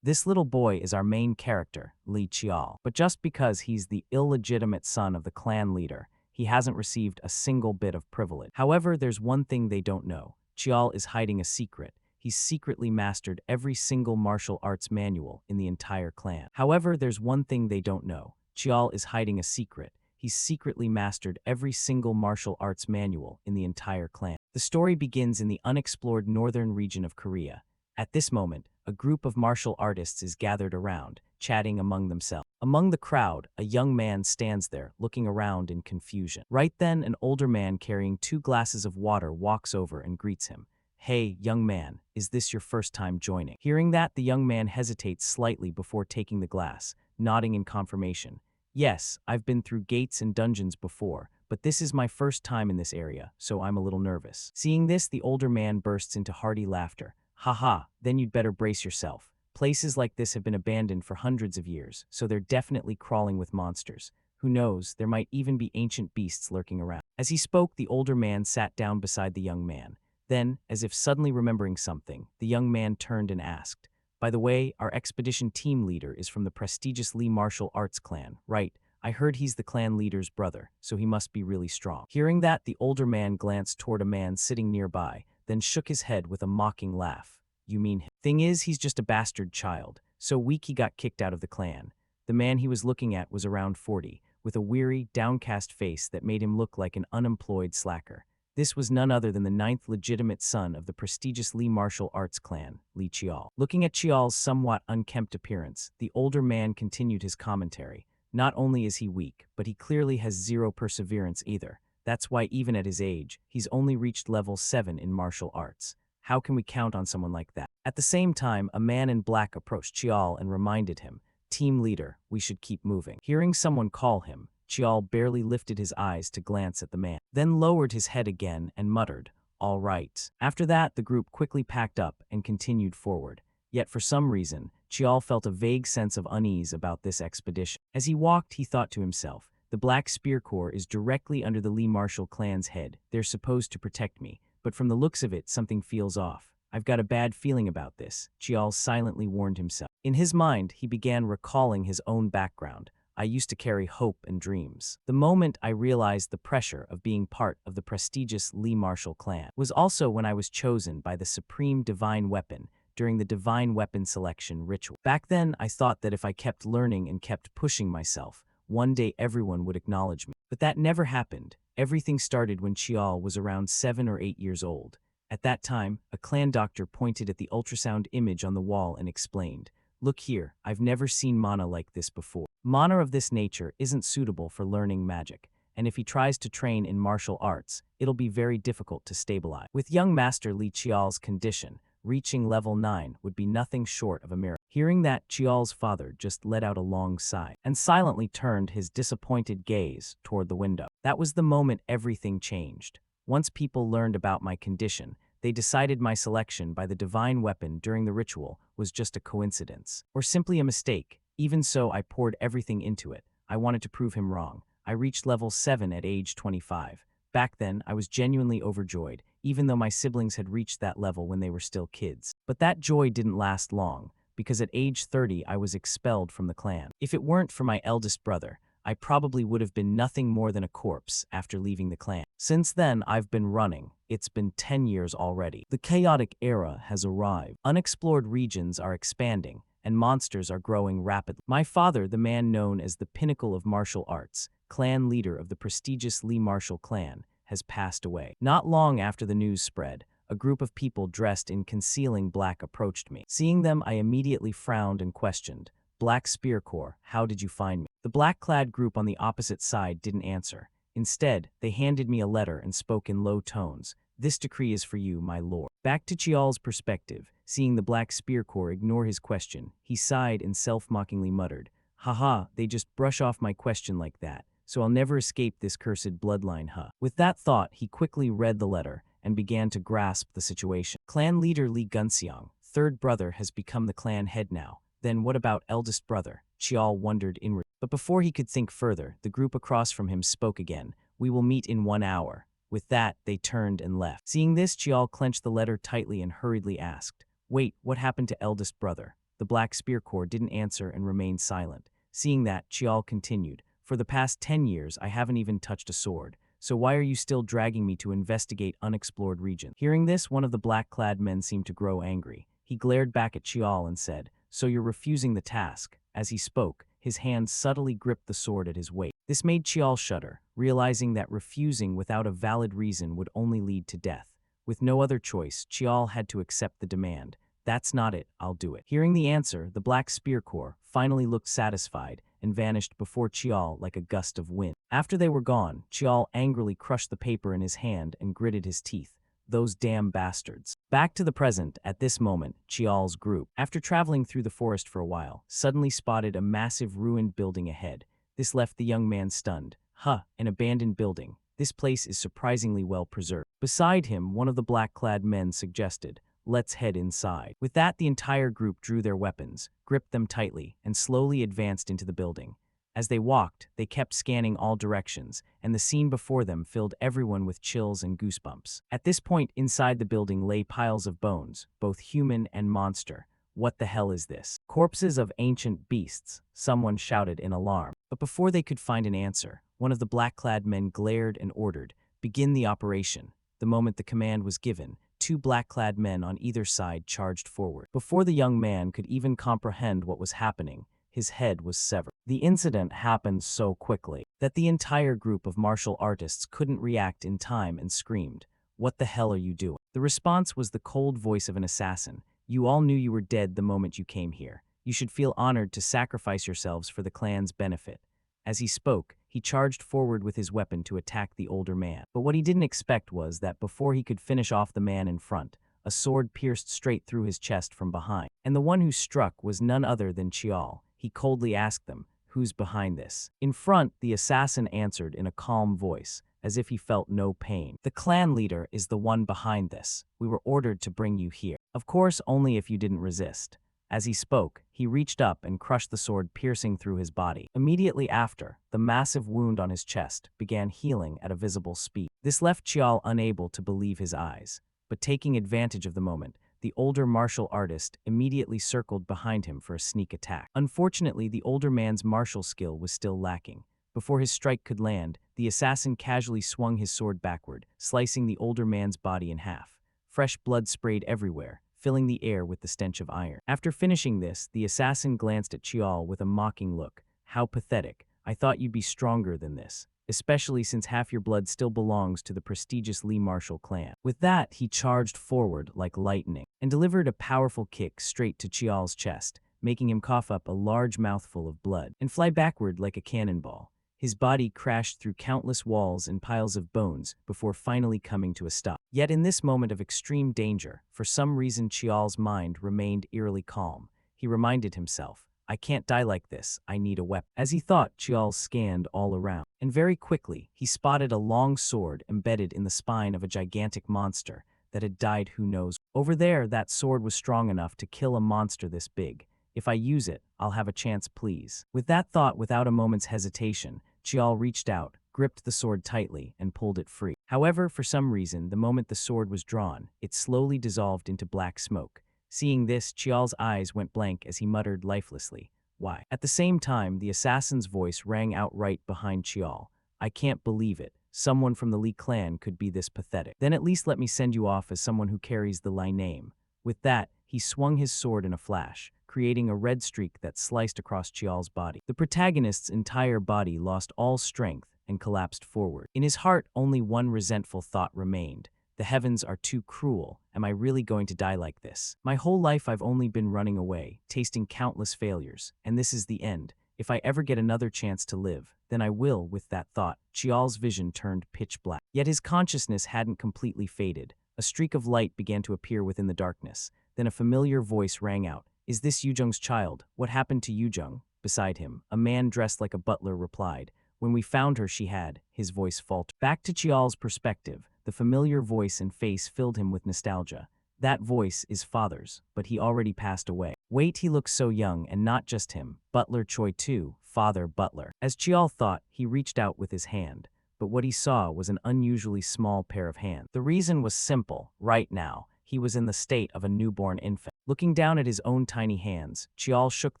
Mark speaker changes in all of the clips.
Speaker 1: This little boy is our main character, Li Qiao. But just because he's the illegitimate son of the clan leader, he hasn't received a single bit of privilege. However, there's one thing they don't know. Qiao is hiding a secret. He's secretly mastered every single martial arts manual in the entire clan. However, there's one thing they don't know. Qiao is hiding a secret. He's secretly mastered every single martial arts manual in the entire clan. The story begins in the unexplored northern region of Korea. At this moment, a group of martial artists is gathered around, chatting among themselves. Among the crowd, a young man stands there, looking around in confusion. Right then, an older man carrying 2 glasses of water walks over and greets him. "Hey, young man, is this your first time joining?" Hearing that, the young man hesitates slightly before taking the glass, nodding in confirmation. "Yes, I've been through gates and dungeons before, but this is my first time in this area, so I'm a little nervous." Seeing this, the older man bursts into hearty laughter. "Haha, then you'd better brace yourself. Places like this have been abandoned for hundreds of years, so they're definitely crawling with monsters. Who knows, there might even be ancient beasts lurking around." As he spoke, the older man sat down beside the young man. Then, as if suddenly remembering something, the young man turned and asked, "By the way, our expedition team leader is from the prestigious Lee martial arts clan, right? I heard he's the clan leader's brother, so he must be really strong." Hearing that, the older man glanced toward a man sitting nearby, then shook his head with a mocking laugh. "You mean him? Thing is, he's just a bastard child, so weak he got kicked out of the clan." The man he was looking at was around 40, with a weary, downcast face that made him look like an unemployed slacker. This was none other than the 9th legitimate son of the prestigious Lee martial arts clan, Li Qiao. Looking at Qiao's somewhat unkempt appearance, the older man continued his commentary. "Not only is he weak, but he clearly has zero perseverance either. That's why even at his age, he's only reached level 7 in martial arts. How can we count on someone like that?" At the same time, a man in black approached Qiao and reminded him, "Team leader, we should keep moving." Hearing someone call him, Qiao barely lifted his eyes to glance at the man, then lowered his head again and muttered, "All right." After that, the group quickly packed up and continued forward. Yet for some reason, Qiao felt a vague sense of unease about this expedition. As he walked, he thought to himself, "The Black Spear Corps is directly under the Lee martial clan's head. They're supposed to protect me, but from the looks of it, something feels off. I've got a bad feeling about this," Qiao silently warned himself. In his mind, he began recalling his own background. "I used to carry hope and dreams. The moment I realized the pressure of being part of the prestigious Lee martial clan was also when I was chosen by the supreme divine weapon during the divine weapon selection ritual. Back then, I thought that if I kept learning and kept pushing myself, one day everyone would acknowledge me. But that never happened. Everything started when Qiao was around 7 or 8 years old. At that time, a clan doctor pointed at the ultrasound image on the wall and explained, 'Look here, I've never seen mana like this before. Mana of this nature isn't suitable for learning magic, and if he tries to train in martial arts, it'll be very difficult to stabilize.' With young Master Li Qiao's condition, reaching level 9 would be nothing short of a miracle." Hearing that, Qiao's father just let out a long sigh and silently turned his disappointed gaze toward the window. That was the moment everything changed. Once people learned about my condition, they decided my selection by the divine weapon during the ritual was just a coincidence, or simply a mistake. Even so, I poured everything into it. I wanted to prove him wrong. I reached level 7 at age 25. Back then, I was genuinely overjoyed, even though my siblings had reached that level when they were still kids. But that joy didn't last long, because at age 30 I was expelled from the clan. If it weren't for my eldest brother, I probably would have been nothing more than a corpse after leaving the clan. Since then, I've been running. It's been 10 years already. The chaotic era has arrived. Unexplored regions are expanding, and monsters are growing rapidly. My father, the man known as the pinnacle of martial arts, clan leader of the prestigious Lee martial clan, has passed away. Not long after the news spread, a group of people dressed in concealing black approached me. Seeing them, I immediately frowned and questioned, "Black Spear Corps, how did you find me?" The black-clad group on the opposite side didn't answer. Instead, they handed me a letter and spoke in low tones. "This decree is for you, my lord." Back to Qiao's perspective, seeing the Black Spear Corps ignore his question, he sighed and self-mockingly muttered, "Haha, they just brush off my question like that, so I'll never escape this cursed bloodline, huh?" With that thought, he quickly read the letter and began to grasp the situation. Clan leader Li Gunxiang, third brother, has become the clan head now. Then what about eldest brother? Qiao wondered inwardly. But before he could think further, the group across from him spoke again. "We will meet in 1 hour." With that, they turned and left. Seeing this, Qiao clenched the letter tightly and hurriedly asked, "Wait, what happened to eldest brother?" The Black Spear Corps didn't answer and remained silent. Seeing that, Chial continued, "For the past 10 years, I haven't even touched a sword. So why are you still dragging me to investigate unexplored regions?" Hearing this, one of the black-clad men seemed to grow angry. He glared back at Chial and said, "So you're refusing the task?" As he spoke, his hand subtly gripped the sword at his waist. This made Chial shudder, realizing that refusing without a valid reason would only lead to death. With no other choice, Chial had to accept the demand. "That's not it, I'll do it." Hearing the answer, the Black Spear Corps finally looked satisfied and vanished before Chial like a gust of wind. After they were gone, Chial angrily crushed the paper in his hand and gritted his teeth. "Those damn bastards." Back to the present, at this moment, Chial's group, after traveling through the forest for a while, suddenly spotted a massive ruined building ahead. This left the young man stunned. "Huh, an abandoned building. This place is surprisingly well preserved." Beside him, one of the black-clad men suggested, "Let's head inside." With that, the entire group drew their weapons, gripped them tightly, and slowly advanced into the building. As they walked, they kept scanning all directions, and the scene before them filled everyone with chills and goosebumps. At this point, inside the building lay piles of bones, both human and monster. "What the hell is this?" "Corpses of ancient beasts," someone shouted in alarm. But before they could find an answer, one of the black-clad men glared and ordered, "Begin the operation." The moment the command was given, two black-clad men on either side charged forward. Before the young man could even comprehend what was happening, his head was severed. The incident happened so quickly that the entire group of martial artists couldn't react in time and screamed, "What the hell are you doing?" The response was the cold voice of an assassin. "You all knew you were dead the moment you came here. You should feel honored to sacrifice yourselves for the clan's benefit." As he spoke, he charged forward with his weapon to attack the older man. But what he didn't expect was that before he could finish off the man in front, a sword pierced straight through his chest from behind. And the one who struck was none other than Chial. He coldly asked them, "Who's behind this?" In front, the assassin answered in a calm voice, as if he felt no pain. "The clan leader is the one behind this. We were ordered to bring you here. Of course, only if you didn't resist." As he spoke, he reached up and crushed the sword piercing through his body. Immediately after, the massive wound on his chest began healing at a visible speed. This left Chial unable to believe his eyes. But taking advantage of the moment, the older martial artist immediately circled behind him for a sneak attack. Unfortunately, the older man's martial skill was still lacking. Before his strike could land, the assassin casually swung his sword backward, slicing the older man's body in half. Fresh blood sprayed everywhere, filling the air with the stench of iron. After finishing this, the assassin glanced at Chial with a mocking look. "How pathetic. I thought you'd be stronger than this, especially since half your blood still belongs to the prestigious Lee Marshall clan." With that, he charged forward like lightning and delivered a powerful kick straight to Chial's chest, making him cough up a large mouthful of blood and fly backward like a cannonball. His body crashed through countless walls and piles of bones before finally coming to a stop. Yet in this moment of extreme danger, for some reason Chial's mind remained eerily calm. He reminded himself, "I can't die like this, I need a weapon." As he thought, Chial scanned all around, and very quickly he spotted a long sword embedded in the spine of a gigantic monster that had died who knows. Over there, that sword was strong enough to kill a monster this big. If I use it, I'll have a chance, please. With that thought, without a moment's hesitation, Chial reached out, gripped the sword tightly, and pulled it free. However, for some reason, the moment the sword was drawn, it slowly dissolved into black smoke. Seeing this, Chial's eyes went blank as he muttered lifelessly, "Why?" At the same time, the assassin's voice rang out right behind Chial. "I can't believe it. Someone from the Lee clan could be this pathetic. Then at least let me send you off as someone who carries the Lee name." With that, he swung his sword in a flash, creating a red streak that sliced across Chial's body. The protagonist's entire body lost all strength and collapsed forward. In his heart, only one resentful thought remained. The heavens are too cruel. Am I really going to die like this? My whole life I've only been running away, tasting countless failures, and this is the end. If I ever get another chance to live, then I will. With that thought, Chial's vision turned pitch black. Yet his consciousness hadn't completely faded. A streak of light began to appear within the darkness. Then a familiar voice rang out. "Is this Yujung's child? What happened to Yujung?" Beside him, a man dressed like a butler replied, "When we found her, she had." His voice faltered. Back to Chial's perspective, the familiar voice and face filled him with nostalgia. That voice is father's, but he already passed away. Wait, he looks so young, and not just him. Butler Choi too, Father Butler. As Chial thought, he reached out with his hand. But what he saw was an unusually small pair of hands. The reason was simple. Right now, he was in the state of a newborn infant. Looking down at his own tiny hands, Chial shook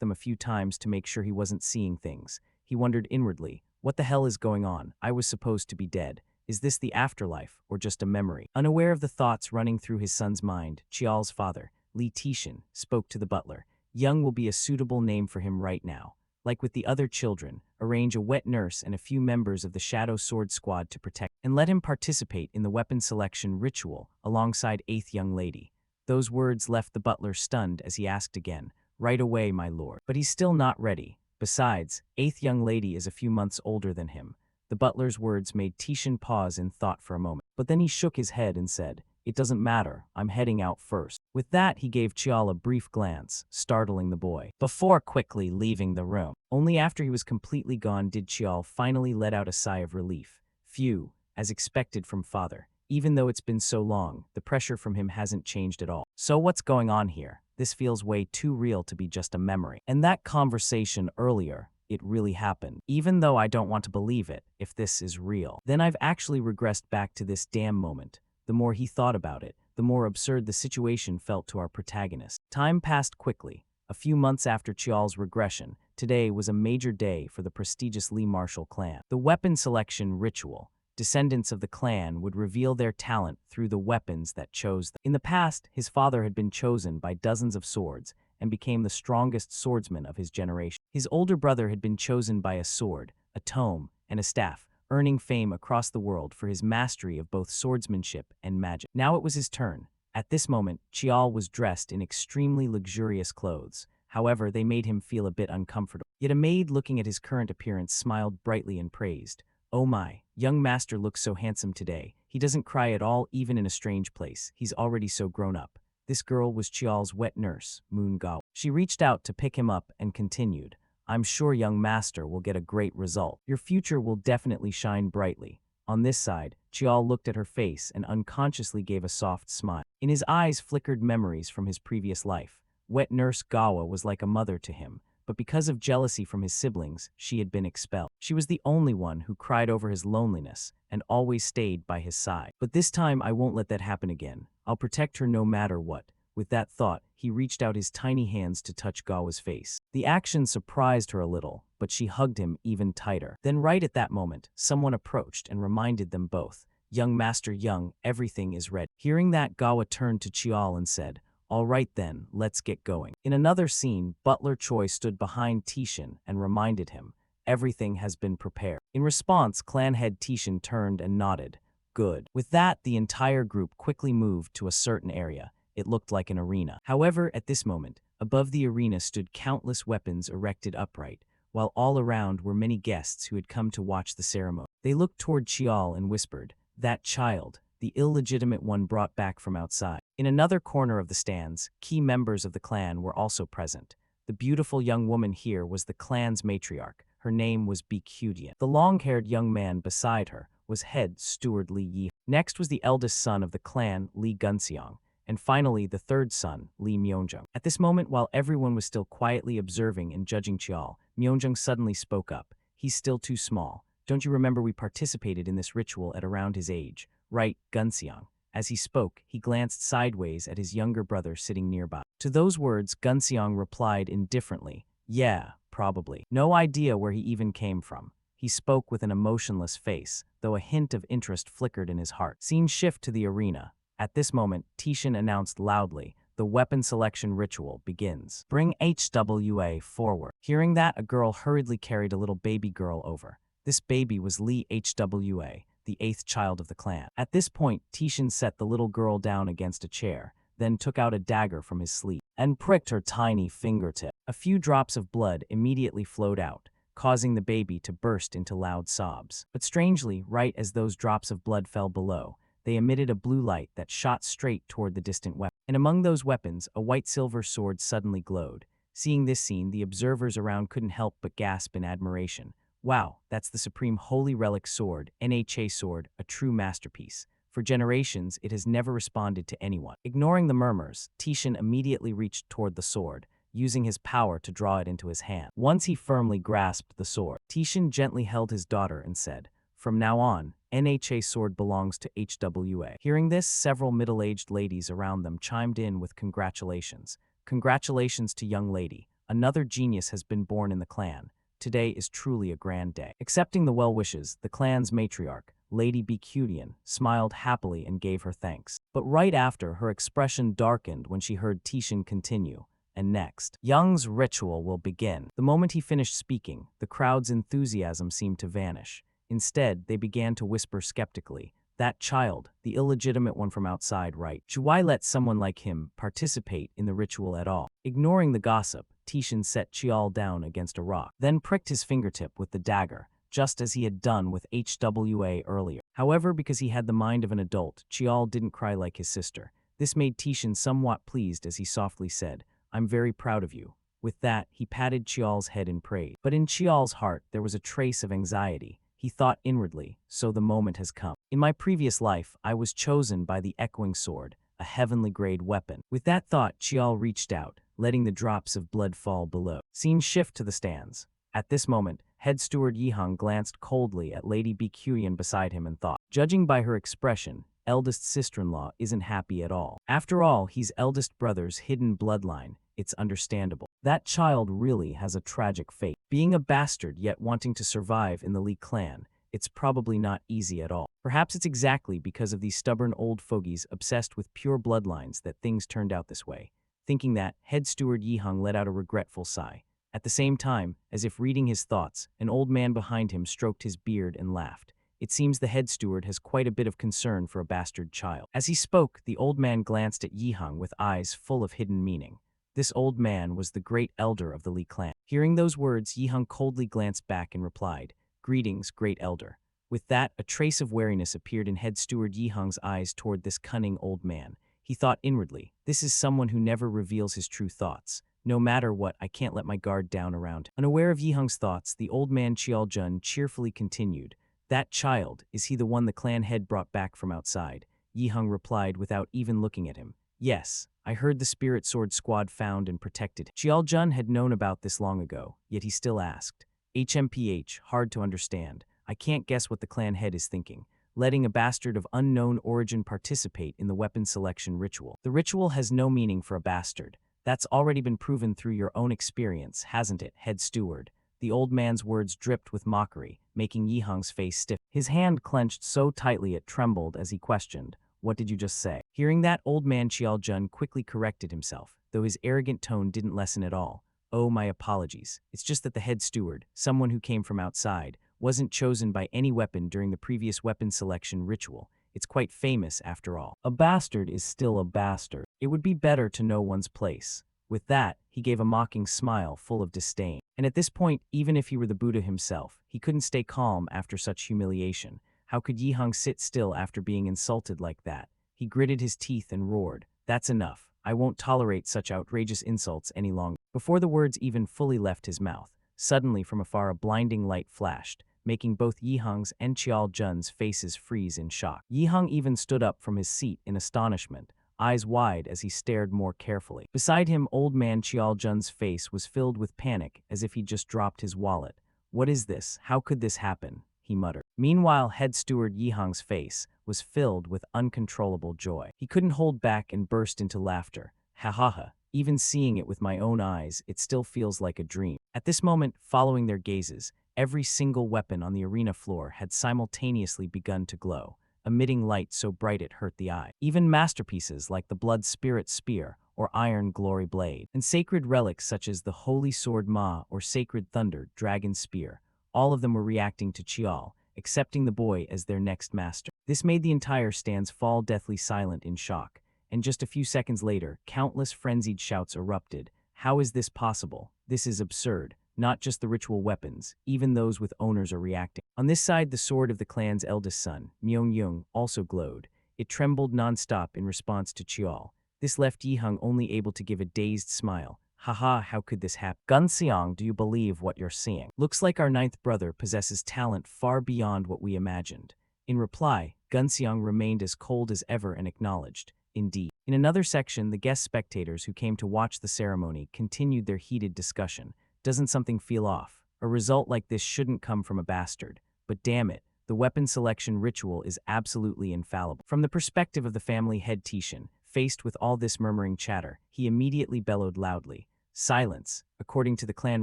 Speaker 1: them a few times to make sure he wasn't seeing things. He wondered inwardly, what the hell is going on? I was supposed to be dead. Is this the afterlife, or just a memory? Unaware of the thoughts running through his son's mind, Chial's father, Lee Tishin, spoke to the butler. Young will be a suitable name for him right now. Like with the other children, arrange a wet nurse and a few members of the Shadow Sword Squad to protect, and let him participate in the weapon selection ritual alongside 8th young lady. Those words left the butler stunned as he asked again, right away, my lord. But he's still not ready. Besides, 8th young lady is a few months older than him. The butler's words made Tishin pause in thought for a moment. But then he shook his head and said, it doesn't matter, I'm heading out first. With that, he gave Chial a brief glance, startling the boy, before quickly leaving the room. Only after he was completely gone did Chial finally let out a sigh of relief. Phew, as expected from father. Even though it's been so long, the pressure from him hasn't changed at all. So what's going on here? This feels way too real to be just a memory. And that conversation earlier, it really happened. Even though I don't want to believe it, if this is real. Then I've actually regressed back to this damn moment. The more he thought about it, the more absurd the situation felt to our protagonist. Time passed quickly. A few months after Chial's regression, today was a major day for the prestigious Lee Marshall clan. The weapon selection ritual. Descendants of the clan would reveal their talent through the weapons that chose them. In the past, his father had been chosen by dozens of swords and became the strongest swordsman of his generation. His older brother had been chosen by a sword, a tome, and a staff, earning fame across the world for his mastery of both swordsmanship and magic. Now it was his turn. At this moment, Chial was dressed in extremely luxurious clothes. However, they made him feel a bit uncomfortable. Yet a maid looking at his current appearance smiled brightly and praised. Oh my, young master looks so handsome today. He doesn't cry at all even in a strange place. He's already so grown up. This girl was Chial's wet nurse, Moon Gawa. She reached out to pick him up and continued. I'm sure young master will get a great result. Your future will definitely shine brightly. On this side, Chial looked at her face and unconsciously gave a soft smile. In his eyes flickered memories from his previous life. Wet nurse Gawa was like a mother to him, but because of jealousy from his siblings, she had been expelled. She was the only one who cried over his loneliness and always stayed by his side. But this time I won't let that happen again. I'll protect her no matter what. With that thought, he reached out his tiny hands to touch Gawa's face. The action surprised her a little, but she hugged him even tighter. Then right at that moment, someone approached and reminded them both, Young Master Young, everything is ready. Hearing that, Gawa turned to Chial and said, all right then, let's get going. In another scene, Butler Choi stood behind Tishin and reminded him, everything has been prepared. In response, clan head Tishin turned and nodded. Good. With that, the entire group quickly moved to a certain area. It looked like an arena. However, at this moment, above the arena stood countless weapons erected upright, while all around were many guests who had come to watch the ceremony. They looked toward Chial and whispered, that child, the illegitimate one brought back from outside. In another corner of the stands, key members of the clan were also present. The beautiful young woman here was the clan's matriarch. Her name was Baekudian. The long-haired young man beside her was head steward Lee Yi. Next was the eldest son of the clan, Lee Gunseong, and finally the third son, Lee Myeongjung. At this moment, while everyone was still quietly observing and judging Chial, Myeongjung suddenly spoke up. He's still too small. Don't you remember we participated in this ritual at around his age? Right, Gunseong. As he spoke, he glanced sideways at his younger brother sitting nearby. To those words, Gunseong replied indifferently, yeah, probably. No idea where he even came from. He spoke with an emotionless face, though a hint of interest flickered in his heart. Scene shift to the arena. At this moment, Tishin announced loudly, the weapon selection ritual begins. Bring HWA forward. Hearing that, a girl hurriedly carried a little baby girl over. This baby was Lee HWA, the 8th child of the clan. At this point, Tishin set the little girl down against a chair, then took out a dagger from his sleeve and pricked her tiny fingertip. A few drops of blood immediately flowed out, causing the baby to burst into loud sobs. But strangely, right as those drops of blood fell below, they emitted a blue light that shot straight toward the distant weapon. And among those weapons, a white-silver sword suddenly glowed. Seeing this scene, the observers around couldn't help but gasp in admiration. Wow, that's the supreme holy relic sword, NHA sword, a true masterpiece. For generations, it has never responded to anyone. Ignoring the murmurs, Tishin immediately reached toward the sword, using his power to draw it into his hand. Once he firmly grasped the sword, Tishin gently held his daughter and said, from now on, NHA sword belongs to HWA. Hearing this, several middle-aged ladies around them chimed in with congratulations. Congratulations to young lady. Another genius has been born in the clan. Today is truly a grand day. Accepting the well wishes, the clan's matriarch, Lady Bikudian, smiled happily and gave her thanks. But right after, her expression darkened when she heard Tishin continue. And next, Young's ritual will begin. The moment he finished speaking, the crowd's enthusiasm seemed to vanish. Instead, they began to whisper skeptically, "That child, the illegitimate one from outside, right? Why let someone like him participate in the ritual at all?" Ignoring the gossip, Tishin set Chial down against a rock, then pricked his fingertip with the dagger, just as he had done with HWA earlier. However, because he had the mind of an adult, Chial didn't cry like his sister. This made Tishin somewhat pleased as he softly said, "I'm very proud of you." With that, he patted Chial's head in praise. But in Chial's heart, there was a trace of anxiety. He thought inwardly, so the moment has come. In my previous life, I was chosen by the echoing sword, a heavenly grade weapon. With that thought, Chial reached out, letting the drops of blood fall below. Scene shift to the stands. At this moment, head steward Yihang glanced coldly at Lady Bikuyan beside him and thought, judging by her expression, eldest sister-in-law isn't happy at all. After all, he's eldest brother's hidden bloodline. It's understandable. That child really has a tragic fate. Being a bastard yet wanting to survive in the Li clan, it's probably not easy at all. Perhaps it's exactly because of these stubborn old fogies obsessed with pure bloodlines that things turned out this way. Thinking that, head steward Yihang let out a regretful sigh. At the same time, as if reading his thoughts, an old man behind him stroked his beard and laughed. It seems the head steward has quite a bit of concern for a bastard child. As he spoke, the old man glanced at Yihang with eyes full of hidden meaning. This old man was the great elder of the Li clan. Hearing those words, Yihang coldly glanced back and replied, "Greetings, great elder." With that, a trace of wariness appeared in head steward Yihang's eyes toward this cunning old man. He thought inwardly, this is someone who never reveals his true thoughts. No matter what, I can't let my guard down around him. Unaware of Yihang's thoughts, the old man Chialjun cheerfully continued, "That child, is he the one the clan head brought back from outside?" Yihang replied without even looking at him, "Yes. I heard the Spirit Sword Squad found and protected him." Chialjun had known about this long ago, yet he still asked. HMPH, hard to understand. I can't guess what the clan head is thinking. Letting a bastard of unknown origin participate in the weapon selection ritual. The ritual has no meaning for a bastard. That's already been proven through your own experience, hasn't it, head steward? The old man's words dripped with mockery, making Yihang's face stiff. His hand clenched so tightly it trembled as he questioned, "What did you just say?" Hearing that, old man Chialjun quickly corrected himself, though his arrogant tone didn't lessen at all. "Oh, my apologies. It's just that the head steward, someone who came from outside, wasn't chosen by any weapon during the previous weapon selection ritual. It's quite famous after all. A bastard is still a bastard. It would be better to know one's place." With that, he gave a mocking smile full of disdain. And at this point, even if he were the Buddha himself, he couldn't stay calm after such humiliation. How could Yihang sit still after being insulted like that? He gritted his teeth and roared, "That's enough. I won't tolerate such outrageous insults any longer." Before the words even fully left his mouth, suddenly from afar a blinding light flashed, making both Yihang's and Chialjun's faces freeze in shock. Yihang even stood up from his seat in astonishment, eyes wide as he stared more carefully. Beside him, old man Chialjun's face was filled with panic as if he'd just dropped his wallet. "What is this? How could this happen?" he muttered. Meanwhile, head steward Yihang's face was filled with uncontrollable joy. He couldn't hold back and burst into laughter. "Ha ha ha. Even seeing it with my own eyes, it still feels like a dream." At this moment, following their gazes, every single weapon on the arena floor had simultaneously begun to glow, emitting light so bright it hurt the eye. Even masterpieces like the Blood Spirit Spear or Iron Glory Blade, and sacred relics such as the Holy Sword Ma or Sacred Thunder Dragon Spear, all of them were reacting to Chial, accepting the boy as their next master. This made the entire stands fall deathly silent in shock, and just a few seconds later, countless frenzied shouts erupted. "How is this possible? This is absurd." Not just the ritual weapons, even those with owners are reacting. On this side, the sword of the clan's eldest son, Myeongyung, also glowed. It trembled non-stop in response to Chial. This left Yihang only able to give a dazed smile. "Haha, how could this happen? Gunseong, do you believe what you're seeing? Looks like our ninth brother possesses talent far beyond what we imagined." In reply, Gunseong remained as cold as ever and acknowledged, "Indeed." In another section, the guest spectators who came to watch the ceremony continued their heated discussion. "Doesn't something feel off? A result like this shouldn't come from a bastard. But damn it, the weapon selection ritual is absolutely infallible." From the perspective of the family head Tishin, Faced with all this murmuring chatter, he immediately bellowed loudly, "Silence! According to the clan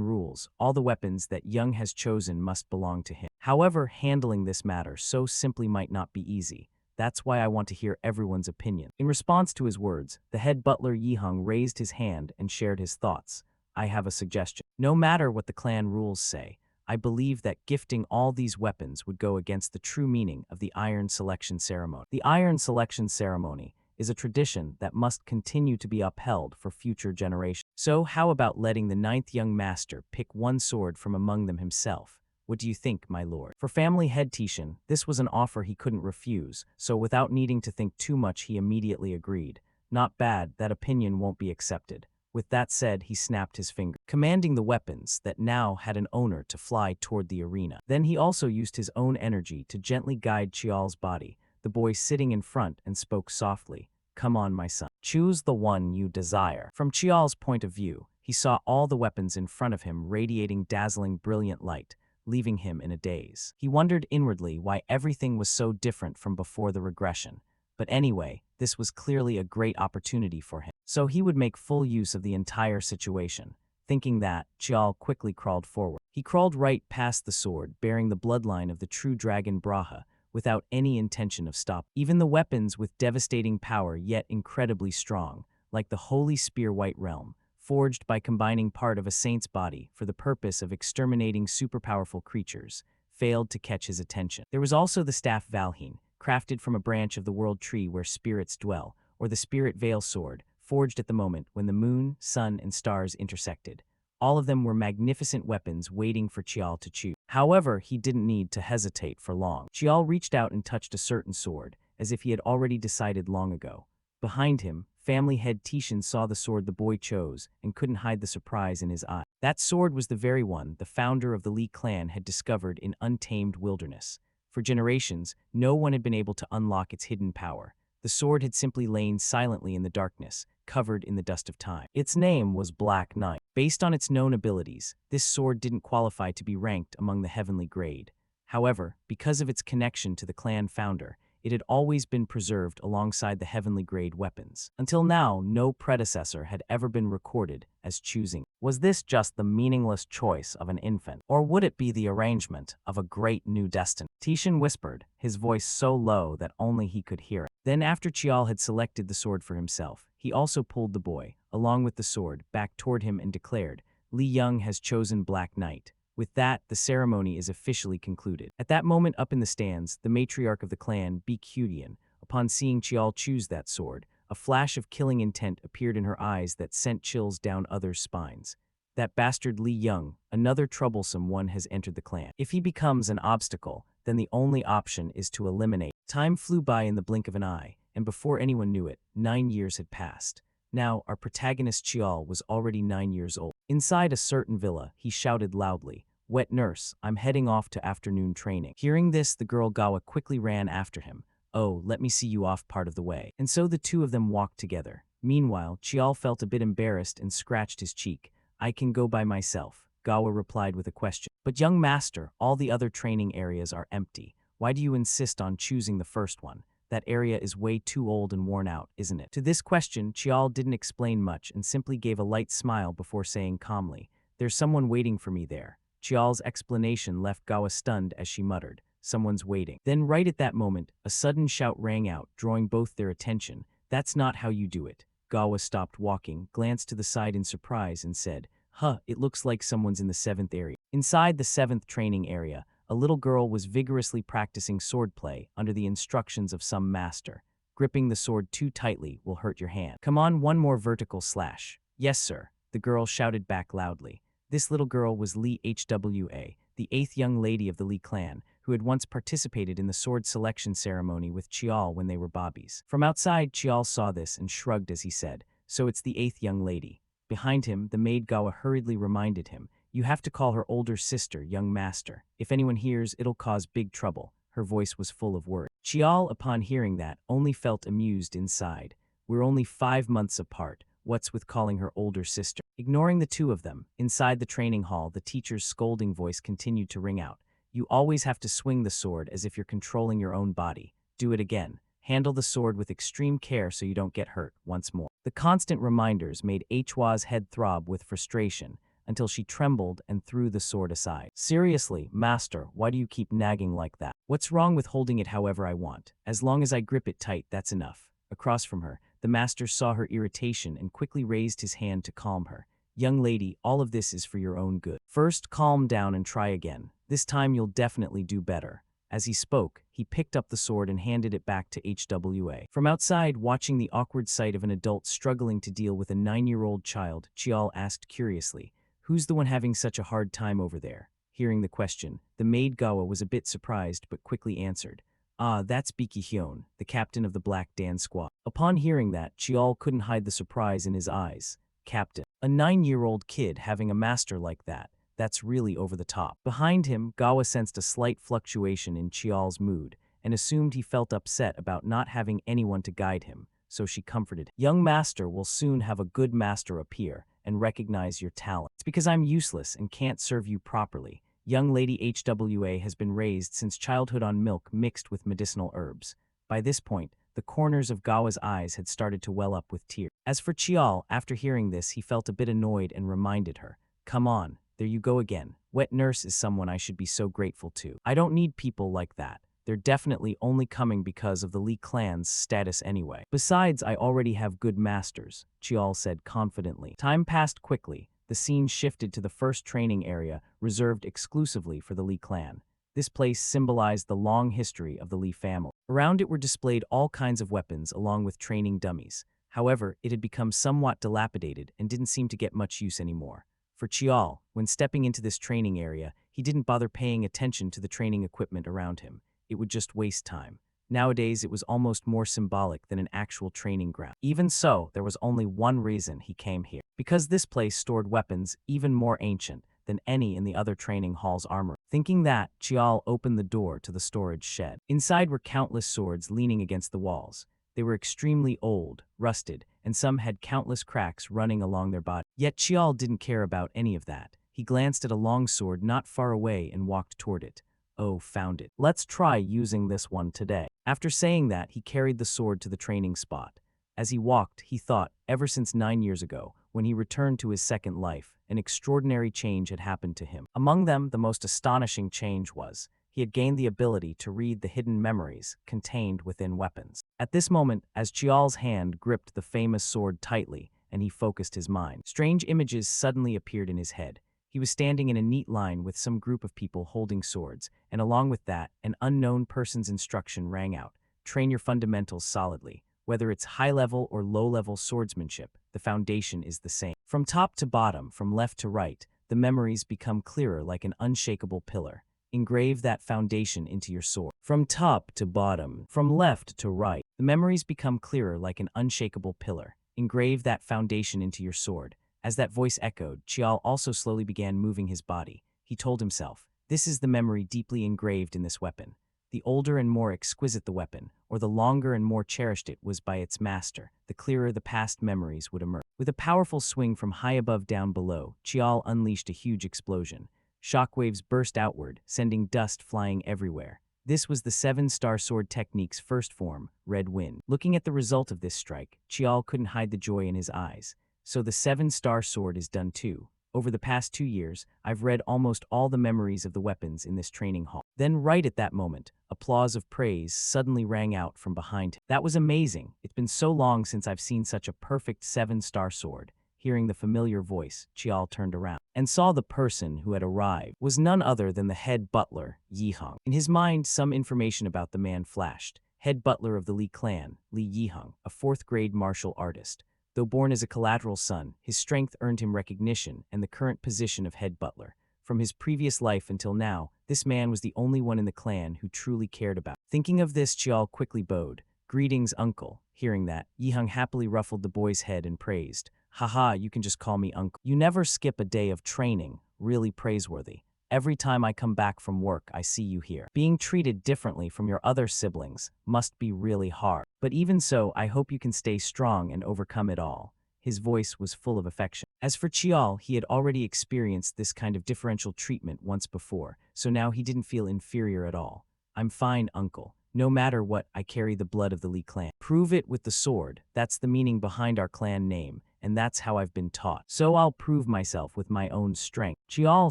Speaker 1: rules, all the weapons that Young has chosen must belong to him." However, handling this matter so simply might not be easy. That's why I want to hear everyone's opinion. In response to his words, the head butler Yihung raised his hand and shared his thoughts. "I have a suggestion. No matter what the clan rules say, I believe that gifting all these weapons would go against the true meaning of the Iron Selection Ceremony. The Iron Selection Ceremony is a tradition that must continue to be upheld for future generations. So how about letting the ninth young master pick one sword from among them himself? What do you think, my lord?" For family head Tishan, this was an offer he couldn't refuse, so without needing to think too much he immediately agreed. "Not bad, that opinion won't be accepted." With that said, he snapped his finger, commanding the weapons that now had an owner to fly toward the arena. Then he also used his own energy to gently guide Chial's body, the boy sitting in front, and spoke softly, "Come on, my son. Choose the one you desire." From Chial's point of view, he saw all the weapons in front of him radiating dazzling brilliant light, leaving him in a daze. He wondered inwardly why everything was so different from before the regression. But anyway, this was clearly a great opportunity for him. So he would make full use of the entire situation. Thinking that, Chial quickly crawled forward. He crawled right past the sword, bearing the bloodline of the true dragon Braha, without any intention of stopping. Even the weapons with devastating power yet incredibly strong, like the Holy Spear White Realm, forged by combining part of a saint's body for the purpose of exterminating superpowerful creatures, failed to catch his attention. There was also the staff Valheen, crafted from a branch of the world tree where spirits dwell, or the Spirit Veil sword, forged at the moment when the moon, sun, and stars intersected. All of them were magnificent weapons waiting for Chial to choose. However, he didn't need to hesitate for long. Chial reached out and touched a certain sword, as if he had already decided long ago. Behind him, family head Tishan saw the sword the boy chose and couldn't hide the surprise in his eye. That sword was the very one the founder of the Li clan had discovered in Untamed Wilderness. For generations, no one had been able to unlock its hidden power. The sword had simply lain silently in the darkness, covered in the dust of time. Its name was Black Knight. Based on its known abilities, this sword didn't qualify to be ranked among the heavenly grade. However, because of its connection to the clan founder, it had always been preserved alongside the heavenly grade weapons. Until now, no predecessor had ever been recorded as choosing. Was this just the meaningless choice of an infant, or would it be the arrangement of a great new destiny? Tishan whispered, his voice so low that only he could hear it. Then after Chial had selected the sword for himself, he also pulled the boy, along with the sword, back toward him and declared, "Li Young has chosen Black Knight." With that, the ceremony is officially concluded. At that moment up in the stands, the matriarch of the clan, Baekhyun, upon seeing Chial choose that sword, a flash of killing intent appeared in her eyes that sent chills down others' spines. That bastard Li Young, another troublesome one, has entered the clan. If he becomes an obstacle, then the only option is to eliminate. Time flew by in the blink of an eye, and before anyone knew it, 9 years had passed. Now, our protagonist Chial was already 9 years old. Inside a certain villa, he shouted loudly, "Wet nurse, I'm heading off to afternoon training." Hearing this, the girl Gawa quickly ran after him. "Oh, let me see you off part of the way." And so the two of them walked together. Meanwhile, Chial felt a bit embarrassed and scratched his cheek. "I can go by myself," Gawa replied with a question. "But young master, all the other training areas are empty. Why do you insist on choosing the first one? That area is way too old and worn out, isn't it?" To this question, Chial didn't explain much and simply gave a light smile before saying calmly, "There's someone waiting for me there." Chial's explanation left Gawa stunned as she muttered, "Someone's waiting." Then right at that moment, a sudden shout rang out, drawing both their attention. "That's not how you do it." Gawa stopped walking, glanced to the side in surprise, and said, "Huh, it looks like someone's in the 7th area." Inside the 7th training area, a little girl was vigorously practicing swordplay under the instructions of some master. "Gripping the sword too tightly will hurt your hand. Come on, one more vertical slash." "Yes, sir," the girl shouted back loudly. This little girl was Li Hwa, the 8th young lady of the Li clan, who had once participated in the sword selection ceremony with Chial when they were bobbies. From outside, Chial saw this and shrugged as he said, "So it's the 8th young lady." Behind him, the maid Gawa hurriedly reminded him, "You have to call her older sister, young master. If anyone hears, it'll cause big trouble." Her voice was full of worry. Chial, upon hearing that, only felt amused inside. "We're only 5 months apart. What's with calling her older sister?" Ignoring the two of them, inside the training hall, the teacher's scolding voice continued to ring out. "You always have to swing the sword as if you're controlling your own body. Do it again." Handle the sword with extreme care so you don't get hurt once more. The constant reminders made Hwa's head throb with frustration until she trembled and threw the sword aside. Seriously, master, why do you keep nagging like that? What's wrong with holding it however I want? As long as I grip it tight, that's enough. Across from her, the master saw her irritation and quickly raised his hand to calm her. Young lady, all of this is for your own good. First, calm down and try again. This time you'll definitely do better. As he spoke, he picked up the sword and handed it back to Hwa. From outside, watching the awkward sight of an adult struggling to deal with a 9-year-old child, Chial asked curiously, "Who's the one having such a hard time over there?" Hearing the question, the maid Gawa was a bit surprised but quickly answered, "Ah, that's Biki Hyun, the captain of the Black Dan Squad." Upon hearing that, Chial couldn't hide the surprise in his eyes. Captain. A 9-year-old kid having a master like that. That's really over the top. Behind him, Gawa sensed a slight fluctuation in Chial's mood and assumed he felt upset about not having anyone to guide him, so she comforted him. "Young master will soon have a good master appear and recognize your talent. It's because I'm useless and can't serve you properly. Young lady Hwa has been raised since childhood on milk mixed with medicinal herbs." By this point, the corners of Gawa's eyes had started to well up with tears. As for Chial, after hearing this, he felt a bit annoyed and reminded her, "Come on, there you go again. Wet nurse is someone I should be so grateful to. I don't need people like that. They're definitely only coming because of the Lee clan's status anyway. Besides, I already have good masters," Chial said confidently. Time passed quickly. The scene shifted to the first training area, reserved exclusively for the Lee clan. This place symbolized the long history of the Lee family. Around it were displayed all kinds of weapons along with training dummies. However, it had become somewhat dilapidated and didn't seem to get much use anymore. For Chial, when stepping into this training area, he didn't bother paying attention to the training equipment around him. It would just waste time. Nowadays, it was almost more symbolic than an actual training ground. Even so, there was only one reason he came here. Because this place stored weapons even more ancient than any in the other training hall's armor. Thinking that, Chial opened the door to the storage shed. Inside were countless swords leaning against the walls. They were extremely old, rusted, and some had countless cracks running along their body. Yet Chial didn't care about any of that. He glanced at a long sword not far away and walked toward it. "Oh, found it. Let's try using this one today." After saying that, he carried the sword to the training spot. As he walked, he thought, ever since 9 years ago, when he returned to his second life, an extraordinary change had happened to him. Among them, the most astonishing change was, he had gained the ability to read the hidden memories contained within weapons. At this moment, as Chial's hand gripped the famous sword tightly, and he focused his mind, strange images suddenly appeared in his head. He was standing in a neat line with some group of people holding swords, and along with that, an unknown person's instruction rang out, "Train your fundamentals solidly. Whether it's high-level or low-level swordsmanship, the foundation is the same." From top to bottom, from left to right, the memories become clearer like an unshakable pillar. Engrave that foundation into your sword. From top to bottom, from left to right, the memories become clearer like an unshakable pillar. Engrave that foundation into your sword. As that voice echoed, Chial also slowly began moving his body. He told himself, "This is the memory deeply engraved in this weapon." The older and more exquisite the weapon, or the longer and more cherished it was by its master, the clearer the past memories would emerge. With a powerful swing from high above down below, Chial unleashed a huge explosion. Shockwaves burst outward, sending dust flying everywhere. This was the 7-star sword technique's first form, Red Wind. Looking at the result of this strike, Chial couldn't hide the joy in his eyes. So the 7-star sword is done too. Over the past 2 years, I've read almost all the memories of the weapons in this training hall. Then right at that moment, applause of praise suddenly rang out from behind him. "That was amazing. It's been so long since I've seen such a perfect 7-star sword." Hearing the familiar voice, Chial turned around and saw the person who had arrived was none other than the head butler, Yihung. In his mind, some information about the man flashed. Head butler of the Lee clan, Lee Yihung, a 4th-grade martial artist. Though born as a collateral son, his strength earned him recognition and the current position of head butler. From his previous life until now, this man was the only one in the clan who truly cared about. Thinking of this, Chial quickly bowed. "Greetings, uncle." Hearing that, Yihung happily ruffled the boy's head and praised, "Haha, you can just call me uncle. You never skip a day of training, really praiseworthy. Every time I come back from work, I see you here. Being treated differently from your other siblings must be really hard. But even so, I hope you can stay strong and overcome it all." His voice was full of affection. As for Chial, he had already experienced this kind of differential treatment once before, so now he didn't feel inferior at all. "I'm fine, uncle. No matter what, I carry the blood of the Li clan. Prove it with the sword. That's the meaning behind our clan name, and that's how I've been taught. So I'll prove myself with my own strength, Chial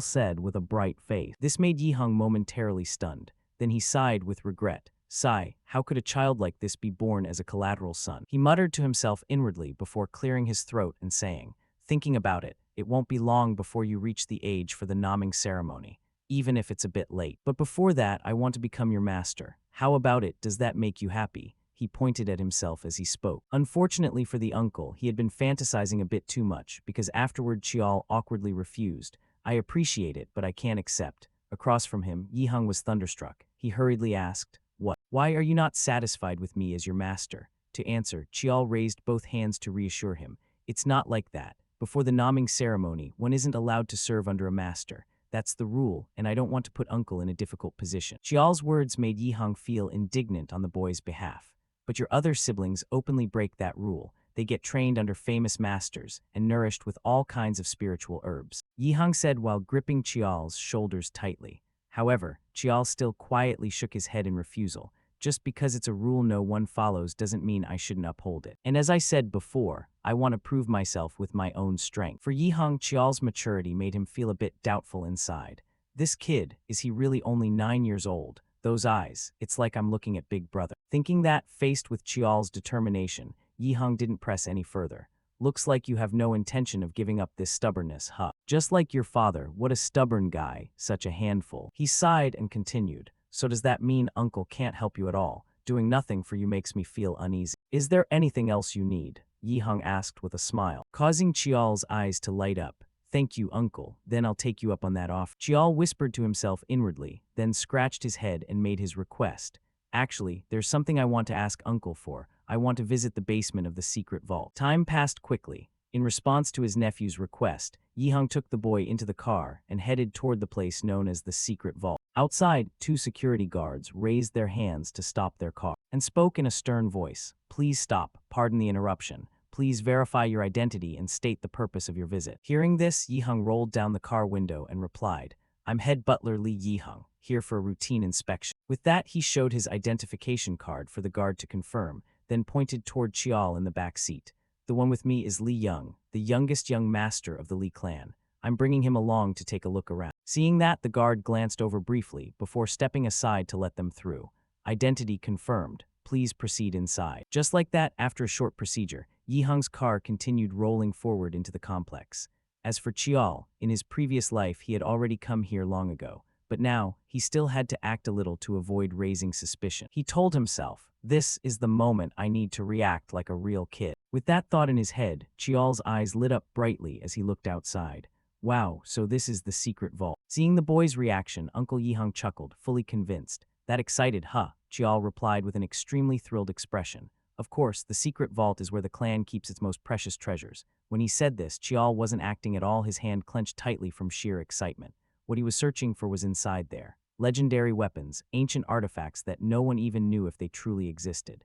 Speaker 1: said with a bright face. This made Yihang momentarily stunned. Then he sighed with regret. Sigh, how could a child like this be born as a collateral son? He muttered to himself inwardly before clearing his throat and saying, thinking about it, it won't be long before you reach the age for the naming ceremony, even if it's a bit late. But before that, I want to become your master. How about it? Does that make you happy? He pointed at himself as he spoke. Unfortunately for the uncle, he had been fantasizing a bit too much, because afterward Chial awkwardly refused. I appreciate it, but I can't accept. Across from him, Yihang was thunderstruck. He hurriedly asked, what? Why are you not satisfied with me as your master? To answer, Chial raised both hands to reassure him. It's not like that. Before the naming ceremony, one isn't allowed to serve under a master. That's the rule, and I don't want to put uncle in a difficult position. Chial's words made Yihang feel indignant on the boy's behalf. But your other siblings openly break that rule. They get trained under famous masters and nourished with all kinds of spiritual herbs, Yihang said while gripping Chial's shoulders tightly. However, Chial still quietly shook his head in refusal. Just because it's a rule no one follows doesn't mean I shouldn't uphold it. And as I said before, I want to prove myself with my own strength. For Yihang, Chial's maturity made him feel a bit doubtful inside. This kid, is he really only 9 years old? Those eyes, it's like I'm looking at Big Brother. Thinking that, faced with Chial's determination, Yihang didn't press any further. Looks like you have no intention of giving up this stubbornness, huh? Just like your father, what a stubborn guy, such a handful. He sighed and continued. So does that mean uncle can't help you at all? Doing nothing for you makes me feel uneasy. Is there anything else you need? Yihang asked with a smile, causing Chial's eyes to light up. Thank you, uncle. Then I'll take you up on that offer. Chial whispered to himself inwardly, then scratched his head and made his request. Actually, there's something I want to ask uncle for. I want to visit the basement of the secret vault. Time passed quickly. In response to his nephew's request, Yihang took the boy into the car and headed toward the place known as the secret vault. Outside, 2 security guards raised their hands to stop their car and spoke in a stern voice. Please stop. Pardon the interruption. Please verify your identity and state the purpose of your visit. Hearing this, Yihang rolled down the car window and replied, I'm head butler Li Yihang, here for a routine inspection. With that, he showed his identification card for the guard to confirm, then pointed toward Chial in the back seat. The one with me is Li Young, the youngest young master of the Li clan. I'm bringing him along to take a look around. Seeing that, the guard glanced over briefly before stepping aside to let them through. Identity confirmed. Please proceed inside. Just like that, after a short procedure, Yihang's car continued rolling forward into the complex. As for Chial, in his previous life he had already come here long ago, but now he still had to act a little to avoid raising suspicion. He told himself, this is the moment I need to react like a real kid. With that thought in his head, Chial's eyes lit up brightly as he looked outside. Wow, so this is the secret vault. Seeing the boy's reaction, Uncle Yihang chuckled, fully convinced. That excited, huh? Chial replied with an extremely thrilled expression. Of course, the secret vault is where the clan keeps its most precious treasures. When he said this, Chial wasn't acting at all, his hand clenched tightly from sheer excitement. What he was searching for was inside there. Legendary weapons, ancient artifacts that no one even knew if they truly existed.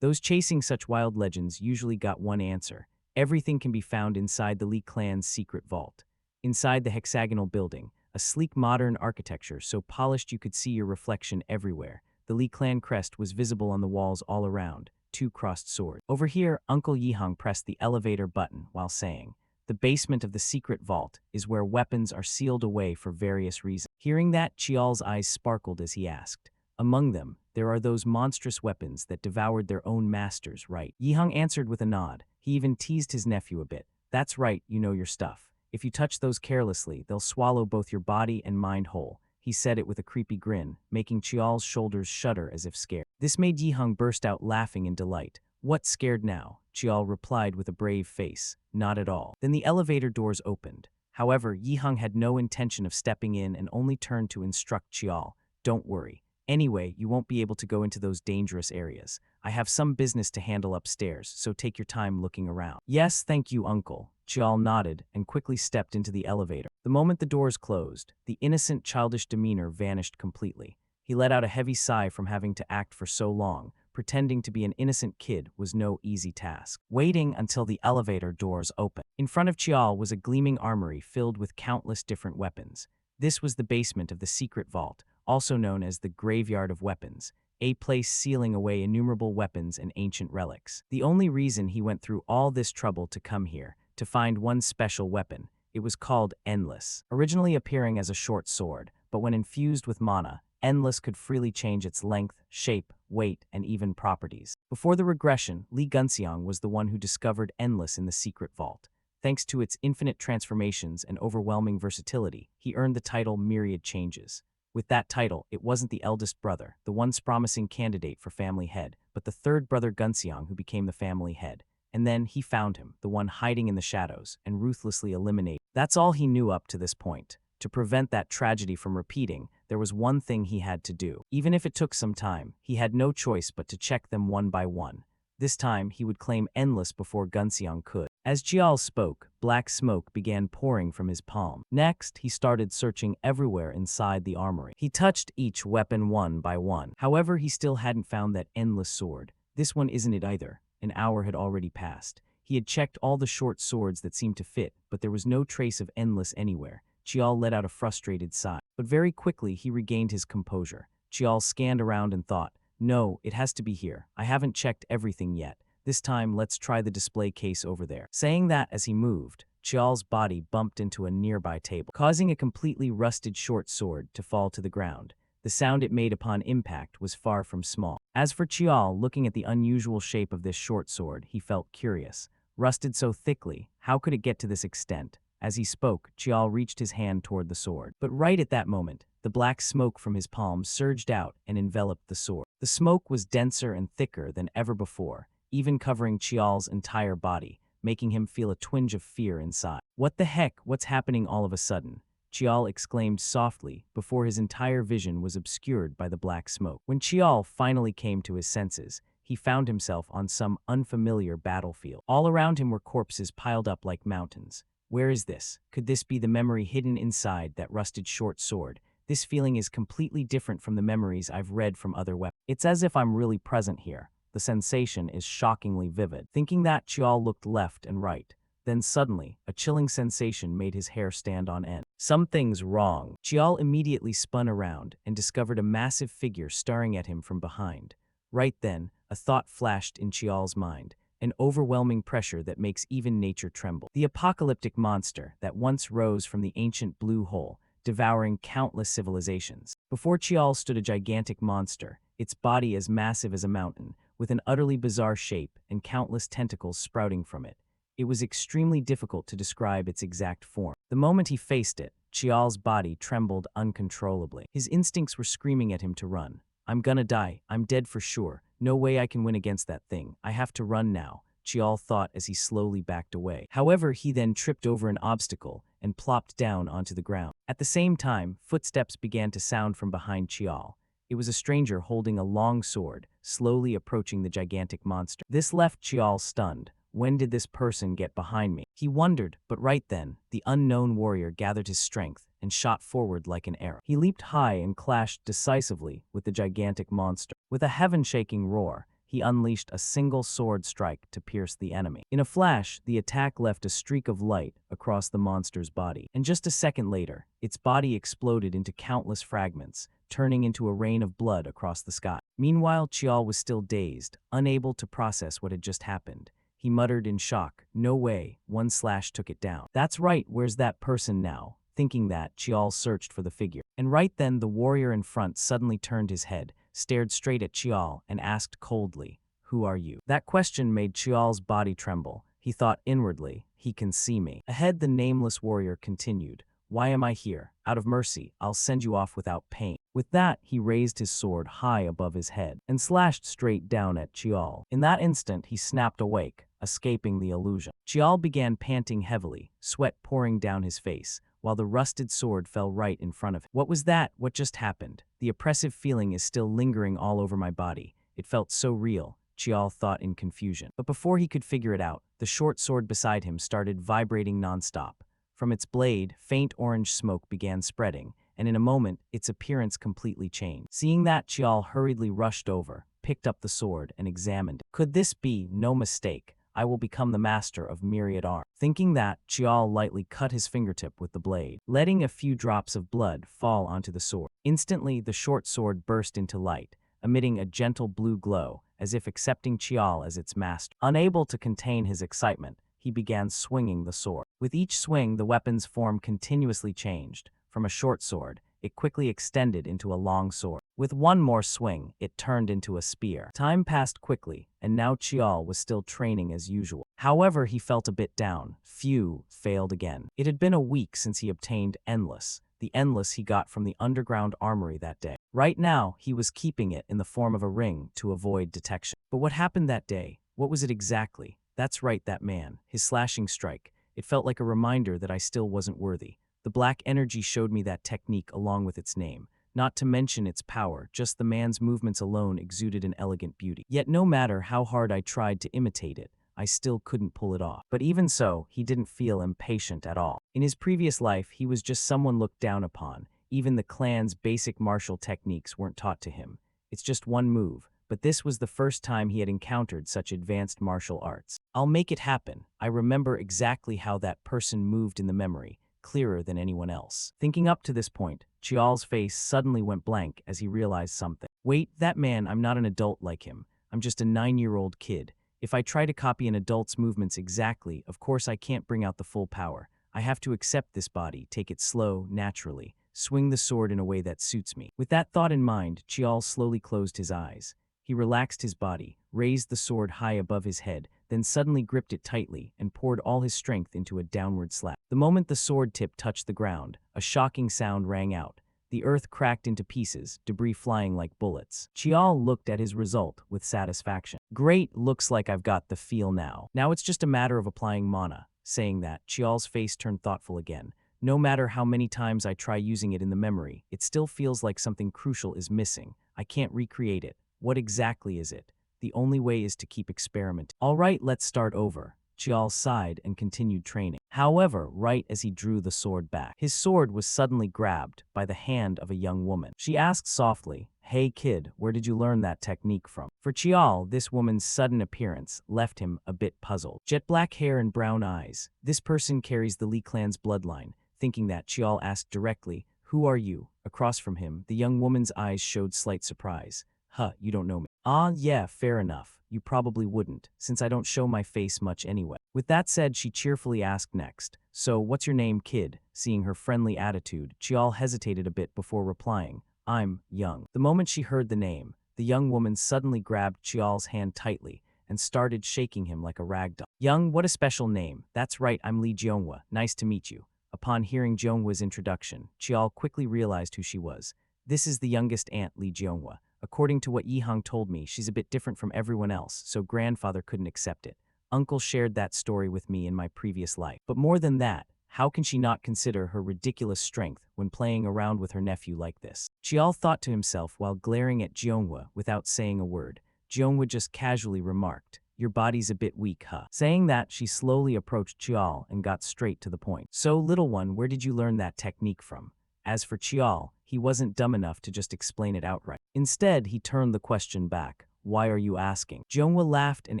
Speaker 1: Those chasing such wild legends usually got one answer. Everything can be found inside the Li clan's secret vault. Inside the hexagonal building, a sleek modern architecture so polished you could see your reflection everywhere. The Li clan crest was visible on the walls all around, 2 crossed swords. Over here, Uncle Yihang pressed the elevator button while saying, the basement of the secret vault is where weapons are sealed away for various reasons. Hearing that, Chial's eyes sparkled as he asked, among them, there are those monstrous weapons that devoured their own masters, right? Yihang answered with a nod. He even teased his nephew a bit. That's right, you know your stuff. If you touch those carelessly, they'll swallow both your body and mind whole. He said it with a creepy grin, making Chial's shoulders shudder as if scared. This made Yihang burst out laughing in delight. What, scared now? Chial replied with a brave face. Not at all. Then the elevator doors opened. However, Yihang had no intention of stepping in and only turned to instruct Chial. Don't worry. Anyway, you won't be able to go into those dangerous areas. I have some business to handle upstairs, so take your time looking around. Yes, thank you, uncle. Chial nodded and quickly stepped into the elevator. The moment the doors closed, the innocent, childish demeanor vanished completely. He let out a heavy sigh from having to act for so long. Pretending to be an innocent kid was no easy task. Waiting until the elevator doors opened. In front of Chial was a gleaming armory filled with countless different weapons. This was the basement of the secret vault, also known as the Graveyard of Weapons. a place sealing away innumerable weapons and ancient relics. The only reason he went through all this trouble to come here, to find one special weapon, it was called Endless, originally appearing as a short sword, but when infused with mana, Endless could freely change its length, shape, weight, and even properties. Before the regression, Lee Gunseong was the one who discovered Endless in the secret vault. Thanks to its infinite transformations and overwhelming versatility, he earned the title Myriad Changes. With that title, it wasn't the eldest brother, the once promising candidate for family head, but the third brother Gunseong who became the family head. And then he found him, the one hiding in the shadows, and ruthlessly eliminated. That's all he knew up to this point. To prevent that tragedy from repeating, there was one thing he had to do. Even if it took some time, he had no choice but to check them one by one. This time, he would claim Endless before Gunseong could. As Jial spoke, black smoke began pouring from his palm. Next, he started searching everywhere inside the armory. He touched each weapon one by one. However, he still hadn't found that Endless sword. This one isn't it either. An hour had already passed. He had checked all the short swords that seemed to fit, but there was no trace of Endless anywhere. Chial let out a frustrated sigh. But very quickly, he regained his composure. Chial scanned around and thought, no, it has to be here. I haven't checked everything yet. This time, let's try the display case over there. Saying that as he moved, Chial's body bumped into a nearby table, causing a completely rusted short sword to fall to the ground. The sound it made upon impact was far from small. As for Chial, looking at the unusual shape of this short sword, he felt curious. Rusted so thickly, how could it get to this extent? As he spoke, Chial reached his hand toward the sword. But right at that moment, the black smoke from his palm surged out and enveloped the sword. The smoke was denser and thicker than ever before, even covering Chial's entire body, making him feel a twinge of fear inside. What the heck? What's happening all of a sudden? Chial exclaimed softly before his entire vision was obscured by the black smoke. When Chial finally came to his senses, he found himself on some unfamiliar battlefield. All around him were corpses piled up like mountains. Where is this? Could this be the memory hidden inside that rusted short sword? This feeling is completely different from the memories I've read from other weapons. It's as if I'm really present here. The sensation is shockingly vivid. Thinking that, Chial looked left and right. Then suddenly, a chilling sensation made his hair stand on end. Something's wrong. Chial immediately spun around and discovered a massive figure staring at him from behind. Right then, a thought flashed in Chial's mind. An overwhelming pressure that makes even nature tremble. The apocalyptic monster that once rose from the ancient blue hole, devouring countless civilizations. Before Chial stood a gigantic monster, its body as massive as a mountain, with an utterly bizarre shape and countless tentacles sprouting from it. It was extremely difficult to describe its exact form. The moment he faced it, Chial's body trembled uncontrollably. His instincts were screaming at him to run. I'm gonna die. I'm dead for sure. No way I can win against that thing. I have to run now, Chial thought as he slowly backed away. However, he then tripped over an obstacle and plopped down onto the ground. At the same time, footsteps began to sound from behind Chial. It was a stranger holding a long sword, slowly approaching the gigantic monster. This left Chial stunned. When did this person get behind me? He wondered, but right then, the unknown warrior gathered his strength and shot forward like an arrow. He leaped high and clashed decisively with the gigantic monster. With a heaven-shaking roar, he unleashed a single sword strike to pierce the enemy. In a flash, the attack left a streak of light across the monster's body. And just a second later, its body exploded into countless fragments, turning into a rain of blood across the sky. Meanwhile, Chial was still dazed, unable to process what had just happened. He muttered in shock, "No way, one slash took it down." That's right, where's that person now? Thinking that, Chial searched for the figure. And right then, the warrior in front suddenly turned his head, stared straight at Chial, and asked coldly, "Who are you?" That question made Chial's body tremble. He thought inwardly, "He can see me." Ahead, the nameless warrior continued, "Why am I here? Out of mercy, I'll send you off without pain." With that, he raised his sword high above his head and slashed straight down at Chial. In that instant, he snapped awake, escaping the illusion. Chial began panting heavily, sweat pouring down his face, while the rusted sword fell right in front of him. What was that? What just happened? The oppressive feeling is still lingering all over my body. It felt so real, Chial thought in confusion. But before he could figure it out, the short sword beside him started vibrating nonstop. From its blade, faint orange smoke began spreading, and in a moment, its appearance completely changed. Seeing that, Chial hurriedly rushed over, picked up the sword, and examined it. Could this be? No mistake. I will become the master of myriad arms. Thinking that, Chial lightly cut his fingertip with the blade, letting a few drops of blood fall onto the sword. Instantly, the short sword burst into light, emitting a gentle blue glow, as if accepting Chial as its master. Unable to contain his excitement, he began swinging the sword. With each swing, the weapon's form continuously changed. From a short sword, it quickly extended into a long sword. With one more swing, it turned into a spear. Time passed quickly, and now Chial was still training as usual. However, he felt a bit down. Phew, failed again. It had been a week since he obtained Endless, the Endless he got from the underground armory that day. Right now, he was keeping it in the form of a ring to avoid detection. But what happened that day? What was it exactly? That's right, that man. His slashing strike. It felt like a reminder that I still wasn't worthy. The black energy showed me that technique along with its name. Not to mention its power, just the man's movements alone exuded an elegant beauty. Yet no matter how hard I tried to imitate it, I still couldn't pull it off. But even so, he didn't feel impatient at all. In his previous life, he was just someone looked down upon. Even the clan's basic martial techniques weren't taught to him. It's just one move. But this was the first time he had encountered such advanced martial arts. I'll make it happen. I remember exactly how that person moved in the memory, clearer than anyone else. Thinking up to this point, Chial's face suddenly went blank as he realized something. Wait, that man, I'm not an adult like him. I'm just a 9-year-old kid. If I try to copy an adult's movements exactly, of course I can't bring out the full power. I have to accept this body, take it slow, naturally, swing the sword in a way that suits me. With that thought in mind, Chial slowly closed his eyes. He relaxed his body, raised the sword high above his head, then suddenly gripped it tightly and poured all his strength into a downward slap. The moment the sword tip touched the ground, a shocking sound rang out. The earth cracked into pieces, debris flying like bullets. Chial looked at his result with satisfaction. Great, looks like I've got the feel now. Now it's just a matter of applying mana. Saying that, Chial's face turned thoughtful again. No matter how many times I try using it in the memory, it still feels like something crucial is missing. I can't recreate it. What exactly is it? The only way is to keep experimenting. All right, let's start over. Chial sighed and continued training. However, right as he drew the sword back, his sword was suddenly grabbed by the hand of a young woman. She asked softly, "Hey kid, where did you learn that technique from?" For Chial, this woman's sudden appearance left him a bit puzzled. Jet black hair and brown eyes. This person carries the Li clan's bloodline. Thinking that, Chial asked directly, "Who are you?" Across from him, the young woman's eyes showed slight surprise. "Huh, you don't know me." "Ah, yeah, fair enough. You probably wouldn't, since I don't show my face much anyway." With that said, she cheerfully asked next, "So, what's your name, kid?" Seeing her friendly attitude, Chial hesitated a bit before replying, "I'm Young." The moment she heard the name, the young woman suddenly grabbed Chial's hand tightly and started shaking him like a rag doll. "Young, what a special name. That's right, I'm Lee Jeonghwa. Nice to meet you." Upon hearing Jeonghwa's introduction, Chial quickly realized who she was. This is the youngest aunt, Lee Jeonghwa. According to what Yihang told me, she's a bit different from everyone else, so grandfather couldn't accept it. Uncle shared that story with me in my previous life. But more than that, how can she not consider her ridiculous strength when playing around with her nephew like this? Chial thought to himself while glaring at Jeonghwa without saying a word. Jeonghwa just casually remarked, "Your body's a bit weak, huh?" Saying that, she slowly approached Chial and got straight to the point. "So, little one, where did you learn that technique from?" As for Chial, he wasn't dumb enough to just explain it outright. Instead, he turned the question back. "Why are you asking?" Jeonghwa laughed and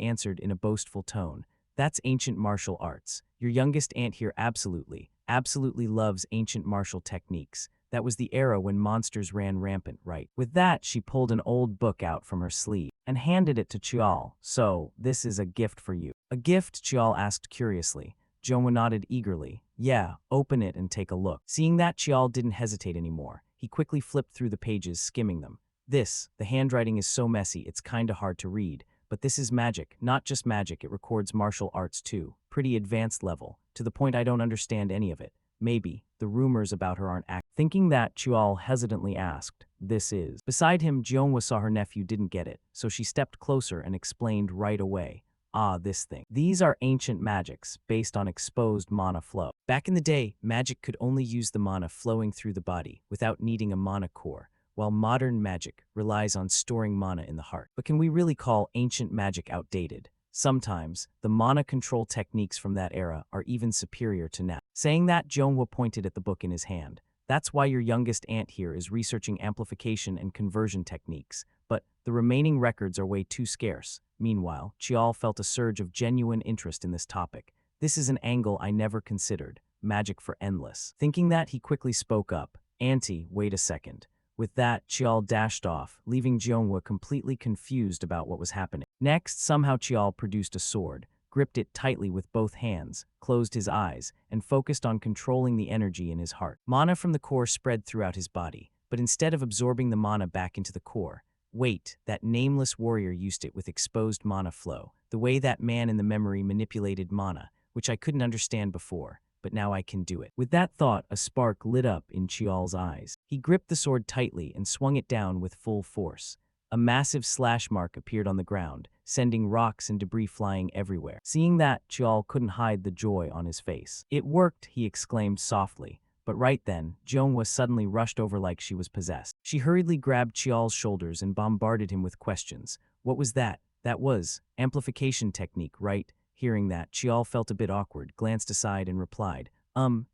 Speaker 1: answered in a boastful tone, "That's ancient martial arts. Your youngest aunt here absolutely loves ancient martial techniques. That was the era when monsters ran rampant, right?" With that, she pulled an old book out from her sleeve and handed it to Chial. "So, this is a gift for you." "A gift?" Chial asked curiously. Jeonghwa nodded eagerly. "Yeah, open it and take a look." Seeing that, Chial didn't hesitate anymore. He quickly flipped through the pages, skimming them. The handwriting is so messy it's kinda hard to read. But this is magic, not just magic, it records martial arts too. Pretty advanced level, to the point I don't understand any of it. Maybe, the rumors about her aren't Thinking that, Chial hesitantly asked, "This is?" Beside him, Jeonghwa saw her nephew didn't get it, so she stepped closer and explained right away. "Ah, this thing. These are ancient magics, based on exposed mana flow. Back in the day, magic could only use the mana flowing through the body, without needing a mana core, while modern magic relies on storing mana in the heart. But can we really call ancient magic outdated? Sometimes, the mana control techniques from that era are even superior to now." Saying that, Jeonghwa pointed at the book in his hand. "That's why your youngest aunt here is researching amplification and conversion techniques, but the remaining records are way too scarce." Meanwhile, Chial felt a surge of genuine interest in this topic. "This is an angle I never considered. Magic for Endless." Thinking that, he quickly spoke up. "Auntie, wait a second. With that, Chial dashed off, leaving Jeonghwa completely confused about what was happening. Next, somehow Chial produced a sword, gripped it tightly with both hands, closed his eyes, and focused on controlling the energy in his heart. Mana from the core spread throughout his body, but instead of absorbing the mana back into the core, wait, that nameless warrior used it with exposed mana flow, the way that man in the memory manipulated mana, which I couldn't understand before, but now I can do it. With that thought, a spark lit up in Chial's eyes. He gripped the sword tightly and swung it down with full force. A massive slash mark appeared on the ground, sending rocks and debris flying everywhere. Seeing that, Chial couldn't hide the joy on his face. "It worked," he exclaimed softly. But right then, Jeonghwa suddenly rushed over like she was possessed. She hurriedly grabbed Chial's shoulders and bombarded him with questions. What was that? That was amplification technique, right? Hearing that, Chial felt a bit awkward, glanced aside and replied,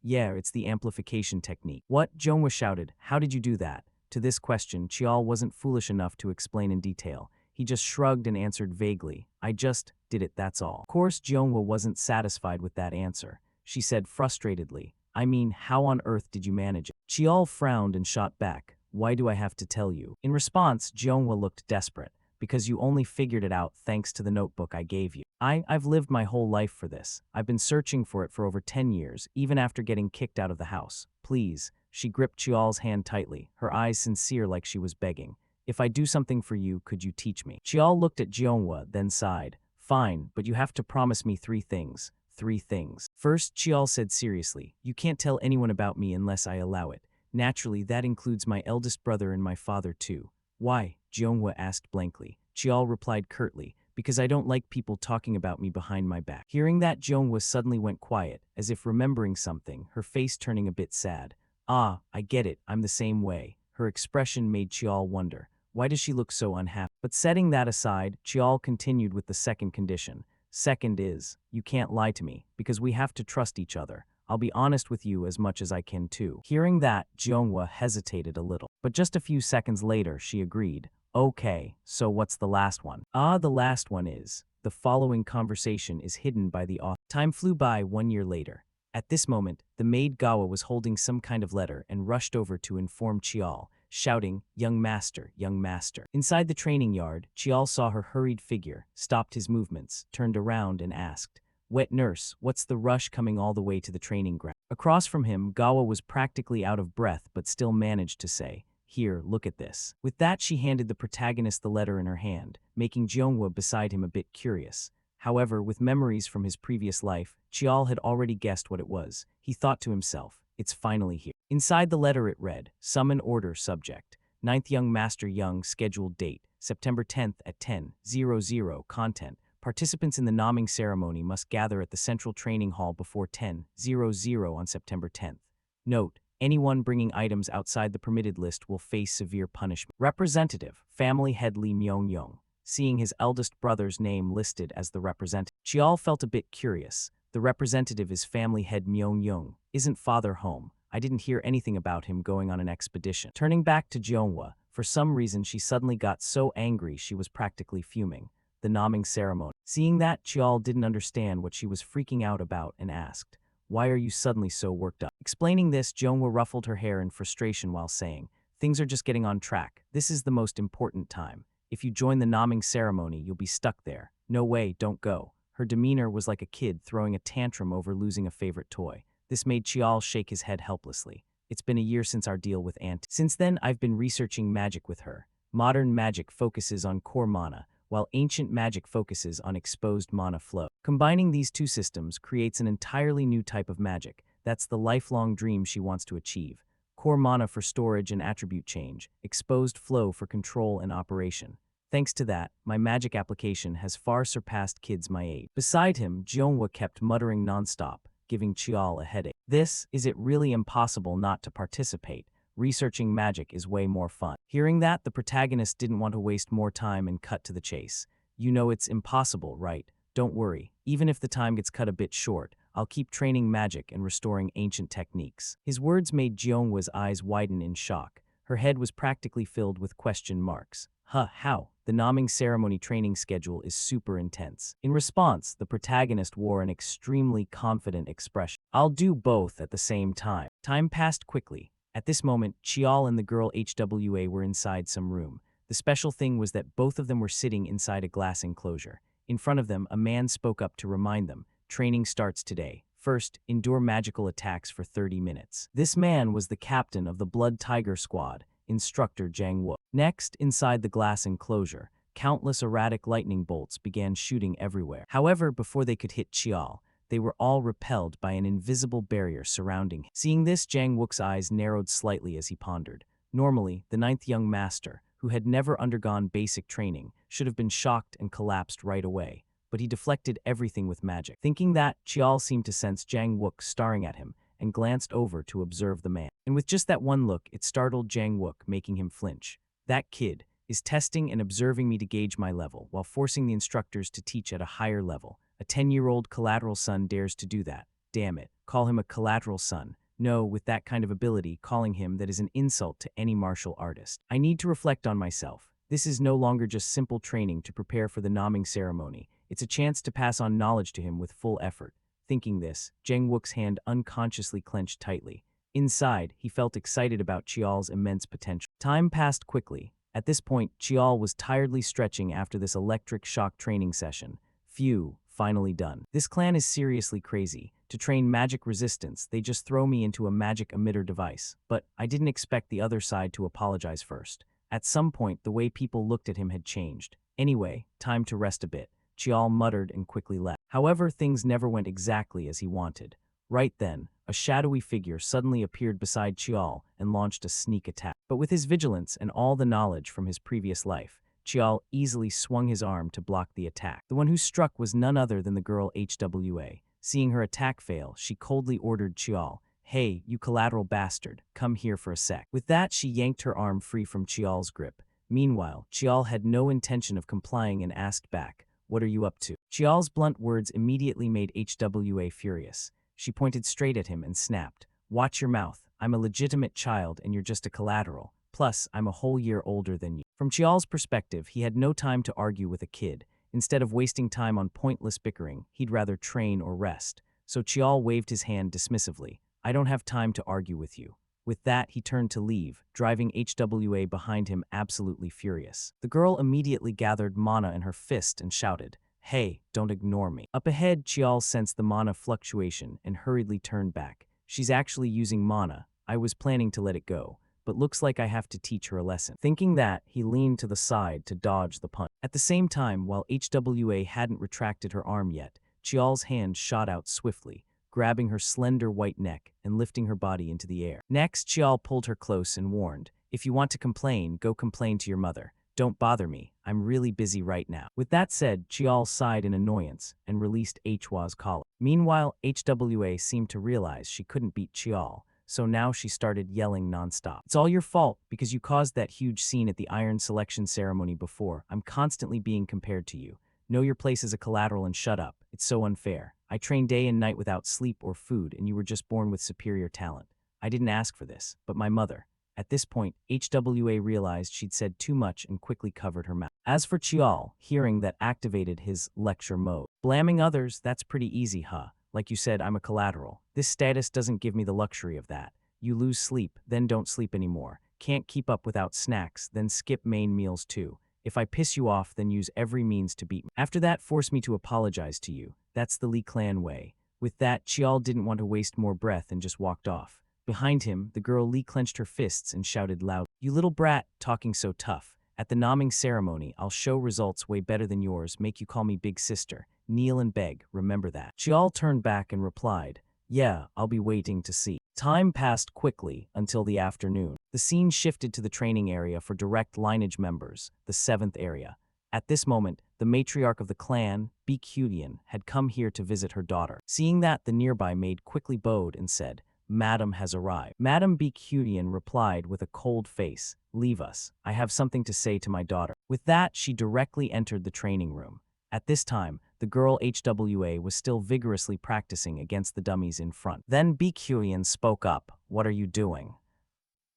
Speaker 1: yeah, it's the amplification technique." "What?" Jeonghwa shouted. "How did you do that?" To this question, Chial wasn't foolish enough to explain in detail. He just shrugged and answered vaguely, "I just did it, that's all." Of course, Jeonghwa wasn't satisfied with that answer. She said frustratedly, "I mean, how on earth did you manage it?" Chial frowned and shot back, "Why do I have to tell you?" In response, Jeonghwa looked desperate. "Because you only figured it out thanks to the notebook I gave you. I've lived my whole life for this. I've been searching for it for over 10 years, even after getting kicked out of the house. Please." She gripped Chial's hand tightly, her eyes sincere like she was begging. "If I do something for you, could you teach me?" Chial looked at Jeonghwa, then sighed. "Fine, but you have to promise me 3 things. 3 things. First," Chial said seriously, "you can't tell anyone about me unless I allow it. Naturally, that includes my eldest brother and my father too." "Why?" Jeonghwa asked blankly. Chial replied curtly, "Because I don't like people talking about me behind my back." Hearing that, Jeonghwa suddenly went quiet, as if remembering something, her face turning a bit sad. "Ah, I get it, I'm the same way." Her expression made Chial wonder, why does she look so unhappy? But setting that aside, Chial continued with the second condition. "Second is, you can't lie to me, because we have to trust each other. I'll be honest with you as much as I can too." Hearing that, Jeonghwa hesitated a little. But just a few seconds later, she agreed. "Okay, so what's the last one?" The last one is, the following conversation is hidden by the author. Time flew by 1 year later. At this moment, the maid Gawa was holding some kind of letter and rushed over to inform Chial, shouting, young master, young master." Inside the training yard, Chial saw her hurried figure, stopped his movements, turned around and asked, "Wet nurse, what's the rush coming all the way to the training ground?" Across from him, Gawa was practically out of breath but still managed to say, "Here, look at this." With that, she handed the protagonist the letter in her hand, making Jeonghwa beside him a bit curious. However, with memories from his previous life, Chial had already guessed what it was. He thought to himself, "It's finally here." Inside the letter it read, "Summon order subject. 9th Young Master Young scheduled date, September 10th at 10:00. Content. Participants in the naming ceremony must gather at the Central Training Hall before 10:00 on September 10th. Note, anyone bringing items outside the permitted list will face severe punishment." Representative, Family Head Lee Myung-young. Seeing his eldest brother's name listed as the representative, Chial felt a bit curious. The representative is Family Head Myung-young. Isn't father home? I didn't hear anything about him going on an expedition. Turning back to Jeonghwa, for some reason she suddenly got so angry she was practically fuming. The naming ceremony. Seeing that, Chial didn't understand what she was freaking out about and asked, "Why are you suddenly so worked up?" Explaining this, Jeonghwa ruffled her hair in frustration while saying, "Things are just getting on track. This is the most important time. If you join the naming ceremony, you'll be stuck there. No way, don't go." Her demeanor was like a kid throwing a tantrum over losing a favorite toy. This made Chial shake his head helplessly. "It's been a year since our deal with Aunt. Since then, I've been researching magic with her. Modern magic focuses on core mana, while ancient magic focuses on exposed mana flow. Combining these two systems creates an entirely new type of magic. That's the lifelong dream she wants to achieve. Core mana for storage and attribute change, exposed flow for control and operation. Thanks to that, my magic application has far surpassed kids my age." Beside him, Jeonghwa kept muttering nonstop, giving Chial a headache. Is it really impossible not to participate? Researching magic is way more fun." Hearing that, the protagonist didn't want to waste more time and cut to the chase. "You know it's impossible, right? Don't worry, even if the time gets cut a bit short, I'll keep training magic and restoring ancient techniques." His words made Jeonghwa's eyes widen in shock. Her head was practically filled with question marks. How? The naming ceremony training schedule is super intense." In response, the protagonist wore an extremely confident expression. "I'll do both at the same time." Time passed quickly. At this moment, Chial and the girl HWA were inside some room. The special thing was that both of them were sitting inside a glass enclosure. In front of them, a man spoke up to remind them, training starts today. First, endure magical attacks for 30 minutes. This man was the captain of the Blood Tiger Squad, Instructor Jang Wook. Next, inside the glass enclosure, countless erratic lightning bolts began shooting everywhere. However, before they could hit Chial, they were all repelled by an invisible barrier surrounding him. Seeing this, Jang Wook's eyes narrowed slightly as he pondered. Normally, the ninth young master, who had never undergone basic training, should have been shocked and collapsed right away, but he deflected everything with magic. Thinking that, Chial seemed to sense Jang Wook staring at him and glanced over to observe the man. And with just that one look, it startled Jang Wook, making him flinch. That kid is testing and observing me to gauge my level, while forcing the instructors to teach at a higher level. A 10-year-old collateral son dares to do that. Damn it, call him a collateral son. No, with that kind of ability, calling him that is an insult to any martial artist. I need to reflect on myself. This is no longer just simple training to prepare for the naming ceremony. It's a chance to pass on knowledge to him with full effort. Thinking this, Jang Wook's hand unconsciously clenched tightly. Inside, he felt excited about Chial's immense potential. Time passed quickly. At this point, Chial was tiredly stretching after this electric shock training session. Phew, finally done. This clan is seriously crazy. To train magic resistance, they just throw me into a magic emitter device. But I didn't expect the other side to apologize first. At some point, the way people looked at him had changed. Anyway, time to rest a bit. Chial muttered and quickly left. However, things never went exactly as he wanted. Right then, a shadowy figure suddenly appeared beside Chial and launched a sneak attack. But with his vigilance and all the knowledge from his previous life, Chial easily swung his arm to block the attack. The one who struck was none other than the girl HWA. Seeing her attack fail, she coldly ordered Chial, "Hey, you collateral bastard, come here for a sec." With that, she yanked her arm free from Chial's grip. Meanwhile, Chial had no intention of complying and asked back, "What are you up to?" Chial's blunt words immediately made HWA furious. She pointed straight at him and snapped, "Watch your mouth. I'm a legitimate child and you're just a collateral. Plus, I'm a whole year older than you." From Chial's perspective, he had no time to argue with a kid. Instead of wasting time on pointless bickering, he'd rather train or rest. So Chial waved his hand dismissively. "I don't have time to argue with you." With that, he turned to leave, driving HWA behind him absolutely furious. The girl immediately gathered mana in her fist and shouted, "Hey, don't ignore me." Up ahead, Chial sensed the mana fluctuation and hurriedly turned back. "She's actually using mana. I was planning to let it go, but looks like I have to teach her a lesson." Thinking that, he leaned to the side to dodge the punch. At the same time, while HWA hadn't retracted her arm yet, Chial's hand shot out swiftly, grabbing her slender white neck and lifting her body into the air. Next, Chial pulled her close and warned, "If you want to complain, go complain to your mother. Don't bother me. I'm really busy right now." With that said, Chial sighed in annoyance and released Hwa's collar. Meanwhile, HWA seemed to realize she couldn't beat Chial, so now she started yelling nonstop. "It's all your fault because you caused that huge scene at the Iron Selection ceremony before. I'm constantly being compared to you. Know your place as a collateral and shut up. It's so unfair. I trained day and night without sleep or food, and you were just born with superior talent. I didn't ask for this, but my mother." At this point, HWA realized she'd said too much and quickly covered her mouth. As for Chial, hearing that activated his lecture mode. "Blaming others, that's pretty easy, huh? Like you said, I'm a collateral. This status doesn't give me the luxury of that. You lose sleep, then don't sleep anymore. Can't keep up without snacks, then skip main meals too. If I piss you off, then use every means to beat me. After that, force me to apologize to you. That's the Lee clan way." With that, Chial didn't want to waste more breath and just walked off. Behind him, the girl Lee clenched her fists and shouted loudly, "You little brat, talking so tough. At the naming ceremony, I'll show results way better than yours, make you call me big sister. Kneel and beg, remember that." Chial turned back and replied, "Yeah, I'll be waiting to see." Time passed quickly until the afternoon. The scene shifted to the training area for direct lineage members, the 7th area. At this moment, the matriarch of the clan, Baekhyun, had come here to visit her daughter. Seeing that, the nearby maid quickly bowed and said, "Madam has arrived." Madam Baekhyun replied with a cold face, "Leave us. I have something to say to my daughter." With that, she directly entered the training room. At this time, the girl HWA was still vigorously practicing against the dummies in front. Then Baekhyun spoke up, "What are you doing?"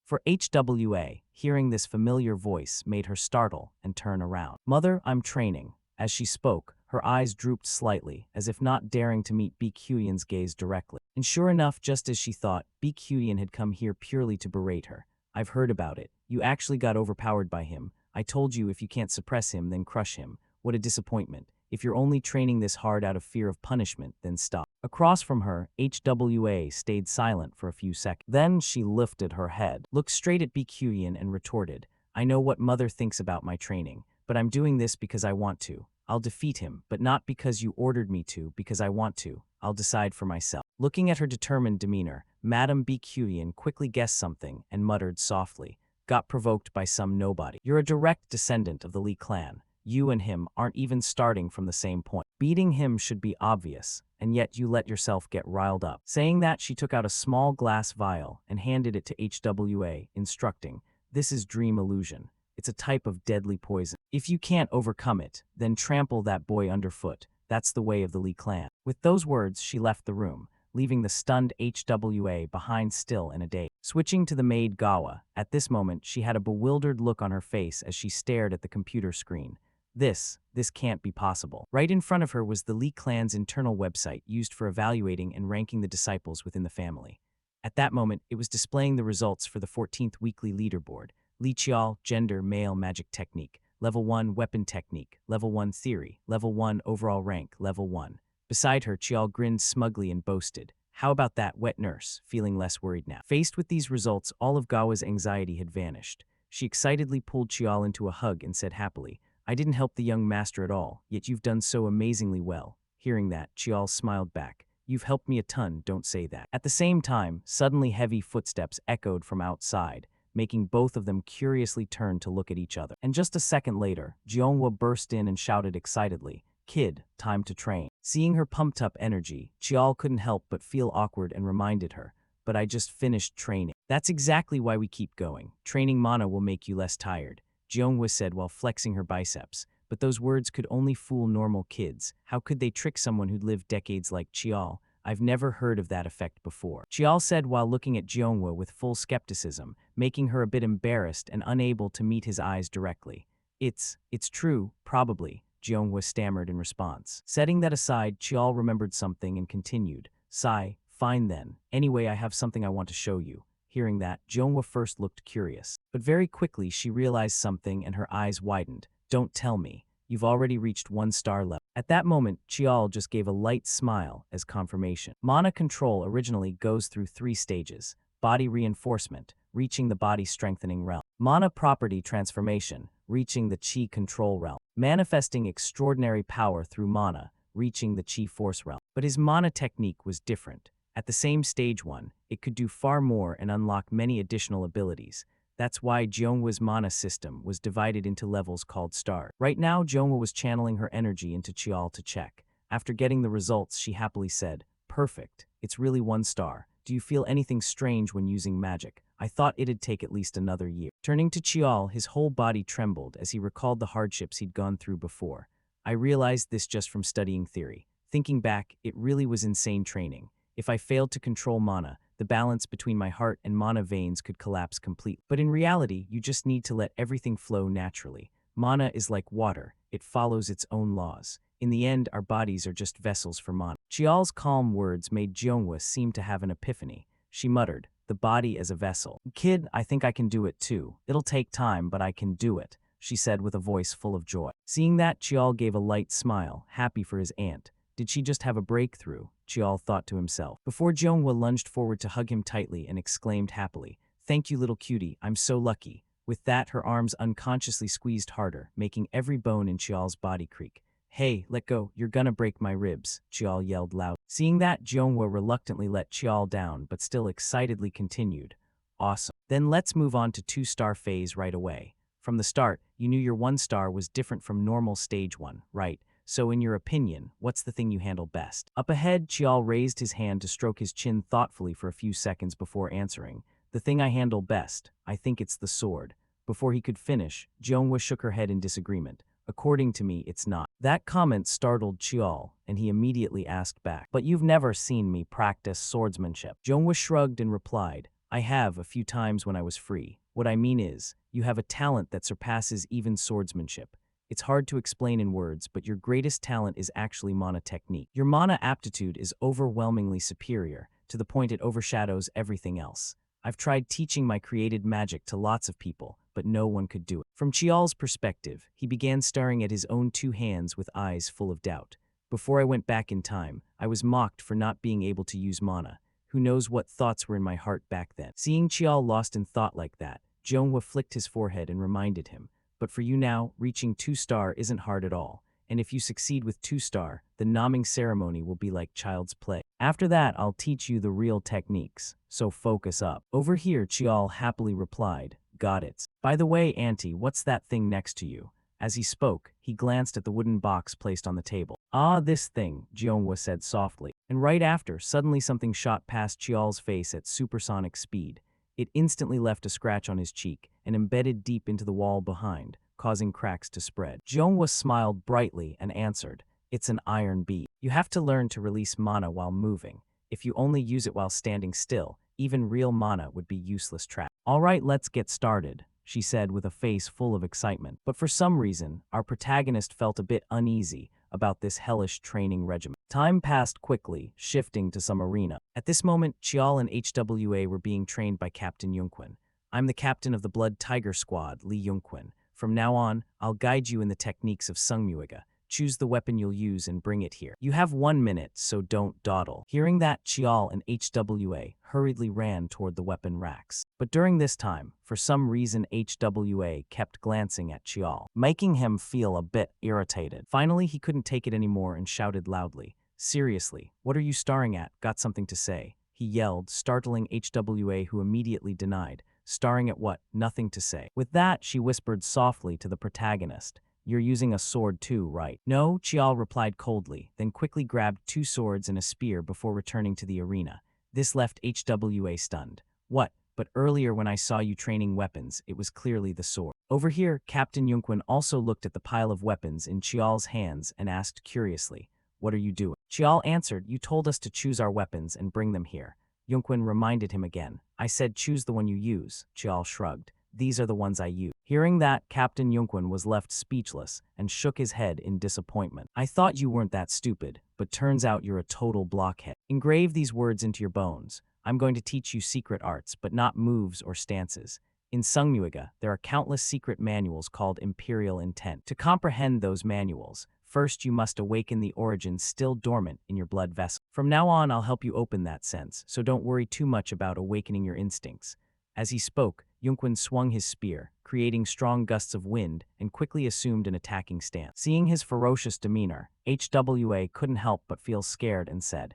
Speaker 1: For HWA, hearing this familiar voice made her startle and turn around. "Mother, I'm training." As she spoke, Her eyes drooped slightly, as if not daring to meet Baekhyun's gaze directly. And sure enough, just as she thought, Baekhyun had come here purely to berate her. I've heard about it. You actually got overpowered by him. I told you if you can't suppress him, then crush him. What a disappointment. If you're only training this hard out of fear of punishment, then stop. Across from her, HWA stayed silent for a few seconds. Then she lifted her head, looked straight at Baekhyun and retorted, I know what mother thinks about my training, but I'm doing this because I want to. I'll defeat him, but not because you ordered me to, because I want to. I'll decide for myself. Looking at her determined demeanor, Madame Baekhyun quickly guessed something and muttered softly, got provoked by some nobody. You're a direct descendant of the Lee clan. You and him aren't even starting from the same point. Beating him should be obvious, and yet you let yourself get riled up. Saying that, she took out a small glass vial and handed it to HWA, instructing, this is dream illusion. It's a type of deadly poison. If you can't overcome it, then trample that boy underfoot. That's the way of the Lee clan. With those words, she left the room, leaving the stunned HWA behind still in a daze. Switching to the maid Gawa, at this moment she had a bewildered look on her face as she stared at the computer screen. This can't be possible. Right in front of her was the Lee clan's internal website used for evaluating and ranking the disciples within the family. At that moment, it was displaying the results for the 14th weekly leaderboard. Lee Chial, gender, male, magic technique. Level 1, weapon technique. Level 1, theory. Level 1, overall rank. Level 1. Beside her, Chial grinned smugly and boasted, how about that, wet nurse, feeling less worried now. Faced with these results, all of Gawa's anxiety had vanished. She excitedly pulled Chial into a hug and said happily, I didn't help the young master at all, yet you've done so amazingly well. Hearing that, Chial smiled back. You've helped me a ton, don't say that. At the same time, suddenly heavy footsteps echoed from outside, making both of them curiously turn to look at each other. And just a second later, Jeonghwa burst in and shouted excitedly, Kid, time to train. Seeing her pumped-up energy, Chial couldn't help but feel awkward and reminded her, but I just finished training. That's exactly why we keep going. Training mana will make you less tired, Jeonghwa said while flexing her biceps. But those words could only fool normal kids. How could they trick someone who'd lived decades like Chial? I've never heard of that effect before, Chial said while looking at Jeonghwa with full skepticism, making her a bit embarrassed and unable to meet his eyes directly. It's true, probably, Jeonghwa stammered in response. Setting that aside, Chial remembered something and continued, sigh, fine then. Anyway, I have something I want to show you. Hearing that, Jeonghwa first looked curious, but very quickly she realized something and her eyes widened. Don't tell me. You've already reached 1-star level. At that moment, Chial just gave a light smile as confirmation. Mana control originally goes through 3 stages. Body reinforcement, reaching the body strengthening realm. Mana property transformation, reaching the chi control realm. Manifesting extraordinary power through mana, reaching the chi force realm. But his mana technique was different. At the same stage 1, it could do far more and unlock many additional abilities. That's why Jeonghwa's mana system was divided into levels called stars. Right now, Jeonghwa was channeling her energy into Chial to check. After getting the results, she happily said, perfect, it's really 1 star. Do you feel anything strange when using magic? I thought it'd take at least another year. Turning to Chial, his whole body trembled as he recalled the hardships he'd gone through before. I realized this just from studying theory. Thinking back, it really was insane training. If I failed to control mana, the balance between my heart and mana veins could collapse completely. But in reality, you just need to let everything flow naturally. Mana is like water. It follows its own laws. In the end, our bodies are just vessels for mana. Chial's calm words made Jeonghwa seem to have an epiphany. She muttered, the body as a vessel. Kid, I think I can do it too. It'll take time, but I can do it, she said with a voice full of joy. Seeing that, Chial gave a light smile, happy for his aunt. Did she just have a breakthrough? Chial thought to himself. Before Jeonghwa lunged forward to hug him tightly and exclaimed happily, thank you little cutie, I'm so lucky. With that, her arms unconsciously squeezed harder, making every bone in Chial's body creak. Hey, let go, you're gonna break my ribs, Chial yelled loud. Seeing that, Jeonghwa reluctantly let Chial down but still excitedly continued. Awesome. Then let's move on to 2-star phase right away. From the start, you knew your 1-star was different from normal stage 1, right? So in your opinion, what's the thing you handle best? Up ahead, Chial raised his hand to stroke his chin thoughtfully for a few seconds before answering. The thing I handle best, I think it's the sword. Before he could finish, Jeonghwa shook her head in disagreement. According to me, it's not. That comment startled Chial, and he immediately asked back. But you've never seen me practice swordsmanship. Jeonghwa shrugged and replied, I have a few times when I was free. What I mean is, you have a talent that surpasses even swordsmanship. It's hard to explain in words, but your greatest talent is actually mana technique. Your mana aptitude is overwhelmingly superior, to the point it overshadows everything else. I've tried teaching my created magic to lots of people, but no one could do it. From Chial's perspective, he began staring at his own two hands with eyes full of doubt. Before I went back in time, I was mocked for not being able to use mana. Who knows what thoughts were in my heart back then. Seeing Chial lost in thought like that, Jonhwa flicked his forehead and reminded him, but for you now, reaching 2-star isn't hard at all. And if you succeed with 2-star, the naming ceremony will be like child's play. After that, I'll teach you the real techniques, so focus up. Over here, Chial happily replied, got it. By the way, Auntie, what's that thing next to you? As he spoke, he glanced at the wooden box placed on the table. Ah, this thing, Jonhwa said softly. And right after, suddenly something shot past Chial's face at supersonic speed. It instantly left a scratch on his cheek and embedded deep into the wall behind, causing cracks to spread. Jonhwa smiled brightly and answered, it's an iron bead. You have to learn to release mana while moving. If you only use it while standing still, even real mana would be useless trap. All right, let's get started, she said with a face full of excitement. But for some reason, our protagonist felt a bit uneasy about this hellish training regimen. Time passed quickly, shifting to some arena. At this moment, Chial and HWA were being trained by Captain Yunquin. I'm the captain of the Blood Tiger Squad, Lee Yunquin. From now on, I'll guide you in the techniques of Sungmuiga. Choose the weapon you'll use and bring it here. You have 1 minute, so don't dawdle. Hearing that, Chial and HWA hurriedly ran toward the weapon racks. But during this time, for some reason HWA kept glancing at Chial, making him feel a bit irritated. Finally, he couldn't take it anymore and shouted loudly, seriously, what are you staring at? Got something to say? He yelled, startling HWA, who immediately denied. Staring at what? Nothing to say. With that, she whispered softly to the protagonist. You're using a sword too, right? No, Chial replied coldly, then quickly grabbed 2 swords and a spear before returning to the arena. This left HWA stunned. What? But earlier when I saw you training weapons, it was clearly the sword. Over here, Captain Yunquin also looked at the pile of weapons in Chial's hands and asked curiously, what are you doing? Chial answered, you told us to choose our weapons and bring them here. Yunquin reminded him again. I said choose the one you use, Chial shrugged. These are the ones I use. Hearing that, Captain Yunquin was left speechless and shook his head in disappointment. I thought you weren't that stupid, but turns out you're a total blockhead. Engrave these words into your bones. I'm going to teach you secret arts, but not moves or stances. In Sungmuiga, there are countless secret manuals called Imperial Intent. To comprehend those manuals, first you must awaken the origins still dormant in your blood vessel. From now on, I'll help you open that sense, so don't worry too much about awakening your instincts. As he spoke, Yunquin swung his spear, creating strong gusts of wind, and quickly assumed an attacking stance. Seeing his ferocious demeanor, HWA couldn't help but feel scared and said,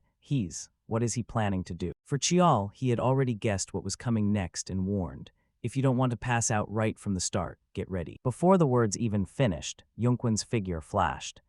Speaker 1: what is he planning to do? For Chial, he had already guessed what was coming next and warned, if you don't want to pass out right from the start, get ready. Before the words even finished, Yunquin's figure flashed,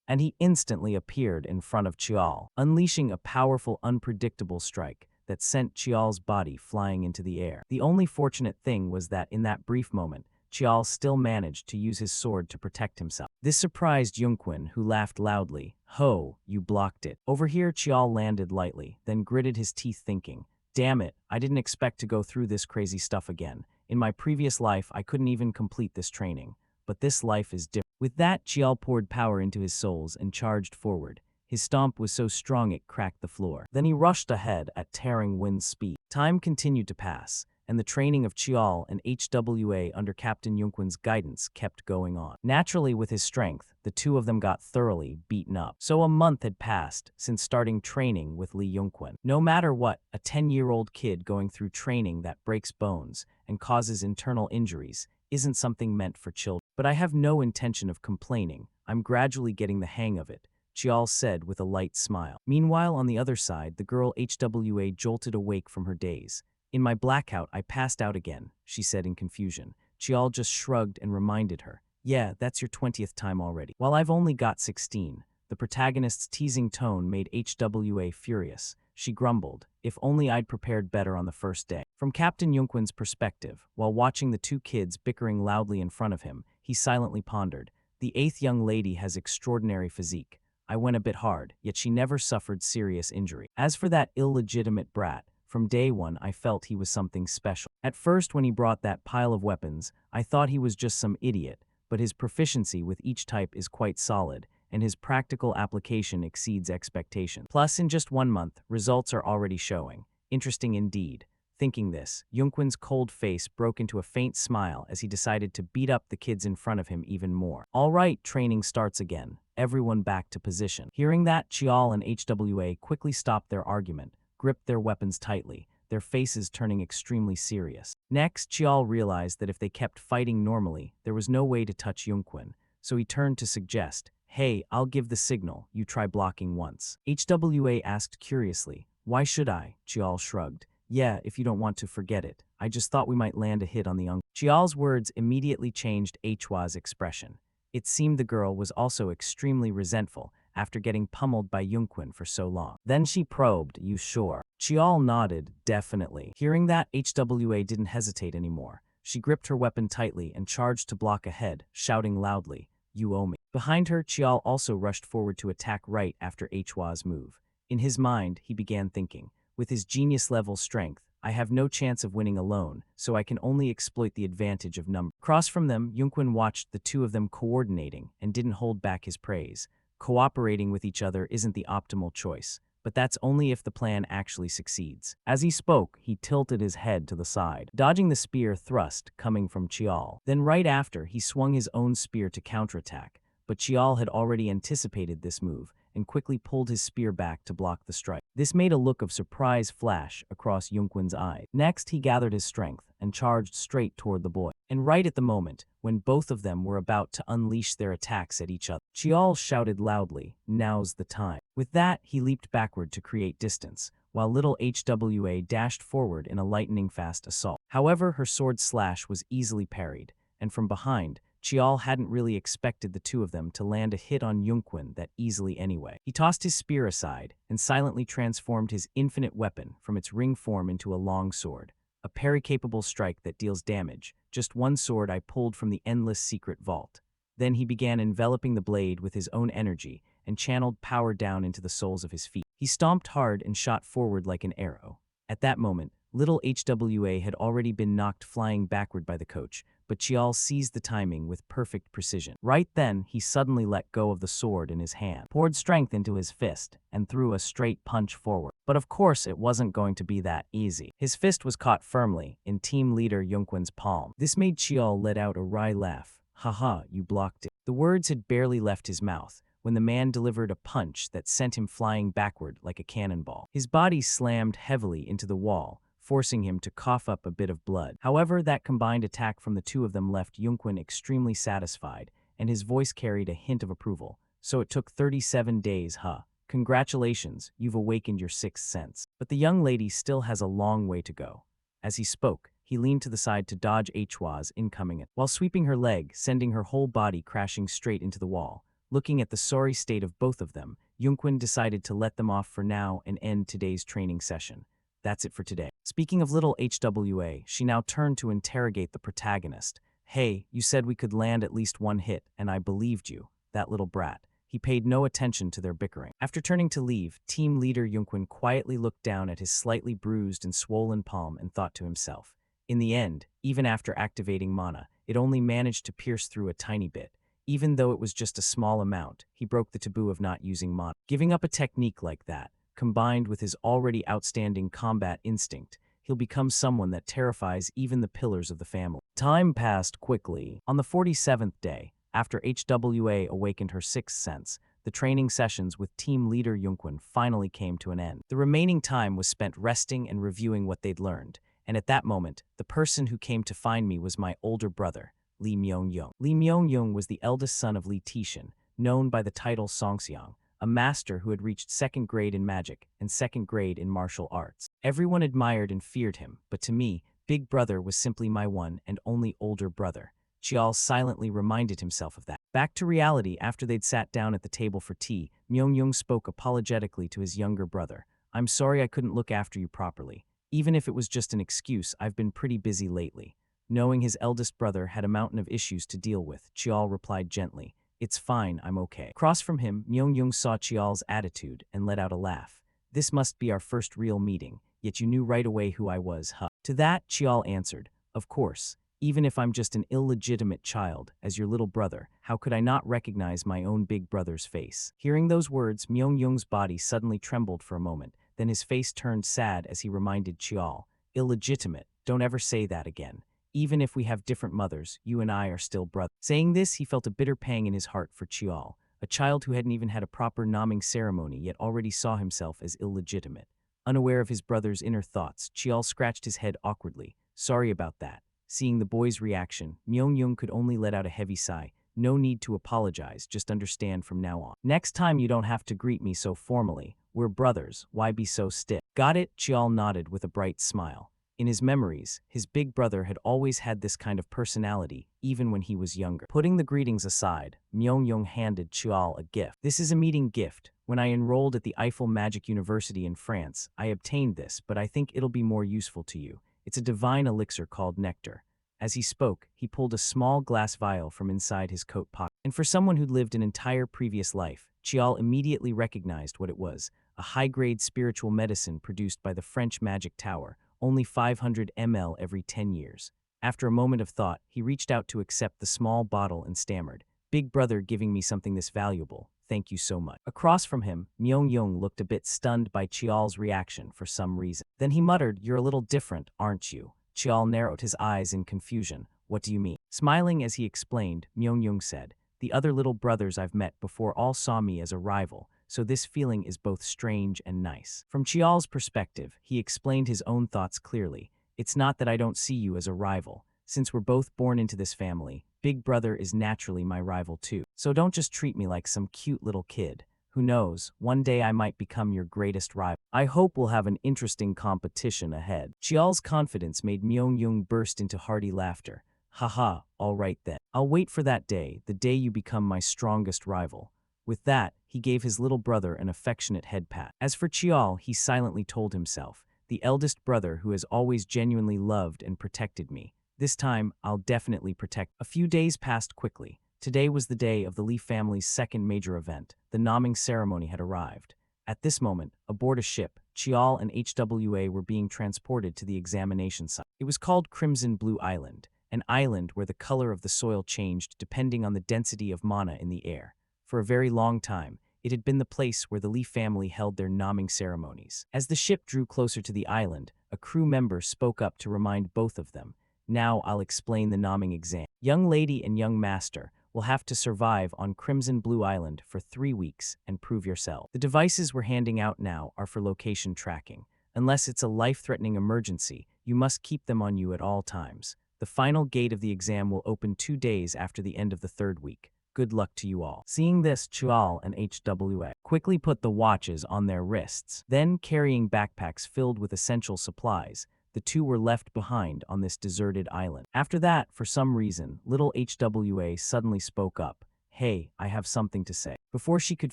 Speaker 1: and he instantly appeared in front of Chial, unleashing a powerful, unpredictable strike that sent Chial's body flying into the air. The only fortunate thing was that in that brief moment, Chial still managed to use his sword to protect himself. This surprised Yunquin, who laughed loudly. Ho, you blocked it. Over here, Chial landed lightly, then gritted his teeth thinking, damn it, I didn't expect to go through this crazy stuff again. In my previous life, I couldn't even complete this training. But this life is different. With that, Chial poured power into his souls and charged forward. His stomp was so strong it cracked the floor. Then he rushed ahead at tearing wind speed. Time continued to pass, and the training of Chial and HWA under Captain Yunquin's guidance kept going on. Naturally, with his strength, the two of them got thoroughly beaten up. So a month had passed since starting training with Lee Yunquin. No matter what, a 10-year-old kid going through training that breaks bones and causes internal injuries isn't something meant for children. But I have no intention of complaining. I'm gradually getting the hang of it, Chial said with a light smile. Meanwhile, on the other side, the girl HWA jolted awake from her daze. In my blackout, I passed out again, she said in confusion. Chial just shrugged and reminded her. Yeah, that's your 20th time already. While I've only got 16, the protagonist's teasing tone made HWA furious. She grumbled, if only I'd prepared better on the first day. From Captain Yunquin's perspective, while watching the two kids bickering loudly in front of him, he silently pondered. The 8th young lady has extraordinary physique. I went a bit hard, yet she never suffered serious injury. As for that illegitimate brat, from day one I felt he was something special. At first when he brought that pile of weapons, I thought he was just some idiot, but his proficiency with each type is quite solid, and his practical application exceeds expectations. Plus, in just 1 month, results are already showing. Interesting indeed. Thinking this, Yunquin's cold face broke into a faint smile as he decided to beat up the kids in front of him even more. All right, training starts again. Everyone back to position. Hearing that, Chial and HWA quickly stopped their argument, gripped their weapons tightly, their faces turning extremely serious. Next, Chial realized that if they kept fighting normally, there was no way to touch Yunquin, so he turned to suggest, "Hey, I'll give the signal, you try blocking once." HWA asked curiously, "Why should I?" Chial shrugged. "Yeah, if you don't want to forget it. I just thought we might land a hit on the uncle." Chial's words immediately changed Hwa's expression. It seemed the girl was also extremely resentful after getting pummeled by Yunquin for so long. Then she probed, "You sure?" Chial nodded, "Definitely." Hearing that, HWA didn't hesitate anymore. She gripped her weapon tightly and charged to block ahead, shouting loudly, "You owe me." Behind her, Chial also rushed forward to attack right after Hwa's move. In his mind, he began thinking, with his genius-level strength, I have no chance of winning alone, so I can only exploit the advantage of number. Across from them, Yunquin watched the two of them coordinating and didn't hold back his praise. Cooperating with each other isn't the optimal choice, but that's only if the plan actually succeeds. As he spoke, he tilted his head to the side, dodging the spear thrust coming from Chial. Then right after, he swung his own spear to counterattack, but Chial had already anticipated this move and quickly pulled his spear back to block the strike. This made a look of surprise flash across Yunquin's eyes. Next, he gathered his strength and charged straight toward the boy. And right at the moment, when both of them were about to unleash their attacks at each other, Chial shouted loudly, "Now's the time." With that, he leaped backward to create distance, while little HWA dashed forward in a lightning-fast assault. However, her sword slash was easily parried, and from behind, Chial hadn't really expected the two of them to land a hit on Yunquin that easily anyway. He tossed his spear aside and silently transformed his infinite weapon from its ring form into a long sword, a parry-capable strike that deals damage, just one sword I pulled from the endless secret vault. Then he began enveloping the blade with his own energy and channeled power down into the soles of his feet. He stomped hard and shot forward like an arrow. At that moment, little HWA had already been knocked flying backward by the coach, but Chial seized the timing with perfect precision. Right then, he suddenly let go of the sword in his hand, poured strength into his fist, and threw a straight punch forward. But of course, it wasn't going to be that easy. His fist was caught firmly in team leader Yunquin's palm. This made Chial let out a wry laugh. "Haha, you blocked it." The words had barely left his mouth when the man delivered a punch that sent him flying backward like a cannonball. His body slammed heavily into the wall, forcing him to cough up a bit of blood. However, that combined attack from the two of them left Yunquin extremely satisfied, and his voice carried a hint of approval. "So it took 37 days, huh? Congratulations, you've awakened your sixth sense. But the young lady still has a long way to go." As he spoke, he leaned to the side to dodge Hwa's incoming attack, while sweeping her leg, sending her whole body crashing straight into the wall. Looking at the sorry state of both of them, Yunquin decided to let them off for now and end today's training session. That's it for today. Speaking of little HWA, she now turned to interrogate the protagonist. "Hey, you said we could land at least one hit, and I believed you, that little brat." He paid no attention to their bickering. After turning to leave, team leader Yunquin quietly looked down at his slightly bruised and swollen palm and thought to himself. In the end, even after activating mana, it only managed to pierce through a tiny bit. Even though it was just a small amount, he broke the taboo of not using mana. Giving up a technique like that, combined with his already outstanding combat instinct, he'll become someone that terrifies even the pillars of the family. Time passed quickly. On the 47th day, after HWA awakened her sixth sense, the training sessions with team leader Yunquin finally came to an end. The remaining time was spent resting and reviewing what they'd learned, and at that moment, the person who came to find me was my older brother, Lee Myung-young. Lee Myung-young was the eldest son of Lee Tishan, known by the title Songseong, a master who had reached second grade in magic and second grade in martial arts. Everyone admired and feared him, but to me, Big Brother was simply my one and only older brother. Chial silently reminded himself of that. Back to reality after they'd sat down at the table for tea, Myung-young spoke apologetically to his younger brother. "I'm sorry I couldn't look after you properly. Even if it was just an excuse, I've been pretty busy lately." Knowing his eldest brother had a mountain of issues to deal with, Chial replied gently, "It's fine, I'm okay." Across from him, Myung-young saw Chial's attitude and let out a laugh. "This must be our first real meeting, yet you knew right away who I was, huh?" To that, Chial answered, "Of course. Even if I'm just an illegitimate child, as your little brother, how could I not recognize my own big brother's face? Hearing those words, Myung-young's body suddenly trembled for a moment, then his face turned sad as he reminded Chial, illegitimate, don't ever say that again. Even if we have different mothers, you and I are still brothers. Saying this, he felt a bitter pang in his heart for Chial, a child who hadn't even had a proper naming ceremony yet already saw himself as illegitimate. Unaware of his brother's inner thoughts, Chial scratched his head awkwardly. Sorry about that. Seeing the boy's reaction, Myung-young could only let out a heavy sigh. No need to apologize, just understand from now on. Next time you don't have to greet me so formally. We're brothers, why be so stiff? Got it? Chial nodded with a bright smile. In his memories, his big brother had always had this kind of personality, even when he was younger. Putting the greetings aside, Myung-young handed Chial a gift. This is a meeting gift. When I enrolled at the Eiffel Magic University in France, I obtained this, but I think it'll be more useful to you. It's a divine elixir called nectar. As he spoke, he pulled a small glass vial from inside his coat pocket. And for someone who'd lived an entire previous life, Chial immediately recognized what it was, a high-grade spiritual medicine produced by the French Magic Tower, only 500 ml every 10 years. After a moment of thought, he reached out to accept the small bottle and stammered, "Big brother giving me something this valuable. Thank you so much." Across from him, Myung-young looked a bit stunned by Chial's reaction for some reason. Then he muttered, "You're a little different, aren't you?" Chial narrowed his eyes in confusion. "What do you mean?" Smiling as he explained, Myung-young said, "The other little brothers I've met before all saw me as a rival, so this feeling is both strange and nice." From Chial's perspective, he explained his own thoughts clearly. "It's not that I don't see you as a rival. Since we're both born into this family, big brother is naturally my rival too. So don't just treat me like some cute little kid. Who knows, one day I might become your greatest rival. I hope we'll have an interesting competition ahead." Chial's confidence made Myung-young burst into hearty laughter. "Haha, all right then. I'll wait for that day, the day you become my strongest rival." With that, he gave his little brother an affectionate head pat. As for Chial, he silently told himself, "The eldest brother who has always genuinely loved and protected me. This time, I'll definitely protect." A few days passed quickly. Today was the day of the Lee family's second major event. The naming ceremony had arrived. At this moment, aboard a ship, Chial and HWA were being transported to the examination site. It was called Crimson Blue Island, an island where the color of the soil changed depending on the density of mana in the air. For a very long time, it had been the place where the Lee family held their naming ceremonies. As the ship drew closer to the island, a crew member spoke up to remind both of them. "Now I'll explain the naming exam. Young lady and young master will have to survive on Crimson Blue Island for 3 weeks and prove yourself. The devices we're handing out now are for location tracking. Unless it's a life-threatening emergency, you must keep them on you at all times. The final gate of the exam will open 2 days after the end of the 3rd week. Good luck to you all." Seeing this, Chial and HWA quickly put the watches on their wrists. Then, carrying backpacks filled with essential supplies, the two were left behind on this deserted island. After that, for some reason, little HWA suddenly spoke up. "Hey, I have something to say." Before she could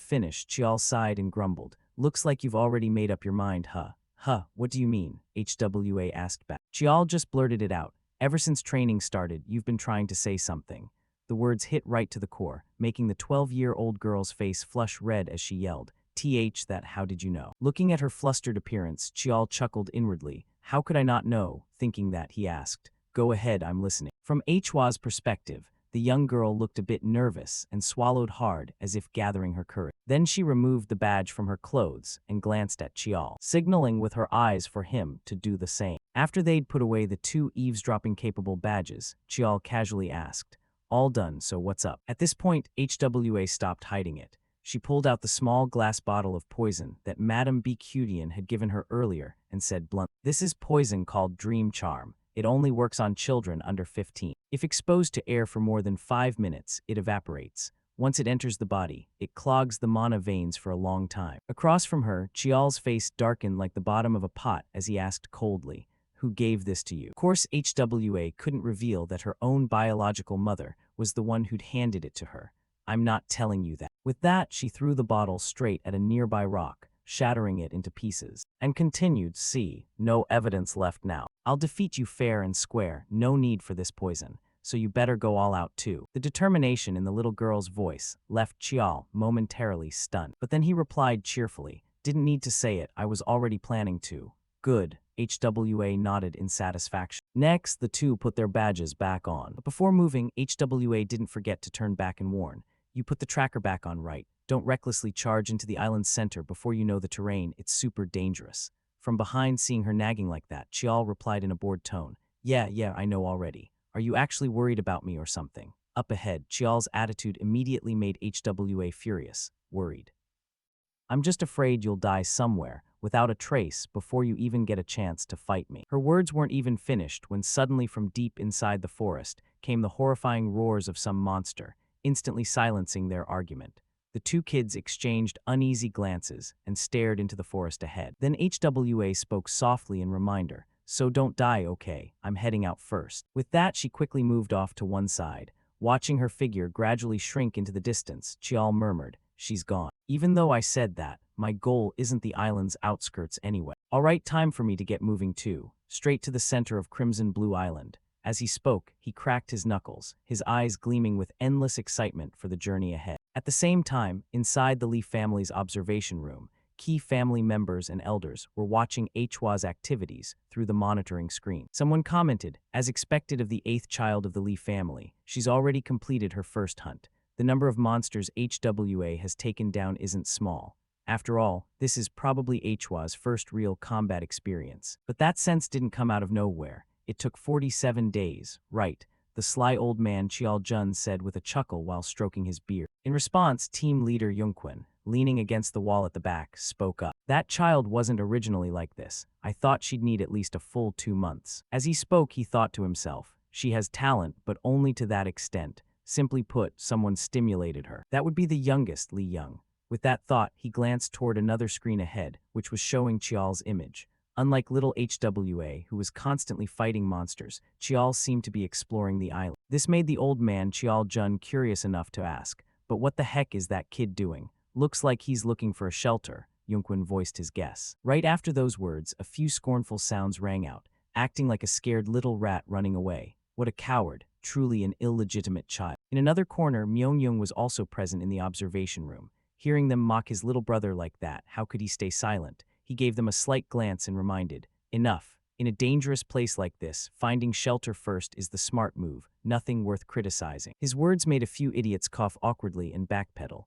Speaker 1: finish, Chial sighed and grumbled. "Looks like you've already made up your mind, huh?" "Huh, what do you mean?" HWA asked back. Chial just blurted it out. "Ever since training started, you've been trying to say something." The words hit right to the core, making the 12-year-old girl's face flush red as she yelled, that how did you know?" Looking at her flustered appearance, Chial chuckled inwardly. "How could I not know?" Thinking that, he asked, "Go ahead, I'm listening." From Hwa's perspective, the young girl looked a bit nervous and swallowed hard as if gathering her courage. Then she removed the badge from her clothes and glanced at Chial, signaling with her eyes for him to do the same. After they'd put away the 2 eavesdropping-capable badges, Chial casually asked, "All done, so what's up?" At this point, HWA stopped hiding it. She pulled out the small glass bottle of poison that Madame Becudian had given her earlier and said bluntly, "This is poison called Dream Charm. It only works on children under 15. If exposed to air for more than 5 minutes, it evaporates. Once it enters the body, it clogs the mana veins for a long time." Across from her, Chial's face darkened like the bottom of a pot as he asked coldly, "Who gave this to you?" Of course, HWA couldn't reveal that her own biological mother was the one who'd handed it to her. "I'm not telling you that." With that, she threw the bottle straight at a nearby rock, shattering it into pieces, and continued, "See, no evidence left now. I'll defeat you fair and square, no need for this poison, so you better go all out too." The determination in the little girl's voice left Chial momentarily stunned. But then he replied cheerfully, "Didn't need to say it, I was already planning to." "Good, HWA nodded in satisfaction. Next, the two put their badges back on. But before moving, HWA didn't forget to turn back and warn. You put the tracker back on right. Don't recklessly charge into the island's center before you know the terrain. It's super dangerous. From behind, seeing her nagging like that, Chial replied in a bored tone. Yeah, I know already. Are you actually worried about me or something? Up ahead, Chial's attitude immediately made HWA furious, worried. I'm just afraid you'll die somewhere, without a trace, before you even get a chance to fight me. Her words weren't even finished when suddenly from deep inside the forest came the horrifying roars of some monster, instantly silencing their argument. The two kids exchanged uneasy glances and stared into the forest ahead. Then HWA spoke softly in reminder, so don't die, okay? I'm heading out first. With that, she quickly moved off to one side. Watching her figure gradually shrink into the distance, Chial murmured, she's gone. Even though I said that, my goal isn't the island's outskirts anyway. All right, time for me to get moving too. Straight to the center of Crimson Blue Island. As he spoke, he cracked his knuckles, his eyes gleaming with endless excitement for the journey ahead. At the same time, inside the Lee family's observation room, key family members and elders were watching Hwa's activities through the monitoring screen. Someone commented, as expected of the 8th child of the Lee family, she's already completed her first hunt. The number of monsters HWA has taken down isn't small. After all, this is probably Hwa's first real combat experience. But that sense didn't come out of nowhere. It took 47 days, right? The sly old man Chial Jun said with a chuckle while stroking his beard. In response, team leader Yungkwon, leaning against the wall at the back, spoke up. That child wasn't originally like this. I thought she'd need at least a full 2 months. As he spoke, he thought to himself, she has talent, but only to that extent. Simply put, someone stimulated her. That would be the youngest, Lee Young. With that thought, he glanced toward another screen ahead, which was showing Chial's image. Unlike little HWA, who was constantly fighting monsters, Chial seemed to be exploring the island. This made the old man Chial Jun curious enough to ask, but what the heck is that kid doing? Looks like he's looking for a shelter, Yungkwon voiced his guess. Right after those words, a few scornful sounds rang out, acting like a scared little rat running away. What a coward, truly an illegitimate child. In another corner, Myeongyung was also present in the observation room. Hearing them mock his little brother like that, how could he stay silent? He gave them a slight glance and reminded, enough. In a dangerous place like this, finding shelter first is the smart move, nothing worth criticizing. His words made a few idiots cough awkwardly and backpedal.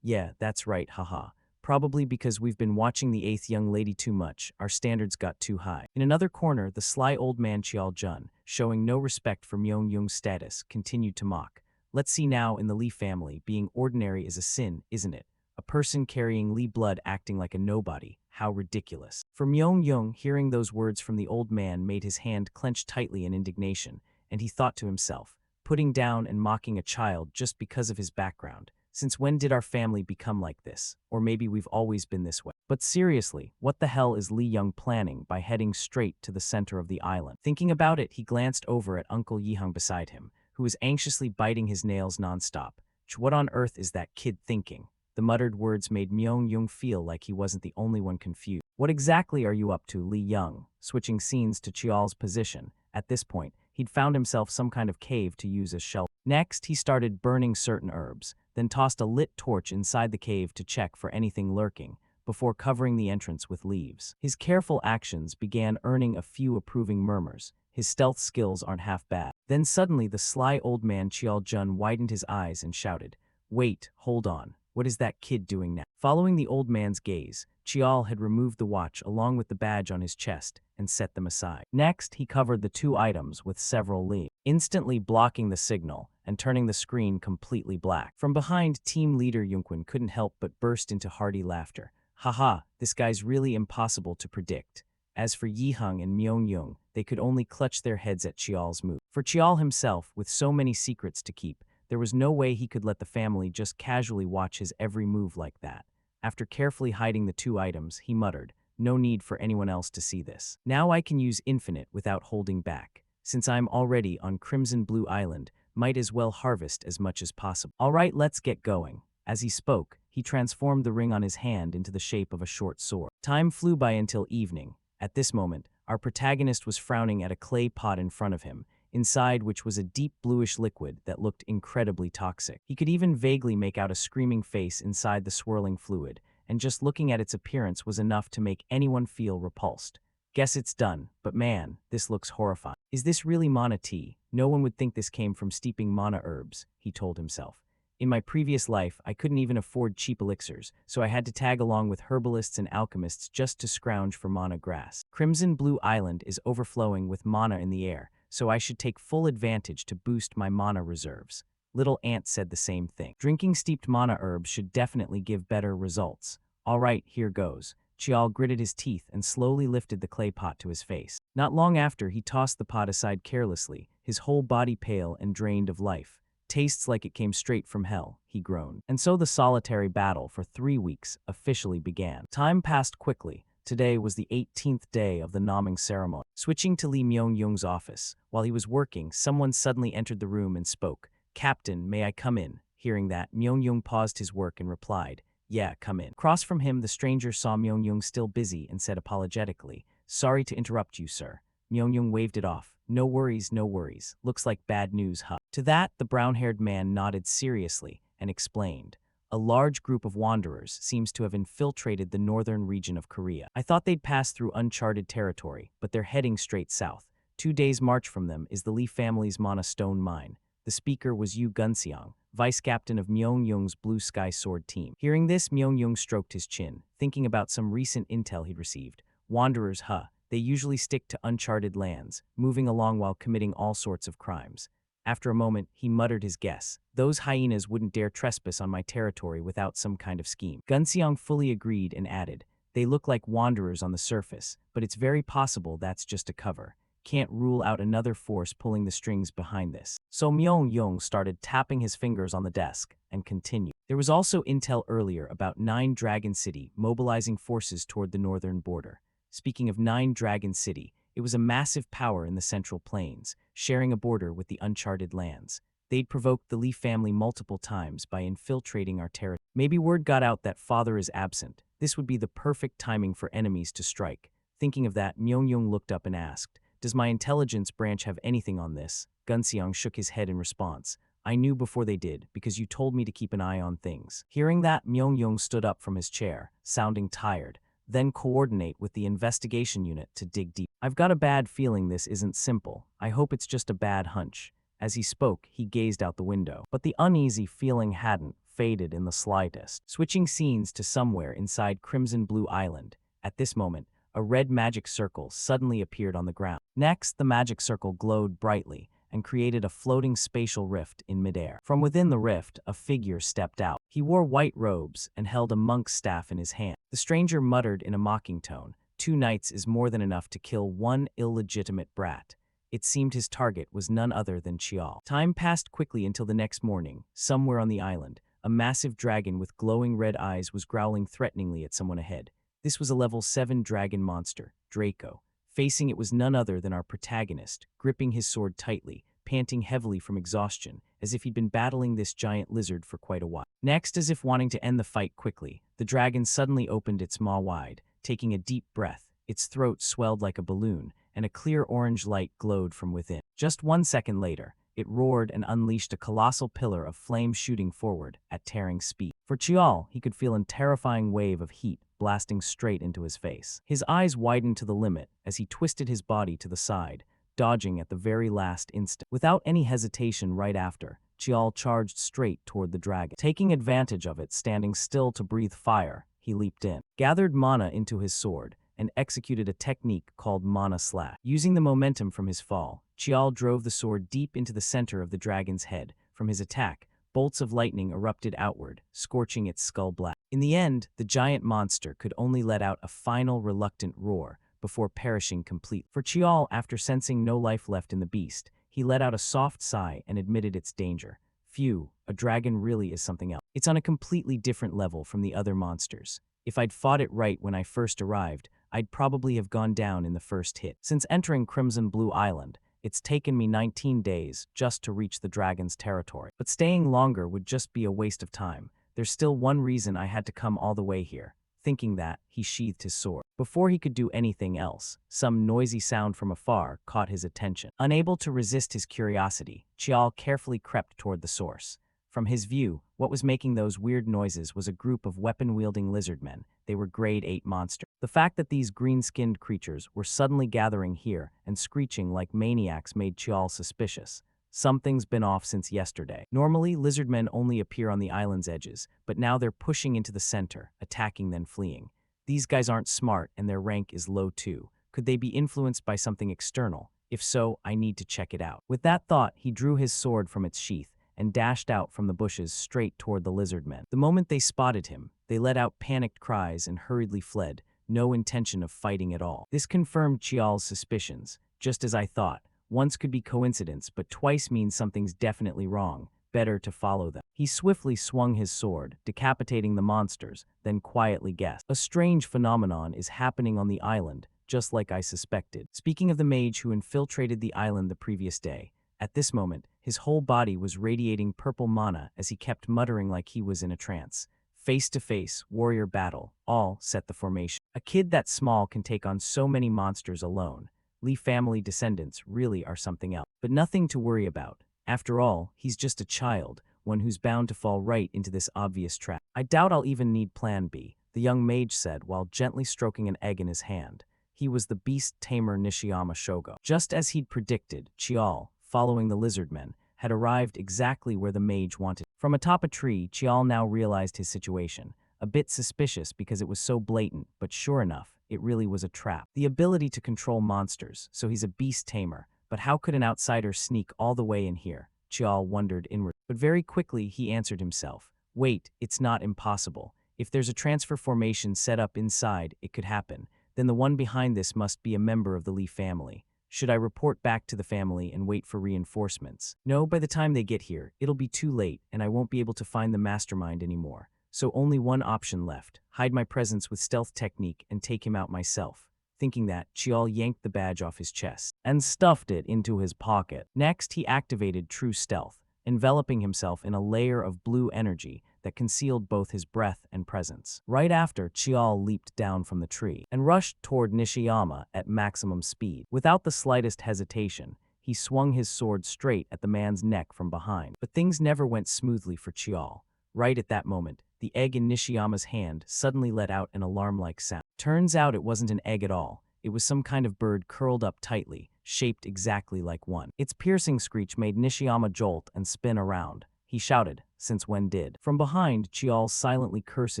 Speaker 1: Yeah, that's right, haha. Probably because we've been watching the 8th young lady too much, our standards got too high. In another corner, the sly old man Chial Jun, showing no respect for Myeongyung's status, continued to mock. Let's see now, in the Lee family, being ordinary is a sin, isn't it? A person carrying Lee blood acting like a nobody. How ridiculous. For Myeongyung, hearing those words from the old man made his hand clench tightly in indignation, and he thought to himself, putting down and mocking a child just because of his background. Since when did our family become like this? Or maybe we've always been this way. But seriously, what the hell is Lee Young planning by heading straight to the center of the island? Thinking about it, he glanced over at Uncle Yihang beside him, who was anxiously biting his nails nonstop. What on earth is that kid thinking? The muttered words made Myeongyung feel like he wasn't the only one confused. What exactly are you up to, Lee Young? Switching scenes to Chial's position. At this point, he'd found himself some kind of cave to use as shelter. Next, he started burning certain herbs, then tossed a lit torch inside the cave to check for anything lurking, before covering the entrance with leaves. His careful actions began earning a few approving murmurs. His stealth skills aren't half bad. Then suddenly the sly old man Chial Jun widened his eyes and shouted, "Wait, hold on. What is that kid doing now?" Following the old man's gaze, Chial had removed the watch along with the badge on his chest and set them aside. Next, he covered the 2 items with several leaves, instantly blocking the signal and turning the screen completely black. From behind, team leader Yungkwon couldn't help but burst into hearty laughter. Haha, this guy's really impossible to predict. As for Yihang and Myeongyung, they could only clutch their heads at Chial's move. For Chial himself, with so many secrets to keep, there was no way he could let the family just casually watch his every move like that. After carefully hiding the 2 items, he muttered, no need for anyone else to see this. Now I can use Infinite without holding back. Since I'm already on Crimson Blue Island, might as well harvest as much as possible. All right, let's get going. As he spoke, he transformed the ring on his hand into the shape of a short sword. Time flew by until evening. At this moment, our protagonist was frowning at a clay pot in front of him, inside which was a deep bluish liquid that looked incredibly toxic. He could even vaguely make out a screaming face inside the swirling fluid, and just looking at its appearance was enough to make anyone feel repulsed. Guess it's done, but man, this looks horrifying. Is this really mana tea? No one would think this came from steeping mana herbs, he told himself. In my previous life, I couldn't even afford cheap elixirs, so I had to tag along with herbalists and alchemists just to scrounge for mana grass. Crimson Blue Island is overflowing with mana in the air, so I should take full advantage to boost my mana reserves. Little Ant said the same thing. Drinking steeped mana herbs should definitely give better results. All right, here goes. Chial gritted his teeth and slowly lifted the clay pot to his face. Not long after, he tossed the pot aside carelessly, his whole body pale and drained of life. Tastes like it came straight from hell, he groaned. And so the solitary battle for 3 weeks officially began. Time passed quickly. Today was the 18th day of the naming ceremony. Switching to Lee Myung-young's office, while he was working, someone suddenly entered the room and spoke. "Captain, may I come in?" Hearing that, Myung-young paused his work and replied, "Yeah, come in." Across from him, the stranger saw Myung-young still busy and said apologetically, "Sorry to interrupt you, sir." Myung-young waved it off. "No worries, no worries. Looks like bad news, huh?" To that, the brown-haired man nodded seriously and explained. "A large group of wanderers seems to have infiltrated the northern region of Korea. I thought they'd pass through uncharted territory, but they're heading straight south. 2 days' march from them is the Lee family's Mana Stone mine." The speaker was Yu Gunseong, vice captain of Myung-young's Blue Sky Sword team. Hearing this, Myung-young stroked his chin, thinking about some recent intel he'd received. Wanderers, huh? They usually stick to uncharted lands, moving along while committing all sorts of crimes. After a moment, he muttered his guess. "Those hyenas wouldn't dare trespass on my territory without some kind of scheme." Gunseong fully agreed and added, "They look like wanderers on the surface, but it's very possible that's just a cover. Can't rule out another force pulling the strings behind this." So Myung-young started tapping his fingers on the desk and continued. There was also intel earlier about 9 Dragon City mobilizing forces toward the northern border. Speaking of 9 Dragon City, it was a massive power in the Central Plains, sharing a border with the uncharted lands. They'd provoked the Lee family multiple times by infiltrating our territory. Maybe word got out that father is absent. This would be the perfect timing for enemies to strike. Thinking of that, Myung-young looked up and asked, "Does my intelligence branch have anything on this?" Gunseong shook his head in response. "I knew before they did, because you told me to keep an eye on things." Hearing that, Myung-young stood up from his chair, sounding tired. "Then coordinate with the investigation unit to dig deep. I've got a bad feeling this isn't simple. I hope it's just a bad hunch." As he spoke, he gazed out the window. But the uneasy feeling hadn't faded in the slightest. Switching scenes to somewhere inside Crimson Blue Island. At this moment, a red magic circle suddenly appeared on the ground. Next, the magic circle glowed brightly and created a floating spatial rift in midair. From within the rift, a figure stepped out. He wore white robes and held a monk's staff in his hand. The stranger muttered in a mocking tone, "2 knights is more than enough to kill 1 illegitimate brat." It seemed his target was none other than Chial. Time passed quickly until the next morning. Somewhere on the island, a massive dragon with glowing red eyes was growling threateningly at someone ahead. This was a level 7 dragon monster, Draco. Facing it was none other than our protagonist, gripping his sword tightly, panting heavily from exhaustion, as if he'd been battling this giant lizard for quite a while. Next, as if wanting to end the fight quickly, the dragon suddenly opened its maw wide, taking a deep breath. Its throat swelled like a balloon, and a clear orange light glowed from within. Just 1 second later, it roared and unleashed a colossal pillar of flame shooting forward at tearing speed. For Chial, he could feel a terrifying wave of heat blasting straight into his face. His eyes widened to the limit as he twisted his body to the side, dodging at the very last instant. Without any hesitation right after, Chial charged straight toward the dragon. Taking advantage of it standing still to breathe fire, he leaped in, gathered mana into his sword, and executed a technique called Mana Slash. Using the momentum from his fall, Chial drove the sword deep into the center of the dragon's head. From his attack, bolts of lightning erupted outward, scorching its skull black. In the end, the giant monster could only let out a final reluctant roar before perishing completely. For Chial, after sensing no life left in the beast, he let out a soft sigh and admitted its danger. Phew, a dragon really is something else. It's on a completely different level from the other monsters. If I'd fought it right when I first arrived, I'd probably have gone down in the first hit. Since entering Crimson Blue Island, it's taken me 19 days just to reach the dragon's territory. But staying longer would just be a waste of time. There's still one reason I had to come all the way here. Thinking that, he sheathed his sword. Before he could do anything else, some noisy sound from afar caught his attention. Unable to resist his curiosity, Chial carefully crept toward the source. From his view, what was making those weird noises was a group of weapon-wielding lizardmen. they were grade 8 monsters. The fact that these green-skinned creatures were suddenly gathering here and screeching like maniacs made Chial suspicious. Something's been off since yesterday. Normally, lizardmen only appear on the island's edges, but now they're pushing into the center, attacking then fleeing. These guys aren't smart and their rank is low too. Could they be influenced by something external? If so, I need to check it out. With that thought, he drew his sword from its sheath and dashed out from the bushes straight toward the lizardmen. The moment they spotted him, they let out panicked cries and hurriedly fled, no intention of fighting at all. This confirmed Chial's suspicions, just as I thought. Once could be coincidence, but twice means something's definitely wrong. Better to follow them. He swiftly swung his sword, decapitating the monsters, then quietly guessed. A strange phenomenon is happening on the island, just like I suspected. Speaking of the mage who infiltrated the island the previous day, at this moment, his whole body was radiating purple mana as he kept muttering like he was in a trance. Face-to-face, warrior battle, all set the formation. A kid that small can take on so many monsters alone. Lee family descendants really are something else. But nothing to worry about. After all, he's just a child, one who's bound to fall right into this obvious trap. I doubt I'll even need plan B, the young mage said while gently stroking an egg in his hand. He was the beast tamer Nishiyama Shogo. Just as he'd predicted, Chial, following the lizardmen, had arrived exactly where the mage wanted. From atop a tree, Chial now realized his situation. A bit suspicious because it was so blatant, but sure enough, it really was a trap. The ability to control monsters, so he's a beast tamer, but how could an outsider sneak all the way in here? Chial wondered inward. But very quickly he answered himself. Wait, it's not impossible. If there's a transfer formation set up inside, it could happen. Then the one behind this must be a member of the Lee family. Should I report back to the family and wait for reinforcements? No, by the time they get here, it'll be too late and I won't be able to find the mastermind anymore. So only one option left, hide my presence with stealth technique and take him out myself. Thinking that, Chial yanked the badge off his chest and stuffed it into his pocket. Next, he activated true stealth, enveloping himself in a layer of blue energy that concealed both his breath and presence. Right after, Chial leaped down from the tree and rushed toward Nishiyama at maximum speed. Without the slightest hesitation, he swung his sword straight at the man's neck from behind. But things never went smoothly for Chial. Right at that moment, the egg in Nishiyama's hand suddenly let out an alarm-like sound. Turns out it wasn't an egg at all. It was some kind of bird curled up tightly, shaped exactly like one. Its piercing screech made Nishiyama jolt and spin around. He shouted, "Since when did?" From behind, Chial silently cursed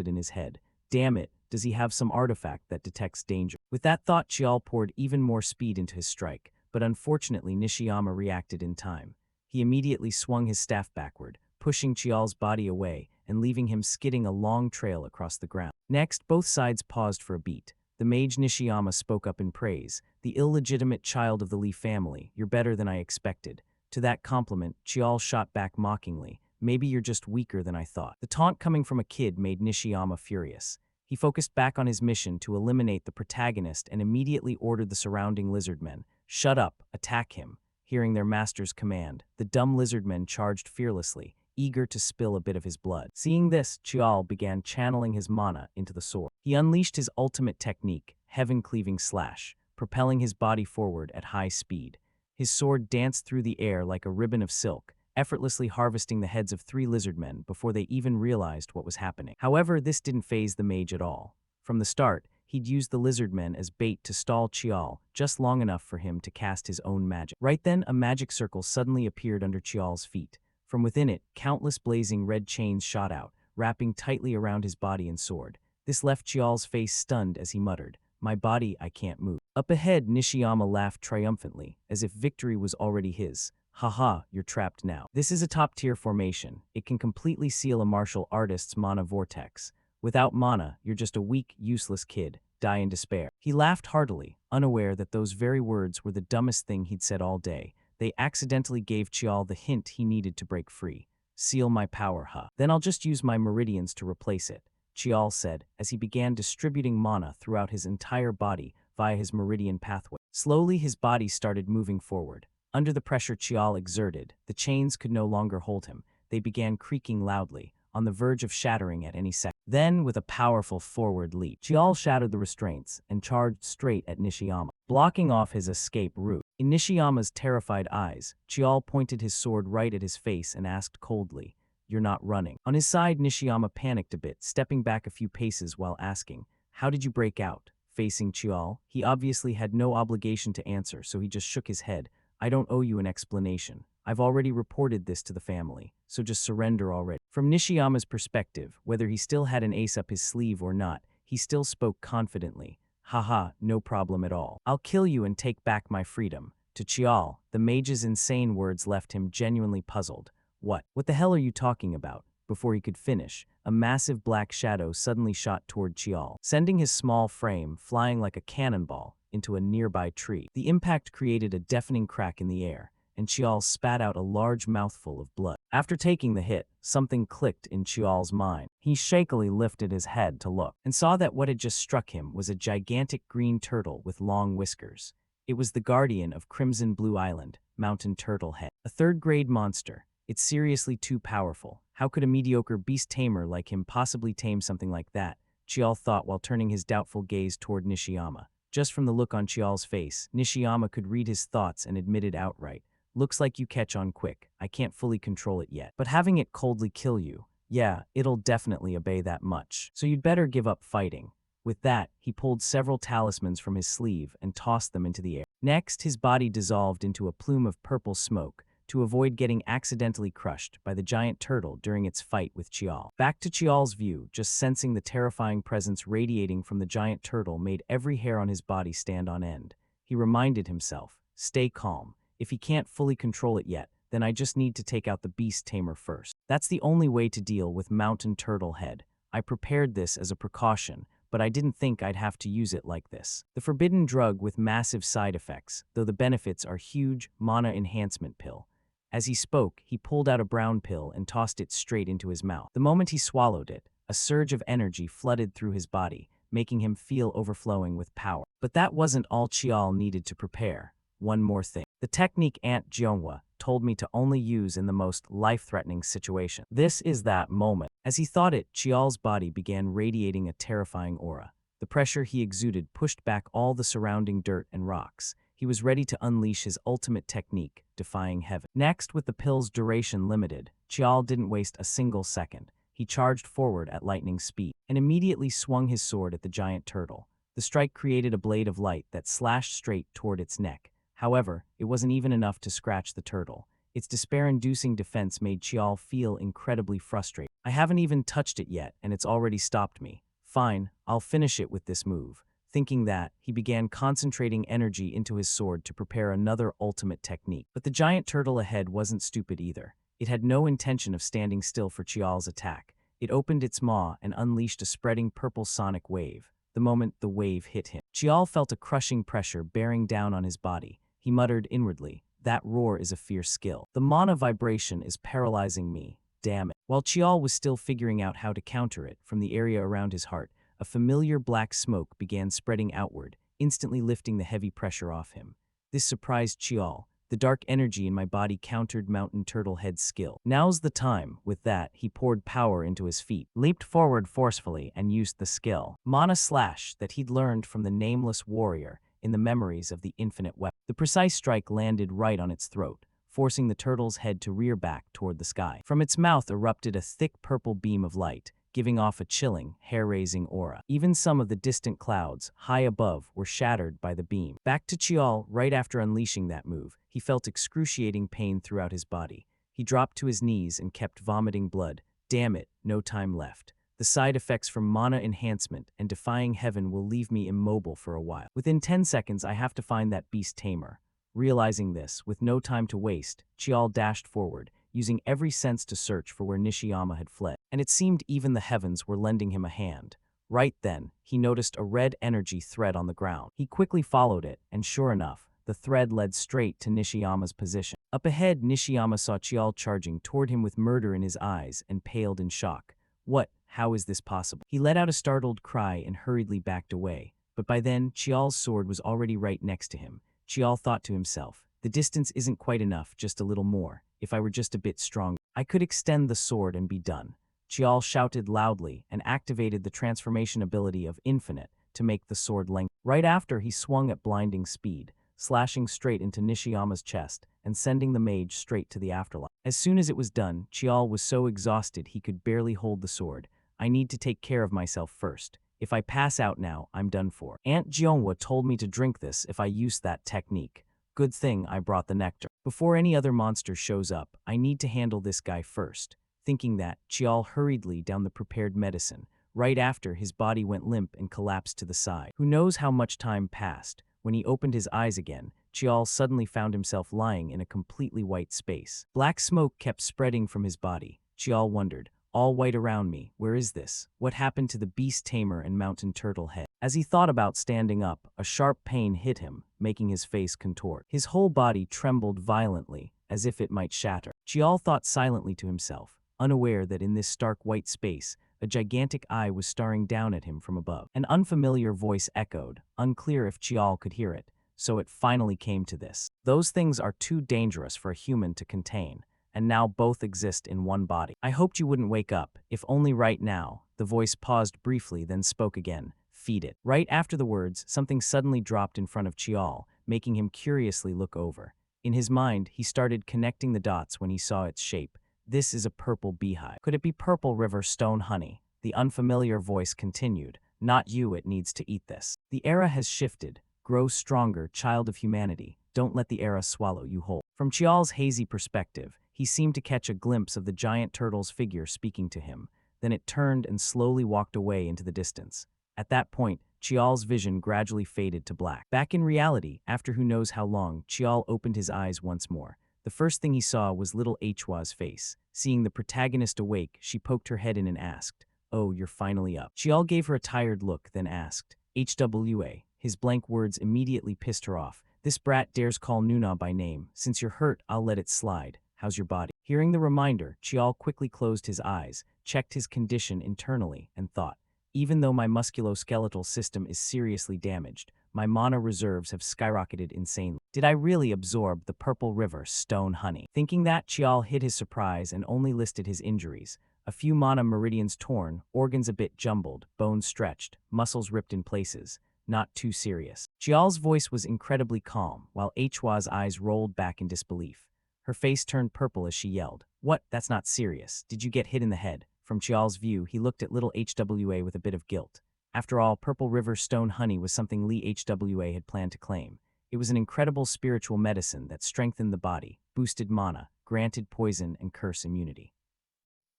Speaker 1: in his head. Damn it, does he have some artifact that detects danger? With that thought, Chial poured even more speed into his strike, but unfortunately Nishiyama reacted in time. He immediately swung his staff backward, pushing Chial's body away and leaving him skidding a long trail across the ground. Next, both sides paused for a beat. The mage Nishiyama spoke up in praise. "The illegitimate child of the Lee family, you're better than I expected." To that compliment, Chial shot back mockingly. "Maybe you're just weaker than I thought." The taunt coming from a kid made Nishiyama furious. He focused back on his mission to eliminate the protagonist and immediately ordered the surrounding lizardmen, "Shut up, attack him." Hearing their master's command, the dumb lizardmen charged fearlessly, eager to spill a bit of his blood. Seeing this, Chial began channeling his mana into the sword. He unleashed his ultimate technique, Heaven-Cleaving Slash, propelling his body forward at high speed. His sword danced through the air like a ribbon of silk, effortlessly harvesting the heads of 3 lizardmen before they even realized what was happening. However, this didn't faze the mage at all. From the start, he'd used the lizardmen as bait to stall Chial just long enough for him to cast his own magic. Right then, a magic circle suddenly appeared under Chial's feet. From within it, countless blazing red chains shot out, wrapping tightly around his body and sword. This left Chial's face stunned as he muttered, "My body, I can't move." Up ahead, Nishiyama laughed triumphantly, as if victory was already his. "Haha, you're trapped now." This is a top-tier formation. It can completely seal a martial artist's mana vortex. Without mana, you're just a weak, useless kid. Die in despair. He laughed heartily, unaware that those very words were the dumbest thing he'd said all day. They accidentally gave Chial the hint he needed to break free. "Seal my power, huh? Then I'll just use my meridians to replace it," Chial said as he began distributing mana throughout his entire body via his meridian pathway. Slowly, his body started moving forward. Under the pressure Chial exerted, the chains could no longer hold him. They began creaking loudly, on the verge of shattering at any second. Then, with a powerful forward leap, Chial shattered the restraints and charged straight at Nishiyama, blocking off his escape route. In Nishiyama's terrified eyes, Chial pointed his sword right at his face and asked coldly, "You're not running?" On his side, Nishiyama panicked a bit, stepping back a few paces while asking, How did you break out? Facing Chial, he obviously had no obligation to answer, so he just shook his head. I don't owe you an explanation. I've already reported this to the family, so just surrender already. From Nishiyama's perspective, whether he still had an ace up his sleeve or not, he still spoke confidently. Haha, no problem at all. I'll kill you and take back my freedom. To Chial, the mage's insane words left him genuinely puzzled. What the hell are you talking about? Before he could finish, a massive black shadow suddenly shot toward Chial, sending his small frame flying like a cannonball into a nearby tree. The impact created a deafening crack in the air, and Chial spat out a large mouthful of blood. After taking the hit, something clicked in Chial's mind. He shakily lifted his head to look, and saw that what had just struck him was a gigantic green turtle with long whiskers. It was the guardian of Crimson Blue Island, Mountain Turtle Head. A third-grade monster. It's seriously too powerful. How could a mediocre beast tamer like him possibly tame something like that? Chial thought while turning his doubtful gaze toward Nishiyama. Just from the look on Chial's face, Nishiyama could read his thoughts and admitted outright. Looks like you catch on quick. I can't fully control it yet. But having it coldly kill you, yeah, it'll definitely obey that much. So you'd better give up fighting. With that, he pulled several talismans from his sleeve and tossed them into the air. Next, his body dissolved into a plume of purple smoke, to avoid getting accidentally crushed by the giant turtle during its fight with Chial. Back to Chial's view, just sensing the terrifying presence radiating from the giant turtle made every hair on his body stand on end. He reminded himself, stay calm. If he can't fully control it yet, then I just need to take out the beast tamer first. That's the only way to deal with Mountain Turtle Head. I prepared this as a precaution, but I didn't think I'd have to use it like this. The forbidden drug with massive side effects, though the benefits are huge, mana enhancement pill. As he spoke, he pulled out a brown pill and tossed it straight into his mouth. The moment he swallowed it, a surge of energy flooded through his body, making him feel overflowing with power. But that wasn't all Chial needed to prepare. One more thing. The technique Aunt Jionghua told me to only use in the most life-threatening situation. This is that moment. As he thought it, Chial's body began radiating a terrifying aura. The pressure he exuded pushed back all the surrounding dirt and rocks. He was ready to unleash his ultimate technique, defying heaven. Next, with the pill's duration limited, Chial didn't waste a single second. He charged forward at lightning speed and immediately swung his sword at the giant turtle. The strike created a blade of light that slashed straight toward its neck. However, it wasn't even enough to scratch the turtle. Its despair-inducing defense made Chial feel incredibly frustrated. I haven't even touched it yet, and it's already stopped me. Fine, I'll finish it with this move. Thinking that, he began concentrating energy into his sword to prepare another ultimate technique. But the giant turtle ahead wasn't stupid either. It had no intention of standing still for Chial's attack. It opened its maw and unleashed a spreading purple sonic wave. The moment the wave hit him, Chial felt a crushing pressure bearing down on his body. He muttered inwardly, that roar is a fierce skill. The mana vibration is paralyzing me. Damn it. While Chial was still figuring out how to counter it, from the area around his heart, a familiar black smoke began spreading outward, instantly lifting the heavy pressure off him. This surprised Chial. The dark energy in my body countered Mountain Turtle Head's skill. Now's the time. With that, he poured power into his feet, leaped forward forcefully, and used the skill, Mana Slash, that he'd learned from the nameless warrior in the memories of the infinite weapon. The precise strike landed right on its throat, forcing the turtle's head to rear back toward the sky. From its mouth erupted a thick purple beam of light, giving off a chilling, hair-raising aura. Even some of the distant clouds, high above, were shattered by the beam. Back to Chial, right after unleashing that move, he felt excruciating pain throughout his body. He dropped to his knees and kept vomiting blood. Damn it, no time left. The side effects from mana enhancement and defying heaven will leave me immobile for a while. Within 10 seconds, I have to find that beast tamer. Realizing this, with no time to waste, Chial dashed forward, using every sense to search for where Nishiyama had fled. And it seemed even the heavens were lending him a hand. Right then, he noticed a red energy thread on the ground. He quickly followed it, and sure enough, the thread led straight to Nishiyama's position. Up ahead, Nishiyama saw Chial charging toward him with murder in his eyes and paled in shock. What? How is this possible? He let out a startled cry and hurriedly backed away. But by then, Chial's sword was already right next to him. Chial thought to himself, the distance isn't quite enough, just a little more. If I were just a bit stronger, I could extend the sword and be done. Chial shouted loudly and activated the transformation ability of Infinite to make the sword lengthen. Right after, he swung at blinding speed, slashing straight into Nishiyama's chest and sending the mage straight to the afterlife. As soon as it was done, Chial was so exhausted he could barely hold the sword. I need to take care of myself first. If I pass out now, I'm done for. Aunt Jeonghwa told me to drink this if I use that technique. Good thing I brought the nectar. Before any other monster shows up, I need to handle this guy first. Thinking that, Chial hurriedly down the prepared medicine. Right after, his body went limp and collapsed to the side. Who knows how much time passed? When he opened his eyes again, Chial suddenly found himself lying in a completely white space. Black smoke kept spreading from his body. Chial wondered, all white around me, where is this? What happened to the beast tamer and mountain turtle head? As he thought about standing up, a sharp pain hit him, making his face contort. His whole body trembled violently, as if it might shatter. Chial thought silently to himself, unaware that in this stark white space, a gigantic eye was staring down at him from above. An unfamiliar voice echoed, unclear if Chial could hear it, so it finally came to this. Those things are too dangerous for a human to contain, and now both exist in one body. I hoped you wouldn't wake up, if only right now. The voice paused briefly, then spoke again. Feed it. Right after the words, something suddenly dropped in front of Chial, making him curiously look over. In his mind, he started connecting the dots when he saw its shape. This is a purple beehive. Could it be purple river stone honey? The unfamiliar voice continued. Not you, it needs to eat this. The era has shifted. Grow stronger, child of humanity. Don't let the era swallow you whole. From Chial's hazy perspective, he seemed to catch a glimpse of the giant turtle's figure speaking to him. Then it turned and slowly walked away into the distance. At that point, Chial's vision gradually faded to black. Back in reality, after who knows how long, Chial opened his eyes once more. The first thing he saw was little Hwa's face. Seeing the protagonist awake, she poked her head in and asked, "Oh, you're finally up." Chial gave her a tired look, then asked, "Hwa?" His blank words immediately pissed her off. This brat dares call Nuna by name. Since you're hurt, I'll let it slide. How's your body? Hearing the reminder, Chial quickly closed his eyes, checked his condition internally, and thought, even though my musculoskeletal system is seriously damaged, my mana reserves have skyrocketed insanely. Did I really absorb the purple river stone honey? Thinking that, Chial hid his surprise and only listed his injuries. A few mana meridians torn, organs a bit jumbled, bones stretched, muscles ripped in places. Not too serious. Chial's voice was incredibly calm, while Hwa's eyes rolled back in disbelief. Her face turned purple as she yelled, "What? That's not serious. Did you get hit in the head?" From Chial's view, he looked at little Hwa with a bit of guilt. After all, Purple River Stone Honey was something Hwa had planned to claim. It was an incredible spiritual medicine that strengthened the body, boosted mana, granted poison and curse immunity.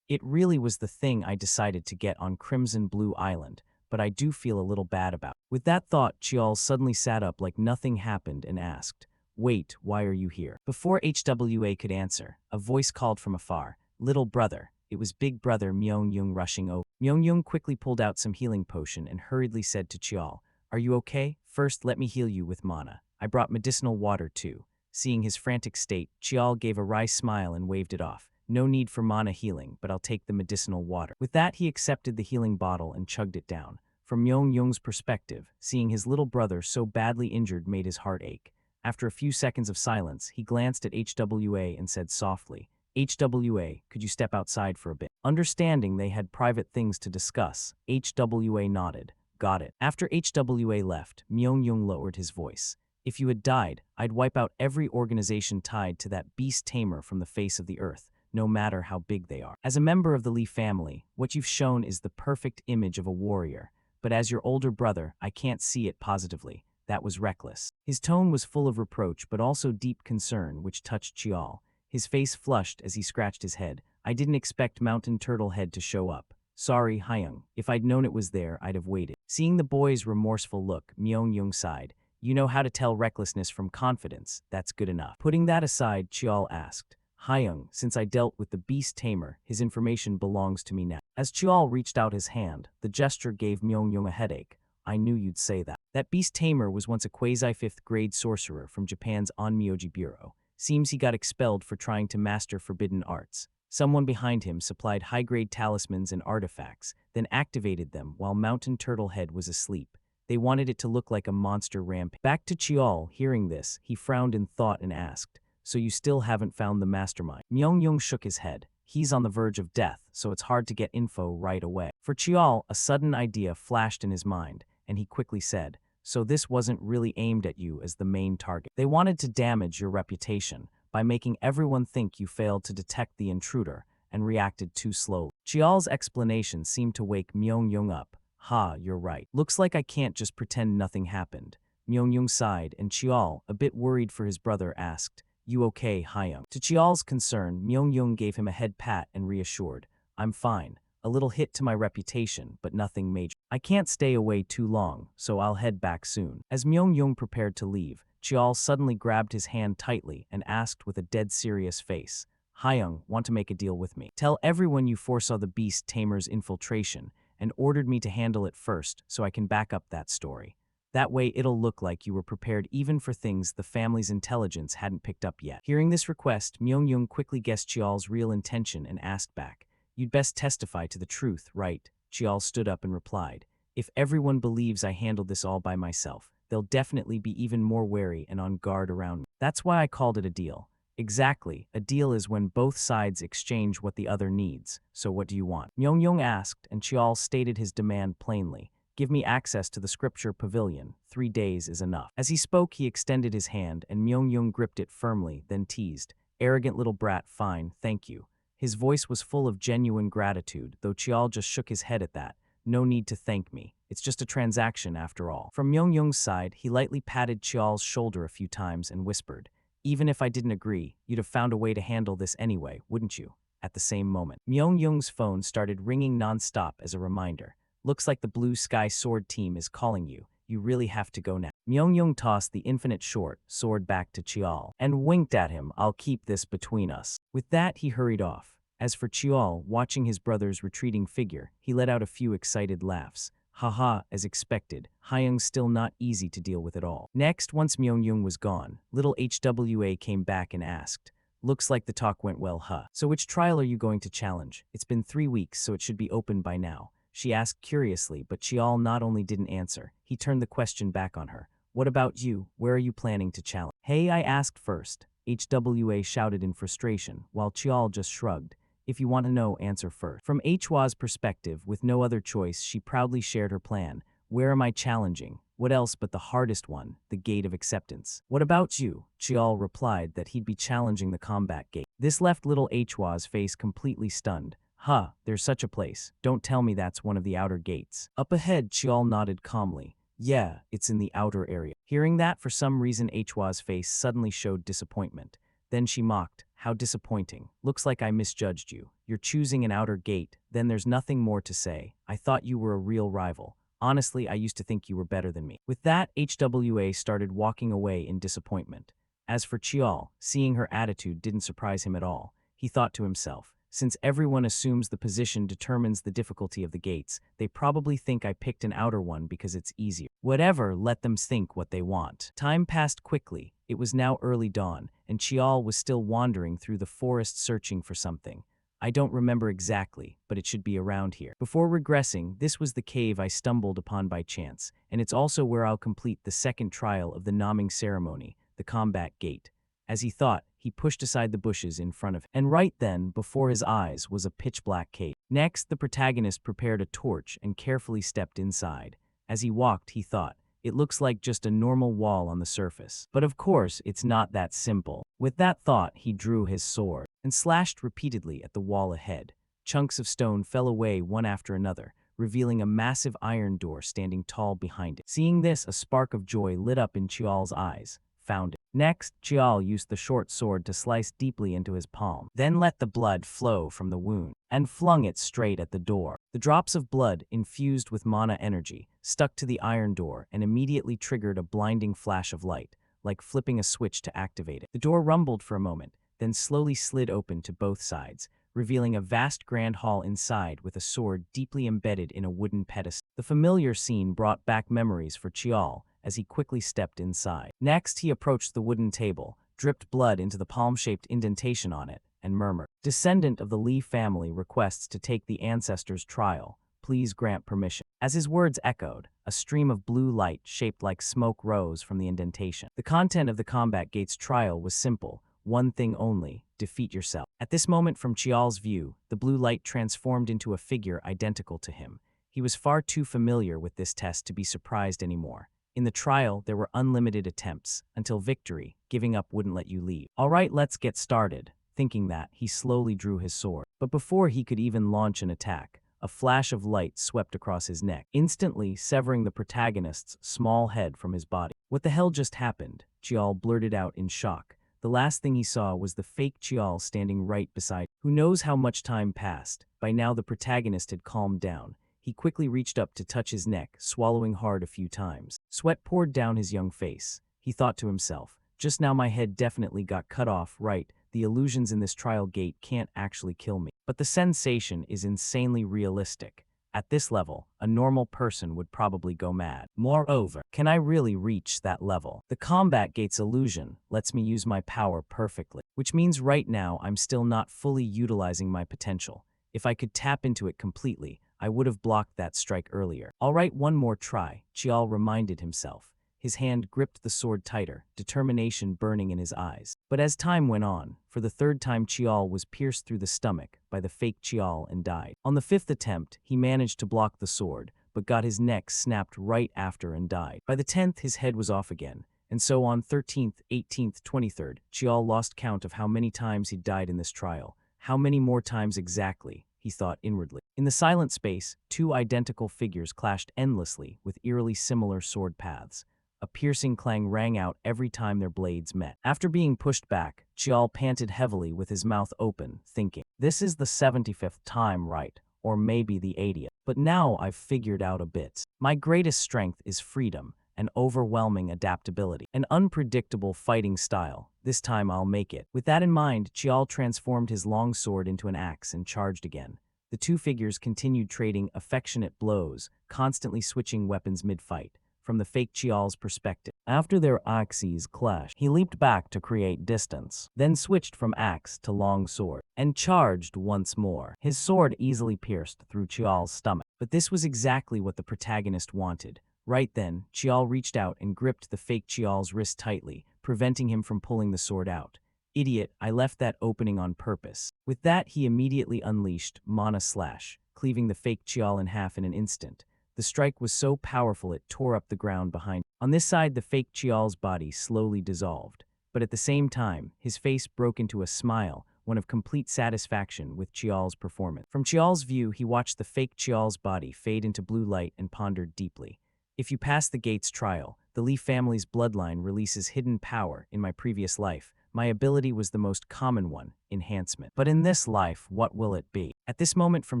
Speaker 1: It really was the thing I decided to get on Crimson Blue Island, but I do feel a little bad about it. With that thought, Chial suddenly sat up like nothing happened and asked, "Wait, why are you here?" Before Hwa could answer, a voice called from afar, "Little brother." It was Big Brother Myeongyung rushing over. Myeongyung quickly pulled out some healing potion and hurriedly said to Chial, "Are you okay? First, let me heal you with mana. I brought medicinal water too." Seeing his frantic state, Chial gave a wry smile and waved it off. "No need for mana healing, but I'll take the medicinal water." With that, he accepted the healing bottle and chugged it down. From Myeongyung's perspective, seeing his little brother so badly injured made his heart ache. After a few seconds of silence, he glanced at Hwa and said softly, "Hwa, could you step outside for a bit?" Understanding they had private things to discuss, Hwa nodded. "Got it." After Hwa left, Myeongyung lowered his voice. "If you had died, I'd wipe out every organization tied to that beast tamer from the face of the earth, no matter how big they are. As a member of the Lee family, what you've shown is the perfect image of a warrior, but as your older brother, I can't see it positively. That was reckless." His tone was full of reproach but also deep concern, which touched Chial. His face flushed as he scratched his head. "I didn't expect Mountain Turtle Head to show up. Sorry, Hyung. If I'd known it was there, I'd have waited." Seeing the boy's remorseful look, Myeongyung sighed. "You know how to tell recklessness from confidence. That's good enough." Putting that aside, Chial asked, "Hyung, since I dealt with the beast tamer, his information belongs to me now." As Chial reached out his hand, the gesture gave Myeongyung a headache. "I knew you'd say that." That beast tamer was once a quasi-fifth grade sorcerer from Japan's Onmyoji Bureau. Seems he got expelled for trying to master forbidden arts. Someone behind him supplied high-grade talismans and artifacts, then activated them while Mountain Turtle Head was asleep. They wanted it to look like a monster rampage. Back to Chial, hearing this, he frowned in thought and asked, "So you still haven't found the mastermind?" Myeongyung shook his head. He's on the verge of death, so it's hard to get info right away. For Chial, a sudden idea flashed in his mind, and he quickly said, "So this wasn't really aimed at you as the main target. They wanted to damage your reputation by making everyone think you failed to detect the intruder and reacted too slowly." Chial's explanation seemed to wake Myeongyung up. Ha, you're right. Looks like I can't just pretend nothing happened. Myeongyung sighed, and Chiol, a bit worried for his brother, asked, "You okay, Hyung?" To Chiol's concern, Myeongyung gave him a head pat and reassured, "I'm fine. A little hit to my reputation, but nothing major. I can't stay away too long, so I'll head back soon." As Myeongyung prepared to leave, Chiol suddenly grabbed his hand tightly and asked with a dead serious face, "Hyung, want to make a deal with me? Tell everyone you foresaw the beast tamer's infiltration and ordered me to handle it first so I can back up that story. That way it'll look like you were prepared even for things the family's intelligence hadn't picked up yet." Hearing this request, Myeongyung quickly guessed Chiol's real intention and asked back, "You'd best testify to the truth, right?" Chiol stood up and replied, "If everyone believes I handled this all by myself, they'll definitely be even more wary and on guard around me. That's why I called it a deal." "Exactly. A deal is when both sides exchange what the other needs. So what do you want?" Myeongyung asked, and Chiol stated his demand plainly. "Give me access to the scripture pavilion. 3 days is enough." As he spoke, he extended his hand, and Myeongyung gripped it firmly, then teased, "Arrogant little brat, fine, thank you." His voice was full of genuine gratitude, though Chiol just shook his head at that. "No need to thank me. It's just a transaction after all." From Myeongyung's side, he lightly patted Chiol's shoulder a few times and whispered, "Even if I didn't agree, you'd have found a way to handle this anyway, wouldn't you?" At the same moment, Myeongyung's phone started ringing non-stop as a reminder. "Looks like the Blue Sky Sword team is calling you. You really have to go now." Myeongyung tossed the infinite short sword back to Chiol and winked at him, "I'll keep this between us." With that, he hurried off. As for Chiol, watching his brother's retreating figure, he let out a few excited laughs. Haha, as expected, Hyung's still not easy to deal with at all. Next, once Myeongyung was gone, little HWA came back and asked, "Looks like the talk went well, huh? So which trial are you going to challenge? It's been 3 weeks, so it should be open by now." She asked curiously, but Chiol not only didn't answer, he turned the question back on her. "What about you? Where are you planning to challenge?" "Hey, I asked first," HWA shouted in frustration, while Chiol just shrugged. "If you want to know, answer first." From Hwa's perspective, with no other choice, she proudly shared her plan. "Where am I challenging? What else but the hardest one, the Gate of Acceptance." "What about you?" Chiol replied that he'd be challenging the Combat Gate. This left little Hwa's face completely stunned. "Huh, there's such a place. Don't tell me that's one of the outer gates." Up ahead, Chiol nodded calmly. "Yeah, it's in the outer area." Hearing that, for some reason Hwa's face suddenly showed disappointment. Then she mocked, "How disappointing. Looks like I misjudged you. You're choosing an outer gate, then there's nothing more to say. I thought you were a real rival. Honestly, I used to think you were better than me." With that, HWA started walking away in disappointment. As for Chiol, seeing her attitude didn't surprise him at all. He thought to himself, "Since everyone assumes the position determines the difficulty of the gates, they probably think I picked an outer one because it's easier. Whatever, let them think what they want." Time passed quickly. It was now early dawn, and Chiol was still wandering through the forest searching for something. "I don't remember exactly, but it should be around here." Before regressing, this was the cave I stumbled upon by chance, and it's also where I'll complete the second trial of the naming ceremony, the Combat Gate. As he thought, he pushed aside the bushes in front of him, and right then, before his eyes, was a pitch-black cave. Next, the protagonist prepared a torch and carefully stepped inside. As he walked, he thought, "It looks like just a normal wall on the surface. But of course, it's not that simple." With that thought, he drew his sword and slashed repeatedly at the wall ahead. Chunks of stone fell away one after another, revealing a massive iron door standing tall behind it. Seeing this, a spark of joy lit up in Chiol's eyes. Found it. Next, Chiol used the short sword to slice deeply into his palm, then let the blood flow from the wound, and flung it straight at the door. The drops of blood, infused with mana energy, stuck to the iron door and immediately triggered a blinding flash of light, like flipping a switch to activate it. The door rumbled for a moment, then slowly slid open to both sides, revealing a vast grand hall inside with a sword deeply embedded in a wooden pedestal. The familiar scene brought back memories for Chiol as he quickly stepped inside. Next, he approached the wooden table, dripped blood into the palm-shaped indentation on it, and murmured, "Descendant of the Lee family requests to take the ancestors' trial. Please grant permission." As his words echoed, a stream of blue light shaped like smoke rose from the indentation. The content of the Combat Gate's trial was simple, one thing only: defeat yourself. At this moment, from Chiol's view, the blue light transformed into a figure identical to him. He was far too familiar with this test to be surprised anymore. In the trial, there were unlimited attempts, until victory, giving up wouldn't let you leave. "All right, let's get started." Thinking that, he slowly drew his sword. But before he could even launch an attack, A flash of light swept across his neck, instantly severing the protagonist's small head from his body. What the hell just happened? Chial blurted out in shock. The last thing he saw was the fake Chial standing right beside him. Who knows how much time passed? By now the protagonist had calmed down. He quickly reached up to touch his neck, swallowing hard a few times. Sweat poured down his young face. He thought to himself, just now my head definitely got cut off, right? The illusions in this trial gate can't actually kill me. But the sensation is insanely realistic. At this level, a normal person would probably go mad. Moreover, can I really reach that level? The combat gate's illusion lets me use my power perfectly, which means right now I'm still not fully utilizing my potential. If I could tap into it completely, I would have blocked that strike earlier. All right, one more try, Chial reminded himself. His hand gripped the sword tighter, determination burning in his eyes. But as time went on, for the third time Chial was pierced through the stomach by the fake Chial and died. On the fifth attempt, he managed to block the sword, but got his neck snapped right after and died. By the 10th, his head was off again. And so on 13th, 18th, 23rd, Chial lost count of how many times he'd died in this trial. How many more times exactly, he thought inwardly. In the silent space, two identical figures clashed endlessly with eerily similar sword paths. A piercing clang rang out every time their blades met. After being pushed back, Chial panted heavily with his mouth open, thinking, this is the 75th time, right? Or maybe the 80th. But now I've figured out a bit. My greatest strength is freedom, an overwhelming adaptability, an unpredictable fighting style. This time I'll make it. With that in mind, Chial transformed his long sword into an axe and charged again. The two figures continued trading affectionate blows, constantly switching weapons mid-fight. From the fake Chial's perspective. After their axes clashed, he leaped back to create distance, then switched from axe to long sword, and charged once more. His sword easily pierced through Chial's stomach. But this was exactly what the protagonist wanted. Right then, Chial reached out and gripped the fake Chial's wrist tightly, preventing him from pulling the sword out. Idiot, I left that opening on purpose. With that, he immediately unleashed Mana Slash, cleaving the fake Chial in half in an instant. The strike was so powerful it tore up the ground behind him. On this side, the fake Chial's body slowly dissolved, but at the same time, his face broke into a smile, one of complete satisfaction with Chial's performance. From Chial's view, he watched the fake Chial's body fade into blue light and pondered deeply. If you pass the gate's trial, the Lee family's bloodline releases hidden power. In my previous life, my ability was the most common one, enhancement. But in this life, what will it be? At this moment, from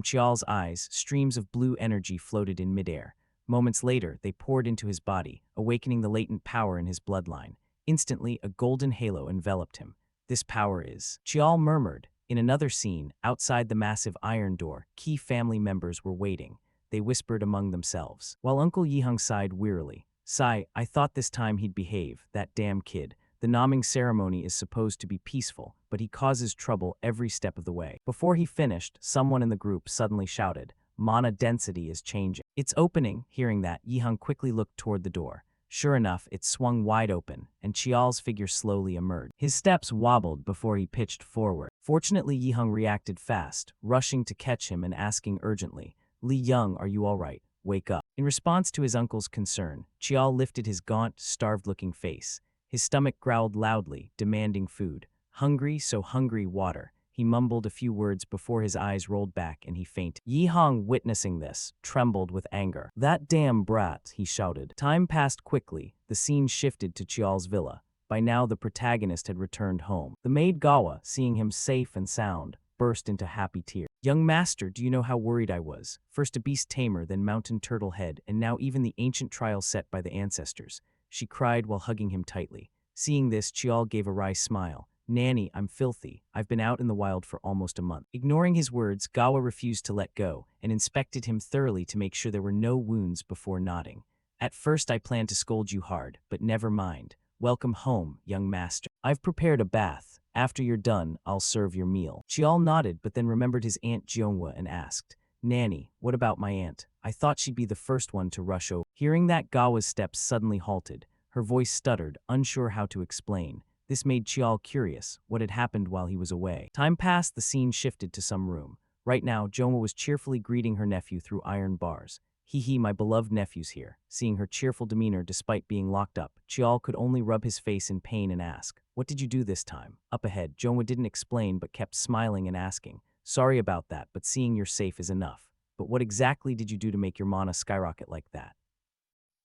Speaker 1: Chial's eyes, streams of blue energy floated in midair. Moments later, they poured into his body, awakening the latent power in his bloodline. Instantly, a golden halo enveloped him. This power is... Chial murmured. In another scene, outside the massive iron door, key family members were waiting. They whispered among themselves, while Uncle Yihang sighed wearily. Sigh, I thought this time he'd behave, that damn kid. The naming ceremony is supposed to be peaceful, but he causes trouble every step of the way. Before he finished, someone in the group suddenly shouted, Mana density is changing. It's opening. Hearing that, Yihang quickly looked toward the door. Sure enough, it swung wide open, and Chial's figure slowly emerged. His steps wobbled before he pitched forward. Fortunately, Yihang reacted fast, rushing to catch him and asking urgently, Li Young, are you all right? Wake up. In response to his uncle's concern, Chial lifted his gaunt, starved-looking face. His stomach growled loudly, demanding food. Hungry, so hungry, water. He mumbled a few words before his eyes rolled back and he fainted. Yihang, witnessing this, trembled with anger. That damn brat, he shouted. Time passed quickly. The scene shifted to Chial's villa. By now, the protagonist had returned home. The maid Gawa, seeing him safe and sound, burst into happy tears. Young master, do you know how worried I was? First a beast tamer, then mountain turtle head, and now even the ancient trial set by the ancestors. She cried while hugging him tightly. Seeing this, Chial gave a wry smile. Nanny, I'm filthy. I've been out in the wild for almost a month. Ignoring his words, Gawa refused to let go and inspected him thoroughly to make sure there were no wounds before nodding. At first I planned to scold you hard, but never mind. Welcome home, young master. I've prepared a bath. After you're done, I'll serve your meal. Chial nodded but then remembered his aunt Jeonghwa and asked, Nanny, what about my aunt? I thought she'd be the first one to rush over. Hearing that, Gawa's steps suddenly halted. Her voice stuttered, unsure how to explain. This made Chial curious, what had happened while he was away. Time passed, the scene shifted to some room. Right now, Jeonghwa was cheerfully greeting her nephew through iron bars. Hee, my beloved nephew's here. Seeing her cheerful demeanor despite being locked up, Chial could only rub his face in pain and ask, what did you do this time? Up ahead, Jeonghwa didn't explain but kept smiling and asking, sorry about that, but seeing you're safe is enough. but what exactly did you do to make your mana skyrocket like that?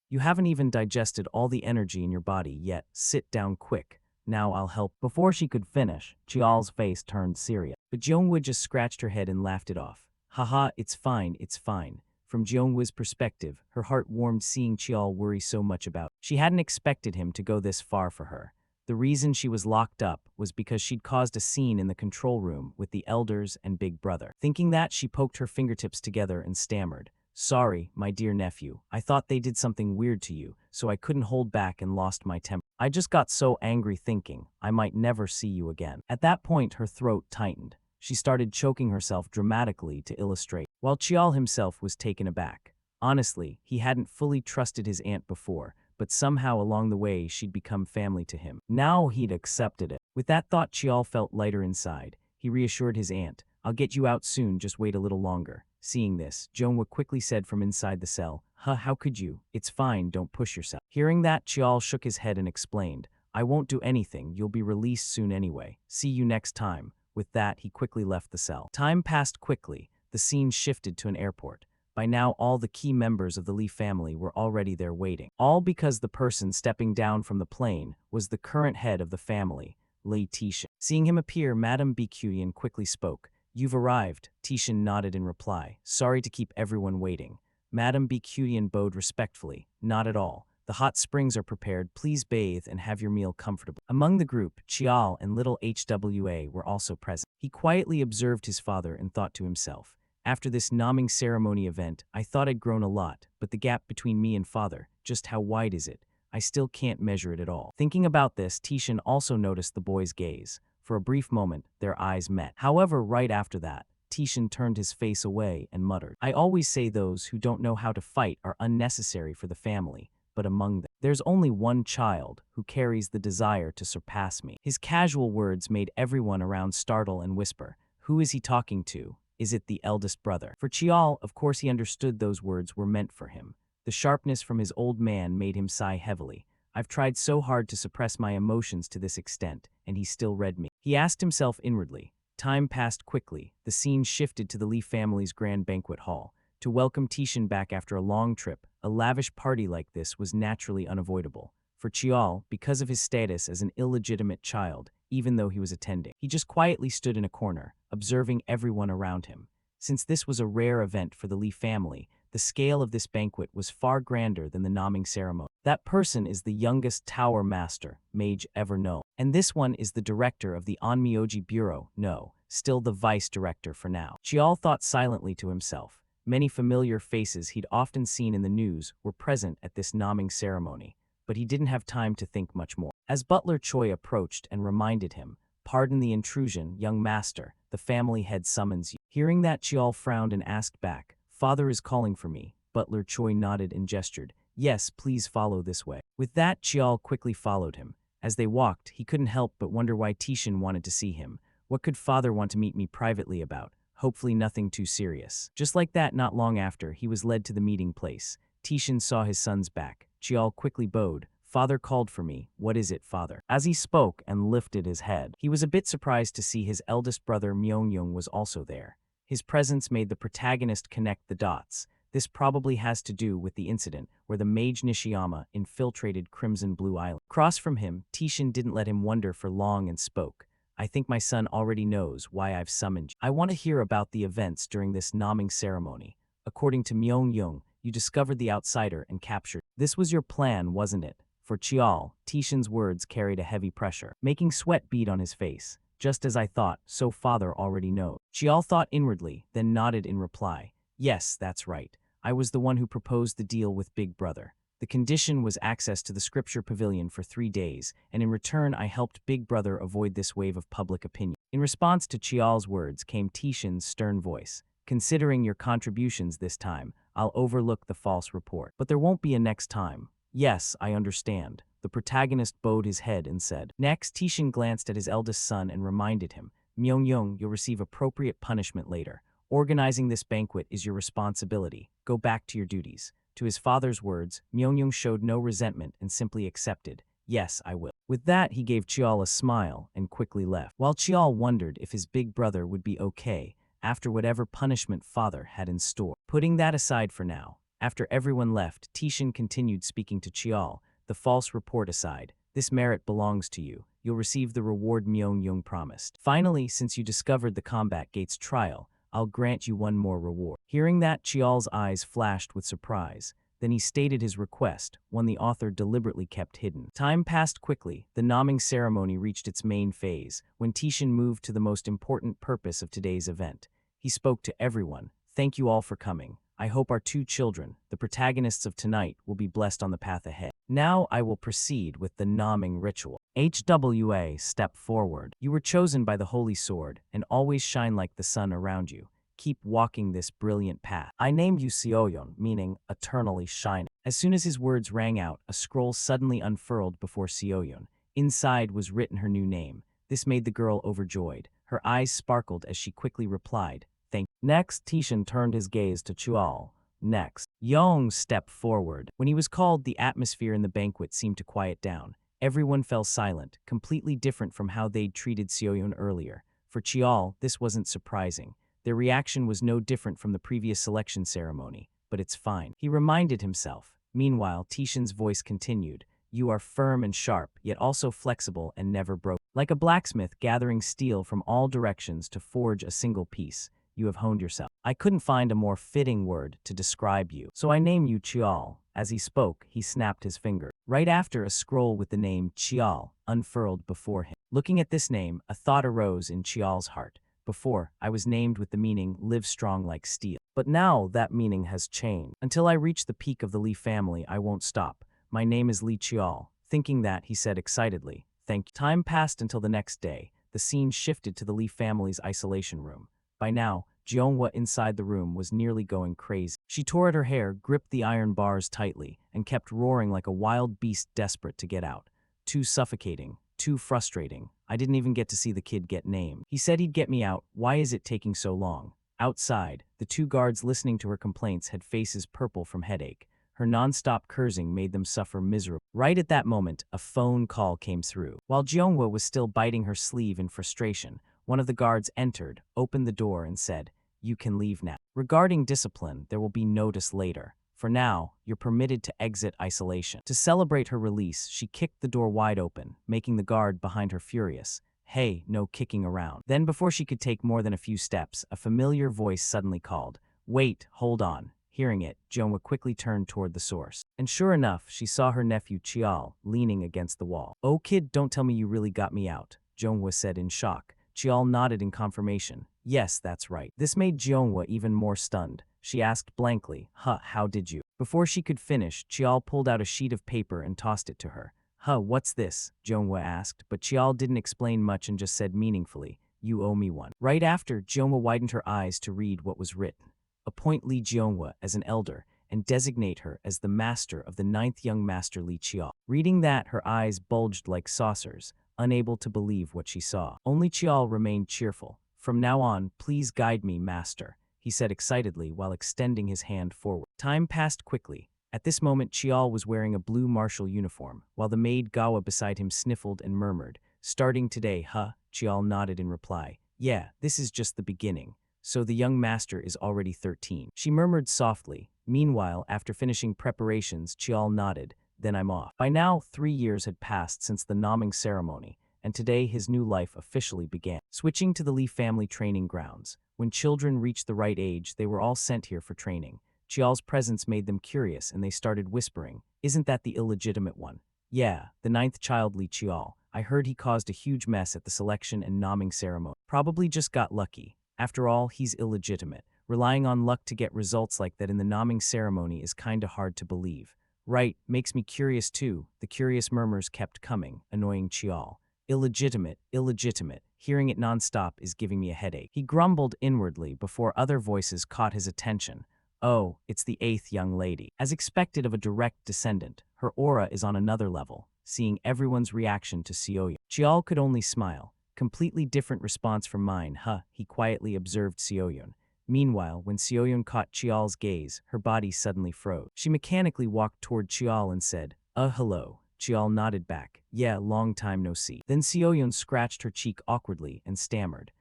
Speaker 1: You haven't even digested all the energy in your body yet. Sit down quick. Now I'll help. Before she could finish, Chial's face turned serious. But Jeongwoo just scratched her head and laughed it off. Haha, it's fine, it's fine. From Jeongwoo's perspective, her heart warmed seeing Chial worry so much about. She hadn't expected him to go this far for her. The reason she was locked up was because she'd caused a scene in the control room with the elders and Big Brother. Thinking that, she poked her fingertips together and stammered. Sorry, my dear nephew. I thought they did something weird to you, so I couldn't hold back and lost my temper. I just got so angry thinking I might never see you again. At that point, her throat tightened. She started choking herself dramatically to illustrate, while Chial himself was taken aback. Honestly, he hadn't fully trusted his aunt before, but somehow along the way she'd become family to him. Now he'd accepted it. With that thought, Chial felt lighter inside. He reassured his aunt, I'll get you out soon, just wait a little longer. Seeing this, Jeongwoo quickly said from inside the cell, how could you? It's fine, don't push yourself. Hearing that, Chial shook his head and explained, I won't do anything, you'll be released soon anyway. See you next time. With that, he quickly left the cell. Time passed quickly. The scene shifted to an airport. By now, all the key members of the Lee family were already there waiting. All because the person stepping down from the plane was the current head of the family, Lee Tishin. Seeing him appear, Madame Baekhyun quickly spoke. You've arrived. Tishin nodded in reply. Sorry to keep everyone waiting. Madame Baekhyun bowed respectfully. Not at all. The hot springs are prepared. Please bathe and have your meal comfortably. Among the group, Chial and little HWA were also present. He quietly observed his father and thought to himself, after this naming ceremony event, I thought I'd grown a lot, but the gap between me and father, just how wide is it? I still can't measure it at all. Thinking about this, Tishin also noticed the boy's gaze. For a brief moment, their eyes met. However, right after that, Tishin turned his face away and muttered, I always say those who don't know how to fight are unnecessary for the family, but among them, there's only one child who carries the desire to surpass me. His casual words made everyone around startle and whisper, who is he talking to? Is it the eldest brother? For Chial, of course he understood those words were meant for him. The sharpness from his old man made him sigh heavily. I've tried so hard to suppress my emotions to this extent, and he still read me. He asked himself inwardly. Time passed quickly. The scene shifted to the Lee family's grand banquet hall. To welcome Tishin back after a long trip, a lavish party like this was naturally unavoidable. For Chial, because of his status as an illegitimate child, even though he was attending, he just quietly stood in a corner, observing everyone around him. Since this was a rare event for the Lee family, the scale of this banquet was far grander than the naming ceremony. That person is the youngest Tower Master mage ever known. And this one is the director of the Onmyoji Bureau, no, still the vice director for now. Chial thought silently to himself. Many familiar faces he'd often seen in the news were present at this naming ceremony, but he didn't have time to think much more. As Butler Choi approached and reminded him, pardon the intrusion, young master, the family head summons you. Hearing that, Chial frowned and asked back, Father is calling for me. Butler Choi nodded and gestured, yes, please follow this way. With that, Chial quickly followed him. As they walked, he couldn't help but wonder why Tishin wanted to see him. What could father want to meet me privately about? Hopefully nothing too serious. Just like that, not long after, he was led to the meeting place. Tishin saw his son's back. Chial quickly bowed. Father called for me. What is it, father? As he spoke and lifted his head, he was a bit surprised to see his eldest brother Myeongyung was also there. His presence made the protagonist connect the dots. This probably has to do with the incident where the mage Nishiyama infiltrated Crimson Blue Island. Across from him, Tishin didn't let him wonder for long and spoke. I think my son already knows why I've summoned you. I want to hear about the events during this naming ceremony. According to Myeongyung, you discovered the outsider and captured. This was your plan, wasn't it? For Chial, Tishin's words carried a heavy pressure, making sweat bead on his face. Just as I thought, so father already knows. Chial thought inwardly, then nodded in reply. Yes, that's right. I was the one who proposed the deal with Big Brother. The condition was access to the scripture pavilion for 3 days, and in return I helped Big Brother avoid this wave of public opinion. In response to Chial's words came Tishin's stern voice. Considering your contributions this time, I'll overlook the false report. But there won't be a next time. Yes, I understand. The protagonist bowed his head and said. Next, Tishin glanced at his eldest son and reminded him, Myeongyung, you'll receive appropriate punishment later. Organizing this banquet is your responsibility. Go back to your duties. To his father's words, Myeongyung showed no resentment and simply accepted. Yes, I will. With that, he gave Chial a smile and quickly left. While Chial wondered if his big brother would be okay after whatever punishment father had in store. Putting that aside for now, after everyone left, Tishan continued speaking to Chial. The false report aside, this merit belongs to you. You'll receive the reward Myung-Yung promised. Finally, since you discovered the Combat Gate's trial, I'll grant you one more reward. Hearing that, Chial's eyes flashed with surprise. Then he stated his request, one the author deliberately kept hidden. Time passed quickly. The naming ceremony reached its main phase, when Tishan moved to the most important purpose of today's event. He spoke to everyone. Thank you all for coming. I hope our two children, the protagonists of tonight, will be blessed on the path ahead. Now I will proceed with the naming ritual. HWA, step forward. You were chosen by the Holy Sword, and always shine like the sun around you. Keep walking this brilliant path. I named you Seoyeon, meaning eternally shining. As soon as his words rang out, a scroll suddenly unfurled before Seoyeon. Inside was written her new name. This made the girl overjoyed. Her eyes sparkled as she quickly replied, "Thank you." Next, Tishan turned his gaze to Chual. Next, Yong stepped forward. When he was called, the atmosphere in the banquet seemed to quiet down. Everyone fell silent, completely different from how they'd treated Seoyeon earlier. For Chial, this wasn't surprising. Their reaction was no different from the previous selection ceremony, but it's fine. He reminded himself. Meanwhile, Tishan's voice continued. You are firm and sharp, yet also flexible and never broken. Like a blacksmith gathering steel from all directions to forge a single piece, you have honed yourself. I couldn't find a more fitting word to describe you, so I name you Chial. As he spoke, he snapped his finger. Right after, a scroll with the name Chial unfurled before him. Looking at this name, a thought arose in Chial's heart. Before, I was named with the meaning, live strong like steel. But now that meaning has changed. Until I reach the peak of the Lee family, I won't stop. My name is Lee Chial. Thinking that, he said excitedly, thank you. Time passed until the next day. The scene shifted to the Lee family's isolation room. By now, Jeonhwa inside the room was nearly going crazy. She tore at her hair, gripped the iron bars tightly, and kept roaring like a wild beast desperate to get out. Too suffocating. Too frustrating. I didn't even get to see the kid get named. He said he'd get me out. Why is it taking so long? Outside, the two guards listening to her complaints had faces purple from headache. Her non-stop cursing made them suffer miserably. Right at that moment, a phone call came through. While Jeonhwa was still biting her sleeve in frustration, one of the guards entered, opened the door, and said, "You can leave now. Regarding discipline, there will be notice later. For now, you're permitted to exit isolation." To celebrate her release, she kicked the door wide open, making the guard behind her furious. Hey, no kicking around. Then before she could take more than a few steps, a familiar voice suddenly called, "Wait, hold on." Hearing it, Jeonhwa quickly turned toward the source. And sure enough, she saw her nephew Chial leaning against the wall. "Oh kid, don't tell me you really got me out," Jeonhwa said in shock. Chial nodded in confirmation. "Yes, that's right." This made Jeonhwa even more stunned. She asked blankly, how did you?" Before she could finish, Chial pulled out a sheet of paper and tossed it to her. What's this?" Jeonhwa asked, but Chial didn't explain much and just said meaningfully, "You owe me one." Right after, Jeonhwa widened her eyes to read what was written. Appoint Lee Jeonhwa as an elder and designate her as the master of the 9th young master Lee Chial. Reading that, her eyes bulged like saucers, unable to believe what she saw. Only Chial remained cheerful. "From now on, please guide me, master," he said excitedly while extending his hand forward. Time passed quickly. At this moment, Chial was wearing a blue martial uniform, while the maid Gawa beside him sniffled and murmured, "Starting today, Chial nodded in reply. "Yeah, this is just the beginning. So the young master is already 13. She murmured softly. Meanwhile, after finishing preparations, Chial nodded. "Then I'm off." By now, 3 years had passed since the naming ceremony, and today his new life officially began. Switching to the Lee family training grounds. When children reached the right age, they were all sent here for training. Chial's presence made them curious, and they started whispering, "Isn't that the illegitimate one?" "Yeah, the 9th child Lee Chial. I heard he caused a huge mess at the selection and naming ceremony. Probably just got lucky. After all, he's illegitimate. Relying on luck to get results like that in the naming ceremony is kinda hard to believe." "Right, makes me curious too." The curious murmurs kept coming, annoying Chial. "Illegitimate, illegitimate. Hearing it nonstop is giving me a headache." He grumbled inwardly before other voices caught his attention. "Oh, it's the 8th young lady." As expected of a direct descendant, her aura is on another level. Seeing everyone's reaction to Seoyeon, Chial could only smile. "Completely different response from mine, he quietly observed Seoyeon. Meanwhile, when Seoyeon caught Chial's gaze, her body suddenly froze. She mechanically walked toward Chial and said, hello." Chial nodded back. "Yeah, long time no see." Then Seoyeon scratched her cheek awkwardly and stammered,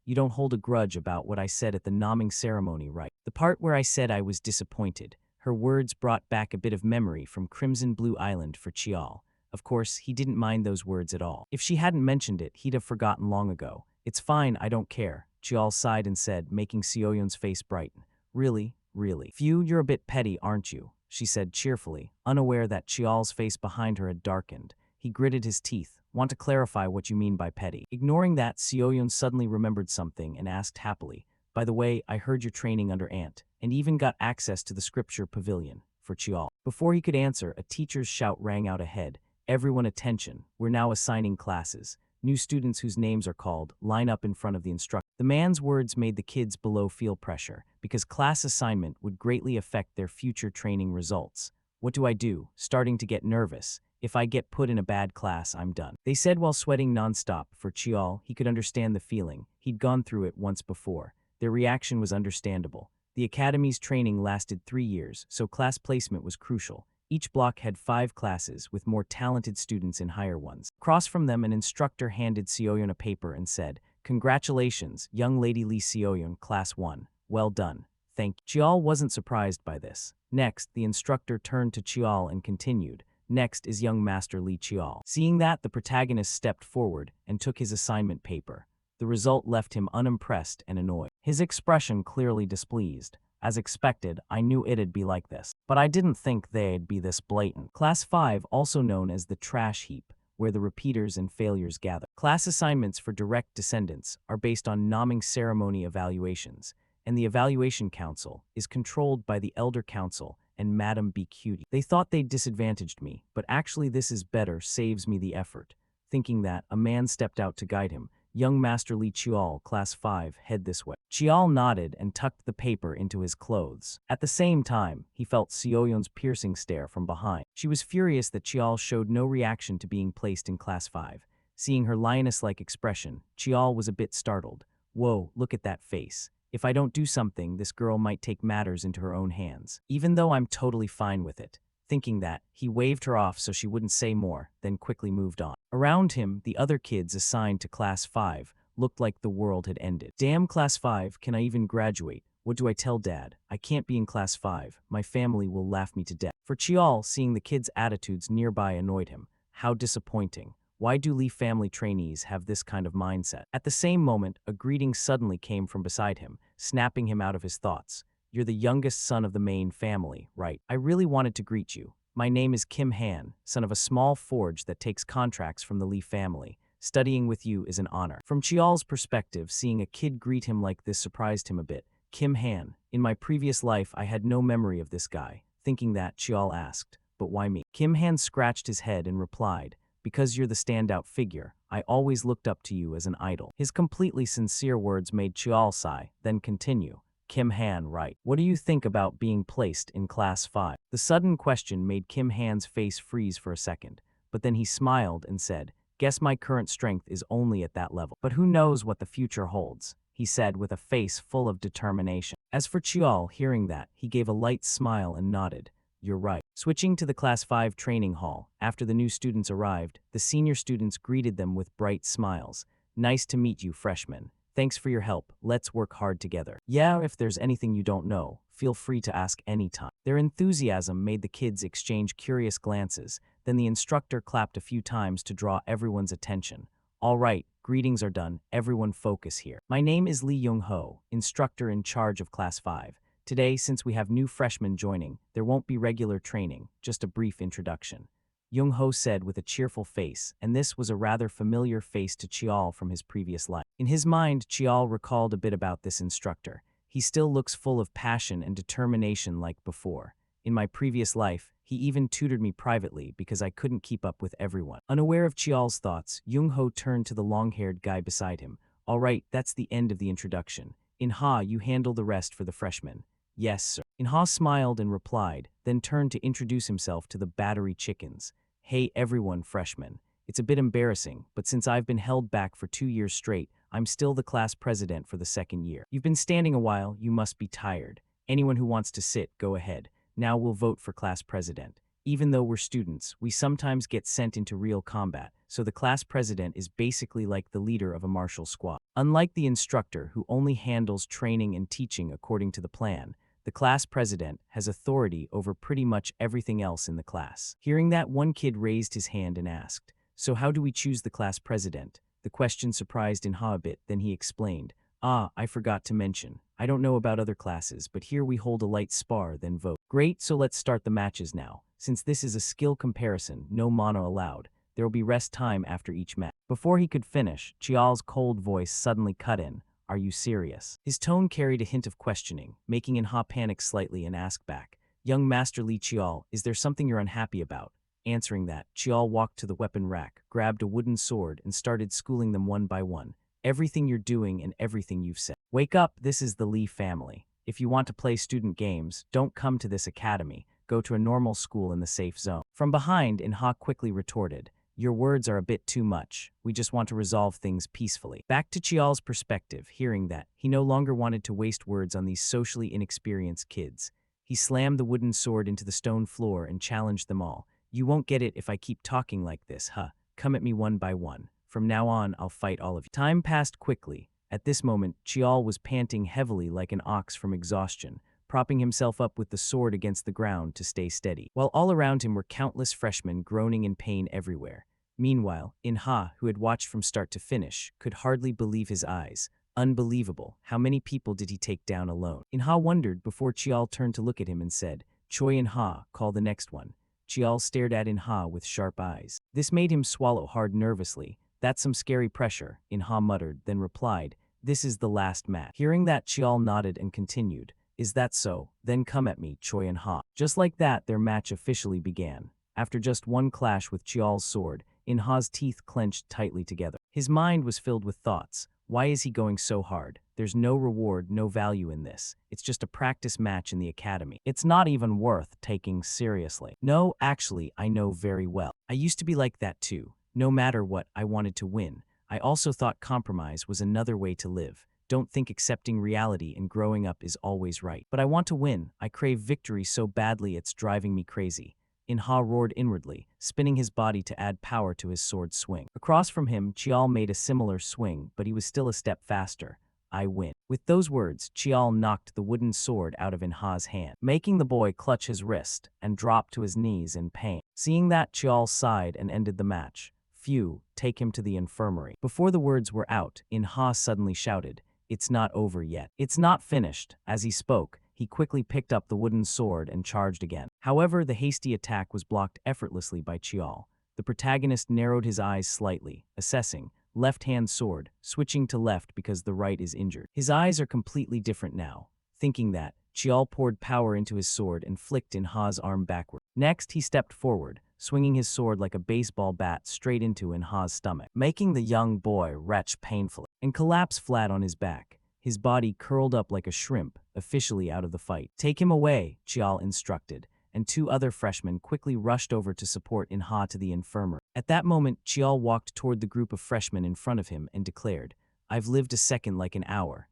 Speaker 1: You don't hold a grudge about what I said at the naming ceremony, right? The part where I said I was disappointed. Her words brought back a bit of memory from Crimson Blue Island for Chial. Of course, he didn't mind those words at all. If she hadn't mentioned it, he'd have forgotten long ago. It's fine, I don't care, Chial sighed and said, making Seoyeon's face brighten. Really, really. Phew, you're a bit petty, aren't you? She said cheerfully, unaware that Chial's face behind her had darkened. He gritted his teeth. Want to clarify what you mean by petty? Ignoring that, Seoyeon suddenly remembered something and asked happily, by the way, I heard you're training under Aunt, and even got access to the scripture pavilion, for Chial. Before he could answer, a teacher's shout rang out ahead. Everyone attention, we're now assigning classes. New students whose names are called, line up in front of the instructor. The man's words made the kids below feel pressure, because class assignment would greatly affect their future training results. What do I do? Starting to get nervous. If I get put in a bad class, I'm done. They said while sweating nonstop. For Chial, he could understand the feeling. He'd gone through it once before. Their reaction was understandable. The academy's training lasted 3 years, so class placement was crucial. Each block had 5 classes, with more talented students in higher ones. Across from them, an instructor handed Seoyeon a paper and said, "Congratulations, young lady Lee Seoyeon, Class 1. Well done. Thank you." Chial wasn't surprised by this. Next, the instructor turned to Chial and continued, "Next is young Master Lee Chial." Seeing that, the protagonist stepped forward and took his assignment paper. The result left him unimpressed and annoyed. His expression clearly displeased. As expected, I knew it'd be like this. But I didn't think they'd be this blatant. Class 5, also known as the trash heap, where the repeaters and failures gather. Class assignments for direct descendants are based on naming ceremony evaluations, and the evaluation council is controlled by the Elder Council and Madam B. Cutie. They thought they'd disadvantaged me, but actually this is better, saves me the effort. Thinking that, a man stepped out to guide him. Young Master Lee Chial, Class 5, head this way. Chial nodded and tucked the paper into his clothes. At the same time, he felt Seoyeon's piercing stare from behind. She was furious that Chial showed no reaction to being placed in Class 5. Seeing her lioness-like expression, Chial was a bit startled. Whoa, look at that face. If I don't do something, this girl might take matters into her own hands. Even though I'm totally fine with it. Thinking that, he waved her off so she wouldn't say more, then quickly moved on. Around him, the other kids assigned to Class 5 looked like the world had ended. Damn, Class 5, can I even graduate? What do I tell Dad? I can't be in Class 5. My family will laugh me to death. For Chial, seeing the kids' attitudes nearby annoyed him. How disappointing. Why do Lee family trainees have this kind of mindset? At the same moment, a greeting suddenly came from beside him, snapping him out of his thoughts. You're the youngest son of the main family, right? I really wanted to greet you. My name is Kim Han, son of a small forge that takes contracts from the Lee family. Studying with you is an honor. From Chial's perspective, seeing a kid greet him like this surprised him a bit. Kim Han. In my previous life, I had no memory of this guy. Thinking that, Chial asked, but why me? Kim Han scratched his head and replied, because you're the standout figure. I always looked up to you as an idol. His completely sincere words made Chial sigh, then continue. Kim Han, right. What do you think about being placed in Class 5? The sudden question made Kim Han's face freeze for a second, but then he smiled and said, guess my current strength is only at that level. But who knows what the future holds, he said with a face full of determination. As for Chial, hearing that, he gave a light smile and nodded. You're right. Switching to the Class 5 training hall, after the new students arrived, the senior students greeted them with bright smiles. Nice to meet you, freshmen. Thanks for your help. Let's work hard together. Yeah, if there's anything you don't know, feel free to ask anytime. Their enthusiasm made the kids exchange curious glances. Then the instructor clapped a few times to draw everyone's attention. All right, greetings are done. Everyone focus here. My name is Lee Young-ho, instructor in charge of Class 5. Today, since we have new freshmen joining, there won't be regular training, just a brief introduction. Young-ho said with a cheerful face, and this was a rather familiar face to Chial from his previous life. In his mind, Chial recalled a bit about this instructor. He still looks full of passion and determination like before. In my previous life, he even tutored me privately because I couldn't keep up with everyone. Unaware of Chial's thoughts, Young-ho turned to the long-haired guy beside him. All right, that's the end of the introduction. In-ha, you handle the rest for the freshmen. Yes, sir. In-ha smiled and replied, then turned to introduce himself to the battery chickens. Hey everyone, freshmen. It's a bit embarrassing, but since I've been held back for 2 years straight, I'm still the class president for the second year. You've been standing a while, you must be tired. Anyone who wants to sit, go ahead. Now we'll vote for class president. Even though we're students, we sometimes get sent into real combat, so the class president is basically like the leader of a martial squad. Unlike the instructor who only handles training and teaching according to the plan, the class president has authority over pretty much everything else in the class. Hearing that, one kid raised his hand and asked, "So how do we choose the class president?" The question surprised Inha a bit, then he explained, "Ah, I forgot to mention. I don't know about other classes, but here we hold a light spar, then vote." "Great, so let's start the matches now. Since this is a skill comparison, no mono allowed. There will be rest time after each match." Before he could finish, Chial's cold voice suddenly cut in. "Are you serious?" His tone carried a hint of questioning, making Inha panic slightly and ask back, "Young Master Li Chial, is there something you're unhappy about?" Answering that, Chial walked to the weapon rack, grabbed a wooden sword, and started schooling them one by one. "Everything you're doing and everything you've said. Wake up, this is the Li family. If you want to play student games, don't come to this academy. Go to a normal school in the safe zone." From behind, Inha quickly retorted, "Your words are a bit too much. We just want to resolve things peacefully." Back to Chial's perspective, hearing that, he no longer wanted to waste words on these socially inexperienced kids. He slammed the wooden sword into the stone floor and challenged them all. "You won't get it if I keep talking like this, huh? Come at me one by one. From now on, I'll fight all of you." Time passed quickly. At this moment, Chial was panting heavily like an ox from exhaustion, propping himself up with the sword against the ground to stay steady, while all around him were countless freshmen groaning in pain everywhere. Meanwhile, Inha, who had watched from start to finish, could hardly believe his eyes. Unbelievable. How many people did he take down alone? Inha wondered before Chial turned to look at him and said, "Choi Inha, call the next one." Chial stared at Inha with sharp eyes. This made him swallow hard nervously. "That's some scary pressure," Inha muttered, then replied, "This is the last match." Hearing that, Chial nodded and continued, "Is that so? Then come at me, Choi Inha." Just like that, their match officially began. After just one clash with Chial's sword, Inha's teeth clenched tightly together. His mind was filled with thoughts. Why is he going so hard? There's no reward, no value in this. It's just a practice match in the academy. It's not even worth taking seriously. No, actually, I know very well. I used to be like that too. No matter what, I wanted to win. I also thought compromise was another way to live. Don't think accepting reality and growing up is always right. But I want to win. I crave victory so badly it's driving me crazy." Inha roared inwardly, spinning his body to add power to his sword swing. Across from him, Chial made a similar swing, but he was still a step faster. "I win." With those words, Chial knocked the wooden sword out of Inha's hand, making the boy clutch his wrist and drop to his knees in pain. Seeing that, Chial sighed and ended the match. "Phew, take him to the infirmary." Before the words were out, Inha suddenly shouted, "It's not over yet. It's not finished." As he spoke, he quickly picked up the wooden sword and charged again. However, the hasty attack was blocked effortlessly by Chial. The protagonist narrowed his eyes slightly, assessing, left-hand sword, switching to left because the right is injured. His eyes are completely different now. Thinking that, Chial poured power into his sword and flicked Inha's arm backward. Next, he stepped forward, swinging his sword like a baseball bat straight into Inha's stomach, making the young boy retch painfully and collapse flat on his back. His body curled up like a shrimp, officially out of the fight. "Take him away," Chial instructed, and two other freshmen quickly rushed over to support Inha to the infirmary. At that moment, Chial walked toward the group of freshmen in front of him and declared, "I've lived a second like an hour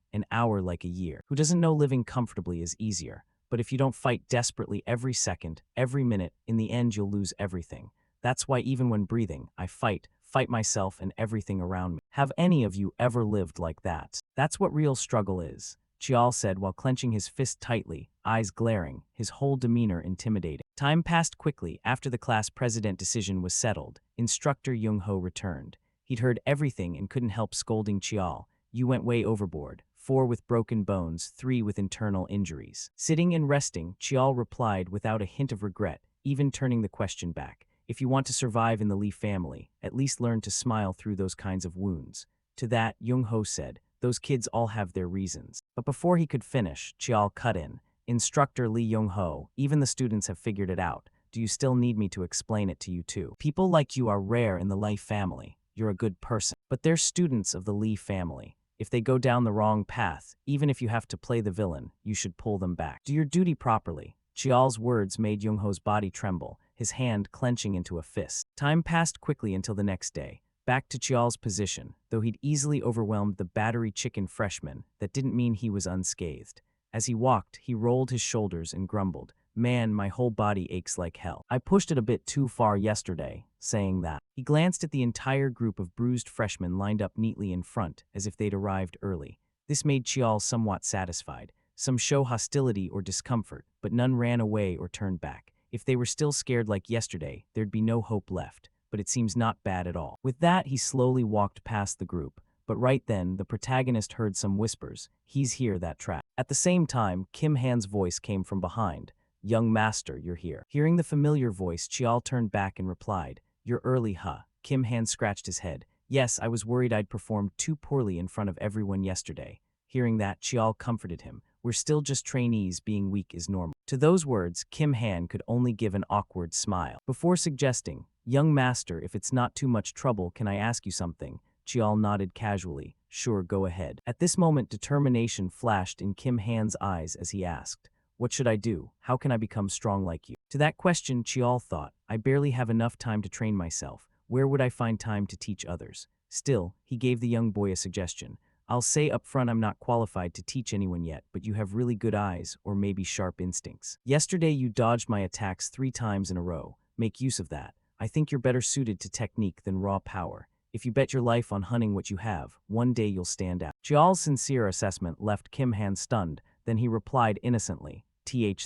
Speaker 1: like a year. Who doesn't know living comfortably is easier? But if you don't fight desperately every second, every minute, in the end you'll lose everything. That's why even when breathing, I fight myself and everything around me. Have any of you ever lived like that? That's what real struggle is," Chial said while clenching his fist tightly, eyes glaring, his whole demeanor intimidating. Time passed quickly. After the class president decision was settled, Instructor Jung-ho returned. He'd heard everything and couldn't help scolding Chial. "You went way overboard. 4 with broken bones, 3 with internal injuries." Sitting and resting, Chial replied without a hint of regret, even turning the question back. "If you want to survive in the Lee family, at least learn to smile through those kinds of wounds." To that, Jung-ho said, "Those kids all have their reasons." But before he could finish, Chial cut in. "Instructor Lee Jung-ho, even the students have figured it out. Do you still need me to explain it to you too? People like you are rare in the Lee family. You're a good person. But they're students of the Lee family. If they go down the wrong path, even if you have to play the villain, you should pull them back. Do your duty properly." Chial's words made Jung-ho's body tremble, his hand clenching into a fist. Time passed quickly until the next day. Back to Chial's position, though he'd easily overwhelmed the battery chicken freshman, that didn't mean he was unscathed. As he walked, he rolled his shoulders and grumbled, Man, my whole body aches like hell. I pushed it a bit too far yesterday, saying that. He glanced at the entire group of bruised freshmen lined up neatly in front, as if they'd arrived early. This made Chial somewhat satisfied. Some show hostility or discomfort, but none ran away or turned back. If they were still scared like yesterday, there'd be no hope left. But it seems not bad at all. With that, he slowly walked past the group. But right then, the protagonist heard some whispers. He's here, that trap. At the same time, Kim Han's voice came from behind. Young master, you're here. Hearing the familiar voice, Chial turned back and replied, You're early, huh? Kim Han scratched his head. Yes, I was worried I'd performed too poorly in front of everyone yesterday. Hearing that, Chial comforted him. We're still just trainees, being weak is normal. To those words, Kim Han could only give an awkward smile. Before suggesting, Young master, if it's not too much trouble, can I ask you something? Chial nodded casually. Sure, go ahead. At this moment, determination flashed in Kim Han's eyes as he asked, What should I do? How can I become strong like you? To that question, Chial thought, I barely have enough time to train myself. Where would I find time to teach others? Still, he gave the young boy a suggestion. I'll say up front I'm not qualified to teach anyone yet, but you have really good eyes, or maybe sharp instincts. Yesterday you dodged my attacks 3 times in a row. Make use of that. I think you're better suited to technique than raw power. If you bet your life on hunting what you have, one day you'll stand out. Chial's sincere assessment left Kim Han stunned, then he replied innocently,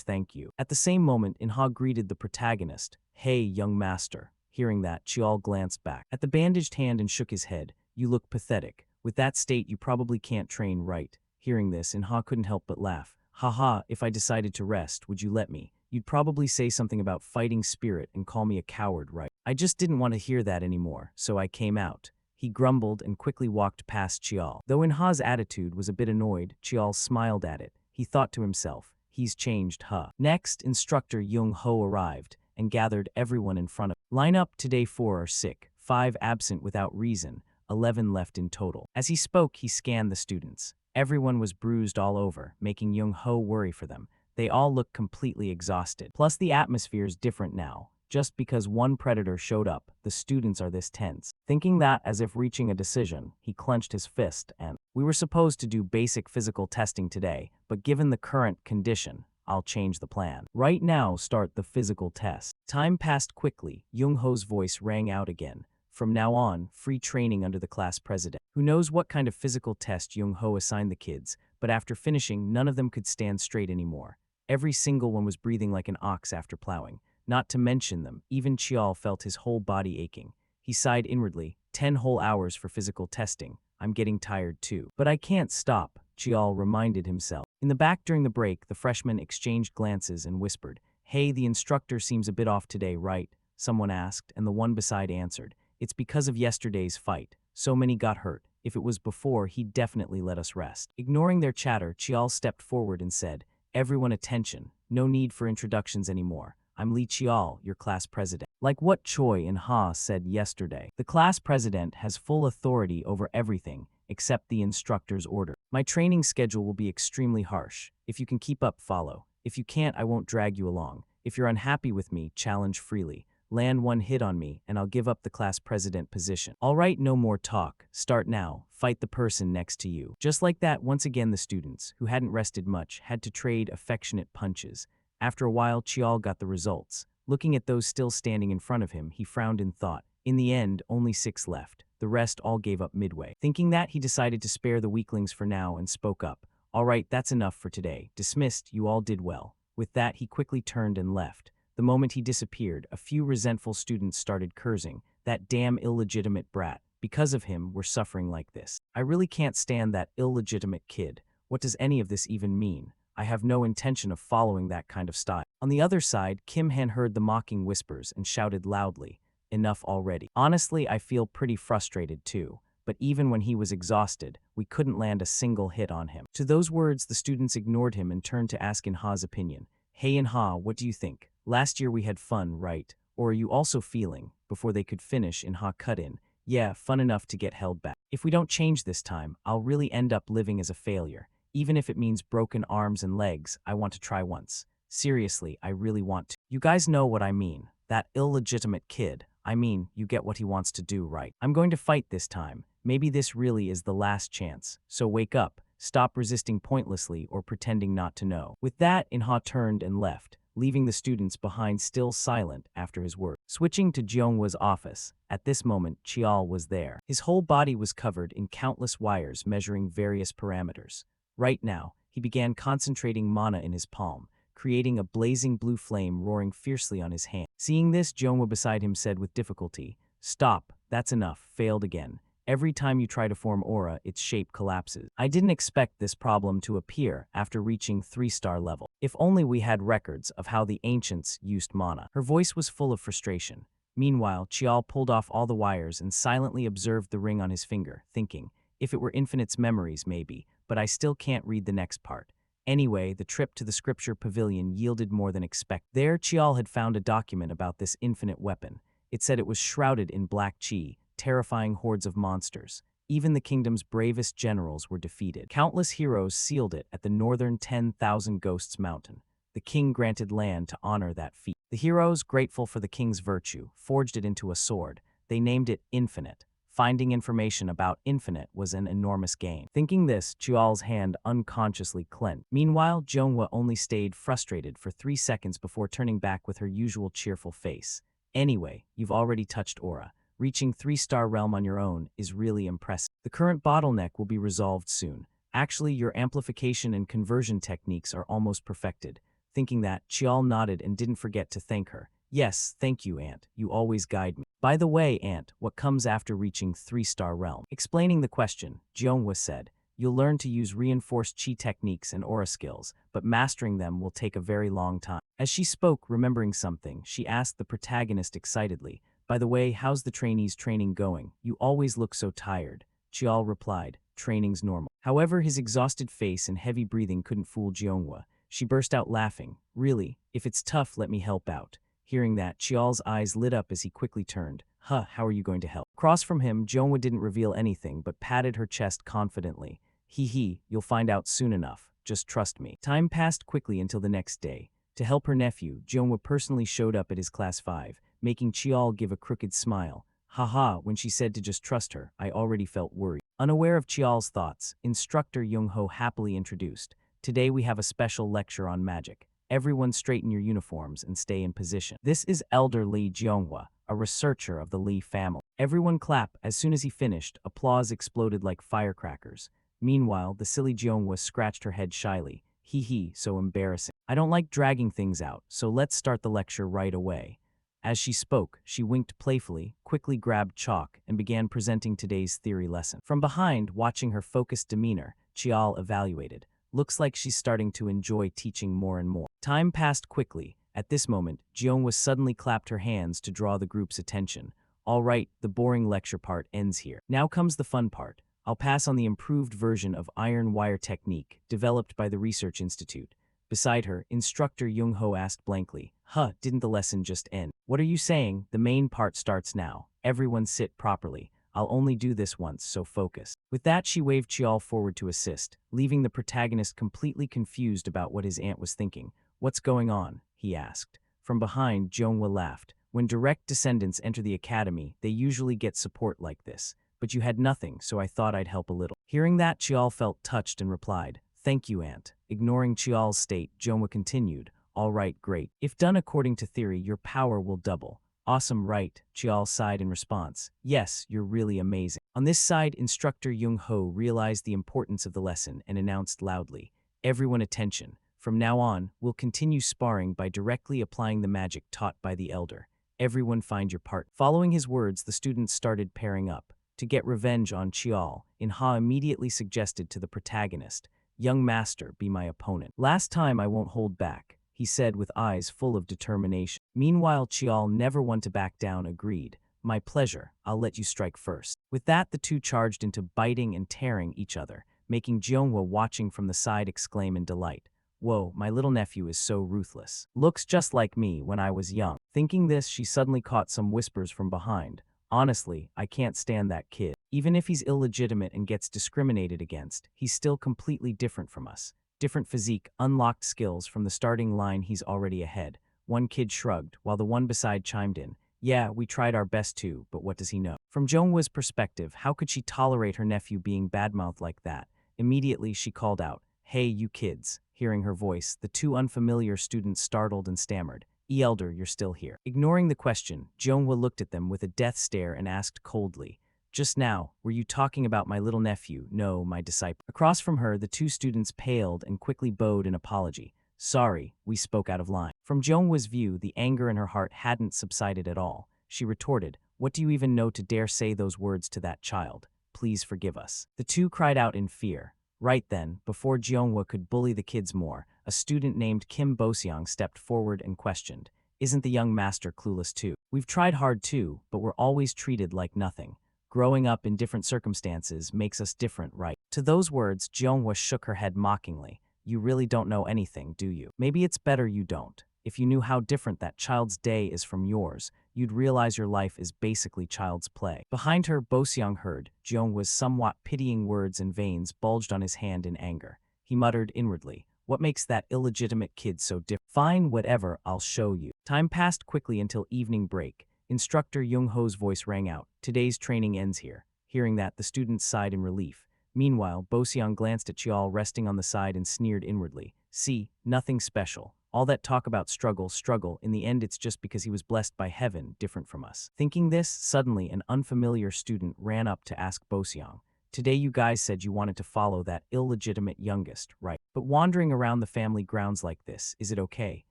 Speaker 1: thank you. At the same moment, Inha greeted the protagonist. Hey, young master. Hearing that, Chial glanced back at the bandaged hand and shook his head. You look pathetic. With that state, you probably can't train right. Hearing this, Inha couldn't help but laugh. Haha, if I decided to rest, would you let me? You'd probably say something about fighting spirit and call me a coward, right? I just didn't want to hear that anymore, so I came out. He grumbled and quickly walked past Chial. Though Inha's attitude was a bit annoyed, Chial smiled at it. He thought to himself, he's changed, huh? Next, instructor Young Ho arrived and gathered everyone in front of him. Line up, today 4 are sick, 5 absent without reason, 11 left in total. As he spoke, he scanned the students. Everyone was bruised all over, making Young Ho worry for them. They all looked completely exhausted. Plus, the atmosphere's different now. Just because one predator showed up, the students are this tense. Thinking that as if reaching a decision, he clenched his fist and, we were supposed to do basic physical testing today, but given the current condition, I'll change the plan. Right now, start the physical test. Time passed quickly. Young Ho's voice rang out again. From now on, free training under the class president. Who knows what kind of physical test Young Ho assigned the kids, but after finishing, none of them could stand straight anymore. Every single one was breathing like an ox after plowing. Not to mention them, even Chial felt his whole body aching. He sighed inwardly, 10 whole hours for physical testing. I'm getting tired too. But I can't stop, Chial reminded himself. In the back during the break, the freshmen exchanged glances and whispered, Hey, the instructor seems a bit off today, right? Someone asked, and the one beside answered, It's because of yesterday's fight. So many got hurt. If it was before, he'd definitely let us rest. Ignoring their chatter, Chial stepped forward and said, Everyone attention. No need for introductions anymore. I'm Li Chial, your class president. Like what Choi and Ha said yesterday, the class president has full authority over everything except the instructor's order. My training schedule will be extremely harsh. If you can keep up, follow. If you can't, I won't drag you along. If you're unhappy with me, challenge freely. Land one hit on me, and I'll give up the class president position. All right, no more talk. Start now. Fight the person next to you. Just like that, once again the students, who hadn't rested much, had to trade affectionate punches. After a while, Chial got the results. Looking at those still standing in front of him, he frowned in thought. In the end, only 6 left. The rest all gave up midway. Thinking that, he decided to spare the weaklings for now and spoke up. All right, that's enough for today. Dismissed, you all did well. With that, he quickly turned and left. The moment he disappeared, a few resentful students started cursing. That damn illegitimate brat. Because of him, we're suffering like this. I really can't stand that illegitimate kid. What does any of this even mean? I have no intention of following that kind of style. On the other side, Kim Han heard the mocking whispers and shouted loudly, Enough already. Honestly, I feel pretty frustrated too. But even when he was exhausted, we couldn't land a single hit on him. To those words, the students ignored him and turned to ask Inha's opinion. Hey Inha, what do you think? Last year we had fun, right? Or are you also feeling? Before they could finish, Inha cut in. Yeah, fun enough to get held back. If we don't change this time, I'll really end up living as a failure. Even if it means broken arms and legs, I want to try once. Seriously, I really want to. You guys know what I mean. That illegitimate kid. I mean, you get what he wants to do, right? I'm going to fight this time. Maybe this really is the last chance. So wake up. Stop resisting pointlessly or pretending not to know. With that, Inha turned and left, leaving the students behind still silent after his words. Switching to Jeonghwa's office, at this moment Chial was there. His whole body was covered in countless wires measuring various parameters. Right now, he began concentrating mana in his palm, creating a blazing blue flame roaring fiercely on his hand. Seeing this, Jeonghwa beside him said with difficulty, "Stop, that's enough, failed again. Every time you try to form aura, its shape collapses. I didn't expect this problem to appear after reaching 3-star level. If only we had records of how the ancients used mana." Her voice was full of frustration. Meanwhile, Chial pulled off all the wires and silently observed the ring on his finger, thinking, if it were Infinite's memories maybe, but I still can't read the next part. Anyway, the trip to the scripture pavilion yielded more than expected. There, Chial had found a document about this infinite weapon. It said it was shrouded in black chi, terrifying hordes of monsters. Even the kingdom's bravest generals were defeated. Countless heroes sealed it at the northern 10,000 Ghosts Mountain. The king granted land to honor that feat. The heroes, grateful for the king's virtue, forged it into a sword. They named it Infinite. Finding information about Infinite was an enormous gain. Thinking this, Chial's hand unconsciously clenched. Meanwhile, Jeonghwa only stayed frustrated for 3 seconds before turning back with her usual cheerful face. Anyway, you've already touched aura. Reaching 3-star realm on your own is really impressive. The current bottleneck will be resolved soon. Actually, your amplification and conversion techniques are almost perfected. Thinking that, Chial nodded and didn't forget to thank her. Yes, thank you, Aunt. You always guide me. By the way, Aunt, what comes after reaching 3-star realm? Explaining the question, Jeonghwa said, you'll learn to use reinforced chi techniques and aura skills, but mastering them will take a very long time. As she spoke, remembering something, she asked the protagonist excitedly, by the way, how's the trainees' training going? You always look so tired. Chial replied, training's normal. However, his exhausted face and heavy breathing couldn't fool Jeonghwa. She burst out laughing. Really, if it's tough, let me help out. Hearing that, Chial's eyes lit up as he quickly turned. Huh, how are you going to help? Across from him, Jeonghwa didn't reveal anything but patted her chest confidently. Hee, you'll find out soon enough. Just trust me. Time passed quickly until the next day. To help her nephew, Jeonghwa personally showed up at his class 5, making Chial give a crooked smile. Haha, when she said to just trust her, I already felt worried. Unaware of Chial's thoughts, Instructor Young-ho happily introduced. Today we have a special lecture on magic. Everyone straighten your uniforms and stay in position. This is Elder Lee Jeonghwa, a researcher of the Lee family. Everyone clap. As soon as he finished, applause exploded like firecrackers. Meanwhile, the silly Jeonghwa scratched her head shyly. Hee, so embarrassing. I don't like dragging things out, so let's start the lecture right away. As she spoke, she winked playfully, quickly grabbed chalk, and began presenting today's theory lesson. From behind, watching her focused demeanor, Chial evaluated. Looks like she's starting to enjoy teaching more and more. Time passed quickly. At this moment, Jeonghwa suddenly clapped her hands to draw the group's attention. All right, the boring lecture part ends here. Now comes the fun part. I'll pass on the improved version of iron wire technique developed by the Research Institute. Beside her, Instructor Young-ho asked blankly, didn't the lesson just end? What are you saying? The main part starts now. Everyone sit properly. I'll only do this once, so focus. With that, she waved Chial forward to assist, leaving the protagonist completely confused about what his aunt was thinking. What's going on? He asked. From behind, Jeonghwa laughed. When direct descendants enter the academy, they usually get support like this. But you had nothing, so I thought I'd help a little. Hearing that, Chial felt touched and replied, Thank you, Aunt. Ignoring Chial's state, Jeonghwa continued, All right, great. If done according to theory, your power will double. Awesome, right? Chial sighed in response. Yes, you're really amazing. On this side, Instructor Young-ho realized the importance of the lesson and announced loudly, Everyone attention. From now on, we'll continue sparring by directly applying the magic taught by the elder. Everyone find your part. Following his words, the students started pairing up. To get revenge on Chial, In-ha immediately suggested to the protagonist, Young master, be my opponent. Last time I won't hold back, he said with eyes full of determination. Meanwhile, Chial, never one to back down, agreed. My pleasure, I'll let you strike first. With that, the two charged into biting and tearing each other, making Jeonghwa watching from the side exclaim in delight. Whoa, my little nephew is so ruthless. Looks just like me when I was young. Thinking this, she suddenly caught some whispers from behind. Honestly, I can't stand that kid. Even if he's illegitimate and gets discriminated against, he's still completely different from us. Different physique, unlocked skills. From the starting line, he's already ahead. One kid shrugged, while the one beside chimed in. Yeah, we tried our best too, but what does he know? From Jeonghwa's perspective, how could she tolerate her nephew being badmouthed like that? Immediately, she called out, Hey, you kids, Hearing her voice, the two unfamiliar students startled and stammered. Elder, you're still here. Ignoring the question, Jeonhwa looked at them with a death stare and asked coldly, just now, were you talking about my little nephew? No, my disciple. Across from her, the two students paled and quickly bowed in apology. Sorry, we spoke out of line. From Jeonhwa's view, the anger in her heart hadn't subsided at all. She retorted, what do you even know to dare say those words to that child? Please forgive us. The two cried out in fear. Right then, before Jeonhwa could bully the kids more, a student named Kim Boseong stepped forward and questioned, isn't the young master clueless too? We've tried hard too, but we're always treated like nothing. Growing up in different circumstances makes us different, right? To those words, Jeonhwa shook her head mockingly. You really don't know anything, do you? Maybe it's better you don't. If you knew how different that child's day is from yours, you'd realize your life is basically child's play. Behind her, Boseong heard Jeonhwa's somewhat pitying words and veins bulged on his hand in anger. He muttered inwardly, what makes that illegitimate kid so different? Fine, whatever, I'll show you. Time passed quickly until evening break. Instructor Young-ho's voice rang out, today's training ends here. Hearing that, the students sighed in relief. Meanwhile, Boseong glanced at Chial resting on the side and sneered inwardly. See, nothing special. All that talk about struggle, in the end it's just because he was blessed by heaven, different from us. Thinking this, suddenly an unfamiliar student ran up to ask Boseong, today you guys said you wanted to follow that illegitimate youngest, right? But wandering around the family grounds like this, is it okay?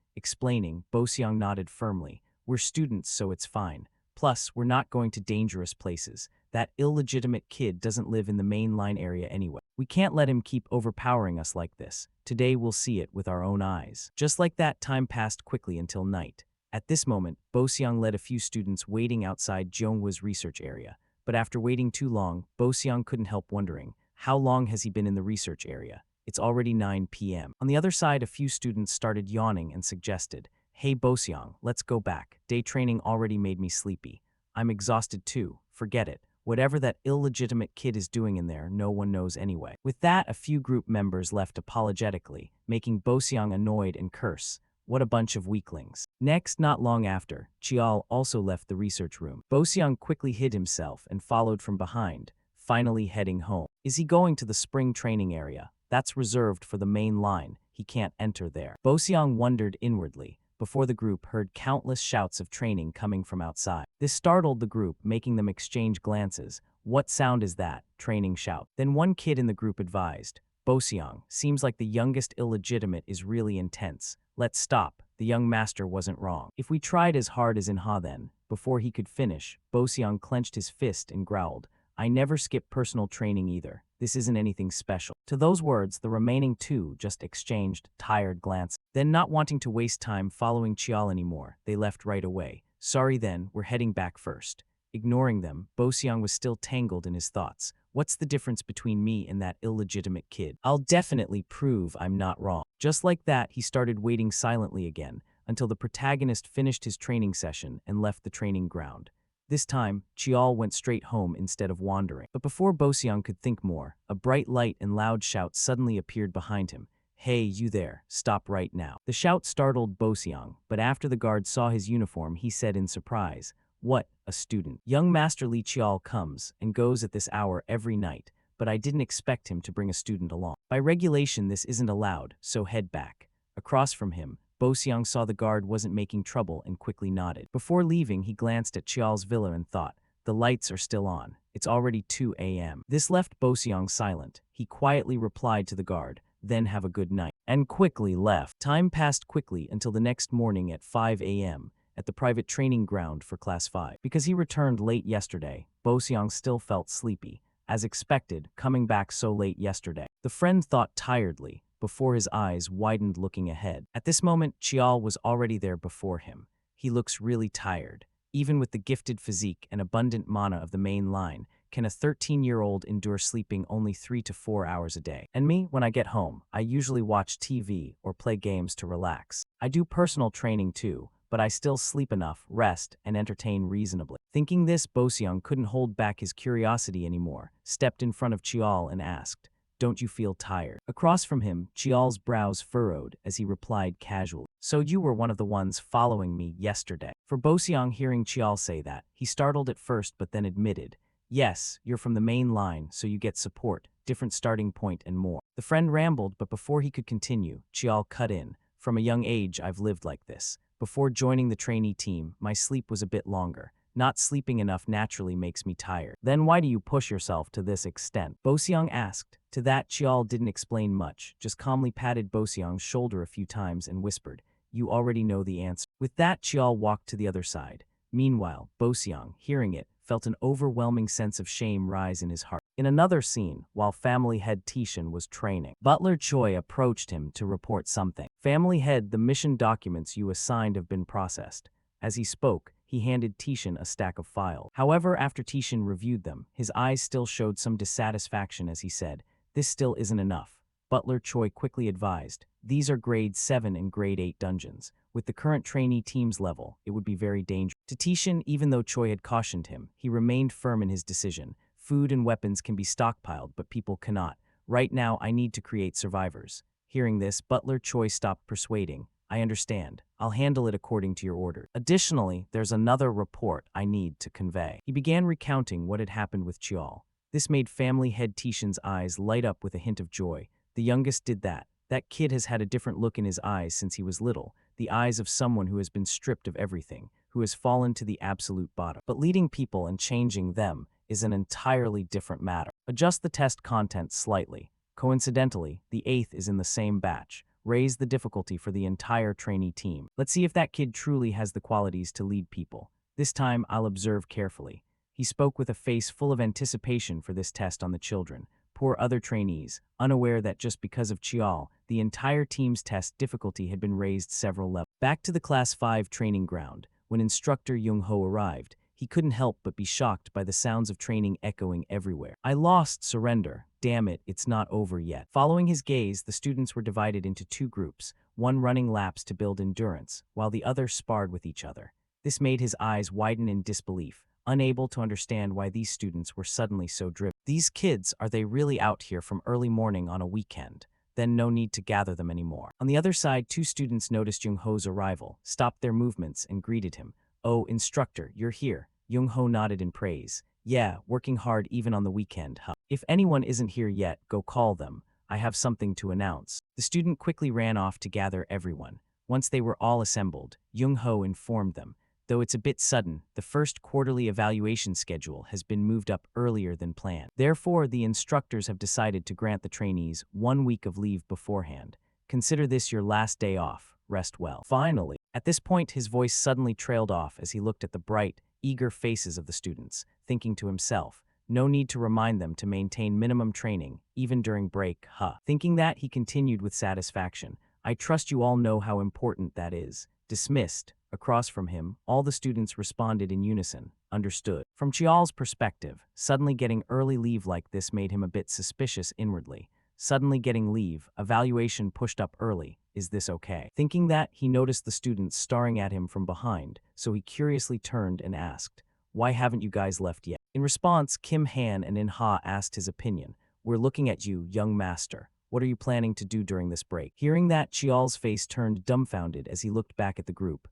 Speaker 1: Explaining, Boseong nodded firmly. We're students, so it's fine. Plus, we're not going to dangerous places. That illegitimate kid doesn't live in the main line area anyway. We can't let him keep overpowering us like this. Today we'll see it with our own eyes. Just like that, time passed quickly until night. At this moment, Boseong led a few students waiting outside Jeonhwa's research area. But after waiting too long, Boseong couldn't help wondering, how long has he been in the research area? It's already 9 p.m. On the other side, a few students started yawning and suggested, hey Boseong, let's go back. Day training already made me sleepy. I'm exhausted too. Forget it. Whatever that illegitimate kid is doing in there, no one knows anyway. With that, a few group members left apologetically, making Boseong annoyed and curse. What a bunch of weaklings. Next, not long after, Chial also left the research room. Boseong quickly hid himself and followed from behind, finally heading home. Is he going to the spring training area? That's reserved for the main line. He can't enter there. Boseong wondered inwardly, before the group heard countless shouts of training coming from outside. This startled the group, making them exchange glances. What sound is that? Training shout. Then one kid in the group advised, Boseong, seems like the youngest illegitimate is really intense. Let's stop. The young master wasn't wrong. If we tried as hard as Inha then. Before he could finish, Boseong clenched his fist and growled, I never skip personal training either. This isn't anything special. To those words, the remaining two just exchanged tired glances. Then, not wanting to waste time following Chial anymore, they left right away. Sorry then, we're heading back first. Ignoring them, Boseong was still tangled in his thoughts. What's the difference between me and that illegitimate kid? I'll definitely prove I'm not wrong. Just like that, he started waiting silently again, until the protagonist finished his training session and left the training ground. This time, Chial went straight home instead of wandering. But before Boseong could think more, a bright light and loud shout suddenly appeared behind him. Hey, you there, stop right now. The shout startled Boseong, but after the guard saw his uniform, he said in surprise, what, a student? Young Master Lee Chial comes and goes at this hour every night, but I didn't expect him to bring a student along. By regulation, this isn't allowed, so head back. Across from him, Boseong saw the guard wasn't making trouble and quickly nodded. Before leaving, he glanced at Chial's villa and thought, the lights are still on. It's already 2 a.m. This left Boseong silent. He quietly replied to the guard, then have a good night, and quickly left. Time passed quickly until the next morning at 5 a.m. at the private training ground for Class 5. Because he returned late yesterday, Boseong still felt sleepy. As expected, coming back so late yesterday. The friend thought tiredly, before his eyes widened looking ahead. At this moment, Chial was already there before him. He looks really tired. Even with the gifted physique and abundant mana of the main line, can a 13-year-old endure sleeping only 3 to 4 hours a day? And me, when I get home, I usually watch TV or play games to relax. I do personal training too, but I still sleep enough, rest, and entertain reasonably. Thinking this, Boseong couldn't hold back his curiosity anymore, stepped in front of Chial and asked, don't you feel tired? Across from him, Chial's brows furrowed as he replied casually, so you were one of the ones following me yesterday. For Boseong, hearing Chial say that, he startled at first but then admitted, yes, you're from the main line, so you get support, different starting point and more. The friend rambled, but before he could continue, Chial cut in. From a young age, I've lived like this. Before joining the trainee team, my sleep was a bit longer. Not sleeping enough naturally makes me tired. Then why do you push yourself to this extent? Boseong asked. To that, Chial didn't explain much, just calmly patted Boseong's shoulder a few times and whispered, "You already know the answer." With that, Chial walked to the other side. Meanwhile, Boseong, hearing it, felt an overwhelming sense of shame rise in his heart. In another scene, while family head Tishan was training, Butler Choi approached him to report something. "Family head, the mission documents you assigned have been processed." As he spoke, he handed Tishan a stack of files. However, after Tishan reviewed them, his eyes still showed some dissatisfaction as he said, "This still isn't enough." Butler Choi quickly advised, "These are grade 7 and grade 8 dungeons. With the current trainee team's level, it would be very dangerous." To Tishan, even though Choi had cautioned him, he remained firm in his decision. "Food and weapons can be stockpiled, but people cannot. Right now, I need to create survivors." Hearing this, Butler Choi stopped persuading. "I understand. I'll handle it according to your order. Additionally, there's another report I need to convey." He began recounting what had happened with Chial. This made family head Tishan's eyes light up with a hint of joy. The youngest did that. That kid has had a different look in his eyes since he was little, the eyes of someone who has been stripped of everything, who has fallen to the absolute bottom. But leading people and changing them is an entirely different matter. Adjust the test content slightly. Coincidentally, the 8th is in the same batch. Raise the difficulty for the entire trainee team. Let's see if that kid truly has the qualities to lead people. This time, I'll observe carefully. He spoke with a face full of anticipation for this test on the children. Poor other trainees, unaware that just because of Chial, the entire team's test difficulty had been raised several levels. Back to the Class 5 training ground, when instructor Jung-ho arrived, he couldn't help but be shocked by the sounds of training echoing everywhere. "I lost, surrender. Damn it, it's not over yet." Following his gaze, the students were divided into two groups, one running laps to build endurance, while the other sparred with each other. This made his eyes widen in disbelief, unable to understand why these students were suddenly so driven. These kids, are they really out here from early morning on a weekend? Then no need to gather them anymore. On the other side, two students noticed Jung-ho's arrival, stopped their movements, and greeted him. "Oh, instructor, you're here." Jung-ho nodded in praise. "Yeah, working hard even on the weekend, huh? If anyone isn't here yet, go call them. I have something to announce." The student quickly ran off to gather everyone. Once they were all assembled, Jung-ho informed them, "Though it's a bit sudden, the first quarterly evaluation schedule has been moved up earlier than planned. Therefore, the instructors have decided to grant the trainees 1 week of leave beforehand. Consider this your last day off. Rest well." Finally. At this point, his voice suddenly trailed off as he looked at the bright, eager faces of the students, thinking to himself, "No need to remind them to maintain minimum training, even during break, huh?" Thinking that, he continued with satisfaction, "I trust you all know how important that is." Dismissed. Across from him, all the students responded in unison, "Understood." From Chial's perspective, suddenly getting early leave like this made him a bit suspicious inwardly. Suddenly getting leave, evaluation pushed up early, is this okay? Thinking that, he noticed the students staring at him from behind, so he curiously turned and asked, "Why haven't you guys left yet?" In response, Kim Han and In-ha asked his opinion. "We're looking at you, young master. What are you planning to do during this break?" Hearing that, Chial's face turned dumbfounded as he looked back at the group.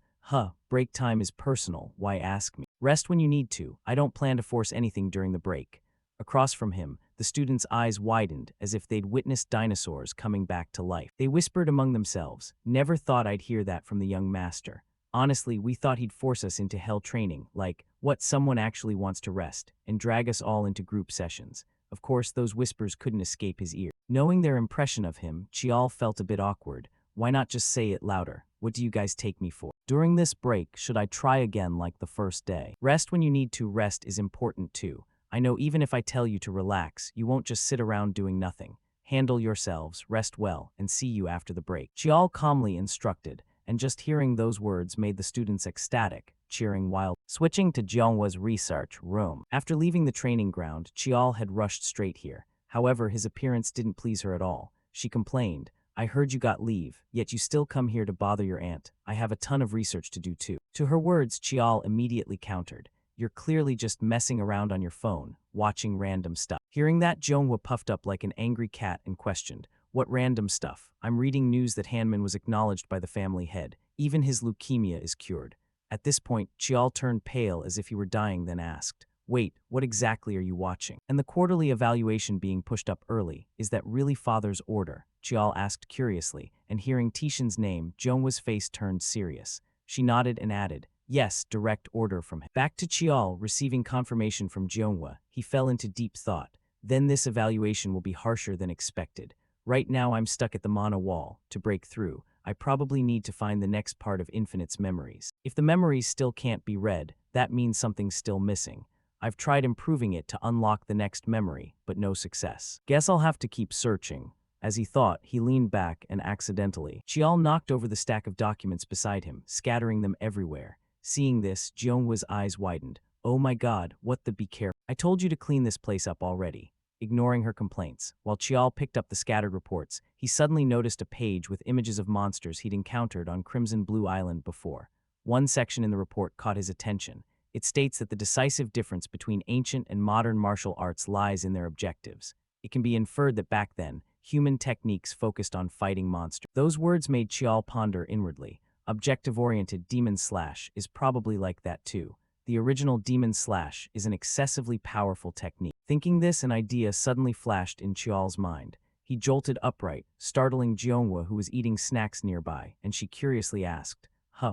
Speaker 1: Break time is personal, why ask me? Rest when you need to. I don't plan to force anything during the break." Across from him, the students' eyes widened as if they'd witnessed dinosaurs coming back to life. They whispered among themselves, "Never thought I'd hear that from the young master. Honestly, we thought he'd force us into hell training, like, what, someone actually wants to rest, and drag us all into group sessions." Of course, those whispers couldn't escape his ear. Knowing their impression of him, Chial felt a bit awkward. Why not just say it louder? "What do you guys take me for? During this break, should I try again like the first day?" Rest when you need to rest is important too. I know even if I tell you to relax, you won't just sit around doing nothing. Handle yourselves, rest well, and see you after the break." Chial calmly instructed, and just hearing those words made the students ecstatic, cheering wild. Switching to Jeonghwa's research room. After leaving the training ground, Chial had rushed straight here. However, his appearance didn't please her at all. She complained, "I heard you got leave, yet you still come here to bother your aunt. I have a ton of research to do too." To her words, Chial immediately countered, "You're clearly just messing around on your phone, watching random stuff." Hearing that, Jeonghwa puffed up like an angry cat and questioned, "What random stuff? I'm reading news that Hanman was acknowledged by the family head. Even his leukemia is cured." At this point, Chial turned pale as if he were dying, then asked, Wait, what exactly are you watching? And the quarterly evaluation being pushed up early, is that really father's order? Chial asked curiously, and hearing Tishan's name, Jeonhwa's face turned serious. She nodded and added, yes, direct order from him. Back to Chial, receiving confirmation from Jeonhwa, he fell into deep thought. Then this evaluation will be harsher than expected. Right now I'm stuck at the mana wall. To break through, I probably need to find the next part of Infinite's memories. If the memories still can't be read, that means something's still missing. I've tried improving it to unlock the next memory, but no success. Guess I'll have to keep searching. As he thought, he leaned back and accidentally, Chial knocked over the stack of documents beside him, scattering them everywhere. Seeing this, Jeonhwa's eyes widened. Oh my god, what the be careful. I told you to clean this place up already. Ignoring her complaints, while Chial picked up the scattered reports, he suddenly noticed a page with images of monsters he'd encountered on Crimson Blue Island before. One section in the report caught his attention. It states that the decisive difference between ancient and modern martial arts lies in their objectives. It can be inferred that back then, human techniques focused on fighting monsters. Those words made Chial ponder inwardly. Objective-oriented demon slash is probably like that too. The original demon slash is an excessively powerful technique. Thinking this, an idea suddenly flashed in Chial's mind. He jolted upright, startling Jeonhwa, who was eating snacks nearby, and she curiously asked,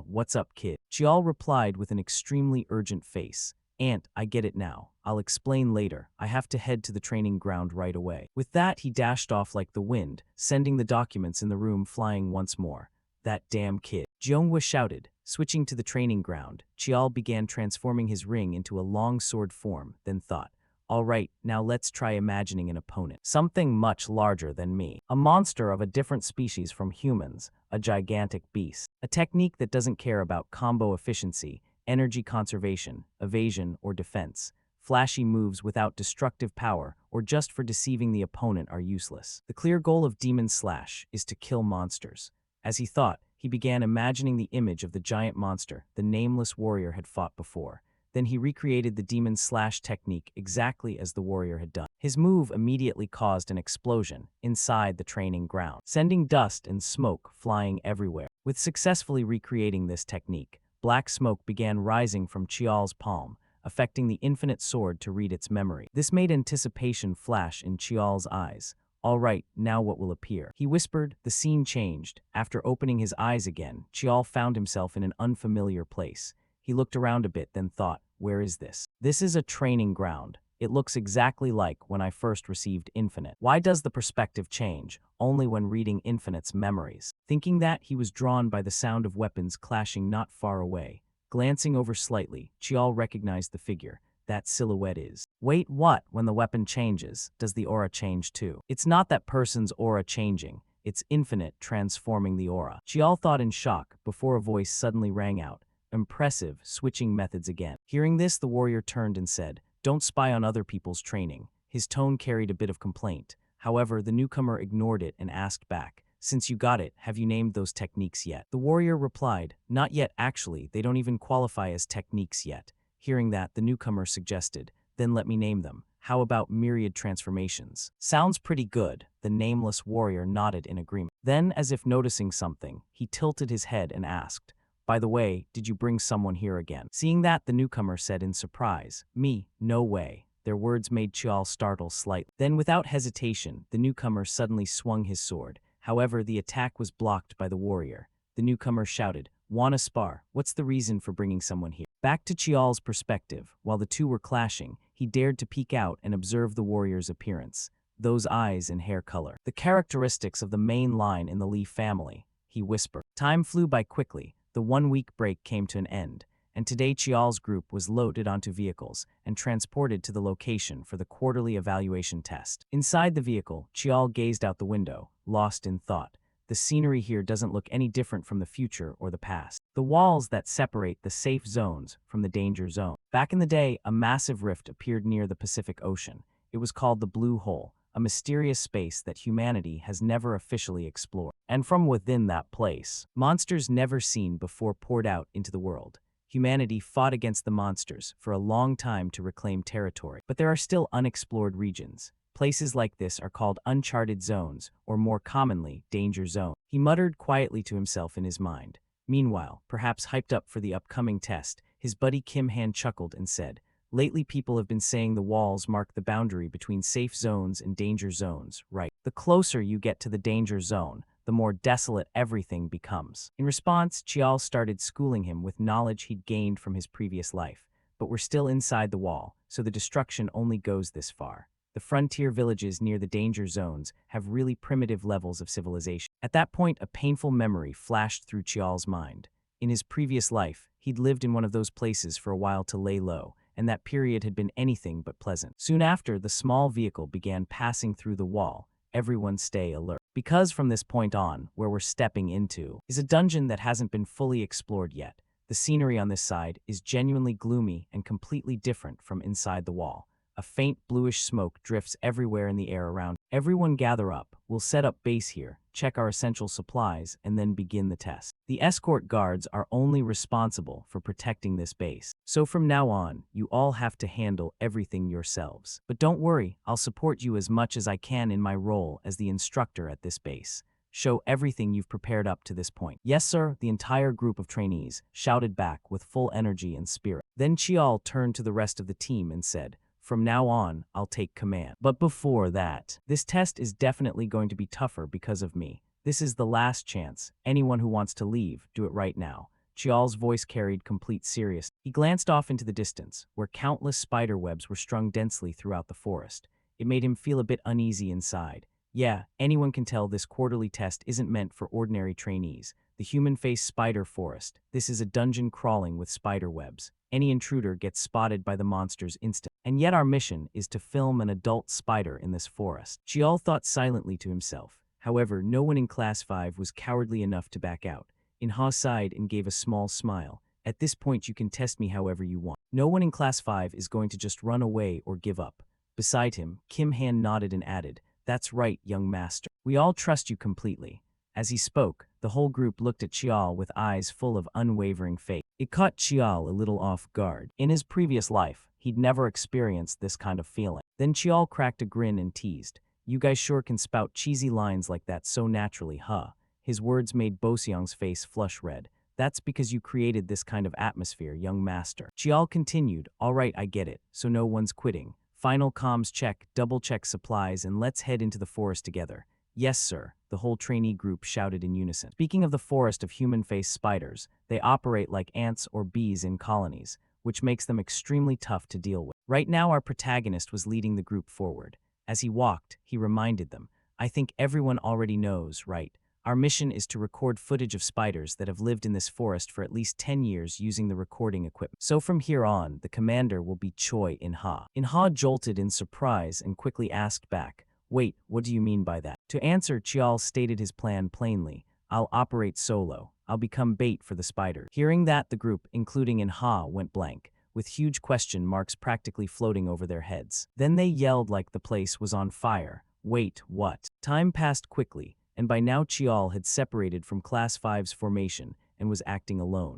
Speaker 1: what's up, kid? Chial replied with an extremely urgent face. Aunt, I get it now. I'll explain later. I have to head to the training ground right away. With that, he dashed off like the wind, sending the documents in the room flying once more. That damn kid. Jeonhwa shouted. Switching to the training ground, Chial began transforming his ring into a long sword form, then thought, all right, now let's try imagining an opponent. Something much larger than me. A monster of a different species from humans, a gigantic beast. A technique that doesn't care about combo efficiency, energy conservation, evasion, or defense. Flashy moves without destructive power or just for deceiving the opponent are useless. The clear goal of Demon Slash is to kill monsters. As he thought, he began imagining the image of the giant monster the nameless warrior had fought before. Then he recreated the Demon Slash technique exactly as the warrior had done. His move immediately caused an explosion inside the training ground, sending dust and smoke flying everywhere. With successfully recreating this technique, black smoke began rising from Chial's palm, affecting the infinite sword to read its memory. This made anticipation flash in Chial's eyes. All right, now what will appear? He whispered. The scene changed. After opening his eyes again, Chial found himself in an unfamiliar place. He looked around a bit, then thought, where is this? This is a training ground. It looks exactly like when I first received Infinite. Why does the perspective change? Only when reading Infinite's memories. Thinking that, he was drawn by the sound of weapons clashing not far away. Glancing over slightly, Chial recognized the figure. That silhouette is. Wait, what? When the weapon changes, does the aura change too? It's not that person's aura changing. It's Infinite transforming the aura. Chial thought in shock before a voice suddenly rang out. Impressive, switching methods again. Hearing this, the warrior turned and said, don't spy on other people's training. His tone carried a bit of complaint. However, the newcomer ignored it and asked back, since you got it, have you named those techniques yet? The warrior replied, not yet actually, they don't even qualify as techniques yet. Hearing that, the newcomer suggested, then let me name them. How about myriad transformations? Sounds pretty good. The nameless warrior nodded in agreement. Then, as if noticing something, he tilted his head and asked, by the way, did you bring someone here again? Seeing that, the newcomer said in surprise, me, no way. Their words made Chial startle slightly. Then without hesitation, the newcomer suddenly swung his sword. However, the attack was blocked by the warrior. The newcomer shouted, wanna spar? What's the reason for bringing someone here? Back to Chial's perspective, while the two were clashing, he dared to peek out and observe the warrior's appearance. Those eyes and hair color. The characteristics of the main line in the Lee family, he whispered. Time flew by quickly. The 1-week break came to an end, and today Chial's group was loaded onto vehicles and transported to the location for the quarterly evaluation test. Inside the vehicle, Chial gazed out the window, lost in thought. The scenery here doesn't look any different from the future or the past. The walls that separate the safe zones from the danger zone. Back in the day, a massive rift appeared near the Pacific Ocean. It was called the Blue Hole, a mysterious space that humanity has never officially explored. And from within that place, monsters never seen before poured out into the world. Humanity fought against the monsters for a long time to reclaim territory. But there are still unexplored regions. Places like this are called uncharted zones, or more commonly, danger zones. He muttered quietly to himself in his mind. Meanwhile, perhaps hyped up for the upcoming test, his buddy Kim Han chuckled and said, Lately, people have been saying the walls mark the boundary between safe zones and danger zones, right? The closer you get to the danger zone, the more desolate everything becomes. In response, Chial started schooling him with knowledge he'd gained from his previous life. But we're still inside the wall, so the destruction only goes this far. The frontier villages near the danger zones have really primitive levels of civilization. At that point, a painful memory flashed through Chial's mind. In his previous life, he'd lived in one of those places for a while to lay low, and that period had been anything but pleasant. Soon after, the small vehicle began passing through the wall. Everyone stay alert. Because from this point on, where we're stepping into is a dungeon that hasn't been fully explored yet. The scenery on this side is genuinely gloomy and completely different from inside the wall. A faint bluish smoke drifts everywhere in the air around. Everyone gather up. We'll set up base here, check our essential supplies, and then begin the test. The escort guards are only responsible for protecting this base. So from now on, you all have to handle everything yourselves. But don't worry, I'll support you as much as I can in my role as the instructor at this base. Show everything you've prepared up to this point. Yes, sir, the entire group of trainees shouted back with full energy and spirit. Then Chial turned to the rest of the team and said, "From now on, I'll take command. But before that, this test is definitely going to be tougher because of me. This is the last chance. Anyone who wants to leave, do it right now." Chial's voice carried complete seriousness. He glanced off into the distance, where countless spider webs were strung densely throughout the forest. It made him feel a bit uneasy inside. Yeah, anyone can tell this quarterly test isn't meant for ordinary trainees. The human-faced spider forest. This is a dungeon crawling with spider webs. Any intruder gets spotted by the monsters instantly. And yet our mission is to film an adult spider in this forest. Chial thought silently to himself. However, no one in Class 5 was cowardly enough to back out. Inha sighed and gave a small smile. At this point you can test me however you want. No one in Class 5 is going to just run away or give up. Beside him, Kim Han nodded and added, "That's right, young master. We all trust you completely." As he spoke, the whole group looked at Chial with eyes full of unwavering faith. It caught Chial a little off guard. In his previous life, he'd never experienced this kind of feeling. Then Chial cracked a grin and teased, "You guys sure can spout cheesy lines like that so naturally, huh?" His words made Boseong's face flush red. "That's because you created this kind of atmosphere, young master." Chial continued, "All right, I get it, so no one's quitting. Final comms check, double-check supplies, and let's head into the forest together." "Yes, sir," the whole trainee group shouted in unison. Speaking of the forest of human-faced spiders, they operate like ants or bees in colonies, which makes them extremely tough to deal with. Right now, our protagonist was leading the group forward. As he walked, he reminded them, "I think everyone already knows, right? Our mission is to record footage of spiders that have lived in this forest for at least 10 years using the recording equipment. So from here on, the commander will be Choi In-ha." In-ha jolted in surprise and quickly asked back, "Wait, what do you mean by that?" To answer, Chial stated his plan plainly. "I'll operate solo. I'll become bait for the spiders." Hearing that, the group, including In-ha, went blank, with huge question marks practically floating over their heads. Then they yelled like the place was on fire. "Wait, what?" Time passed quickly, and by now Chial had separated from Class 5's formation and was acting alone.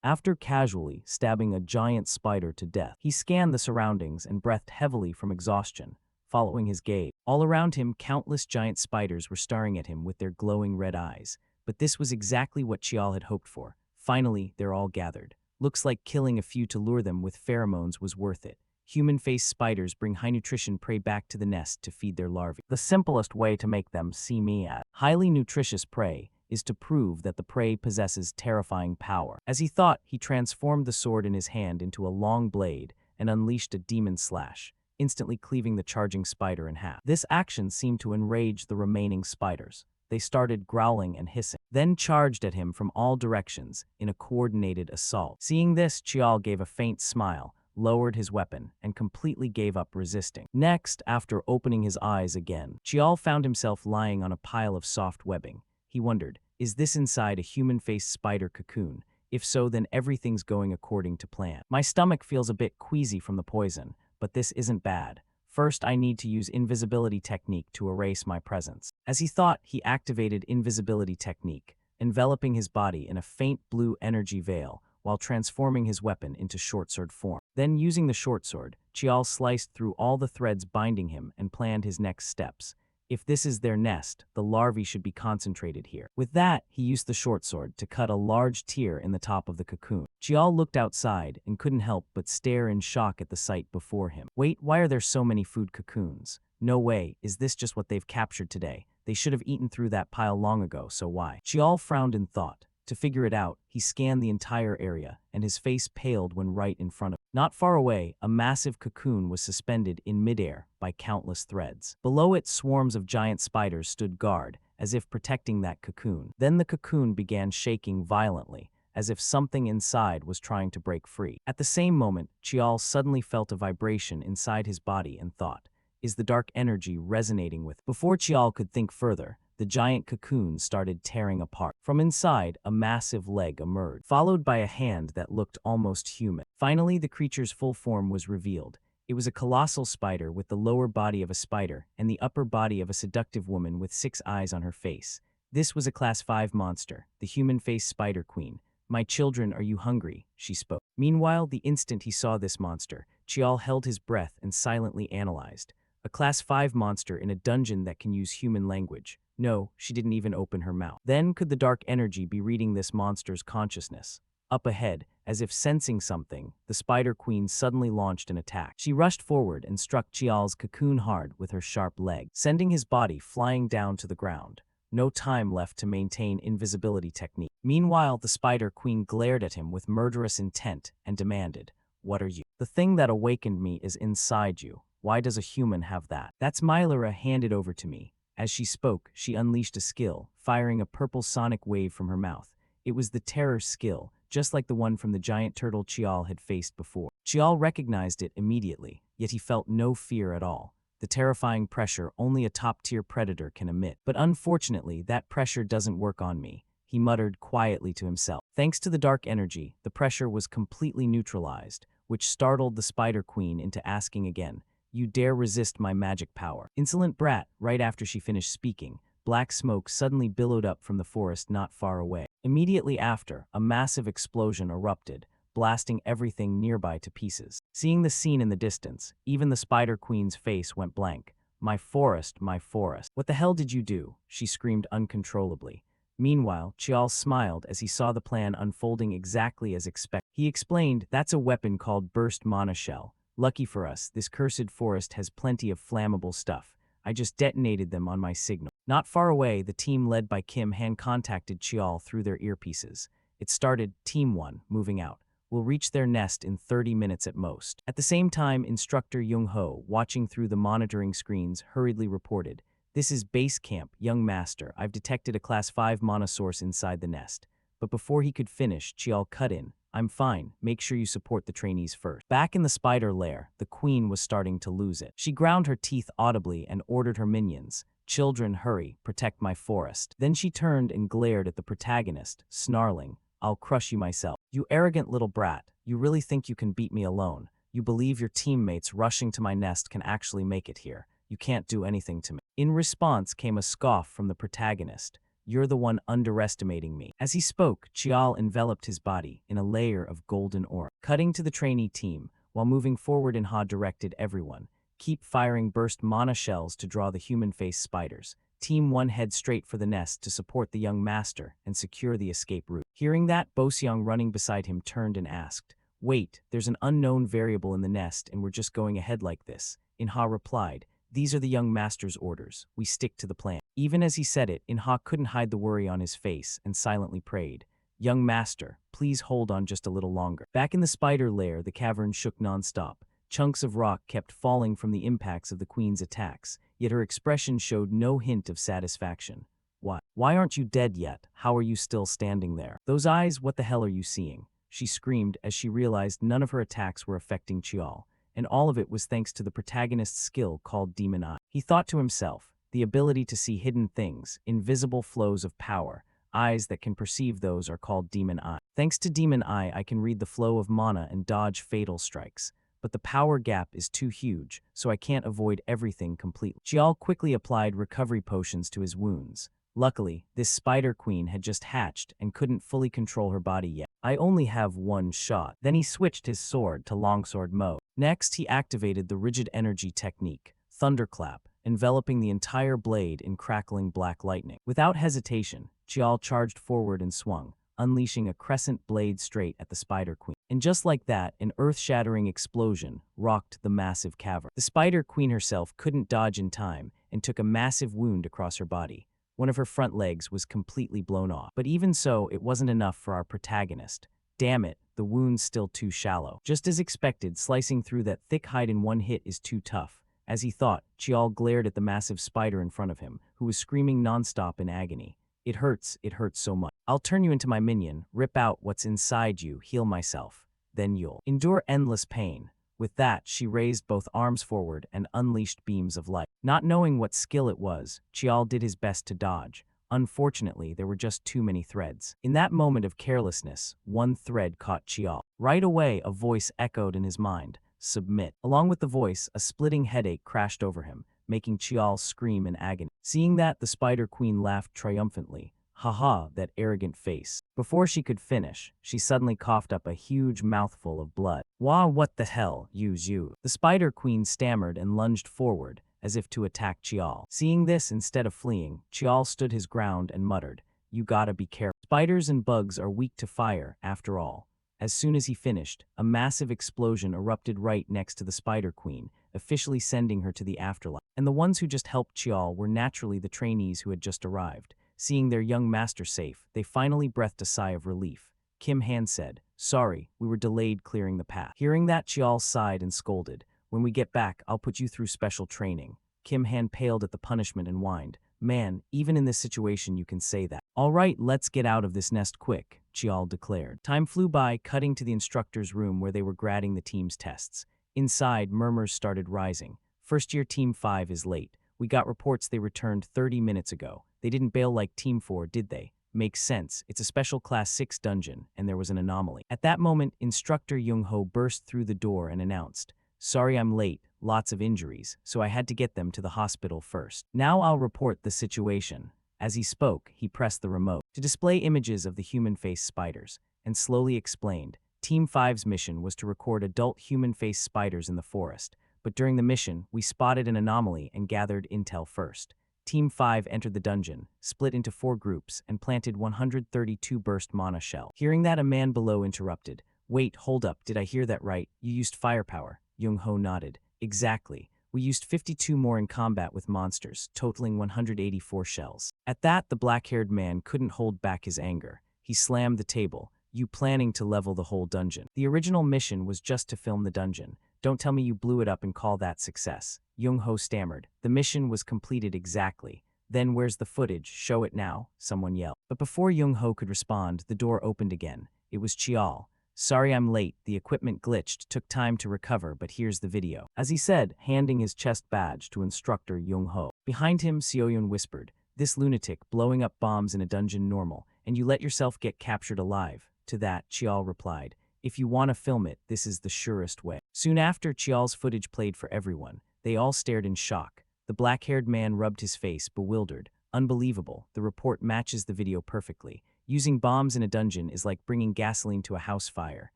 Speaker 1: After casually stabbing a giant spider to death, he scanned the surroundings and breathed heavily from exhaustion, following his gaze. All around him, countless giant spiders were staring at him with their glowing red eyes. But this was exactly what Chial had hoped for. Finally, they're all gathered. Looks like killing a few to lure them with pheromones was worth it. Human-faced spiders bring high-nutrition prey back to the nest to feed their larvae. The simplest way to make them see me as highly nutritious prey is to prove that the prey possesses terrifying power. As he thought, he transformed the sword in his hand into a long blade and unleashed a demon slash, instantly cleaving the charging spider in half. This action seemed to enrage the remaining spiders. They started growling and hissing, then charged at him from all directions in a coordinated assault. Seeing this, Chial gave a faint smile, lowered his weapon, and completely gave up resisting. Next, after opening his eyes again, Chial found himself lying on a pile of soft webbing. He wondered, is this inside a human-faced spider cocoon? If so, then everything's going according to plan. My stomach feels a bit queasy from the poison, but this isn't bad. First, I need to use invisibility technique to erase my presence. As he thought, he activated invisibility technique, enveloping his body in a faint blue energy veil, while transforming his weapon into short-sword form. Then, using the short sword, Chial sliced through all the threads binding him and planned his next steps. If this is their nest, the larvae should be concentrated here. With that, he used the short sword to cut a large tear in the top of the cocoon. Chial looked outside and couldn't help but stare in shock at the sight before him. Wait, why are there so many food cocoons? No way, is this just what they've captured today? They should have eaten through that pile long ago, so why? Chial frowned in thought. To figure it out, he scanned the entire area, and his face paled when right in front of him. Not far away, a massive cocoon was suspended in midair by countless threads. Below it, swarms of giant spiders stood guard, as if protecting that cocoon. Then the cocoon began shaking violently, as if something inside was trying to break free. At the same moment, Chial suddenly felt a vibration inside his body and thought, is the dark energy resonating with? Before Chial could think further, the giant cocoon started tearing apart. From inside, a massive leg emerged, followed by a hand that looked almost human. Finally, the creature's full form was revealed. It was a colossal spider with the lower body of a spider and the upper body of a seductive woman with 6 eyes on her face. This was a Class 5 monster, the human-faced Spider Queen. "My children, are you hungry?" she spoke. Meanwhile, the instant he saw this monster, Chial held his breath and silently analyzed. A Class 5 monster in a dungeon that can use human language. No, she didn't even open her mouth. Then could the dark energy be reading this monster's consciousness? Up ahead, as if sensing something, the Spider Queen suddenly launched an attack. She rushed forward and struck Chial's cocoon hard with her sharp leg, sending his body flying down to the ground. No time left to maintain invisibility technique. Meanwhile, the Spider Queen glared at him with murderous intent and demanded, "What are you?" "The thing that awakened me is inside you. Why does a human have that?" "That's Mylara handed over to me." As she spoke, she unleashed a skill, firing a purple sonic wave from her mouth. It was the terror skill, just like the one from the giant turtle Chial had faced before. Chial recognized it immediately, yet he felt no fear at all. The terrifying pressure only a top-tier predator can emit. But unfortunately, that pressure doesn't work on me, he muttered quietly to himself. Thanks to the dark energy, the pressure was completely neutralized, which startled the Spider Queen into asking again, "You dare resist my magic power?" "Insolent brat." Right after she finished speaking, black smoke suddenly billowed up from the forest not far away. Immediately after, a massive explosion erupted, blasting everything nearby to pieces. Seeing the scene in the distance, even the Spider Queen's face went blank. My forest, my forest. What the hell did you do?" she screamed uncontrollably. Meanwhile, Chial smiled as he saw the plan unfolding exactly as expected. He explained, "That's a weapon called Burst Mana Shell. Lucky for us, this cursed forest has plenty of flammable stuff. I just detonated them on my signal." Not far away, the team led by Kim hand-contacted Chial through their earpieces. It started, "Team 1, moving out. Will reach their nest in 30 minutes at most." At the same time, Instructor Jung-ho, watching through the monitoring screens, hurriedly reported, "This is Base Camp, young master. I've detected a Class 5 mana source inside the nest." But before he could finish, Chial cut in, "I'm fine. Make sure you support the trainees first." Back in the spider lair, the queen was starting to lose it. She ground her teeth audibly and ordered her minions, "Children, hurry, protect my forest." Then she turned and glared at the protagonist, snarling, "I'll crush you myself. You arrogant little brat, you really think you can beat me alone? You believe your teammates rushing to my nest can actually make it here. You can't do anything to me." In response came a scoff from the protagonist, "You're the one underestimating me." As he spoke, Chial enveloped his body in a layer of golden aura. Cutting to the trainee team, while moving forward, Inha directed everyone, "Keep firing burst mana shells to draw the human-faced spiders. Team 1 head straight for the nest to support the young master and secure the escape route." Hearing that, Boseong running beside him turned and asked, "Wait, there's an unknown variable in the nest and we're just going ahead like this?" Inha replied, "These are the young master's orders. We stick to the plan." Even as he said it, Inha couldn't hide the worry on his face and silently prayed, "Young master, please hold on just a little longer." Back in the spider lair, the cavern shook non-stop. Chunks of rock kept falling from the impacts of the queen's attacks, yet her expression showed no hint of satisfaction. Why aren't you dead yet? How are you still standing there?" "Those eyes, what the hell are you seeing?" she screamed as she realized none of her attacks were affecting Chial, and all of it was thanks to the protagonist's skill called Demon Eye. He thought to himself, the ability to see hidden things, invisible flows of power, eyes that can perceive those are called Demon Eye. Thanks to Demon Eye, I can read the flow of mana and dodge fatal strikes. But the power gap is too huge, so I can't avoid everything completely. Chial quickly applied recovery potions to his wounds. Luckily, this Spider Queen had just hatched and couldn't fully control her body yet. "I only have one shot." Then he switched his sword to longsword mode. Next, he activated the rigid energy technique, Thunderclap, enveloping the entire blade in crackling black lightning. Without hesitation, Chial charged forward and swung, unleashing a crescent blade straight at the Spider Queen. And just like that, an earth-shattering explosion rocked the massive cavern. The Spider Queen herself couldn't dodge in time and took a massive wound across her body. One of her front legs was completely blown off. But even so, it wasn't enough for our protagonist. Damn it, the wound's still too shallow. Just as expected, slicing through that thick hide in one hit is too tough. As he thought, Chial glared at the massive spider in front of him, who was screaming nonstop in agony. It hurts so much. I'll turn you into my minion, rip out what's inside you, heal myself. Then you'll endure endless pain. With that, she raised both arms forward and unleashed beams of light. Not knowing what skill it was, Chial did his best to dodge. Unfortunately, there were just too many threads. In that moment of carelessness, one thread caught Chial. Right away, a voice echoed in his mind, "Submit." Along with the voice, a splitting headache crashed over him, making Chial scream in agony. Seeing that, the Spider Queen laughed triumphantly. Haha, that arrogant face. Before she could finish, she suddenly coughed up a huge mouthful of blood. Wah, what the hell, you. The Spider Queen stammered and lunged forward, as if to attack Chial. Seeing this, instead of fleeing, Chial stood his ground and muttered, "You gotta be careful. Spiders and bugs are weak to fire, after all." As soon as he finished, a massive explosion erupted right next to the Spider Queen, officially sending her to the afterlife. And the ones who just helped Chial were naturally the trainees who had just arrived. Seeing their young master safe, they finally breathed a sigh of relief. Kim Han said, "Sorry, we were delayed clearing the path." Hearing that, Chial sighed and scolded. "When we get back, I'll put you through special training." Kim Han paled at the punishment and whined, "Man, even in this situation you can say that." "All right, let's get out of this nest quick," Chial declared. Time flew by, cutting to the instructor's room where they were grading the team's tests. Inside, murmurs started rising. "First-year Team 5 is late. We got reports they returned 30 minutes ago. They didn't bail like Team 4, did they? Makes sense. It's a special Class 6 dungeon, and there was an anomaly." At that moment, Instructor Jung-ho burst through the door and announced, "Sorry I'm late, lots of injuries, so I had to get them to the hospital first. Now I'll report the situation." As he spoke, he pressed the remote to display images of the human-faced spiders, and slowly explained, Team 5's mission was to record adult human-faced spiders in the forest, but during the mission, we spotted an anomaly and gathered intel first. Team 5 entered the dungeon, split into 4 groups, and planted 132 burst mana shell. Hearing that, a man below interrupted, "Wait, hold up, did I hear that right? You used firepower?" Jung-ho nodded. "Exactly. We used 52 more in combat with monsters, totaling 184 shells." At that, the black-haired man couldn't hold back his anger. He slammed the table. "You planning to level the whole dungeon? The original mission was just to film the dungeon. Don't tell me you blew it up and call that success." Jung-ho stammered. "The mission was completed exactly." "Then where's the footage? Show it now," someone yelled. But before Jung-ho could respond, the door opened again. It was Chial. "Sorry I'm late, the equipment glitched, took time to recover, but here's the video." As he said, handing his chest badge to Instructor Jung-ho. Behind him, Seoyun whispered, "This lunatic blowing up bombs in a dungeon normal, and you let yourself get captured alive." To that, Chial replied, "If you want to film it, this is the surest way." Soon after, Chial's footage played for everyone. They all stared in shock. The black-haired man rubbed his face, bewildered. "Unbelievable, the report matches the video perfectly. Using bombs in a dungeon is like bringing gasoline to a house fire.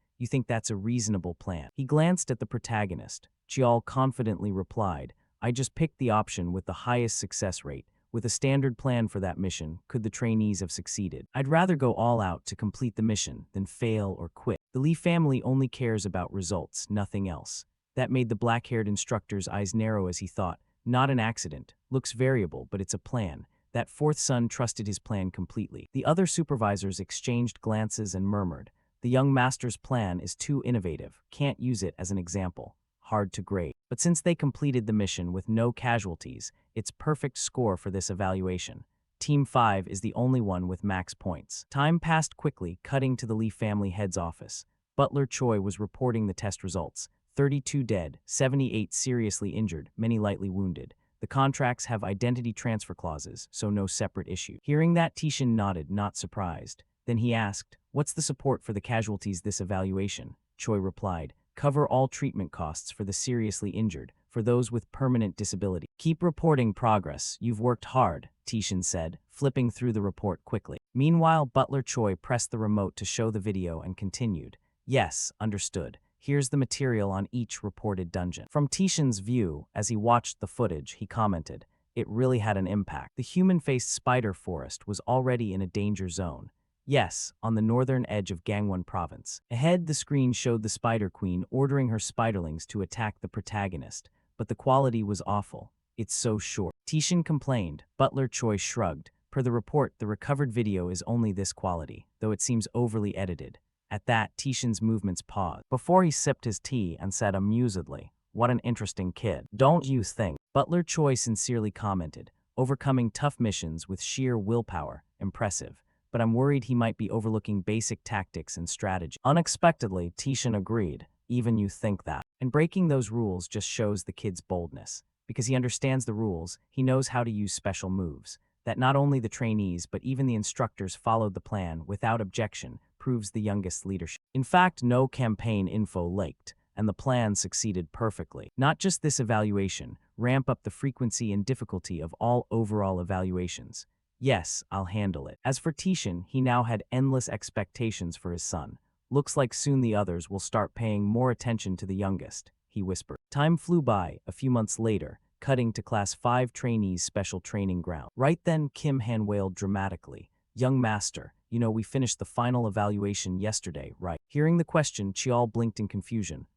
Speaker 1: You think that's a reasonable plan?" He glanced at the protagonist. Chial confidently replied, "I just picked the option with the highest success rate. With a standard plan for that mission, could the trainees have succeeded? I'd rather go all out to complete the mission than fail or quit." The Lee family only cares about results, nothing else. That made the black-haired instructor's eyes narrow as he thought, "Not an accident. Looks variable, but it's a plan." That fourth son trusted his plan completely. The other supervisors exchanged glances and murmured, "The young master's plan is too innovative. Can't use it as an example. Hard to grade." But since they completed the mission with no casualties, it's perfect score for this evaluation. Team 5 is the only one with max points. Time passed quickly, cutting to the Lee family head's office. Butler Choi was reporting the test results. 32 dead, 78 seriously injured, many lightly wounded. The contracts have identity transfer clauses, so no separate issue. Hearing that, Tishin nodded, not surprised. Then he asked, "What's the support for the casualties this evaluation?" Choi replied, "Cover all treatment costs for the seriously injured, for those with permanent disability." "Keep reporting progress. You've worked hard," Tishin said, flipping through the report quickly. Meanwhile, Butler Choi pressed the remote to show the video and continued, "Yes, understood. Here's the material on each reported dungeon. From Tishan's view, as he watched the footage, he commented, "It really had an impact. The human-faced spider forest was already in a danger zone. Yes, on the northern edge of Gangwon province. Ahead, the screen showed the Spider Queen ordering her spiderlings to attack the protagonist, but the quality was awful. It's so short." Tishan complained. Butler Choi shrugged. Per the report, the recovered video is only this quality, though it seems overly edited. At that, Tishan's movements paused. Before he sipped his tea and said amusedly, "What an interesting kid. Don't you think?" Butler Choi sincerely commented, "Overcoming tough missions with sheer willpower, impressive. But I'm worried he might be overlooking basic tactics and strategy." Unexpectedly, Tishan agreed. "Even you think that." And breaking those rules just shows the kid's boldness. Because he understands the rules, he knows how to use special moves. That not only the trainees but even the instructors followed the plan without objection proves the youngest leadership. In fact, no campaign info leaked, and the plan succeeded perfectly. Not just this evaluation, ramp up the frequency and difficulty of all overall evaluations. Yes, I'll handle it. As for Tishan, he now had endless expectations for his son. Looks like soon the others will start paying more attention to the youngest, he whispered. Time flew by. A few months later, cutting to Class 5 trainees' special training ground. Right then, Kim Han wailed dramatically, "Young master, you know we finished the final evaluation yesterday, right?" Hearing the question, Chial blinked in confusion.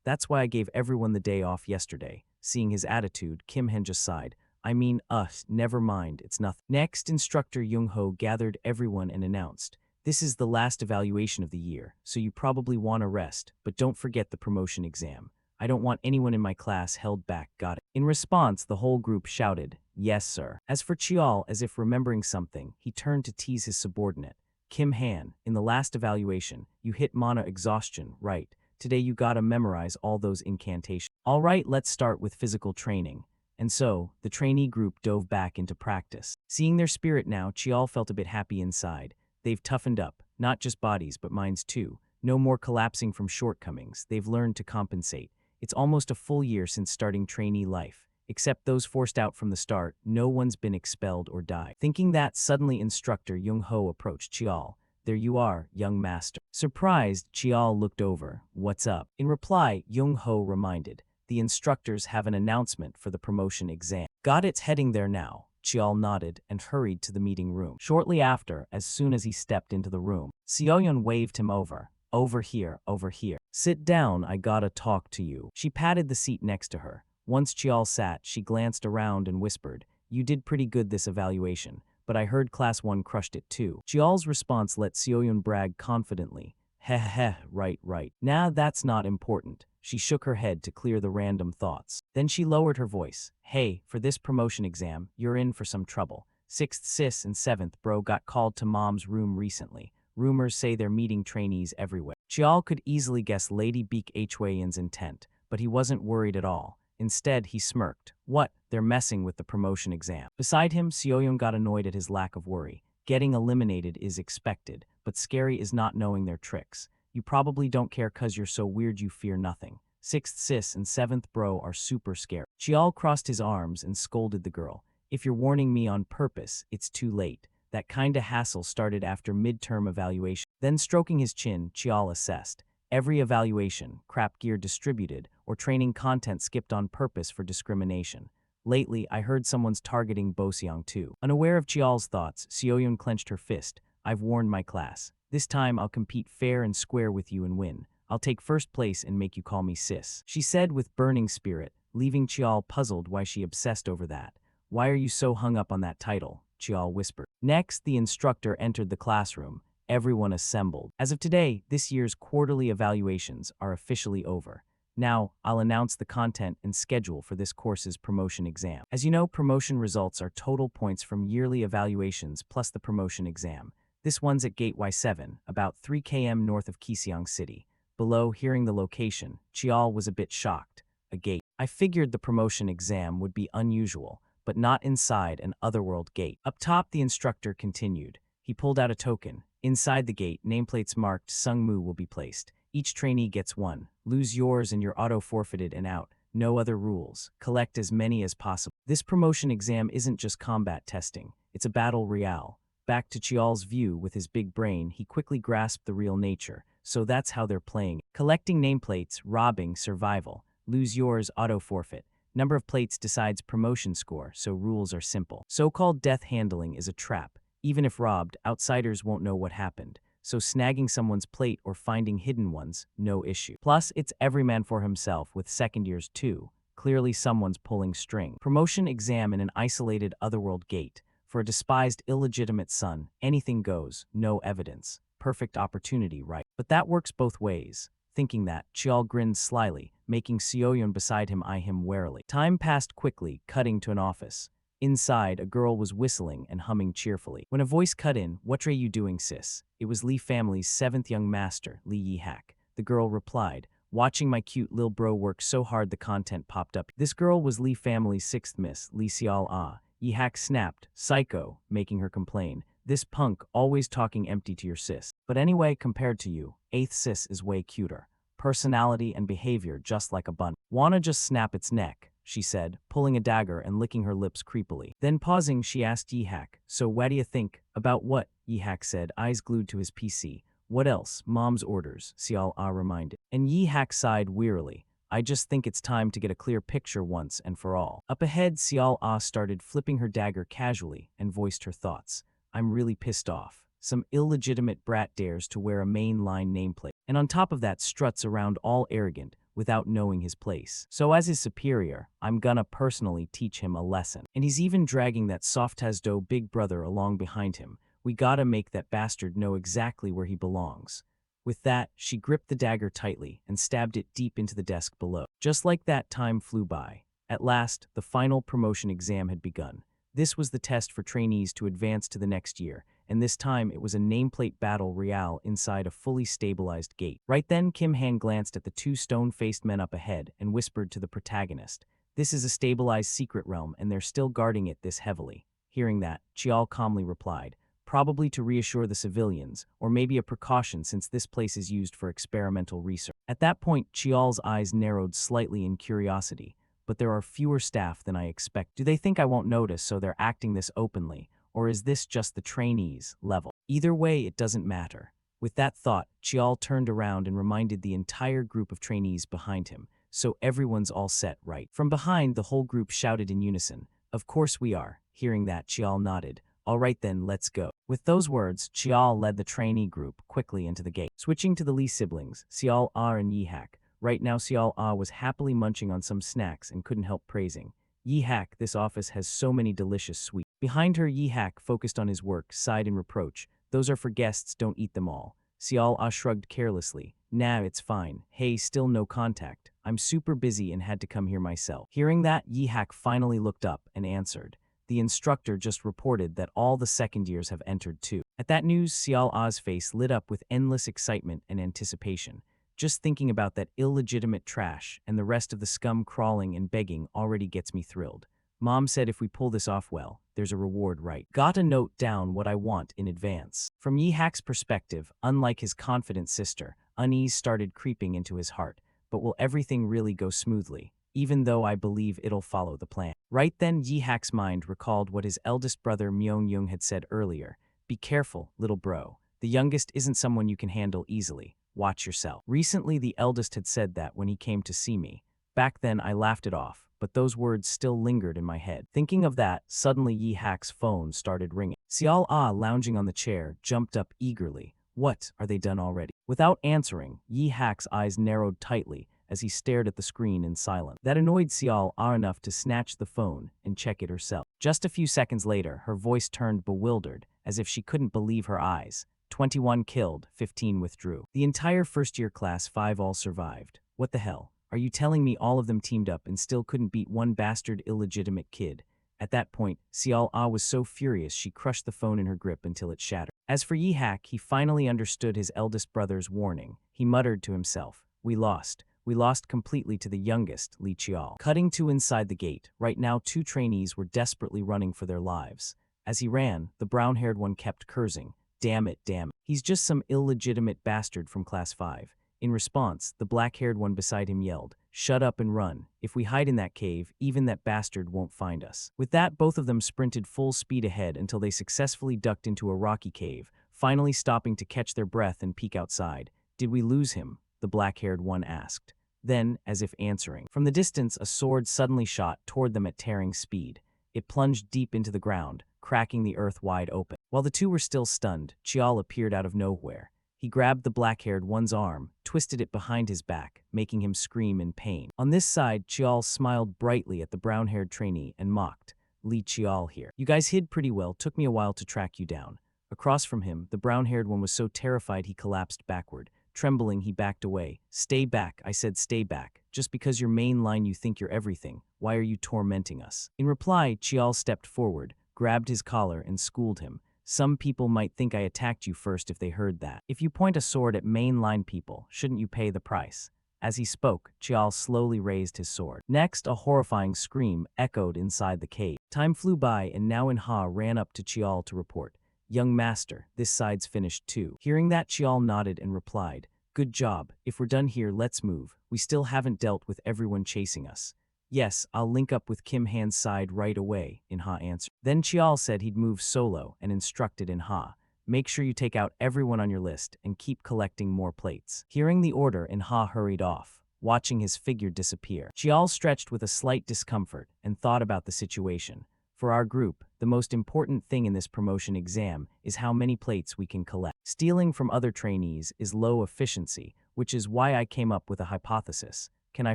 Speaker 1: That's why I gave everyone the day off yesterday." Seeing his attitude, Kim Han just sighed. "I mean, never mind, it's nothing." Next, instructor Jung-ho gathered everyone and announced, "This is the last evaluation of the year, so you probably want to rest, but don't forget the promotion exam. I don't want anyone in my class held back, got it?" In response, the whole group shouted, "Yes, sir." As for Chial, as if remembering something, he turned to tease his subordinate. "Kim Han, in the last evaluation, you hit mana exhaustion, right? Today you gotta memorize all those incantations." "All right, let's start with physical training." And so, the trainee group dove back into practice. Seeing their spirit now, Chial felt a bit happy inside. They've toughened up, not just bodies but minds too. No more collapsing from shortcomings, they've learned to compensate. It's almost a full year since starting trainee life. Except those forced out from the start, no one's been expelled or died. Thinking that, suddenly instructor Jung-ho approached Chial. "There you are, young master." Surprised, Chial looked over. "What's up?" In reply, Jung-ho reminded, "The instructors have an announcement for the promotion exam." "Got it's heading there now." Chial nodded and hurried to the meeting room. Shortly after, as soon as he stepped into the room, Seoyeon waved him over. Over here, over here. "Sit down, I gotta talk to you." She patted the seat next to her. Once Chial sat, she glanced around and whispered, "You did pretty good this evaluation, but I heard Class 1 crushed it too." Chial's response let Seoyeon brag confidently. Heh, right. Nah, that's not important." She shook her head to clear the random thoughts. Then she lowered her voice. "Hey, for this promotion exam, you're in for some trouble. 6th sis and 7th bro got called to mom's room recently. Rumors say they're meeting trainees everywhere." Chial could easily guess Lady Beek Hwayan's intent, but he wasn't worried at all. Instead, he smirked. "What? They're messing with the promotion exam." Beside him, Seoyeon got annoyed at his lack of worry. Getting eliminated is expected, but scary is not knowing their tricks. You probably don't care cause you're so weird you fear nothing. 6th sis and 7th bro are super scary. Chial crossed his arms and scolded the girl. "If you're warning me on purpose, it's too late." That kinda hassle started after midterm evaluation. Then stroking his chin, Chial assessed. Every evaluation, crap gear distributed, or training content skipped on purpose for discrimination. Lately, I heard someone's targeting Boseong too. Unaware of Chial's thoughts, Seoyeon clenched her fist. "I've warned my class. This time I'll compete fair and square with you and win. I'll take first place and make you call me sis," she said with burning spirit, leaving Chial puzzled why she obsessed over that. "Why are you so hung up on that title?" Chial whispered. Next, the instructor entered the classroom. Everyone assembled. As of today, this year's quarterly evaluations are officially over. Now, I'll announce the content and schedule for this course's promotion exam. As you know, promotion results are total points from yearly evaluations plus the promotion exam. This one's at Gate Y7, about 3 km north of Kiseong City. Below, hearing the location, Chial was a bit shocked. A gate. I figured the promotion exam would be unusual, but not inside an otherworld gate. Up top, the instructor continued. He pulled out a token. Inside the gate, nameplates marked Sungmu will be placed. Each trainee gets one. Lose yours and you're auto-forfeited and out. No other rules. Collect as many as possible. This promotion exam isn't just combat testing. It's a battle royale. Back to Chial's view with his big brain, he quickly grasped the real nature. so that's how they're playing. Collecting nameplates, robbing, survival. Lose yours, auto forfeit. Number of plates decides promotion score, so rules are simple. So-called death handling is a trap. Even if robbed, outsiders won't know what happened. So snagging someone's plate or finding hidden ones, no issue. Plus, it's every man for himself with second years too. Clearly someone's pulling string. Promotion exam in an isolated otherworld gate. For a despised illegitimate son, anything goes, no evidence. Perfect opportunity, right? But that works both ways. Thinking that, Chiol grinned slyly, making Seoyeon beside him eye him warily. Time passed quickly, cutting to an office. Inside, a girl was whistling and humming cheerfully. When a voice cut in, "What are you doing, sis?" It was Lee family's seventh young master, Lee Yi-hak. The girl replied, "Watching my cute lil bro work so hard the content popped up." This girl was Lee family's sixth miss, Lee Seol-ah. Yi-hak snapped, "Psycho," making her complain. "This punk always talking empty to your sis. But anyway, compared to you, eighth sis is way cuter. Personality and behavior just like a bun. Wanna just snap its neck," she said, pulling a dagger and licking her lips creepily. Then pausing, she asked Yi-hak, "So what do you think?" "About what?" Yi-hak said, eyes glued to his PC. "What else? Mom's orders," Seol-ah reminded. And Yi-hak sighed wearily. "I just think it's time to get a clear picture once and for all." Up ahead, Seol-ah started flipping her dagger casually and voiced her thoughts. "I'm really pissed off. Some illegitimate brat dares to wear a mainline nameplate, and on top of that struts around all arrogant, without knowing his place. So as his superior, I'm gonna personally teach him a lesson. And he's even dragging that soft-as-dough big brother along behind him. We gotta make that bastard know exactly where he belongs." With that, she gripped the dagger tightly and stabbed it deep into the desk below. Just like that, time flew by. At last, the final promotion exam had begun. This was the test for trainees to advance to the next year, and this time it was a nameplate battle royale inside a fully stabilized gate. Right then, Kim Han glanced at the two stone-faced men up ahead and whispered to the protagonist, "This is a stabilized secret realm, and they're still guarding it this heavily." Hearing that, Chiol calmly replied, "Probably to reassure the civilians, or maybe a precaution since this place is used for experimental research." At that point, Chiol's eyes narrowed slightly in curiosity. "But there are fewer staff than I expect. Do they think I won't notice, so they're acting this openly? Or is this just the trainees level? Either way, it doesn't matter." With that thought, Chiol turned around and reminded the entire group of trainees behind him, "So everyone's all set, right?" From behind, the whole group shouted in unison, "Of course we are." Hearing that, Chiol nodded. "All right then, let's go." With those words, Chiol led the trainee group quickly into the gate. Switching to the Lee siblings, Seol-ah and Yi-hak. Right now, Seol-ah was happily munching on some snacks and couldn't help praising, "Yi-hak, this office has so many delicious sweets." Behind her, Yi-hak, focused on his work, sighed in reproach, "Those are for guests, don't eat them all." Seol-ah shrugged carelessly, "Nah, it's fine. Hey, still no contact. I'm super busy and had to come here myself." Hearing that, Yi-hak finally looked up and answered, "The instructor just reported that all the second years have entered too." At that news, Seol-ah's face lit up with endless excitement and anticipation. "Just thinking about that illegitimate trash and the rest of the scum crawling and begging already gets me thrilled. Mom said if we pull this off well, there's a reward, right? Gotta note down what I want in advance." From Yi-hak's perspective, unlike his confident sister, unease started creeping into his heart. But will everything really go smoothly? Even though I believe it'll follow the plan. Right then, Yi-hak's mind recalled what his eldest brother Myung-young had said earlier. "Be careful, little bro. The youngest isn't someone you can handle easily. Watch yourself." Recently, the eldest had said that when he came to see me. Back then, I laughed it off, but those words still lingered in my head. Thinking of that, suddenly Yi-hak's phone started ringing. Seol-ah, lounging on the chair, jumped up eagerly. "What, are they done already?" Without answering, Yi-hak's eyes narrowed tightly as he stared at the screen in silence. That annoyed Seol-ah enough to snatch the phone and check it herself. Just a few seconds later, her voice turned bewildered, as if she couldn't believe her eyes. 21 killed, 15 withdrew. The entire first-year class 5 all survived. What the hell? Are you telling me all of them teamed up and still couldn't beat one bastard illegitimate kid? At that point, Seol-ah was so furious she crushed the phone in her grip until it shattered. As for Yi-hak, he finally understood his eldest brother's warning. He muttered to himself, "We lost. We lost completely to the youngest, Lee Chiol." Cutting to inside the gate, right now 2 trainees were desperately running for their lives. As he ran, the brown-haired one kept cursing, damn it. He's just some illegitimate bastard from class 5. In response, the black-haired one beside him yelled, "Shut up and run. If we hide in that cave, even that bastard won't find us." With that, both of them sprinted full speed ahead until they successfully ducked into a rocky cave, finally stopping to catch their breath and peek outside. Did we lose him? The black-haired one asked. Then, as if answering, from the distance a sword suddenly shot toward them at tearing speed. It plunged deep into the ground, cracking the earth wide open. While the two were still stunned, Chial appeared out of nowhere. He grabbed the black-haired one's arm, twisted it behind his back, making him scream in pain. On this side, Chial smiled brightly at the brown-haired trainee and mocked. Li Chial here. You guys hid pretty well, took me a while to track you down. Across from him, the brown-haired one was so terrified he collapsed backward. Trembling, he backed away. Stay back, I said stay back. Just because you're mainline you think you're everything. Why are you tormenting us? In reply, Chial stepped forward, grabbed his collar and schooled him. Some people might think I attacked you first if they heard that. If you point a sword at mainline people, shouldn't you pay the price? As he spoke, Chial slowly raised his sword. Next, a horrifying scream echoed inside the cave. Time flew by and now Manhwa ran up to Chial to report. Young master, this side's finished too. Hearing that, Chial nodded and replied, good job. If we're done here, let's move. We still haven't dealt with everyone chasing us. Yes, I'll link up with Kim Han's side right away, Inha answered. Then Chial said he'd move solo and instructed Inha, make sure you take out everyone on your list and keep collecting more plates. Hearing the order, Inha hurried off, watching his figure disappear. Chial stretched with a slight discomfort and thought about the situation. For our group, the most important thing in this promotion exam is how many plates we can collect. Stealing from other trainees is low efficiency, which is why I came up with a hypothesis. Can I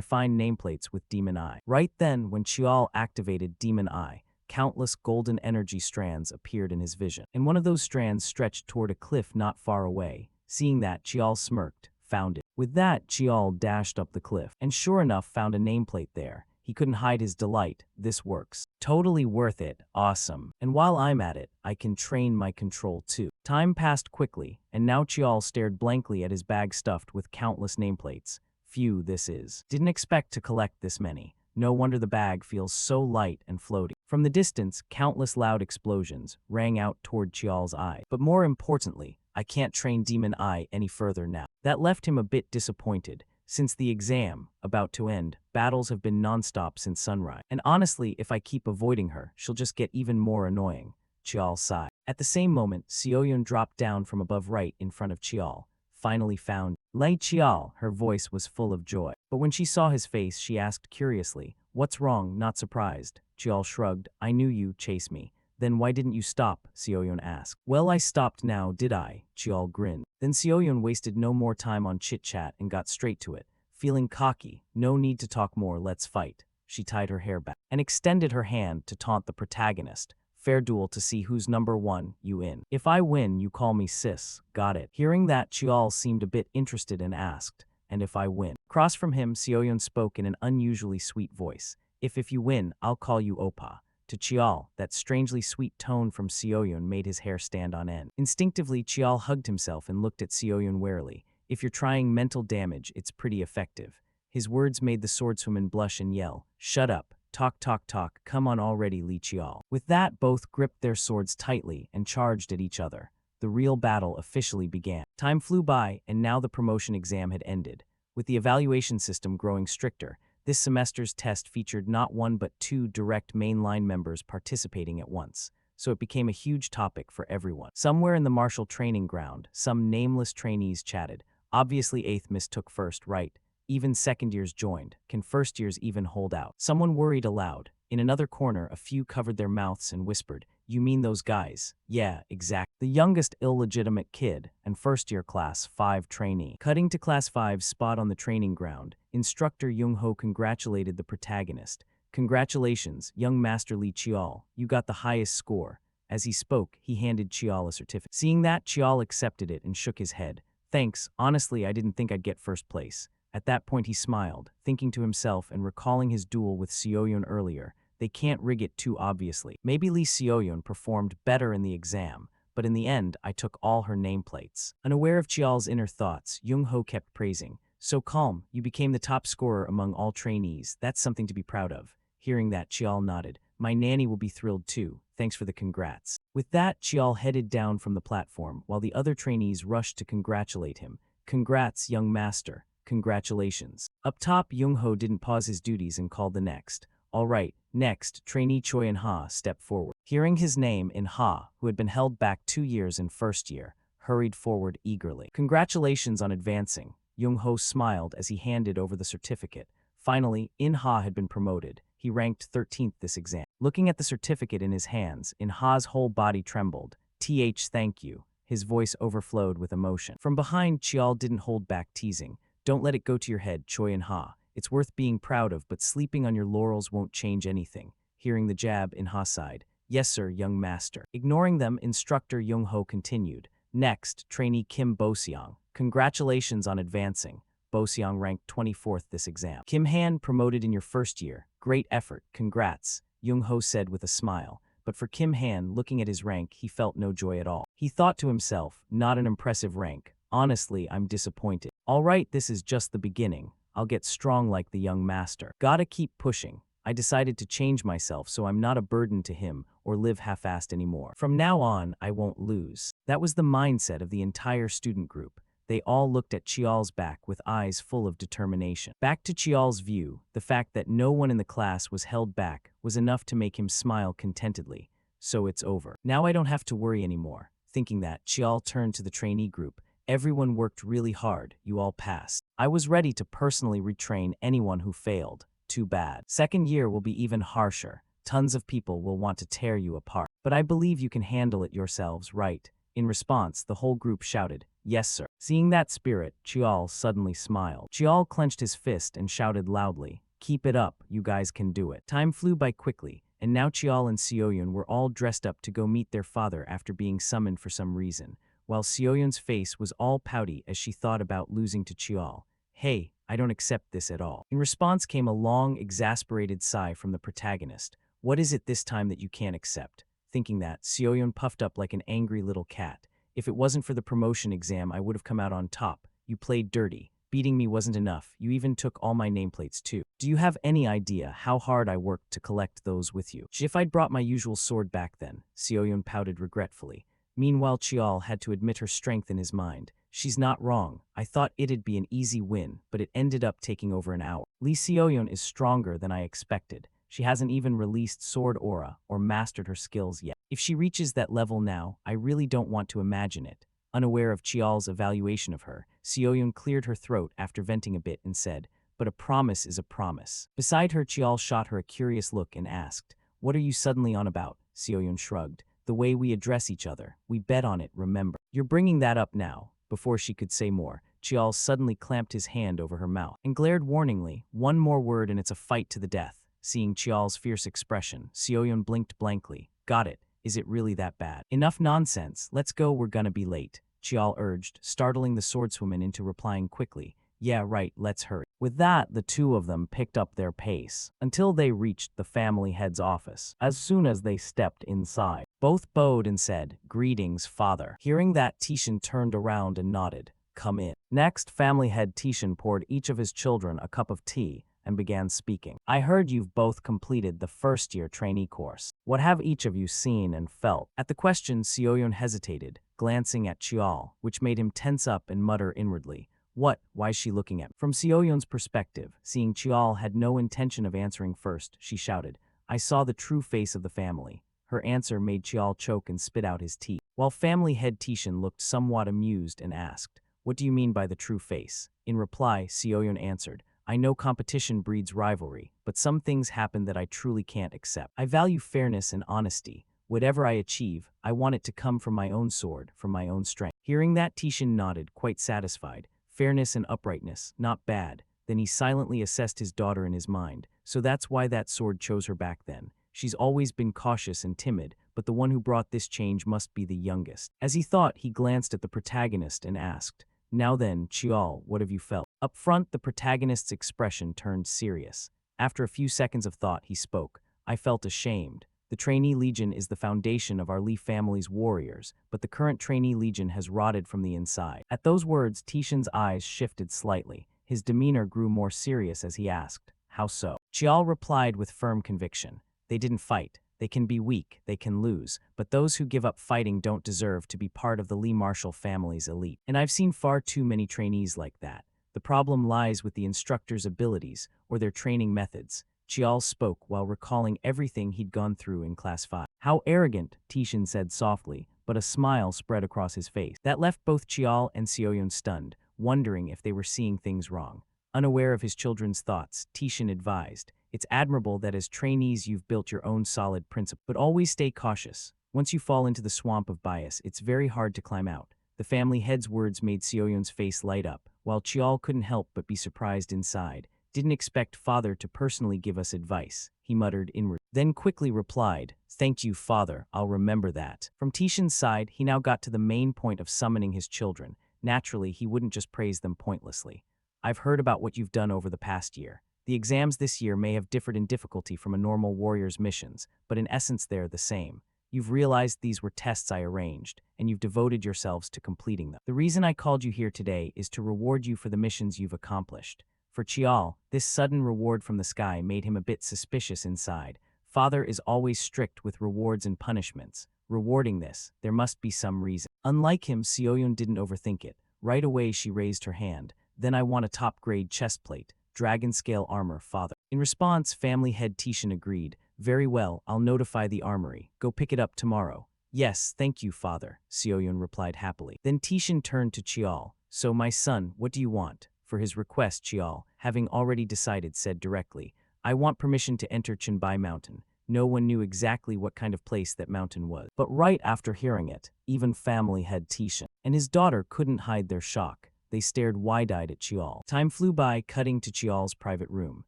Speaker 1: find nameplates with Demon Eye? Right then, when Chial activated Demon Eye, countless golden energy strands appeared in his vision. And one of those strands stretched toward a cliff not far away. Seeing that, Chial smirked, found it. With that, Chial dashed up the cliff, and sure enough found a nameplate there. He couldn't hide his delight. This works. Totally worth it. Awesome. And while I'm at it, I can train my control too. Time passed quickly, and now Chial stared blankly at his bag stuffed with countless nameplates. Phew, this is. Didn't expect to collect this many. No wonder the bag feels so light and floaty. From the distance, countless loud explosions rang out toward Chial's eye. But more importantly, I can't train Demon Eye any further now. That left him a bit disappointed. Since the exam, about to end, battles have been non-stop since sunrise. And honestly, if I keep avoiding her, she'll just get even more annoying. Chial sighed. At the same moment, Sioyun dropped down from above right in front of Chial. Finally found Lei Chial. Her voice was full of joy. But when she saw his face, she asked curiously, what's wrong? Not surprised. Chial shrugged. I knew you chase me. Then why didn't you stop? Sioyun asked. Well, I stopped now, did I? Chial grinned. Then Sioyun wasted no more time on chit-chat and got straight to it. Feeling cocky, no need to talk more, let's fight. She tied her hair back and extended her hand to taunt the protagonist. Fair duel to see who's number one, you in. If I win, you call me sis, got it. Hearing that, Chial seemed a bit interested and asked, and if I win? Across from him, Sioyun spoke in an unusually sweet voice. If you win, I'll call you Oppa. To Chial, that strangely sweet tone from Sioyun made his hair stand on end. Instinctively, Chial hugged himself and looked at Sioyun warily. If you're trying mental damage, it's pretty effective. His words made the swordswoman blush and yell, shut up, talk, come on already, Li Chial. With that, both gripped their swords tightly and charged at each other. The real battle officially began. Time flew by, and now the promotion exam had ended. With the evaluation system growing stricter, this semester's test featured not one but two direct mainline members participating at once, so it became a huge topic for everyone. Somewhere in the martial training ground, some nameless trainees chatted. Obviously 8th mistook first, right? Even second years joined. Can first years even hold out? Someone worried aloud. In another corner, a few covered their mouths and whispered, you mean those guys? Yeah, exact. The youngest illegitimate kid and first-year class 5 trainee. Cutting to class 5's spot on the training ground, instructor Jung-ho congratulated the protagonist. Congratulations, young master Li Chial, you got the highest score. As he spoke, he handed Chial a certificate. Seeing that, Chial accepted it and shook his head. Thanks, honestly I didn't think I'd get first place. At that point he smiled, thinking to himself and recalling his duel with Sioyun earlier. They can't rig it too obviously. Maybe Lee Sioyun performed better in the exam, but in the end, I took all her nameplates. Unaware of Chial's inner thoughts, Jung-ho kept praising. So calm, you became the top scorer among all trainees. That's something to be proud of. Hearing that, Chial nodded. My nanny will be thrilled too. Thanks for the congrats. With that, Chial headed down from the platform, while the other trainees rushed to congratulate him. Congrats, young master. Congratulations. Up top, Jung-ho didn't pause his duties and called the next. All right, next, trainee Choi In-ha stepped forward. Hearing his name, In-ha, who had been held back 2 years in first year, hurried forward eagerly. Congratulations on advancing. Jung-ho smiled as he handed over the certificate. Finally, In-ha had been promoted. He ranked 13th this exam. Looking at the certificate in his hands, In-ha's whole body trembled. Thank you. His voice overflowed with emotion. From behind, Chial didn't hold back, teasing. Don't let it go to your head, Choi In-ha. It's worth being proud of, but sleeping on your laurels won't change anything. Hearing the jab, In-ha sighed. Yes, sir, young master. Ignoring them, instructor Jung-ho continued. Next, trainee Kim Bo-seong. Congratulations on advancing. Bo-seong ranked 24th this exam. Kim Han promoted in your first year. Great effort, congrats, Jung-ho said with a smile. But for Kim Han, looking at his rank, he felt no joy at all. He thought to himself, not an impressive rank. Honestly, I'm disappointed. All right, this is just the beginning. I'll get strong like the young master. Gotta keep pushing. I decided to change myself so I'm not a burden to him or live half-assed anymore. From now on, I won't lose. That was the mindset of the entire student group. They all looked at Chial's back with eyes full of determination. Back to Chial's view, the fact that no one in the class was held back was enough to make him smile contentedly. So it's over. Now I don't have to worry anymore. Thinking that, Chial turned to the trainee group. Everyone worked really hard. You all passed. I was ready to personally retrain anyone who failed. Too bad. Second year will be even harsher. Tons of people will want to tear you apart. But I believe you can handle it yourselves, right? In response, the whole group shouted, yes, sir. Seeing that spirit, Chial suddenly smiled. Chial clenched his fist and shouted loudly, keep it up, you guys can do it. Time flew by quickly, and now Chial and Seoyun were all dressed up to go meet their father after being summoned for some reason, while Seoyun's face was all pouty as she thought about losing to Chial. Hey, I don't accept this at all. In response came a long, exasperated sigh from the protagonist. What is it this time that you can't accept? Thinking that, Seoyun puffed up like an angry little cat. If it wasn't for the promotion exam, I would have come out on top. You played dirty. Beating me wasn't enough. You even took all my nameplates too. Do you have any idea how hard I worked to collect those with you? If I'd brought my usual sword back then, Seoyun pouted regretfully. Meanwhile, Chial had to admit her strength in his mind. She's not wrong. I thought it'd be an easy win, but it ended up taking over an hour. Lee Seoyun is stronger than I expected. She hasn't even released sword aura or mastered her skills yet. If she reaches that level now, I really don't want to imagine it. Unaware of Chial's evaluation of her, Seoyun cleared her throat after venting a bit and said, but a promise is a promise. Beside her, Chial shot her a curious look and asked, what are you suddenly on about? Seoyun shrugged. The way we address each other. We bet on it, remember. You're bringing that up now. Before she could say more, Chial suddenly clamped his hand over her mouth and glared warningly, one more word and it's a fight to the death. Seeing Chial's fierce expression, Seoyun blinked blankly. Got it. Is it really that bad? Enough nonsense. Let's go, we're gonna be late, Chial urged, startling the swordswoman into replying quickly. Yeah, right, let's hurry. With that, the two of them picked up their pace until they reached the family head's office. As soon as they stepped inside, both bowed and said, greetings, father. Hearing that, Tishan turned around and nodded. Come in. Next, family head Tishan poured each of his children a cup of tea and began speaking. I heard you've both completed the first-year trainee course. What have each of you seen and felt? At the question, Seoyun hesitated, glancing at Chial, which made him tense up and mutter inwardly, what? Why's she looking at me? From Seoyun's perspective, seeing Chial had no intention of answering first, she shouted, I saw the true face of the family. Her answer made Chial choke and spit out his teeth, while family head Tishan looked somewhat amused and asked, what do you mean by the true face? In reply, Seoyun answered, I know competition breeds rivalry, but some things happen that I truly can't accept. I value fairness and honesty. Whatever I achieve, I want it to come from my own sword, from my own strength. Hearing that, Tishan nodded, quite satisfied. Fairness and uprightness, not bad. Then he silently assessed his daughter in his mind. So that's why that sword chose her back then. She's always been cautious and timid, but the one who brought this change must be the youngest. As he thought, he glanced at the protagonist and asked, now then, Chial, what have you felt? Up front, the protagonist's expression turned serious. After a few seconds of thought, he spoke. I felt ashamed. The trainee legion is the foundation of our Lee family's warriors, but the current trainee legion has rotted from the inside. At those words, Tishan's eyes shifted slightly. His demeanor grew more serious as he asked, how so? Chial replied with firm conviction. They didn't fight. They can be weak, they can lose, but those who give up fighting don't deserve to be part of the Lee Marshall family's elite. And I've seen far too many trainees like that. The problem lies with the instructor's abilities or their training methods. Chial spoke while recalling everything he'd gone through in Class 5. How arrogant, Tishan said softly, but a smile spread across his face. That left both Chial and Seoyeon stunned, wondering if they were seeing things wrong. Unaware of his children's thoughts, Tishin advised, "It's admirable that as trainees you've built your own solid principle, but always stay cautious. Once you fall into the swamp of bias, it's very hard to climb out." The family head's words made Seoyeon's face light up, while Chial couldn't help but be surprised inside. "Didn't expect father to personally give us advice," he muttered inwardly. Then quickly replied, "Thank you, father, I'll remember that." From Tishin's side, he now got to the main point of summoning his children. Naturally, he wouldn't just praise them pointlessly. "I've heard about what you've done over the past year. The exams this year may have differed in difficulty from a normal warrior's missions, but in essence they're the same. You've realized these were tests I arranged, and you've devoted yourselves to completing them. The reason I called you here today is to reward you for the missions you've accomplished." For Chial, this sudden reward from the sky made him a bit suspicious inside. Father is always strict with rewards and punishments. Rewarding this, there must be some reason. Unlike him, Seoyeon didn't overthink it. Right away she raised her hand. "Then I want a top-grade chest plate. Dragon-scale armor, father." In response, family head Tishin agreed. "Very well, I'll notify the armory. Go pick it up tomorrow." "Yes, thank you, father," Seoyeon replied happily. Then Tishin turned to Chial. "So, my son, what do you want?" For his request, Chial, having already decided, said directly, "I want permission to enter Chinbai Mountain." No one knew exactly what kind of place that mountain was. But right after hearing it, even family head Tishin and his daughter couldn't hide their shock. They stared wide-eyed at Chial. Time flew by, cutting to Chial's private room.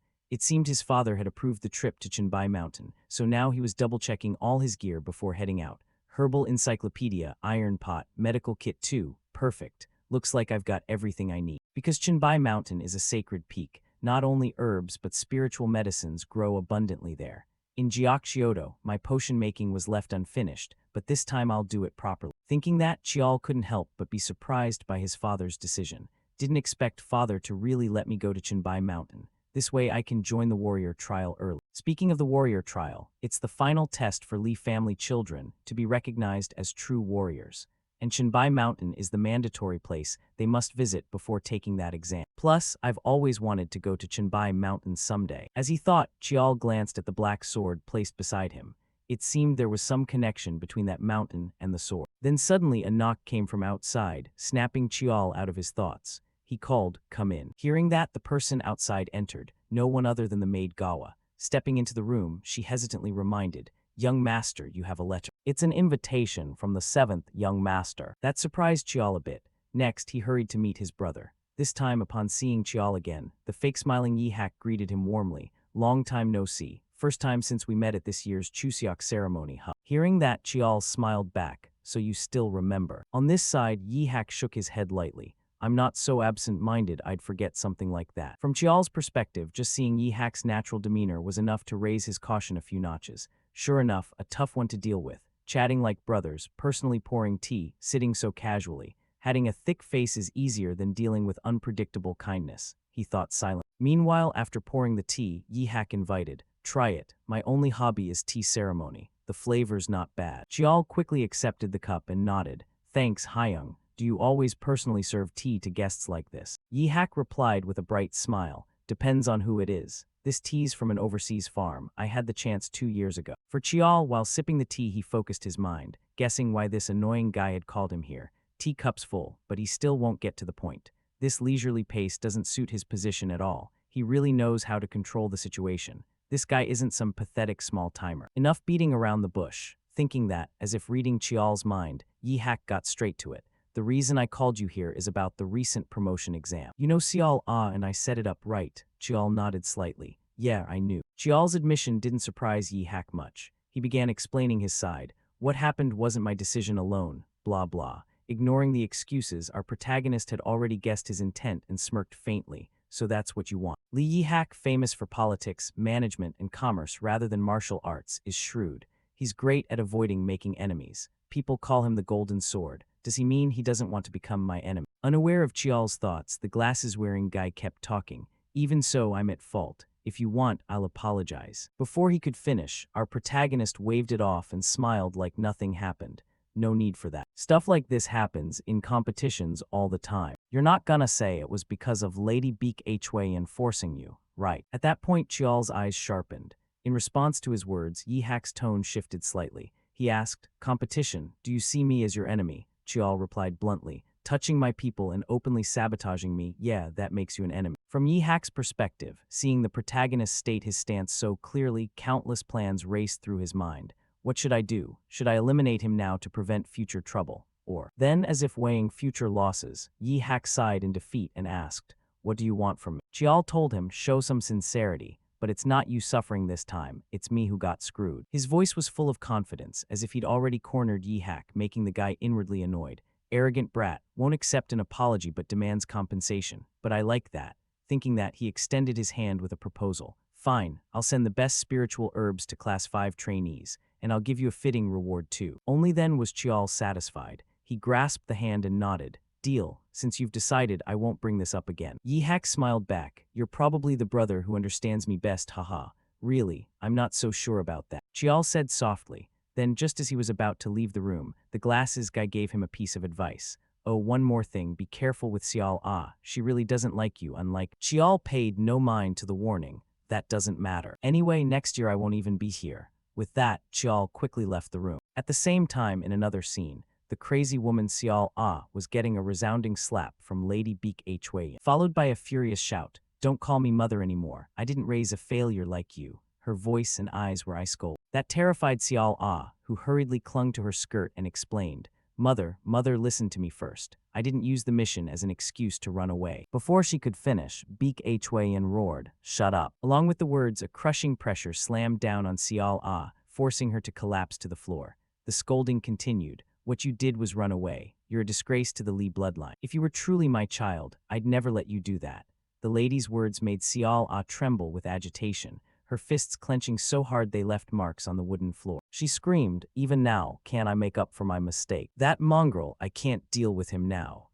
Speaker 1: It seemed his father had approved the trip to Chinbai Mountain, so now he was double-checking all his gear before heading out. Herbal encyclopedia, iron pot, medical kit too. Perfect. Looks like I've got everything I need. Because Chinbai Mountain is a sacred peak, not only herbs but spiritual medicines grow abundantly there. In Gyeongsyodo, my potion making was left unfinished, but this time I'll do it properly. Thinking that, Chial couldn't help but be surprised by his father's decision. Didn't expect father to really let me go to Chinbai Mountain. This way I can join the warrior trial early. Speaking of the warrior trial, it's the final test for Lee family children to be recognized as true warriors. And Chinbai Mountain is the mandatory place they must visit before taking that exam. Plus, I've always wanted to go to Chinbai Mountain someday. As he thought, Chial glanced at the black sword placed beside him. It seemed there was some connection between that mountain and the sword. Then suddenly a knock came from outside, snapping Chial out of his thoughts. He called, "Come in." Hearing that, the person outside entered, no one other than the maid Gawa. Stepping into the room, she hesitantly reminded, "Young master, you have a letter." "It's an invitation from the 7th young master." That surprised Chial a bit. Next, he hurried to meet his brother. This time, upon seeing Chial again, the fake-smiling Yihak greeted him warmly. "Long time no see. First time since we met at this year's Chuseok ceremony, huh?" Hearing that, Chial smiled back. "So you still remember." On this side, Yihak shook his head lightly. "I'm not so absent-minded I'd forget something like that." From Chial's perspective, just seeing Yihak's natural demeanor was enough to raise his caution a few notches. Sure enough, a tough one to deal with. Chatting like brothers, personally pouring tea, sitting so casually. Having a thick face is easier than dealing with unpredictable kindness, he thought silently. Meanwhile, after pouring the tea, Yihak invited, "Try it. My only hobby is tea ceremony. The flavor's not bad." Chial quickly accepted the cup and nodded. "Thanks, Hyung. Do you always personally serve tea to guests like this?" Yihak replied with a bright smile. "Depends on who it is. This tea's from an overseas farm. I had the chance 2 years ago." For Chial, while sipping the tea, he focused his mind, guessing why this annoying guy had called him here. Teacup's full, but he still won't get to the point. This leisurely pace doesn't suit his position at all. He really knows how to control the situation. This guy isn't some pathetic small-timer. Enough beating around the bush. Thinking that, as if reading Chial's mind, Yihak got straight to it. "The reason I called you here is about the recent promotion exam." "You know Chial, and I set it up right." Chial nodded slightly. "Yeah, I knew." Chial's admission didn't surprise Yihak much. He began explaining his side. "What happened wasn't my decision alone, blah blah." Ignoring the excuses, our protagonist had already guessed his intent and smirked faintly. "So that's what you want." Lee Yihak, famous for politics, management, and commerce rather than martial arts, is shrewd. He's great at avoiding making enemies. People call him the Golden Sword. Does he mean he doesn't want to become my enemy? Unaware of Chial's thoughts, the glasses-wearing guy kept talking. "Even so, I'm at fault. If you want, I'll apologize." Before he could finish, our protagonist waved it off and smiled like nothing happened. "No need for that. Stuff like this happens in competitions all the time. You're not gonna say it was because of Lady Beak Hway enforcing you, right?" At that point, Chial's eyes sharpened. In response to his words, Yihak's tone shifted slightly. He asked, "Competition, do you see me as your enemy?" Chial replied bluntly, "Touching my people and openly sabotaging me, yeah, that makes you an enemy." From Yi Hak's perspective, seeing the protagonist state his stance so clearly, countless plans raced through his mind. What should I do? Should I eliminate him now to prevent future trouble? Or, then, as if weighing future losses, Yi Hak sighed in defeat and asked, "What do you want from me?" Chial told him, "Show some sincerity, but it's not you suffering this time, it's me who got screwed." His voice was full of confidence, as if he'd already cornered Yi Hak, making the guy inwardly annoyed. Arrogant brat, won't accept an apology but demands compensation. But I like that. Thinking that, he extended his hand with a proposal. "Fine, I'll send the best spiritual herbs to Class 5 trainees, and I'll give you a fitting reward too." Only then was Chial satisfied. He grasped the hand and nodded. "Deal. Since you've decided, I won't bring this up again." Yi Hak smiled back. "You're probably the brother who understands me best, haha. Really, I'm not so sure about that," Chial said softly. Then, just as he was about to leave the room, the glasses guy gave him a piece of advice. "Oh, one more thing, be careful with Xiao Ah, she really doesn't like you, unlike—" Chial paid no mind to the warning. "That doesn't matter. Anyway, next year I won't even be here." With that, Chial quickly left the room. At the same time, in another scene, the crazy woman Xiao Ah was getting a resounding slap from Lady Beak Hui, followed by a furious shout, "Don't call me mother anymore. I didn't raise a failure like you." Her voice and eyes were ice cold. That terrified Xiao Ah, who hurriedly clung to her skirt and explained, Mother, listen to me first. I didn't use the mission as an excuse to run away." Before she could finish, Beak Hui roared, "Shut up." Along with the words, a crushing pressure slammed down on Xiao Ah, forcing her to collapse to the floor. The scolding continued. "What you did was run away. You're a disgrace to the Li bloodline. If you were truly my child, I'd never let you do that." The lady's words made Xiao Ah tremble with agitation, her fists clenching so hard they left marks on the wooden floor. She screamed, "Even now, can't I make up for my mistake? That mongrel, I can't deal with him now."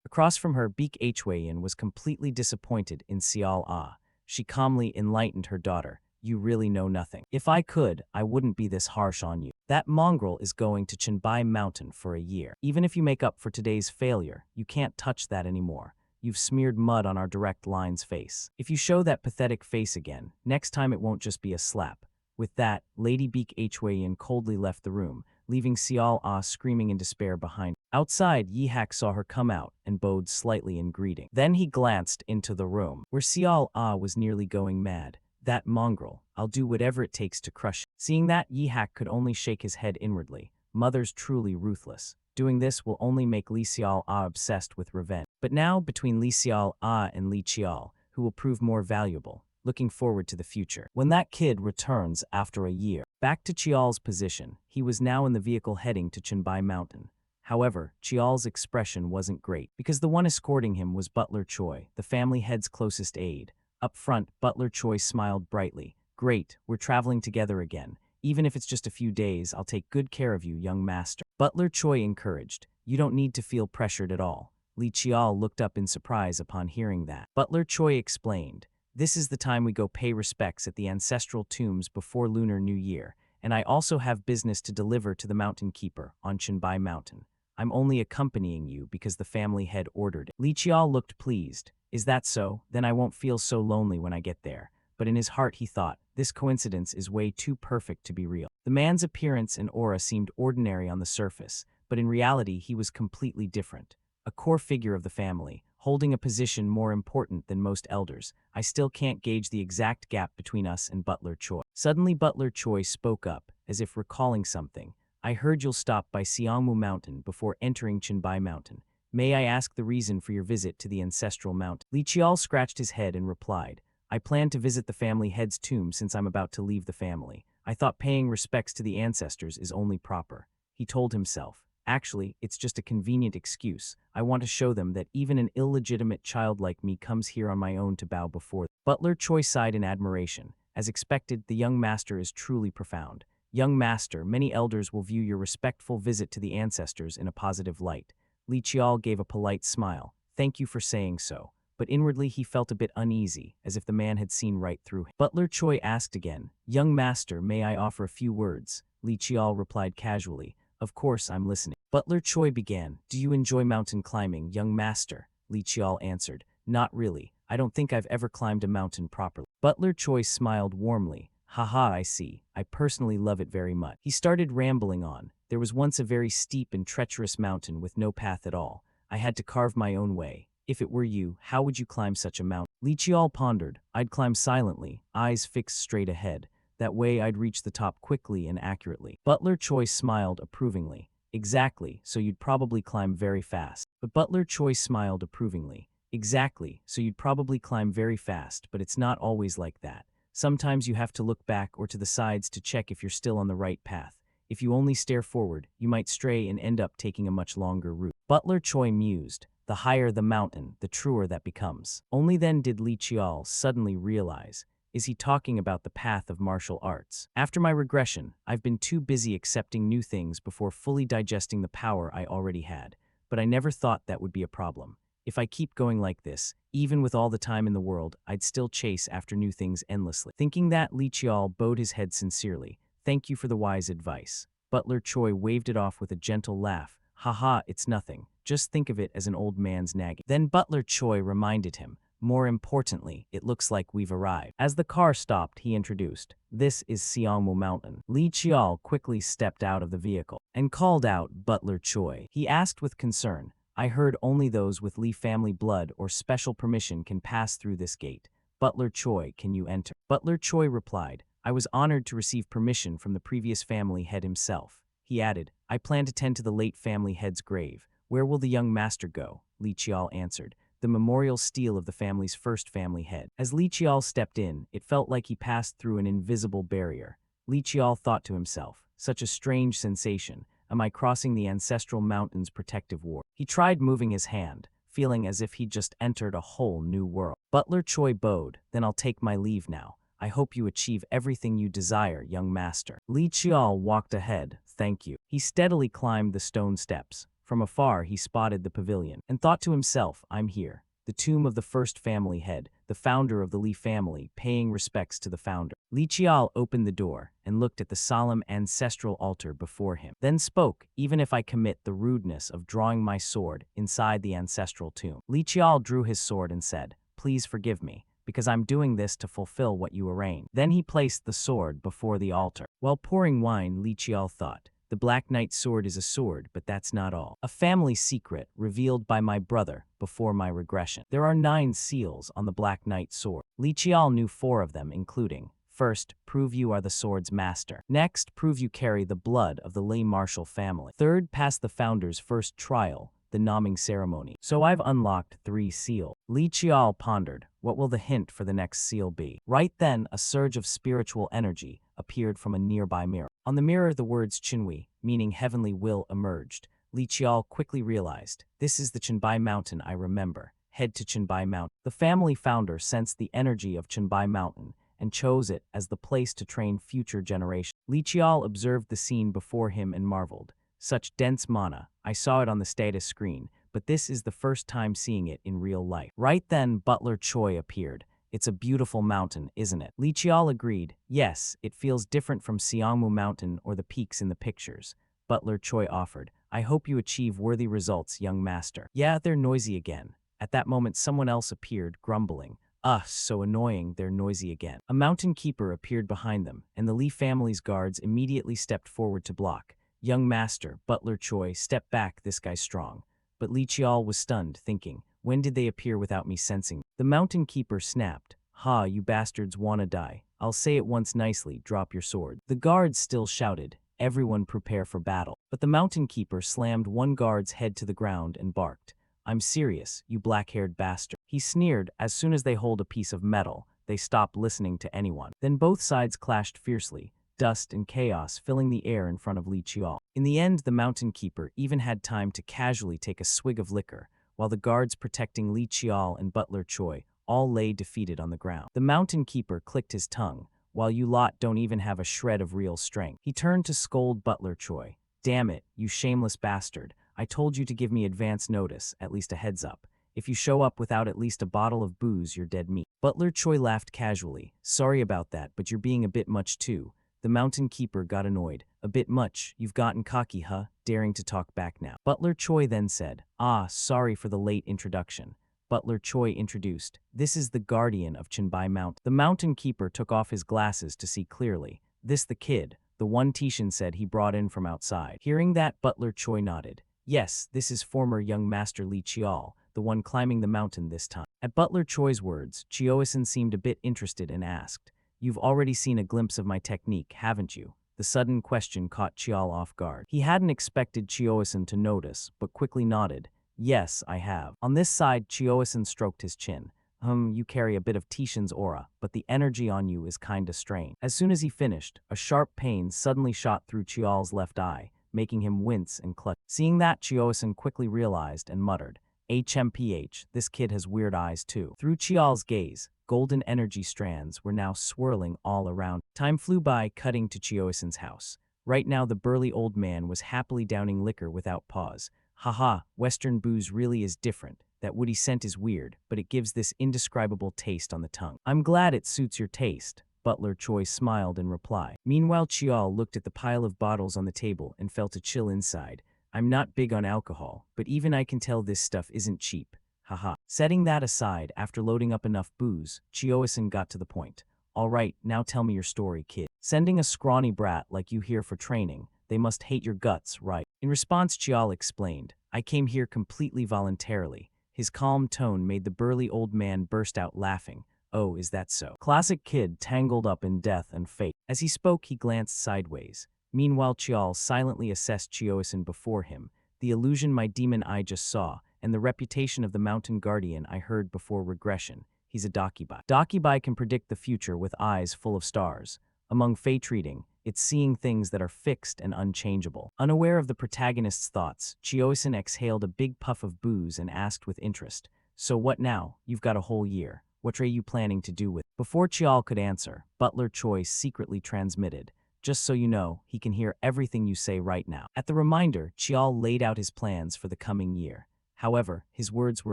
Speaker 1: Across from her, Beak Hui was completely disappointed in Xiao Ah. She calmly enlightened her daughter. "You really know nothing. If I could, I wouldn't be this harsh on you. That mongrel is going to Chenbai Mountain for a year. Even if you make up for today's failure, you can't touch that anymore. You've smeared mud on our direct line's face. If you show that pathetic face again, next time it won't just be a slap." With that, Lady Beak Hui coldly left the room, leaving Xiao Ah screaming in despair behind. Outside, Yi Hak saw her come out and bowed slightly in greeting. Then he glanced into the room, where Xiao Ah was nearly going mad. "That mongrel, I'll do whatever it takes to crush him." Seeing that, Yi Hak could only shake his head inwardly. Mother's truly ruthless. Doing this will only make Li Xiao Ah obsessed with revenge. But now, between Li Xiao Ah and Li Chiao, who will prove more valuable? Looking forward to the future. When that kid returns after a year. Back to Chial's position, he was now in the vehicle heading to Chenbai Mountain. However, Chial's expression wasn't great, because the one escorting him was Butler Choi, the family head's closest aide. Up front, Butler Choi smiled brightly. "Great, we're traveling together again. Even if it's just a few days, I'll take good care of you, young master." Butler Choi encouraged, "You don't need to feel pressured at all." Li Chiao looked up in surprise upon hearing that. Butler Choi explained, "This is the time we go pay respects at the ancestral tombs before Lunar New Year, and I also have business to deliver to the Mountain Keeper on Chenbai Mountain. I'm only accompanying you because the family head ordered it." Li Chiao looked pleased. "Is that so? Then I won't feel so lonely when I get there." But in his heart he thought, this coincidence is way too perfect to be real. The man's appearance and aura seemed ordinary on the surface, but in reality he was completely different. A core figure of the family, holding a position more important than most elders. I still can't gauge the exact gap between us and Butler Choi. Suddenly Butler Choi spoke up, as if recalling something. "I heard you'll stop by Siangmu Mountain before entering Chenbai Mountain. May I ask the reason for your visit to the ancestral mountain?" Li Chiao scratched his head and replied, "I plan to visit the family head's tomb since I'm about to leave the family. I thought paying respects to the ancestors is only proper." He told himself, "Actually, it's just a convenient excuse. I want to show them that even an illegitimate child like me comes here on my own to bow before them." Butler Choi sighed in admiration. As expected, the young master is truly profound. "Young master, many elders will view your respectful visit to the ancestors in a positive light." Li Chiao gave a polite smile. "Thank you for saying so." But inwardly he felt a bit uneasy, as if the man had seen right through him. Butler Choi asked again, "Young master, may I offer a few words?" Li Chiao replied casually, "Of course, I'm listening." Butler Choi began, "Do you enjoy mountain climbing, young master?" Li Chiao answered, "Not really. I don't think I've ever climbed a mountain properly." Butler Choi smiled warmly. Haha, I see. I personally love it very much. He started rambling on. There was once a very steep and treacherous mountain with no path at all. I had to carve my own way. If it were you, how would you climb such a mountain? Li Qiao pondered. I'd climb silently, eyes fixed straight ahead. That way I'd reach the top quickly and accurately. Butler Choi smiled approvingly. Exactly, so you'd probably climb very fast. But Butler Choi smiled approvingly. Exactly, so you'd probably climb very fast, but it's not always like that. Sometimes you have to look back or to the sides to check if you're still on the right path. If you only stare forward, you might stray and end up taking a much longer route. Butler Choi mused. The higher the mountain, the truer that becomes. Only then did Li Qiao suddenly realize. Is he talking about the path of martial arts? After my regression, I've been too busy accepting new things before fully digesting the power I already had. But I never thought that would be a problem. If I keep going like this, even with all the time in the world, I'd still chase after new things endlessly. Thinking that, Li Qiao bowed his head sincerely. Thank you for the wise advice. Butler Choi waved it off with a gentle laugh. Haha, it's nothing. Just think of it as an old man's nagging. Then Butler Choi reminded him. More importantly, it looks like we've arrived. As the car stopped, he introduced, this is Siangmu Mountain. Li Qiao quickly stepped out of the vehicle and called out Butler Choi. He asked with concern, I heard only those with Li family blood or special permission can pass through this gate. Butler Choi, can you enter? Butler Choi replied, I was honored to receive permission from the previous family head himself. He added, I plan to tend to the late family head's grave. Where will the young master go? Li Qiao answered. The memorial stele of the family's first family head. As Li Qiao stepped in, it felt like he passed through an invisible barrier. Li Qiao thought to himself, such a strange sensation. Am I crossing the ancestral mountain's protective ward? He tried moving his hand, feeling as if he'd just entered a whole new world. Butler Choi bowed, then I'll take my leave now. I hope you achieve everything you desire, young master. Li Qiao walked ahead, thank you. He steadily climbed the stone steps. From afar, he spotted the pavilion and thought to himself, I'm here. The tomb of the first family head, the founder of the Li family, paying respects to the founder. Li Qiao opened the door and looked at the solemn ancestral altar before him, then spoke, even if I commit the rudeness of drawing my sword inside the ancestral tomb. Li Qiao drew his sword and said, please forgive me, because I'm doing this to fulfill what you arranged. Then he placed the sword before the altar. While pouring wine, Li Qiao thought, the Black Knight's sword is a sword, but that's not all. A family secret revealed by my brother before my regression. There are 9 seals on the Black Knight's sword. Li Qiao knew 4 of them, including, first, prove you are the sword's master. Next, prove you carry the blood of the Lei martial family. Third, pass the founder's first trial, the naming ceremony. So I've unlocked 3 seals. Li Qiao pondered, what will the hint for the next seal be? Right then, a surge of spiritual energy appeared from a nearby mirror. On the mirror, the words Chinhui, meaning heavenly will, emerged. Li Qiao quickly realized, this is the Chenbai Mountain I remember. Head to Chenbai Mountain. The family founder sensed the energy of Chenbai Mountain and chose it as the place to train future generations. Li Qiao observed the scene before him and marveled. Such dense mana, I saw it on the status screen, but this is the first time seeing it in real life. Right then, Butler Choi appeared. It's a beautiful mountain, isn't it? Li Qiao agreed. Yes, it feels different from Siangmu Mountain or the peaks in the pictures. Butler Choi offered. I hope you achieve worthy results, young master. Yeah, they're noisy again. At that moment, someone else appeared, grumbling. So annoying, they're noisy again. A mountain keeper appeared behind them, and the Li family's guards immediately stepped forward to block. Young master, Butler Choi, step back, this guy's strong. But Li Qiao was stunned, thinking, when did they appear without me sensing? The mountain keeper snapped. Ha, you bastards wanna die. I'll say it once nicely, drop your sword. The guards still shouted, everyone prepare for battle. But the mountain keeper slammed one guard's head to the ground and barked. I'm serious, you black-haired bastard. He sneered, as soon as they hold a piece of metal, they stop listening to anyone. Then both sides clashed fiercely, dust and chaos filling the air in front of Li Qiao. In the end, the mountain keeper even had time to casually take a swig of liquor, while the guards protecting Li Qiao and Butler Choi all lay defeated on the ground. The mountain keeper clicked his tongue, while you lot don't even have a shred of real strength. He turned to scold Butler Choi. Damn it, you shameless bastard. I told you to give me advance notice, at least a heads up. If you show up without at least a bottle of booze, you're dead meat. Butler Choi laughed casually. Sorry about that, but you're being a bit much too. The mountain keeper got annoyed. A bit much, you've gotten cocky, huh? Daring to talk back now. Butler Choi then said, sorry for the late introduction. Butler Choi introduced. This is the guardian of Chinbai Mountain. The mountain keeper took off his glasses to see clearly. This the kid, the one Tishan said he brought in from outside. Hearing that, Butler Choi nodded. Yes, this is former young master Lee Chial, the one climbing the mountain this time. At Butler Choi's words, Chioisin seemed a bit interested and asked, You've already seen a glimpse of my technique, haven't you? The sudden question caught Chial off guard. He hadn't expected Chioisin to notice, but quickly nodded. Yes, I have. On this side, Chioisin stroked his chin. You carry a bit of Tishan's aura, but the energy on you is kinda strange. As soon as he finished, a sharp pain suddenly shot through Chial's left eye, making him wince and clutch. Seeing that, Chioisin quickly realized and muttered, HMPH, this kid has weird eyes too. Through Chial's gaze, golden energy strands were now swirling all around. Time flew by, cutting to Chioisin's house. Right now the burly old man was happily downing liquor without pause. Haha, Western booze really is different. That woody scent is weird, but it gives this indescribable taste on the tongue. I'm glad it suits your taste, Butler Choi smiled in reply. Meanwhile, Chial looked at the pile of bottles on the table and felt a chill inside. I'm not big on alcohol, but even I can tell this stuff isn't cheap. Haha. Setting that aside, after loading up enough booze, Chioisin got to the point. All right, now tell me your story, kid. Sending a scrawny brat like you here for training, they must hate your guts, right? In response, Chial explained, I came here completely voluntarily. His calm tone made the burly old man burst out laughing. Oh, is that so? Classic kid tangled up in death and fate. As he spoke, he glanced sideways. Meanwhile, Chial silently assessed Chioisin before him. The illusion my demon eye just saw, and the reputation of the mountain guardian I heard before regression. He's a Dakibai. Dakibai can predict the future with eyes full of stars. Among fate reading, it's seeing things that are fixed and unchangeable. Unaware of the protagonist's thoughts, Chioisin exhaled a big puff of booze and asked with interest, So what now? You've got a whole year. What are you planning to do with it? Before Chial could answer, Butler Choi secretly transmitted, Just so you know, he can hear everything you say right now. At the reminder, Chial laid out his plans for the coming year. However, his words were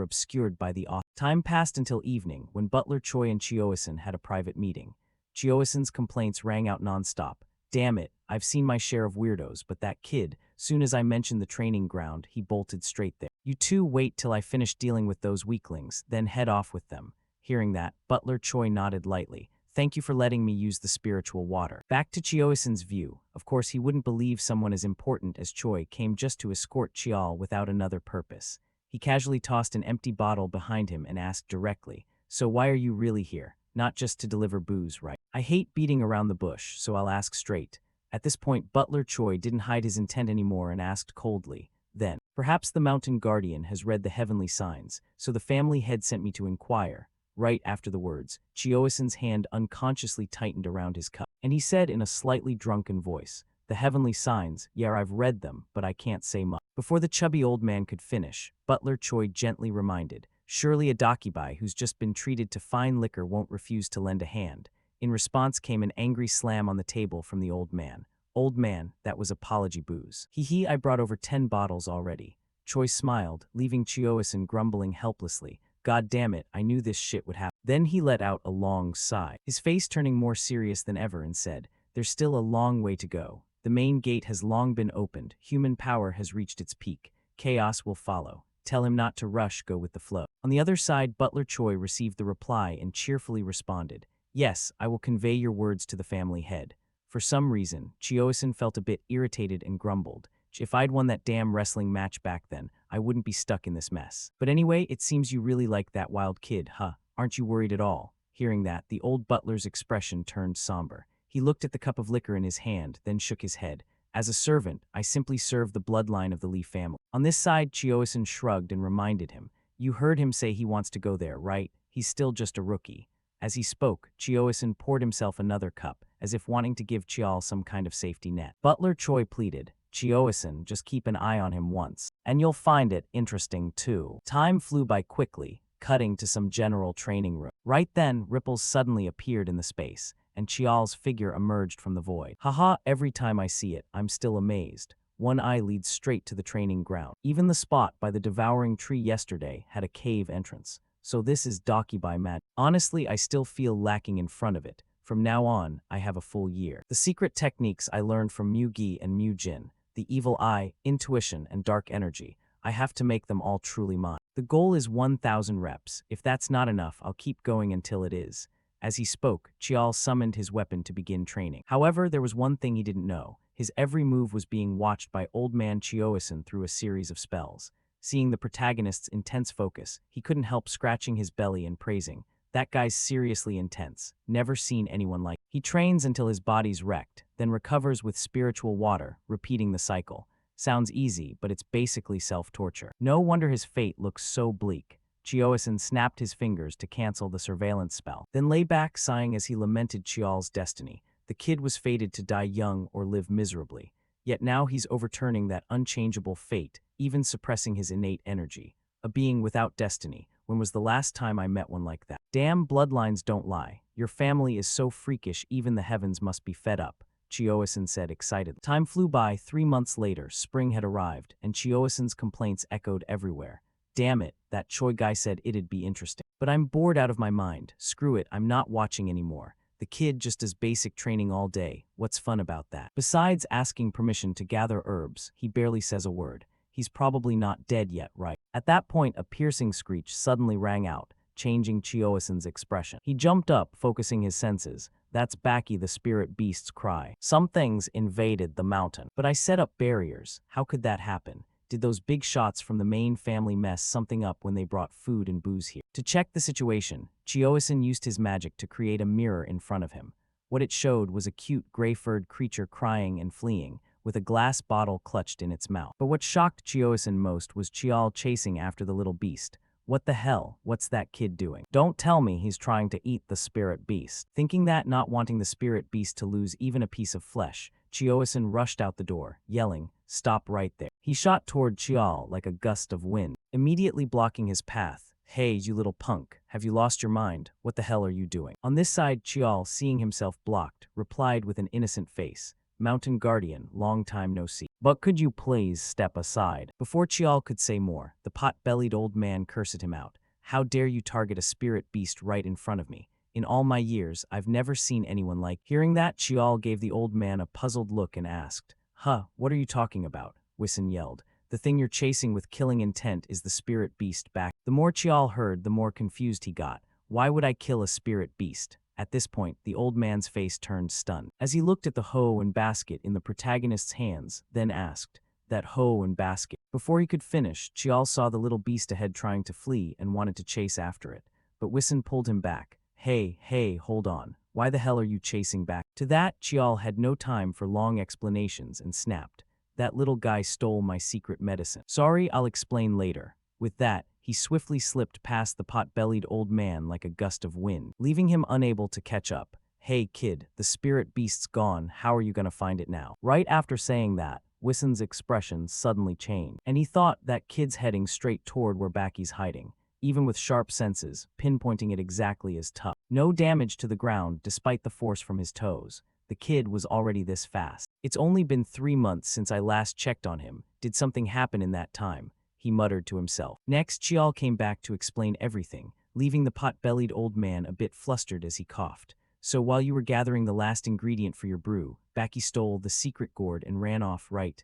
Speaker 1: obscured by the author. Time passed until evening, when Butler Choi and Chioisin had a private meeting. Chioisin's complaints rang out nonstop. Damn it, I've seen my share of weirdos, but that kid, soon as I mentioned the training ground, he bolted straight there. You two wait till I finish dealing with those weaklings, then head off with them. Hearing that, Butler Choi nodded lightly. Thank you for letting me use the spiritual water. Back to Chioisin's view. Of course, he wouldn't believe someone as important as Choi came just to escort Chial without another purpose. He casually tossed an empty bottle behind him and asked directly, So why are you really here? Not just to deliver booze, right? I hate beating around the bush, so I'll ask straight. At this point, Butler Choi didn't hide his intent anymore and asked coldly, Then, perhaps the mountain guardian has read the heavenly signs, so the family head sent me to inquire. Right after the words, Chioisin's hand unconsciously tightened around his cup, and he said in a slightly drunken voice, The heavenly signs, yeah, I've read them, but I can't say much. Before the chubby old man could finish, Butler Choi gently reminded, Surely a Dakibai who's just been treated to fine liquor won't refuse to lend a hand. In response came an angry slam on the table from the old man. Old man, that was apology booze. Hee, I brought over 10 bottles already. Choi smiled, leaving Chioisin grumbling helplessly. God damn it, I knew this shit would happen. Then he let out a long sigh, his face turning more serious than ever, and said, There's still a long way to go. The main gate has long been opened. Human power has reached its peak. Chaos will follow. Tell him not to rush, go with the flow. On the other side, Butler Choi received the reply and cheerfully responded, Yes, I will convey your words to the family head. For some reason, Chioisin felt a bit irritated and grumbled. If I'd won that damn wrestling match back then, I wouldn't be stuck in this mess. But anyway, it seems you really like that wild kid, huh? Aren't you worried at all? Hearing that, the old butler's expression turned somber. He looked at the cup of liquor in his hand, then shook his head. As a servant, I simply serve the bloodline of the Lee family. On this side, Chioisin shrugged and reminded him, You heard him say he wants to go there, right? He's still just a rookie. As he spoke, Chioisin poured himself another cup, as if wanting to give Chial some kind of safety net. Butler Choi pleaded, Chioisin, just keep an eye on him once, and you'll find it interesting too. Time flew by quickly, cutting to some general training room. Right then, ripples suddenly appeared in the space, and Chial's figure emerged from the void. Haha, every time I see it, I'm still amazed. One eye leads straight to the training ground. Even the spot by the devouring tree yesterday had a cave entrance. So this is Dakibai magic. Honestly, I still feel lacking in front of it. From now on, I have a full year. The secret techniques I learned from Mu Gi and Mu Jin, the evil eye, intuition, and dark energy, I have to make them all truly mine. The goal is 1,000 reps. If that's not enough, I'll keep going until it is. As he spoke, Chial summoned his weapon to begin training. However, there was one thing he didn't know. His every move was being watched by old man Chioisin through a series of spells. Seeing the protagonist's intense focus, he couldn't help scratching his belly and praising, "That guy's seriously intense. Never seen anyone like." He trains until his body's wrecked, then recovers with spiritual water, repeating the cycle. Sounds easy, but it's basically self-torture. No wonder his fate looks so bleak. Chioisin snapped his fingers to cancel the surveillance spell, then lay back sighing as he lamented Chial's destiny. The kid was fated to die young or live miserably. Yet now he's overturning that unchangeable fate, even suppressing his innate energy. A being without destiny. When was the last time I met one like that? Damn, bloodlines don't lie. Your family is so freakish even the heavens must be fed up, Chioisin said excitedly. Time flew by. 3 months later, spring had arrived, and Chioisin's complaints echoed everywhere. Damn it, that Choi guy said it'd be interesting. But I'm bored out of my mind. Screw it, I'm not watching anymore. The kid just does basic training all day. What's fun about that? Besides asking permission to gather herbs, he barely says a word. He's probably not dead yet, right? At that point, a piercing screech suddenly rang out, changing Chioisin's expression. He jumped up, focusing his senses. That's Baki the spirit beast's cry. Some things invaded the mountain. But I set up barriers. How could that happen? Did those big shots from the main family mess something up when they brought food and booze here? To check the situation, Chioisin used his magic to create a mirror in front of him. What it showed was a cute gray-furred creature crying and fleeing, with a glass bottle clutched in its mouth. But what shocked Chioisin most was Chial chasing after the little beast. What the hell? What's that kid doing? Don't tell me he's trying to eat the spirit beast. Thinking that, not wanting the spirit beast to lose even a piece of flesh, Chioisin rushed out the door, yelling, "Stop right there." He shot toward Chial like a gust of wind, immediately blocking his path. "Hey, you little punk, have you lost your mind? What the hell are you doing?" On this side, Chial, seeing himself blocked, replied with an innocent face, "Mountain Guardian, long time no see. But could you please step aside?" Before Chial could say more, the pot-bellied old man cursed him out. "How dare you target a spirit beast right in front of me? In all my years, I've never seen anyone like." Hearing that, Chial gave the old man a puzzled look and asked, "Huh, what are you talking about?" Wisin yelled. "The thing you're chasing with killing intent is the spirit beast back." The more Chial heard, the more confused he got. Why would I kill a spirit beast? At this point, the old man's face turned stunned. As he looked at the hoe and basket in the protagonist's hands, then asked, "That hoe and basket?" Before he could finish, Chial saw the little beast ahead trying to flee and wanted to chase after it. But Wisin pulled him back. Hey, hold on. Why the hell are you chasing back?" To that, Chial had no time for long explanations and snapped, "That little guy stole my secret medicine." "Sorry, I'll explain later." With that, he swiftly slipped past the pot-bellied old man like a gust of wind, leaving him unable to catch up. "Hey kid, the spirit beast's gone. How are you gonna find it now?" Right after saying that, Wisin's expression suddenly changed, and he thought that kid's heading straight toward where Baki's hiding. Even with sharp senses, pinpointing it exactly as tough. No damage to the ground despite the force from his toes. The kid was already this fast. "It's only been 3 months since I last checked on him. Did something happen in that time?" he muttered to himself. Next, Chial came back to explain everything, leaving the pot-bellied old man a bit flustered as he coughed. "So while you were gathering the last ingredient for your brew, Baki stole the secret gourd and ran off, right?"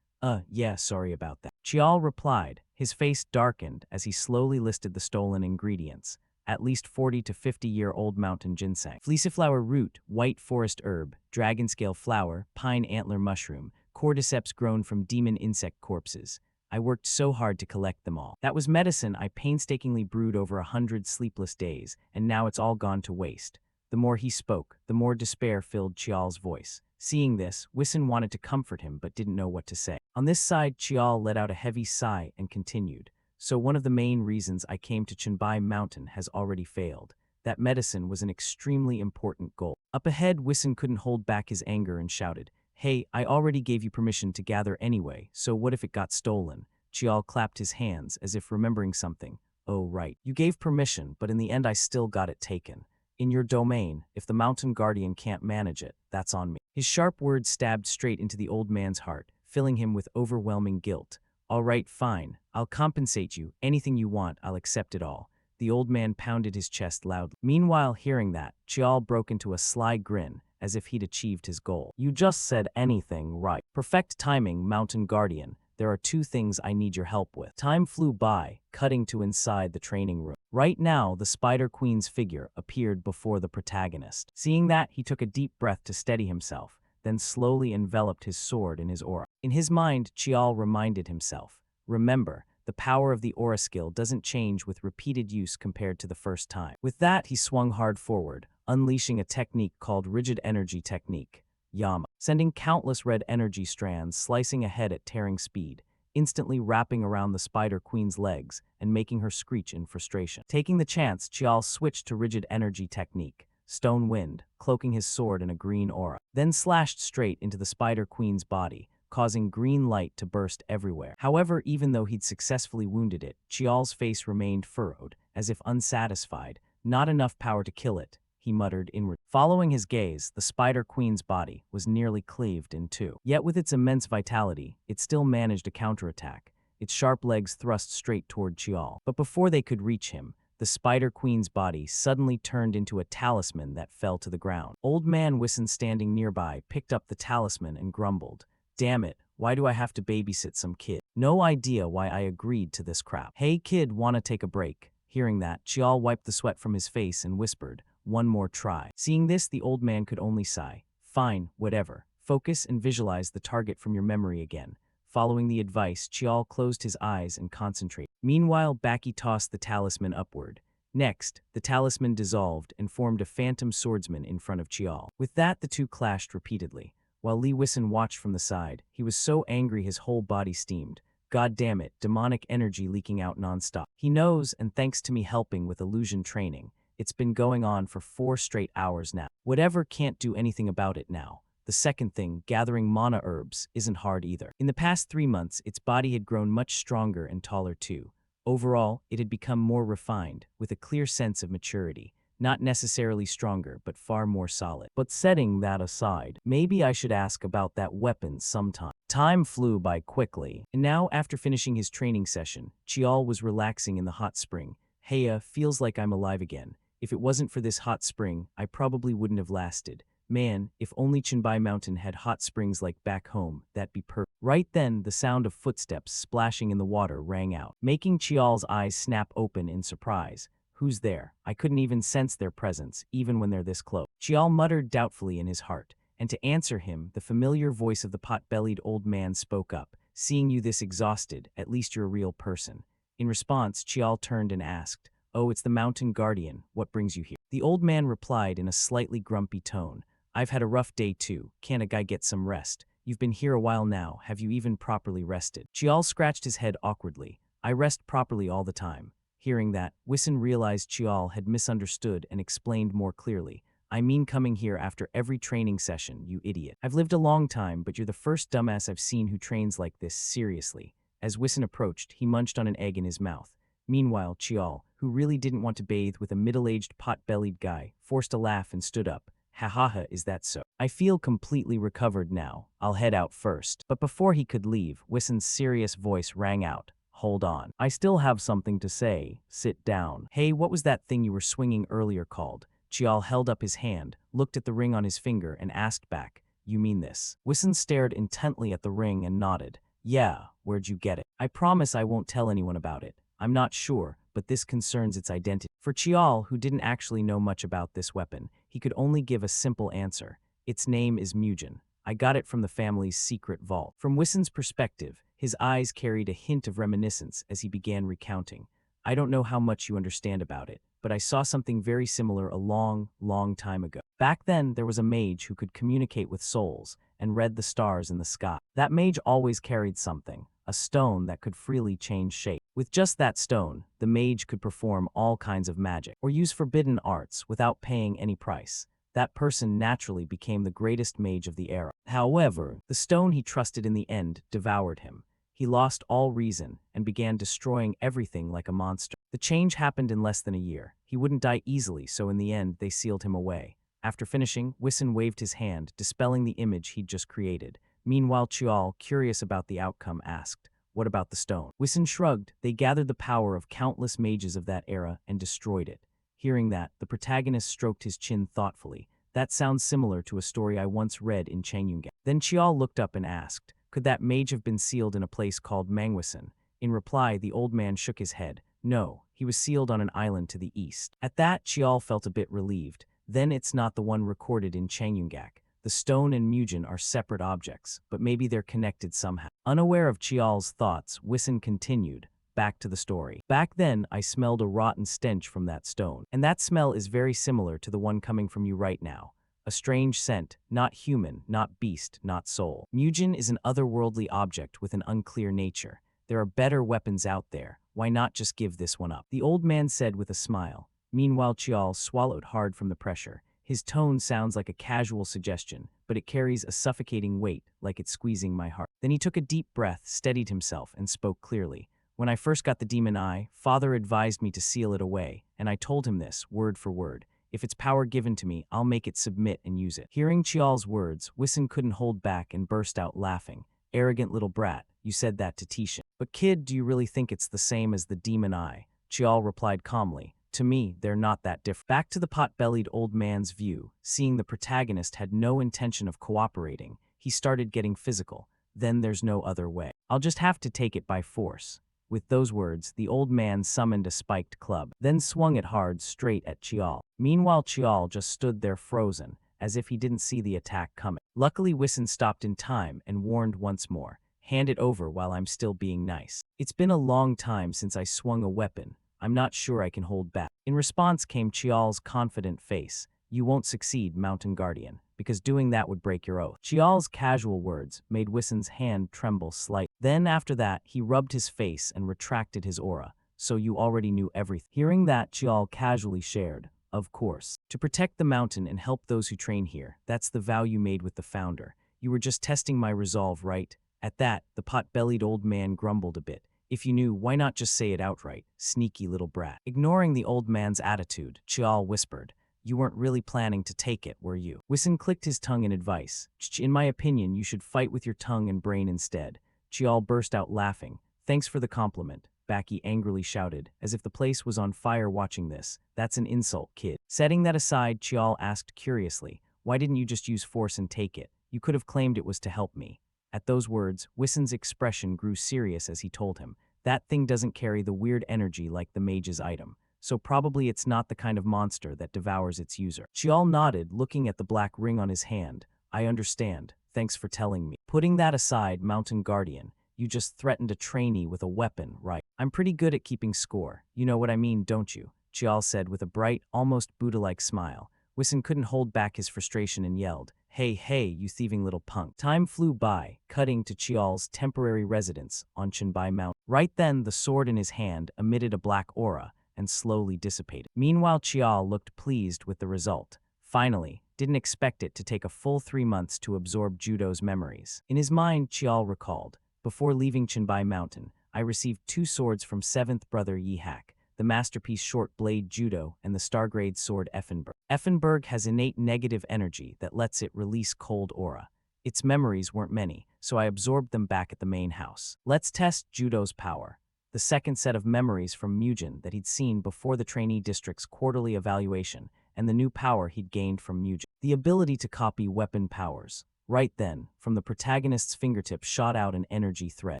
Speaker 1: Yeah, sorry about that." Chial replied. His face darkened as he slowly listed the stolen ingredients. At least 40 to 50-year-old mountain ginseng, fleeciflower root, white forest herb, dragonscale flower, pine antler mushroom, cordyceps grown from demon insect corpses. I worked so hard to collect them all. That was medicine I painstakingly brewed over 100 sleepless days, and now it's all gone to waste. The more he spoke, the more despair filled Chial's voice. Seeing this, Wisin wanted to comfort him but didn't know what to say. On this side, Chial let out a heavy sigh and continued. "So one of the main reasons I came to Chunbai Mountain has already failed. That medicine was an extremely important goal." Up ahead, Wisin couldn't hold back his anger and shouted, "Hey, I already gave you permission to gather anyway, so what if it got stolen?" Chial clapped his hands as if remembering something. "Oh right, you gave permission, but in the end I still got it taken. In your domain, if the Mountain Guardian can't manage it, that's on me." His sharp words stabbed straight into the old man's heart, filling him with overwhelming guilt. "All right, fine. I'll compensate you. Anything you want, I'll accept it all." The old man pounded his chest loudly. Meanwhile, hearing that, Chial broke into a sly grin, as if he'd achieved his goal. "You just said anything right. Perfect timing, Mountain Guardian. There are two things I need your help with. Time flew by, cutting to inside the training room. Right now, the Spider Queen's figure appeared before the protagonist. Seeing that, he took a deep breath to steady himself, then slowly enveloped his sword in his aura. In his mind, Chial reminded himself, remember, the power of the aura skill doesn't change with repeated use compared to the first time. With that, he swung hard forward, unleashing a technique called Rigid Energy Technique, Yama, sending countless red energy strands slicing ahead at tearing speed, instantly wrapping around the Spider Queen's legs and making her screech in frustration. Taking the chance, Chial switched to Rigid Energy Technique, Stone Wind, cloaking his sword in a green aura, then slashed straight into the Spider Queen's body, causing green light to burst everywhere. However, even though he'd successfully wounded it, Chial's face remained furrowed, as if unsatisfied. Not enough power to kill it, he muttered inward. Following his gaze, the Spider Queen's body was nearly cleaved in two. Yet with its immense vitality, it still managed a counterattack, its sharp legs thrust straight toward Chial. But before they could reach him, the Spider Queen's body suddenly turned into a talisman that fell to the ground. Old Man Wissen, standing nearby, picked up the talisman and grumbled, "Damn it, why do I have to babysit some kid? No idea why I agreed to this crap. Hey kid, wanna take a break?" Hearing that, Chial wiped the sweat from his face and whispered, "One more try." Seeing this, the old man could only sigh. "Fine, whatever. Focus and visualize the target from your memory again." Following the advice, Chial closed his eyes and concentrated. Meanwhile, Baki tossed the talisman upward. Next, the talisman dissolved and formed a phantom swordsman in front of Chial. With that, the two clashed repeatedly. While Li Wissen watched from the side, he was so angry his whole body steamed. God damn it, demonic energy leaking out nonstop. He knows, and thanks to me helping with illusion training, it's been going on for 4 straight hours now. Whatever, can't do anything about it now. The second thing, gathering mana herbs, isn't hard either. In the past 3 months, its body had grown much stronger and taller too. Overall, it had become more refined, with a clear sense of maturity. Not necessarily stronger, but far more solid. But setting that aside, maybe I should ask about that weapon sometime. Time flew by quickly, and now after finishing his training session, Chial was relaxing in the hot spring. Heya, feels like I'm alive again. If it wasn't for this hot spring, I probably wouldn't have lasted. Man, if only Chinbai Mountain had hot springs like back home, that'd be perfect. Right then, the sound of footsteps splashing in the water rang out, making Chial's eyes snap open in surprise. Who's there? I couldn't even sense their presence, even when they're this close. Chial muttered doubtfully in his heart, and to answer him, the familiar voice of the pot-bellied old man spoke up. "Seeing you this exhausted, at least you're a real person." In response, Chial turned and asked, "Oh, it's the mountain guardian. What brings you here?" The old man replied in a slightly grumpy tone, "I've had a rough day too. Can't a guy get some rest? You've been here a while now. Have you even properly rested?" Chial scratched his head awkwardly. "I rest properly all the time." Hearing that, Wissen realized Chial had misunderstood and explained more clearly. "I mean coming here after every training session, you idiot. I've lived a long time, but you're the first dumbass I've seen who trains like this, seriously." As Wissen approached, he munched on an egg in his mouth. Meanwhile, Chial, who really didn't want to bathe with a middle-aged pot-bellied guy, forced a laugh and stood up. "Ha ha ha, is that so? I feel completely recovered now. I'll head out first." But before he could leave, Wissen's serious voice rang out. "Hold on. I still have something to say. Sit down." "Hey, what was that thing you were swinging earlier called?" Chial held up his hand, looked at the ring on his finger, and asked back, "You mean this?" Wissen stared intently at the ring and nodded. "Yeah, where'd you get it?" "I promise I won't tell anyone about it. I'm not sure, but this concerns its identity." For Chial, who didn't actually know much about this weapon, he could only give a simple answer. "Its name is Mugen. I got it from the family's secret vault." From Wissen's perspective, his eyes carried a hint of reminiscence as he began recounting. "I don't know how much you understand about it, but I saw something very similar a long, long time ago. Back then, there was a mage who could communicate with souls and read the stars in the sky. That mage always carried something, a stone that could freely change shape. With just that stone, the mage could perform all kinds of magic or use forbidden arts without paying any price. That person naturally became the greatest mage of the era. However, the stone he trusted in the end devoured him. He lost all reason and began destroying everything like a monster. The change happened in less than a year. He wouldn't die easily, so in the end, they sealed him away." After finishing, Wissen waved his hand, dispelling the image he'd just created. Meanwhile, Chial, curious about the outcome, asked, "What about the stone?" Wissen shrugged. "They gathered the power of countless mages of that era and destroyed it." Hearing that, the protagonist stroked his chin thoughtfully. "That sounds similar to a story I once read in Changyungan." Then Chial looked up and asked, Could that mage have been sealed in a place called Manhwa? In reply, the old man shook his head. No, he was sealed on an island to the east. At that, Chial felt a bit relieved. Then it's not the one recorded in Changyungak. The stone and Mujin are separate objects, but maybe they're connected somehow. Unaware of Chial's thoughts, Wissen continued. Back to the story. Back then, I smelled a rotten stench from that stone. And that smell is very similar to the one coming from you right now. A strange scent, not human, not beast, not soul. Mujin is an otherworldly object with an unclear nature. There are better weapons out there. Why not just give this one up? The old man said with a smile. Meanwhile, Chial swallowed hard from the pressure. His tone sounds like a casual suggestion, but it carries a suffocating weight, like it's squeezing my heart. Then he took a deep breath, steadied himself, and spoke clearly. When I first got the demon eye, Father advised me to seal it away, and I told him this, word for word. If it's power given to me, I'll make it submit and use it. Hearing Chial's words, Wissen couldn't hold back and burst out laughing. Arrogant little brat, you said that to Tishin. But kid, do you really think it's the same as the demon eye? Chial replied calmly. To me, they're not that different. Back to the pot-bellied old man's view, seeing the protagonist had no intention of cooperating, he started getting physical. Then there's no other way. I'll just have to take it by force. With those words, the old man summoned a spiked club, then swung it hard straight at Chial. Meanwhile, Chial just stood there frozen, as if he didn't see the attack coming. Luckily, Wissen stopped in time and warned once more. Hand it over while I'm still being nice. It's been a long time since I swung a weapon. I'm not sure I can hold back. In response came Chial's confident face. You won't succeed, Mountain Guardian, because doing that would break your oath. Chial's casual words made Wissen's hand tremble slightly. Then after that, he rubbed his face and retracted his aura. So you already knew everything. Hearing that, Chial casually shared. Of course. To protect the mountain and help those who train here, that's the vow you made with the founder. You were just testing my resolve, right? At that, the pot-bellied old man grumbled a bit. If you knew, why not just say it outright? Sneaky little brat. Ignoring the old man's attitude, Chial whispered, you weren't really planning to take it, were you? Wissen clicked his tongue in advice. In my opinion, you should fight with your tongue and brain instead. Chial burst out laughing. Thanks for the compliment, Baki angrily shouted, as if the place was on fire watching this. That's an insult, kid. Setting that aside, Chial asked curiously, why didn't you just use force and take it? You could have claimed it was to help me. At those words, Wissen's expression grew serious as he told him, that thing doesn't carry the weird energy like the mage's item, so probably it's not the kind of monster that devours its user. Chial nodded, looking at the black ring on his hand. I understand. Thanks for telling me. Putting that aside, Mountain Guardian, you just threatened a trainee with a weapon, right? I'm pretty good at keeping score. You know what I mean, don't you? Chial said with a bright, almost Buddha-like smile. Wissen couldn't hold back his frustration and yelled, hey, hey, you thieving little punk. Time flew by, cutting to Chial's temporary residence on Chenbai Mountain. Right then, the sword in his hand emitted a black aura and slowly dissipated. Meanwhile, Chial looked pleased with the result. Finally, didn't expect it to take a full 3 months to absorb Judo's memories. In his mind, Chial recalled, before leaving Chenbai Mountain, I received 2 swords from 7th brother Yihak, the masterpiece short blade Judo and the Stargrade sword Effenberg. Effenberg has innate negative energy that lets it release cold aura. Its memories weren't many, so I absorbed them back at the main house. Let's test Judo's power. The second set of memories from Mujin that he'd seen before the trainee district's quarterly evaluation, and the new power he'd gained from Mujin. The ability to copy weapon powers. Right then, from the protagonist's fingertip shot out an energy thread,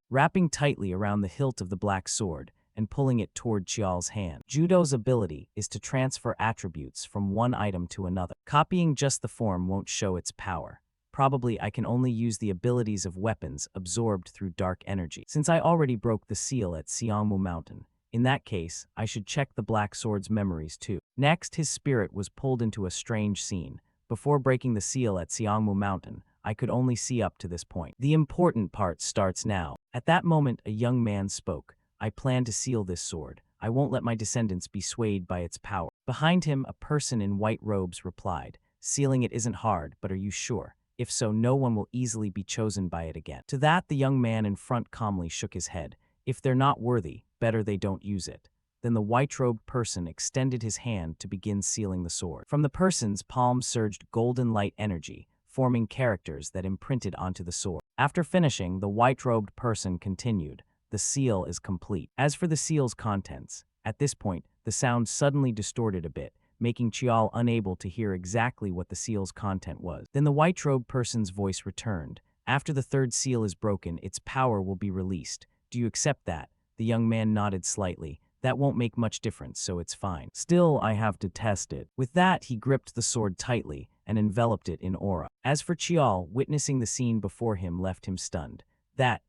Speaker 1: wrapping tightly around the hilt of the black sword and pulling it toward Chial's hand. Judo's ability is to transfer attributes from one item to another. Copying just the form won't show its power. Probably I can only use the abilities of weapons absorbed through dark energy. Since I already broke the seal at Xiangmu Mountain, in that case, I should check the black sword's memories too. Next, his spirit was pulled into a strange scene. Before breaking the seal at Xiangmu Mountain, I could only see up to this point. The important part starts now. At that moment, a young man spoke. I plan to seal this sword. I won't let my descendants be swayed by its power. Behind him, a person in white robes replied, sealing it isn't hard, but are you sure? If so, no one will easily be chosen by it again. To that, the young man in front calmly shook his head. If they're not worthy, better they don't use it. Then the white-robed person extended his hand to begin sealing the sword. From the person's palm surged golden light energy, forming characters that imprinted onto the sword. After finishing, the white-robed person continued. The seal is complete. As for the seal's contents, at this point, the sound suddenly distorted a bit, making Chial unable to hear exactly what the seal's content was. Then the white-robed person's voice returned, After the third seal is broken, its power will be released. Do you accept that? The young man nodded slightly. That won't make much difference, so it's fine. Still, I have to test it. With that, he gripped the sword tightly and enveloped it in aura. As for Chial, witnessing the scene before him left him stunned.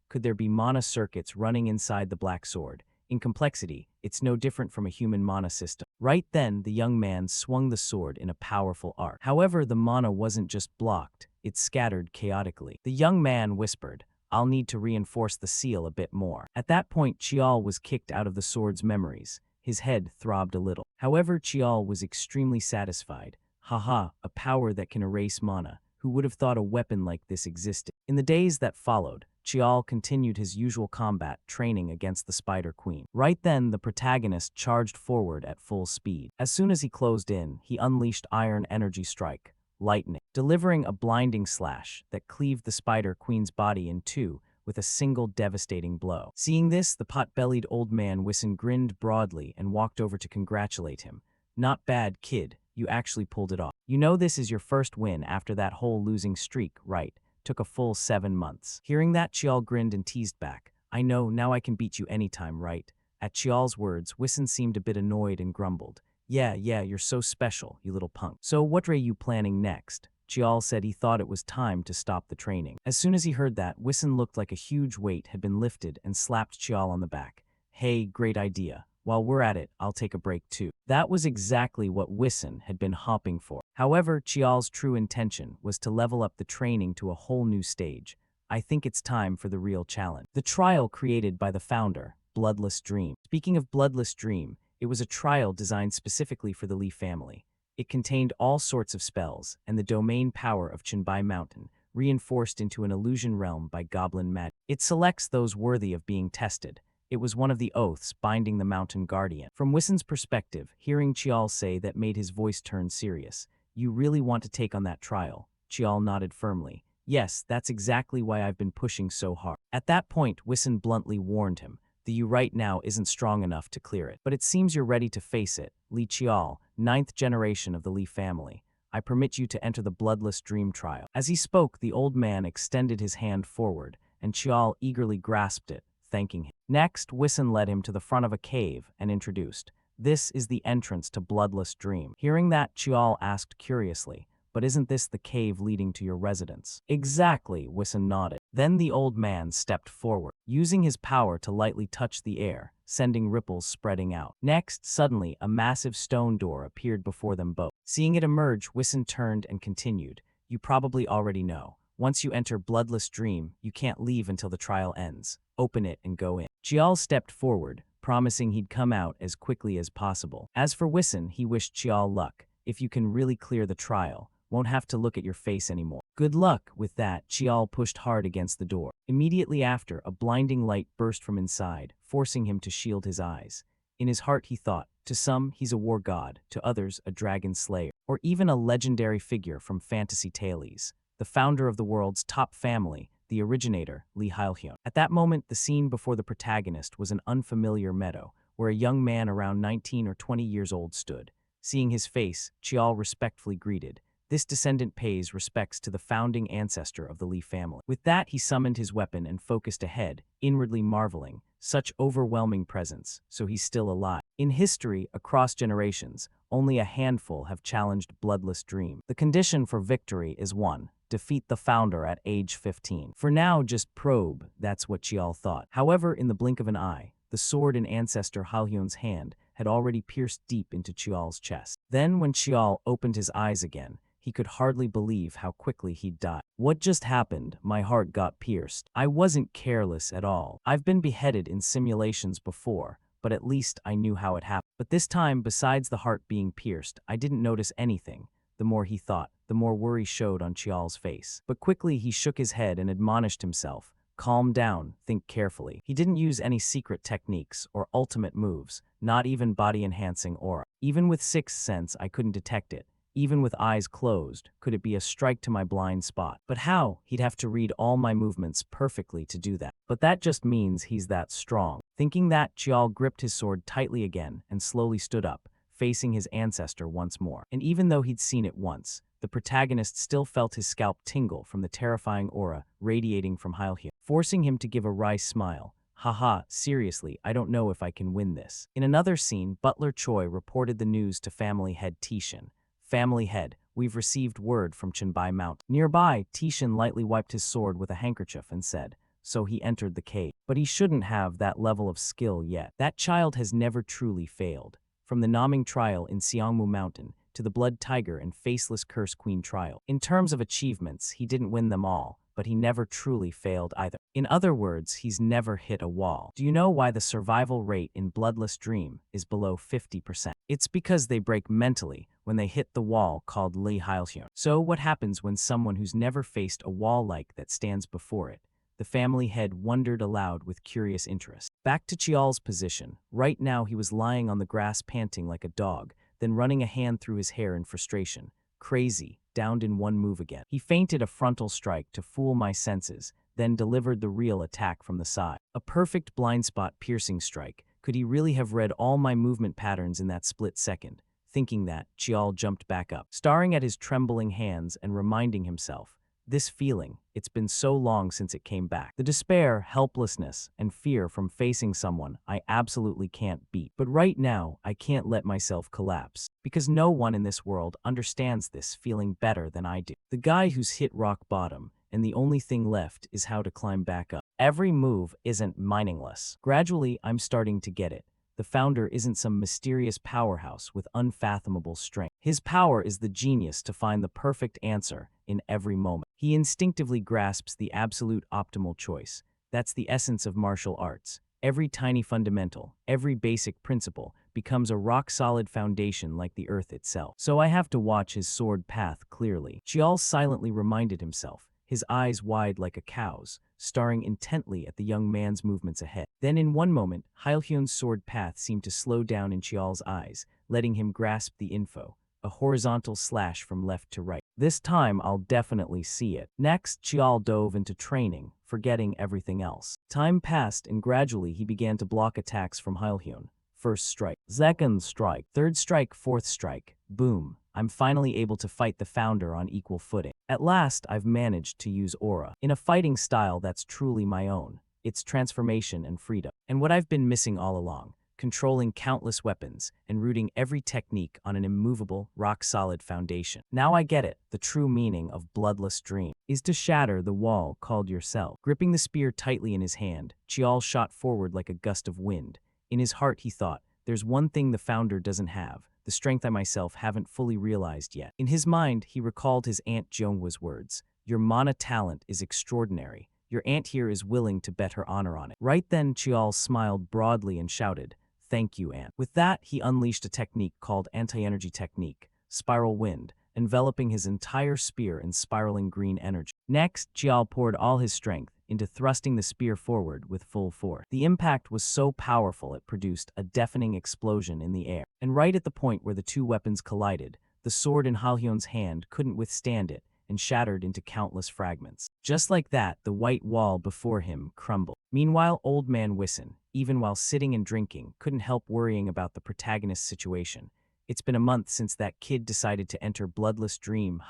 Speaker 1: Could there be mana circuits running inside the black sword? In complexity, it's no different from a human mana system. Right then, the young man swung the sword in a powerful arc. However, the mana wasn't just blocked, it scattered chaotically. The young man whispered, I'll need to reinforce the seal a bit more. At that point, Chial was kicked out of the sword's memories. His head throbbed a little. However, Chial was extremely satisfied. Haha, a power that can erase mana. Who would have thought a weapon like this existed? In the days that followed, Chial continued his usual combat training against the Spider Queen. Right then, the protagonist charged forward at full speed. As soon as he closed in, he unleashed Iron Energy Strike, lightning, delivering a blinding slash that cleaved the Spider Queen's body in two with a single devastating blow. Seeing this, the pot-bellied old man Wissen grinned broadly and walked over to congratulate him. Not bad, kid. You actually pulled it off. You know this is your first win after that whole losing streak, right? Took a full 7 months. Hearing that, Chial grinned and teased back. I know, now I can beat you anytime, right? At Chial's words, Wissen seemed a bit annoyed and grumbled. Yeah, you're so special, you little punk. So what are you planning next? Chial said he thought it was time to stop the training. As soon as he heard that, Wissen looked like a huge weight had been lifted and slapped Chial on the back. Hey, great idea. While we're at it, I'll take a break too. That was exactly what Wissen had been hoping for. However, Chial's true intention was to level up the training to a whole new stage. I think it's time for the real challenge. The trial created by the founder, Bloodless Dream. Speaking of Bloodless Dream, it was a trial designed specifically for the Lee family. It contained all sorts of spells and the domain power of Chenbai Mountain, reinforced into an illusion realm by goblin magic. It selects those worthy of being tested. It was one of the oaths binding the mountain guardian. From Wissen's perspective, hearing Chial say that made his voice turn serious. You really want to take on that trial? Chial nodded firmly. Yes, that's exactly why I've been pushing so hard. At that point, Wissen bluntly warned him. The you right now isn't strong enough to clear it. But it seems you're ready to face it. Li Chial, 9th generation of the Li family. I permit you to enter the Bloodless Dream trial. As he spoke, the old man extended his hand forward, and Chial eagerly grasped it, thanking him. Next, Wissen led him to the front of a cave and introduced, This is the entrance to Bloodless Dream. Hearing that, Chial asked curiously, But isn't this the cave leading to your residence? Exactly, Wissen nodded. Then the old man stepped forward, using his power to lightly touch the air, sending ripples spreading out. Next, suddenly, a massive stone door appeared before them both. Seeing it emerge, Wissen turned and continued, You probably already know. Once you enter Bloodless Dream, you can't leave until the trial ends. Open it and go in. Chial stepped forward, promising he'd come out as quickly as possible. As for Wissen, he wished Chial luck. If you can really clear the trial, won't have to look at your face anymore. Good luck. With that, Chial pushed hard against the door. Immediately after, a blinding light burst from inside, forcing him to shield his eyes. In his heart he thought, to some, he's a war god, to others, a dragon slayer, or even a legendary figure from fantasy tales. The founder of the world's top family, the originator, Lee Hyun. At that moment, the scene before the protagonist was an unfamiliar meadow, where a young man around 19 or 20 years old stood. Seeing his face, Chial respectfully greeted. This descendant pays respects to the founding ancestor of the Lee family. With that, he summoned his weapon and focused ahead, inwardly marveling. Such overwhelming presence, so he's still alive. In history, across generations, only a handful have challenged Bloodless Dream. The condition for victory is 1. Defeat the founder at age 15. For now, just probe, that's what Chial thought. However, in the blink of an eye, the sword in Ancestor Halhyun's hand had already pierced deep into Chial's chest. Then, when Chial opened his eyes again, he could hardly believe how quickly he'd died. What just happened? My heart got pierced. I wasn't careless at all. I've been beheaded in simulations before, but at least I knew how it happened. But this time, besides the heart being pierced, I didn't notice anything. The more he thought, the more worry showed on Chial's face. But quickly he shook his head and admonished himself. Calm down, think carefully. He didn't use any secret techniques or ultimate moves, not even body-enhancing aura. Even with sixth sense, I couldn't detect it. Even with eyes closed, could it be a strike to my blind spot? But how? He'd have to read all my movements perfectly to do that. But that just means he's that strong. Thinking that, Chial gripped his sword tightly again and slowly stood up, facing his ancestor once more. And even though he'd seen it once, the protagonist still felt his scalp tingle from the terrifying aura radiating from Hyun, forcing him to give a wry smile. Haha, seriously, I don't know if I can win this. In another scene, Butler Choi reported the news to family head Tishin. Family head, we've received word from Chenbai Mountain. Nearby, Tishin lightly wiped his sword with a handkerchief and said, so he entered the cave. But he shouldn't have that level of skill yet. That child has never truly failed. From the Naming trial in Seongmu Mountain to the Blood Tiger and Faceless Curse Queen trial. In terms of achievements, he didn't win them all, but he never truly failed either. In other words, he's never hit a wall. Do you know why the survival rate in Bloodless Dream is below 50%? It's because they break mentally when they hit the wall called Lee Hyun. So what happens when someone who's never faced a wall like that stands before it? The family head wondered aloud with curious interest. Back to Chial's position. Right now he was lying on the grass panting like a dog, then running a hand through his hair in frustration. Crazy, downed in one move again. He feinted a frontal strike to fool my senses, then delivered the real attack from the side. A perfect blind spot piercing strike. Could he really have read all my movement patterns in that split second? Thinking that, Chial jumped back up, staring at his trembling hands and reminding himself, this feeling, it's been so long since it came back. The despair, helplessness, and fear from facing someone I absolutely can't beat. But right now, I can't let myself collapse, because no one in this world understands this feeling better than I do. The guy who's hit rock bottom, and the only thing left is how to climb back up. Every move isn't meaningless. Gradually, I'm starting to get it. The founder isn't some mysterious powerhouse with unfathomable strength. His power is the genius to find the perfect answer in every moment. He instinctively grasps the absolute optimal choice. That's the essence of martial arts. Every tiny fundamental, every basic principle becomes a rock-solid foundation like the earth itself. So I have to watch his sword path clearly. Chial silently reminded himself, his eyes wide like a cow's, staring intently at the young man's movements ahead. Then in one moment, Hyun's sword path seemed to slow down in Chial's eyes, letting him grasp the info. A horizontal slash from left to right. This time I'll definitely see it. Next, Chial dove into training, forgetting everything else. Time passed and gradually he began to block attacks from Hyun. First strike, second strike, third strike, fourth strike. Boom. I'm finally able to fight the founder on equal footing. At last, I've managed to use aura in a fighting style that's truly my own. It's transformation and freedom. And what I've been missing all along, controlling countless weapons and rooting every technique on an immovable, rock-solid foundation. Now I get it. The true meaning of Bloodless Dream is to shatter the wall called yourself. Gripping the spear tightly in his hand, Chial shot forward like a gust of wind. In his heart he thought, there's one thing the founder doesn't have, the strength I myself haven't fully realized yet. In his mind, he recalled his Aunt Jeonghwa's words, your mana talent is extraordinary. Your aunt here is willing to bet her honor on it. Right then, Chial smiled broadly and shouted, thank you, Aunt. With that, he unleashed a technique called anti-energy technique, spiral wind, enveloping his entire spear in spiraling green energy. Next, Chial poured all his strength into thrusting the spear forward with full force. The impact was so powerful it produced a deafening explosion in the air. And right at the point where the two weapons collided, the sword in Hyun's hand couldn't withstand it and shattered into countless fragments. Just like that, the white wall before him crumbled. Meanwhile, old man Wissen, even while sitting and drinking, couldn't help worrying about the protagonist's situation. It's been a month since that kid decided to enter Bloodless Dream,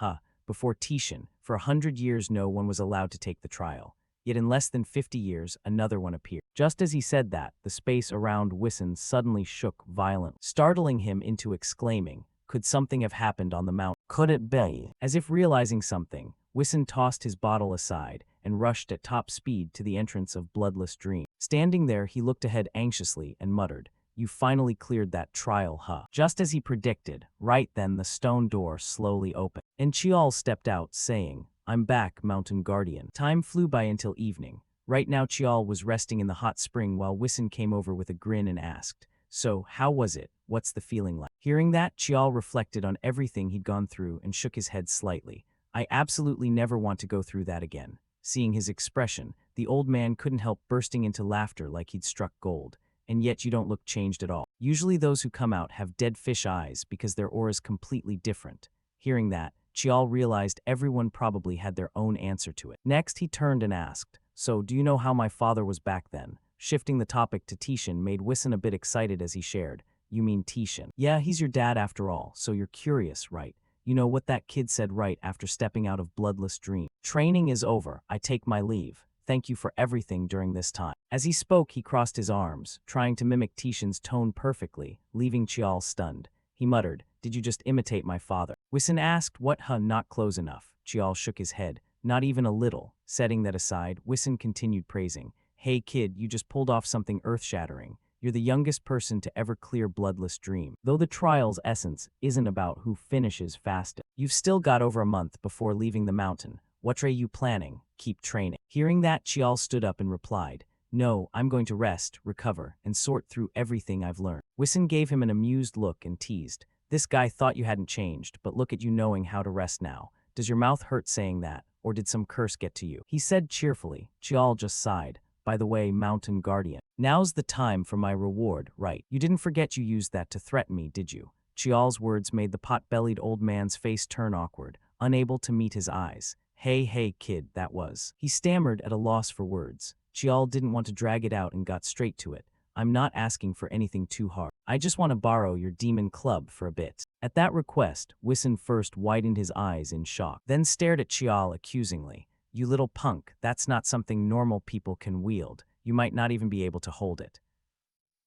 Speaker 1: before Tishin. For 100 years no one was allowed to take the trial. Yet in less than 50 years, another one appeared. Just as he said that, the space around Wissen suddenly shook violently, startling him into exclaiming, could something have happened on the mountain? Could it be? As if realizing something, Wissen tossed his bottle aside and rushed at top speed to the entrance of Bloodless Dream. Standing there, he looked ahead anxiously and muttered, you finally cleared that trial, huh? Just as he predicted, right then the stone door slowly opened, and Chial stepped out, saying, I'm back, Mountain Guardian. Time flew by until evening. Right now Chial was resting in the hot spring while Wissen came over with a grin and asked, so, how was it? What's the feeling like? Hearing that, Chial reflected on everything he'd gone through and shook his head slightly. I absolutely never want to go through that again. Seeing his expression, the old man couldn't help bursting into laughter like he'd struck gold. And yet you don't look changed at all. Usually those who come out have dead fish eyes because their aura's completely different. Hearing that, Chial realized everyone probably had their own answer to it. Next, he turned and asked, so do you know how my father was back then? Shifting the topic to Tishin made Wissen a bit excited as he shared, you mean Tishin? Yeah, he's your dad after all, so you're curious, right? You know what that kid said right after stepping out of Bloodless Dream. Training is over. I take my leave. Thank you for everything during this time. As he spoke, he crossed his arms, trying to mimic Tishan's tone perfectly, leaving Chial stunned. He muttered, "Did you just imitate my father?" Wison asked, "What, huh, not close enough." Chial shook his head. "Not even a little." Setting that aside, Wison continued praising. "Hey kid, you just pulled off something earth-shattering. You're the youngest person to ever clear Bloodless Dream. Though the trial's essence isn't about who finishes fastest. You've still got over a month before leaving the mountain. What are you planning? Keep training." Hearing that, Chial stood up and replied, "No, I'm going to rest, recover, and sort through everything I've learned." Wison gave him an amused look and teased, "This guy thought you hadn't changed, but look at you knowing how to rest now. Does your mouth hurt saying that, or did some curse get to you?" He said cheerfully. Chial just sighed. "By the way, Mountain Guardian, now's the time for my reward, right? You didn't forget you used that to threaten me, did you?" Chial's words made the pot-bellied old man's face turn awkward, unable to meet his eyes. Hey, kid, that was." He stammered at a loss for words. Chial didn't want to drag it out and got straight to it. "I'm not asking for anything too hard. I just want to borrow your demon club for a bit." At that request, Wison first widened his eyes in shock, then stared at Chial accusingly. "You little punk, that's not something normal people can wield. You might not even be able to hold it."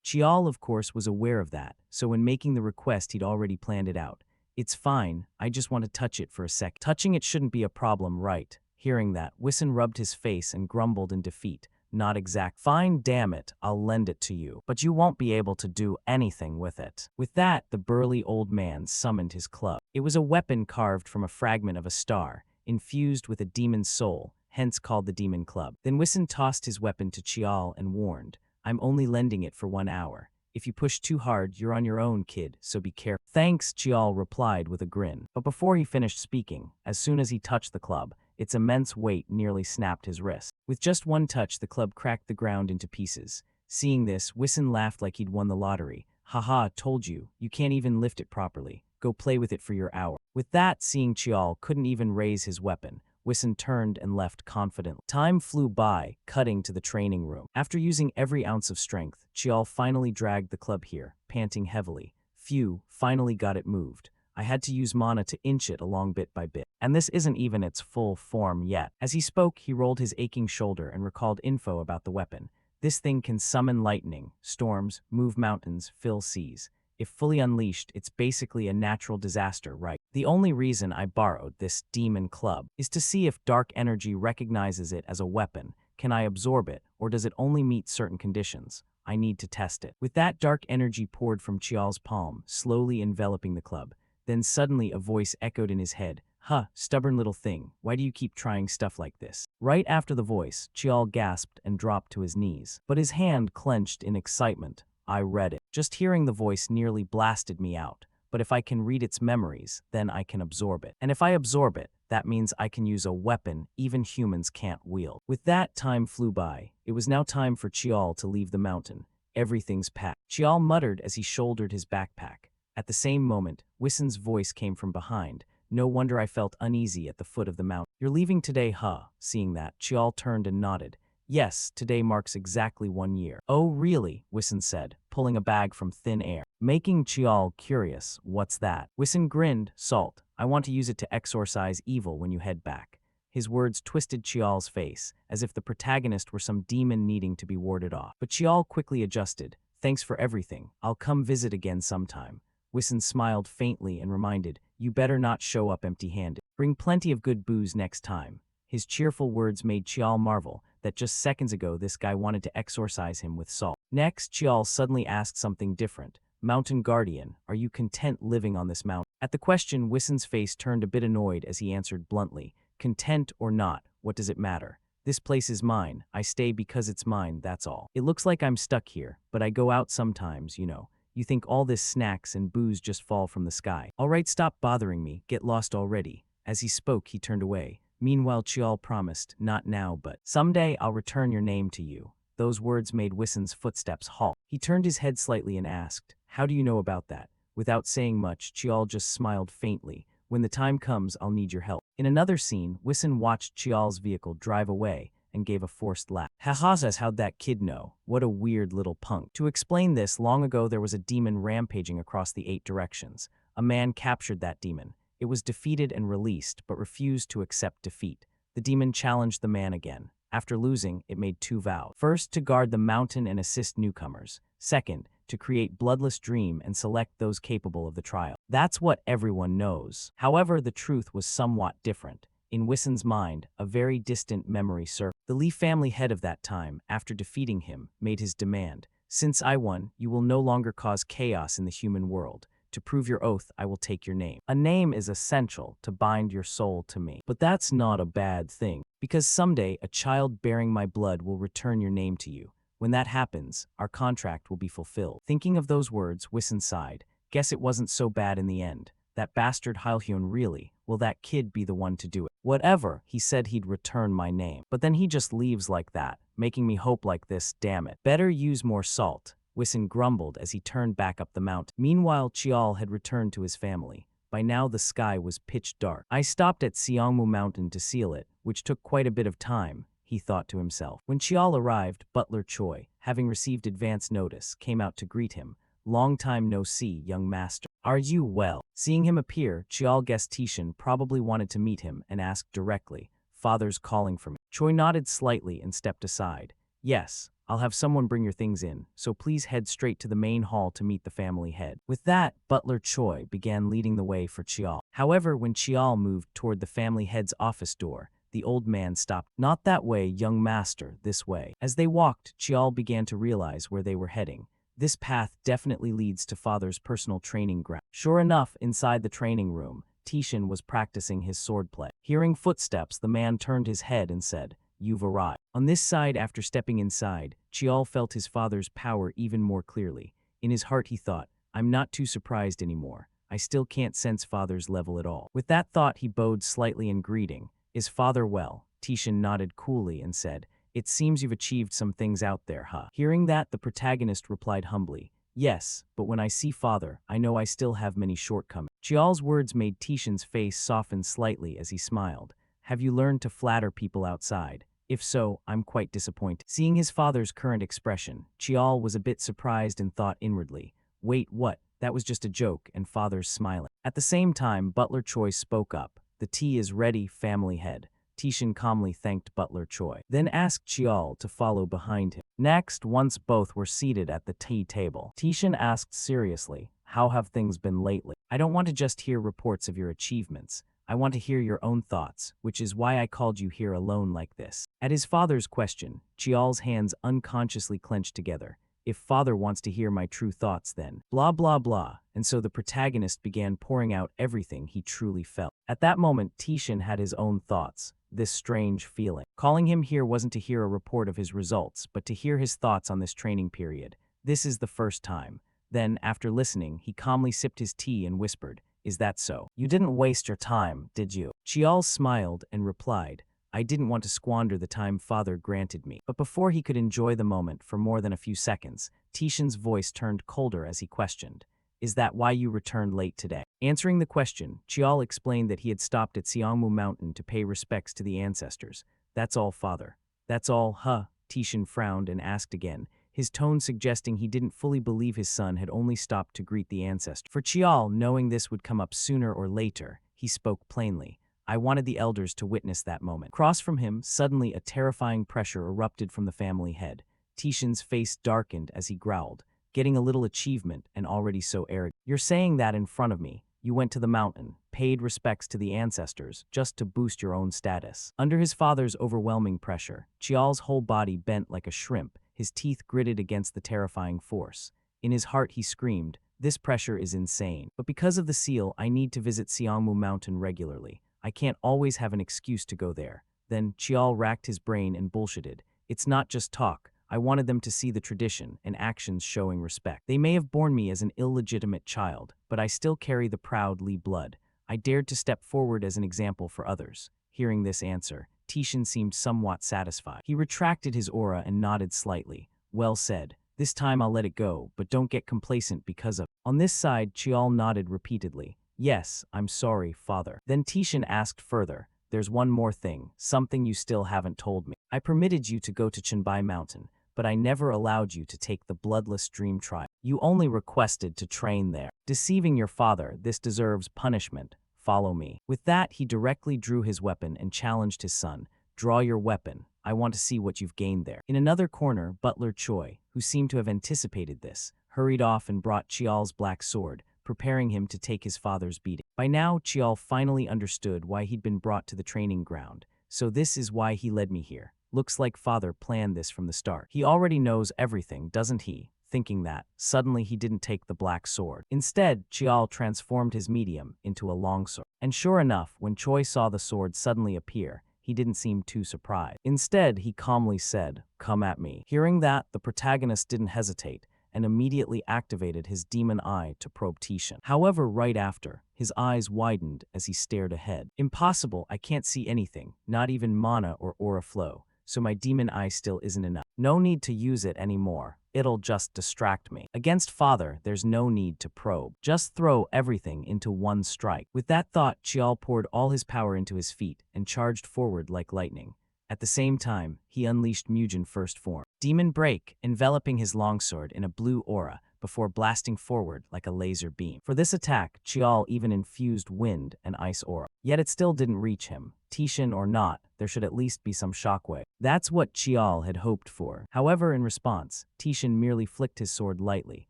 Speaker 1: Chial, of course, was aware of that, so when making the request he'd already planned it out. "It's fine, I just want to touch it for a sec." "Touching it shouldn't be a problem, right?" Hearing that, Wison rubbed his face and grumbled in defeat. "Not exact. Fine, damn it, I'll lend it to you. But you won't be able to do anything with it." With that, the burly old man summoned his club. It was a weapon carved from a fragment of a star, infused with a demon's soul, hence called the Demon Club. Then Wison tossed his weapon to Chial and warned, "I'm only lending it for 1 hour. If you push too hard, you're on your own, kid, so be careful." "Thanks," Chial replied with a grin. But before he finished speaking, as soon as he touched the club, its immense weight nearly snapped his wrist. With just one touch, the club cracked the ground into pieces. Seeing this, Wison laughed like he'd won the lottery. "Haha, told you, you can't even lift it properly. Go play with it for your hour." With that, seeing Chial couldn't even raise his weapon, Wison turned and left confidently. Time flew by, cutting to the training room. After using every ounce of strength, Chial finally dragged the club here, panting heavily. "Phew, finally got it moved. I had to use mana to inch it along bit by bit. And this isn't even its full form yet." As he spoke, he rolled his aching shoulder and recalled info about the weapon. "This thing can summon lightning, storms, move mountains, fill seas. If fully unleashed, it's basically a natural disaster, right? The only reason I borrowed this demon club is to see if dark energy recognizes it as a weapon. Can I absorb it, or does it only meet certain conditions? I need to test it." With that, dark energy poured from Chial's palm, slowly enveloping the club. Then suddenly a voice echoed in his head. "Huh, stubborn little thing, why do you keep trying stuff like this?" Right after the voice, Chial gasped and dropped to his knees. But his hand clenched in excitement. "I read it. Just hearing the voice nearly blasted me out. But if I can read its memories, then I can absorb it. And if I absorb it, that means I can use a weapon even humans can't wield." With that, time flew by. It was now time for Chial to leave the mountain. "Everything's packed." Chial muttered as he shouldered his backpack. At the same moment, Wison's voice came from behind. "No wonder I felt uneasy at the foot of the mountain. You're leaving today, huh?" Seeing that, Chial turned and nodded. "Yes, today marks exactly 1 year." "Oh, really?" Wison said, pulling a bag from thin air. Making Chial curious, "What's that?" Wison grinned. "Salt. I want to use it to exorcise evil when you head back." His words twisted Chial's face, as if the protagonist were some demon needing to be warded off. But Chial quickly adjusted. "Thanks for everything. I'll come visit again sometime." Wison smiled faintly and reminded, "You better not show up empty-handed. Bring plenty of good booze next time." His cheerful words made Chial marvel that just seconds ago this guy wanted to exorcise him with salt. Next, Chial suddenly asked something different. "Mountain Guardian, are you content living on this mountain?" At the question, Wison's face turned a bit annoyed as he answered bluntly, "Content or not, what does it matter? This place is mine. I stay because it's mine, that's all. It looks like I'm stuck here, but I go out sometimes, you know. You think all this snacks and booze just fall from the sky. All right, stop bothering me. Get lost already." As he spoke, he turned away. Meanwhile, Chial promised, "Not now, but someday I'll return your name to you." Those words made Wison's footsteps halt. He turned his head slightly and asked, "How do you know about that?" Without saying much, Chial just smiled faintly. "When the time comes, I'll need your help." In another scene, Wison watched Chial's vehicle drive away and gave a forced laugh. "Haha, says how'd that kid know? What a weird little punk." To explain this, long ago there was a demon rampaging across the 8 directions. A man captured that demon. It was defeated and released, but refused to accept defeat. The demon challenged the man again. After losing, it made two vows. First, to guard the mountain and assist newcomers. Second, to create bloodless dream and select those capable of the trial. That's what everyone knows. However, the truth was somewhat different. In Wissen's mind, a very distant memory surfaced. The Lee family head of that time, after defeating him, made his demand. Since I won, you will no longer cause chaos in the human world. To prove your oath, I will take your name. A name is essential to bind your soul to me. But that's not a bad thing, because someday a child bearing my blood will return your name to you. When that happens, our contract will be fulfilled. Thinking of those words, Wissen sighed. Guess it wasn't so bad in the end. That bastard Hyun really, will that kid be the one to do it? Whatever, he said he'd return my name. But then he just leaves like that, making me hope like this, damn it. Better use more salt, Wissen grumbled as he turned back up the mountain. Meanwhile, Chial had returned to his family. By now the sky was pitch dark. I stopped at Siangmu Mountain to seal it, which took quite a bit of time, he thought to himself. When Chial arrived, Butler Choi, having received advance notice, came out to greet him. Long time no see, young master. Are you well? Seeing him appear, Chial guessed Tishan probably wanted to meet him and asked directly, Father's calling for me. Choi nodded slightly and stepped aside. Yes, I'll have someone bring your things in, so please head straight to the main hall to meet the family head. With that, Butler Choi began leading the way for Chial. However, when Chial moved toward the family head's office door, the old man stopped. Not that way, young master, this way. As they walked, Chial began to realize where they were heading. This path definitely leads to Father's personal training ground. Sure enough, inside the training room, Tishan was practicing his swordplay. Hearing footsteps, the man turned his head and said, You've arrived. On this side, after stepping inside, Chial felt his father's power even more clearly. In his heart he thought, I'm not too surprised anymore. I still can't sense Father's level at all. With that thought, he bowed slightly in greeting. Is Father well? Tishan nodded coolly and said, It seems you've achieved some things out there, huh? Hearing that, the protagonist replied humbly, Yes, but when I see Father, I know I still have many shortcomings. Chial's words made Tishan's face soften slightly as he smiled. Have you learned to flatter people outside? If so, I'm quite disappointed. Seeing his father's current expression, Chial was a bit surprised and thought inwardly, Wait, what? That was just a joke, and Father's smiling. At the same time, Butler Choi spoke up. The tea is ready, family head. Tishan calmly thanked Butler Choi, then asked Chial to follow behind him. Next, once both were seated at the tea table, Tishan asked seriously, How have things been lately? I don't want to just hear reports of your achievements. I want to hear your own thoughts, which is why I called you here alone like this. At his father's question, Chial's hands unconsciously clenched together. If Father wants to hear my true thoughts, then blah blah blah, and so the protagonist began pouring out everything he truly felt. At that moment, Tishan had his own thoughts, this strange feeling. Calling him here wasn't to hear a report of his results, but to hear his thoughts on this training period. This is the first time. Then, after listening, he calmly sipped his tea and whispered, Is that so? You didn't waste your time, did you? Chial smiled and replied, I didn't want to squander the time Father granted me. But before he could enjoy the moment for more than a few seconds, Tishan's voice turned colder as he questioned, Is that why you returned late today? Answering the question, Chial explained that he had stopped at Siangmu Mountain to pay respects to the ancestors. That's all, Father. That's all, huh? Tishan frowned and asked again, his tone suggesting he didn't fully believe his son had only stopped to greet the ancestors. For Chial, knowing this would come up sooner or later, he spoke plainly. I wanted the elders to witness that moment. Across from him, suddenly a terrifying pressure erupted from the family head. Tishan's face darkened as he growled, getting a little achievement and already so arrogant. You're saying that in front of me. You went to the mountain, paid respects to the ancestors, just to boost your own status. Under his father's overwhelming pressure, Chial's whole body bent like a shrimp, his teeth gritted against the terrifying force. In his heart he screamed, This pressure is insane. But because of the seal, I need to visit Siangmu Mountain regularly. I can't always have an excuse to go there. Then Chial racked his brain and bullshitted. It's not just talk. I wanted them to see the tradition and actions showing respect. They may have born me as an illegitimate child, but I still carry the proud Lee blood. I dared to step forward as an example for others. Hearing this answer, Tishan seemed somewhat satisfied. He retracted his aura and nodded slightly. Well said. This time I'll let it go, but don't get complacent because of it. On this side, Chial nodded repeatedly. Yes, I'm sorry, Father. Then Tishan asked further, There's one more thing, something you still haven't told me. I permitted you to go to Chenbai Mountain, but I never allowed you to take the bloodless dream trial. You only requested to train there. Deceiving your father, this deserves punishment. follow me. With that, he directly drew his weapon and challenged his son. Draw your weapon. I want to see what you've gained there. In another corner, Butler Choi, who seemed to have anticipated this, hurried off and brought Chial's black sword, preparing him to take his father's beating. By now, Chial finally understood why he'd been brought to the training ground. So this is why he led me here. Looks like father planned this from the start. He already knows everything, doesn't he? Thinking that, suddenly he didn't take the black sword. Instead, Chial transformed his medium into a longsword. And sure enough, when Choi saw the sword suddenly appear, he didn't seem too surprised. Instead, he calmly said, "Come at me." Hearing that, the protagonist didn't hesitate and immediately activated his demon eye to probe Tishin. However, right after, his eyes widened as he stared ahead. "Impossible, I can't see anything, not even mana or aura flow, so my demon eye still isn't enough. No need to use it anymore. It'll just distract me. Against father, there's no need to probe. Just throw everything into one strike." With that thought, Chial poured all his power into his feet and charged forward like lightning. At the same time, he unleashed Mugen first form. Demon Break, enveloping his longsword in a blue aura before blasting forward like a laser beam. For this attack, Chial even infused wind and ice aura. Yet it still didn't reach him. Tishin or not, there should at least be some shockwave. That's what Chial had hoped for. However, in response, Tishin merely flicked his sword lightly,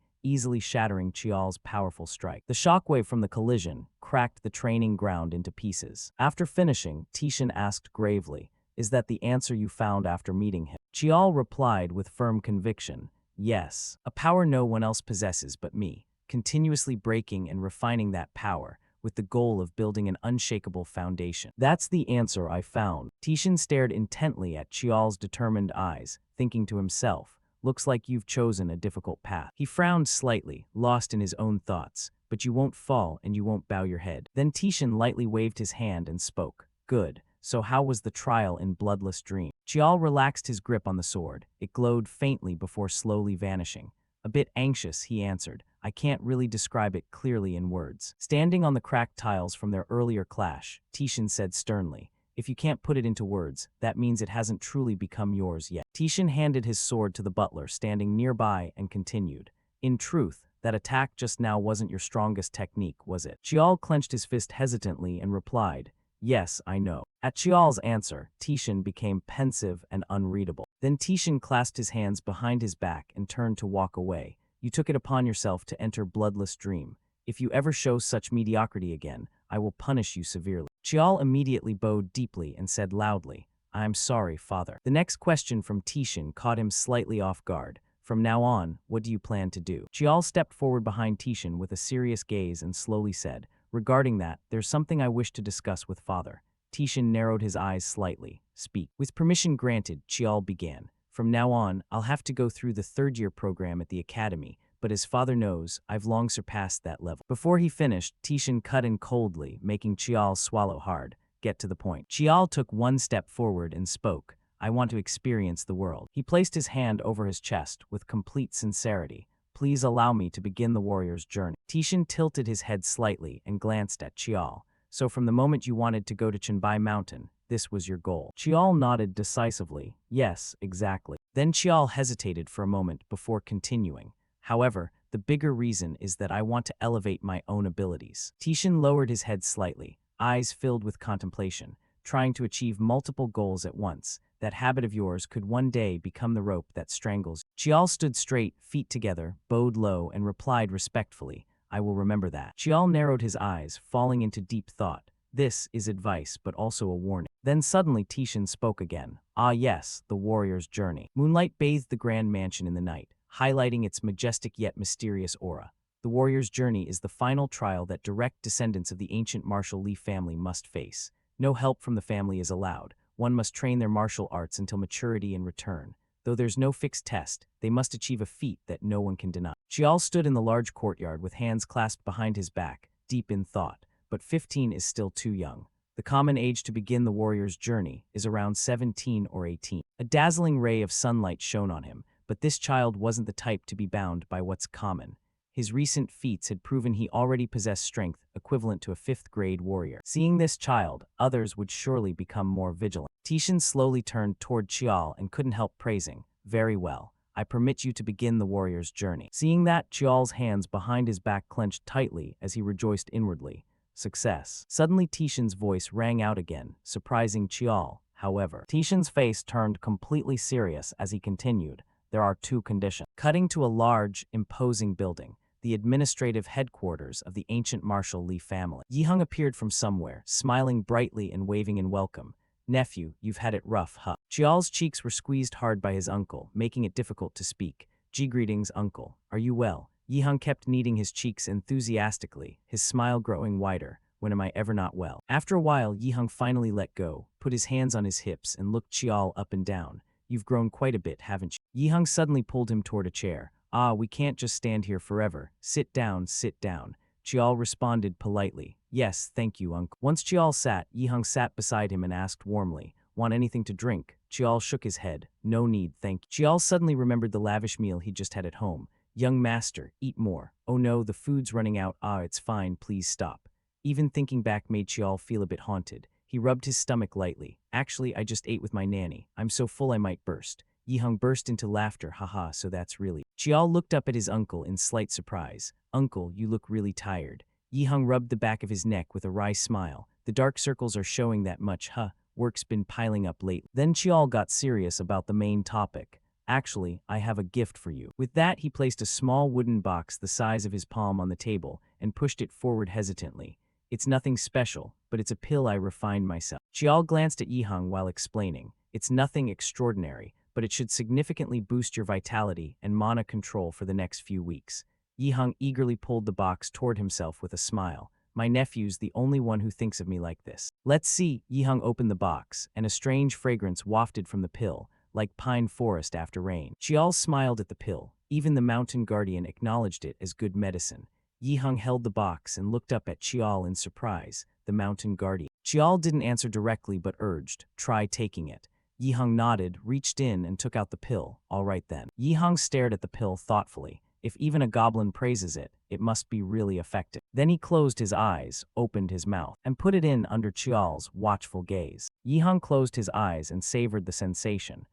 Speaker 1: easily shattering Chial's powerful strike. The shockwave from the collision cracked the training ground into pieces. After finishing, Tishin asked gravely, "Is that the answer you found after meeting him?" Chial replied with firm conviction, "Yes, a power no one else possesses but me, continuously breaking and refining that power, with the goal of building an unshakable foundation. That's the answer I found." Tishin stared intently at Chial's determined eyes, thinking to himself, "Looks like you've chosen a difficult path." He frowned slightly, lost in his own thoughts, "But you won't fall and you won't bow your head." Then Tishin lightly waved his hand and spoke, "Good. So how was the trial in Bloodless Dream?" Chial relaxed his grip on the sword. It glowed faintly before slowly vanishing. A bit anxious, he answered, "I can't really describe it clearly in words." Standing on the cracked tiles from their earlier clash, Tishin said sternly, "If you can't put it into words, that means it hasn't truly become yours yet." Tishin handed his sword to the butler standing nearby and continued, "In truth, that attack just now wasn't your strongest technique, was it?" Chial clenched his fist hesitantly and replied, "Yes, I know." At Chial's answer, Tishin became pensive and unreadable. Then Tishin clasped his hands behind his back and turned to walk away. "You took it upon yourself to enter Bloodless Dream. If you ever show such mediocrity again, I will punish you severely." Chial immediately bowed deeply and said loudly, "I'm sorry, father." The next question from Tishin caught him slightly off guard. "From now on, what do you plan to do?" Chial stepped forward behind Tishin with a serious gaze and slowly said, "Regarding that, there's something I wish to discuss with father." Tishin narrowed his eyes slightly. "Speak." With permission granted, Chial began. "From now on, I'll have to go through the third-year program at the academy, but as father knows, I've long surpassed that level." Before he finished, Tishin cut in coldly, making Chial swallow hard. "Get to the point." Chial took one step forward and spoke, "I want to experience the world." He placed his hand over his chest with complete sincerity. "Please allow me to begin the warrior's journey." Tishin tilted his head slightly and glanced at Chial. "So from the moment you wanted to go to Chenbai Mountain, this was your goal?" Chial nodded decisively. "Yes, exactly." Then Chial hesitated for a moment before continuing. "However, the bigger reason is that I want to elevate my own abilities." Tishin lowered his head slightly, eyes filled with contemplation, trying to achieve multiple goals at once. "That habit of yours could one day become the rope that strangles." Chial stood straight, feet together, bowed low, and replied respectfully, "I will remember that." Chial narrowed his eyes, falling into deep thought. This is advice, but also a warning. Then suddenly Tishin spoke again. "Ah yes, the warrior's journey." Moonlight bathed the grand mansion in the night, highlighting its majestic yet mysterious aura. The warrior's journey is the final trial that direct descendants of the ancient martial Li family must face. No help from the family is allowed. One must train their martial arts until maturity and return. Though there's no fixed test, they must achieve a feat that no one can deny. Chial stood in the large courtyard with hands clasped behind his back, deep in thought. But 15 is still too young. The common age to begin the warrior's journey is around 17 or 18. A dazzling ray of sunlight shone on him, but this child wasn't the type to be bound by what's common. His recent feats had proven he already possessed strength equivalent to a 5th-grade warrior. Seeing this child, others would surely become more vigilant. Tishin slowly turned toward Chial and couldn't help praising, "Very well. I permit you to begin the warrior's journey." Seeing that, Chial's hands behind his back clenched tightly as he rejoiced inwardly. Success. Suddenly Tishan's voice rang out again, surprising Chial. However, Tishan's face turned completely serious as he continued. There are two conditions. Cutting to a large, imposing building, the administrative headquarters of the ancient martial Li family. Yihang appeared from somewhere, smiling brightly and waving in welcome. Nephew, you've had it rough, huh? Chial's cheeks were squeezed hard by his uncle, making it difficult to speak. Greetings, uncle. Are you well? Yihang kept kneading his cheeks enthusiastically, his smile growing wider. When am I ever not well? After a while, Yihang finally let go, put his hands on his hips and looked Chial up and down. You've grown quite a bit, haven't you? Yihang suddenly pulled him toward a chair. We can't just stand here forever. Sit down, sit down. Chial responded politely. Yes, thank you, uncle. Once Chial sat, Yihang sat beside him and asked warmly, Want anything to drink? Chial shook his head. No need, thank you. Chial suddenly remembered the lavish meal he'd just had at home. Young master, eat more. Oh no, the food's running out. It's fine, please stop. Even thinking back made Chial feel a bit haunted. He rubbed his stomach lightly. Actually, I just ate with my nanny. I'm so full I might burst. Yihang burst into laughter. Haha, so that's really. Chial looked up at his uncle in slight surprise. Uncle, you look really tired. Yihang rubbed the back of his neck with a wry smile. The dark circles are showing that much, huh? Work's been piling up lately. Then Chial got serious about the main topic. Actually, I have a gift for you. With that, he placed a small wooden box the size of his palm on the table and pushed it forward hesitantly. It's nothing special, but it's a pill I refined myself. Chial glanced at Yihang while explaining. It's nothing extraordinary, but it should significantly boost your vitality and mana control for the next few weeks. Yihang eagerly pulled the box toward himself with a smile. My nephew's the only one who thinks of me like this. Let's see. Yihang opened the box, and a strange fragrance wafted from the pill, like pine forest after rain. Chial smiled at the pill. Even the mountain guardian acknowledged it as good medicine. Yihang held the box and looked up at Chial in surprise. The mountain guardian. Chial didn't answer directly but urged, try taking it. Yihang nodded, reached in and took out the pill. All right then. Yihang stared at the pill thoughtfully. If even a goblin praises it, it must be really effective. Then he closed his eyes, opened his mouth, and put it in under Chial's watchful gaze. Yihang closed his eyes and savored the sensation.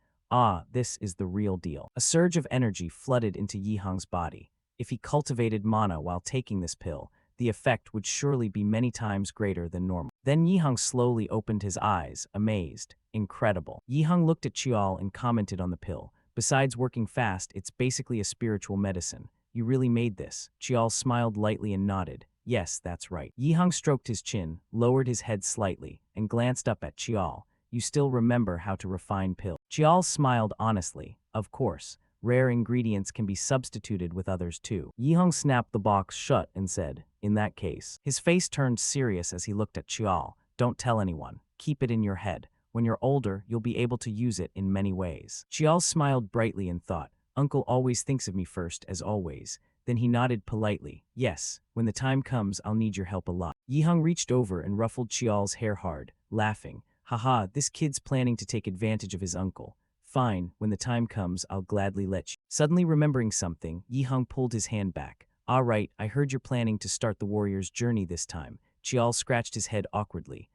Speaker 1: This is the real deal. A surge of energy flooded into Yihang's body. If he cultivated mana while taking this pill, the effect would surely be many times greater than normal. Then Yihang slowly opened his eyes, amazed. Incredible. Yihang looked at Chial and commented on the pill. Besides working fast, it's basically a spiritual medicine. You really made this. Chial smiled lightly and nodded. Yes, that's right. Yihang stroked his chin, lowered his head slightly, and glanced up at Chial. You still remember how to refine pill. Chial smiled honestly. Of course. Rare ingredients can be substituted with others too. Yihang snapped the box shut and said, in that case. His face turned serious as he looked at Chial. Don't tell anyone. Keep it in your head. When you're older, you'll be able to use it in many ways. Chial smiled brightly and thought, Uncle always thinks of me first, as always. Then he nodded politely. Yes, when the time comes, I'll need your help a lot. Yihang reached over and ruffled Chial's hair hard, laughing. Haha, this kid's planning to take advantage of his uncle. Fine, when the time comes, I'll gladly let you. Suddenly remembering something, Yihang pulled his hand back. All right, I heard you're planning to start the warrior's journey this time. Chial scratched his head awkwardly.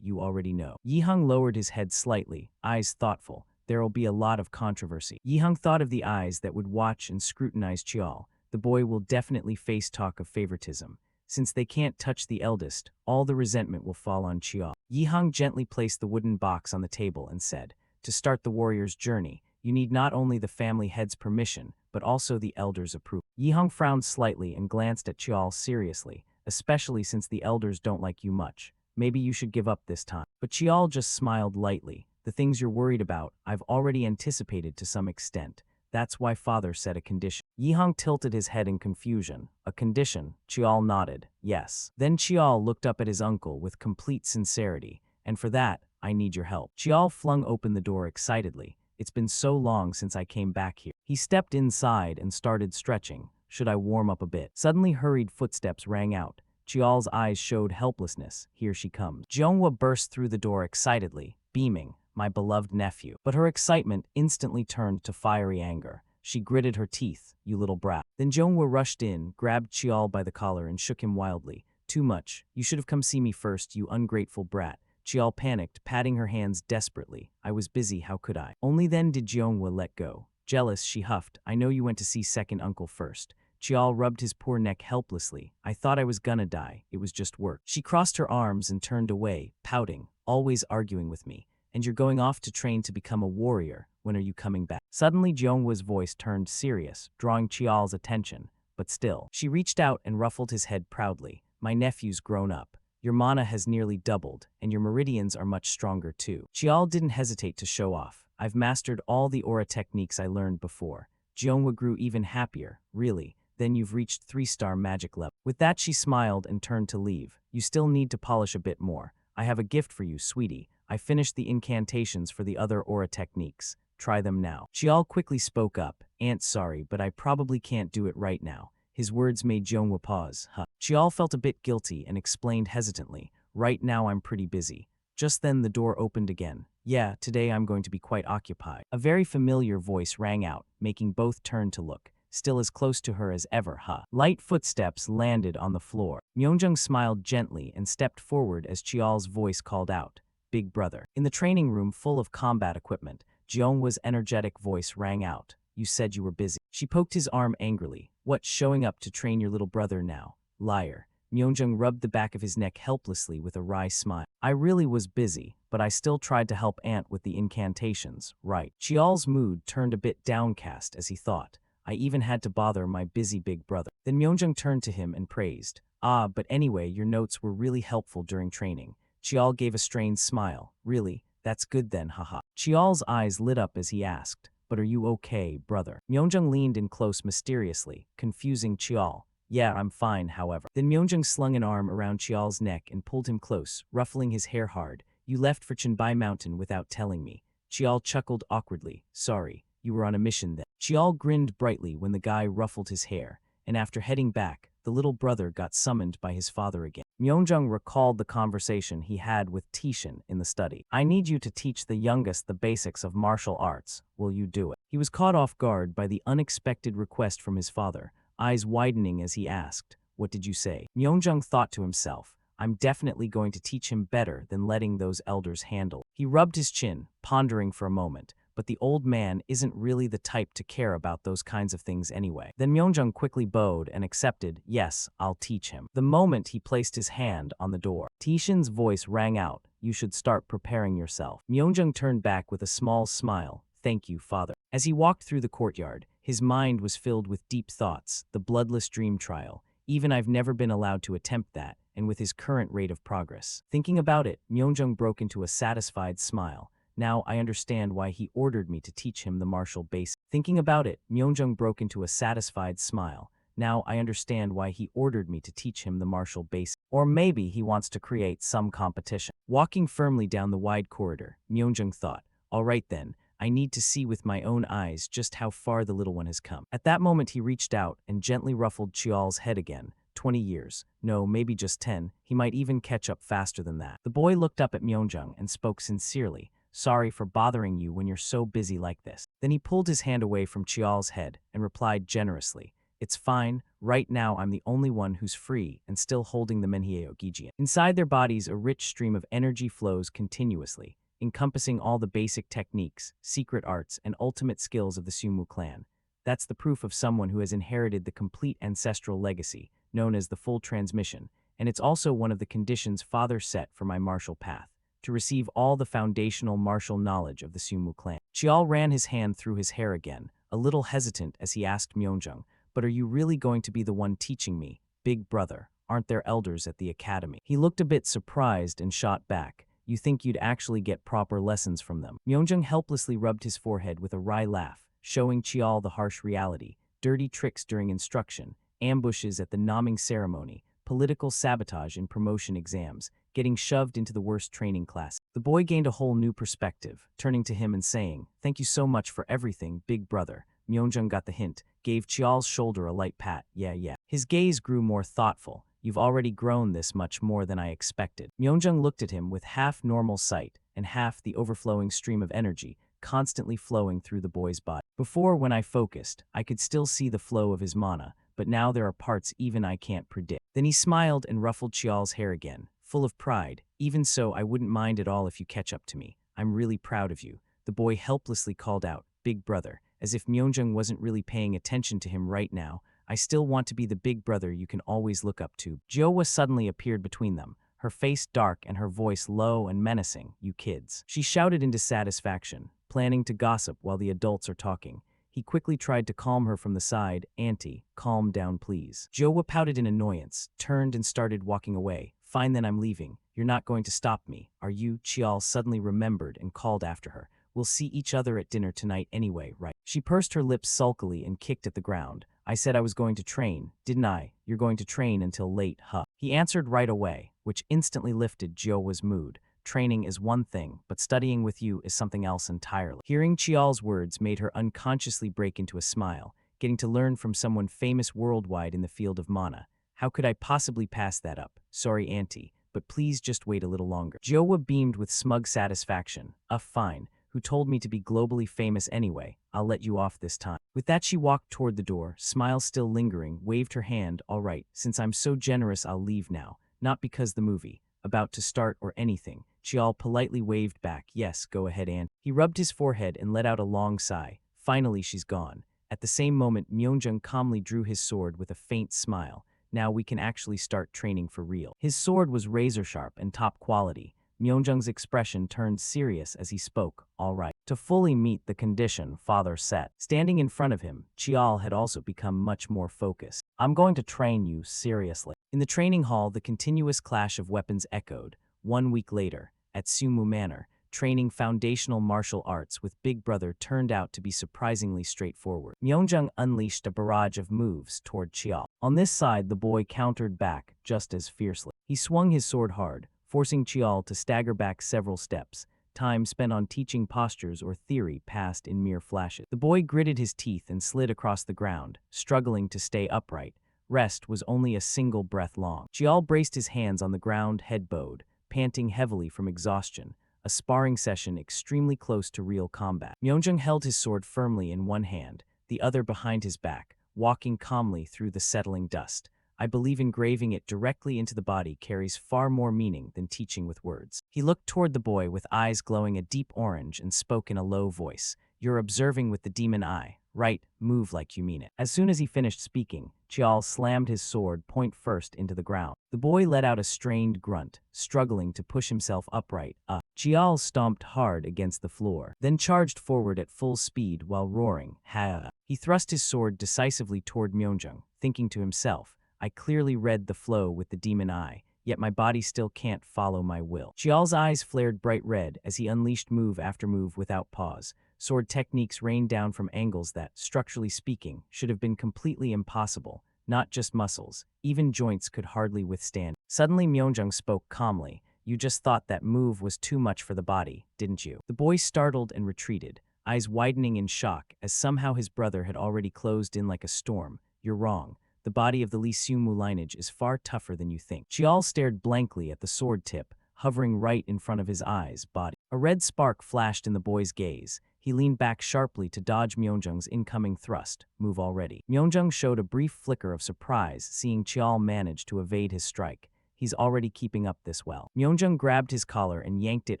Speaker 1: You already know. Yihang lowered his head slightly, eyes thoughtful. There'll be a lot of controversy. Yihang thought of the eyes that would watch and scrutinize Chial. The boy will definitely face talk of favoritism. Since they can't touch the eldest, all the resentment will fall on Chial. Yihang gently placed the wooden box on the table and said, to start the warrior's journey, you need not only the family head's permission, but also the elders' approval. Yihang frowned slightly and glanced at Chial seriously, especially since the elders don't like you much. Maybe you should give up this time. But Chial just smiled lightly. The things you're worried about, I've already anticipated to some extent. That's why father set a condition. Yihang tilted his head in confusion. A condition? Chial nodded. Yes. Then Chial looked up at his uncle with complete sincerity. And for that, I need your help. Chial flung open the door excitedly. It's been so long since I came back here. He stepped inside and started stretching. Should I warm up a bit? Suddenly hurried footsteps rang out. Chial's eyes showed helplessness. Here she comes. Jeonghwa burst through the door excitedly, beaming, my beloved nephew. But her excitement instantly turned to fiery anger. She gritted her teeth, you little brat. Then Jeonghwa rushed in, grabbed Chial by the collar and shook him wildly. Too much. You should have come see me first, you ungrateful brat. Chial panicked, patting her hands desperately. I was busy, how could I? Only then did Jeonghwa let go. Jealous, she huffed. I know you went to see second uncle first. Chial rubbed his poor neck helplessly. I thought I was gonna die. It was just work. She crossed her arms and turned away, pouting, always arguing with me. And you're going off to train to become a warrior. When are you coming back? Suddenly Jeonghwa's voice turned serious, drawing Chial's attention. But still, she reached out and ruffled his head proudly. My nephew's grown up. Your mana has nearly doubled, and your meridians are much stronger too. Chial didn't hesitate to show off. I've mastered all the aura techniques I learned before. Jeonghwa grew even happier. Really? Then you've reached 3-star magic level. With that she smiled and turned to leave. You still need to polish a bit more. I have a gift for you, sweetie. I finished the incantations for the other aura techniques. Try them now. Chial quickly spoke up. Aunt, sorry, but I probably can't do it right now. His words made Jeonghwa pause. Chial felt a bit guilty and explained hesitantly. Right now I'm pretty busy. Just then the door opened again. Yeah, today I'm going to be quite occupied. A very familiar voice rang out, making both turn to look. Still as close to her as ever, Light footsteps landed on the floor. Myeonjung smiled gently and stepped forward as Chial's voice called out, Big brother. In the training room full of combat equipment, Jeonghwa's energetic voice rang out. You said you were busy. She poked his arm angrily. What, showing up to train your little brother now? Liar. Myeonjung rubbed the back of his neck helplessly with a wry smile. I really was busy, but I still tried to help Aunt with the incantations, right? Chial's mood turned a bit downcast as he thought. I even had to bother my busy big brother. Then Myeonjung turned to him and praised. Ah, but anyway, your notes were really helpful during training. Chial gave a strained smile. Really? That's good then, haha. Chial's eyes lit up as he asked, but are you okay, brother? Myeonjung leaned in close mysteriously, confusing Chial. Yeah, I'm fine, however. Then Myeonjung slung an arm around Chial's neck and pulled him close, ruffling his hair hard. You left for Chinbai Mountain without telling me. Chial chuckled awkwardly. Sorry, you were on a mission then. Chial grinned brightly when the guy ruffled his hair, and after heading back, the little brother got summoned by his father again. Myeonjung recalled the conversation he had with Tishin in the study. I need you to teach the youngest the basics of martial arts. Will you do it? He was caught off guard by the unexpected request from his father, eyes widening as he asked, What did you say? Myeonjung thought to himself, I'm definitely going to teach him better than letting those elders handle. He rubbed his chin, pondering for a moment, but the old man isn't really the type to care about those kinds of things anyway. Then Myeonjung quickly bowed and accepted, yes, I'll teach him. The moment he placed his hand on the door, Tishin's voice rang out, you should start preparing yourself. Myeonjung turned back with a small smile, thank you, father. As he walked through the courtyard, his mind was filled with deep thoughts, the bloodless dream trial. Even I've never been allowed to attempt that, and with his current rate of progress. Thinking about it, Myeonjung broke into a satisfied smile. Now I understand why he ordered me to teach him the martial basics. Thinking about it, Myeonjung broke into a satisfied smile. Now I understand why he ordered me to teach him the martial basics. Or maybe he wants to create some competition. Walking firmly down the wide corridor, Myeonjung thought, all right then, I need to see with my own eyes just how far the little one has come. At that moment he reached out and gently ruffled Chial's head again. 20 years. No, maybe just 10. He might even catch up faster than that. The boy looked up at Myeonjung and spoke sincerely. Sorry for bothering you when you're so busy like this. Then he pulled his hand away from Chial's head and replied generously, It's fine, right now I'm the only one who's free and still holding the manhua Gijian. Inside their bodies a rich stream of energy flows continuously, encompassing all the basic techniques, secret arts, and ultimate skills of the Sumu clan. That's the proof of someone who has inherited the complete ancestral legacy, known as the full transmission, and it's also one of the conditions father set for my martial path. To receive all the foundational martial knowledge of the Sumu clan. Chial ran his hand through his hair again, a little hesitant as he asked Myeonjung, but are you really going to be the one teaching me, big brother? Aren't there elders at the academy? He looked a bit surprised and shot back. You think you'd actually get proper lessons from them? Myeonjung helplessly rubbed his forehead with a wry laugh, showing Chial the harsh reality, dirty tricks during instruction, ambushes at the naming ceremony, political sabotage in promotion exams, getting shoved into the worst training class. The boy gained a whole new perspective, turning to him and saying, Thank you so much for everything, big brother. Myeonjung got the hint, gave Chial's shoulder a light pat. Yeah. His gaze grew more thoughtful. You've already grown this much more than I expected. Myeonjung looked at him with half normal sight and half the overflowing stream of energy constantly flowing through the boy's body. Before, when I focused, I could still see the flow of his mana, but now there are parts even I can't predict. Then he smiled and ruffled Chial's hair again, full of pride. Even so, I wouldn't mind at all if you catch up to me. I'm really proud of you. The boy helplessly called out, Big brother, as if Myeonjung wasn't really paying attention to him right now. I still want to be the big brother you can always look up to. Joa suddenly appeared between them, her face dark and her voice low and menacing. You kids. She shouted into satisfaction, planning to gossip while the adults are talking. He quickly tried to calm her from the side. Auntie, calm down please. Joa pouted in annoyance, turned and started walking away. Fine then, I'm leaving. You're not going to stop me, are you? Chial suddenly remembered and called after her. We'll see each other at dinner tonight anyway, right? She pursed her lips sulkily and kicked at the ground. I said I was going to train, didn't I? You're going to train until late, huh? He answered right away, which instantly lifted Joa's mood. Training is one thing, but studying with you is something else entirely. Hearing Chial's words made her unconsciously break into a smile, getting to learn from someone famous worldwide in the field of mana. How could I possibly pass that up? Sorry, Auntie, but please just wait a little longer. Joa beamed with smug satisfaction. Fine. Who told me to be globally famous anyway? I'll let you off this time. With that, she walked toward the door, smile still lingering, waved her hand. All right, since I'm so generous, I'll leave now. Not because the movie, about to start or anything. Chial politely waved back. Yes, go ahead, Aunt. He rubbed his forehead and let out a long sigh. Finally, she's gone. At the same moment, Myeonjung calmly drew his sword with a faint smile. Now we can actually start training for real. His sword was razor-sharp and top quality. Myeonjung's expression turned serious as he spoke. All right. To fully meet the condition father set. Standing in front of him, Chial had also become much more focused. I'm going to train you seriously. In the training hall, the continuous clash of weapons echoed. 1 week later, at Sumu Manor, training foundational martial arts with Big Brother turned out to be surprisingly straightforward. Myeonjung unleashed a barrage of moves toward Chial. On this side, the boy countered back just as fiercely. He swung his sword hard, forcing Chial to stagger back several steps. Time spent on teaching postures or theory passed in mere flashes. The boy gritted his teeth and slid across the ground, struggling to stay upright. Rest was only a single breath long. Chial braced his hands on the ground, head bowed, panting heavily from exhaustion. A sparring session extremely close to real combat. Myeonjung held his sword firmly in one hand, the other behind his back, walking calmly through the settling dust. I believe engraving it directly into the body carries far more meaning than teaching with words. He looked toward the boy with eyes glowing a deep orange and spoke in a low voice. You're observing with the demon eye. Right, move like you mean it. As soon as he finished speaking, Chial slammed his sword point first into the ground. The boy let out a strained grunt, struggling to push himself upright. Chial stomped hard against the floor, then charged forward at full speed while roaring, ha. He thrust his sword decisively toward Myeonjung, thinking to himself, I clearly read the flow with the demon eye, yet my body still can't follow my will. Chial's eyes flared bright red as he unleashed move after move without pause. Sword techniques rained down from angles that, structurally speaking, should have been completely impossible. Not just muscles, even joints could hardly withstand. Suddenly Myeonjung spoke calmly. You just thought that move was too much for the body, didn't you? The boy startled and retreated, eyes widening in shock as somehow his brother had already closed in like a storm. You're wrong. The body of the Lee Seung-woo lineage is far tougher than you think. Chial stared blankly at the sword tip, hovering right in front of his eyes, body. A red spark flashed in the boy's gaze. He leaned back sharply to dodge Myeonjung's incoming thrust. Move already. Myeonjung showed a brief flicker of surprise, seeing Chial manage to evade his strike. He's already keeping up this well. Myeonjung grabbed his collar and yanked it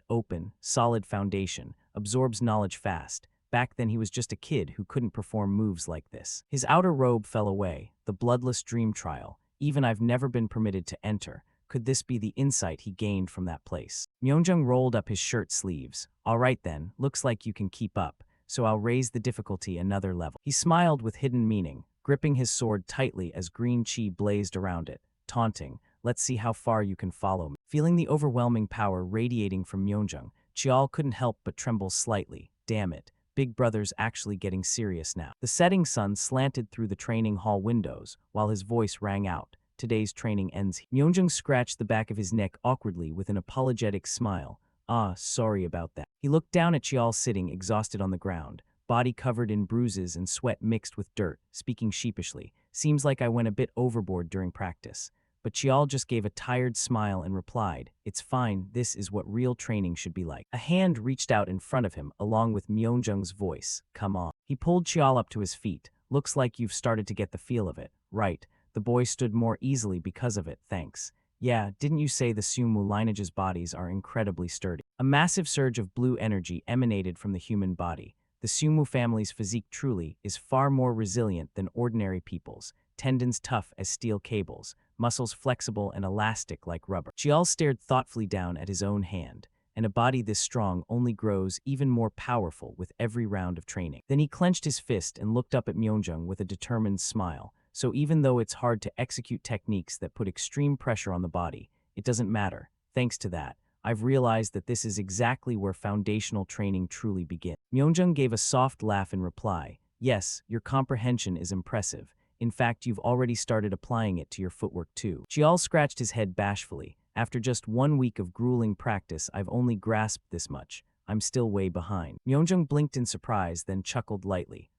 Speaker 1: open. Solid foundation. Absorbs knowledge fast. Back then he was just a kid who couldn't perform moves like this. His outer robe fell away, the bloodless dream trial. Even I've never been permitted to enter. Could this be the insight he gained from that place? Myeonjung rolled up his shirt sleeves. All right then, looks like you can keep up, so I'll raise the difficulty another level. He smiled with hidden meaning, gripping his sword tightly as green chi blazed around it, taunting, let's see how far you can follow me. Feeling the overwhelming power radiating from Myeonjung, Chial couldn't help but tremble slightly. Damn it. Big Brother's actually getting serious now. The setting sun slanted through the training hall windows, while his voice rang out. Today's training ends. Myeonjung scratched the back of his neck awkwardly with an apologetic smile. Sorry about that. He looked down at Chial sitting exhausted on the ground, body covered in bruises and sweat mixed with dirt, speaking sheepishly. Seems like I went a bit overboard during practice. But Chial just gave a tired smile and replied, it's fine, this is what real training should be like. A hand reached out in front of him, along with Myeonjung's voice, come on. He pulled Chial up to his feet. Looks like you've started to get the feel of it. Right. The boy stood more easily because of it, thanks. Yeah, didn't you say the Seung-woo lineage's bodies are incredibly sturdy? A massive surge of blue energy emanated from the human body. The Seung-woo family's physique truly is far more resilient than ordinary people's. tendons tough as steel cables, muscles flexible and elastic like rubber. Chial stared thoughtfully down at his own hand, and a body this strong only grows even more powerful with every round of training. Then he clenched his fist and looked up at Myeonjung with a determined smile. So even though it's hard to execute techniques that put extreme pressure on the body, it doesn't matter. Thanks to that, I've realized that this is exactly where foundational training truly begins. Myeonjung gave a soft laugh in reply. Yes, your comprehension is impressive. In fact, you've already started applying it to your footwork too. Chial scratched his head bashfully. After just 1 week of grueling practice, I've only grasped this much. I'm still way behind. Myeonjung blinked in surprise, then chuckled lightly.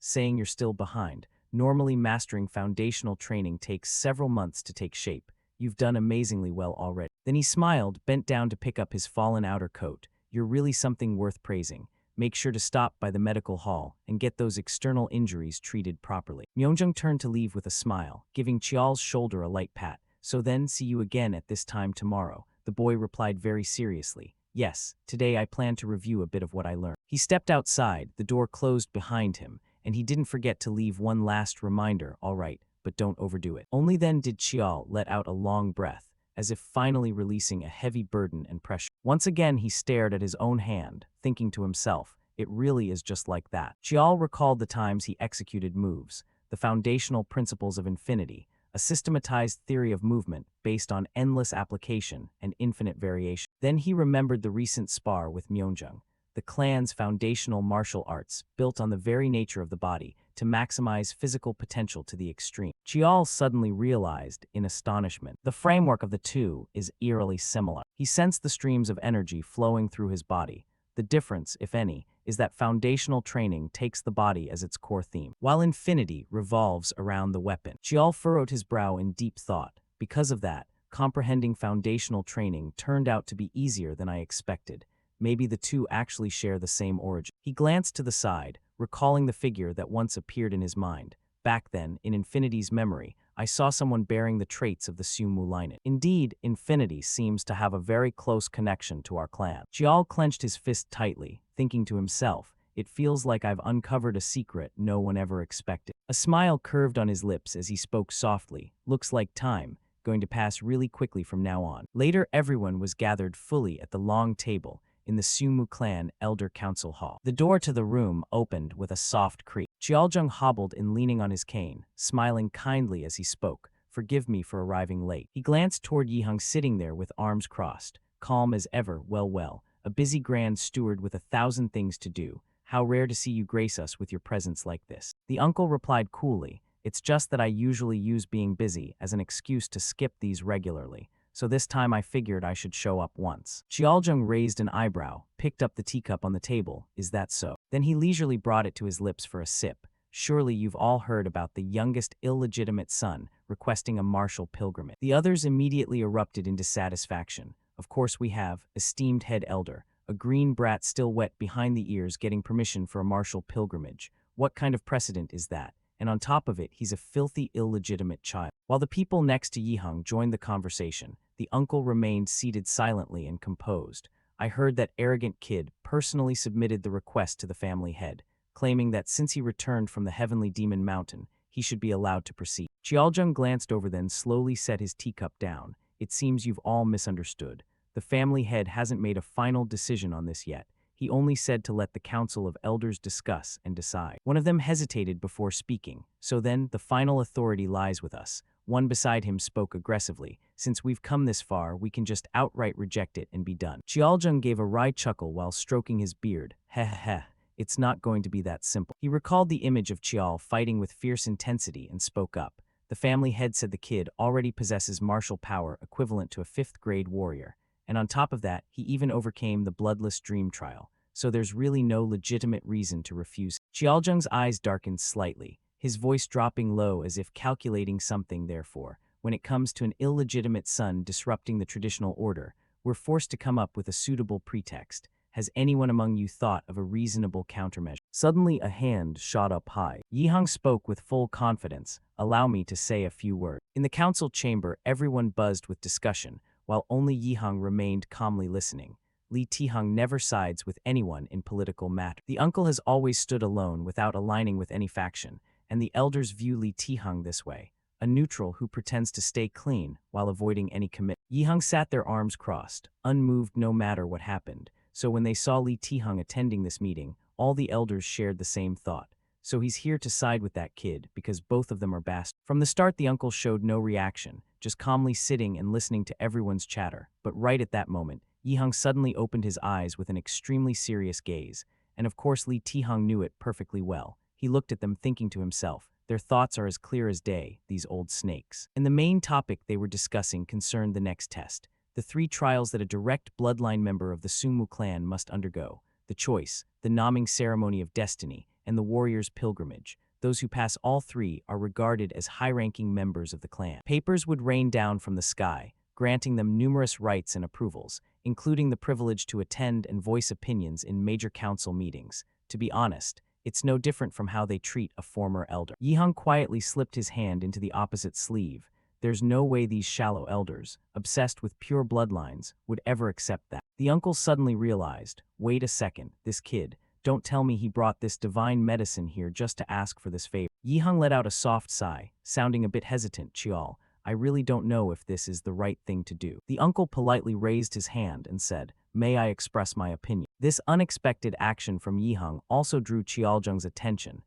Speaker 1: Saying you're still behind. Normally mastering foundational training takes several months to take shape. You've done amazingly well already. Then he smiled, bent down to pick up his fallen outer coat. You're really something worth praising. Make sure to stop by the medical hall and get those external injuries treated properly. Myeonjung turned to leave with a smile, giving Chial's shoulder a light pat. So then, see you again at this time tomorrow. The boy replied very seriously. Yes, today I plan to review a bit of what I learned. He stepped outside, the door closed behind him, and he didn't forget to leave one last reminder, all right, but don't overdo it. Only then did Chial let out a long breath, as if finally releasing a heavy burden and pressure. Once again he stared at his own hand, thinking to himself, it really is just like that. Chial recalled the times he executed moves, the foundational principles of infinity, a systematized theory of movement based on endless application and infinite variation. Then he remembered the recent spar with Myeonjung, the clan's foundational martial arts built on the very nature of the body to maximize physical potential to the extreme. Chial suddenly realized, in astonishment, the framework of the two is eerily similar. He sensed the streams of energy flowing through his body. The difference, if any, is that foundational training takes the body as its core theme, while infinity revolves around the weapon. Chial furrowed his brow in deep thought. Because of that, comprehending foundational training turned out to be easier than I expected. Maybe the two actually share the same origin. He glanced to the side, recalling the figure that once appeared in his mind. Back then, in Infinity's memory, I saw someone bearing the traits of the Sumu lineage. Indeed, Infinity seems to have a very close connection to our clan. Chial clenched his fist tightly, thinking to himself, it feels like I've uncovered a secret no one ever expected. A smile curved on his lips as he spoke softly. Looks like time, going to pass really quickly from now on. Later, everyone was gathered fully at the long table in the Sumu clan Elder Council Hall. The door to the room opened with a soft creak. Chialjung hobbled in, leaning on his cane, smiling kindly as he spoke. Forgive me for arriving late. He glanced toward Yihang sitting there with arms crossed, calm as ever. Well, a busy grand steward with 1,000 things to do. How rare to see you grace us with your presence like this. The uncle replied coolly, it's just that I usually use being busy as an excuse to skip these regularly. So this time I figured I should show up once. Chialjung raised an eyebrow, picked up the teacup on the table. Is that so? Then he leisurely brought it to his lips for a sip. Surely you've all heard about the youngest illegitimate son requesting a martial pilgrimage. The others immediately erupted into satisfaction. Of course we have, esteemed head elder, a green brat still wet behind the ears getting permission for a martial pilgrimage. What kind of precedent is that? And on top of it, he's a filthy illegitimate child. While the people next to Yihang joined the conversation, the uncle remained seated silently and composed. I heard that arrogant kid personally submitted the request to the family head, claiming that since he returned from the heavenly demon mountain, he should be allowed to proceed. Chialjung glanced over, then slowly set his teacup down. It seems you've all misunderstood. The family head hasn't made a final decision on this yet. He only said to let the council of elders discuss and decide. One of them hesitated before speaking. So then, the final authority lies with us. One beside him spoke aggressively. Since we've come this far, we can just outright reject it and be done. Chialjung gave a wry chuckle while stroking his beard. Heh. It's not going to be that simple. He recalled the image of Chial fighting with fierce intensity and spoke up. The family head said the kid already possesses martial power equivalent to a 5th-grade warrior. And on top of that, he even overcame the bloodless dream trial. So there's really no legitimate reason to refuse. Chialjung's eyes darkened slightly, his voice dropping low as if calculating something. Therefore, when it comes to an illegitimate son disrupting the traditional order, we're forced to come up with a suitable pretext. Has anyone among you thought of a reasonable countermeasure? Suddenly a hand shot up high. Yihang spoke with full confidence. Allow me to say a few words. In the council chamber, everyone buzzed with discussion, while only Yihang remained calmly listening. Li Tihang never sides with anyone in political matters. The uncle has always stood alone without aligning with any faction, and the elders view Li Tihang this way, a neutral who pretends to stay clean while avoiding any commitment. Yihang sat their arms crossed, unmoved no matter what happened, so when they saw Li Tihang attending this meeting, all the elders shared the same thought. So he's here to side with that kid because both of them are bastards. From the start, the uncle showed no reaction, just calmly sitting and listening to everyone's chatter. But right at that moment, Yihang suddenly opened his eyes with an extremely serious gaze, and of course Li Tihang knew it perfectly well. He looked at them thinking to himself, their thoughts are as clear as day, these old snakes. And the main topic they were discussing concerned the next test, the 3 trials that a direct bloodline member of the Sumu clan must undergo: the choice, the naming ceremony of destiny, and the warrior's pilgrimage. Those who pass all 3 are regarded as high-ranking members of the clan. Papers would rain down from the sky, granting them numerous rights and approvals, including the privilege to attend and voice opinions in major council meetings. To be honest, it's no different from how they treat a former elder. Yihang quietly slipped his hand into the opposite sleeve. There's no way these shallow elders, obsessed with pure bloodlines, would ever accept that. The uncle suddenly realized, wait a second, this kid, don't tell me he brought this divine medicine here just to ask for this favor. Yihang let out a soft sigh, sounding a bit hesitant. Chial, I really don't know if this is the right thing to do. The uncle politely raised his hand and said, may I express my opinion? This unexpected action from Yihang also drew Qiaozheng's attention.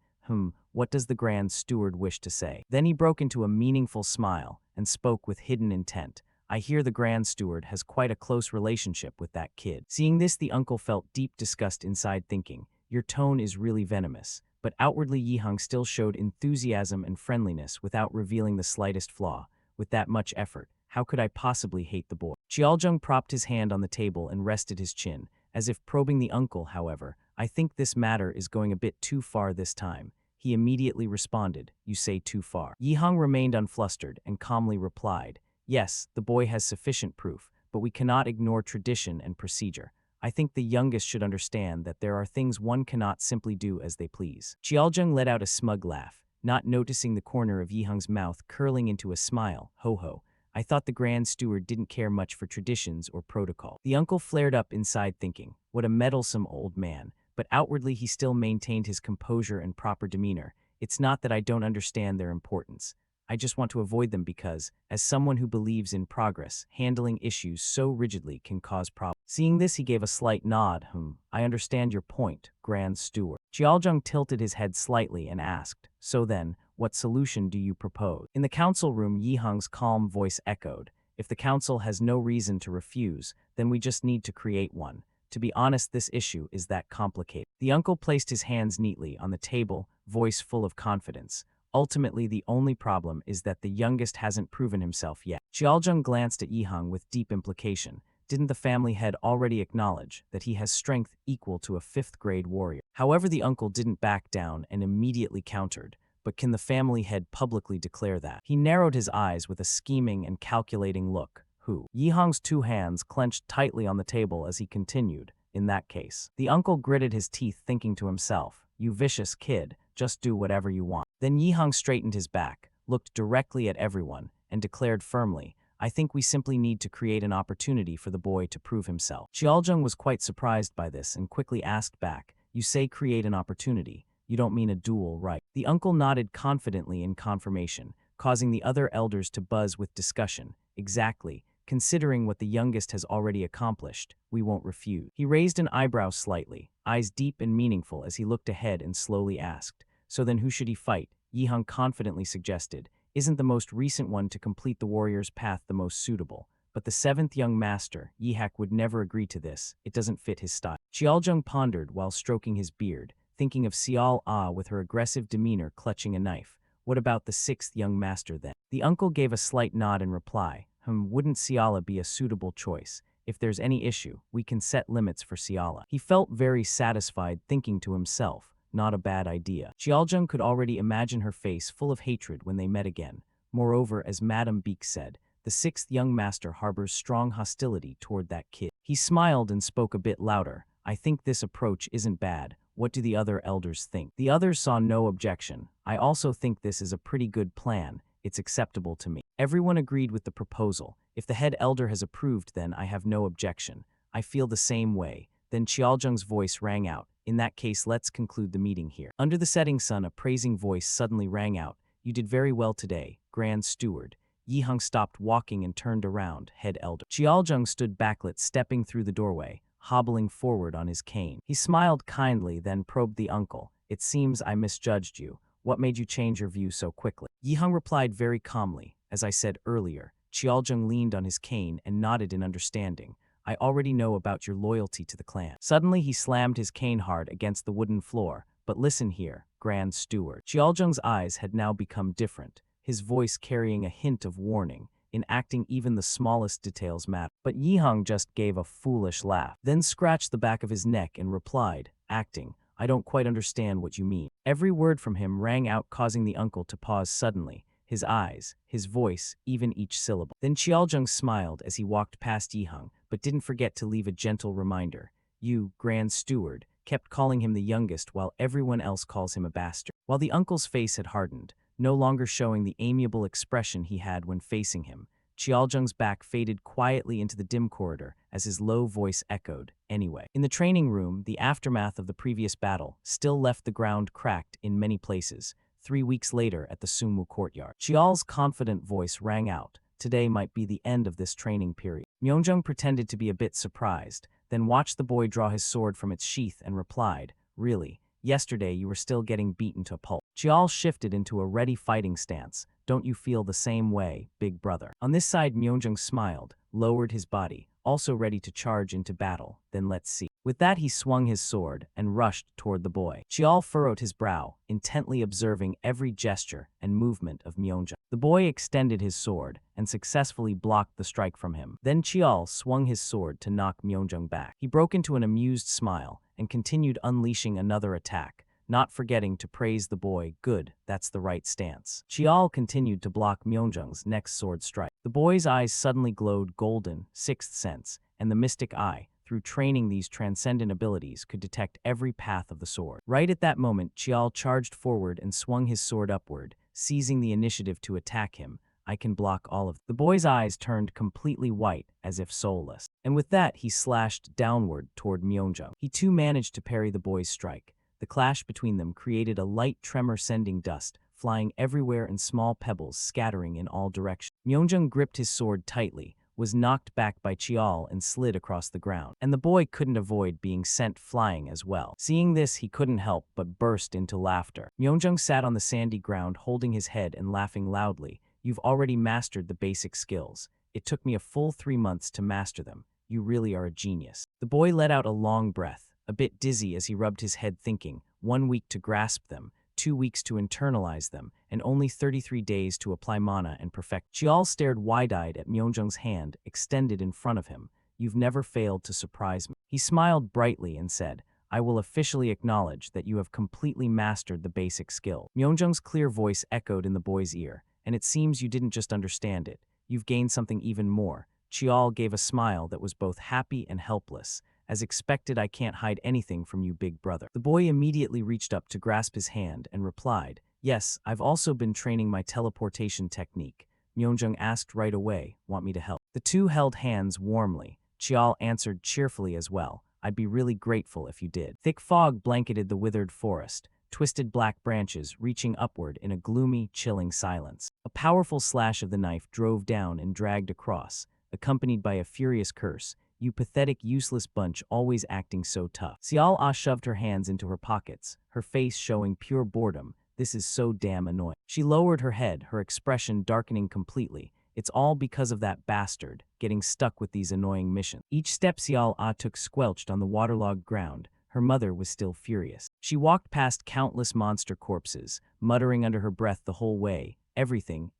Speaker 1: What does the Grand Steward wish to say? Then he broke into a meaningful smile and spoke with hidden intent. I hear the Grand Steward has quite a close relationship with that kid. Seeing this, the uncle felt deep disgust inside, thinking, your tone is really venomous. But outwardly Yihang still showed enthusiasm and friendliness without revealing the slightest flaw. With that much effort, how could I possibly hate the boy? Qiaozheng propped his hand on the table and rested his chin, as if probing the uncle. However, I think this matter is going a bit too far this time. He immediately responded, you say too far. Yihang remained unflustered and calmly replied, yes, the boy has sufficient proof, but we cannot ignore tradition and procedure. I think the youngest should understand that there are things one cannot simply do as they please. Qiaozheng let out a smug laugh, not noticing the corner of Yihang's mouth curling into a smile. Ho ho, I thought the Grand Steward didn't care much for traditions or protocol. The uncle flared up inside thinking, what a meddlesome old man, but outwardly he still maintained his composure and proper demeanor. It's not that I don't understand their importance. I just want to avoid them because, as someone who believes in progress, handling issues so rigidly can cause problems. Seeing this, he gave a slight nod. I understand your point, Grand Steward. Qiaozheng tilted his head slightly and asked, so then, what solution do you propose? In the council room, Yihang's calm voice echoed, if the council has no reason to refuse, then we just need to create one. To be honest, this issue is that complicated. The uncle placed his hands neatly on the table, voice full of confidence. Ultimately, the only problem is that the youngest hasn't proven himself yet. Qiaozheng glanced at Yihang with deep implication. Didn't the family head already acknowledge that he has strength equal to a 5th-grade warrior? However, the uncle didn't back down and immediately countered. But can the family head publicly declare that? He narrowed his eyes with a scheming and calculating look. Who? Yihang's 2 hands clenched tightly on the table as he continued. In that case. The uncle gritted his teeth, thinking to himself, you vicious kid, just do whatever you want. Then Yihang straightened his back, looked directly at everyone, and declared firmly, I think we simply need to create an opportunity for the boy to prove himself. Qiaozheng was quite surprised by this and quickly asked back, you say create an opportunity. You don't mean a duel, right? The uncle nodded confidently in confirmation, causing the other elders to buzz with discussion. Exactly. Considering what the youngest has already accomplished, we won't refuse. He raised an eyebrow slightly, eyes deep and meaningful as he looked ahead and slowly asked, so then who should he fight? Yihang confidently suggested, isn't the most recent one to complete the warrior's path the most suitable? But the 7th young master, Yihak, would never agree to this. It doesn't fit his style. Qiaozheng pondered while stroking his beard, thinking of Xiao Ah with her aggressive demeanor clutching a knife. What about the 6th young master then? The uncle gave a slight nod in reply. Wouldn't Ciala be a suitable choice? If there's any issue, we can set limits for Ciala. He felt very satisfied, thinking to himself, not a bad idea. Qiaozheng could already imagine her face full of hatred when they met again. Moreover, as Madame Beek said, the 6th young master harbors strong hostility toward that kid. He smiled and spoke a bit louder. I think this approach isn't bad. What do the other elders think? The others saw no objection. I also think this is a pretty good plan. It's acceptable to me. Everyone agreed with the proposal. If the head elder has approved, then I have no objection. I feel the same way. Then Qiaozheng's voice rang out. In that case, let's conclude the meeting here. Under the setting sun, a praising voice suddenly rang out. You did very well today, Grand Steward. Yiheng stopped walking and turned around, head elder. Qiaozheng stood backlit, stepping through the doorway, hobbling forward on his cane. He smiled kindly, then probed the uncle. It seems I misjudged you. What made you change your view so quickly? Yiheng replied very calmly. As I said earlier. Qiaozheng leaned on his cane and nodded in understanding. I already know about your loyalty to the clan. Suddenly he slammed his cane hard against the wooden floor. But listen here, Grand Steward. Qiaozheng's eyes had now become different, his voice carrying a hint of warning. In acting, even the smallest details matter. But Yiheng just gave a foolish laugh, then scratched the back of his neck and replied, acting, I don't quite understand what you mean. Every word from him rang out, causing the uncle to pause suddenly. His eyes, his voice, even each syllable. Then Qiaozheng smiled as he walked past Yiheng, but didn't forget to leave a gentle reminder. You, Grand Steward, kept calling him the youngest while everyone else calls him a bastard. While the uncle's face had hardened, no longer showing the amiable expression he had when facing him, Qiaozheng's back faded quietly into the dim corridor as his low voice echoed, anyway. In the training room, the aftermath of the previous battle still left the ground cracked in many places. 3 weeks later at the Sumu courtyard, Qial's confident voice rang out. Today might be the end of this training period. Myeongjung pretended to be a bit surprised, then watched the boy draw his sword from its sheath and replied, Really? Yesterday you were still getting beaten to pulp. Qial shifted into a ready fighting stance. Don't you feel the same way, big brother? On this side, Myeongjung smiled, lowered his body, also ready to charge into battle. Then let's see. With that, he swung his sword and rushed toward the boy. Qial furrowed his brow, intently observing every gesture and movement of Myeongjung. The boy extended his sword and successfully blocked the strike from him. Then Qial swung his sword to knock Myeongjung back. He broke into an amused smile and continued unleashing another attack, not forgetting to praise the boy. Good, that's the right stance. Qial continued to block Myeongjung's next sword strike. The boy's eyes suddenly glowed golden, sixth sense, and the mystic eye, through training these transcendent abilities, could detect every path of the sword. Right at that moment, Qial charged forward and swung his sword upward, seizing the initiative to attack him. I can block all of them. The boy's eyes turned completely white, as if soulless. And with that, he slashed downward toward Myeongjung. He too managed to parry the boy's strike. The clash between them created a light tremor, sending dust flying everywhere and small pebbles scattering in all directions. Myeongjung gripped his sword tightly, was knocked back by Qial and slid across the ground. And the boy couldn't avoid being sent flying as well. Seeing this, he couldn't help but burst into laughter. Myeongjung sat on the sandy ground, holding his head and laughing loudly. You've already mastered the basic skills. It took me a full 3 months to master them. You really are a genius. The boy let out a long breath, a bit dizzy as he rubbed his head, thinking, 1 week to grasp them, 2 weeks to internalize them, and only 33 days to apply mana and perfect. Qial stared wide-eyed at Myeongjung's hand extended in front of him. You've never failed to surprise me. He smiled brightly and said, I will officially acknowledge that you have completely mastered the basic skill. Myeongjung's clear voice echoed in the boy's ear, and it seems you didn't just understand it. You've gained something even more. Qial gave a smile that was both happy and helpless. As expected, I can't hide anything from you, big brother. The boy immediately reached up to grasp his hand and replied, Yes, I've also been training my teleportation technique. Myeongjung asked right away, Want me to help? The two held hands warmly. Qial answered cheerfully as well. I'd be really grateful if you did. Thick fog blanketed the withered forest, twisted black branches reaching upward in a gloomy, chilling silence. A powerful slash of the knife drove down and dragged across, accompanied by a furious curse. You pathetic, useless bunch, always acting so tough. Xiao Ah shoved her hands into her pockets, her face showing pure boredom. This is so damn annoying. She lowered her head, her expression darkening completely. It's all because of that bastard, getting stuck with these annoying missions. Each step Xiao Ah took squelched on the waterlogged ground. Her mother was still furious. She walked past countless monster corpses, muttering under her breath the whole way. Everything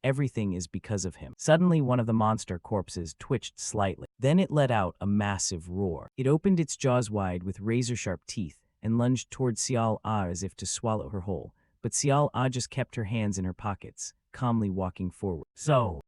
Speaker 1: is because of him. Suddenly, one of the monster corpses twitched slightly. Then it let out a massive roar. It opened its jaws wide with razor-sharp teeth and lunged toward Xiao Ah as if to swallow her whole. But Xiao Ah just kept her hands in her pockets, calmly walking forward.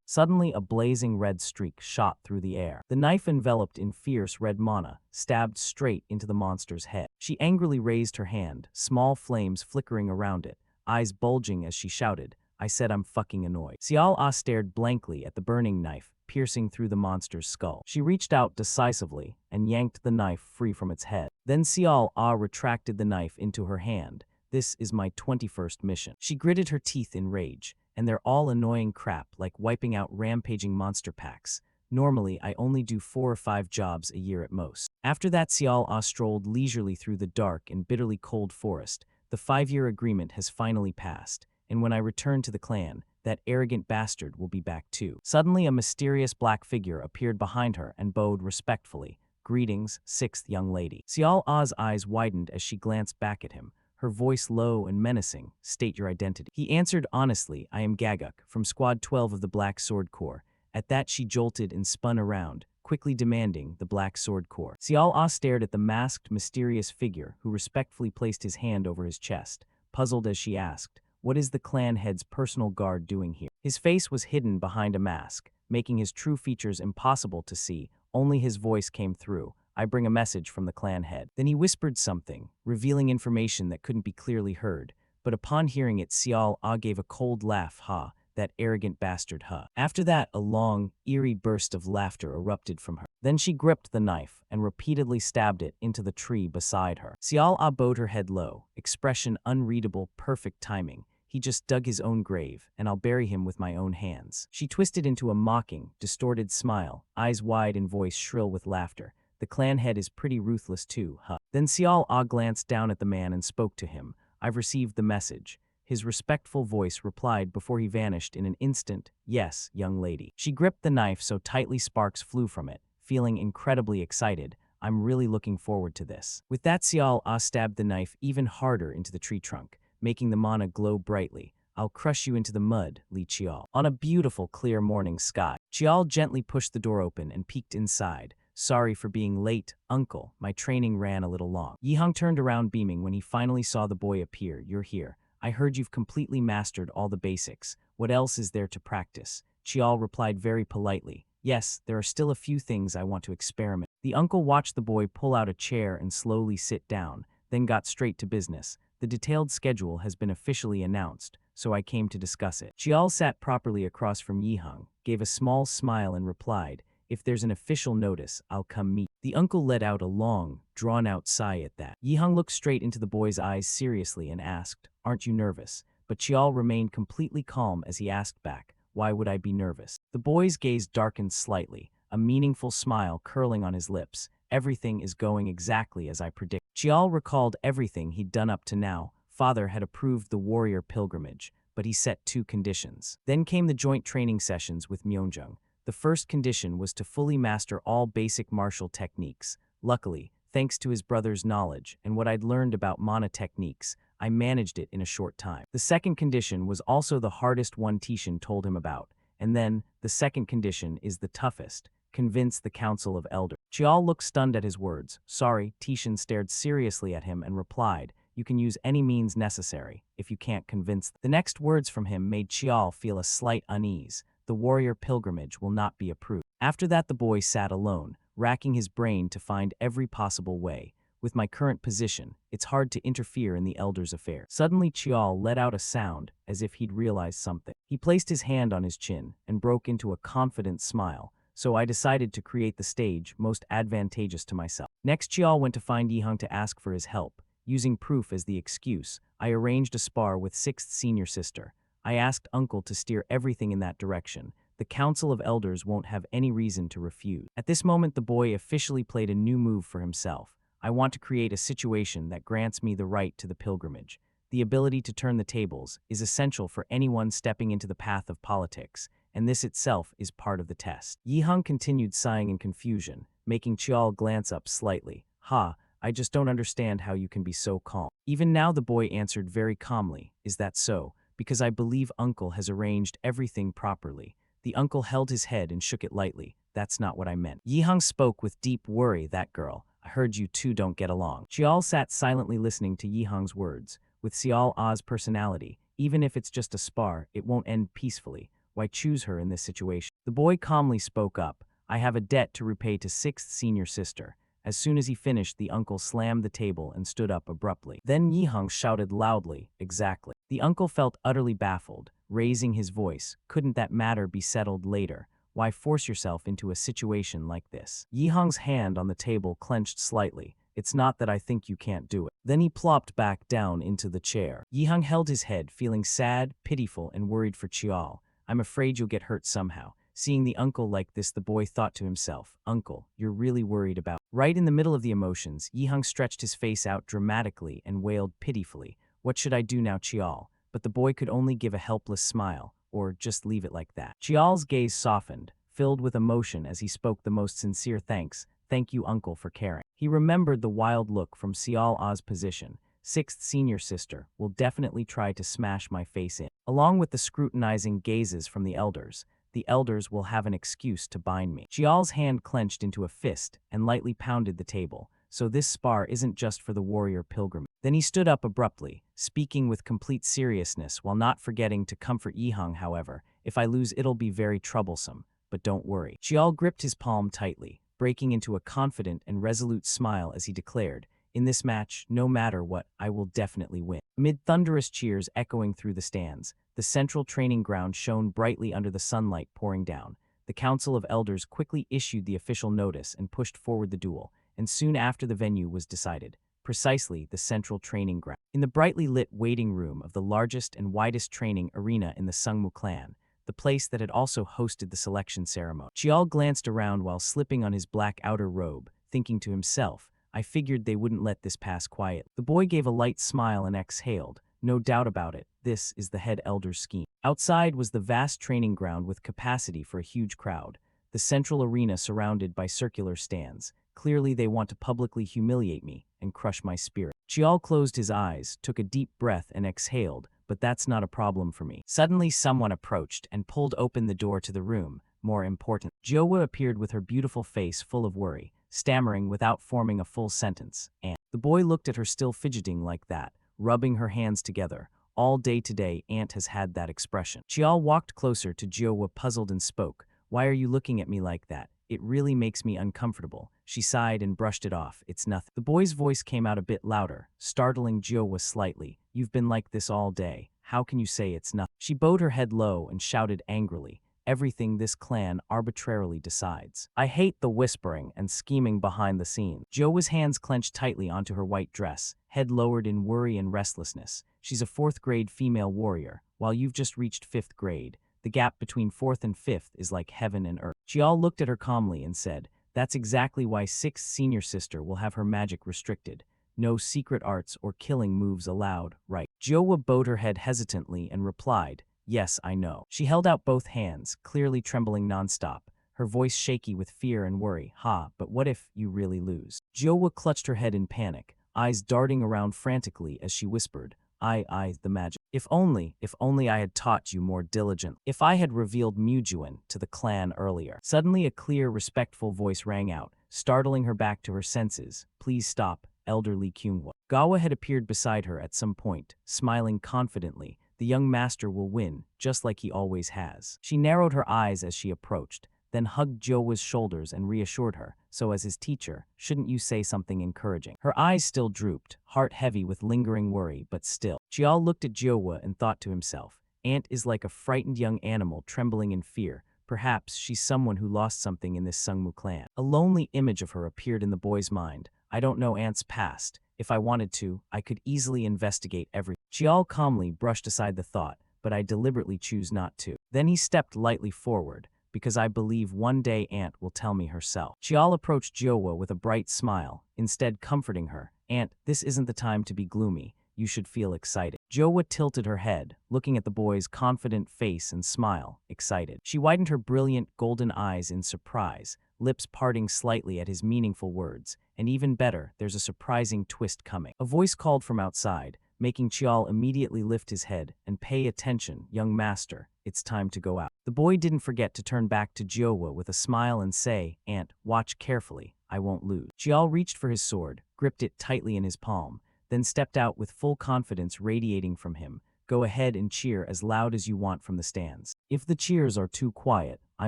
Speaker 1: Suddenly a blazing red streak shot through the air. The knife, enveloped in fierce red mana, stabbed straight into the monster's head. She angrily raised her hand, small flames flickering around it, eyes bulging as she shouted, I said I'm fucking annoyed. Xiao Ah stared blankly at the burning knife, piercing through the monster's skull. She reached out decisively and yanked the knife free from its head. Then Xiao Ah retracted the knife into her hand. This is my 21st mission. She gritted her teeth in rage, and they're all annoying crap like wiping out rampaging monster packs. Normally, I only do 4 or 5 jobs a year at most. After that, Xiao Ah strolled leisurely through the dark and bitterly cold forest. The 5-year agreement has finally passed, and when I return to the clan, that arrogant bastard will be back too. Suddenly, a mysterious black figure appeared behind her and bowed respectfully. Greetings, 6th young lady. Xiao Ah's eyes widened as she glanced back at him, her voice low and menacing. State your identity. He answered honestly, I am Gaguk, from Squad 12 of the Black Sword Corps. At that, she jolted and spun around, quickly demanding the Black Sword Corps. Xiao Ah stared at the masked, mysterious figure who respectfully placed his hand over his chest, puzzled as she asked, what is the clan head's personal guard doing here? His face was hidden behind a mask, making his true features impossible to see. Only his voice came through. I bring a message from the clan head. Then he whispered something, revealing information that couldn't be clearly heard. But upon hearing it, Xiao Ah gave a cold laugh. Ha, that arrogant bastard, ha. After that, a long, eerie burst of laughter erupted from her. Then she gripped the knife and repeatedly stabbed it into the tree beside her. Xiao Ah bowed her head low, expression unreadable, perfect timing. He just dug his own grave, and I'll bury him with my own hands. She twisted into a mocking, distorted smile, eyes wide and voice shrill with laughter. The clan head is pretty ruthless too, huh? Then Xiao Ah glanced down at the man and spoke to him. I've received the message. His respectful voice replied before he vanished in an instant. Yes, young lady. She gripped the knife so tightly sparks flew from it, feeling incredibly excited. I'm really looking forward to this. With that, Xiao Ah stabbed the knife even harder into the tree trunk, making the mana glow brightly. I'll crush you into the mud, Li Chiao. On a beautiful, clear morning sky, Chiao gently pushed the door open and peeked inside. Sorry for being late, uncle. My training ran a little long. Yihang turned around beaming when he finally saw the boy appear. You're here. I heard you've completely mastered all the basics. What else is there to practice? Chiao replied very politely. Yes, there are still a few things I want to experiment. The uncle watched the boy pull out a chair and slowly sit down, then got straight to business. The detailed schedule has been officially announced, so I came to discuss it. Chiao sat properly across from Yihang, gave a small smile and replied, if there's an official notice, I'll come meet. The uncle let out a long, drawn-out sigh at that. Yihang looked straight into the boy's eyes seriously and asked, aren't you nervous? But Chiao remained completely calm as he asked back, why would I be nervous? The boy's gaze darkened slightly, a meaningful smile curling on his lips. Everything is going exactly as I predicted. Chiao recalled everything he'd done up to now. Father had approved the warrior pilgrimage, but he set 2 conditions. Then came the joint training sessions with Myeongjung. The first condition was to fully master all basic martial techniques. Luckily, thanks to his brother's knowledge and what I'd learned about mana techniques, I managed it in a short time. The second condition was also the hardest one Tishin told him about. And then, the second condition is the toughest. Convince the Council of Elders. Chiao looked stunned at his words. Sorry, Tishin stared seriously at him and replied, you can use any means necessary, if you can't convince them. The next words from him made Chiao feel a slight unease. The warrior pilgrimage will not be approved. After that, the boy sat alone, racking his brain to find every possible way. With my current position, it's hard to interfere in the elders' affairs. Suddenly, Chiao let out a sound, as if he'd realized something. He placed his hand on his chin and broke into a confident smile. So I decided to create the stage most advantageous to myself. Next, Chiao went to find Yihang to ask for his help. Using proof as the excuse, I arranged a spar with 6th senior sister. I asked Uncle to steer everything in that direction. The Council of Elders won't have any reason to refuse. At this moment, the boy officially played a new move for himself. I want to create a situation that grants me the right to the pilgrimage. The ability to turn the tables is essential for anyone stepping into the path of politics, and this itself is part of the test. Yihang continued sighing in confusion, making Chiao glance up slightly. Ha, I just don't understand how you can be so calm. Even now the boy answered very calmly, is that so? Because I believe Uncle has arranged everything properly. The uncle held his head and shook it lightly. That's not what I meant. Yihang spoke with deep worry. That girl, I heard you two don't get along. Chiao sat silently listening to Yihang's words. With Xiao Ah's personality, even if it's just a spar, it won't end peacefully. Why choose her in this situation? The boy calmly spoke up. I have a debt to repay to 6th senior sister. As soon as he finished, the uncle slammed the table and stood up abruptly. Then Yihang shouted loudly, exactly. The uncle felt utterly baffled, raising his voice. Couldn't that matter be settled later? Why force yourself into a situation like this? Yihang's hand on the table clenched slightly, It's not that I think you can't do it. Then he plopped back down into the chair. Yihang held his head, feeling sad, pitiful, and worried for Chiao. I'm afraid you'll get hurt somehow. Seeing the uncle like this, the boy thought to himself, Uncle, you're really worried about. Right in the middle of the emotions, Yihang stretched his face out dramatically and wailed pitifully, What should I do now, Chiao? But the boy could only give a helpless smile, or just leave it like that. Chiao's gaze softened, filled with emotion as he spoke the most sincere thanks. Thank you, uncle, for caring. He remembered the wild look from Xiao Ah's position. Sixth senior sister will definitely try to smash my face in. Along with the scrutinizing gazes from the elders will have an excuse to bind me. Xiao's hand clenched into a fist and lightly pounded the table. So this spar isn't just for the warrior pilgrim. Then he stood up abruptly, speaking with complete seriousness while not forgetting to comfort Yihang. However, if I lose, it'll be very troublesome. But don't worry. Xiao gripped his palm tightly, breaking into a confident and resolute smile as he declared, In this match, no matter what, I will definitely win. Amid thunderous cheers echoing through the stands, the central training ground shone brightly under the sunlight pouring down. The Council of Elders quickly issued the official notice and pushed forward the duel, and soon after the venue was decided, precisely the central training ground. In the brightly lit waiting room of the largest and widest training arena in the Sungmu clan, the place that had also hosted the selection ceremony. Chiao glanced around while slipping on his black outer robe, thinking to himself, I figured they wouldn't let this pass quiet. The boy gave a light smile and exhaled. No doubt about it, this is the head elder's scheme. Outside was the vast training ground with capacity for a huge crowd, the central arena surrounded by circular stands. Clearly they want to publicly humiliate me and crush my spirit. Chiao closed his eyes, took a deep breath and exhaled, but that's not a problem for me. Suddenly someone approached and pulled open the door to the room. More important, Jowa appeared with her beautiful face full of worry, stammering without forming a full sentence. And the boy looked at her, still fidgeting like that, rubbing her hands together. All day today, Aunt has had that expression. Chiao walked closer to Jowa, puzzled, and spoke. Why are you looking at me like that? It really makes me uncomfortable. She sighed and brushed it off. It's nothing. The boy's voice came out a bit louder, startling Jowa slightly. You've been like this all day. How can you say it's nothing? She bowed her head low and shouted angrily. Everything this clan arbitrarily decides. I hate the whispering and scheming behind the scenes. Jowa's hands clenched tightly onto her white dress, head lowered in worry and restlessness. She's a 4th grade female warrior, while you've just reached 5th grade. The gap between 4th and 5th is like heaven and earth. Chiao looked at her calmly and said, That's exactly why 6th senior sister will have her magic restricted. No secret arts or killing moves allowed, right? Jowa bowed her head hesitantly and replied, Yes, I know. She held out both hands, clearly trembling nonstop, her voice shaky with fear and worry. But what if you really lose? Jowa clutched her head in panic, eyes darting around frantically as she whispered, the magic. If only I had taught you more diligently. If I had revealed Mujuan to the clan earlier. Suddenly a clear, respectful voice rang out, startling her back to her senses. Please stop, elderly Kyunghwa. Gawa had appeared beside her at some point, smiling confidently. The young master will win, just like he always has. She narrowed her eyes as she approached, then hugged Jowa's shoulders and reassured her, so as his teacher, shouldn't you say something encouraging? Her eyes still drooped, heart heavy with lingering worry, but still. Chiao looked at Jowa and thought to himself, Aunt is like a frightened young animal trembling in fear. Perhaps she's someone who lost something in this Sungmu clan. A lonely image of her appeared in the boy's mind. I don't know Aunt's past. If I wanted to, I could easily investigate everything. Chiao calmly brushed aside the thought, but I deliberately choose not to. Then he stepped lightly forward, because I believe one day Aunt will tell me herself. Chiao approached Jowa with a bright smile, instead comforting her. Aunt, this isn't the time to be gloomy. You should feel excited. Jowa tilted her head, looking at the boy's confident face and smile, excited. She widened her brilliant golden eyes in surprise, lips parting slightly at his meaningful words. And even better, there's a surprising twist coming. A voice called from outside, making Chiao immediately lift his head and pay attention, young master, it's time to go out. The boy didn't forget to turn back to Jowa with a smile and say, Aunt, watch carefully, I won't lose. Chiao reached for his sword, gripped it tightly in his palm, then stepped out with full confidence radiating from him. Go ahead and cheer as loud as you want from the stands. If the cheers are too quiet, I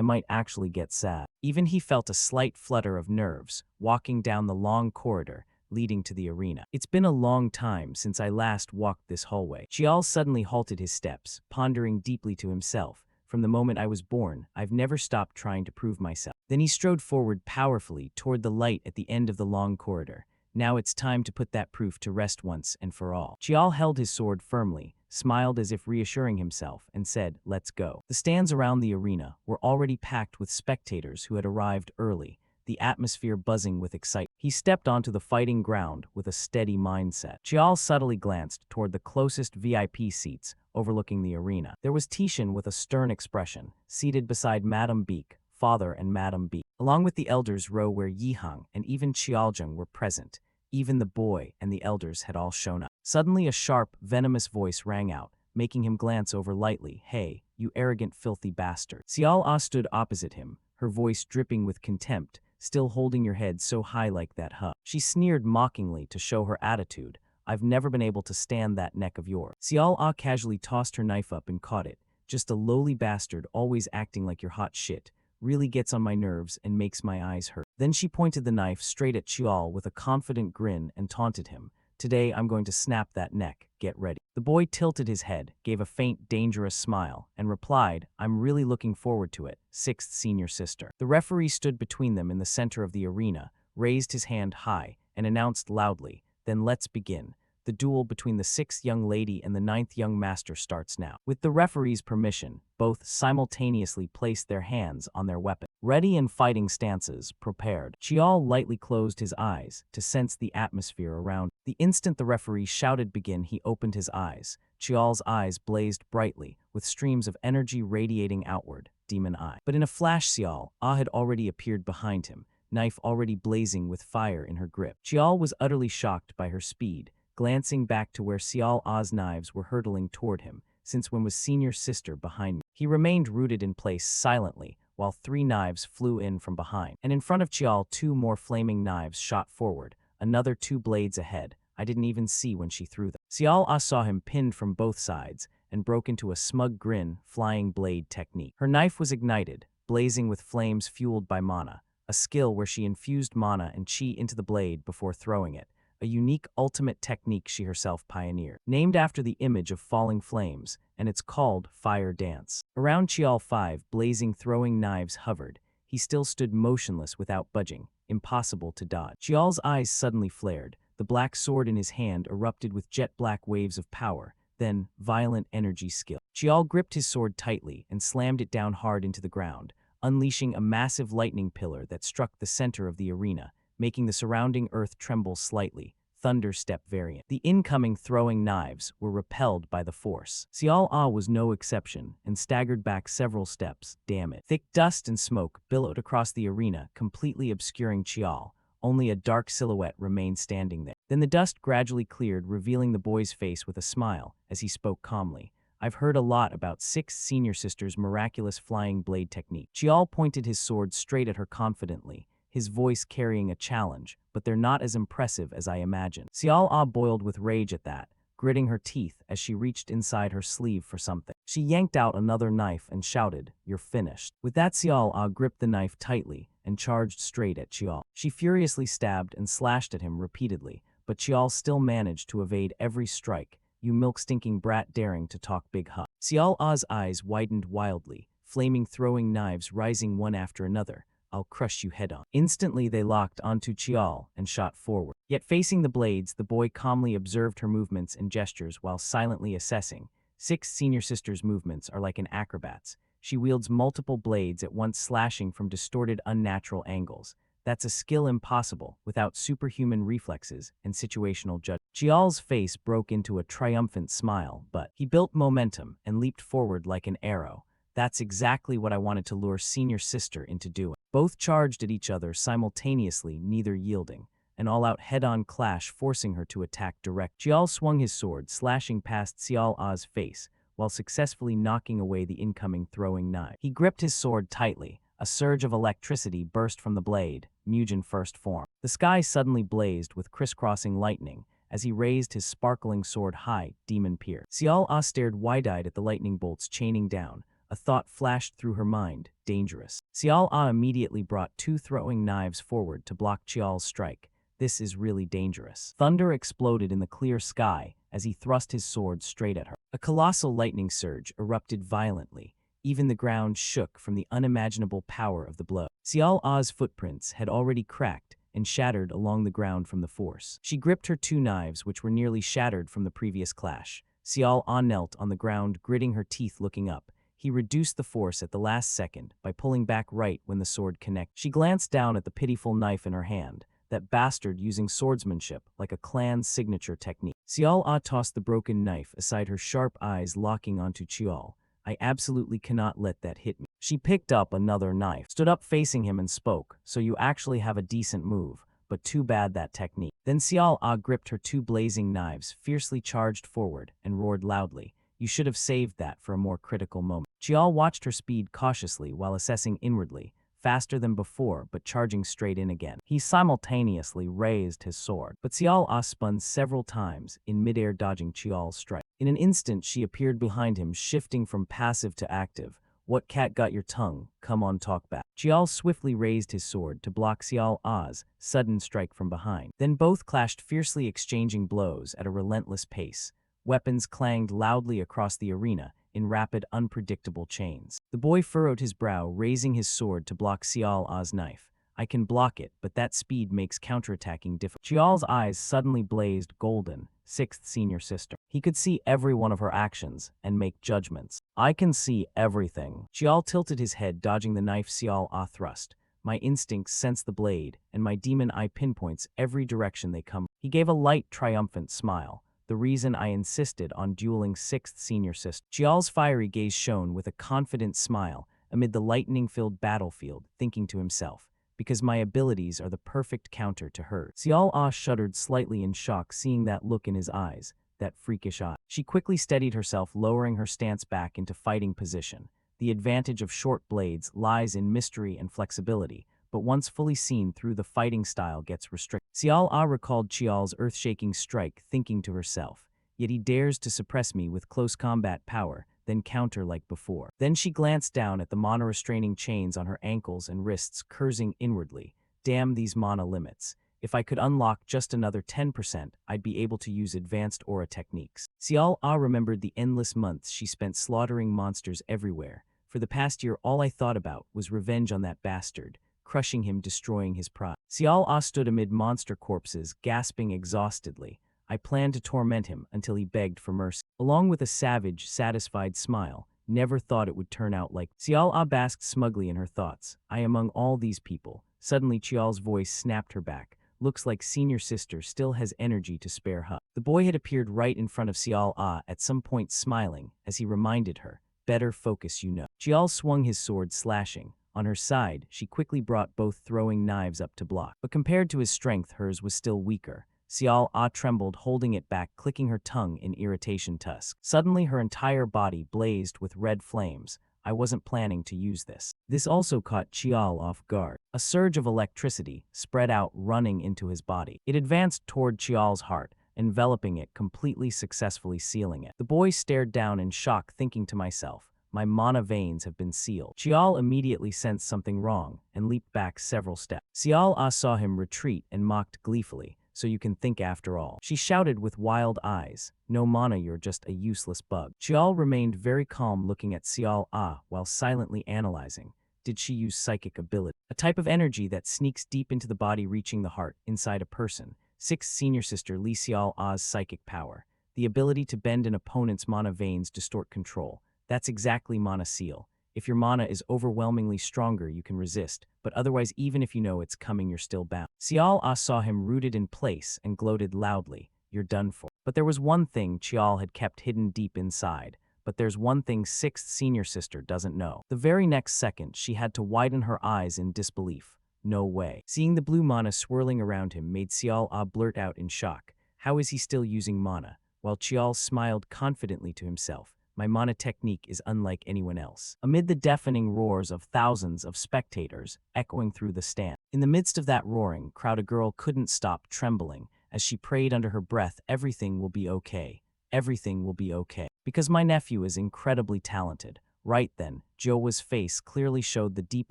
Speaker 1: might actually get sad. Even he felt a slight flutter of nerves, walking down the long corridor leading to the arena. It's been a long time since I last walked this hallway. Chiao suddenly halted his steps, pondering deeply to himself. From the moment I was born, I've never stopped trying to prove myself. Then he strode forward powerfully toward the light at the end of the long corridor. Now it's time to put that proof to rest once and for all. Chial held his sword firmly, smiled as if reassuring himself, and said, "Let's go." The stands around the arena were already packed with spectators who had arrived early, the atmosphere buzzing with excitement. He stepped onto the fighting ground with a steady mindset. Chial subtly glanced toward the closest VIP seats overlooking the arena. There was Tishan with a stern expression, seated beside Madame Beek, father and Madame Beek. Along with the elders row where Yihang and even Qiaojung were present. Even the boy and the elders had all shown up. Suddenly a sharp, venomous voice rang out, making him glance over lightly. "Hey, you arrogant, filthy bastard." Xiao Ah stood opposite him, her voice dripping with contempt. "Still holding your head so high like that, huh?" She sneered mockingly to show her attitude. "I've never been able to stand that neck of yours." Xiao Ah casually tossed her knife up and caught it. "Just a lowly bastard always acting like you're hot shit. Really gets on my nerves and makes my eyes hurt." Then she pointed the knife straight at Chial with a confident grin and taunted him. "Today I'm going to snap that neck. Get ready." The boy tilted his head, gave a faint, dangerous smile, and replied, "I'm really looking forward to it, sixth senior sister." The referee stood between them in the center of the arena, raised his hand high, and announced loudly, "Then let's begin. The duel between the sixth young lady and the ninth young master starts now." With the referee's permission, both simultaneously placed their hands on their weapons. Ready in fighting stances, prepared. Chial lightly closed his eyes to sense the atmosphere around. The instant the referee shouted begin, he opened his eyes. Chial's eyes blazed brightly, with streams of energy radiating outward, demon eye. But in a flash, Xiao Ah had already appeared behind him, knife already blazing with fire in her grip. Chial was utterly shocked by her speed, glancing back to where Xiao Ah's knives were hurtling toward him, since when was senior sister behind me. He remained rooted in place silently, while 3 knives flew in from behind. And in front of Chial 2 more flaming knives shot forward, another 2 blades ahead. I didn't even see when she threw them. Xiao Ah saw him pinned from both sides, and broke into a smug grin, flying blade technique. Her knife was ignited, blazing with flames fueled by mana, a skill where she infused mana and chi into the blade before throwing it. A unique ultimate technique she herself pioneered, named after the image of falling flames, and it's called Fire Dance. Around Chial 5, blazing throwing knives hovered. He still stood motionless without budging, impossible to dodge. Chial's eyes suddenly flared. The black sword in his hand erupted with jet-black waves of power, then violent energy skill. Chial gripped his sword tightly and slammed it down hard into the ground, unleashing a massive lightning pillar that struck the center of the arena, making the surrounding earth tremble slightly, thunder step variant. The incoming throwing knives were repelled by the force. Xiao Ah was no exception and staggered back several steps. Damn it. Thick dust and smoke billowed across the arena, completely obscuring Chial. Only a dark silhouette remained standing there. Then the dust gradually cleared, revealing the boy's face with a smile as he spoke calmly. "I've heard a lot about 6 senior sisters' miraculous flying blade technique." Chial pointed his sword straight at her confidently, his voice carrying a challenge, "But they're not as impressive as I imagined." Xiao Ah boiled with rage at that, gritting her teeth as she reached inside her sleeve for something. She yanked out another knife and shouted, "You're finished." With that, Xiao Ah gripped the knife tightly and charged straight at Chial. She furiously stabbed and slashed at him repeatedly, but Chial still managed to evade every strike. "You milk-stinking brat daring to talk big huh." Xiao Ah's eyes widened wildly, flaming throwing knives rising one after another. "I'll crush you head on." Instantly they locked onto Chial and shot forward. Yet facing the blades, the boy calmly observed her movements and gestures while silently assessing. 6 senior sisters' movements are like an acrobat's. She wields multiple blades at once, slashing from distorted, unnatural angles. That's a skill impossible without superhuman reflexes and situational judgment. Chial's face broke into a triumphant smile, but he built momentum and leaped forward like an arrow. "That's exactly what I wanted to lure senior sister into doing." Both charged at each other simultaneously, neither yielding. An all-out head-on clash forcing her to attack direct. Chial swung his sword, slashing past Xiao Ah's face, while successfully knocking away the incoming throwing knife. He gripped his sword tightly. A surge of electricity burst from the blade, Mugen first form. The sky suddenly blazed with crisscrossing lightning as he raised his sparkling sword high, demon pierced. Xiao Ah stared wide-eyed at the lightning bolts chaining down. A thought flashed through her mind, dangerous. Xiao Ah immediately brought 2 throwing knives forward to block Chial's strike. This is really dangerous. Thunder exploded in the clear sky as he thrust his sword straight at her. A colossal lightning surge erupted violently. Even the ground shook from the unimaginable power of the blow. Xiao Ah's footprints had already cracked, and shattered along the ground from the force. She gripped her two knives, which were nearly shattered from the previous clash. Xiao Ah knelt on the ground, gritting her teeth looking up. He reduced the force at the last second by pulling back right when the sword connected. She glanced down at the pitiful knife in her hand, that bastard using swordsmanship like a clan's signature technique. Xiao Ah tossed the broken knife aside, her sharp eyes locking onto Chial. I absolutely cannot let that hit me. She picked up another knife, stood up facing him and spoke, so you actually have a decent move, but too bad that technique. Then Xiao Ah gripped her two blazing knives, fiercely charged forward, and roared loudly. You should have saved that for a more critical moment. Chial watched her speed cautiously while assessing inwardly, faster than before but charging straight in again. He simultaneously raised his sword, but Xiao Ah spun several times in midair, dodging Chial's strike. In an instant she appeared behind him, shifting from passive to active. What cat got your tongue? Come on, talk back. Chial swiftly raised his sword to block Xiao Ah's sudden strike from behind. Then both clashed, fiercely exchanging blows at a relentless pace. Weapons clanged loudly across the arena in rapid, unpredictable chains. The boy furrowed his brow, raising his sword to block Xiao Ah's knife. I can block it, but that speed makes counterattacking difficult. Chial's eyes suddenly blazed golden. Sixth senior sister. He could see every one of her actions and make judgments. I can see everything. Chial tilted his head, dodging the knife Xiao Ah thrust. My instincts sense the blade, and my demon eye pinpoints every direction they come. He gave a light, triumphant smile. The reason I insisted on dueling sixth senior sister. Chial's fiery gaze shone with a confident smile amid the lightning-filled battlefield, thinking to himself, because my abilities are the perfect counter to hers. Xiao Ah shuddered slightly in shock, seeing that look in his eyes, that freakish eye. She quickly steadied herself, lowering her stance back into fighting position. The advantage of short blades lies in mystery and flexibility, but once fully seen through, the fighting style gets restricted. Xiao Ah recalled Chial's earth-shaking strike, thinking to herself, yet he dares to suppress me with close combat power, then counter like before. Then she glanced down at the mana-restraining chains on her ankles and wrists, cursing inwardly. Damn these mana limits. If I could unlock just another 10%, I'd be able to use advanced aura techniques. Xiao Ah remembered the endless months she spent slaughtering monsters everywhere. For the past year, all I thought about was revenge on that bastard, crushing him, destroying his pride. Xiao Ah stood amid monster corpses, gasping exhaustedly. I planned to torment him until he begged for mercy. Along with a savage, satisfied smile, never thought it would turn out like. Xiao Ah basked smugly in her thoughts. I among all these people. Suddenly Chial's voice snapped her back. Looks like senior sister still has energy to spare. Huh. The boy had appeared right in front of Xiao Ah at some point, smiling as he reminded her, better focus, you know. Chial swung his sword, slashing. On her side, she quickly brought both throwing knives up to block. But compared to his strength, hers was still weaker. Xiao Ah trembled, holding it back, clicking her tongue in irritation. Tusk. Suddenly her entire body blazed with red flames. I wasn't planning to use this. This also caught Chial off guard. A surge of electricity spread out, running into his body. It advanced toward Chial's heart, enveloping it completely, successfully sealing it. The boy stared down in shock, thinking to myself, my mana veins have been sealed. Chial immediately sensed something wrong and leaped back several steps. Xiao Ah saw him retreat and mocked gleefully. So you can think after all. She shouted with wild eyes. No mana, you're just a useless bug. Chial remained very calm, looking at Xiao Ah while silently analyzing. Did she use psychic ability? A type of energy that sneaks deep into the body, reaching the heart, inside a person. Sixth senior sister Li Xiao Ah's psychic power. The ability to bend an opponent's mana veins, distort control. That's exactly mana seal. If your mana is overwhelmingly stronger, you can resist, but otherwise, even if you know it's coming, you're still bound. Xiao Ah saw him rooted in place and gloated loudly, you're done for. But there was one thing Chial had kept hidden deep inside. But there's one thing sixth senior sister doesn't know. The very next second, she had to widen her eyes in disbelief. No way. Seeing the blue mana swirling around him made Xiao Ah blurt out in shock. How is he still using mana? While Chial smiled confidently to himself. My mana technique is unlike anyone else. Amid the deafening roars of thousands of spectators echoing through the stand. In the midst of that roaring crowd, a girl couldn't stop trembling as she prayed under her breath, everything will be okay. Everything will be okay. Because my nephew is incredibly talented. Right then, Joa's face clearly showed the deep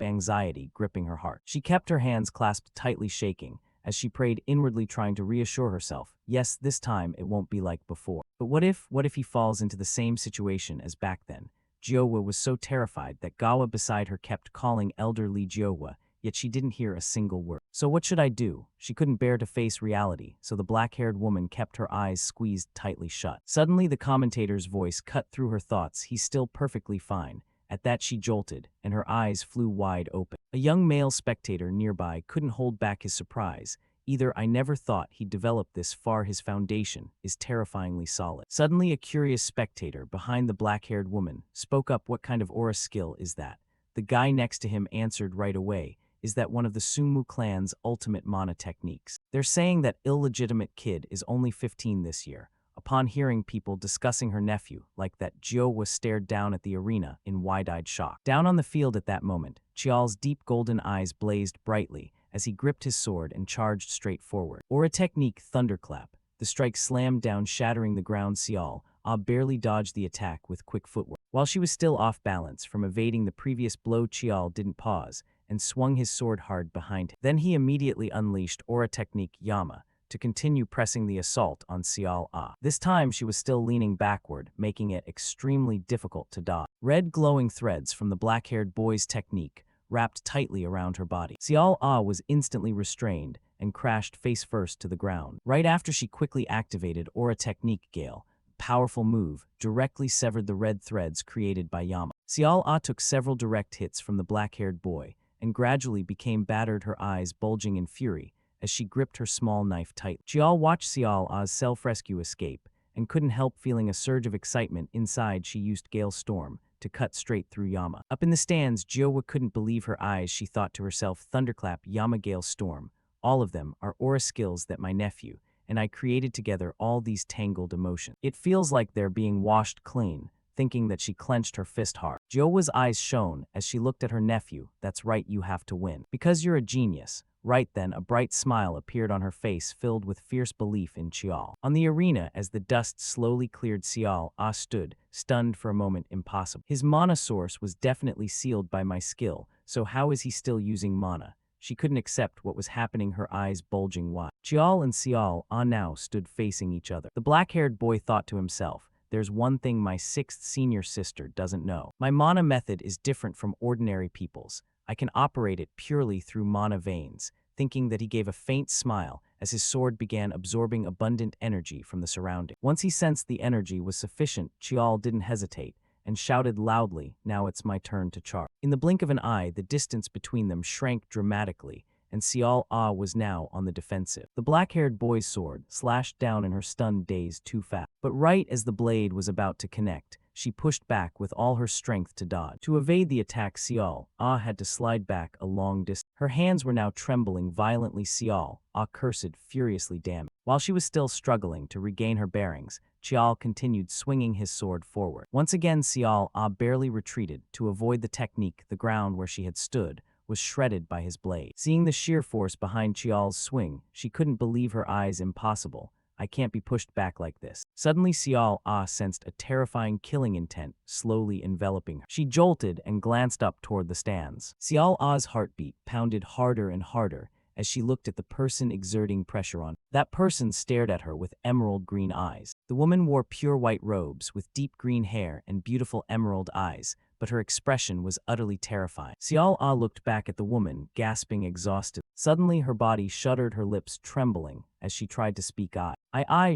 Speaker 1: anxiety gripping her heart. She kept her hands clasped tightly, shaking, as she prayed inwardly, trying to reassure herself, yes, this time it won't be like before. But what if he falls into the same situation as back then? Joa was so terrified that Gawa beside her kept calling elderly Joa, yet she didn't hear a single word. So what should I do? She couldn't bear to face reality, so the black-haired woman kept her eyes squeezed tightly shut. Suddenly, the commentator's voice cut through her thoughts. He's still perfectly fine. At that she jolted, and her eyes flew wide open. A young male spectator nearby couldn't hold back his surprise. Either I never thought he'd develop this far. His foundation is terrifyingly solid. Suddenly, a curious spectator behind the black-haired woman spoke up. What kind of aura skill is that? The guy next to him answered right away. Is that one of the Sumu clan's ultimate mana techniques? They're saying that illegitimate kid is only 15 this year. Upon hearing people discussing her nephew, like that, Jio was stared down at the arena in wide-eyed shock. Down on the field at that moment, Chial's deep golden eyes blazed brightly as he gripped his sword and charged straight forward. Aura technique thunderclap. The strike slammed down, shattering the ground. Cial barely dodged the attack with quick footwork. While she was still off balance from evading the previous blow, Chial didn't pause and swung his sword hard behind him. Then he immediately unleashed Aura technique Yama to continue pressing the assault on Cial. This time she was still leaning backward, making it extremely difficult to dodge. Red glowing threads from the black-haired boy's technique wrapped tightly around her body. Cial was instantly restrained and crashed face first to the ground. Right after, she quickly activated Aura technique Gale. Powerful move directly severed the red threads created by Yama. Cial took several direct hits from the black-haired boy and gradually became battered, her eyes bulging in fury as she gripped her small knife tight. Chial watched Cial's self-rescue escape and couldn't help feeling a surge of excitement inside. She used Gale Storm to cut straight through Yama. Up in the stands, Jiowa couldn't believe her eyes. She thought to herself, Thunderclap, Yama, Gale Storm. All of them are aura skills that my nephew and I created together. All these tangled emotions. It feels like they're being washed clean. Thinking that, she clenched her fist hard. Jiowa's eyes shone as she looked at her nephew. That's right, you have to win. Because you're a genius. Right then, a bright smile appeared on her face, filled with fierce belief in Cial. On the arena, as the dust slowly cleared, Cial stood, stunned for a moment. Impossible. His mana source was definitely sealed by my skill, so how is he still using mana? She couldn't accept what was happening, her eyes bulging wide. Cial and Cial now stood facing each other. The black-haired boy thought to himself, there's one thing my 6th senior sister doesn't know. My mana method is different from ordinary people's. I can operate it purely through mana veins. Thinking that, he gave a faint smile as his sword began absorbing abundant energy from the surrounding. Once he sensed the energy was sufficient, Cial didn't hesitate and shouted loudly, now it's my turn to charge. In the blink of an eye, the distance between them shrank dramatically, and Cial was now on the defensive. The black-haired boy's sword slashed down in her stunned daze too fast. But right as the blade was about to connect, she pushed back with all her strength to dodge. To evade the attack, Cial had to slide back a long distance. Her hands were now trembling violently. Cial cursed furiously, damn it. While she was still struggling to regain her bearings, Cial continued swinging his sword forward. Once again, Cial barely retreated to avoid the technique. The ground where she had stood was shredded by his blade. Seeing the sheer force behind Cial's swing, she couldn't believe her eyes. Impossible. I can't be pushed back like this. Suddenly, Cial sensed a terrifying killing intent slowly enveloping her. She jolted and glanced up toward the stands. Cial's heartbeat pounded harder and harder as she looked at the person exerting pressure on her. That person stared at her with emerald green eyes. The woman wore pure white robes with deep green hair and beautiful emerald eyes, but her expression was utterly terrifying. Cial looked back at the woman, gasping exhausted. Suddenly, her body shuddered, her lips trembling as she tried to speak.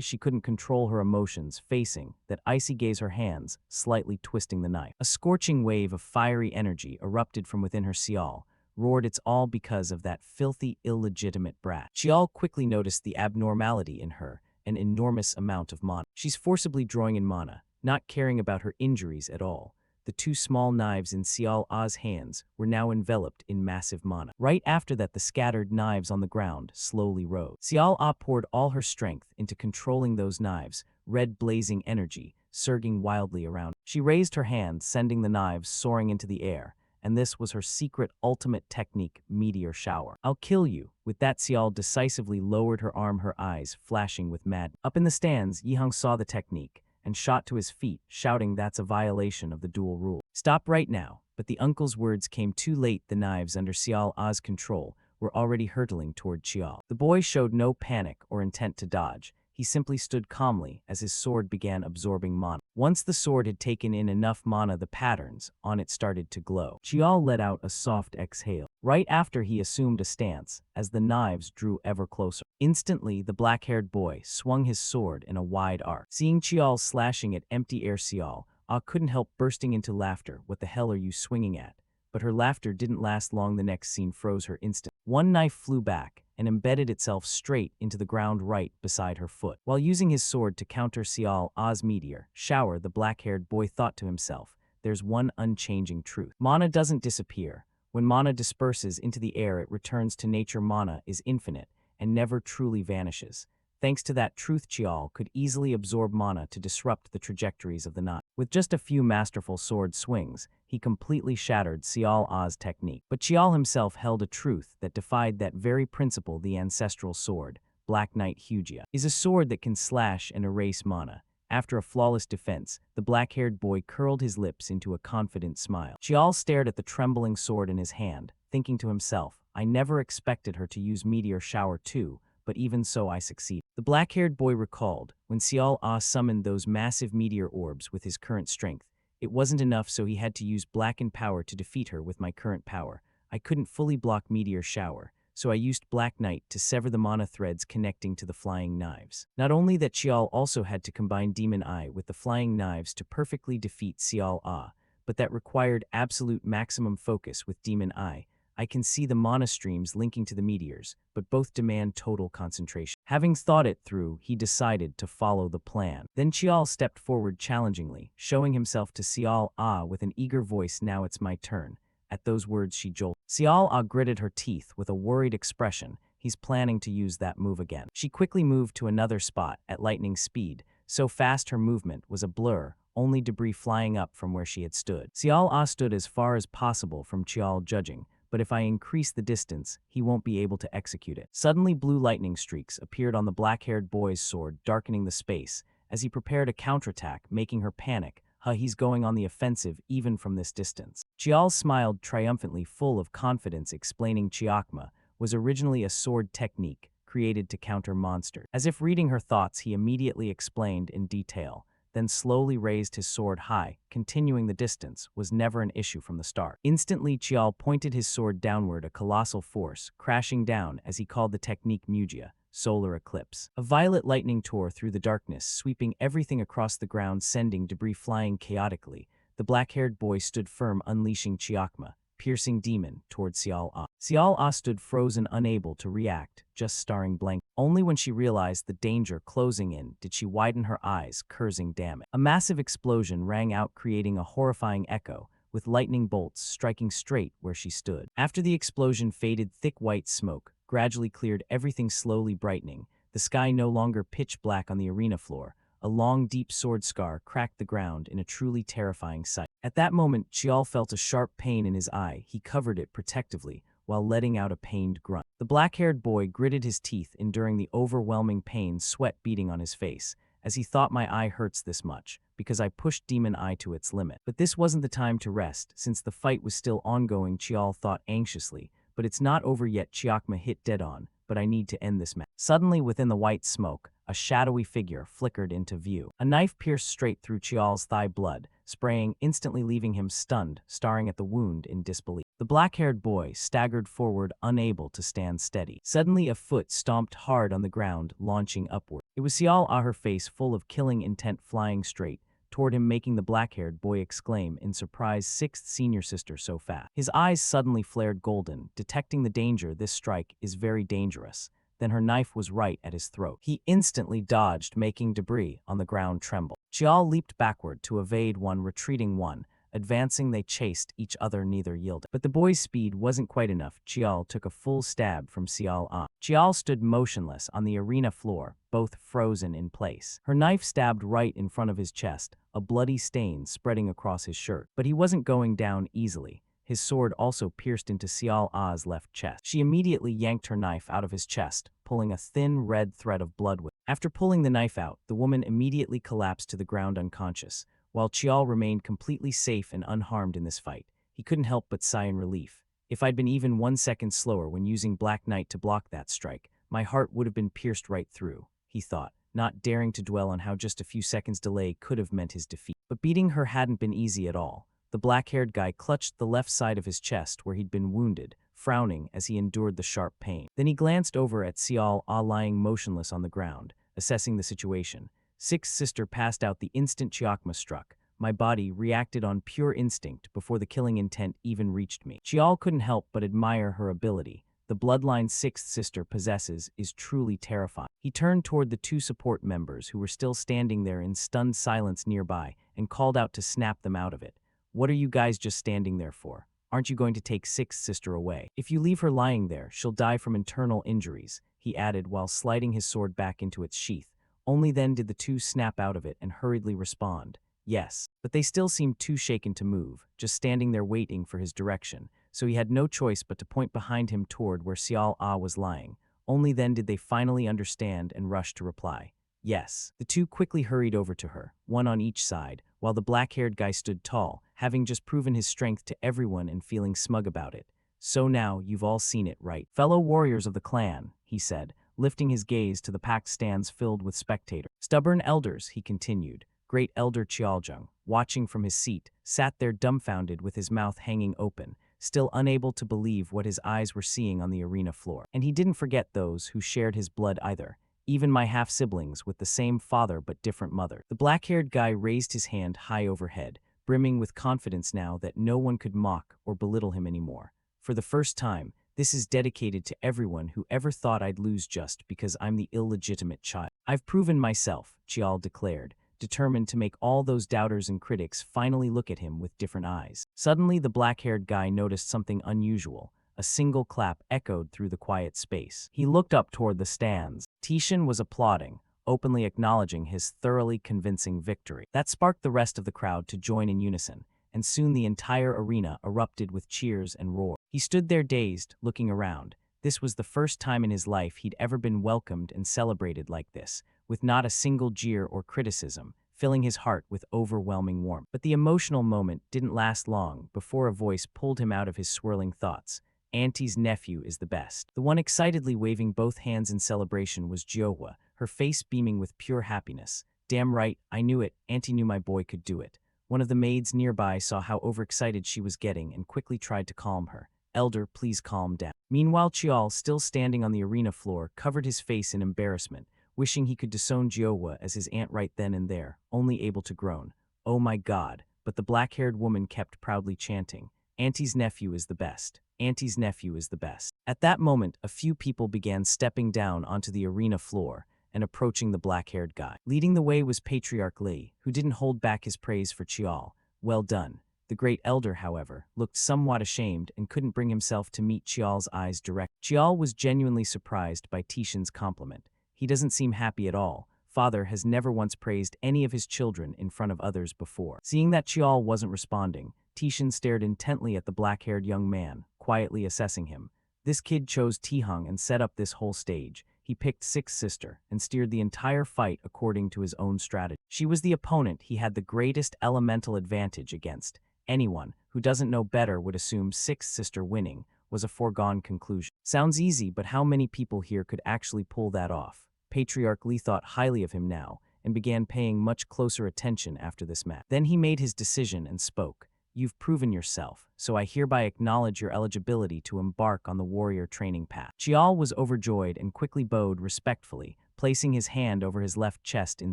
Speaker 1: She couldn't control her emotions, facing that icy gaze, her hands slightly twisting the knife. A scorching wave of fiery energy erupted from within her. Cial roared, it's all because of that filthy, illegitimate brat. Cial quickly noticed the abnormality in her, an enormous amount of mana. She's forcibly drawing in mana, not caring about her injuries at all. The two small knives in Cial's hands were now enveloped in massive mana. Right after that, the scattered knives on the ground slowly rose. Cial poured all her strength into controlling those knives, red blazing energy surging wildly around. She raised her hand, sending the knives soaring into the air, and this was her secret ultimate technique, Meteor Shower. I'll kill you. With that, Cial decisively lowered her arm, her eyes flashing with madness. Up in the stands, Yihang saw the technique and shot to his feet, shouting, that's a violation of the duel rule. Stop right now. But the uncle's words came too late. The knives under Cial's control were already hurtling toward Cial. The boy showed no panic or intent to dodge. He simply stood calmly as his sword began absorbing mana. Once the sword had taken in enough mana, the patterns on it started to glow. Chial let out a soft exhale. Right after, he assumed a stance, as the knives drew ever closer. Instantly, the black-haired boy swung his sword in a wide arc. Seeing Chial slashing at empty air, Cial couldn't help bursting into laughter. "What the hell are you swinging at?" But her laughter didn't last long. The next scene froze her instantly. One knife flew back and embedded itself straight into the ground right beside her foot. While using his sword to counter Cial's meteor shower, the black-haired boy thought to himself, "There's one unchanging truth. Mana doesn't disappear. When mana disperses into the air, it returns to nature. Mana is infinite and never truly vanishes." Thanks to that truth, Chial could easily absorb mana to disrupt the trajectories of the knife. With just a few masterful sword swings, he completely shattered Cial's technique. But Chial himself held a truth that defied that very principle. The ancestral sword, Black Knight Hugia, is a sword that can slash and erase mana. After a flawless defense, the black-haired boy curled his lips into a confident smile. Chial stared at the trembling sword in his hand, thinking to himself, "I never expected her to use meteor shower too, but even so I succeed." The black-haired boy recalled, when Cial summoned those massive meteor orbs with his current strength, "It wasn't enough, so he had to use blackened power to defeat her with my current power. I couldn't fully block meteor shower, so I used Black Knight to sever the mana threads connecting to the flying knives." Not only that, Cial also had to combine Demon Eye with the flying knives to perfectly defeat Cial, but that required absolute maximum focus with Demon Eye. "I can see the mana streams linking to the meteors, but both demand total concentration." Having thought it through, he decided to follow the plan. Then Chial stepped forward challengingly, showing himself to Cial with an eager voice. "Now it's my turn." At those words, she jolted. Cial gritted her teeth with a worried expression. He's planning to use that move again. She quickly moved to another spot at lightning speed, so fast her movement was a blur, only debris flying up from where she had stood. Cial stood as far as possible from Chial, judging, "But if I increase the distance, he won't be able to execute it." Suddenly, blue lightning streaks appeared on the black-haired boy's sword, darkening the space, as he prepared a counterattack, making her panic. He's going on the offensive even from this distance." Chial smiled triumphantly, full of confidence, explaining Chiakma was originally a sword technique created to counter monsters. As if reading her thoughts, he immediately explained in detail, then slowly raised his sword high. Continuing the distance was never an issue from the start. Instantly, Chial pointed his sword downward, a colossal force, crashing down as he called the technique Mugia, solar eclipse. A violet lightning tore through the darkness, sweeping everything across the ground, sending debris flying chaotically. The black-haired boy stood firm, unleashing Chiakma, piercing demon, toward Cial. Cial stood frozen, unable to react, just staring blank. Only when she realized the danger closing in did she widen her eyes, cursing, "Damn it." A massive explosion rang out, creating a horrifying echo, with lightning bolts striking straight where she stood. After the explosion faded, thick white smoke gradually cleared, everything slowly brightening. The sky no longer pitch black on the arena floor. A long, deep sword scar cracked the ground in a truly terrifying sight. At that moment, Chial felt a sharp pain in his eye. He covered it protectively, while letting out a pained grunt. The black-haired boy gritted his teeth, enduring the overwhelming pain, sweat beading on his face, as he thought, "My eye hurts this much because I pushed Demon Eye to its limit." But this wasn't the time to rest, since the fight was still ongoing. Chial thought anxiously, "But it's not over yet." Chiakma hit dead on, "But I need to end this match." Suddenly, within the white smoke, a shadowy figure flickered into view. A knife pierced straight through Chial's thigh, blood spraying, instantly leaving him stunned, staring at the wound in disbelief. The black-haired boy staggered forward, unable to stand steady. Suddenly, a foot stomped hard on the ground, launching upward. It was Cial, her face full of killing intent, flying straight toward him, making the black-haired boy exclaim in surprise, "Sixth senior sister, so fast." His eyes suddenly flared golden, detecting the danger. "This strike is very dangerous." Then her knife was right at his throat. He instantly dodged, making debris on the ground tremble. Chial leaped backward to evade one, retreating one. Advancing, they chased each other, neither yielding. But the boy's speed wasn't quite enough. Chial took a full stab from Cial. Chial stood motionless on the arena floor, both frozen in place. Her knife stabbed right in front of his chest, a bloody stain spreading across his shirt. But he wasn't going down easily. His sword also pierced into Cial's left chest. She immediately yanked her knife out of his chest, pulling a thin red thread of blood with it. After pulling the knife out, the woman immediately collapsed to the ground unconscious. While Chial remained completely safe and unharmed in this fight, he couldn't help but sigh in relief. "If I'd been even 1 second slower when using Black Knight to block that strike, my heart would have been pierced right through," he thought. not daring to dwell on how just a few seconds' delay could have meant his defeat. But beating her hadn't been easy at all. The black-haired guy clutched the left side of his chest where he'd been wounded, frowning as he endured the sharp pain. Then he glanced over at Xiao Ah lying motionless on the ground, assessing the situation. Sixth sister passed out the instant Chiakma struck. My body reacted on pure instinct before the killing intent even reached me. Chial couldn't help but admire her ability. The bloodline sixth sister possesses is truly terrifying. He turned toward the two support members who were still standing there in stunned silence nearby and called out to snap them out of it. What are you guys just standing there for? Aren't you going to take sixth sister away? If you leave her lying there, she'll die from internal injuries, he added while sliding his sword back into its sheath. Only then did the two snap out of it and hurriedly respond. Yes, but they still seemed too shaken to move, just standing there waiting for his direction, so he had no choice but to point behind him toward where Xiao Ah was lying. Only then did they finally understand and rush to reply. Yes. The two quickly hurried over to her, one on each side, while the black-haired guy stood tall, having just proven his strength to everyone and feeling smug about it. So now you've all seen it, right? Fellow warriors of the clan, he said, lifting his gaze to the packed stands filled with spectators. Stubborn elders, he continued. Great Elder Chialjung, watching from his seat, sat there dumbfounded with his mouth hanging open, still unable to believe what his eyes were seeing on the arena floor. And he didn't forget those who shared his blood either, even my half-siblings with the same father but different mother. The black-haired guy raised his hand high overhead, brimming with confidence now that no one could mock or belittle him anymore. For the first time, this is dedicated to everyone who ever thought I'd lose just because I'm the illegitimate child. I've proven myself, Chial declared, determined to make all those doubters and critics finally look at him with different eyes. Suddenly, the black-haired guy noticed something unusual. A single clap echoed through the quiet space. He looked up toward the stands. Tishin was applauding, openly acknowledging his thoroughly convincing victory. That sparked the rest of the crowd to join in unison, and soon the entire arena erupted with cheers and roars. He stood there dazed, looking around. This was the first time in his life he'd ever been welcomed and celebrated like this, with not a single jeer or criticism, filling his heart with overwhelming warmth. But the emotional moment didn't last long before a voice pulled him out of his swirling thoughts. Auntie's nephew is the best. The one excitedly waving both hands in celebration was Jiohua, her face beaming with pure happiness. Damn right, I knew it, Auntie knew my boy could do it. One of the maids nearby saw how overexcited she was getting and quickly tried to calm her. Elder, please calm down. Meanwhile, Chial, still standing on the arena floor, covered his face in embarrassment, wishing he could disown Jiohua as his aunt right then and there, only able to groan. Oh my God, but the black-haired woman kept proudly chanting, Auntie's nephew is the best. Auntie's nephew is the best. At that moment, a few people began stepping down onto the arena floor and approaching the black-haired guy. Leading the way was Patriarch Li, who didn't hold back his praise for Chial. Well done. The great elder, however, looked somewhat ashamed and couldn't bring himself to meet Chial's eyes direct. Chial was genuinely surprised by Tishin's compliment. He doesn't seem happy at all. Father has never once praised any of his children in front of others before. Seeing that Chial wasn't responding, Tishin stared intently at the black-haired young man, quietly assessing him. This kid chose Tihung and set up this whole stage. He picked Sixth Sister and steered the entire fight according to his own strategy. She was the opponent he had the greatest elemental advantage against. Anyone who doesn't know better would assume Sixth Sister winning was a foregone conclusion. Sounds easy, but how many people here could actually pull that off? Patriarch Li thought highly of him now and began paying much closer attention after this match. Then he made his decision and spoke. You've proven yourself, so I hereby acknowledge your eligibility to embark on the warrior training path. Chial was overjoyed and quickly bowed respectfully, placing his hand over his left chest in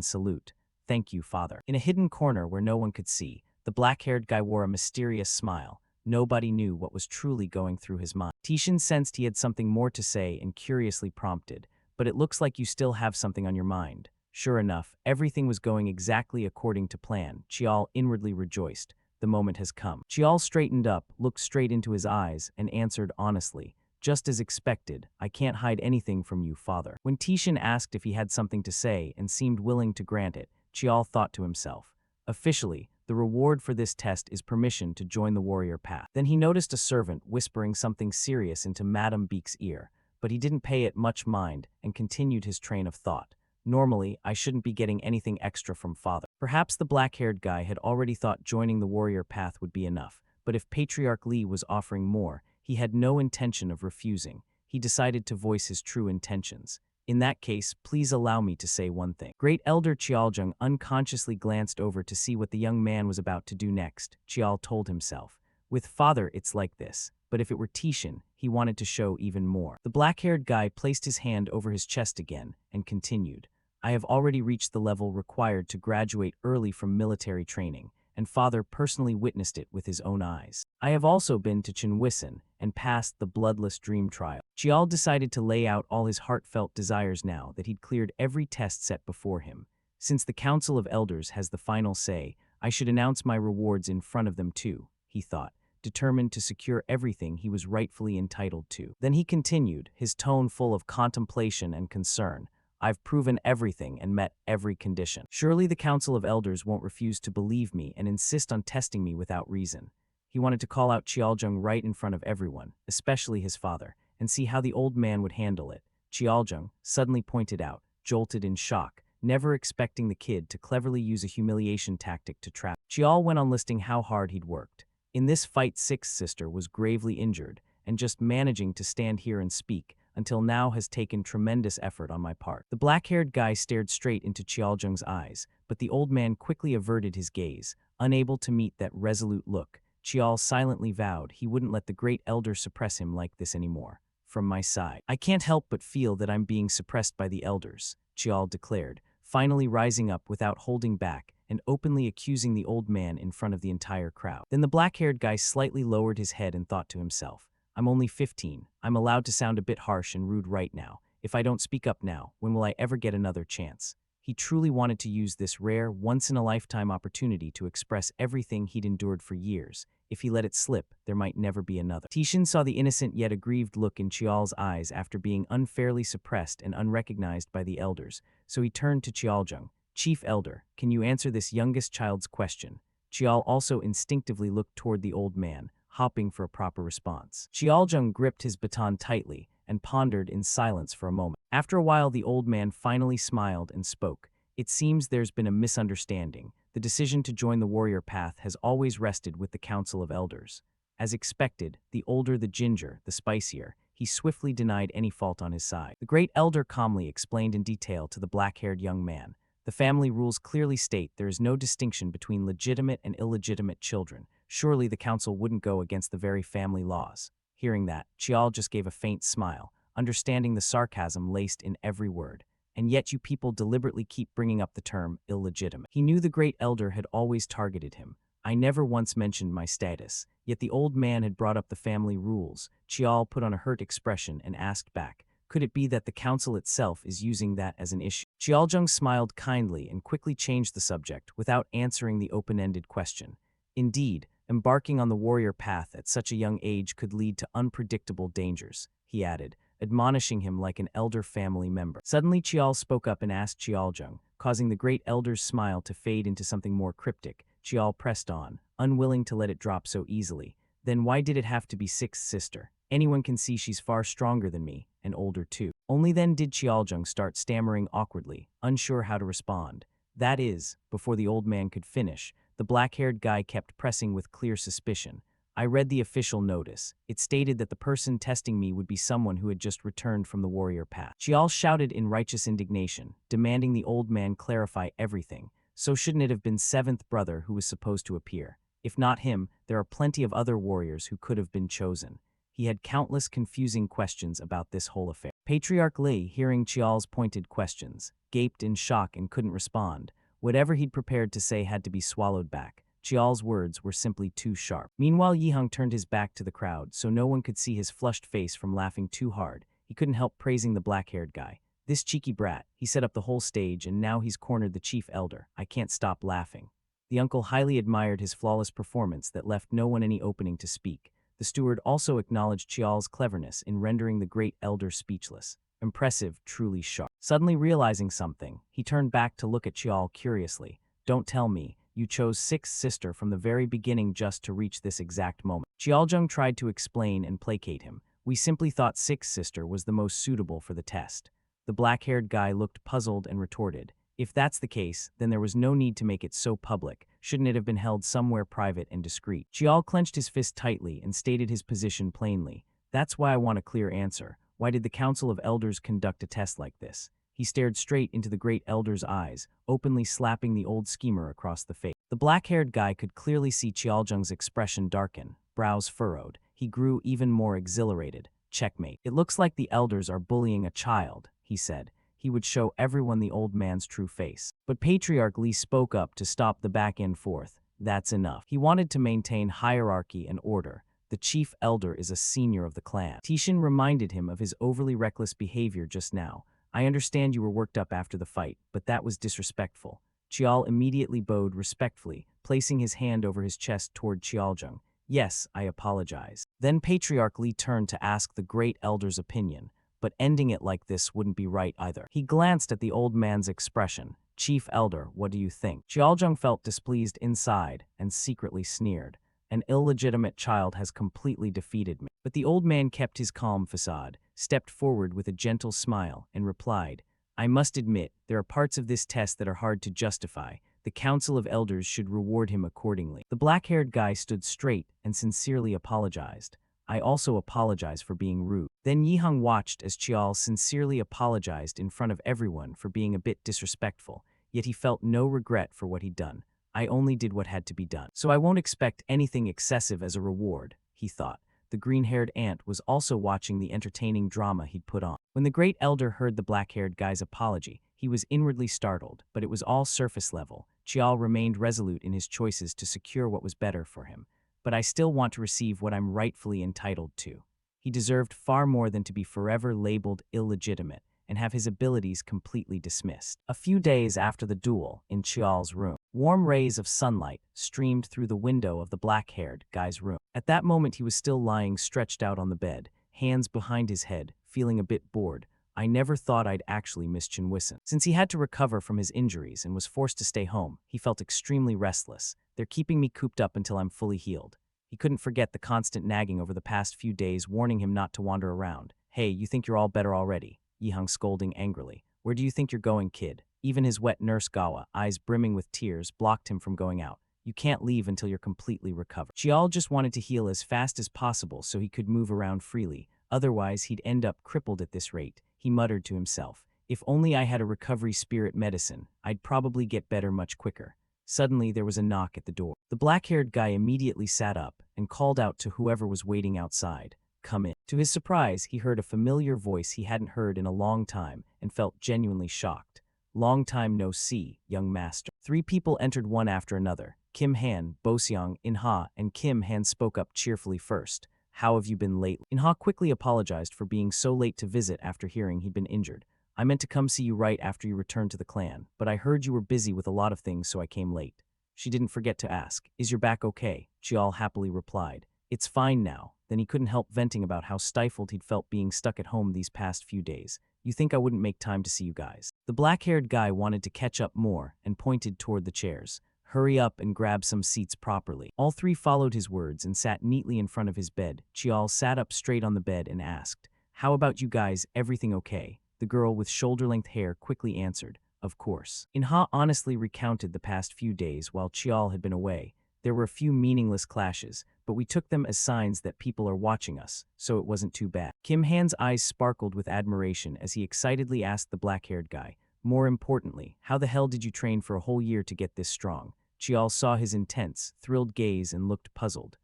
Speaker 1: salute. Thank you, father. In a hidden corner where no one could see, the black-haired guy wore a mysterious smile. Nobody knew what was truly going through his mind. Tishin sensed he had something more to say and curiously prompted, but it looks like you still have something on your mind. Sure enough, everything was going exactly according to plan. Chial inwardly rejoiced. The moment has come. Chial straightened up, looked straight into his eyes, and answered honestly, just as expected, I can't hide anything from you, father. When Tishin asked if he had something to say and seemed willing to grant it, Chial thought to himself, officially, the reward for this test is permission to join the warrior path. Then he noticed a servant whispering something serious into Madame Beek's ear, but he didn't pay it much mind and continued his train of thought. Normally, I shouldn't be getting anything extra from father. Perhaps the black-haired guy had already thought joining the warrior path would be enough, but if Patriarch Li was offering more, he had no intention of refusing. He decided to voice his true intentions. In that case, please allow me to say one thing. Great Elder Qiaojung unconsciously glanced over to see what the young man was about to do next. Qiao told himself, with father it's like this, but if it were Tishan, he wanted to show even more. The black-haired guy placed his hand over his chest again and continued, I have already reached the level required to graduate early from military training, and father personally witnessed it with his own eyes. I have also been to Chinwisan and passed the bloodless dream trial. Jial decided to lay out all his heartfelt desires now that he'd cleared every test set before him. Since the Council of Elders has the final say, I should announce my rewards in front of them too, he thought, determined to secure everything he was rightfully entitled to. Then he continued, his tone full of contemplation and concern. I've proven everything and met every condition. Surely the Council of Elders won't refuse to believe me and insist on testing me without reason. He wanted to call out Qiaojung right in front of everyone, especially his father, and see how the old man would handle it. Qiaojung suddenly pointed out, jolted in shock, never expecting the kid to cleverly use a humiliation tactic to trap. Qiao went on listing how hard he'd worked. In this fight, sixth sister was gravely injured, and just managing to stand here and speak until now has taken tremendous effort on my part. The black-haired guy stared straight into Qiaojung's eyes, but the old man quickly averted his gaze, unable to meet that resolute look. Qiao silently vowed he wouldn't let the great elder suppress him like this anymore. From my side, I can't help but feel that I'm being suppressed by the elders, Qiao declared, finally rising up without holding back and openly accusing the old man in front of the entire crowd. Then the black-haired guy slightly lowered his head and thought to himself, I'm only 15. I'm allowed to sound a bit harsh and rude right now. If I don't speak up now, when will I ever get another chance? He truly wanted to use this rare, once-in-a-lifetime opportunity to express everything he'd endured for years. If he let it slip, there might never be another. Tishan saw the innocent yet aggrieved look in Qiao's eyes after being unfairly suppressed and unrecognized by the elders, so he turned to Qiaojung. Chief Elder, can you answer this youngest child's question? Qiao also instinctively looked toward the old man, hopping for a proper response. Qiaojung gripped his baton tightly and pondered in silence for a moment. After a while, the old man finally smiled and spoke. It seems there's been a misunderstanding. The decision to join the warrior path has always rested with the Council of Elders. As expected, the older the ginger, the spicier, he swiftly denied any fault on his side. The great elder calmly explained in detail to the black-haired young man. The family rules clearly state there is no distinction between legitimate and illegitimate children. Surely the council wouldn't go against the very family laws. Hearing that, Qiao just gave a faint smile, understanding the sarcasm laced in every word. And yet you people deliberately keep bringing up the term illegitimate. He knew the great elder had always targeted him. I never once mentioned my status, yet the old man had brought up the family rules. Qiao put on a hurt expression and asked back, could it be that the council itself is using that as an issue? Qiaojung smiled kindly and quickly changed the subject without answering the open-ended question. Indeed, embarking on the warrior path at such a young age could lead to unpredictable dangers, he added, admonishing him like an elder family member. Suddenly Qiao spoke up and asked Qiaojung, causing the great elder's smile to fade into something more cryptic. Qiao pressed on, unwilling to let it drop so easily. Then why did it have to be sixth sister? Anyone can see she's far stronger than me, and older too. Only then did Qiaojung start stammering awkwardly, unsure how to respond. That is, before the old man could finish, the black-haired guy kept pressing with clear suspicion. I read the official notice. It stated that the person testing me would be someone who had just returned from the warrior path. Qiao shouted in righteous indignation, demanding the old man clarify everything. So shouldn't it have been seventh brother who was supposed to appear? If not him, there are plenty of other warriors who could have been chosen. He had countless confusing questions about this whole affair. Patriarch Li, hearing Qiao's pointed questions, gaped in shock and couldn't respond. Whatever he'd prepared to say had to be swallowed back. Qiao's words were simply too sharp. Meanwhile, Yiheng turned his back to the crowd so no one could see his flushed face from laughing too hard. He couldn't help praising the black-haired guy. This cheeky brat, he set up the whole stage and now he's cornered the chief elder. I can't stop laughing. The uncle highly admired his flawless performance that left no one any opening to speak. The steward also acknowledged Qiao's cleverness in rendering the great elder speechless. Impressive, truly sharp. Suddenly realizing something, he turned back to look at Qiao curiously. Don't tell me, you chose sixth sister from the very beginning just to reach this exact moment. Qiaojung tried to explain and placate him. We simply thought sixth sister was the most suitable for the test. The black-haired guy looked puzzled and retorted, if that's the case, then there was no need to make it so public. Shouldn't it have been held somewhere private and discreet? Qiao clenched his fist tightly and stated his position plainly. That's why I want a clear answer. Why did the Council of Elders conduct a test like this? He stared straight into the great elder's eyes, openly slapping the old schemer across the face. The black-haired guy could clearly see Qiaojung's expression darken, brows furrowed. He grew even more exhilarated. Checkmate. It looks like the elders are bullying a child, he said. He would show everyone the old man's true face. But Patriarch Li spoke up to stop the back and forth. That's enough. He wanted to maintain hierarchy and order. The chief elder is a senior of the clan. Tishin reminded him of his overly reckless behavior just now. I understand you were worked up after the fight, but that was disrespectful. Qial immediately bowed respectfully, placing his hand over his chest toward Qiaojung. Yes, I apologize. Then Patriarch Li turned to ask the great elder's opinion, but ending it like this wouldn't be right either. He glanced at the old man's expression. Chief Elder, what do you think? Qiaojung felt displeased inside and secretly sneered. An illegitimate child has completely defeated me. But the old man kept his calm facade, stepped forward with a gentle smile, and replied, I must admit, there are parts of this test that are hard to justify. The Council of Elders should reward him accordingly. The black-haired guy stood straight and sincerely apologized. I also apologize for being rude. Then Yihang watched as Qial sincerely apologized in front of everyone for being a bit disrespectful, yet he felt no regret for what he'd done. I only did what had to be done. So I won't expect anything excessive as a reward, he thought. The green-haired ant was also watching the entertaining drama he'd put on. When the great elder heard the black-haired guy's apology, he was inwardly startled, but it was all surface level. Qial remained resolute in his choices to secure what was better for him. But I still want to receive what I'm rightfully entitled to. He deserved far more than to be forever labeled illegitimate and have his abilities completely dismissed. A few days after the duel, in Qial's room, warm rays of sunlight streamed through the window of the black-haired guy's room. At that moment he was still lying stretched out on the bed, hands behind his head, feeling a bit bored. I never thought I'd actually miss Chinwison. Since he had to recover from his injuries and was forced to stay home, he felt extremely restless. They're keeping me cooped up until I'm fully healed. He couldn't forget the constant nagging over the past few days, warning him not to wander around. Hey, you think you're all better already? Yihang scolding angrily. Where do you think you're going, kid? Even his wet nurse Gawa, eyes brimming with tears, blocked him from going out. You can't leave until you're completely recovered. Qial just wanted to heal as fast as possible so he could move around freely. Otherwise, he'd end up crippled at this rate. He muttered to himself. If only I had a recovery spirit medicine, I'd probably get better much quicker. Suddenly, there was a knock at the door. The black-haired guy immediately sat up and called out to whoever was waiting outside. Come in. To his surprise, he heard a familiar voice he hadn't heard in a long time and felt genuinely shocked. Long time no see, young master. 3 people entered one after another. Kim Han, Boseong, In-ha, and Kim Han spoke up cheerfully first. How have you been lately? In-ha quickly apologized for being so late to visit after hearing he'd been injured. I meant to come see you right after you returned to the clan, but I heard you were busy with a lot of things, so I came late. She didn't forget to ask, is your back okay? Qial happily replied. It's fine now. Then he couldn't help venting about how stifled he'd felt being stuck at home these past few days. You think I wouldn't make time to see you guys? The black-haired guy wanted to catch up more and pointed toward the chairs. Hurry up and grab some seats properly. All 3 followed his words and sat neatly in front of his bed. Qial sat up straight on the bed and asked, how about you guys, everything okay? The girl with shoulder-length hair quickly answered, of course. In-ha honestly recounted the past few days while Qial had been away. There were a few meaningless clashes, but we took them as signs that people are watching us, so it wasn't too bad. Kim Han's eyes sparkled with admiration as he excitedly asked the black-haired guy, more importantly, how the hell did you train for a whole year to get this strong? Qial saw his intense, thrilled gaze and looked puzzled.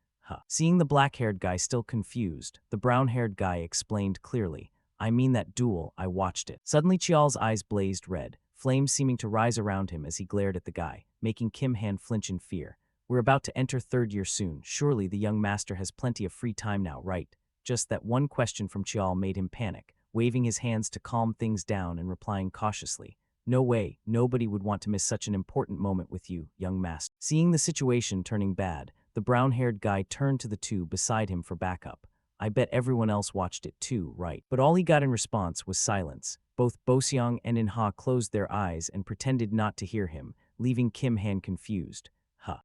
Speaker 1: Seeing the black-haired guy still confused, the brown-haired guy explained clearly, I mean that duel, I watched it. Suddenly Qial's eyes blazed red, flames seeming to rise around him as he glared at the guy, making Kim Han flinch in fear. We're about to enter 3rd year soon. Surely the young master has plenty of free time now, right? Just that one question from Qial made him panic, waving his hands to calm things down and replying cautiously. No way, nobody would want to miss such an important moment with you, young master. Seeing the situation turning bad, the brown-haired guy turned to the 2 beside him for backup. I bet everyone else watched it too, right? But all he got in response was silence. Both Boseong and In-ha closed their eyes and pretended not to hear him, leaving Kim Han confused.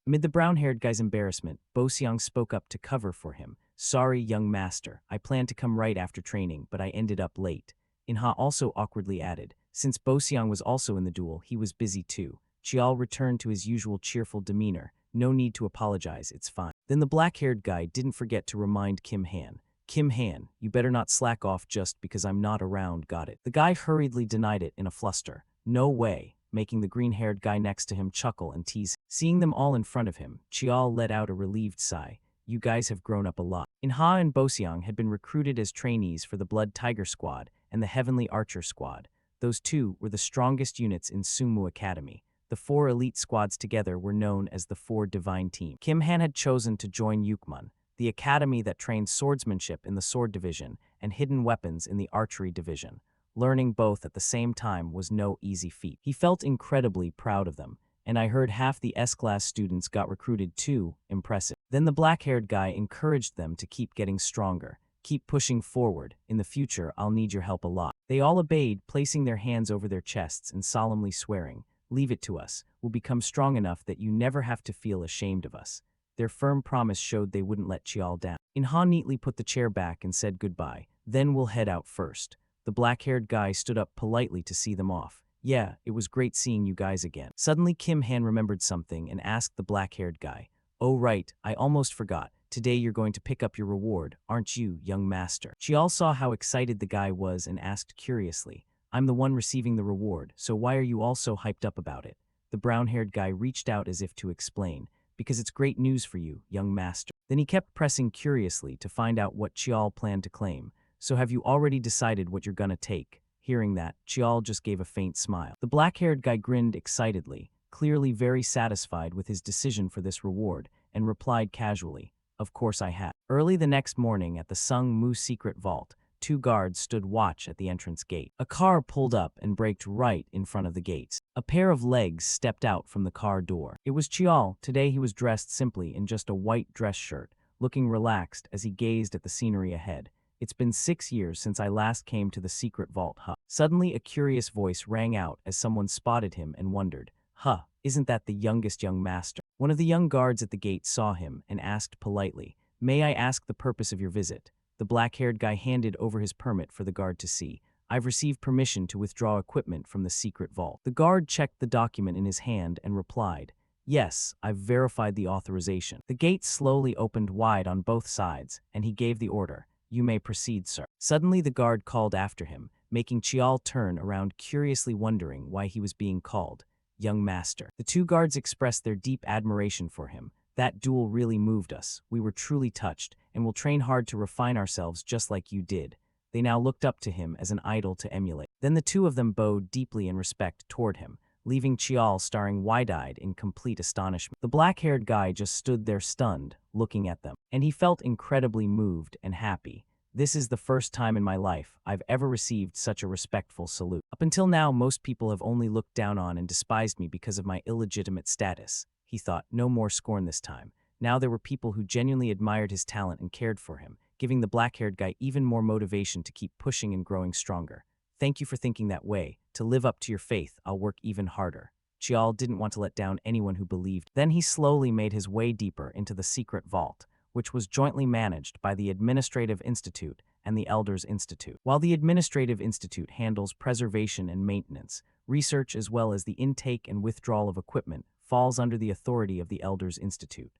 Speaker 1: Amid the brown-haired guy's embarrassment, Boseong spoke up to cover for him. Sorry, young master. I planned to come right after training, but I ended up late. In-ha also awkwardly added. Since Boseong was also in the duel, he was busy too. Qial returned to his usual cheerful demeanor. No need to apologize, it's fine. Then the black-haired guy didn't forget to remind Kim Han. Kim Han, you better not slack off just because I'm not around, got it? The guy hurriedly denied it in a fluster. No way, making the green-haired guy next to him chuckle and tease. Seeing them all in front of him, Chial let out a relieved sigh. You guys have grown up a lot. Inha and Boseong had been recruited as trainees for the Blood Tiger Squad and the Heavenly Archer Squad. Those two were the strongest units in Sumu Academy. The 4 elite squads together were known as the 4 Divine Team. Kim Han had chosen to join Yukmun, the academy that trained swordsmanship in the sword division and hidden weapons in the archery division. Learning both at the same time was no easy feat. He felt incredibly proud of them, and I heard half the S-class students got recruited too. Impressive. Then the black-haired guy encouraged them to keep getting stronger. Keep pushing forward. In the future, I'll need your help a lot. They all obeyed, placing their hands over their chests and solemnly swearing, leave it to us. We'll become strong enough that you never have to feel ashamed of us. Their firm promise showed they wouldn't let Chial down. Inha neatly put the chair back and said goodbye. Then we'll head out first. The black-haired guy stood up politely to see them off. Yeah, it was great seeing you guys again. Suddenly Kim Han remembered something and asked the black-haired guy, oh right, I almost forgot. Today you're going to pick up your reward, aren't you, young master? Chial saw how excited the guy was and asked curiously, I'm the one receiving the reward, so why are you all so hyped up about it? The brown-haired guy reached out as if to explain, because it's great news for you, young master. Then he kept pressing curiously to find out what Chial planned to claim. So have you already decided what you're gonna take? Hearing that, Chial just gave a faint smile. The black-haired guy grinned excitedly, clearly very satisfied with his decision for this reward, and replied casually, of course I have. Early the next morning at the Sung Mu secret vault, 2 guards stood watch at the entrance gate. A car pulled up and braked right in front of the gates. A pair of legs stepped out from the car door. It was Chial. Today he was dressed simply in just a white dress shirt, looking relaxed as he gazed at the scenery ahead. It's been 6 years since I last came to the secret vault, huh? Suddenly a curious voice rang out as someone spotted him and wondered, huh, isn't that the youngest young master? One of the young guards at the gate saw him and asked politely, may I ask the purpose of your visit? The black-haired guy handed over his permit for the guard to see. I've received permission to withdraw equipment from the secret vault. The guard checked the document in his hand and replied, yes, I've verified the authorization. The gate slowly opened wide on both sides, and he gave the order, you may proceed, sir. Suddenly the guard called after him, making Chial turn around curiously wondering why he was being called young master. The 2 guards expressed their deep admiration for him. That duel really moved us. We were truly touched, and will train hard to refine ourselves just like you did. They now looked up to him as an idol to emulate. Then the 2 of them bowed deeply in respect toward him, leaving Chial staring wide-eyed in complete astonishment. The black-haired guy just stood there stunned, looking at them, and he felt incredibly moved and happy. This is the first time in my life I've ever received such a respectful salute. Up until now, most people have only looked down on and despised me because of my illegitimate status. He thought, no more scorn this time. Now there were people who genuinely admired his talent and cared for him, giving the black-haired guy even more motivation to keep pushing and growing stronger. Thank you for thinking that way. To live up to your faith, I'll work even harder. Chial didn't want to let down anyone who believed. Then he slowly made his way deeper into the secret vault, which was jointly managed by the Administrative Institute and the Elders Institute. While the Administrative Institute handles preservation and maintenance, research as well as the intake and withdrawal of equipment falls under the authority of the Elders Institute.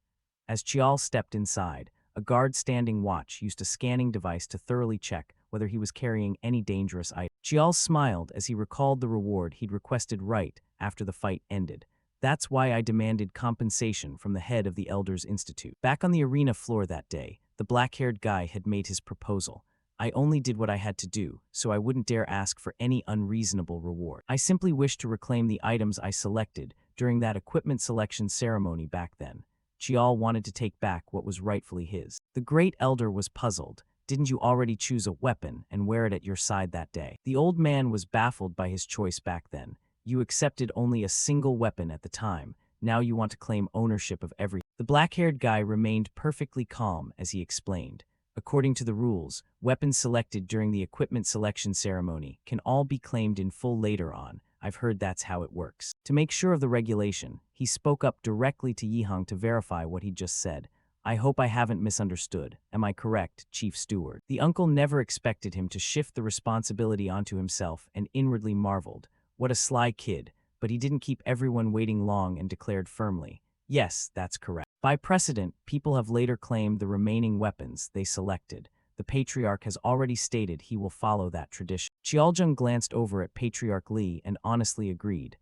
Speaker 1: As Chial stepped inside, a guard standing watch used a scanning device to thoroughly check whether he was carrying any dangerous item. Chial smiled as he recalled the reward he'd requested right after the fight ended. That's why I demanded compensation from the head of the Elders Institute. Back on the arena floor that day, the black-haired guy had made his proposal. I only did what I had to do, so I wouldn't dare ask for any unreasonable reward. I simply wished to reclaim the items I selected during that equipment selection ceremony back then. Chial wanted to take back what was rightfully his. The great elder was puzzled. Didn't you already choose a weapon and wear it at your side that day? The old man was baffled by his choice back then. You accepted only a single weapon at the time. Now you want to claim ownership of everything. The black-haired guy remained perfectly calm as he explained. According to the rules, weapons selected during the equipment selection ceremony can all be claimed in full later on. I've heard that's how it works. To make sure of the regulation, he spoke up directly to Yihang to verify what he'd just said. I hope I haven't misunderstood. Am I correct, Chief Steward? The uncle never expected him to shift the responsibility onto himself and inwardly marveled. What a sly kid, but he didn't keep everyone waiting long and declared firmly, yes, that's correct. By precedent, people have later claimed the remaining weapons they selected. The patriarch has already stated he will follow that tradition. Chialjung glanced over at Patriarch Li and honestly agreed.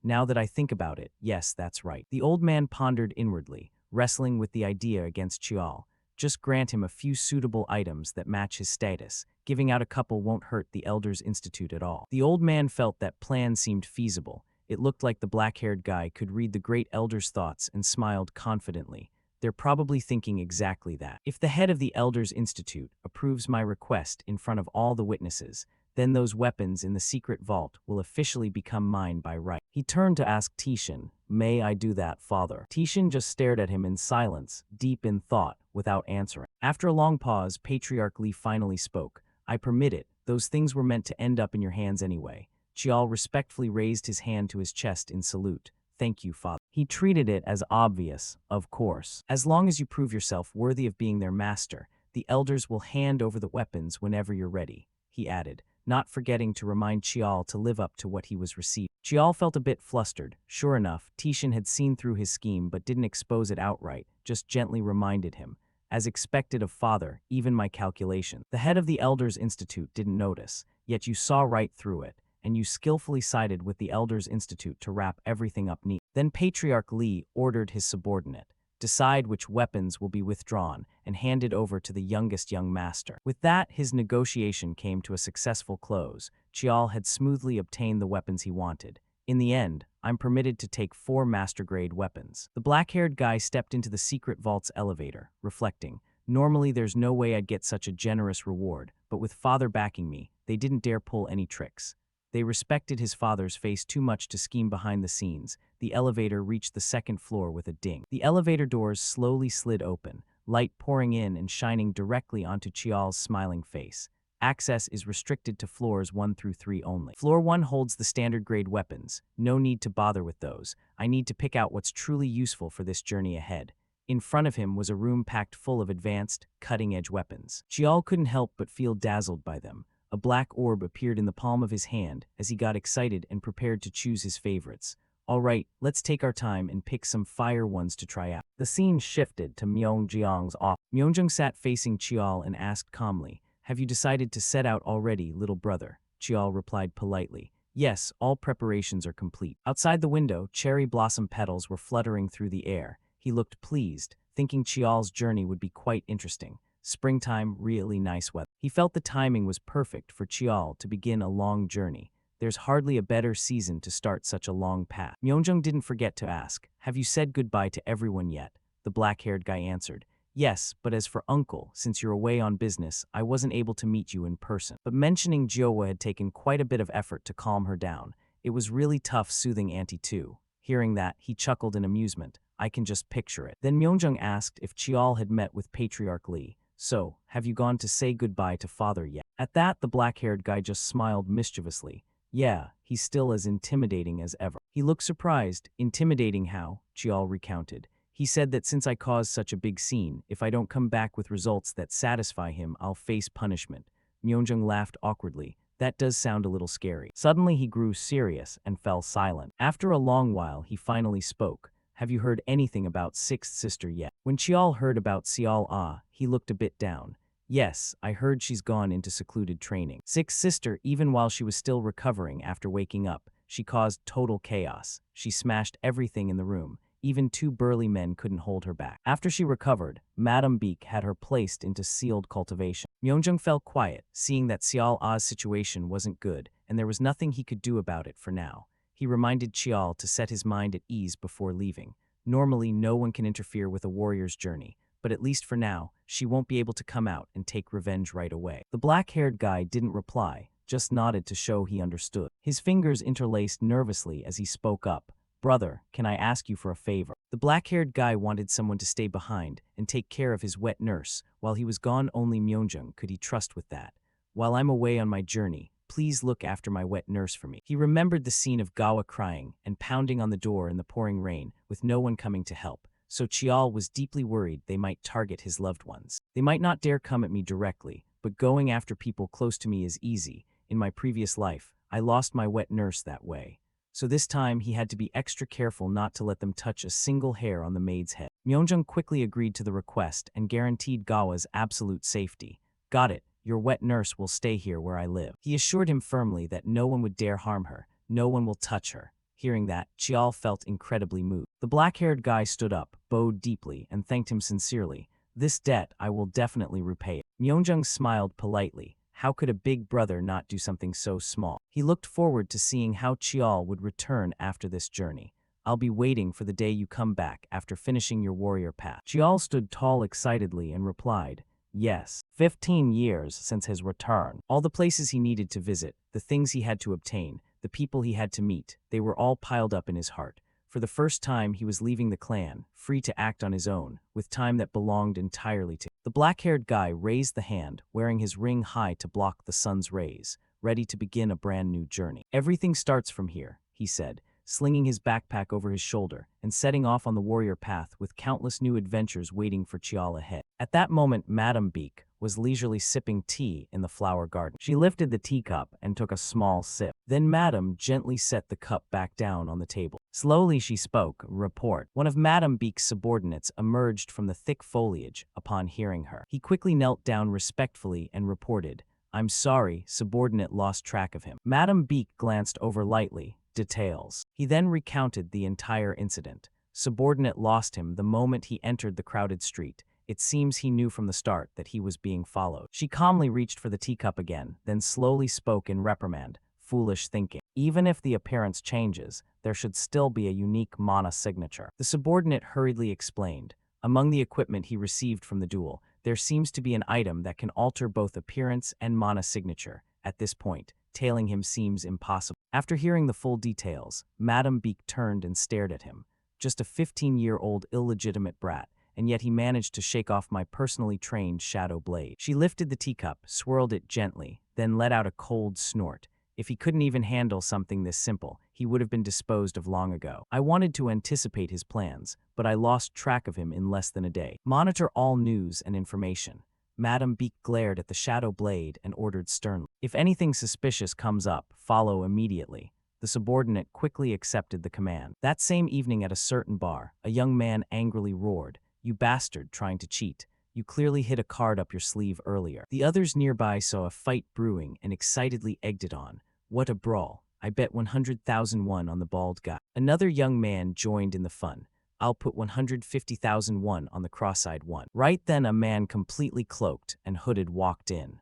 Speaker 1: Now that I think about it, yes, that's right. The old man pondered inwardly, wrestling with the idea against Chial. Just grant him a few suitable items that match his status. Giving out a couple won't hurt the Elders Institute at all. The old man felt that plan seemed feasible. It looked like the black-haired guy could read the great elder's thoughts and smiled confidently. They're probably thinking exactly that. If the head of the Elders Institute approves my request in front of all the witnesses, then those weapons in the secret vault will officially become mine by right. He turned to ask Tishan, "May I do that, father?" Tishan just stared at him in silence, deep in thought, without answering. After a long pause, Patriarch Li finally spoke. "I permit it. Those things were meant to end up in your hands anyway." Chial respectfully raised his hand to his chest in salute. "Thank you, father." He treated it as obvious, of course. "As long as you prove yourself worthy of being their master, the elders will hand over the weapons whenever you're ready," he added, not forgetting to remind Chial to live up to what he was receiving. Chial felt a bit flustered. Sure enough, Tishan had seen through his scheme but didn't expose it outright, just gently reminded him. "As expected of father, even my calculation. The head of the Elders Institute didn't notice, yet you saw right through it, and you skillfully sided with the Elders Institute to wrap everything up neat." Then Patriarch Li ordered his subordinate, "Decide which weapons will be withdrawn and handed over to the youngest young master." With that, his negotiation came to a successful close. Chial had smoothly obtained the weapons he wanted. "In the end, I'm permitted to take 4 master-grade weapons." The black-haired guy stepped into the secret vault's elevator, reflecting, "Normally there's no way I'd get such a generous reward, but with father backing me, they didn't dare pull any tricks." They respected his father's face too much to scheme behind the scenes. The elevator reached the 2nd floor with a ding. The elevator doors slowly slid open, light pouring in and shining directly onto Chial's smiling face. "Access is restricted to floors 1 through 3 only. Floor 1 holds the standard grade weapons. No need to bother with those. I need to pick out what's truly useful for this journey ahead." In front of him was a room packed full of advanced, cutting-edge weapons. Chial couldn't help but feel dazzled by them. A black orb appeared in the palm of his hand as he got excited and prepared to choose his favorites. "All right, let's take our time and pick some fire ones to try out." The scene shifted to Myeongjeong's office. Myeongjong sat facing Chial and asked calmly, "Have you decided to set out already, little brother?" Chial replied politely, "Yes, all preparations are complete." Outside the window, cherry blossom petals were fluttering through the air. He looked pleased, thinking Chial's journey would be quite interesting. Springtime, really nice weather. He felt the timing was perfect for Chial to begin a long journey. There's hardly a better season to start such a long path. Myeongjong didn't forget to ask, "Have you said goodbye to everyone yet?" The black-haired guy answered, "Yes, but as for uncle, since you're away on business, I wasn't able to meet you in person." But mentioning Jiowa had taken quite a bit of effort to calm her down. It was really tough soothing Auntie too. Hearing that, he chuckled in amusement. "I can just picture it." Then Myeongjong asked if Chial had met with Patriarch Li. "So, have you gone to say goodbye to father yet?" At that, the black-haired guy just smiled mischievously. "Yeah, he's still as intimidating as ever." He looked surprised. "Intimidating how?" Chial recounted. "He said that since I caused such a big scene, if I don't come back with results that satisfy him, I'll face punishment." Myeongjong laughed awkwardly. "That does sound a little scary." Suddenly he grew serious and fell silent. After a long while, he finally spoke. "Have you heard anything about Sixth Sister yet?" When Chial heard about Xiao Ah, he looked a bit down. "Yes, I heard she's gone into secluded training." Sixth Sister, even while she was still recovering after waking up, she caused total chaos. She smashed everything in the room. Even 2 burly men couldn't hold her back. After she recovered, Madame Beek had her placed into sealed cultivation. Myeongjong felt quiet, seeing that Xiao Ah's situation wasn't good, and there was nothing he could do about it for now. He reminded Chial to set his mind at ease before leaving. Normally, no one can interfere with a warrior's journey, but at least for now, she won't be able to come out and take revenge right away. The black-haired guy didn't reply, just nodded to show he understood. His fingers interlaced nervously as he spoke up. "Brother, can I ask you for a favor?" The black-haired guy wanted someone to stay behind and take care of his wet nurse. While he was gone, only Myeongjong could he trust with that. "While I'm away on my journey, please look after my wet nurse for me." He remembered the scene of Gawa crying and pounding on the door in the pouring rain, with no one coming to help. So Chial was deeply worried they might target his loved ones. "They might not dare come at me directly, but going after people close to me is easy. In my previous life, I lost my wet nurse that way." so this time he had to be extra careful not to let them touch a single hair on the maid's head. Myeongjung quickly agreed to the request and guaranteed Gawa's absolute safety. Got it, your wet nurse will stay here where I live. He assured him firmly that no one would dare harm her, no one will touch her. Hearing that, Chial felt incredibly moved. The black-haired guy stood up, bowed deeply, and thanked him sincerely. This debt I will definitely repay. Myeongjung smiled politely. How could a big brother not do something so small? He looked forward to seeing how Chial would return after this journey. I'll be waiting for the day you come back after finishing your warrior path. Chial stood tall excitedly and replied, yes, 15 years since his return. All the places he needed to visit, the things he had to obtain, the people he had to meet, they were all piled up in his heart. For the first time, he was leaving the clan, free to act on his own, with time that belonged entirely to him. The black-haired guy raised the hand, wearing his ring high to block the sun's rays, ready to begin a brand new journey. Everything starts from here, he said, slinging his backpack over his shoulder and setting off on the warrior path with countless new adventures waiting for Chial ahead. At that moment, Madame Beak was leisurely sipping tea in the flower garden. She lifted the teacup and took a small sip. Then Madame gently set the cup back down on the table. Slowly she spoke, report. One of Madame Beak's subordinates emerged from the thick foliage upon hearing her. He quickly knelt down respectfully and reported, I'm sorry, subordinate lost track of him. Madame Beak glanced over lightly, details. He then recounted the entire incident. Subordinate lost him the moment he entered the crowded street. It seems he knew from the start that he was being followed. She calmly reached for the teacup again, then slowly spoke in reprimand. Foolish thinking. Even if the appearance changes, there should still be a unique mana signature. The subordinate hurriedly explained. Among the equipment he received from the duel, there seems to be an item that can alter both appearance and mana signature. At this point, tailing him seems impossible. After hearing the full details, Madame Beak turned and stared at him. Just a 15-year-old illegitimate brat, and yet he managed to shake off my personally trained shadow blade. She lifted the teacup, swirled it gently, then let out a cold snort. If he couldn't even handle something this simple, he would have been disposed of long ago. I wanted to anticipate his plans, but I lost track of him in less than a day. Monitor all news and information. Madame Beak glared at the shadow blade and ordered sternly. If anything suspicious comes up, follow immediately. The subordinate quickly accepted the command. That same evening at a certain bar, a young man angrily roared, "You bastard, trying to cheat. You clearly hid a card up your sleeve earlier." The others nearby saw a fight brewing and excitedly egged it on. What a brawl. I bet 100,000 won on the bald guy. Another young man joined in the fun. I'll put 150,000 won on the cross-eyed one. Right then a man completely cloaked and hooded walked in.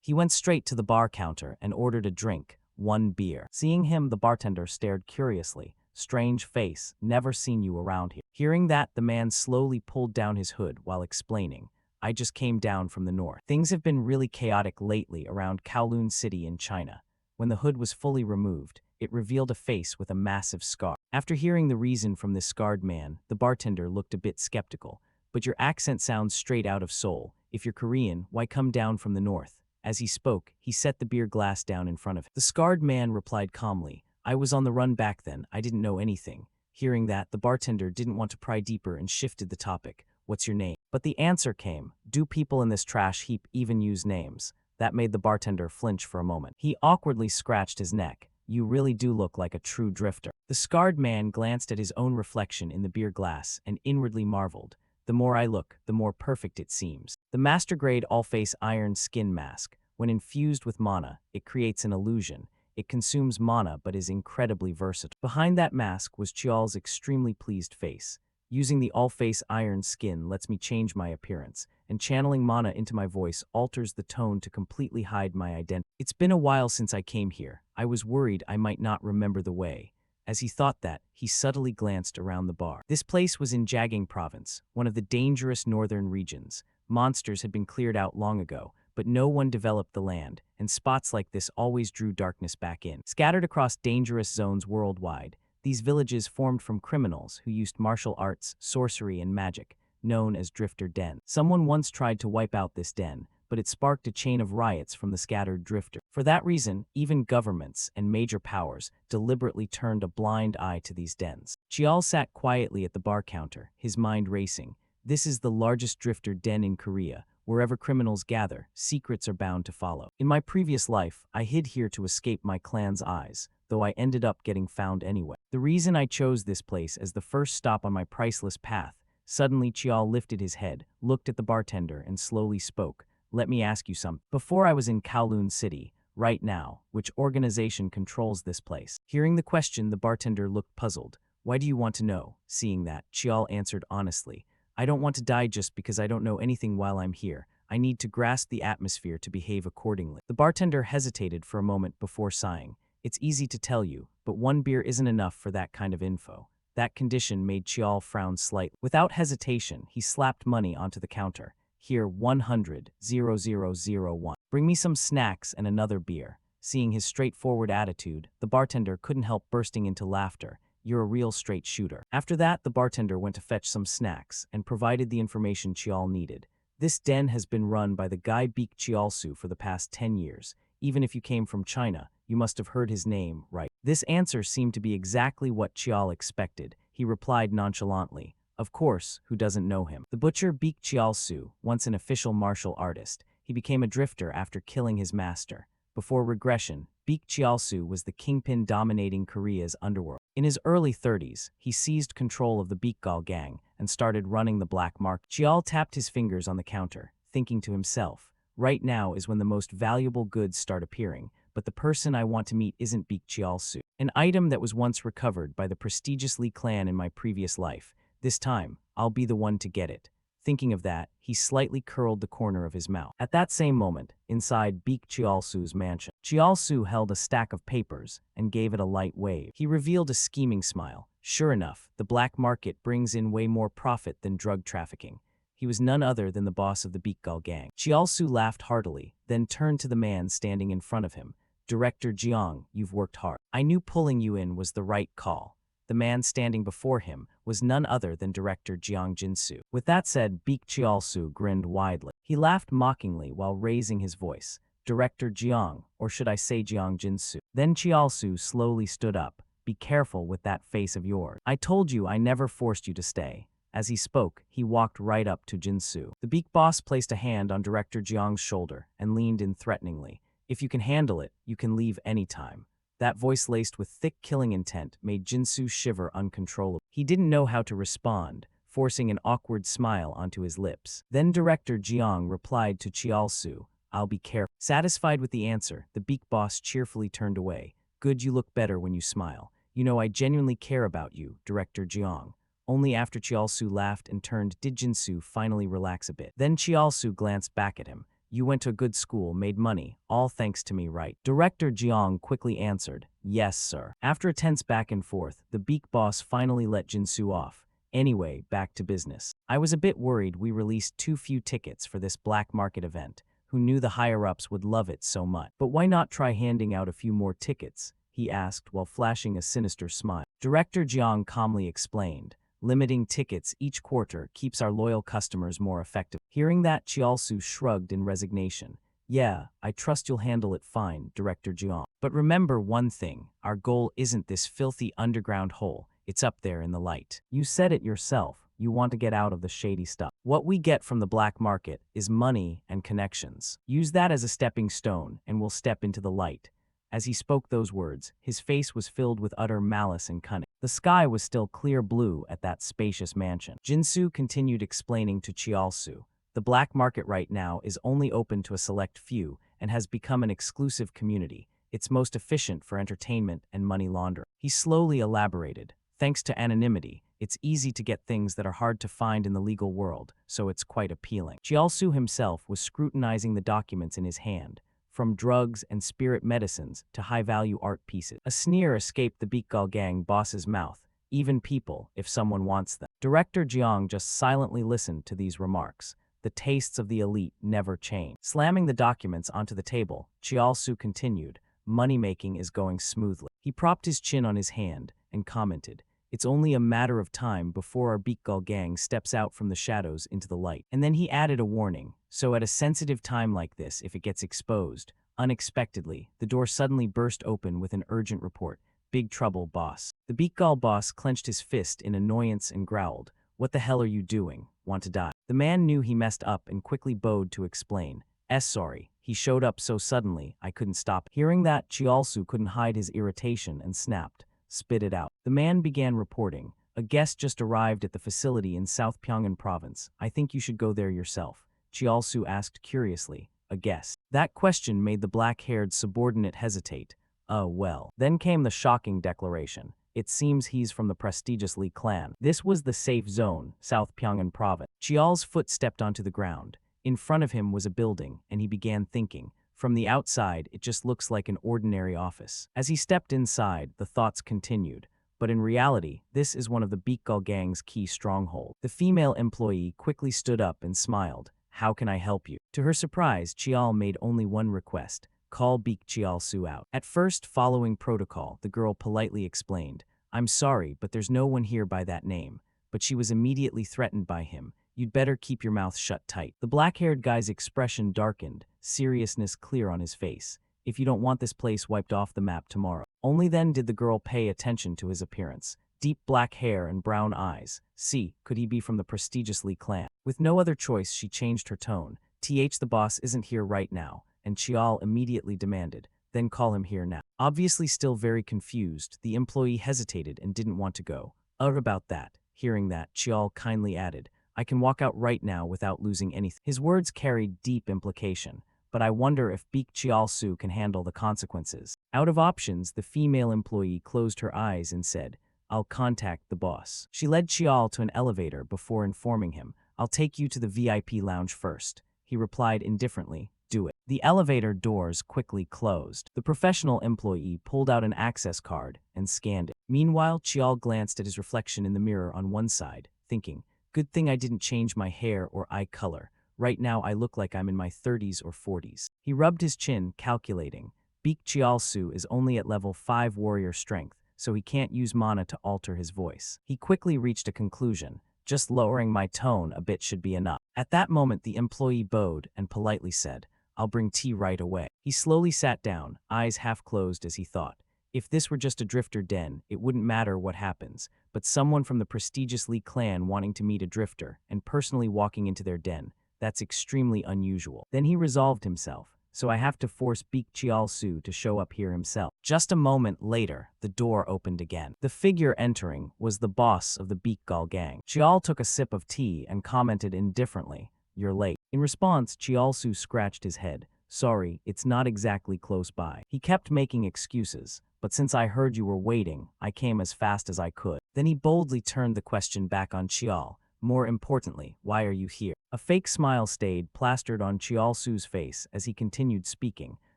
Speaker 1: He went straight to the bar counter and ordered a drink, 1 beer. Seeing him, the bartender stared curiously. Strange face, never seen you around here. Hearing that, the man slowly pulled down his hood while explaining, I just came down from the north. Things have been really chaotic lately around Kowloon City in China. When the hood was fully removed, it revealed a face with a massive scar. After hearing the reason from this scarred man, the bartender looked a bit skeptical. But your accent sounds straight out of Seoul. If you're Korean, why come down from the north? As he spoke, he set the beer glass down in front of him. The scarred man replied calmly, I was on the run back then, I didn't know anything. Hearing that, the bartender didn't want to pry deeper and shifted the topic. What's your name? But the answer came, do people in this trash heap even use names? That made the bartender flinch for a moment. He awkwardly scratched his neck. You really do look like a true drifter. The scarred man glanced at his own reflection in the beer glass and inwardly marveled. The more I look, the more perfect it seems. The master-grade all-face iron skin mask. When infused with mana, it creates an illusion. It consumes mana but is incredibly versatile. Behind that mask was Chial's extremely pleased face. Using the all-face iron skin lets me change my appearance, and channeling mana into my voice alters the tone to completely hide my identity. It's been a while since I came here. I was worried I might not remember the way. As he thought that, he subtly glanced around the bar. This place was in Jagang Province, one of the dangerous northern regions. Monsters had been cleared out long ago, but no one developed the land, and spots like this always drew darkness back in. Scattered across dangerous zones worldwide, these villages formed from criminals who used martial arts, sorcery, and magic, known as drifter dens. Someone once tried to wipe out this den, but it sparked a chain of riots from the scattered drifters. For that reason, even governments and major powers deliberately turned a blind eye to these dens. Chial sat quietly at the bar counter, his mind racing. This is the largest drifter den in Korea. Wherever criminals gather, secrets are bound to follow. In my previous life, I hid here to escape my clan's eyes. though I ended up getting found anyway. The reason I chose this place as the first stop on my priceless path. Suddenly Chiao lifted his head, looked at the bartender, and slowly spoke. Let me ask you something. Before I was in Kowloon City, right now, which organization controls this place? Hearing the question, the bartender looked puzzled. Why do you want to know? Seeing that, Chiao answered honestly. I don't want to die just because I don't know anything while I'm here. I need to grasp the atmosphere to behave accordingly. The bartender hesitated for a moment before sighing. It's easy to tell you, but one beer isn't enough for that kind of info. That condition made Chiao frown slightly. Without hesitation, he slapped money onto the counter. Here, 100,001. Bring me some snacks and another beer. Seeing his straightforward attitude, the bartender couldn't help bursting into laughter. You're a real straight shooter. After that, the bartender went to fetch some snacks and provided the information Chiao needed. This den has been run by the guy Beek Chialsu for the past 10 years. Even if you came from China, you must have heard his name, right? This answer seemed to be exactly what Chiao expected. He replied nonchalantly, of course, who doesn't know him? The butcher Beek Chialsu, once an official martial artist, he became a drifter after killing his master. Before regression, Beek Chialsu was the kingpin dominating Korea's underworld. In his early 30s, he seized control of the Beekgal gang and started running the black market. Chial tapped his fingers on the counter, thinking to himself, right now is when the most valuable goods start appearing, but the person I want to meet isn't Beek Chialsu. An item that was once recovered by the prestigious Lee clan in my previous life. This time, I'll be the one to get it. Thinking of that, he slightly curled the corner of his mouth. At that same moment, inside Beek Chialsu's mansion, Chialsu held a stack of papers and gave it a light wave. He revealed a scheming smile. Sure enough, the black market brings in way more profit than drug trafficking. He was none other than the boss of the Beekgal gang. Chialsu laughed heartily, then turned to the man standing in front of him. Director Jiang, you've worked hard. I knew pulling you in was the right call. The man standing before him was none other than Director Jiang Jinsu. With that said, Beek Chialsu grinned widely. He laughed mockingly while raising his voice. Director Jiang, or should I say Jiang Jinsu? Then Chialsu slowly stood up. Be careful with that face of yours. I told you I never forced you to stay. As he spoke, he walked right up to Jinsu. The Beek boss placed a hand on Director Jiang's shoulder and leaned in threateningly. If you can handle it, you can leave anytime. That voice laced with thick killing intent made Jinsu shiver uncontrollably. He didn't know how to respond, forcing an awkward smile onto his lips. Then Director Jiang replied to Chialsu, I'll be careful. Satisfied with the answer, the Beek boss cheerfully turned away. Good, you look better when you smile. You know I genuinely care about you, Director Jiang. Only after Chialsu laughed and turned did Jinsu finally relax a bit. Then Chialsu glanced back at him. You went to a good school, made money, all thanks to me, right? Director Jiang quickly answered, yes, sir. After a tense back and forth, the Beek boss finally let Jinsu off. Anyway, back to business. I was a bit worried we released too few tickets for this black market event. Who knew the higher-ups would love it so much? But why not try handing out a few more tickets? He asked while flashing a sinister smile. Director Jiang calmly explained. Limiting tickets each quarter keeps our loyal customers more effective. Hearing that, Chialsu shrugged in resignation. Yeah, I trust you'll handle it fine, Director Jiang. But remember one thing, our goal isn't this filthy underground hole, it's up there in the light. You said it yourself, you want to get out of the shady stuff. What we get from the black market is money and connections. Use that as a stepping stone and we'll step into the light. As he spoke those words, his face was filled with utter malice and cunning. The sky was still clear blue at that spacious mansion. Jinsu continued explaining to Chialsu, the black market right now is only open to a select few and has become an exclusive community. It's most efficient for entertainment and money laundering. He slowly elaborated, thanks to anonymity, it's easy to get things that are hard to find in the legal world, so it's quite appealing. Chialsu himself was scrutinizing the documents in his hand, from drugs and spirit medicines to high-value art pieces. A sneer escaped the Beekgal gang boss's mouth. Even people, if someone wants them. Director Jiang just silently listened to these remarks. The tastes of the elite never change. Slamming the documents onto the table, Chialsu continued, money-making is going smoothly. He propped his chin on his hand and commented, it's only a matter of time before our Beekgal gang steps out from the shadows into the light. And then he added a warning. So at a sensitive time like this, if it gets exposed, unexpectedly, the door suddenly burst open with an urgent report. Big trouble, boss. The Beekgal boss clenched his fist in annoyance and growled, what the hell are you doing? Want to die? The man knew he messed up and quickly bowed to explain. Sorry, He showed up so suddenly, I couldn't stop. Hearing that, Chialsu couldn't hide his irritation and snapped. Spit it out. The man began reporting. A guest just arrived at the facility in South Pyongan province. I think you should go there yourself. Chialsu asked curiously. A guest. That question made the black-haired subordinate hesitate. Oh well. Then came the shocking declaration. It seems he's from the prestigious Li clan. This was the safe zone, South Pyongan province. Chial's foot stepped onto the ground. In front of him was a building, and he began thinking. From the outside, it just looks like an ordinary office. As he stepped inside, the thoughts continued. But in reality, this is one of the Beekgal gang's key strongholds. The female employee quickly stood up and smiled. How can I help you? To her surprise, Chial made only one request. Call Beek Chial-su out. At first, following protocol, the girl politely explained, I'm sorry, but there's no one here by that name. But she was immediately threatened by him. You'd better keep your mouth shut tight. The black-haired guy's expression darkened, seriousness clear on his face. If you don't want this place wiped off the map tomorrow. Only then did the girl pay attention to his appearance. Deep black hair and brown eyes. See, could he be from the prestigious Li clan? With no other choice, she changed her tone. The boss isn't here right now. And Chial immediately demanded, then call him here now. Obviously still very confused, the employee hesitated and didn't want to go. About that. Hearing that, Chial kindly added, I can walk out right now without losing anything. His words carried deep implication, but I wonder if Beek Chial-su can handle the consequences. Out of options, the female employee closed her eyes and said, I'll contact the boss. She led Chial to an elevator before informing him, I'll take you to the VIP lounge first. He replied indifferently, do it. The elevator doors quickly closed. The professional employee pulled out an access card and scanned it. Meanwhile, Chial glanced at his reflection in the mirror on one side, thinking, good thing I didn't change my hair or eye color. Right now I look like I'm in my 30s or 40s. He rubbed his chin, calculating. Beek Chial-su is only at level 5 warrior strength, so he can't use mana to alter his voice. He quickly reached a conclusion. Just lowering my tone a bit should be enough. At that moment, the employee bowed and politely said, I'll bring tea right away. He slowly sat down, eyes half closed as he thought. If this were just a drifter den, it wouldn't matter what happens, but someone from the prestigious Li clan wanting to meet a drifter and personally walking into their den, that's extremely unusual. Then he resolved himself, so I have to force Beek Chial-su to show up here himself. Just a moment later, the door opened again. The figure entering was the boss of the Beekgal gang. Chial took a sip of tea and commented indifferently, You're late. In response, Chial-su scratched his head. Sorry, it's not exactly close by. He kept making excuses, but since I heard you were waiting, I came as fast as I could. Then he boldly turned the question back on Chial. More importantly, why are you here? A fake smile stayed plastered on Chial-su's face as he continued speaking,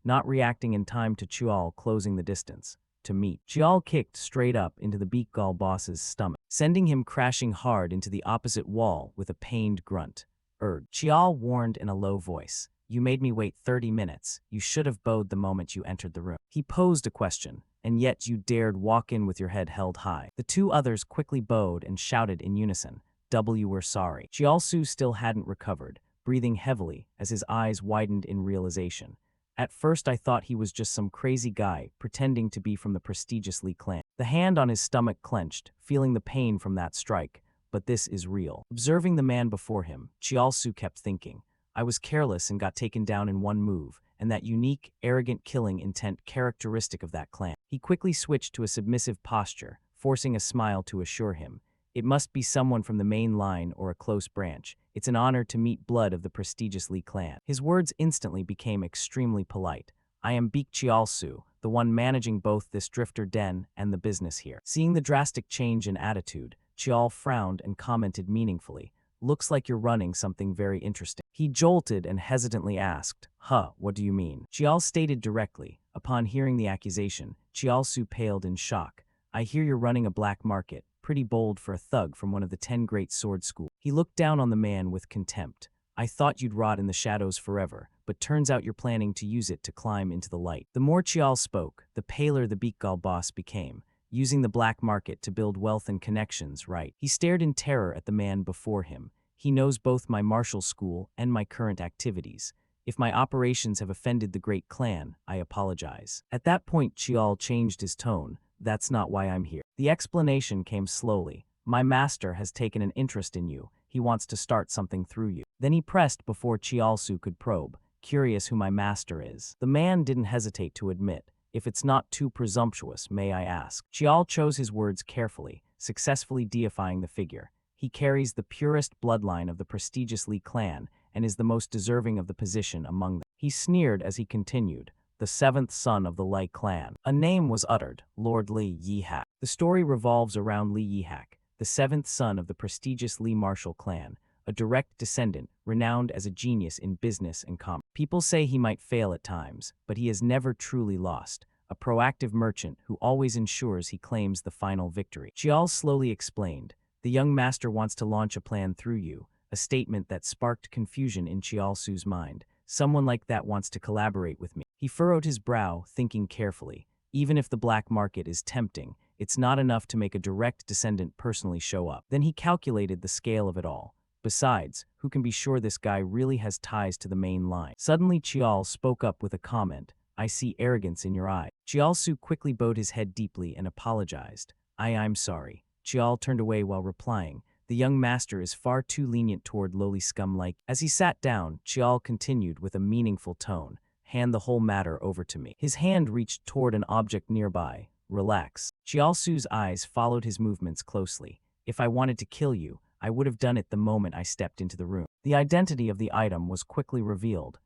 Speaker 1: not reacting in time to Chial closing the distance. To meet. Chial kicked straight up into the Beekgal boss's stomach, sending him crashing hard into the opposite wall with a pained grunt. Chial warned in a low voice. You made me wait 30 minutes. You should have bowed the moment you entered the room. He posed a question, and yet you dared walk in with your head held high. The two others quickly bowed and shouted in unison. We're sorry. Chial-su still hadn't recovered, breathing heavily as his eyes widened in realization. At first I thought he was just some crazy guy pretending to be from the prestigious Li clan. The hand on his stomach clenched, feeling the pain from that strike. But this is real. Observing the man before him, Chial-su kept thinking, I was careless and got taken down in one move, and that unique, arrogant killing intent characteristic of that clan. He quickly switched to a submissive posture, forcing a smile to assure him. It must be someone from the main line or a close branch. It's an honor to meet blood of the prestigious Li clan. His words instantly became extremely polite. I am Beek Chial-su, the one managing both this drifter den and the business here. Seeing the drastic change in attitude, Chial frowned and commented meaningfully. Looks like you're running something very interesting. He jolted and hesitantly asked, what do you mean? Chial stated directly. Upon hearing the accusation, Chial-su paled in shock. I hear you're running a black market. Pretty bold for a thug from one of the 10 great sword schools. He looked down on the man with contempt. I thought you'd rot in the shadows forever, but turns out you're planning to use it to climb into the light. The more Chial spoke, the paler the Beekgal boss became. Using the black market to build wealth and connections, right? He stared in terror at the man before him. He knows both my martial school and my current activities. If my operations have offended the great clan, I apologize. At that point, Chial changed his tone. That's not why I'm here. The explanation came slowly. My master has taken an interest in you. He wants to start something through you. Then he pressed before Chial-su could probe. curious who my master is. The man didn't hesitate to admit, if it's not too presumptuous, may I ask? Chial chose his words carefully, successfully deifying the figure. He carries the purest bloodline of the prestigious Li clan and is the most deserving of the position among them. He sneered as he continued, the seventh son of the Li clan. A name was uttered, Lord Li Yihak. The story revolves around Li Yihak, the seventh son of the prestigious Li martial clan, a direct descendant, renowned as a genius in business and commerce. People say he might fail at times, but he has never truly lost, a proactive merchant who always ensures he claims the final victory. Chial slowly explained, the young master wants to launch a plan through you, a statement that sparked confusion in Chialsu's mind. Someone like that wants to collaborate with me. He furrowed his brow, thinking carefully. Even if the black market is tempting, it's not enough to make a direct descendant personally show up. Then he calculated the scale of it all. Besides, who can be sure this guy really has ties to the main line? Suddenly Chial spoke up with a comment. I see arrogance in your eye. Chialsu quickly bowed his head deeply and apologized. I'm sorry. Chial turned away while replying. The young master is far too lenient toward lowly scum like. As he sat down, Chial continued with a meaningful tone. Hand the whole matter over to me. His hand reached toward an object nearby. Relax. Chialsu's eyes followed his movements closely. If I wanted to kill you, I would have done it the moment I stepped into the room. The identity of the item was quickly revealed.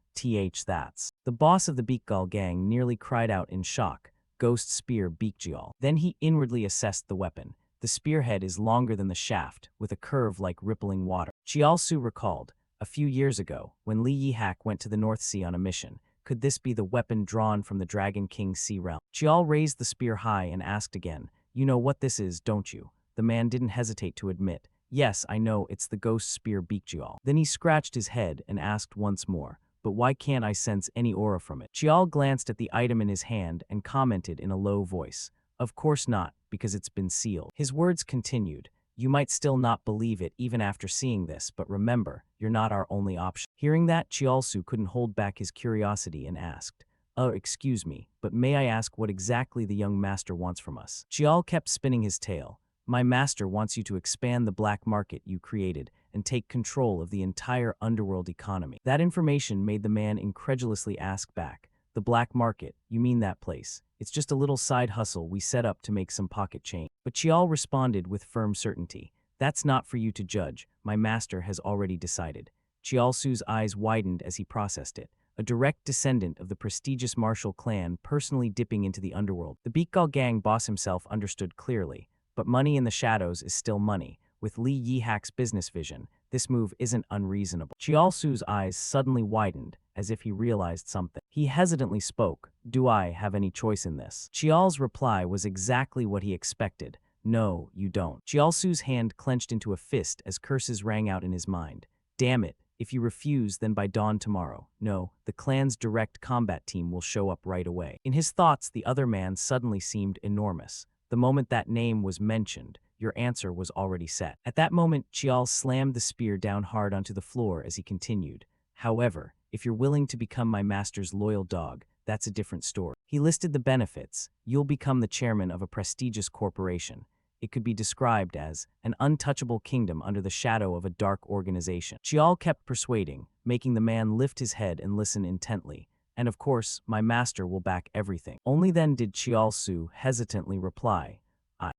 Speaker 1: That's. The boss of the Beakgal gang nearly cried out in shock. Ghost spear Beakjial. Then he inwardly assessed the weapon. The spearhead is longer than the shaft, with a curve like rippling water. Chialsu recalled, a few years ago, when Li Yihak went to the North Sea on a mission, could this be the weapon drawn from the Dragon King Sea realm? Chial raised the spear high and asked again, you know what this is, don't you? The man didn't hesitate to admit, yes, I know, it's the ghost spear Beakjial. Then he scratched his head and asked once more, but why can't I sense any aura from it? Chial glanced at the item in his hand and commented in a low voice, of course not, because it's been sealed. His words continued, you might still not believe it even after seeing this, but remember, you're not our only option. Hearing that, Chialsu couldn't hold back his curiosity and asked, oh, excuse me, but may I ask what exactly the young master wants from us? Chial kept spinning his tail. My master wants you to expand the black market you created and take control of the entire underworld economy. That information made the man incredulously ask back, the black market, you mean that place? It's just a little side hustle we set up to make some pocket change. But Chial responded with firm certainty, that's not for you to judge, my master has already decided. Chialsu's eyes widened as he processed it. A direct descendant of the prestigious martial clan personally dipping into the underworld. The Beakgal gang boss himself understood clearly, but money in the shadows is still money. With Li Yihak's business vision, this move isn't unreasonable. Chialsu's eyes suddenly widened, as if he realized something. He hesitantly spoke, do I have any choice in this? Chial's reply was exactly what he expected. No, you don't. Chialsu's hand clenched into a fist as curses rang out in his mind. Damn it, if you refuse, then by dawn tomorrow. No, the clan's direct combat team will show up right away. In his thoughts, the other man suddenly seemed enormous. The moment that name was mentioned, your answer was already set. At that moment, Chial slammed the spear down hard onto the floor as he continued. However, if you're willing to become my master's loyal dog, that's a different story. He listed the benefits. You'll become the chairman of a prestigious corporation. It could be described as an untouchable kingdom under the shadow of a dark organization. Chial kept persuading, making the man lift his head and listen intently. And of course, my master will back everything. Only then did Chialsu hesitantly reply,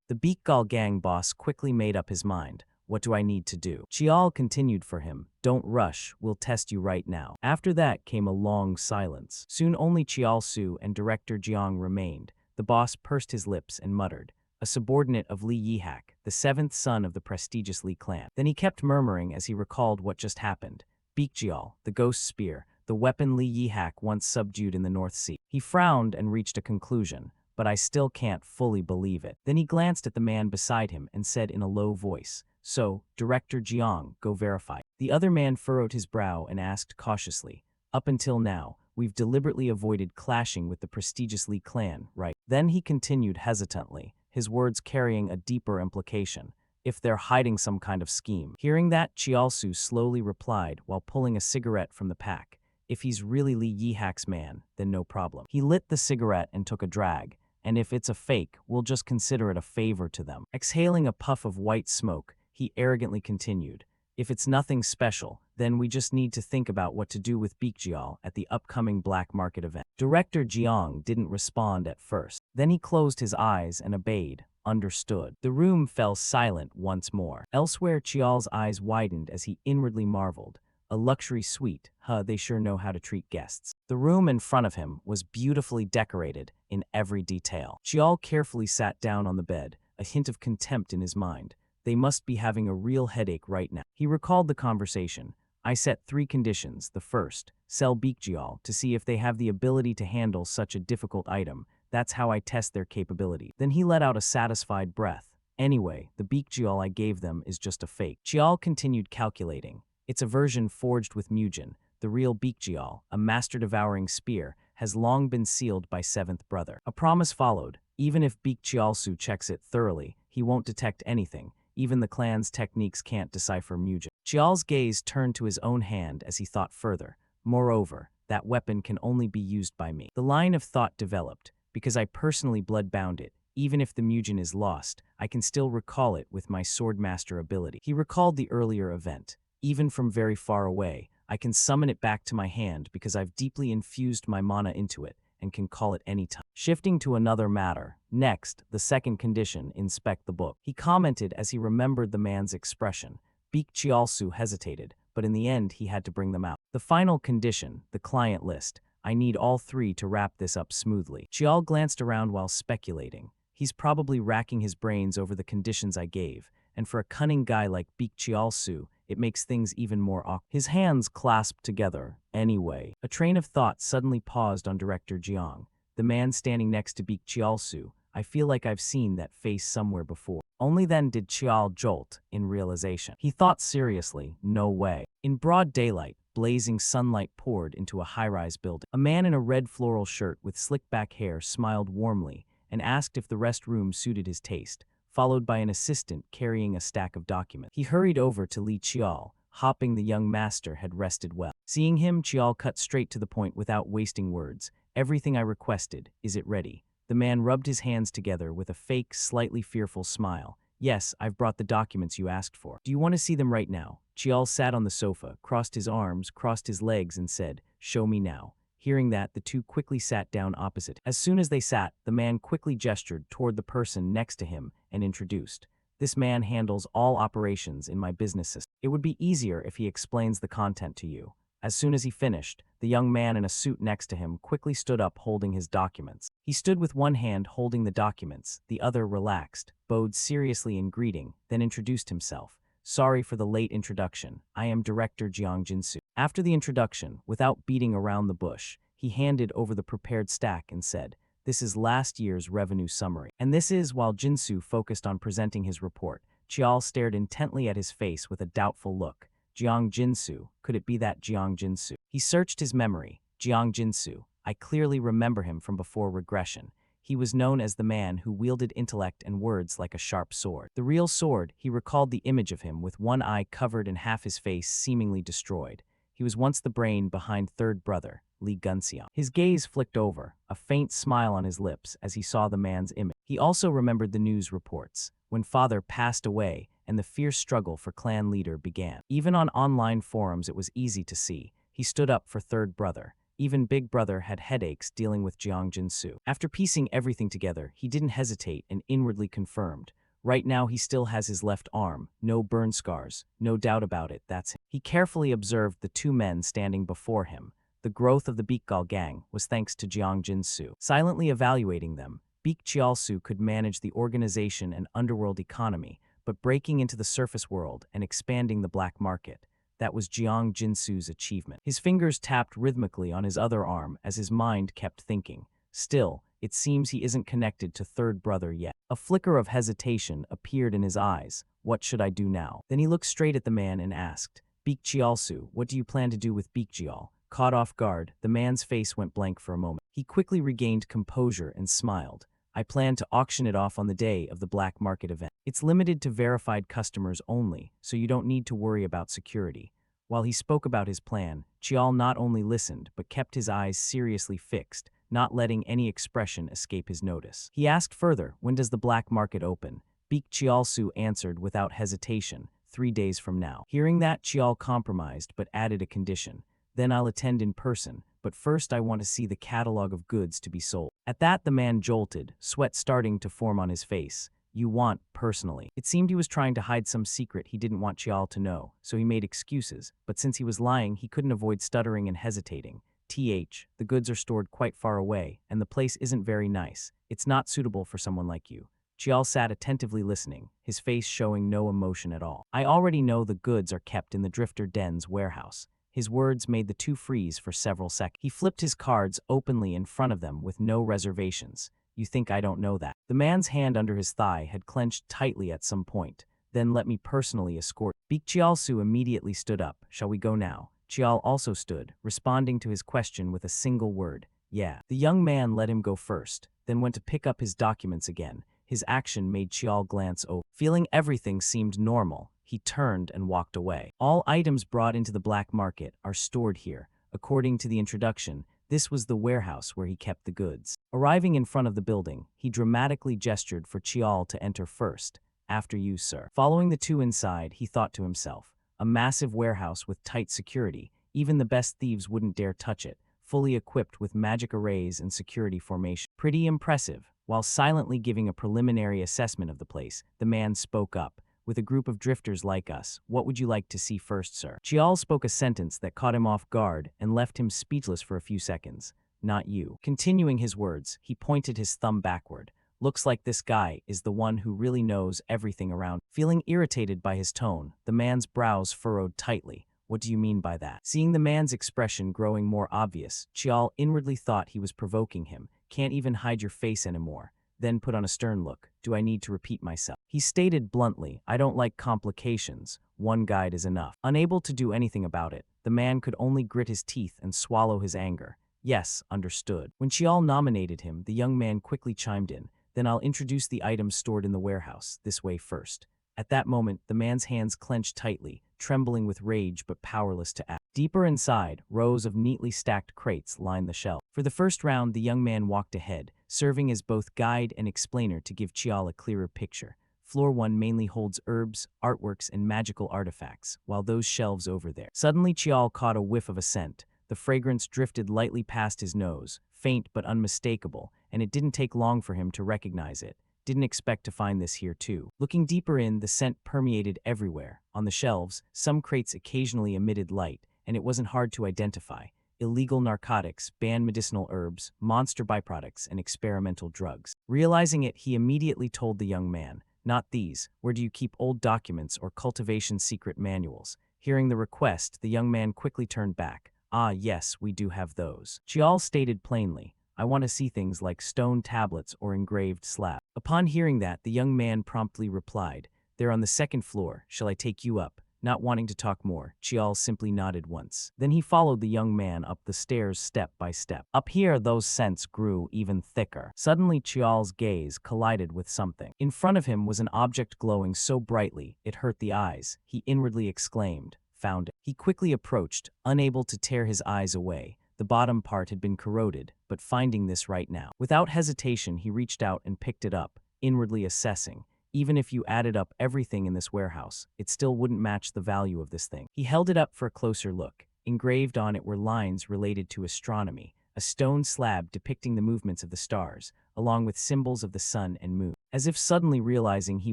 Speaker 1: The Beakgal gang boss quickly made up his mind. What do I need to do? Chial continued for him. Don't rush, we'll test you right now. After that came a long silence. Soon only Chialsu and Director Jiang remained. The boss pursed his lips and muttered, a subordinate of Li Yihak, the seventh son of the prestigious Li clan. Then he kept murmuring as he recalled what just happened. Beakjial, the ghost spear, the weapon Li Yihak once subdued in the North Sea. He frowned and reached a conclusion, but I still can't fully believe it. Then he glanced at the man beside him and said in a low voice, so, Director Jiang, go verify. The other man furrowed his brow and asked cautiously, up until now, we've deliberately avoided clashing with the prestigious Li clan, right? Then he continued hesitantly, his words carrying a deeper implication. If they're hiding some kind of scheme. Hearing that, Chialsu slowly replied while pulling a cigarette from the pack. If he's really Li Yihak's man, then no problem. He lit the cigarette and took a drag, and if it's a fake, we'll just consider it a favor to them. Exhaling a puff of white smoke, he arrogantly continued, If it's nothing special, then we just need to think about what to do with Baekjeol at the upcoming black market event. Director Jeong didn't respond at first. Then he closed his eyes and obeyed, understood. The room fell silent once more. Elsewhere, Cheol's eyes widened as he inwardly marveled. A luxury suite, they sure know how to treat guests. The room in front of him was beautifully decorated in every detail. Cheol carefully sat down on the bed, a hint of contempt in his mind. They must be having a real headache right now. He recalled the conversation. I set 3 conditions. The first, sell Baekjeol to see if they have the ability to handle such a difficult item. That's how I test their capability. Then he let out a satisfied breath. Anyway, the Baekjeol I gave them is just a fake. Cheol continued calculating. It's a version forged with Mujin. The real Baekjeol, a master-devouring spear, has long been sealed by 7th brother. A promise followed. Even if Baekjeolsu checks it thoroughly, he won't detect anything. Even the clan's techniques can't decipher Mujin. Cheol's gaze turned to his own hand as he thought further. Moreover, that weapon can only be used by me. The line of thought developed. Because I personally blood-bound it, even if the Mujin is lost, I can still recall it with my swordmaster ability. He recalled the earlier event. Even from very far away, I can summon it back to my hand because I've deeply infused my mana into it and can call it any time. Shifting to another matter, next, the second condition, inspect the book. He commented as he remembered the man's expression. Baekjeolsu hesitated, but in the end he had to bring them out. The final condition, the client list. I need all 3 to wrap this up smoothly. Cheol glanced around while speculating. He's probably racking his brains over the conditions I gave, and for a cunning guy like Baekjeolsu, it makes things even more awkward. His hands clasped together. Anyway, a train of thought suddenly paused on Director Jeong. The man standing next to Baekjeolsu. I feel like I've seen that face somewhere before. Only then did Cheol jolt in realization. He thought seriously, no way. In broad daylight, blazing sunlight poured into a high-rise building. A man in a red floral shirt with slick-back hair smiled warmly and asked if the rest room suited his taste, followed by an assistant carrying a stack of documents. He hurried over to Lee Cheol, hoping the young master had rested well. Seeing him, Cheol cut straight to the point without wasting words. Everything I requested, is it ready? The man rubbed his hands together with a fake, slightly fearful smile. Yes, I've brought the documents you asked for. Do you want to see them right now? Cheol sat on the sofa, crossed his arms, crossed his legs, and said, show me now. Hearing that, the 2 quickly sat down opposite. As soon as they sat, the man quickly gestured toward the person next to him and introduced. This man handles all operations in my business system. It would be easier if he explains the content to you. As soon as he finished, the young man in a suit next to him quickly stood up holding his documents. He stood with one hand holding the documents, the other relaxed, bowed seriously in greeting, then introduced himself. Sorry for the late introduction. I am Director Jeong Jinsu. After the introduction, without beating around the bush, he handed over the prepared stack and said, this is last year's revenue summary. And this is while Jinsu focused on presenting his report. Cheol stared intently at his face with a doubtful look. Jeong Jinsu, could it be that Jeong Jinsu? He searched his memory. Jeong Jinsu, I clearly remember him from before regression. He was known as the man who wielded intellect and words like a sharp sword. The real sword, he recalled the image of him with one eye covered and half his face seemingly destroyed. He was once the brain behind 3rd brother, Lee Gunseong. His gaze flicked over, a faint smile on his lips as he saw the man's image. He also remembered the news reports, when father passed away and the fierce struggle for clan leader began. Even on online forums it was easy to see. He stood up for 3rd brother. Even big brother had headaches dealing with Jeong Jinsu. After piecing everything together, he didn't hesitate and inwardly confirmed. Right now he still has his left arm, no burn scars, no doubt about it, that's him. He carefully observed the 2 men standing before him. The growth of the Baekjeol gang was thanks to Jeong Jinsu. Silently evaluating them, Baekjeolsu could manage the organization and underworld economy, but breaking into the surface world and expanding the black market. That was Jeong Jinsu's achievement. His fingers tapped rhythmically on his other arm as his mind kept thinking. Still, it seems he isn't connected to 3rd brother yet. A flicker of hesitation appeared in his eyes. What should I do now? Then he looked straight at the man and asked, Baekjeolsu, what do you plan to do with Baekjeol? Caught off guard, the man's face went blank for a moment. He quickly regained composure and smiled. I plan to auction it off on the day of the black market event. It's limited to verified customers only, so you don't need to worry about security. While he spoke about his plan, Cheol not only listened but kept his eyes seriously fixed, not letting any expression escape his notice. He asked further, when does the black market open? Baekjeolsu answered without hesitation, 3 days from now. Hearing that, Chial compromised but added a condition. Then I'll attend in person, but first I want to see the catalog of goods to be sold. At that, the man jolted, sweat starting to form on his face. You want, personally. It seemed he was trying to hide some secret he didn't want Chial to know, so he made excuses, but since he was lying, he couldn't avoid stuttering and hesitating. The goods are stored quite far away, and the place isn't very nice. It's not suitable for someone like you. Chial sat attentively listening, his face showing no emotion at all. I already know the goods are kept in the Drifter Den's warehouse. His words made the two freeze for several seconds. He flipped his cards openly in front of them with no reservations. You think I don't know that? The man's hand under his thigh had clenched tightly at some point. Then let me personally escort. Chial-su immediately stood up. Shall we go now? Chial also stood, responding to his question with a single word. Yeah. The young man let him go first, then went to pick up his documents again. His action made Chial glance over. Feeling everything seemed normal, he turned and walked away. All items brought into the black market are stored here. According to the introduction, this was the warehouse where he kept the goods. Arriving in front of the building, he dramatically gestured for Chial to enter first. After you, sir. Following the two inside, he thought to himself, a massive warehouse with tight security. Even the best thieves wouldn't dare touch it, fully equipped with magic arrays and security formation. Pretty impressive. While silently giving a preliminary assessment of the place, the man spoke up. With a group of drifters like us, what would you like to see first, sir? Chial spoke a sentence that caught him off guard and left him speechless for a few seconds. Not you. Continuing his words, he pointed his thumb backward. Looks like this guy is the one who really knows everything around. Feeling irritated by his tone, the man's brows furrowed tightly. What do you mean by that? Seeing the man's expression growing more obvious, Chial inwardly thought he was provoking him. Can't even hide your face anymore. Then put on a stern look. Do I need to repeat myself? He stated bluntly, I don't like complications. One guide is enough. Unable to do anything about it, the man could only grit his teeth and swallow his anger. Yes, understood. When Chial nominated him, the young man quickly chimed in. Then I'll introduce the items stored in the warehouse, this way first. At that moment, the man's hands clenched tightly, trembling with rage but powerless to act. Deeper inside, rows of neatly stacked crates lined the shelf. For the first round, the young man walked ahead, serving as both guide and explainer to give Chial a clearer picture. Floor 1 mainly holds herbs, artworks, and magical artifacts, while those shelves over there. Suddenly, Chial caught a whiff of a scent. The fragrance drifted lightly past his nose, faint but unmistakable, and it didn't take long for him to recognize it. Didn't expect to find this here too. Looking deeper in, the scent permeated everywhere. On the shelves, some crates occasionally emitted light, and it wasn't hard to identify. Illegal narcotics, banned medicinal herbs, monster byproducts, and experimental drugs. Realizing it, he immediately told the young man, not these. Where do you keep old documents or cultivation secret manuals? Hearing the request, the young man quickly turned back. Ah, yes, we do have those. Chial stated plainly, I want to see things like stone tablets or engraved slabs. Upon hearing that, the young man promptly replied, they're on the second floor. Shall I take you up? Not wanting to talk more, Chial simply nodded once. Then he followed the young man up the stairs step by step. Up here, those scents grew even thicker. Suddenly, Chial's gaze collided with something. In front of him was an object glowing so brightly, it hurt the eyes. He inwardly exclaimed, found it. He quickly approached, unable to tear his eyes away. The bottom part had been corroded, but finding this right now. Without hesitation, he reached out and picked it up, inwardly assessing. Even if you added up everything in this warehouse, it still wouldn't match the value of this thing. He held it up for a closer look. Engraved on it were lines related to astronomy, a stone slab depicting the movements of the stars, along with symbols of the sun and moon. As if suddenly realizing he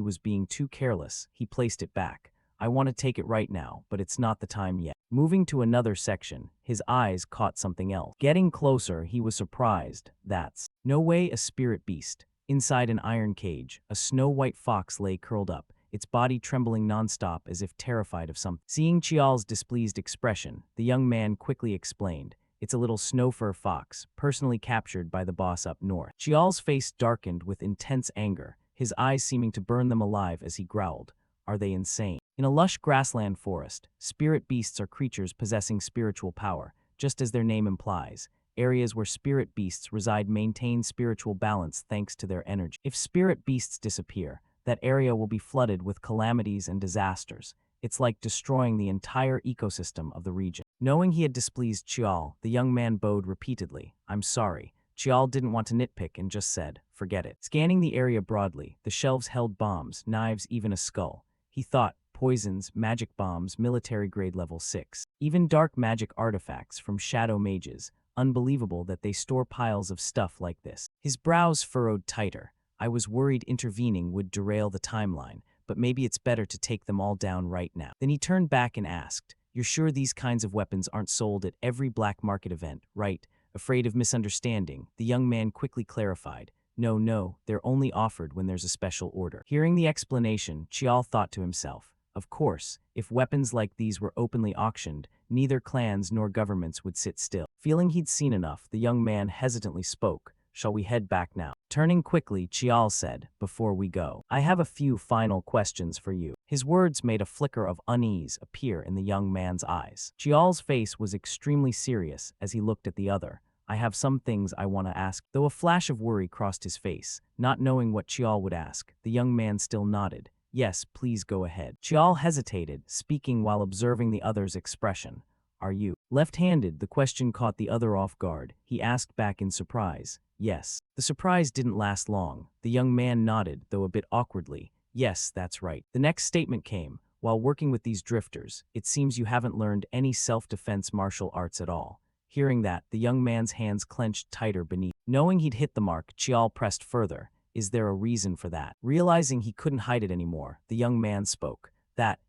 Speaker 1: was being too careless, he placed it back. I want to take it right now, but it's not the time yet. Moving to another section, his eyes caught something else. Getting closer, he was surprised. That's no way a spirit beast. Inside an iron cage, a snow-white fox lay curled up, its body trembling nonstop as if terrified of something. Seeing Chial's displeased expression, the young man quickly explained, it's a little snow-fur fox, personally captured by the boss up north. Chial's face darkened with intense anger, his eyes seeming to burn them alive as he growled, are they insane? In a lush grassland forest, spirit beasts are creatures possessing spiritual power, just as their name implies. Areas where spirit beasts reside maintain spiritual balance thanks to their energy. If spirit beasts disappear, that area will be flooded with calamities and disasters. It's like destroying the entire ecosystem of the region. Knowing he had displeased Chial, the young man bowed repeatedly. I'm sorry. Chial didn't want to nitpick and just said, forget it. Scanning the area broadly, the shelves held bombs, knives, even a skull. He thought, poisons, magic bombs, military-grade level 6. Even dark magic artifacts from shadow mages. Unbelievable that they store piles of stuff like this. His brows furrowed tighter. I was worried intervening would derail the timeline, but maybe it's better to take them all down right now. Then he turned back and asked, "You're sure these kinds of weapons aren't sold at every black market event, right?" Afraid of misunderstanding, the young man quickly clarified, No, they're only offered when there's a special order." Hearing the explanation, Chial thought to himself, of course, if weapons like these were openly auctioned, neither clans nor governments would sit still. Feeling he'd seen enough, the young man hesitantly spoke, "Shall we head back now?" Turning quickly, Chial said, "Before we go, I have a few final questions for you." His words made a flicker of unease appear in the young man's eyes. Chial's face was extremely serious as he looked at the other. "I have some things I want to ask." Though a flash of worry crossed his face, not knowing what Chial would ask, the young man still nodded. "Yes, please go ahead." Chial hesitated, speaking while observing the other's expression. "Are you left-handed?" The question caught the other off guard. He asked back in surprise. "Yes." The surprise didn't last long. The young man nodded, though a bit awkwardly. "Yes, that's right." The next statement came. "While working with these drifters, it seems you haven't learned any self-defense martial arts at all." Hearing that, the young man's hands clenched tighter beneath. Knowing he'd hit the mark, Chial pressed further. "Is there a reason for that?" Realizing he couldn't hide it anymore, the young man spoke.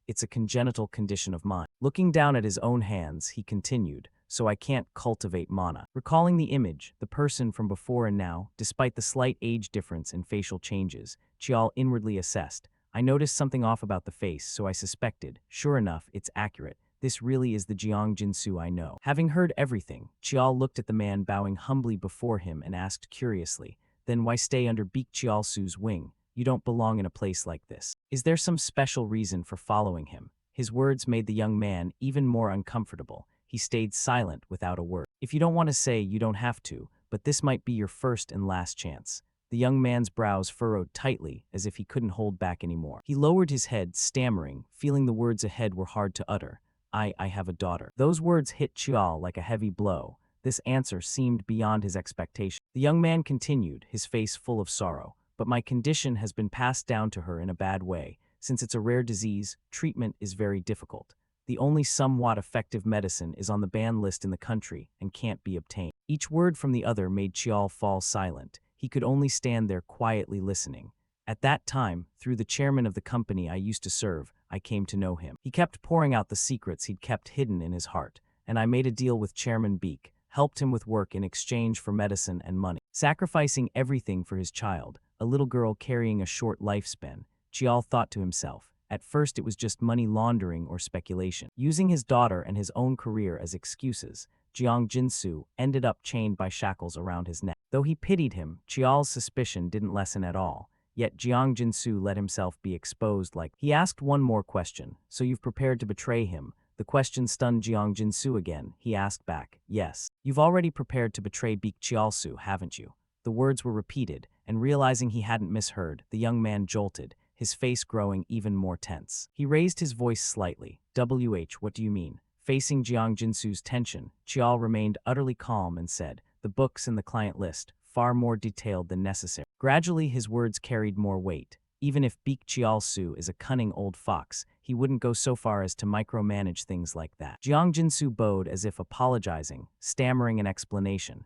Speaker 1: It's a congenital condition of mine." Looking down at his own hands, he continued, "So I can't cultivate mana." Recalling the image, the person from before and now, despite the slight age difference and facial changes, Chial inwardly assessed. "I noticed something off about the face, so I suspected. Sure enough, it's accurate. This really is the Jiang Jinsu I know." Having heard everything, Chial looked at the man bowing humbly before him and asked curiously, "Then why stay under Beak Chialsu's wing? You don't belong in a place like this. Is there some special reason for following him?" His words made the young man even more uncomfortable. He stayed silent without a word. "If you don't want to say, you don't have to, but this might be your first and last chance." The young man's brows furrowed tightly, as if he couldn't hold back anymore. He lowered his head, stammering, feeling the words ahead were hard to utter. I have a daughter." Those words hit Chial like a heavy blow. This answer seemed beyond his expectation. The young man continued, his face full of sorrow. "But my condition has been passed down to her in a bad way. Since it's a rare disease, treatment is very difficult. The only somewhat effective medicine is on the ban list in the country and can't be obtained." Each word from the other made Chial fall silent. He could only stand there quietly listening. "At that time, through the chairman of the company I used to serve, I came to know him. He kept pouring out the secrets he'd kept hidden in his heart, and I made a deal with Chairman Beak, helped him with work in exchange for medicine and money. Sacrificing everything for his child, a little girl carrying a short lifespan." Chial thought to himself. At first it was just money laundering or speculation. Using his daughter and his own career as excuses, Jiang Jinsu ended up chained by shackles around his neck. Though he pitied him, Chial's suspicion didn't lessen at all. Yet Jiang Jinsu let himself be exposed like. He asked one more question. "So you've prepared to betray him?" The question stunned Jiang Jinsu again. He asked back, "Yes. You've already prepared to betray Beak Chialsu, haven't you?" The words were repeated, and realizing he hadn't misheard, the young man jolted, his face growing even more tense. He raised his voice slightly. What do you mean?" Facing Jiang Jinsu's tension, Chial remained utterly calm and said, "The books in the client list, far more detailed than necessary." Gradually, his words carried more weight. Even if Beak Chialsu is a cunning old fox, he wouldn't go so far as to micromanage things like that. Jiang Jinsu bowed as if apologizing, stammering an explanation.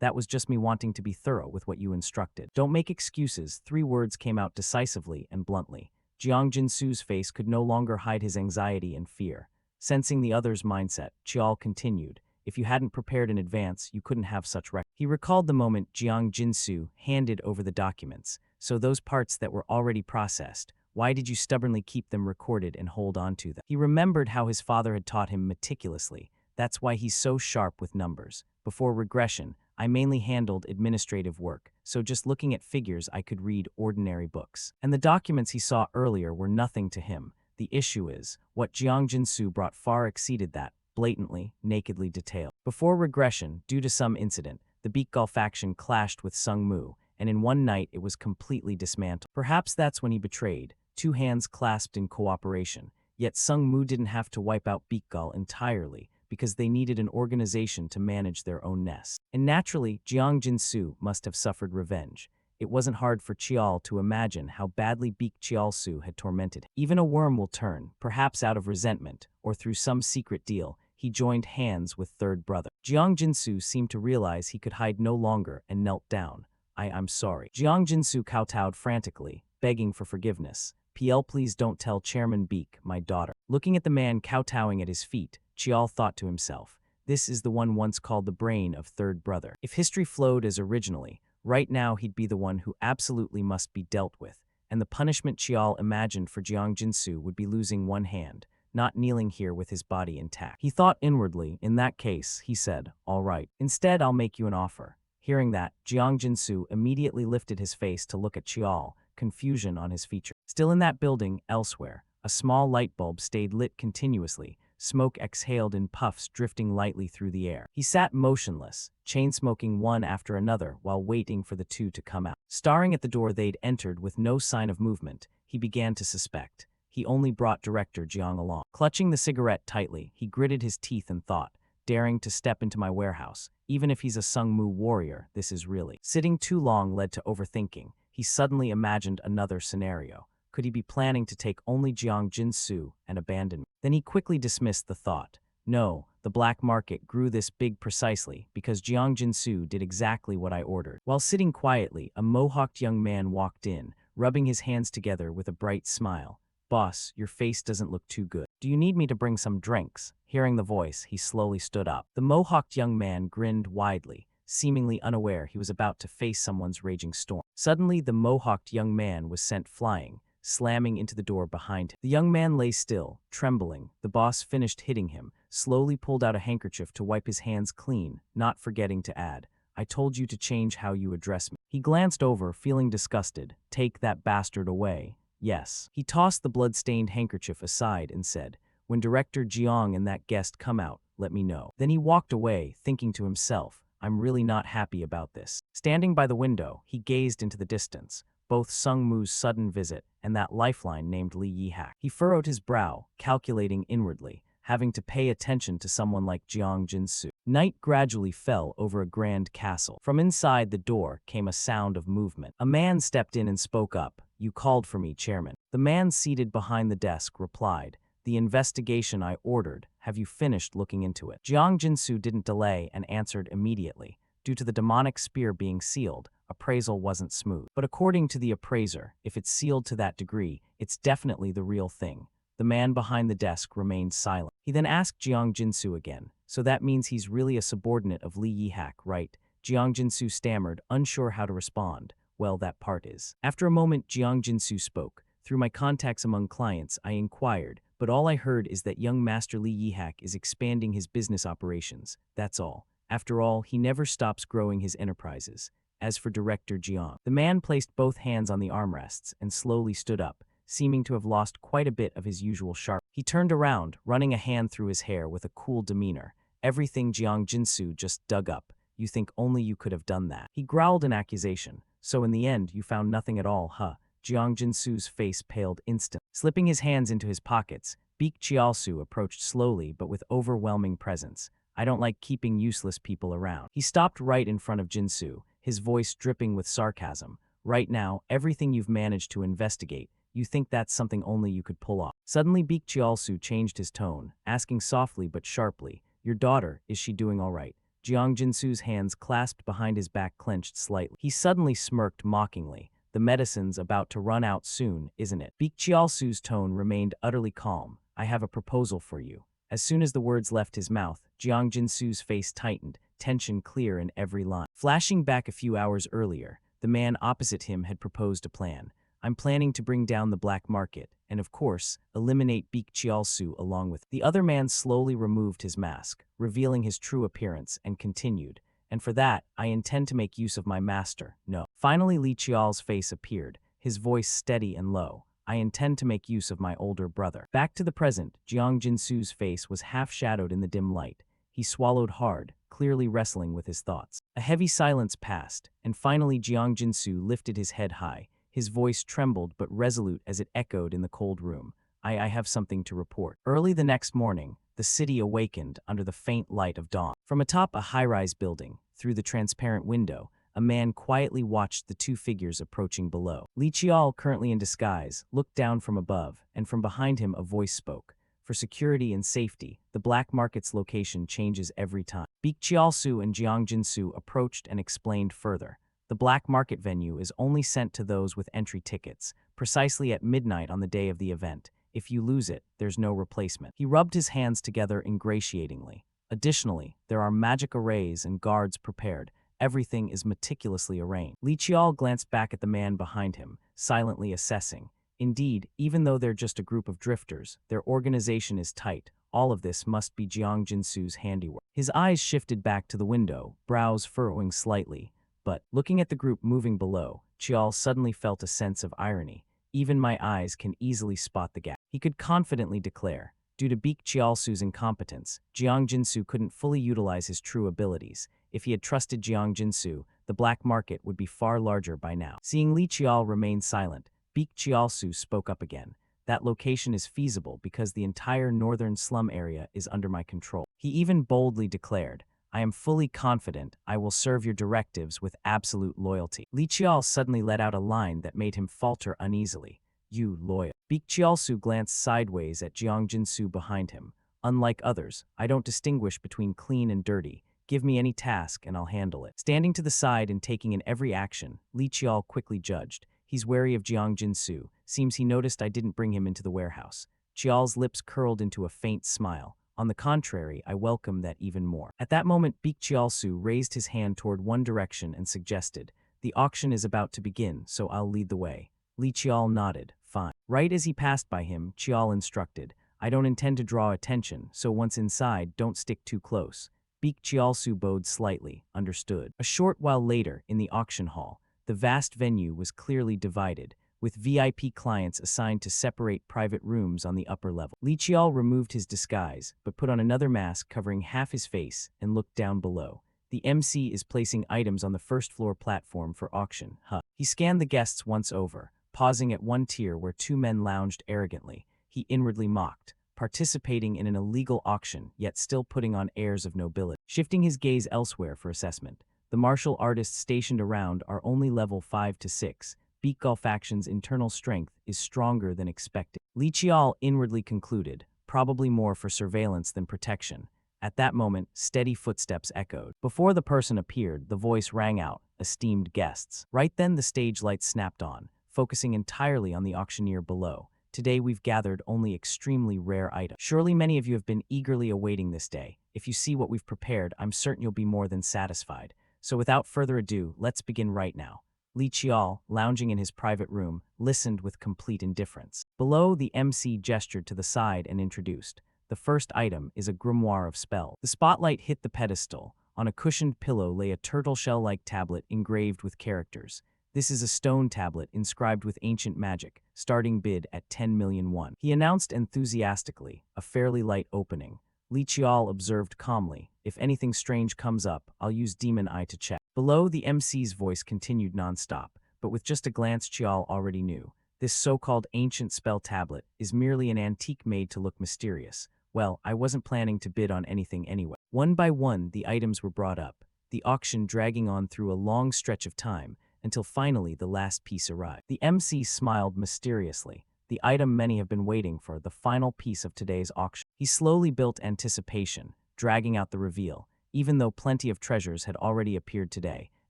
Speaker 1: That was just me wanting to be thorough with what you instructed." "Don't make excuses." 3 words came out decisively and bluntly. Jiang Jinsu's face could no longer hide his anxiety and fear. Sensing the other's mindset, Chial continued, "If you hadn't prepared in advance, you couldn't have such record." He recalled the moment Jiang Jinsu handed over the documents. "So those parts that were already processed, why did you stubbornly keep them recorded and hold on to them?" He remembered how his father had taught him meticulously. That's why he's so sharp with numbers. "Before regression, I mainly handled administrative work, so just looking at figures I could read ordinary books. And the documents he saw earlier were nothing to him. The issue is, what Jiang Jinsu brought far exceeded that, blatantly, nakedly detailed. Before regression, due to some incident, the Beakgal faction clashed with Sung Mu, and in one night it was completely dismantled. Perhaps that's when he betrayed, 2 hands clasped in cooperation. Yet Sung Mu didn't have to wipe out Beakgal entirely, because they needed an organization to manage their own nest. And naturally, Jiang Jinsu must have suffered revenge. it wasn't hard for Chial to imagine how badly Beak Chialsu had tormented him. Even a worm will turn, perhaps out of resentment, or through some secret deal. He joined hands with third brother. Jiang Jinsu seemed to realize he could hide no longer and knelt down. I'm sorry. Jiang Jinsu kowtowed frantically, begging for forgiveness. PL, please don't tell Chairman Beak, my daughter. Looking at the man kowtowing at his feet, Chial thought to himself, this is the one once called the brain of third brother. If history flowed as originally, right now he'd be the one who absolutely must be dealt with, and the punishment Chial imagined for Jiang Jinsu would be losing one hand, not kneeling here with his body intact. He thought inwardly, in that case, he said, all right. Instead, I'll make you an offer. Hearing that, Jiang Jinsu immediately lifted his face to look at Chial, confusion on his features. Still in that building, elsewhere, a small light bulb stayed lit continuously, smoke exhaled in puffs drifting lightly through the air. He sat motionless, chain-smoking one after another while waiting for the two to come out. Staring at the door they'd entered with no sign of movement, he began to suspect. He only brought Director Jiang along. Clutching the cigarette tightly, he gritted his teeth and thought, daring to step into my warehouse. Even if he's a Sungmu warrior, this is really. Sitting too long led to overthinking. He suddenly imagined another scenario. Could he be planning to take only Jiang Jinsu and abandon me? Then he quickly dismissed the thought. No, the black market grew this big precisely because Jiang Jinsu did exactly what I ordered. While sitting quietly, a mohawked young man walked in, rubbing his hands together with a bright smile. Boss, your face doesn't look too good. Do you need me to bring some drinks? Hearing the voice, he slowly stood up. The mohawked young man grinned widely, seemingly unaware he was about to face someone's raging storm. Suddenly, the mohawked young man was sent flying, slamming into the door behind him. The young man lay still, trembling. The boss finished hitting him, slowly pulled out a handkerchief to wipe his hands clean, not forgetting to add, I told you to change how you address me. He glanced over, feeling disgusted. Take that bastard away. Yes. He tossed the blood-stained handkerchief aside and said, when Director Jiang and that guest come out, let me know. Then he walked away, thinking to himself, I'm really not happy about this. Standing by the window, he gazed into the distance, both Sungmu's sudden visit and that lifeline named Li Yihak. He furrowed his brow, calculating inwardly, having to pay attention to someone like Jiang Jinsu. Night gradually fell over a grand castle. From inside the door came a sound of movement. A man stepped in and spoke up. You called for me, Chairman. The man seated behind the desk replied, the investigation I ordered, have you finished looking into it? Jiang Jinsu didn't delay and answered immediately. Due to the demonic spear being sealed, appraisal wasn't smooth. But according to the appraiser, if it's sealed to that degree, it's definitely the real thing. The man behind the desk remained silent. He then asked Jiang Jinsu again, so that means he's really a subordinate of Li Yihak, right? Jiang Jinsu stammered, unsure how to respond. Well, that part is. After a moment, Jiang Jinsu spoke. Through my contacts among clients, I inquired, but all I heard is that young Master Li Yihak is expanding his business operations. That's all. After all, he never stops growing his enterprises. As for Director Jiang, the man placed both hands on the armrests and slowly stood up, seeming to have lost quite a bit of his usual sharp. He turned around, running a hand through his hair with a cool demeanor. Everything Jiang Jinsu just dug up. You think only you could have done that. He growled an accusation. So in the end, you found nothing at all, huh? Jiang Jinsu's face paled instantly. Slipping his hands into his pockets, Beak Chialsu approached slowly but with overwhelming presence. I don't like keeping useless people around. He stopped right in front of Jinsu, his voice dripping with sarcasm. Right now, everything you've managed to investigate, you think that's something only you could pull off. Suddenly Beak Chialsu changed his tone, asking softly but sharply, your daughter, is she doing all right? Jiang Jinsu's hands clasped behind his back clenched slightly. He suddenly smirked mockingly. The medicine's about to run out soon, isn't it? Beak Chialsu's tone remained utterly calm. I have a proposal for you. As soon as the words left his mouth, Jiang Jinsu's face tightened, tension clear in every line. Flashing back a few hours earlier, the man opposite him had proposed a plan. I'm planning to bring down the black market, and of course, eliminate Beak Chialsu along with. The other man slowly removed his mask, revealing his true appearance, and continued. And for that, I intend to make use of my master. No. Finally, Li Chial's face appeared, his voice steady and low. I intend to make use of my older brother. Back to the present, Jiang Jinsu's face was half-shadowed in the dim light. He swallowed hard, clearly wrestling with his thoughts. A heavy silence passed, and finally Jiang Jinsu lifted his head high. His voice trembled but resolute as it echoed in the cold room. I have something to report. Early the next morning, the city awakened under the faint light of dawn. From atop a high-rise building, through the transparent window, a man quietly watched the two figures approaching below. Li Qiao, currently in disguise, looked down from above, and from behind him a voice spoke. For security and safety, the black market's location changes every time. Beek Chiaosu and Jiang Jinsu approached and explained further. The black market venue is only sent to those with entry tickets, precisely at midnight on the day of the event. If you lose it, there's no replacement. He rubbed his hands together ingratiatingly. Additionally, there are magic arrays and guards prepared. Everything is meticulously arranged. Li Qiao glanced back at the man behind him, silently assessing. Indeed, even though they're just a group of drifters, their organization is tight. All of this must be Jiang Jinsu's handiwork. His eyes shifted back to the window, brows furrowing slightly. But, looking at the group moving below, Qiao suddenly felt a sense of irony. Even my eyes can easily spot the gap. He could confidently declare. Due to Beek Chiaosu's incompetence, Jiang Jinsu couldn't fully utilize his true abilities. If he had trusted Jiang Jinsu, the black market would be far larger by now. Seeing Li Qiao remain silent, Beek Chiaosu spoke up again. That location is feasible because the entire northern slum area is under my control. He even boldly declared, I am fully confident I will serve your directives with absolute loyalty. Li Qiao suddenly let out a line that made him falter uneasily. You loyal. Beek Chiaosu glanced sideways at Jiang Jinsu behind him. Unlike others, I don't distinguish between clean and dirty. Give me any task and I'll handle it. Standing to the side and taking in every action, Li Qiao quickly judged. He's wary of Jiang Jinsu. Seems he noticed I didn't bring him into the warehouse. Qiao's lips curled into a faint smile. On the contrary, I welcome that even more. At that moment, Beek Chiaosu raised his hand toward one direction and suggested, the auction is about to begin, so I'll lead the way. Li Qiao nodded. Fine. Right as he passed by him, Qiao instructed, I don't intend to draw attention, so once inside, don't stick too close. Beek Chiaosu bowed slightly, understood. A short while later, in the auction hall, the vast venue was clearly divided, with VIP clients assigned to separate private rooms on the upper level. Li Qiao removed his disguise, but put on another mask covering half his face and looked down below. The MC is placing items on the first floor platform for auction. He scanned the guests once over, pausing at one tier where two men lounged arrogantly. He inwardly mocked, participating in an illegal auction, yet still putting on airs of nobility. Shifting his gaze elsewhere for assessment, the martial artists stationed around are only level 5 to 6. Beak Gulf faction's internal strength is stronger than expected. Li Qiao inwardly concluded, probably more for surveillance than protection. At that moment, steady footsteps echoed. Before the person appeared, the voice rang out, esteemed guests. Right then the stage lights snapped on, focusing entirely on the auctioneer below. Today we've gathered only extremely rare items. Surely many of you have been eagerly awaiting this day. If you see what we've prepared, I'm certain you'll be more than satisfied. So without further ado, let's begin right now. Li Qiao, lounging in his private room, listened with complete indifference. Below, the MC gestured to the side and introduced. The first item is a grimoire of spells. The spotlight hit the pedestal. On a cushioned pillow lay a turtle shell-like tablet engraved with characters. This is a stone tablet inscribed with ancient magic, starting bid at 10 million won. He announced enthusiastically, a fairly light opening. Li Qiao observed calmly, if anything strange comes up, I'll use Demon Eye to check. Below, the MC's voice continued non-stop, but with just a glance Qiao already knew. This so-called ancient spell tablet is merely an antique made to look mysterious. Well, I wasn't planning to bid on anything anyway. One by one, the items were brought up, the auction dragging on through a long stretch of time, until finally the last piece arrived. The MC smiled mysteriously. The item many have been waiting for, the final piece of today's auction. He slowly built anticipation, dragging out the reveal, even though plenty of treasures had already appeared today,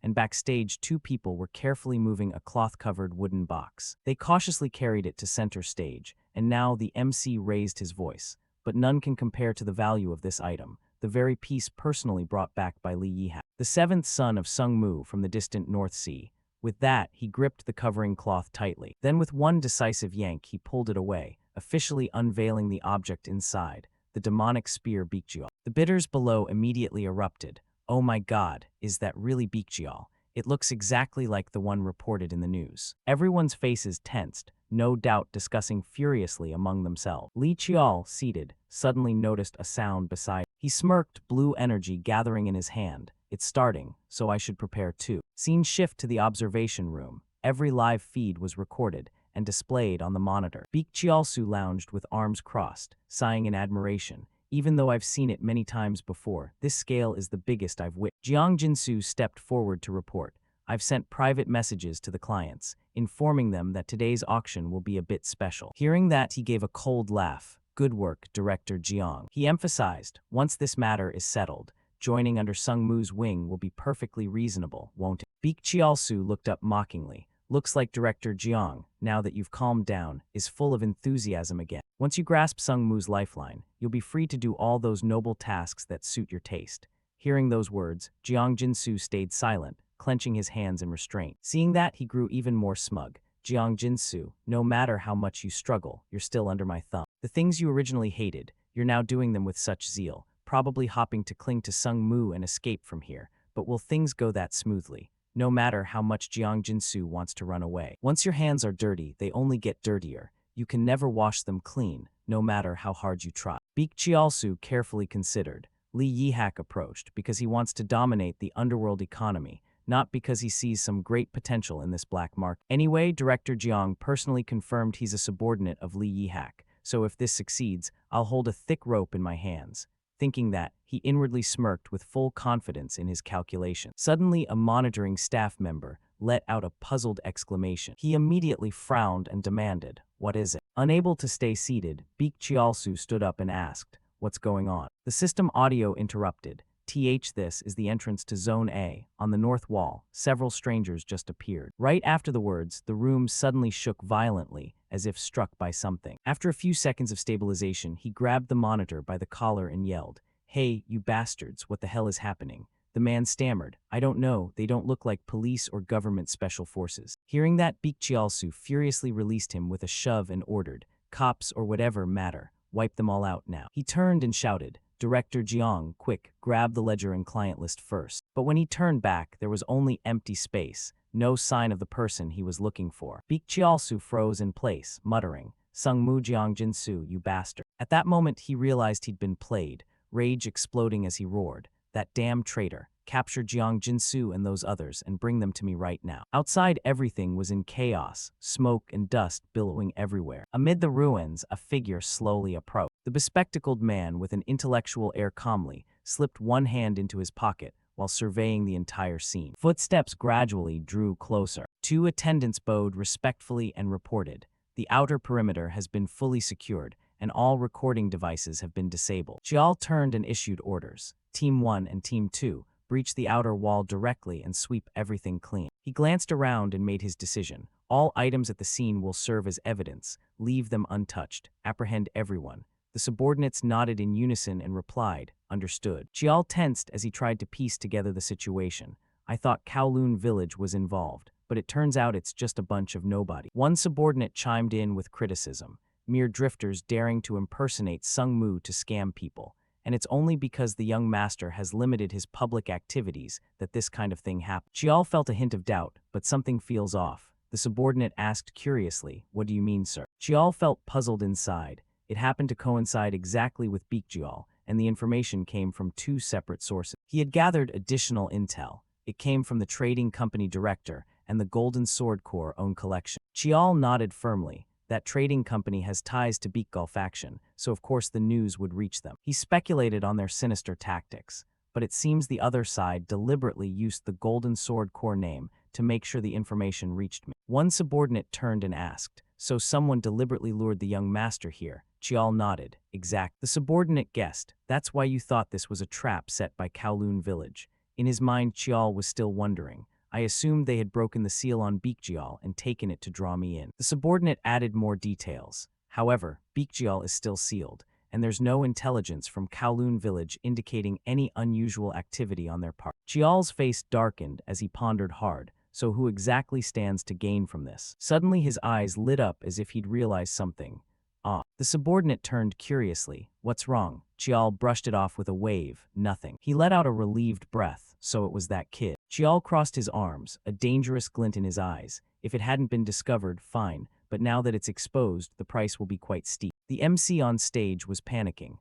Speaker 1: and backstage 2 people were carefully moving a cloth-covered wooden box. They cautiously carried it to center stage, and now the MC raised his voice. But none can compare to the value of this item, the very piece personally brought back by Li Yihao, the 7th son of Sung Mu from the distant North Sea. With that, he gripped the covering cloth tightly. Then with one decisive yank, he pulled it away, officially unveiling the object inside, the demonic spear Beekjiao. The bidders below immediately erupted. Oh my god, is that really Beekjiao? It looks exactly like the one reported in the news. Everyone's faces tensed, no doubt discussing furiously among themselves. Li Qiao, seated, suddenly noticed a sound beside him. He smirked, blue energy gathering in his hand. It's starting, so I should prepare too. Scene shift to the observation room. Every live feed was recorded and displayed on the monitor. Beek Chiaosu lounged with arms crossed, sighing in admiration. Even though I've seen it many times before, this scale is the biggest I've witnessed. Jiang Jinsu stepped forward to report. I've sent private messages to the clients, informing them that today's auction will be a bit special. Hearing that, he gave a cold laugh. Good work, Director Jiang. He emphasized, once this matter is settled, joining under Sung Mu's wing will be perfectly reasonable, won't it? Beak Chialsu looked up mockingly. Looks like Director Jiang, now that you've calmed down, is full of enthusiasm again. Once you grasp Sung Mu's lifeline, you'll be free to do all those noble tasks that suit your taste. Hearing those words, Jiang Jinsu stayed silent, clenching his hands in restraint. Seeing that, he grew even more smug. Jiang Jinsu, no matter how much you struggle, you're still under my thumb. The things you originally hated, you're now doing them with such zeal, probably hoping to cling to Sung Mu and escape from here. But will things go that smoothly? No matter how much Jiang Jinsu wants to run away. Once your hands are dirty, they only get dirtier. You can never wash them clean, no matter how hard you try. Beak Chialsu carefully considered. Li Yihak approached because he wants to dominate the underworld economy, not because he sees some great potential in this black market. Anyway, Director Jiang personally confirmed he's a subordinate of Li Yihak, so if this succeeds, I'll hold a thick rope in my hands. Thinking that, he inwardly smirked with full confidence in his calculation. Suddenly, a monitoring staff member let out a puzzled exclamation. He immediately frowned and demanded, "What is it?" Unable to stay seated, Beak Chialsu stood up and asked, "What's going on?" The system audio interrupted. This is the entrance to Zone A. On the north wall, several strangers just appeared. Right after the words, the room suddenly shook violently, as if struck by something. After a few seconds of stabilization, he grabbed the monitor by the collar and yelled, "Hey, you bastards, what the hell is happening?" The man stammered, "I don't know, they don't look like police or government special forces." Hearing that, Beak Chialsu furiously released him with a shove and ordered, "Cops or whatever matter, wipe them all out now." He turned and shouted, "Director Jiang, quick, grab the ledger and client list first." But when he turned back, there was only empty space, no sign of the person he was looking for. Beak Chialsu froze in place, muttering, "Sung Mu Jiang Jinsu, you bastard." At that moment, he realized he'd been played, rage exploding as he roared, "That damn traitor, capture Jiang Jinsu and those others and bring them to me right now." Outside, everything was in chaos, smoke and dust billowing everywhere. Amid the ruins, a figure slowly approached. The bespectacled man, with an intellectual air, calmly slipped one hand into his pocket while surveying the entire scene. Footsteps gradually drew closer. Two attendants bowed respectfully and reported, "The outer perimeter has been fully secured, and all recording devices have been disabled." Chial turned and issued orders. Team 1 and Team 2, breach the outer wall directly and sweep everything clean. He glanced around and made his decision. All items at the scene will serve as evidence. Leave them untouched. Apprehend everyone. The subordinates nodded in unison and replied, "Understood." Chial tensed as he tried to piece together the situation. "I thought Kowloon Village was involved, but it turns out it's just a bunch of nobody." One subordinate chimed in with criticism. "Mere drifters daring to impersonate Sung Mu to scam people. And it's only because the young master has limited his public activities that this kind of thing happens." Chial felt a hint of doubt, but something feels off. The subordinate asked curiously, "What do you mean, sir?" Chial felt puzzled inside. It happened to coincide exactly with Beak Chial, and the information came from two separate sources. He had gathered additional intel. It came from the trading company director and the Golden Sword Corps' own collection. Chial nodded firmly. That trading company has ties to Beakgul faction, so of course the news would reach them. He speculated on their sinister tactics, but it seems the other side deliberately used the Golden Sword Corps name to make sure the information reached me. One subordinate turned and asked, "So someone deliberately lured the young master here?" Chial nodded. "Exact." The subordinate guessed, "That's why you thought this was a trap set by Kowloon Village." In his mind, Chial was still wondering. "I assumed they had broken the seal on Beakjial and taken it to draw me in." The subordinate added more details. "However, Beakjial is still sealed, and there's no intelligence from Kowloon Village indicating any unusual activity on their part." Chial's face darkened as he pondered hard. So who exactly stands to gain from this? Suddenly his eyes lit up as if he'd realized something. "Ah." The subordinate turned curiously. "What's wrong?" Chial brushed it off with a wave. "Nothing." He let out a relieved breath. So it was that kid. Chial crossed his arms, a dangerous glint in his eyes. If it hadn't been discovered, fine, but now that it's exposed, the price will be quite steep. The MC on stage was panicking.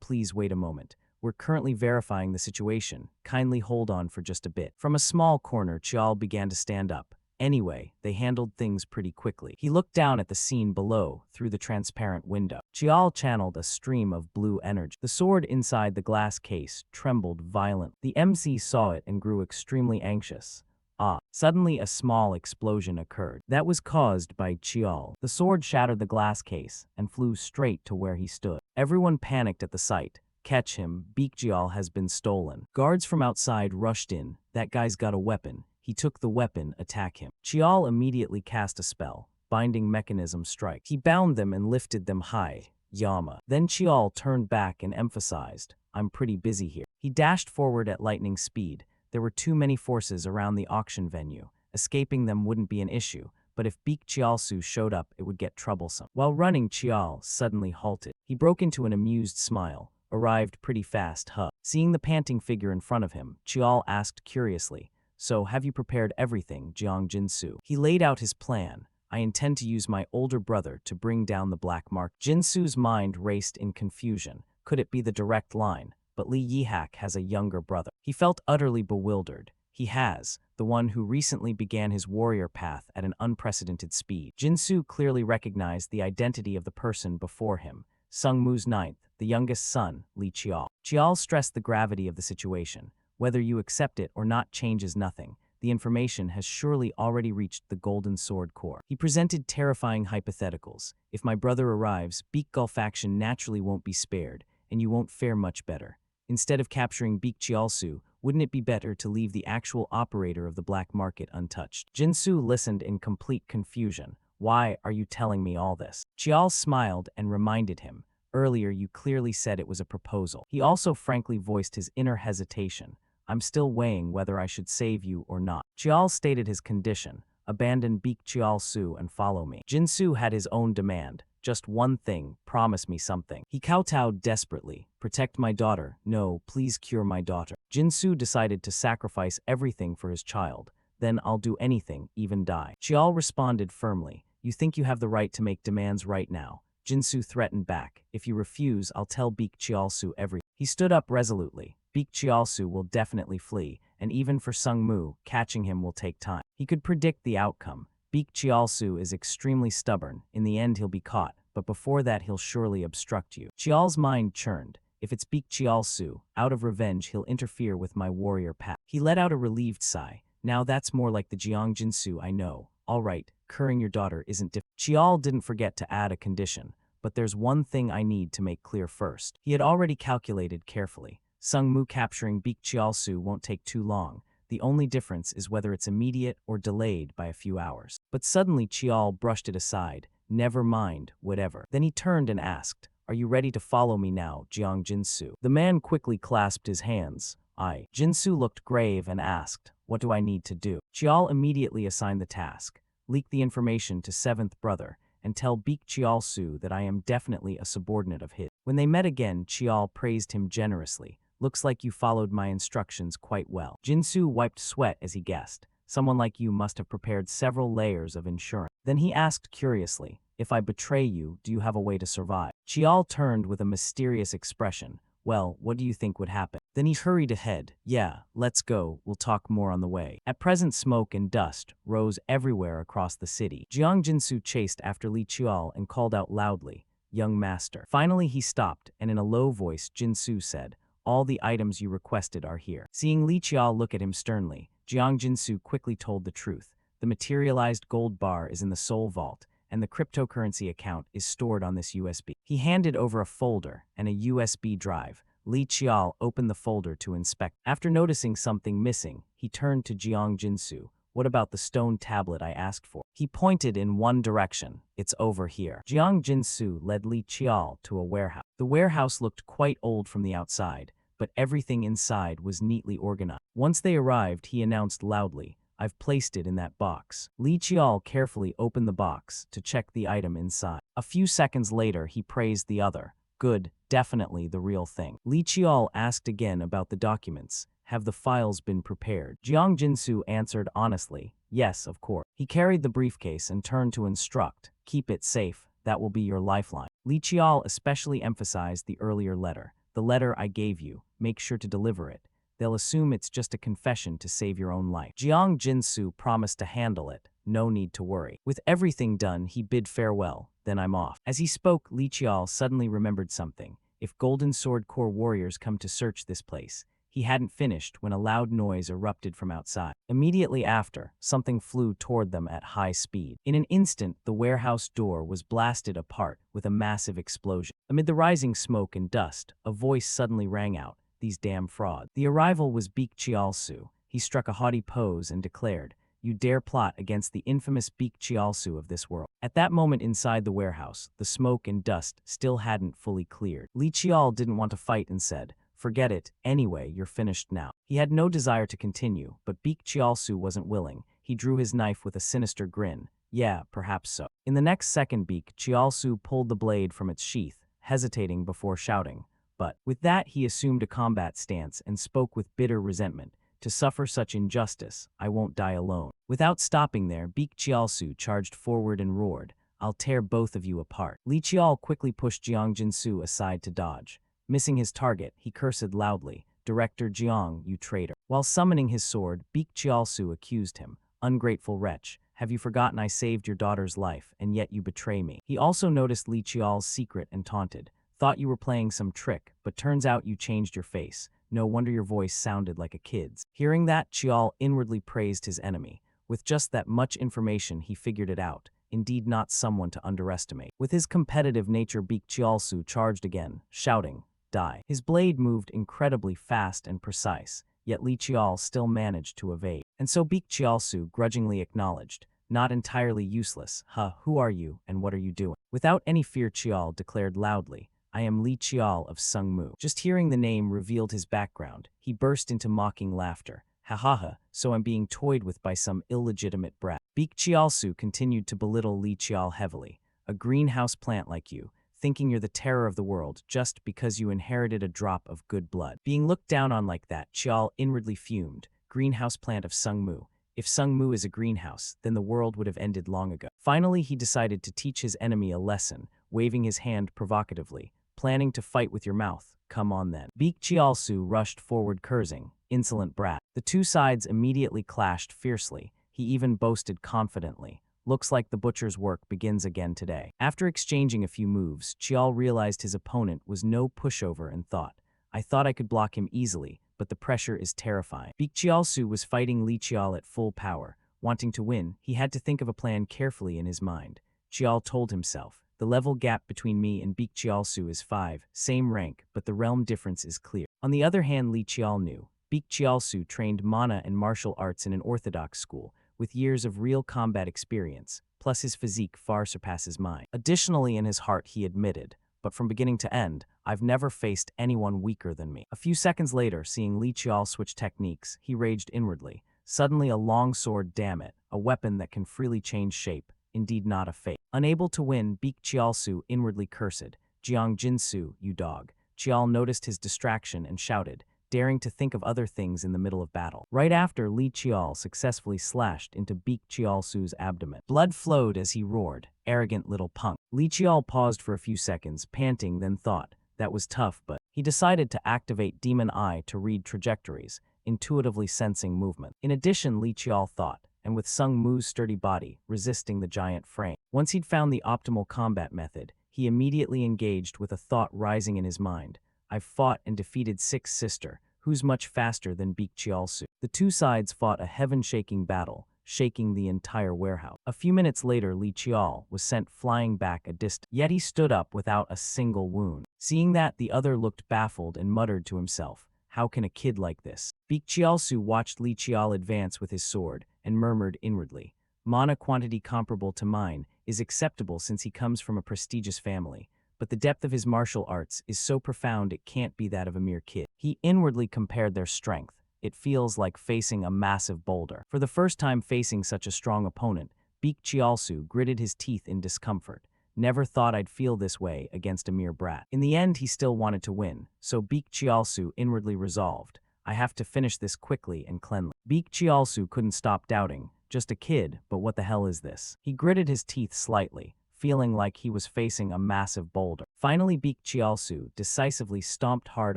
Speaker 1: Please wait a moment. We're currently verifying the situation. Kindly hold on for just a bit." From a small corner, Chial began to stand up. Anyway, they handled things pretty quickly. He looked down at the scene below, through the transparent window. Chial channeled a stream of blue energy. The sword inside the glass case trembled violently. The MC saw it and grew extremely anxious. Ah, suddenly a small explosion occurred. That was caused by Chial. The sword shattered the glass case and flew straight to where he stood. Everyone panicked at the sight. Catch him, Beak Chial has been stolen. Guards from outside rushed in. That guy's got a weapon. He took the weapon, attack him. Chial immediately cast a spell. Binding mechanism strike. He bound them and lifted them high. Yama. Then Chial turned back and emphasized, I'm pretty busy here. He dashed forward at lightning speed. There were too many forces around the auction venue. Escaping them wouldn't be an issue, but if Beak Chialsu showed up, it would get troublesome. While running, Chial suddenly halted. He broke into an amused smile. Arrived pretty fast, huh? Seeing the panting figure in front of him, Chial asked curiously, so have you prepared everything, Jiang Jinsu? He laid out his plan. I intend to use my older brother to bring down the black market. Jinsu's mind raced in confusion. Could it be the direct line? But Li Yihak has a younger brother. He felt utterly bewildered. He has, the one who recently began his warrior path at an unprecedented speed. Jinsu clearly recognized the identity of the person before him. Sung Mu's ninth, the youngest son, Li Chial. Chial stressed the gravity of the situation. Whether you accept it or not changes nothing. The information has surely already reached the Golden Sword Corps. He presented terrifying hypotheticals. If my brother arrives, Beak Gull faction naturally won't be spared, and you won't fare much better. Instead of capturing Beak Chialsu, wouldn't it be better to leave the actual operator of the black market untouched? Jinsu listened in complete confusion. Why are you telling me all this? Chial smiled and reminded him. Earlier you clearly said it was a proposal. He also frankly voiced his inner hesitation. I'm still weighing whether I should save you or not. Chial stated his condition. Abandon Beak Chialsu and follow me. Jinsu had his own demand. Just one thing, promise me something. He kowtowed desperately. Protect my daughter. No, please cure my daughter. Jinsu decided to sacrifice everything for his child. Then I'll do anything, even die. Chial responded firmly. You think you have the right to make demands right now. Jinsu threatened back. If you refuse, I'll tell Beak Chialsu everything. He stood up resolutely. Beak Chialsu will definitely flee, and even for Sung Mu, catching him will take time. He could predict the outcome. Beak Chialsu is extremely stubborn. In the end, he'll be caught, but before that, he'll surely obstruct you. Chial's mind churned. If it's Beak Chialsu, out of revenge, he'll interfere with my warrior path. He let out a relieved sigh. Now that's more like the Jiang Jinsu I know. All right, curing your daughter isn't difficult. Chial didn't forget to add a condition, but there's one thing I need to make clear first. He had already calculated carefully. Sung Mu capturing Beak Chialsu won't take too long. The only difference is whether it's immediate or delayed by a few hours. But suddenly Chial brushed it aside. Never mind, whatever. Then he turned and asked, are you ready to follow me now, Jiang Jinsu? The man quickly clasped his hands. Aye. Jinsu looked grave and asked, what do I need to do? Chial immediately assigned the task. Leak the information to seventh brother and tell Beak Chialsu that I am definitely a subordinate of his. When they met again, Chial praised him generously. Looks like you followed my instructions quite well. Jinsu wiped sweat as he guessed. Someone like you must have prepared several layers of insurance. Then he asked curiously, if I betray you, do you have a way to survive? Chial turned with a mysterious expression. Well, what do you think would happen? Then he hurried ahead. Yeah, let's go, we'll talk more on the way. At present, smoke and dust rose everywhere across the city. Jiang Jinsu chased after Li Chial and called out loudly, young master. Finally he stopped, and in a low voice Jinsu said, all the items you requested are here. Seeing Li Chial look at him sternly, Jiang Jinsu quickly told the truth. The materialized gold bar is in the Soul Vault, and the cryptocurrency account is stored on this USB. He handed over a folder and a USB drive. Li Chial opened the folder to inspect. After noticing something missing, he turned to Jiang Jinsu. What about the stone tablet I asked for? He pointed in one direction. It's over here. Jiang Jinsu led Li Chial to a warehouse. The warehouse looked quite old from the outside, but everything inside was neatly organized. Once they arrived, he announced loudly, I've placed it in that box. Li Chial carefully opened the box to check the item inside. A few seconds later, he praised the other. Good, definitely the real thing. Li Chial asked again about the documents. Have the files been prepared? Jiang Jinsu answered honestly, yes, of course. He carried the briefcase and turned to instruct, keep it safe, that will be your lifeline. Li Chial especially emphasized the earlier letter. The letter I gave you, make sure to deliver it. They'll assume it's just a confession to save your own life. Jiang Jinsu promised to handle it, no need to worry. With everything done, he bid farewell, then I'm off. As he spoke, Li Chial suddenly remembered something. If Golden Sword Corps warriors come to search this place, He hadn't finished when a loud noise erupted from outside. Immediately after, something flew toward them at high speed. In an instant, the warehouse door was blasted apart with a massive explosion. Amid the rising smoke and dust, a voice suddenly rang out, "These damn frauds." The arrival was Beak Chialsu. He struck a haughty pose and declared, "You dare plot against the infamous Beak Chialsu of this world." At that moment inside the warehouse, the smoke and dust still hadn't fully cleared. Li Chial didn't want to fight and said, "Forget it, anyway, you're finished now." He had no desire to continue, but Beak Chialsu wasn't willing. He drew his knife with a sinister grin. "Yeah, perhaps so." In the next second, Beak Chialsu pulled the blade from its sheath, hesitating before shouting. But with that, he assumed a combat stance and spoke with bitter resentment. "To suffer such injustice, I won't die alone." Without stopping there, Beak Chialsu charged forward and roared, "I'll tear both of you apart." Li Chial quickly pushed Jiang Jinsu aside to dodge. Missing his target, he cursed loudly, "Director Jiang, you traitor." While summoning his sword, Beak Chialsu accused him, "Ungrateful wretch, have you forgotten I saved your daughter's life, and yet you betray me?" He also noticed Li Chial's secret and taunted, "Thought you were playing some trick, but turns out you changed your face. No wonder your voice sounded like a kid's." Hearing that, Chial inwardly praised his enemy. With just that much information, he figured it out. Indeed not someone to underestimate. With his competitive nature, Beak Chialsu charged again, shouting, "Die." His blade moved incredibly fast and precise, yet Li Chial still managed to evade. And so Beak Chialsu grudgingly acknowledged, "Not entirely useless. Who are you, and what are you doing?" Without any fear, Chial declared loudly, "I am Li Chial of Sungmu." Just hearing the name revealed his background. He burst into mocking laughter. "Ha ha ha, so I'm being toyed with by some illegitimate brat." Beak Chialsu continued to belittle Li Chial heavily. "A greenhouse plant like you, thinking you're the terror of the world just because you inherited a drop of good blood." Being looked down on like that, Chial inwardly fumed. Greenhouse plant of Sungmu. If Sungmu is a greenhouse, then the world would have ended long ago. Finally, he decided to teach his enemy a lesson, waving his hand provocatively. "Planning to fight with your mouth? Come on then." Beak Chialsu rushed forward cursing, "Insolent brat." The two sides immediately clashed fiercely. He even boasted confidently, "Looks like the butcher's work begins again today." After exchanging a few moves, Chial realized his opponent was no pushover and thought, "I thought I could block him easily, but the pressure is terrifying." Beak Chialsu was fighting Li Chial at full power. Wanting to win, he had to think of a plan carefully in his mind. Chial told himself, "The level gap between me and Beak Chialsu is 5, same rank, but the realm difference is clear." On the other hand, Li Chial knew. Beak Chialsu trained mana and martial arts in an orthodox school, with years of real combat experience, plus his physique far surpasses mine. Additionally, in his heart he admitted, "But from beginning to end, I've never faced anyone weaker than me." A few seconds later, seeing Li Chial switch techniques, he raged inwardly. Suddenly a long sword, damn it, a weapon that can freely change shape. Indeed not a fake. Unable to win, Beak Chialsu inwardly cursed, "Jiang Jinsu, you dog." Chial noticed his distraction and shouted, daring to think of other things in the middle of battle. Right after, Li Chial successfully slashed into Beak Chialsu's abdomen. Blood flowed as he roared, "Arrogant little punk." Li Chial paused for a few seconds, panting, then thought, "That was tough," but he decided to activate Demon Eye to read trajectories, intuitively sensing movement. In addition, Li Chial thought, and with Sung Mu's sturdy body resisting the giant frame. Once he'd found the optimal combat method, he immediately engaged with a thought rising in his mind. "I've fought and defeated Six Sister, who's much faster than Beak Chialsu." The two sides fought a heaven-shaking battle, shaking the entire warehouse. A few minutes later, Li Chial was sent flying back a distance, yet he stood up without a single wound. Seeing that, the other looked baffled and muttered to himself, "How can a kid like this?" Beak Chialsu watched Li Chial advance with his sword and murmured inwardly, "Mana quantity comparable to mine is acceptable since he comes from a prestigious family, but the depth of his martial arts is so profound it can't be that of a mere kid." He inwardly compared their strength. "It feels like facing a massive boulder." For the first time facing such a strong opponent, Beak Chialsu gritted his teeth in discomfort. "Never thought I'd feel this way against a mere brat." In the end, he still wanted to win, so Beak Chialsu inwardly resolved, "I have to finish this quickly and cleanly." Beak Chialsu couldn't stop doubting, "Just a kid, but what the hell is this?" He gritted his teeth slightly, feeling like he was facing a massive boulder. Finally, Beak Chialsu decisively stomped hard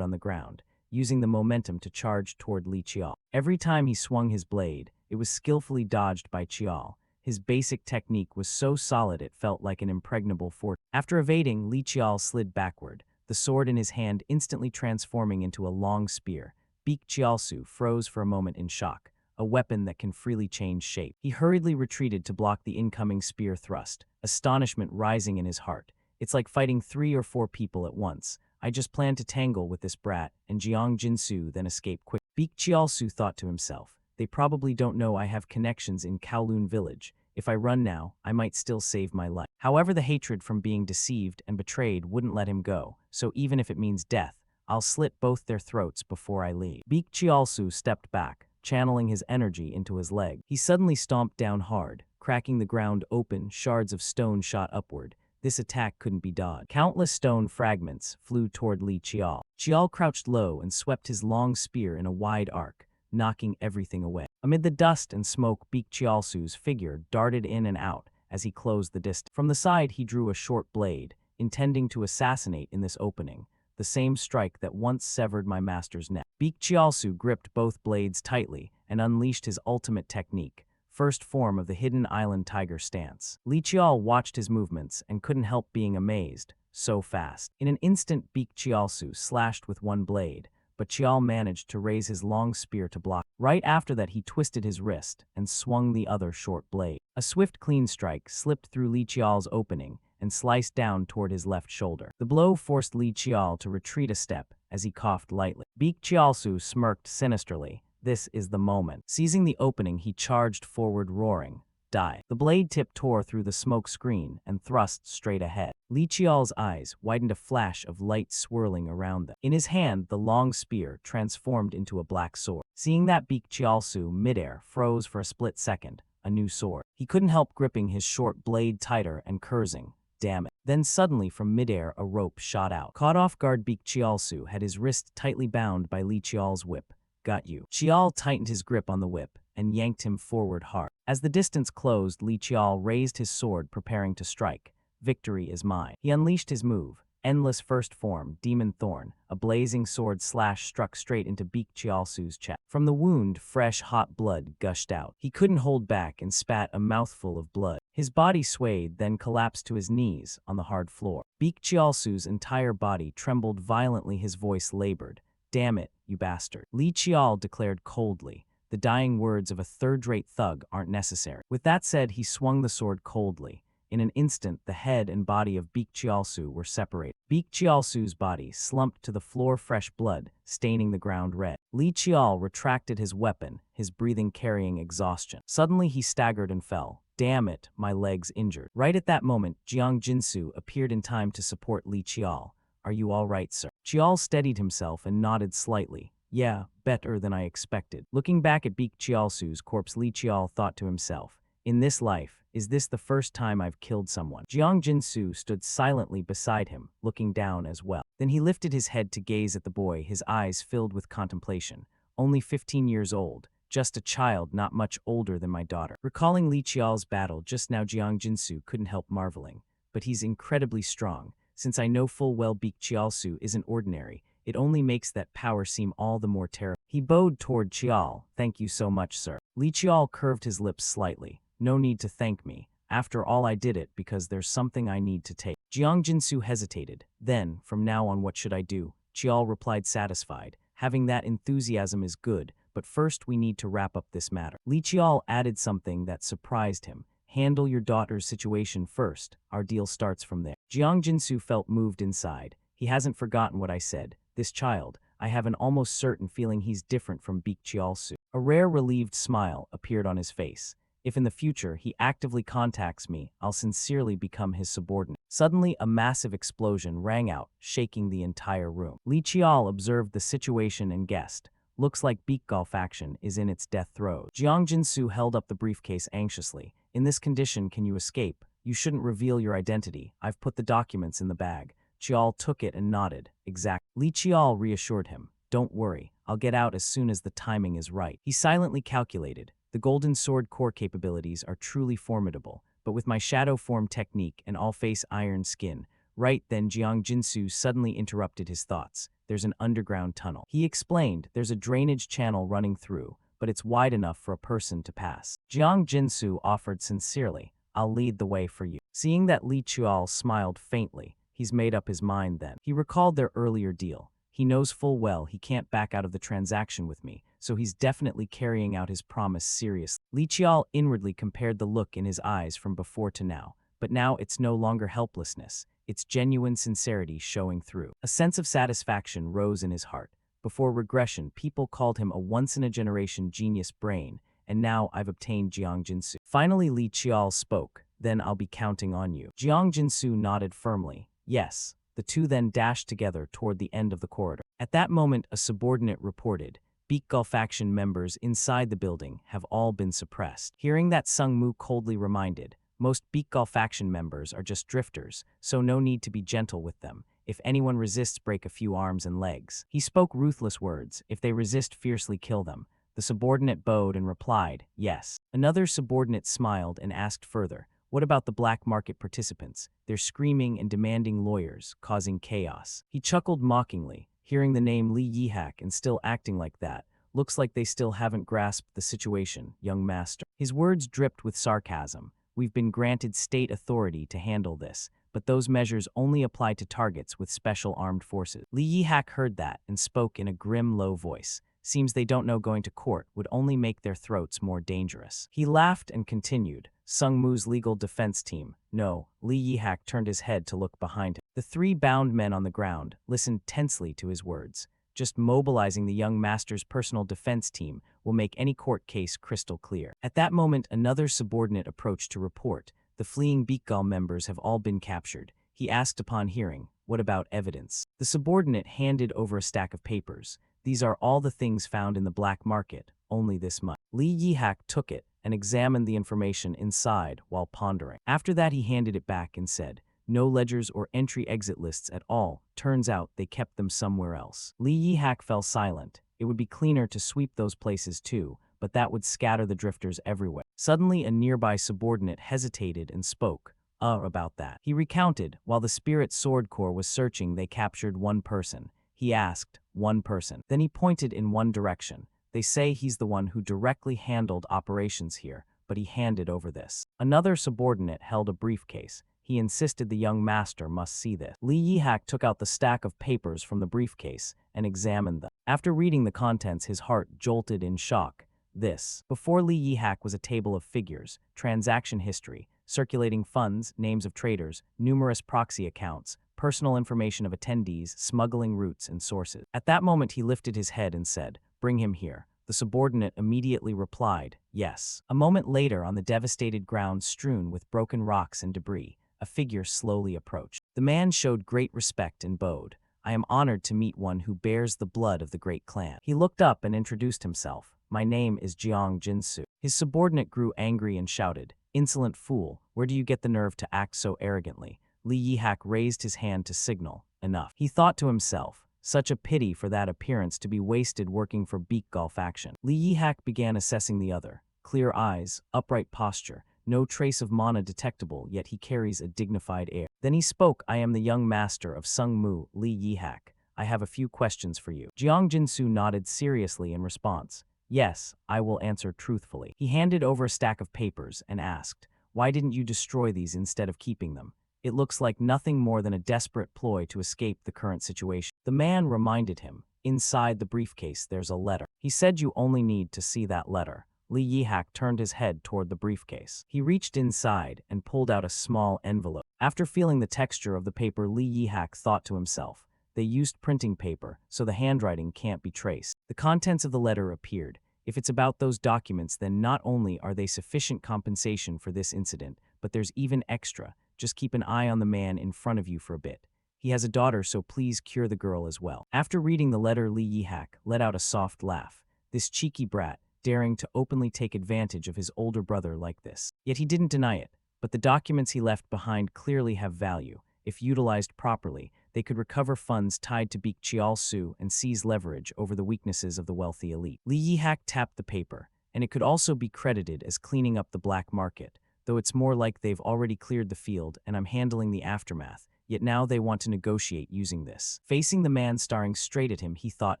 Speaker 1: on the ground, using the momentum to charge toward Li Chial. Every time he swung his blade, it was skillfully dodged by Chial. His basic technique was so solid it felt like an impregnable fort. After evading, Li Chial slid backward, the sword in his hand instantly transforming into a long spear. Beak Chiaosu froze for a moment in shock, a weapon that can freely change shape. He hurriedly retreated to block the incoming spear thrust, astonishment rising in his heart. It's like fighting 3 or 4 people at once. I just planned to tangle with this brat, and Jiang Jinsu then escape quick. Beak Chiaosu thought to himself, they probably don't know I have connections in Kowloon village. If I run now, I might still save my life. However, the hatred from being deceived and betrayed wouldn't let him go, so even if it means death, I'll slit both their throats before I leave. Beak Chiaosu stepped back, channeling his energy into his leg. He suddenly stomped down hard, cracking the ground open, shards of stone shot upward. This attack couldn't be dodged. Countless stone fragments flew toward Li Qiao. Qiao crouched low and swept his long spear in a wide arc, knocking everything away. Amid the dust and smoke, Beak Chiaosu's figure darted in and out as he closed the distance. From the side, he drew a short blade, intending to assassinate in this opening, the same strike that once severed my master's neck. Beak Chiaosu gripped both blades tightly and unleashed his ultimate technique, first form of the hidden island tiger stance. Li Qiao watched his movements and couldn't help being amazed, so fast. In an instant, Beak Chiaosu slashed with one blade, but Qiao managed to raise his long spear to block. Right after that, he twisted his wrist and swung the other short blade. A swift clean strike slipped through Li Qiao's opening and sliced down toward his left shoulder. The blow forced Li Qiao to retreat a step as he coughed lightly. Beak Chiaosu smirked sinisterly. This is the moment. Seizing the opening, he charged forward, roaring, "Die." The blade tip tore through the smoke screen and thrust straight ahead. Li Qiao's eyes widened, a flash of light swirling around them. In his hand, the long spear transformed into a black sword. Seeing that, Beak Chiaosu midair froze for a split second, a new sword. He couldn't help gripping his short blade tighter and cursing, "Damn it." Then suddenly from midair a rope shot out. Caught off guard, Beak Chiaosu had his wrist tightly bound by Li Qiao's whip. "Got you." Qiao tightened his grip on the whip and yanked him forward hard. As the distance closed, Li Qiao raised his sword, preparing to strike. "Victory is mine." He unleashed his move, Endless First Form, Demon Thorn. A blazing sword slash struck straight into Beak Chiaosu's chest. From the wound, fresh, hot blood gushed out. He couldn't hold back and spat a mouthful of blood. His body swayed, then collapsed to his knees on the hard floor. Beak Chiaosu's entire body trembled violently, his voice labored. "Damn it, you bastard." Li Qiao declared coldly, "The dying words of a third-rate thug aren't necessary." With that said, he swung the sword coldly. In an instant, the head and body of Beak Chiaosu were separated. Beak Chiaosu's body slumped to the floor, fresh blood staining the ground red. Li Qiao retracted his weapon, his breathing carrying exhaustion. Suddenly, he staggered and fell. "Damn it, my leg's injured." Right at that moment, Jiang Jinsu appeared in time to support Li Qiao. "Are you all right, sir?" Qiao steadied himself and nodded slightly. "Yeah, better than I expected." Looking back at Beak Chiaosu's corpse, Li Qiao thought to himself, "In this life, is this the first time I've killed someone?" Jiang Jinsu stood silently beside him, looking down as well. Then he lifted his head to gaze at the boy, his eyes filled with contemplation. "Only 15 years old. Just a child, not much older than my daughter." Recalling Li Qiao's battle just now, Jiang Jinsu couldn't help marveling. "But he's incredibly strong. Since I know full well Beak Chiaosu isn't ordinary, it only makes that power seem all the more terrible." He bowed toward Qiao. "Thank you so much, sir." Li Qiao curved his lips slightly. "No need to thank me. After all, I did it because there's something I need to take." Jiang Jinsu hesitated. "Then, from now on, what should I do?" Qiao replied, satisfied. "Having that enthusiasm is good, but first we need to wrap up this matter." Li Qiao added something that surprised him. "Handle your daughter's situation first. Our deal starts from there." Jiang Jinsu felt moved inside. He hasn't forgotten what I said. This child, I have an almost certain feeling he's different from Beak Chiaosu. A rare relieved smile appeared on his face. If in the future he actively contacts me, I'll sincerely become his subordinate. Suddenly, a massive explosion rang out, shaking the entire room. Li Qiao observed the situation and guessed. "Looks like Beak Golf faction is in its death throes." Jiang Jinsu held up the briefcase anxiously. "In this condition, can you escape? You shouldn't reveal your identity. I've put the documents in the bag." Qiao took it and nodded. "Exact." Li Qiao reassured him. "Don't worry, I'll get out as soon as the timing is right." He silently calculated. The Golden Sword core capabilities are truly formidable, but with my shadow form technique and all-face iron skin. Right then, Jiang Jinsu suddenly interrupted his thoughts. "There's an underground tunnel." He explained, "There's a drainage channel running through, but it's wide enough for a person to pass." Jiang Jinsu offered sincerely, "I'll lead the way for you." Seeing that Li Qiao smiled faintly, he's made up his mind then. He recalled their earlier deal. He knows full well he can't back out of the transaction with me, so he's definitely carrying out his promise seriously. Li Qiao inwardly compared the look in his eyes from before to now, but now it's no longer helplessness, it's genuine sincerity showing through. A sense of satisfaction rose in his heart. Before regression, people called him a once-in-a-generation genius brain, and now I've obtained Jiang Jinsu. Finally, Li Qiao spoke, then I'll be counting on you. Jiang Jinsu nodded firmly. Yes. The two then dashed together toward the end of the corridor. At that moment, a subordinate reported, Beakgull faction members inside the building have all been suppressed. Hearing that, Sung Mu coldly reminded, most Beakgull faction members are just drifters, so no need to be gentle with them. If anyone resists, break a few arms and legs. He spoke ruthless words. If they resist, fiercely kill them. The subordinate bowed and replied, yes. Another subordinate smiled and asked further, what about the black market participants? They're screaming and demanding lawyers, causing chaos. He chuckled mockingly, hearing the name Li Yihak and still acting like that. Looks like they still haven't grasped the situation, young master. His words dripped with sarcasm. We've been granted state authority to handle this, but those measures only apply to targets with special armed forces. Li Yihak heard that and spoke in a grim, low voice. Seems they don't know going to court would only make their throats more dangerous. He laughed and continued, Sung Mu's legal defense team. No, Li Yihak turned his head to look behind him. The three bound men on the ground listened tensely to his words. Just mobilizing the young master's personal defense team will make any court case crystal clear. At that moment, another subordinate approached to report. The fleeing Beakgull members have all been captured. He asked upon hearing, what about evidence? The subordinate handed over a stack of papers. These are all the things found in the black market, only this much. Li Yihak took it and examined the information inside while pondering. After that, he handed it back and said, no ledgers or entry-exit lists at all. Turns out they kept them somewhere else. Li Yihak fell silent. It would be cleaner to sweep those places too, but that would scatter the drifters everywhere. Suddenly, a nearby subordinate hesitated and spoke. About that. He recounted, while the Spirit Sword Corps was searching, they captured one person. He asked, one person. Then he pointed in one direction. They say he's the one who directly handled operations here, but he handed over this. Another subordinate held a briefcase. He insisted the young master must see this. Li Yihak took out the stack of papers from the briefcase and examined them. After reading the contents, his heart jolted in shock. This. Before Li Yihak was a table of figures, transaction history, circulating funds, names of traders, numerous proxy accounts, personal information of attendees, smuggling routes and sources. At that moment, he lifted his head and said, bring him here. The subordinate immediately replied, yes. A moment later, on the devastated ground strewn with broken rocks and debris, a figure slowly approached. The man showed great respect and bowed. I am honored to meet one who bears the blood of the great clan. He looked up and introduced himself. My name is Jiang Jinsu. His subordinate grew angry and shouted, insolent fool, where do you get the nerve to act so arrogantly? Li Yihak raised his hand to signal, enough. He thought to himself, such a pity for that appearance to be wasted working for Beakgull faction. Li Yihak began assessing the other. Clear eyes, upright posture, no trace of mana detectable, yet he carries a dignified air. Then he spoke, I am the young master of Sung Mu, Li Yihak. I have a few questions for you. Jiang Jinsu nodded seriously in response. Yes, I will answer truthfully. He handed over a stack of papers and asked, why didn't you destroy these instead of keeping them? It looks like nothing more than a desperate ploy to escape the current situation. The man reminded him, inside the briefcase there's a letter. He said you only need to see that letter. Li Yihak turned his head toward the briefcase. He reached inside and pulled out a small envelope. After feeling the texture of the paper, Li Yihak thought to himself, they used printing paper, so the handwriting can't be traced. The contents of the letter appeared. If it's about those documents, then not only are they sufficient compensation for this incident, but there's even extra. Just keep an eye on the man in front of you for a bit. He has a daughter, so please cure the girl as well. After reading the letter, Li Yihak let out a soft laugh. This cheeky brat, daring to openly take advantage of his older brother like this. Yet he didn't deny it, but the documents he left behind clearly have value. If utilized properly, they could recover funds tied to Beakgull Su and seize leverage over the weaknesses of the wealthy elite. Li Yihak tapped the paper, and it could also be credited as cleaning up the black market, though it's more like they've already cleared the field and I'm handling the aftermath, yet now they want to negotiate using this. Facing the man staring straight at him, he thought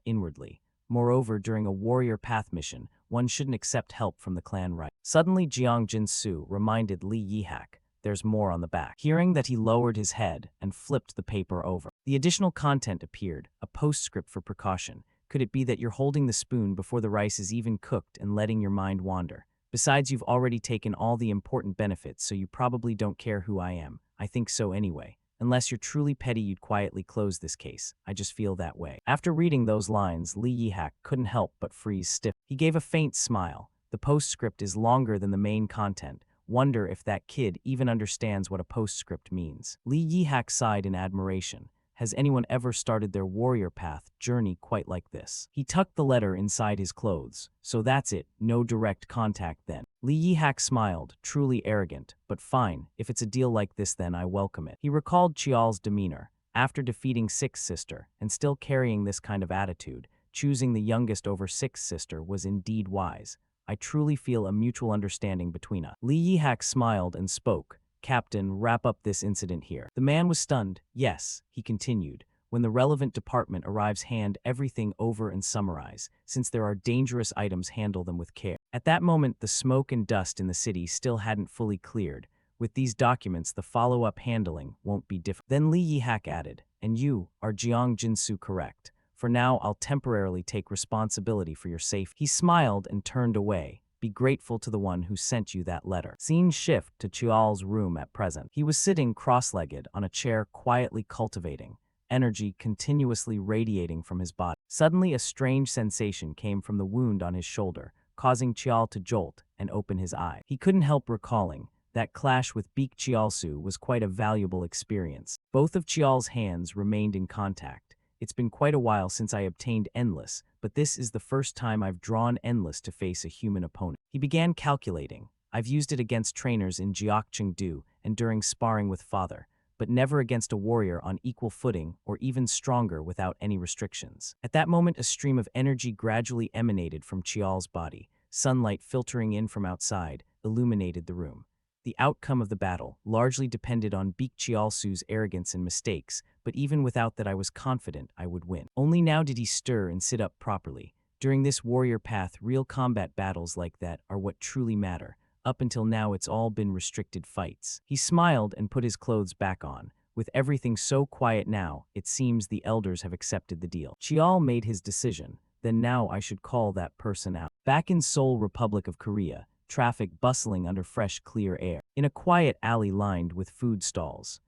Speaker 1: inwardly. Moreover, during a warrior path mission, one shouldn't accept help from the clan right. Suddenly, Jiang Jinsu reminded Li Yihak, There's more on the back. Hearing that, he lowered his head and flipped the paper over. The additional content appeared, a postscript for precaution. Could it be that you're holding the spoon before the rice is even cooked and letting your mind wander? Besides, you've already taken all the important benefits, so you probably don't care who I am. I think so anyway. Unless you're truly petty, you'd quietly close this case. I just feel that way. After reading those lines, Lee Yi-hak couldn't help but freeze stiff. He gave a faint smile. The postscript is longer than the main content. Wonder if that kid even understands what a postscript means. Lee Yi-hak sighed in admiration. Has anyone ever started their warrior path journey quite like this? He tucked the letter inside his clothes. So that's it, no direct contact then. Lee Yi-hak smiled, truly arrogant. But fine, if it's a deal like this then I welcome it. He recalled Chial's demeanor. After defeating Sixth Sister, and still carrying this kind of attitude, choosing the youngest over Sixth Sister was indeed wise. I truly feel a mutual understanding between us. Lee Yi-hak smiled and spoke. Captain, wrap up this incident here. The man was stunned. Yes, he continued. When the relevant department arrives, hand everything over and summarize. Since there are dangerous items, handle them with care. At that moment, the smoke and dust in the city still hadn't fully cleared. With these documents, the follow-up handling won't be difficult. Then Lee Yi-hak added, and you are Jiang Jinsu, correct? For now, I'll temporarily take responsibility for your safety. He smiled and turned away. Be grateful to the one who sent you that letter. Scene shift to Chial's room at present. He was sitting cross-legged on a chair, quietly cultivating, energy continuously radiating from his body. Suddenly, a strange sensation came from the wound on his shoulder, causing Chial to jolt and open his eye. He couldn't help recalling that clash with Beak Chialsu was quite a valuable experience. Both of Chial's hands remained in contact. It's been quite a while since I obtained Endless, but this is the first time I've drawn Endless to face a human opponent. He began calculating. I've used it against trainers in Jiakchengdu and during sparring with father, but never against a warrior on equal footing or even stronger without any restrictions. At that moment, a stream of energy gradually emanated from Chial's body. Sunlight filtering in from outside illuminated the room. The outcome of the battle largely depended on Beak Chialsu's arrogance and mistakes, but even without that I was confident I would win. Only now did he stir and sit up properly. During this warrior path, real combat battles like that are what truly matter. Up until now, it's all been restricted fights. He smiled and put his clothes back on. With everything so quiet now, it seems the elders have accepted the deal. Chial made his decision. Then now I should call that person out. Back in Seoul, Republic of Korea, traffic bustling under fresh, clear air. In a quiet alley lined with food stalls,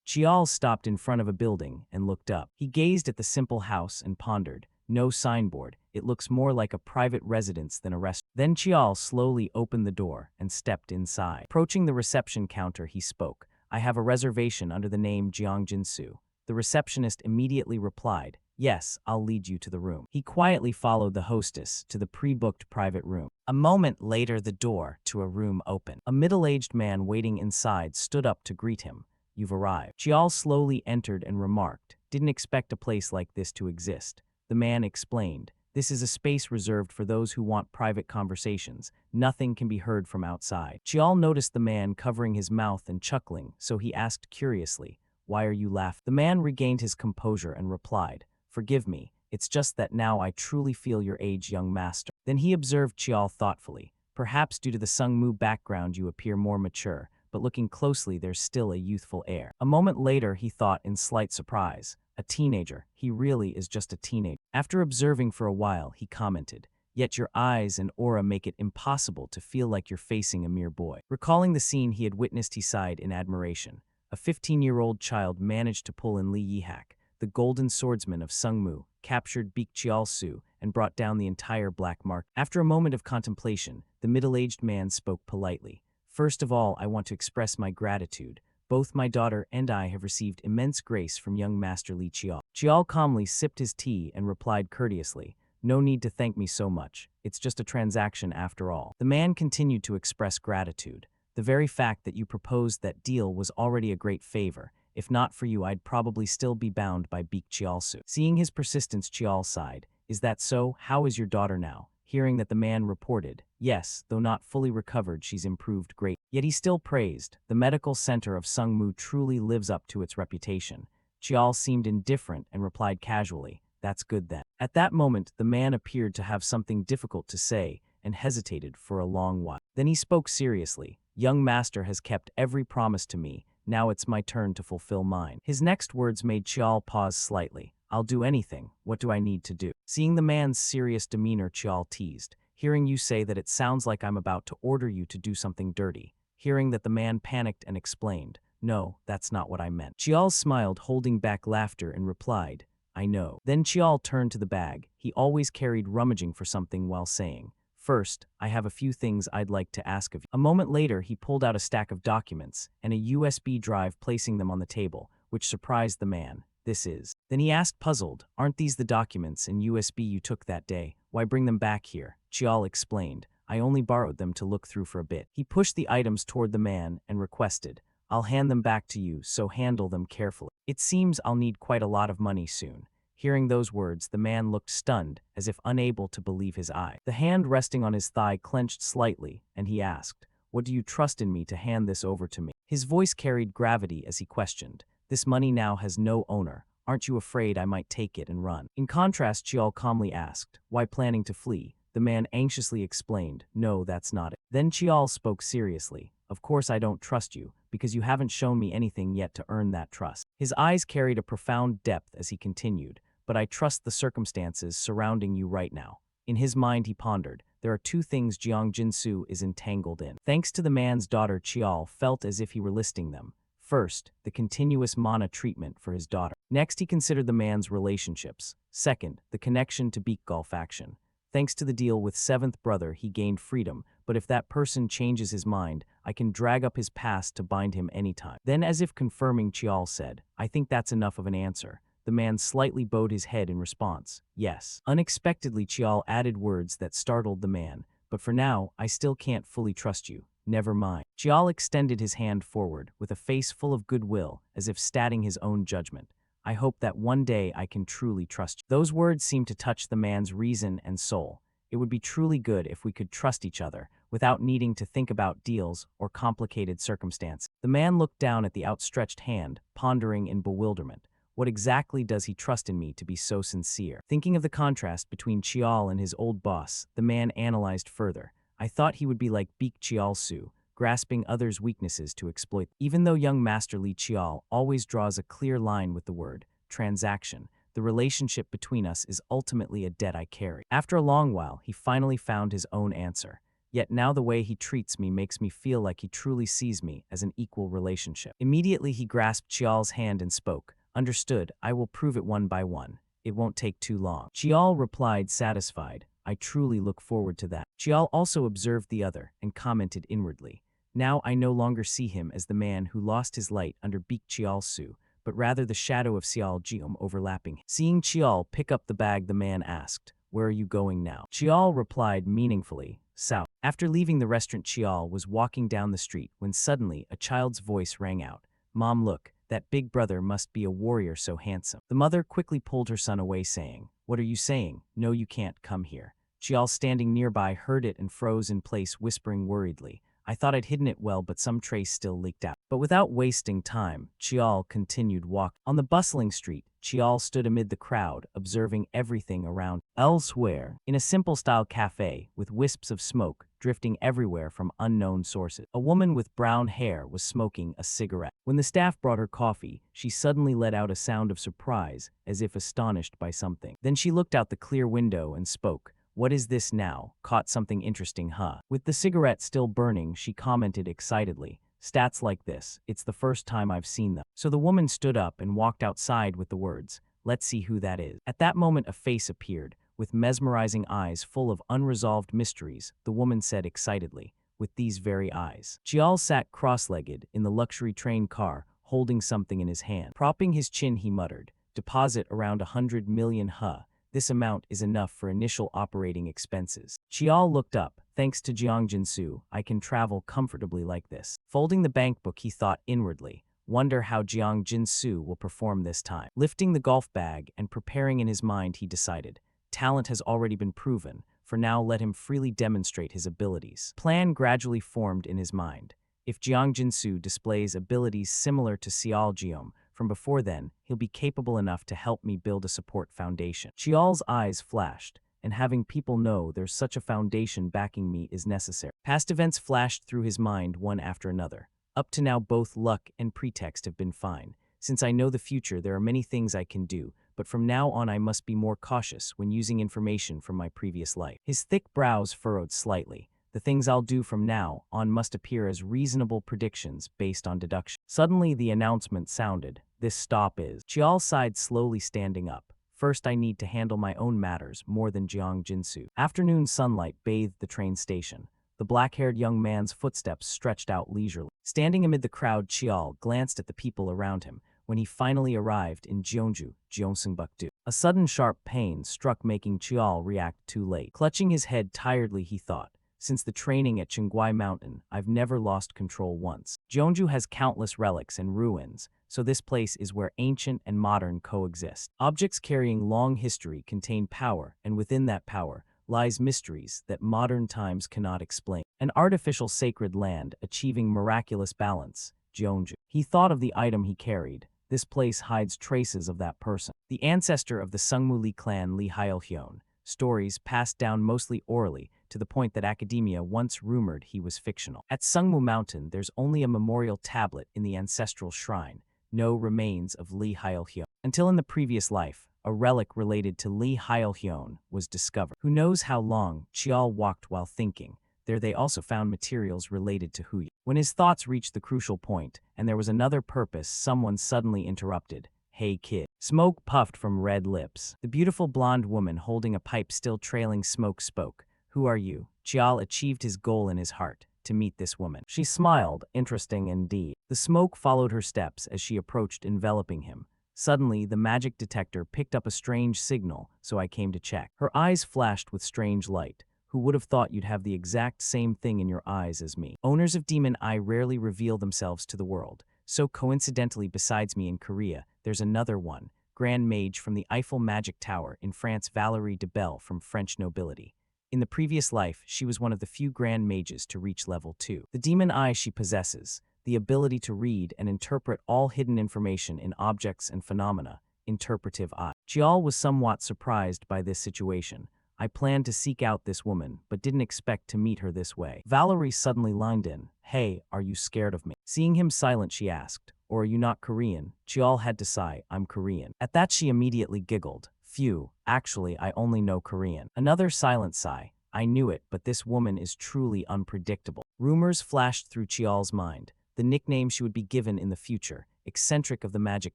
Speaker 1: Chial stopped in front of a building and looked up. He gazed at the simple house and pondered. No signboard. It looks more like a private residence than a restaurant. Then Chial slowly opened the door and stepped inside. Approaching the reception counter, he spoke. I have a reservation under the name Jiang Jinsu. The receptionist immediately replied, yes, I'll lead you to the room. He quietly followed the hostess to the pre-booked private room. A moment later, the door to a room opened. A middle-aged man waiting inside stood up to greet him. You've arrived. Chial slowly entered and remarked, didn't expect a place like this to exist. The man explained, this is a space reserved for those who want private conversations. Nothing can be heard from outside. Chial noticed the man covering his mouth and chuckling, so he asked curiously, why are you laughing? The man regained his composure and replied, forgive me, it's just that now I truly feel your age, young master. Then he observed Chial thoughtfully. Perhaps due to the Sungmu background you appear more mature, but looking closely there's still a youthful air. A moment later he thought in slight surprise, a teenager, he really is just a teenager. After observing for a while, he commented, yet your eyes and aura make it impossible to feel like you're facing a mere boy. Recalling the scene he had witnessed, he sighed in admiration. A 15-year-old child managed to pull in Lee Yi-hak, the golden swordsman of Sungmu, captured Beak Chialsu, and brought down the entire black market. After a moment of contemplation, the middle-aged man spoke politely. First of all, I want to express my gratitude. Both my daughter and I have received immense grace from young Master Lee Chial. Chial calmly sipped his tea and replied courteously, no need to thank me so much. It's just a transaction after all. The man continued to express gratitude. The very fact that you proposed that deal was already a great favor. If not for you, I'd probably still be bound by Beak Chialsu. Seeing his persistence, Chial sighed. Is that so? How is your daughter now? Hearing that the man reported, yes, though not fully recovered, she's improved greatly. Yet he still praised, the medical center of Sungmu truly lives up to its reputation. Chial seemed indifferent and replied casually, that's good then. At that moment, the man appeared to have something difficult to say and hesitated for a long while. Then he spoke seriously, Young master has kept every promise to me, now it's my turn to fulfill mine. His next words made Chial pause slightly. I'll do anything, what do I need to do? Seeing the man's serious demeanor, Chial teased. Hearing you say that it sounds like I'm about to order you to do something dirty. Hearing that the man panicked and explained, no, that's not what I meant. Chial smiled, holding back laughter, and replied, I know. Then Chial turned to the bag. He always carried, rummaging for something while saying, First, I have a few things I'd like to ask of you. A moment later, he pulled out a stack of documents and a USB drive, placing them on the table, which surprised the man. This is. Then he asked, puzzled, aren't these the documents and USB you took that day? Why bring them back here? Chial explained, I only borrowed them to look through for a bit. He pushed the items toward the man and requested, I'll hand them back to you, so handle them carefully. It seems I'll need quite a lot of money soon. Hearing those words, the man looked stunned, as if unable to believe his eyes. The hand resting on his thigh clenched slightly, and he asked, What do you trust in me to hand this over to me? His voice carried gravity as he questioned, This money now has no owner. Aren't you afraid I might take it and run? In contrast, Chial calmly asked, Why planning to flee? The man anxiously explained, No, that's not it. Then Chial spoke seriously, Of course I don't trust you, because you haven't shown me anything yet to earn that trust. His eyes carried a profound depth as he continued, But I trust the circumstances surrounding you right now. In his mind he pondered, there are two things Jiang Jinsu is entangled in. Thanks to the man's daughter, Chial felt as if he were listing them. First, the continuous mana treatment for his daughter. Next, he considered the man's relationships. Second, the connection to Beakgul faction. Thanks to the deal with seventh brother, he gained freedom, but if that person changes his mind, I can drag up his past to bind him anytime. Then, as if confirming, Chial said, I think that's enough of an answer. The man slightly bowed his head in response. Yes. Unexpectedly, Chial added words that startled the man. But for now, I still can't fully trust you. Never mind. Chial extended his hand forward, with a face full of goodwill, as if stating his own judgment. I hope that one day I can truly trust you. Those words seemed to touch the man's reason and soul. It would be truly good if we could trust each other, without needing to think about deals or complicated circumstances. The man looked down at the outstretched hand, pondering in bewilderment. What exactly does he trust in me to be so sincere? Thinking of the contrast between Chial and his old boss, the man analyzed further. I thought he would be like Beak Chial-su, grasping others' weaknesses to exploit. Even though young Master Li Chial always draws a clear line with the word transaction, the relationship between us is ultimately a debt I carry. After a long while, he finally found his own answer. Yet now the way he treats me makes me feel like he truly sees me as an equal relationship. Immediately he grasped Chial's hand and spoke. Understood, I will prove it one by one. It won't take too long. Chial replied, satisfied. I truly look forward to that. Chial also observed the other and commented inwardly. Now I no longer see him as the man who lost his light under Beak Chial-su, but rather the shadow of Xiao Jium overlapping him. Seeing Chial pick up the bag, the man asked, Where are you going now? Chial replied meaningfully, South. After leaving the restaurant, Chial was walking down the street when suddenly a child's voice rang out. Mom, look. That big brother must be a warrior so handsome. The mother quickly pulled her son away, saying, What are you saying? No, you can't come here. Chial, standing nearby, heard it and froze in place, whispering worriedly, I thought I'd hidden it well, but some trace still leaked out. But without wasting time, Chial continued walking. On the bustling street, Chial stood amid the crowd, observing everything around. Elsewhere, in a simple-style cafe, with wisps of smoke drifting everywhere from unknown sources, a woman with brown hair was smoking a cigarette. When the staff brought her coffee, she suddenly let out a sound of surprise, as if astonished by something. Then she looked out the clear window and spoke. What is this now? Caught something interesting, huh? With the cigarette still burning, she commented excitedly. Stats like this, it's the first time I've seen them. So the woman stood up and walked outside with the words, Let's see who that is. At that moment, a face appeared. With mesmerizing eyes full of unresolved mysteries, the woman said excitedly, With these very eyes. Chial sat cross-legged in the luxury train car, holding something in his hand. Propping his chin, he muttered, Deposit around 100 million huh. This amount is enough for initial operating expenses. Chial looked up. Thanks to Jiang Jinsu, I can travel comfortably like this. Folding the bank book, he thought inwardly, Wonder how Jiang Jinsu will perform this time. Lifting the golf bag and preparing in his mind, he decided, Talent has already been proven. For now, let him freely demonstrate his abilities. Plan gradually formed in his mind. If Jiang Jinsu displays abilities similar to Xiao Jium, from before then, he'll be capable enough to help me build a support foundation. Chial's eyes flashed, and having people know there's such a foundation backing me is necessary. Past events flashed through his mind one after another. Up to now, both luck and pretext have been fine. Since I know the future, there are many things I can do, but from now on I must be more cautious when using information from my previous life. His thick brows furrowed slightly. The things I'll do from now on must appear as reasonable predictions based on deduction. Suddenly, the announcement sounded. This stop is. Chial sighed, slowly standing up. First, I need to handle my own matters more than Jiang Jinsu. Afternoon sunlight bathed the train station. The black-haired young man's footsteps stretched out leisurely. Standing amid the crowd, Chial glanced at the people around him when he finally arrived in Jeonju, Gyeongsangbuk-do. A sudden sharp pain struck, making Chial react too late. Clutching his head tiredly, he thought, since the training at Chungwai Mountain, I've never lost control once. Jeonju has countless relics and ruins, so this place is where ancient and modern coexist. Objects carrying long history contain power, and within that power lies mysteries that modern times cannot explain. An artificial sacred land achieving miraculous balance, Jeonju. He thought of the item he carried. This place hides traces of that person. The ancestor of the Sungmu Lee clan, Lee Hyeolhyun. Stories passed down mostly orally, to the point that academia once rumored he was fictional. At Sungmu Mountain, there's only a memorial tablet in the ancestral shrine, no remains of Lee Hyeolhyun. Until in the previous life, a relic related to Lee Hyeolhyun was discovered. Who knows how long Chial walked while thinking. There they also found materials related to Huya. When his thoughts reached the crucial point, and there was another purpose, someone suddenly interrupted. Hey kid. Smoke puffed from red lips. The beautiful blonde woman holding a pipe still trailing smoke spoke. Who are you? Chial achieved his goal in his heart, to meet this woman. She smiled, interesting indeed. The smoke followed her steps as she approached, enveloping him. Suddenly, the magic detector picked up a strange signal, so I came to check. Her eyes flashed with strange light. Who would have thought you'd have the exact same thing in your eyes as me? Owners of demon eye rarely reveal themselves to the world. So coincidentally, besides me in Korea, there's another one, Grand Mage from the Eiffel Magic Tower in France, Valérie de Belle from French nobility. In the previous life, she was one of the few Grand Mages to reach level 2. The demon eye she possesses, the ability to read and interpret all hidden information in objects and phenomena, interpretive eye. Chial was somewhat surprised by this situation. I planned to seek out this woman, but didn't expect to meet her this way. Valerie suddenly lined in. Hey, are you scared of me? Seeing him silent, she asked, or are you not Korean? Chial had to sigh, I'm Korean. At that she immediately giggled. Phew, actually I only know Korean. Another silent sigh. I knew it, but this woman is truly unpredictable. Rumors flashed through Chial's mind. The nickname she would be given in the future, eccentric of the Magic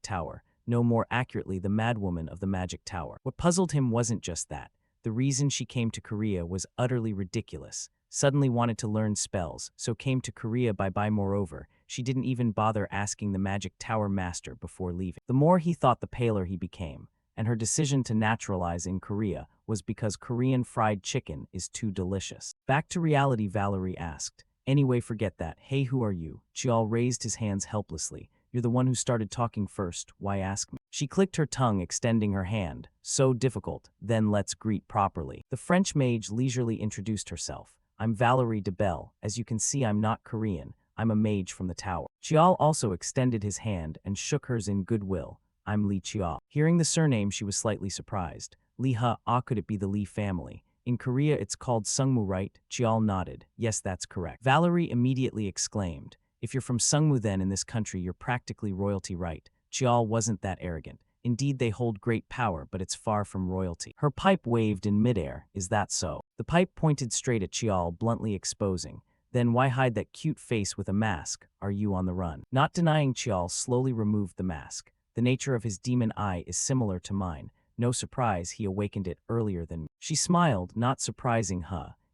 Speaker 1: Tower, no more accurately the madwoman of the Magic Tower. What puzzled him wasn't just that. The reason she came to Korea was utterly ridiculous. Suddenly wanted to learn spells, so came to Korea by. Moreover, she didn't even bother asking the Magic Tower master before leaving. The more he thought, the paler he became, and her decision to naturalize in Korea was because Korean fried chicken is too delicious. Back to reality, Valerie asked. Anyway, forget that. Hey, who are you? Chial raised his hands helplessly. You're the one who started talking first. Why ask me? She clicked her tongue, extending her hand. So difficult. Then let's greet properly. The French mage leisurely introduced herself. I'm Valérie de Belle. As you can see, I'm not Korean. I'm a mage from the tower. Chial also extended his hand and shook hers in goodwill. I'm Lee Chial. Hearing the surname, she was slightly surprised. Lee could it be the Lee family? In Korea, it's called Sungmu, right? Chial nodded. Yes, that's correct. Valerie immediately exclaimed. If you're from Sungmu, then in this country, you're practically royalty, right? Chial wasn't that arrogant. Indeed, they hold great power, but it's far from royalty. Her pipe waved in midair. Is that so? The pipe pointed straight at Chial, bluntly exposing. Then why hide that cute face with a mask? Are you on the run? Not denying, Chial slowly removed the mask. The nature of his demon eye is similar to mine. No surprise he awakened it earlier than me. She smiled, not surprising,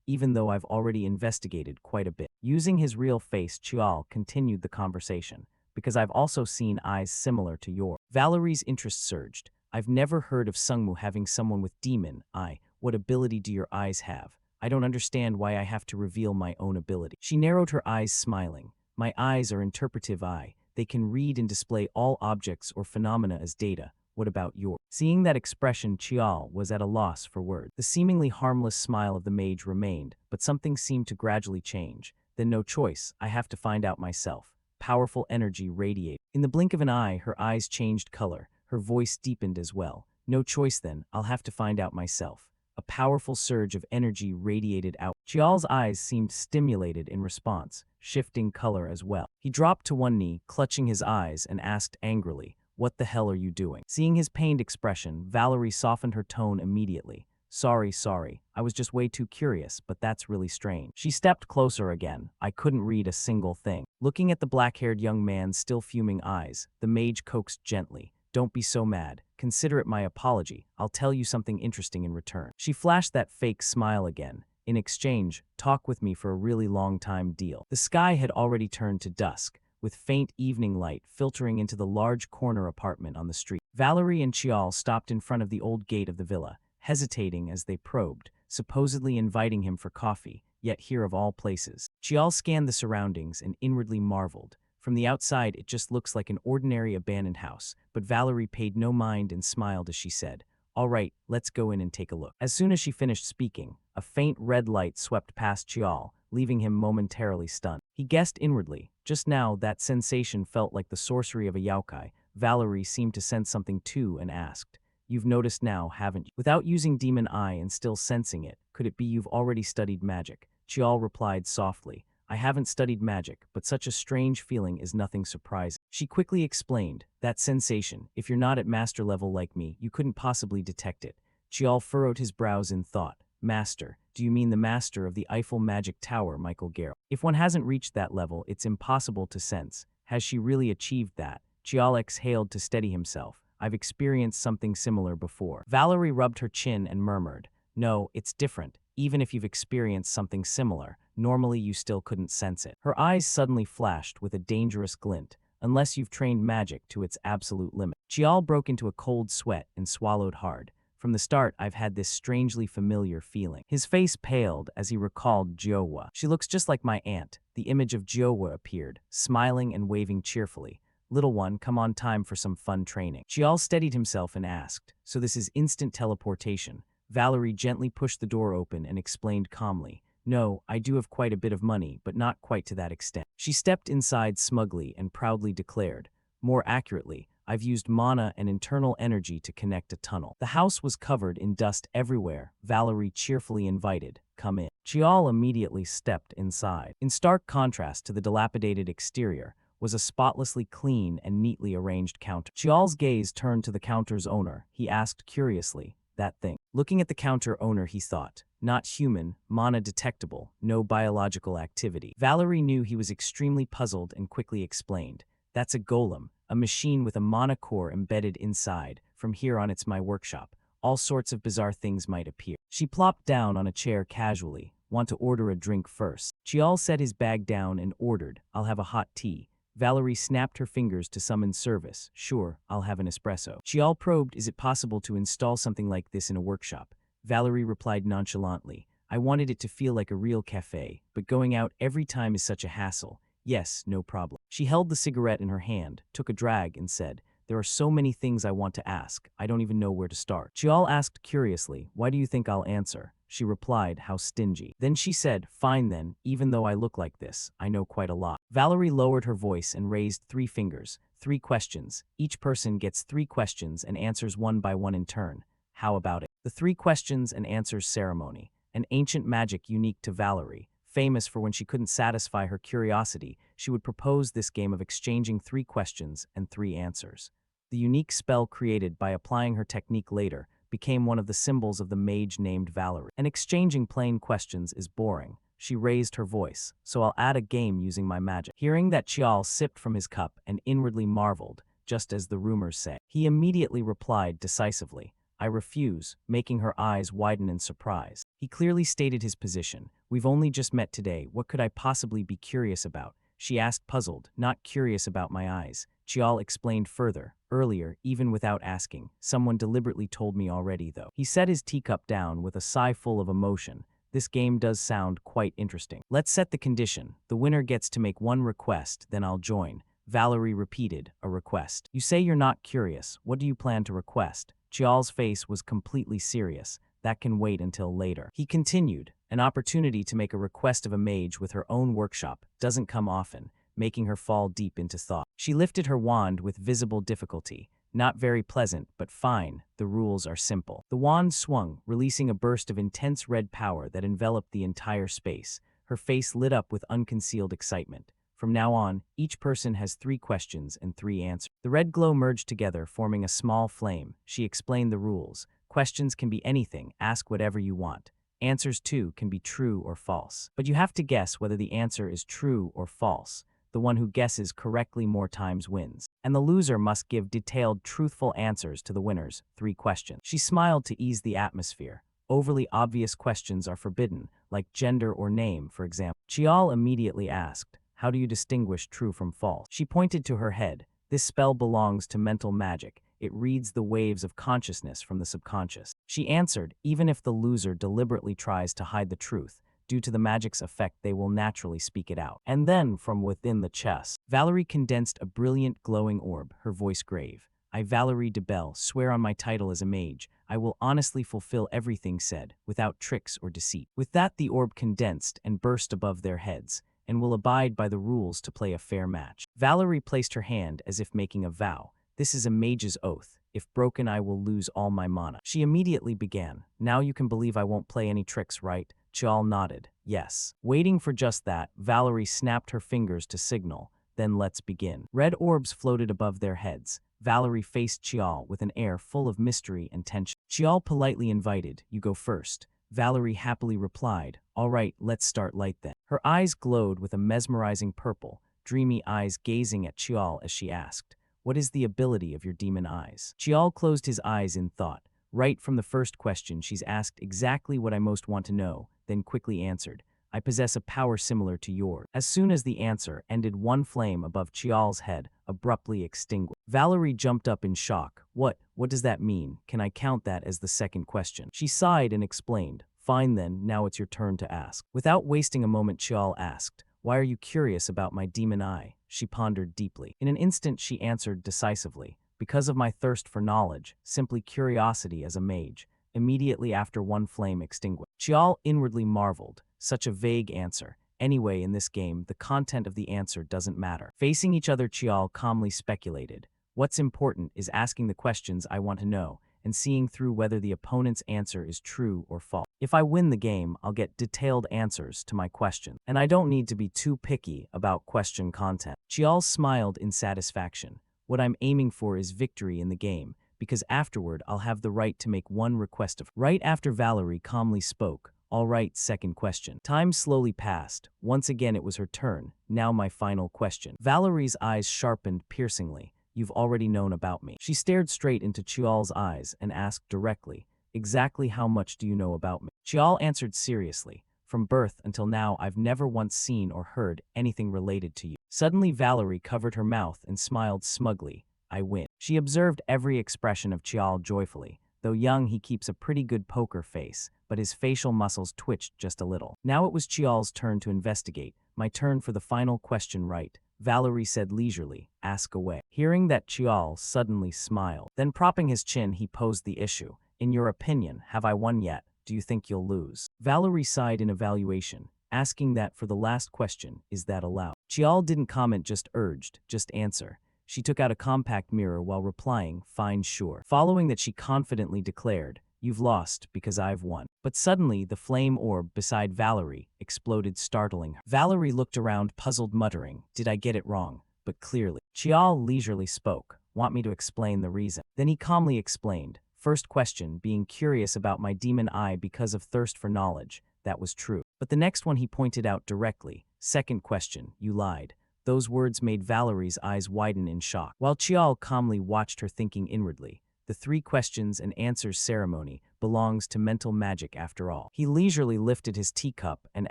Speaker 1: even though I've already investigated quite a bit. Using his real face, Chial continued the conversation. Because I've also seen eyes similar to yours. Valerie's interest surged. I've never heard of Sungmu having someone with demon eye. What ability do your eyes have? I don't understand why I have to reveal my own ability. She narrowed her eyes, smiling. My eyes are interpretive eye. They can read and display all objects or phenomena as data. What about yours? Seeing that expression, Chial was at a loss for words. The seemingly harmless smile of the mage remained, but something seemed to gradually change. Then no choice, I have to find out myself. Powerful energy radiated. In the blink of an eye, her eyes changed color. Her voice deepened as well. No choice then, I'll have to find out myself. A powerful surge of energy radiated out. Chial's eyes seemed stimulated in response, shifting color as well. He dropped to one knee, clutching his eyes, and asked angrily, "What the hell are you doing?" Seeing his pained expression, Valerie softened her tone immediately. Sorry, I was just way too curious, but that's really strange." She stepped closer again. I couldn't read a single thing. Looking at the black-haired young man's still fuming eyes, the mage coaxed gently. "Don't be so mad. Consider it my apology. I'll tell you something interesting in return." She flashed that fake smile again. "In exchange, talk with me for a really long time deal." The sky had already turned to dusk, with faint evening light filtering into the large corner apartment on the street. Valerie and Chial stopped in front of the old gate of the villa, hesitating as they probed, supposedly inviting him for coffee, yet here of all places. Chial scanned the surroundings and inwardly marveled. From the outside, it just looks like an ordinary abandoned house, but Valerie paid no mind and smiled as she said, "All right, let's go in and take a look." As soon as she finished speaking, a faint red light swept past Chial, leaving him momentarily stunned. He guessed inwardly. Just now, that sensation felt like the sorcery of a yokai. Valerie seemed to sense something too and asked, "You've noticed now, haven't you?" Without using demon eye and still sensing it, could it be you've already studied magic? Chial replied softly, "I haven't studied magic, but such a strange feeling is nothing surprising." She quickly explained, "That sensation, if you're not at master level like me, you couldn't possibly detect it." Chial furrowed his brows in thought. "Master? Do you mean the master of the Eiffel Magic Tower, Michael Garrett? If one hasn't reached that level, it's impossible to sense. Has she really achieved that?" Chial exhaled to steady himself. "I've experienced something similar before." Valerie rubbed her chin and murmured, "No, it's different. Even if you've experienced something similar, normally you still couldn't sense it." Her eyes suddenly flashed with a dangerous glint. "Unless you've trained magic to its absolute limit." Chial broke into a cold sweat and swallowed hard. "From the start, I've had this strangely familiar feeling." His face paled as he recalled Jiowa. "She looks just like my aunt." The image of Jiowa appeared, smiling and waving cheerfully. "Little one, come on, time for some fun training." Chial steadied himself and asked, "So this is instant teleportation?" Valerie gently pushed the door open and explained calmly, "No, I do have quite a bit of money, but not quite to that extent." She stepped inside smugly and proudly declared, "More accurately, I've used mana and internal energy to connect a tunnel." The house was covered in dust everywhere. Valerie cheerfully invited, "Come in." Chial immediately stepped inside. In stark contrast to the dilapidated exterior was a spotlessly clean and neatly arranged counter. Chial's gaze turned to the counter's owner. He asked curiously, "That thing?" Looking at the counter owner, he thought, "Not human, mana detectable, no biological activity." Valerie knew he was extremely puzzled and quickly explained, "That's a golem, a machine with a mana core embedded inside. From here on, it's my workshop. All sorts of bizarre things might appear." She plopped down on a chair casually. "Want to order a drink first?" Chial set his bag down and ordered, "I'll have a hot tea." Valerie snapped her fingers to summon service. "Sure, I'll have an espresso." Chial probed, "Is it possible to install something like this in a workshop?" Valerie replied nonchalantly, "I wanted it to feel like a real cafe, but going out every time is such a hassle. Yes, no problem." She held the cigarette in her hand, took a drag, and said, "There are so many things I want to ask, I don't even know where to start." Chial asked curiously, "Why do you think I'll answer?" She replied, "How stingy." Then she said, "Fine then, even though I look like this, I know quite a lot." Valerie lowered her voice and raised 3 fingers. 3 questions. Each person gets 3 questions and answers one by one in turn. How about it? The 3 questions and answers ceremony. An ancient magic unique to Valerie. Famous for when she couldn't satisfy her curiosity, she would propose this game of exchanging 3 questions and 3 answers. The unique spell created by applying her technique later became one of the symbols of the mage named Valerie. "And exchanging plain questions is boring." She raised her voice, "So I'll add a game using my magic." Hearing that, Chial sipped from his cup and inwardly marveled, just as the rumors say. He immediately replied decisively, "I refuse," making her eyes widen in surprise. He clearly stated his position. "We've only just met today, what could I possibly be curious about?" She asked, puzzled. "Not curious about my eyes." Chial explained further, "Earlier, even without asking, someone deliberately told me already though." He set his teacup down with a sigh full of emotion. "This game does sound quite interesting. Let's set the condition. The winner gets to make 1 request, then I'll join." Valerie repeated, "A request? You say you're not curious. What do you plan to request?" Chial's face was completely serious. "That can wait until later." He continued, "An opportunity to make a request of a mage with her own workshop doesn't come often," making her fall deep into thought. She lifted her wand with visible difficulty. Not very pleasant, but fine. The rules are simple. The wand swung, releasing a burst of intense red power that enveloped the entire space. Her face lit up with unconcealed excitement. From now on, each person has 3 questions and 3 answers. The red glow merged together, forming a small flame. She explained the rules. Questions can be anything, ask whatever you want. Answers, too, can be true or false. But you have to guess whether the answer is true or false. The one who guesses correctly more times wins. And the loser must give detailed, truthful answers to the winner's 3 questions. She smiled to ease the atmosphere. Overly obvious questions are forbidden, like gender or name, for example. Chial immediately asked, "How do you distinguish true from false?" She pointed to her head. "This spell belongs to mental magic. It reads the waves of consciousness from the subconscious." She answered, "Even if the loser deliberately tries to hide the truth, due to the magic's effect, they will naturally speak it out." And then, from within the chest, Valerie condensed a brilliant, glowing orb, her voice grave. "I, Valerie de Bell, swear on my title as a mage, I will honestly fulfill everything said, without tricks or deceit." With that, the orb condensed and burst above their heads, "and will abide by the rules to play a fair match." Valerie placed her hand as if making a vow. "This is a mage's oath. If broken, I will lose all my mana." She immediately began. "Now you can believe I won't play any tricks, right?" Chial nodded. "Yes." Waiting for just that, Valerie snapped her fingers to signal. "Then let's begin." Red orbs floated above their heads. Valerie faced Chial with an air full of mystery and tension. Chial politely invited, "You go first." Valerie happily replied, "All right, let's start light then." Her eyes glowed with a mesmerizing purple, dreamy eyes gazing at Chial as she asked, "What is the ability of your demon eyes?" Chial closed his eyes in thought. Right from the first question, she's asked exactly what I most want to know, then quickly answered, "I possess a power similar to yours." As soon as the answer ended, one flame above Chial's head abruptly extinguished. Valerie jumped up in shock. What does that mean? Can I count that as the second question?" She sighed and explained, "Fine then, now it's your turn to ask." Without wasting a moment, Chial asked, "Why are you curious about my demon eye?" She pondered deeply. In an instant, she answered decisively, "Because of my thirst for knowledge, simply curiosity as a mage." Immediately after, one flame extinguished. Chial inwardly marveled. Such a vague answer. Anyway, in this game, the content of the answer doesn't matter. Facing each other, Chial calmly speculated, "What's important is asking the questions I want to know, and seeing through whether the opponent's answer is true or false. If I win the game, I'll get detailed answers to my questions, and I don't need to be too picky about question content." Chial smiled in satisfaction. "What I'm aiming for is victory in the game, because afterward I'll have the right to make one request of." Right after, Valerie calmly spoke, "All right, second question." Time slowly passed. Once again it was her turn. "Now my final question." Valerie's eyes sharpened piercingly. "You've already known about me." She stared straight into Chial's eyes and asked directly, "Exactly how much do you know about me?" Chial answered seriously, "From birth until now, I've never once seen or heard anything related to you." Suddenly, Valerie covered her mouth and smiled smugly. "I win." She observed every expression of Chial joyfully. Though young, he keeps a pretty good poker face, but his facial muscles twitched just a little. Now it was Chial's turn to investigate. "My turn for the final question, right?" Valerie said leisurely, "Ask away." Hearing that, Chial suddenly smiled. Then, propping his chin, he posed the issue. "In your opinion, have I won yet? Do you think you'll lose?" Valerie sighed in evaluation, asking that for the last question, "Is that allowed?" Chial didn't comment, just urged, "Just answer." She took out a compact mirror while replying, "Fine, sure." Following that, she confidently declared, "You've lost because I've won." But suddenly, the flame orb beside Valerie exploded, startling her. Valerie looked around, puzzled, muttering, "Did I get it wrong?" But clearly. Chial leisurely spoke, "Want me to explain the reason?" Then he calmly explained, "First question, being curious about my demon eye because of thirst for knowledge. That was true. But the next one," he pointed out directly. "Second question, you lied." Those words made Valerie's eyes widen in shock, while Chial calmly watched her, thinking inwardly, "The 3 questions and answers ceremony belongs to mental magic after all." He leisurely lifted his teacup and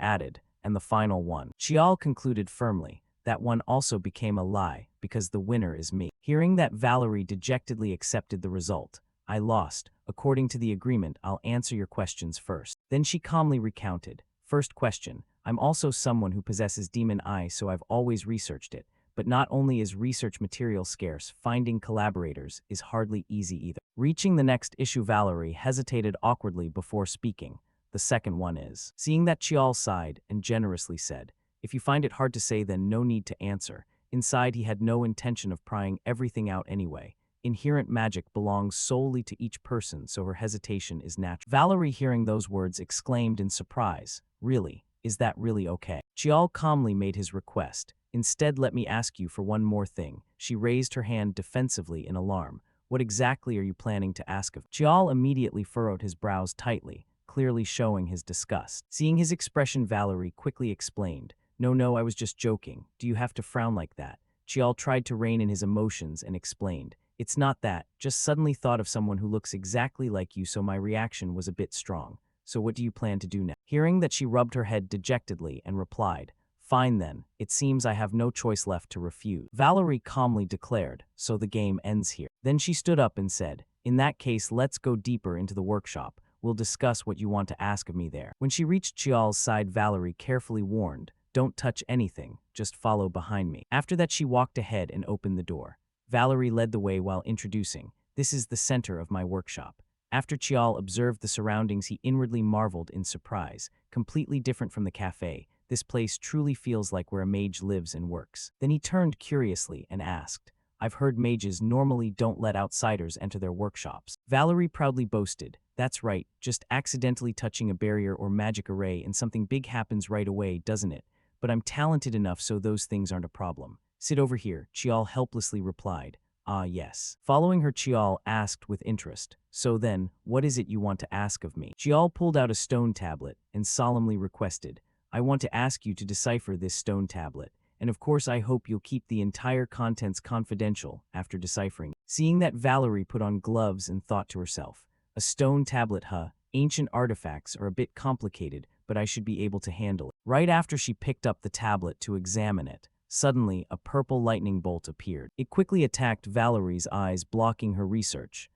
Speaker 1: added, "And the final one." Chial concluded firmly, "That one also became a lie, because the winner is me." Hearing that, Valerie dejectedly accepted the result. "I lost. According to the agreement, I'll answer your questions first." Then she calmly recounted. "First question, I'm also someone who possesses demon eye, so I've always researched it. But not only is research material scarce, finding collaborators is hardly easy either." Reaching the next issue, Valerie hesitated awkwardly before speaking. "The second one is." Seeing that, Chial sighed and generously said, "If you find it hard to say, then no need to answer." Inside, he had no intention of prying everything out anyway. Inherent magic belongs solely to each person, so her hesitation is natural. Valerie, hearing those words, exclaimed in surprise, "Really? Is that really okay?" Chial calmly made his request. "Instead, let me ask you for one more thing." She raised her hand defensively in alarm. "What exactly are you planning to ask of?" Chial immediately furrowed his brows tightly, clearly showing his disgust. Seeing his expression, Valerie quickly explained, No, I was just joking. Do you have to frown like that?" Chial tried to rein in his emotions and explained, "It's not that, just suddenly thought of someone who looks exactly like you, so my reaction was a bit strong. So what do you plan to do now?" Hearing that, she rubbed her head dejectedly and replied, "Fine then, it seems I have no choice left to refuse." Valerie calmly declared, "So the game ends here." Then she stood up and said, "In that case, let's go deeper into the workshop. We'll discuss what you want to ask of me there." When she reached Chial's side, Valerie carefully warned, "Don't touch anything, just follow behind me." After that, she walked ahead and opened the door. Valerie led the way while introducing, "This is the center of my workshop." After Chial observed the surroundings, he inwardly marveled in surprise. Completely different from the cafe, this place truly feels like where a mage lives and works. Then he turned curiously and asked, "I've heard mages normally don't let outsiders enter their workshops." Valerie proudly boasted, "That's right, just accidentally touching a barrier or magic array and something big happens right away, doesn't it? But I'm talented enough so those things aren't a problem. Sit over here," Chial helplessly replied. "Ah, yes." Following her, Chial asked with interest, "So then, what is it you want to ask of me?" Chial pulled out a stone tablet and solemnly requested, "I want to ask you to decipher this stone tablet, and of course I hope you'll keep the entire contents confidential after deciphering." Seeing that, Valerie put on gloves and thought to herself, "A stone tablet, huh? Ancient artifacts are a bit complicated, but I should be able to handle it." Right after she picked up the tablet to examine it, suddenly a purple lightning bolt appeared. It quickly attacked Valerie's eyes, blocking her research.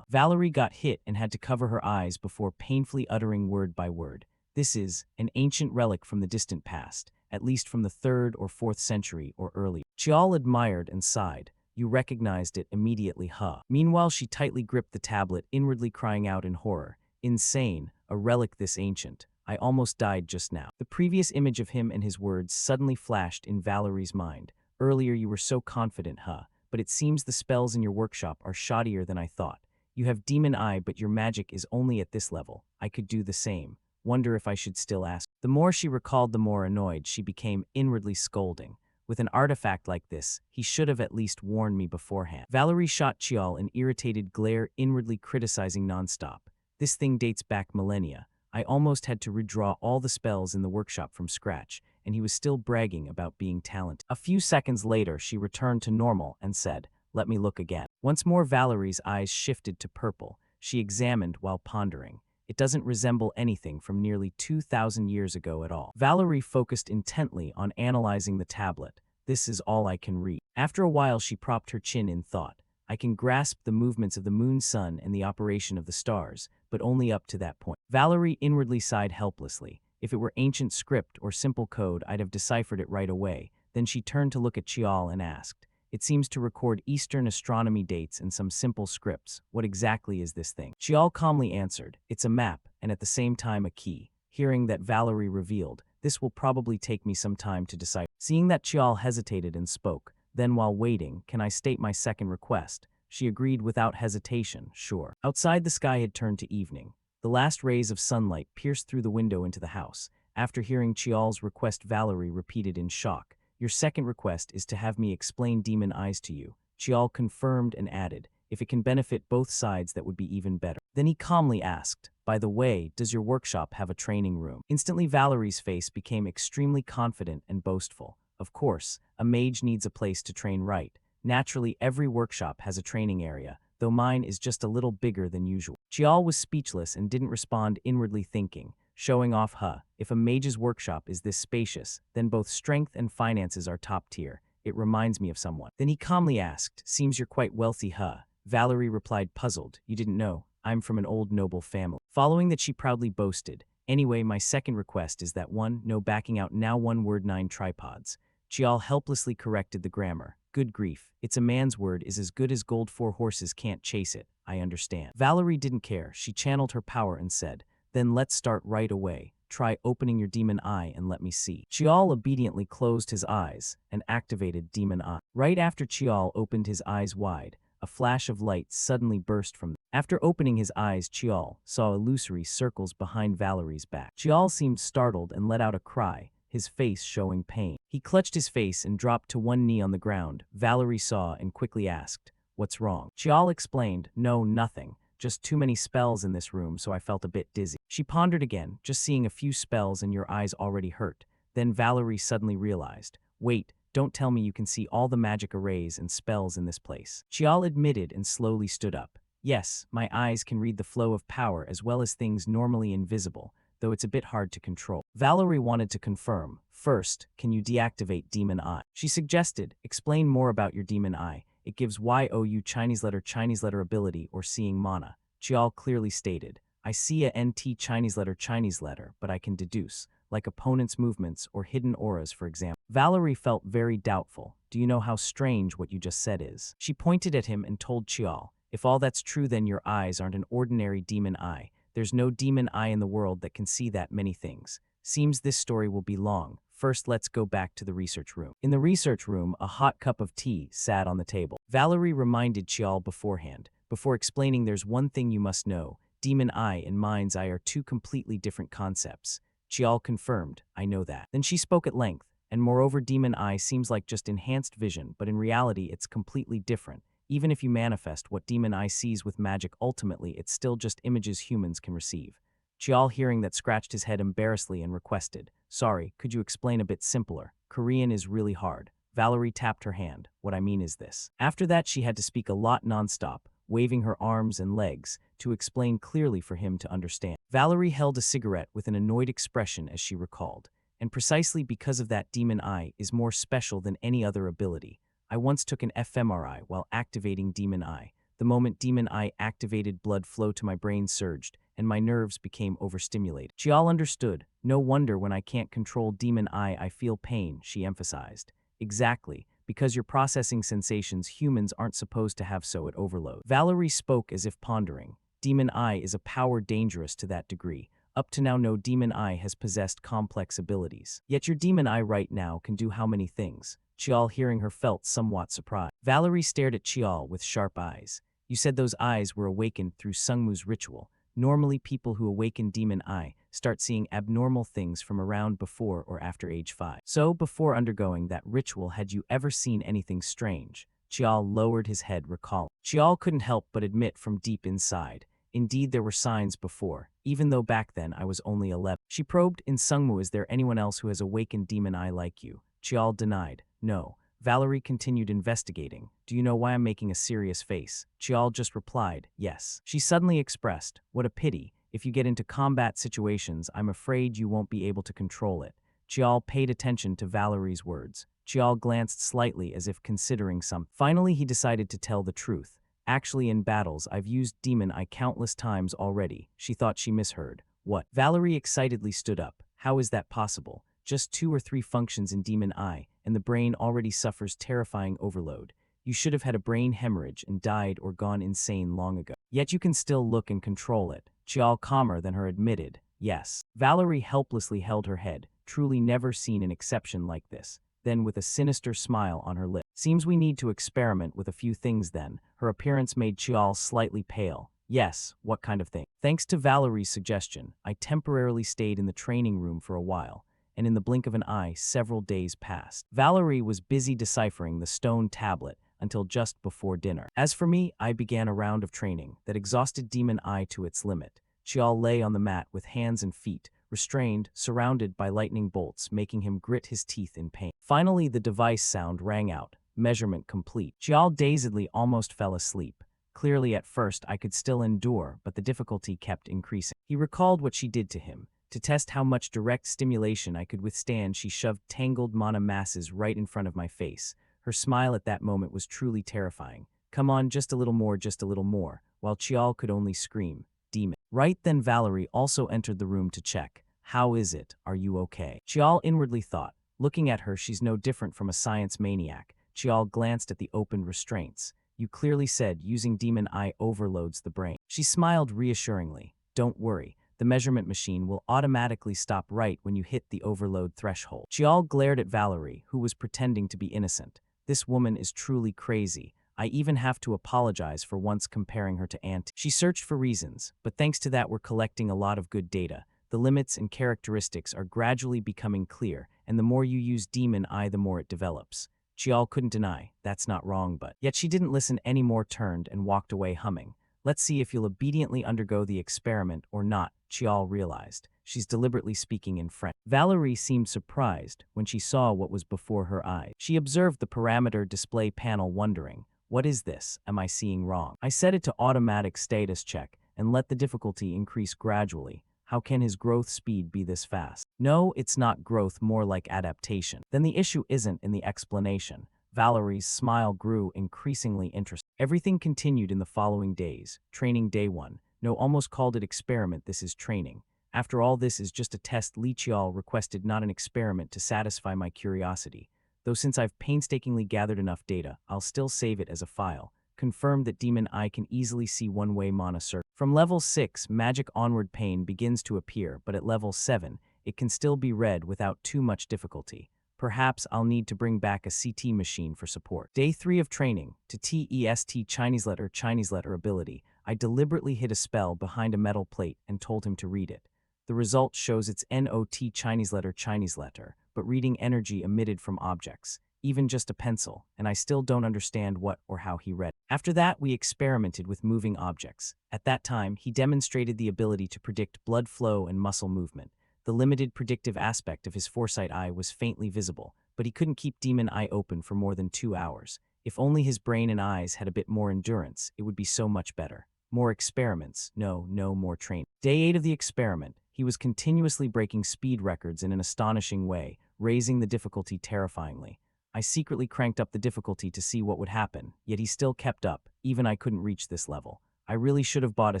Speaker 1: Valerie got hit and had to cover her eyes before painfully uttering word by word, "This is an ancient relic from the distant past, at least from the 3rd or 4th century or earlier." Chial admired and sighed. "You recognized it immediately, huh?" Meanwhile, she tightly gripped the tablet, inwardly crying out in horror, "Insane, a relic this ancient. I almost died just now." The previous image of him and his words suddenly flashed in Valerie's mind. "Earlier you were so confident, huh? But it seems the spells in your workshop are shoddier than I thought. You have demon eye, but your magic is only at this level. I could do the same. Wonder if I should still ask." The more she recalled, the more annoyed she became, inwardly scolding. "With an artifact like this, he should have at least warned me beforehand." Valerie shot Chial an irritated glare, inwardly criticizing nonstop. "This thing dates back millennia. I almost had to redraw all the spells in the workshop from scratch, and he was still bragging about being talented." A few seconds later, she returned to normal and said, "Let me look again." Once more, Valerie's eyes shifted to purple. She examined while pondering. "It doesn't resemble anything from nearly 2,000 years ago at all." Valerie focused intently on analyzing the tablet. "This is all I can read." After a while, she propped her chin in thought. "I can grasp the movements of the moon, sun, and the operation of the stars, but only up to that point." Valerie inwardly sighed helplessly. "If it were ancient script or simple code, I'd have deciphered it right away." Then she turned to look at Chial and asked, "It seems to record Eastern astronomy dates and some simple scripts. What exactly is this thing?" Chial calmly answered, "It's a map, and at the same time a key." Hearing that, Valerie revealed, "This will probably take me some time to decipher." Seeing that, Chial hesitated and spoke. Then, while waiting, "Can I state my second request?" She agreed without hesitation, "Sure." Outside, the sky had turned to evening. The last rays of sunlight pierced through the window into the house. After hearing Chial's request, Valerie repeated in shock, "Your second request is to have me explain demon eyes to you." Chial confirmed and added, "If it can benefit both sides, that would be even better." Then he calmly asked, "By the way, does your workshop have a training room?" Instantly, Valerie's face became extremely confident and boastful. "Of course, a mage needs a place to train right. Naturally, every workshop has a training area, though mine is just a little bigger than usual." Chial was speechless and didn't respond, inwardly thinking, "Showing off, huh? If a mage's workshop is this spacious, then both strength and finances are top tier. It reminds me of someone." Then he calmly asked, "Seems you're quite wealthy, huh?" Valerie replied, puzzled, "You didn't know. I'm from an old noble family." Following that, she proudly boasted, "Anyway, my second request is that one, no backing out now, one word, 9 tripods." Chial helplessly corrected the grammar. "Good grief, it's a man's word is as good as gold, 4 horses can't chase it, I understand." Valerie didn't care. She channeled her power and said, "Then let's start right away. Try opening your demon eye and let me see." Chial obediently closed his eyes and activated demon eye. Right after Chial opened his eyes wide, a flash of light suddenly burst from them. After opening his eyes, Chial saw illusory circles behind Valerie's back. Chial seemed startled and let out a cry, his face showing pain. He clutched his face and dropped to one knee on the ground. Valerie saw and quickly asked, "What's wrong?" Chial explained, "No, nothing. Just too many spells in this room, so I felt a bit dizzy." She pondered again, "Just seeing a few spells and your eyes already hurt." Then Valerie suddenly realized, "Wait, don't tell me you can see all the magic arrays and spells in this place." Chial admitted and slowly stood up. "Yes, my eyes can read the flow of power as well as things normally invisible, though it's a bit hard to control." Valerie wanted to confirm. "First, can you deactivate Demon Eye?" She suggested, "Explain more about your Demon Eye. It gives YOU Chinese letter ability or seeing mana." Chial clearly stated, "I see a NT Chinese letter, but I can deduce, like opponents' movements or hidden auras, for example." Valerie felt very doubtful. "Do you know how strange what you just said is?" She pointed at him and told Chial, "If all that's true, then your eyes aren't an ordinary demon eye. There's no demon eye in the world that can see that many things. Seems this story will be long. First, let's go back to the research room." In the research room, a hot cup of tea sat on the table. Valerie reminded Chial beforehand, before explaining, "There's one thing you must know. Demon eye and mind's eye are two completely different concepts." Chial confirmed, "I know that." Then she spoke at length, "And moreover, demon eye seems like just enhanced vision, but in reality it's completely different. Even if you manifest what demon eye sees with magic, ultimately it's still just images humans can receive." Chial, hearing that, scratched his head embarrassedly and requested, "Sorry, could you explain a bit simpler? Korean is really hard." Valerie tapped her hand. "What I mean is this." After that, she had to speak a lot nonstop, waving her arms and legs, to explain clearly for him to understand. Valerie held a cigarette with an annoyed expression as she recalled, "And precisely because of that, Demon Eye is more special than any other ability. I once took an fMRI while activating Demon Eye. The moment Demon Eye activated, blood flow to my brain surged, and my nerves became overstimulated." Chial understood. "No wonder when I can't control Demon Eye I feel pain," she emphasized. "Exactly, because you're processing sensations humans aren't supposed to have, so it overload." Valerie spoke as if pondering. "Demon Eye is a power dangerous to that degree. Up to now, no demon eye has possessed complex abilities. Yet your demon eye right now can do how many things?" Chial, hearing her, felt somewhat surprised. Valerie stared at Chial with sharp eyes. "You said those eyes were awakened through Sungmu's ritual. Normally, people who awaken demon eye start seeing abnormal things from around before or after age 5. So, before undergoing that ritual, had you ever seen anything strange?" Chial lowered his head, recalling. Chial couldn't help but admit from deep inside, "Indeed, there were signs before, even though back then I was only 11. She probed, "In Sungmu, is there anyone else who has awakened demon eye like you?" Chial denied. "No." Valerie continued investigating. "Do you know why I'm making a serious face?" Chial just replied, "Yes." She suddenly expressed, "What a pity. If you get into combat situations, I'm afraid you won't be able to control it." Chial paid attention to Valerie's words. Chial glanced slightly as if considering something. Finally, he decided to tell the truth. "Actually, in battles, I've used Demon Eye countless times already." She thought she misheard. "What?" Valerie excitedly stood up. "How is that possible? Just 2 or 3 functions in Demon Eye, and the brain already suffers terrifying overload. You should have had a brain hemorrhage and died or gone insane long ago. Yet you can still look and control it." Chial, calmer than her, admitted, "Yes." Valerie helplessly held her head, truly never seen an exception like this. Then, with a sinister smile on her lip, "Seems we need to experiment with a few things then." Her appearance made Chial slightly pale. "Yes, what kind of thing?" Thanks to Valerie's suggestion, I temporarily stayed in the training room for a while, and in the blink of an eye, several days passed. Valerie was busy deciphering the stone tablet until just before dinner. As for me, I began a round of training that exhausted Demon Eye to its limit. Chial lay on the mat with hands and feet restrained, surrounded by lightning bolts, making him grit his teeth in pain. Finally, the device sound rang out. Measurement complete. Chial dazedly almost fell asleep. Clearly, at first, I could still endure, but the difficulty kept increasing. He recalled what she did to him. To test how much direct stimulation I could withstand, she shoved tangled mana masses right in front of my face. Her smile at that moment was truly terrifying. "Come on, just a little more, just a little more," while Chial could only scream, "Demon." Right then, Valerie also entered the room to check. "How is it? Are you okay?" Chial inwardly thought. Looking at her, she's no different from a science maniac. Chial glanced at the opened restraints. "You clearly said using Demon Eye overloads the brain." She smiled reassuringly. "Don't worry. The measurement machine will automatically stop right when you hit the overload threshold." Chial glared at Valerie, who was pretending to be innocent. "This woman is truly crazy. I even have to apologize for once comparing her to Auntie. She searched for reasons, but thanks to that we're collecting a lot of good data. The limits and characteristics are gradually becoming clear, and the more you use Demon Eye, the more it develops. Chial couldn't deny, that's not wrong, but yet she didn't listen anymore, turned and walked away humming. Let's see if you'll obediently undergo the experiment or not, Chial realized. She's deliberately speaking in French. Valerie seemed surprised when she saw what was before her eyes. She observed the parameter display panel, wondering, what is this? Am I seeing wrong? I set it to automatic status check and let the difficulty increase gradually. How can his growth speed be this fast? No, it's not growth, more like adaptation. Then the issue isn't in the explanation. Valerie's smile grew increasingly interesting. Everything continued in the following days. Training day 1. No, almost called it experiment, this is training. After all, this is just a test. Li Qiao requested, not an experiment, to satisfy my curiosity. Though since I've painstakingly gathered enough data, I'll still save it as a file. Confirmed that Demon Eye can easily see one-way mana circle. From level 6, magic onward pain begins to appear, but at level 7, it can still be read without too much difficulty. Perhaps I'll need to bring back a CT machine for support. Day 3 of training. To TEST Chinese letter ability, I deliberately hid a spell behind a metal plate and told him to read it. The result shows it's NOT Chinese letter, but reading energy emitted from objects, even just a pencil, and I still don't understand what or how he read. After that, we experimented with moving objects. At that time, he demonstrated the ability to predict blood flow and muscle movement. The limited predictive aspect of his foresight eye was faintly visible, but he couldn't keep Demon Eye open for more than 2 hours. If only his brain and eyes had a bit more endurance, it would be so much better. More experiments. No more training. Day 8 of the experiment. He was continuously breaking speed records in an astonishing way, raising the difficulty terrifyingly. I secretly cranked up the difficulty to see what would happen, yet he still kept up. Even I couldn't reach this level. I really should have bought a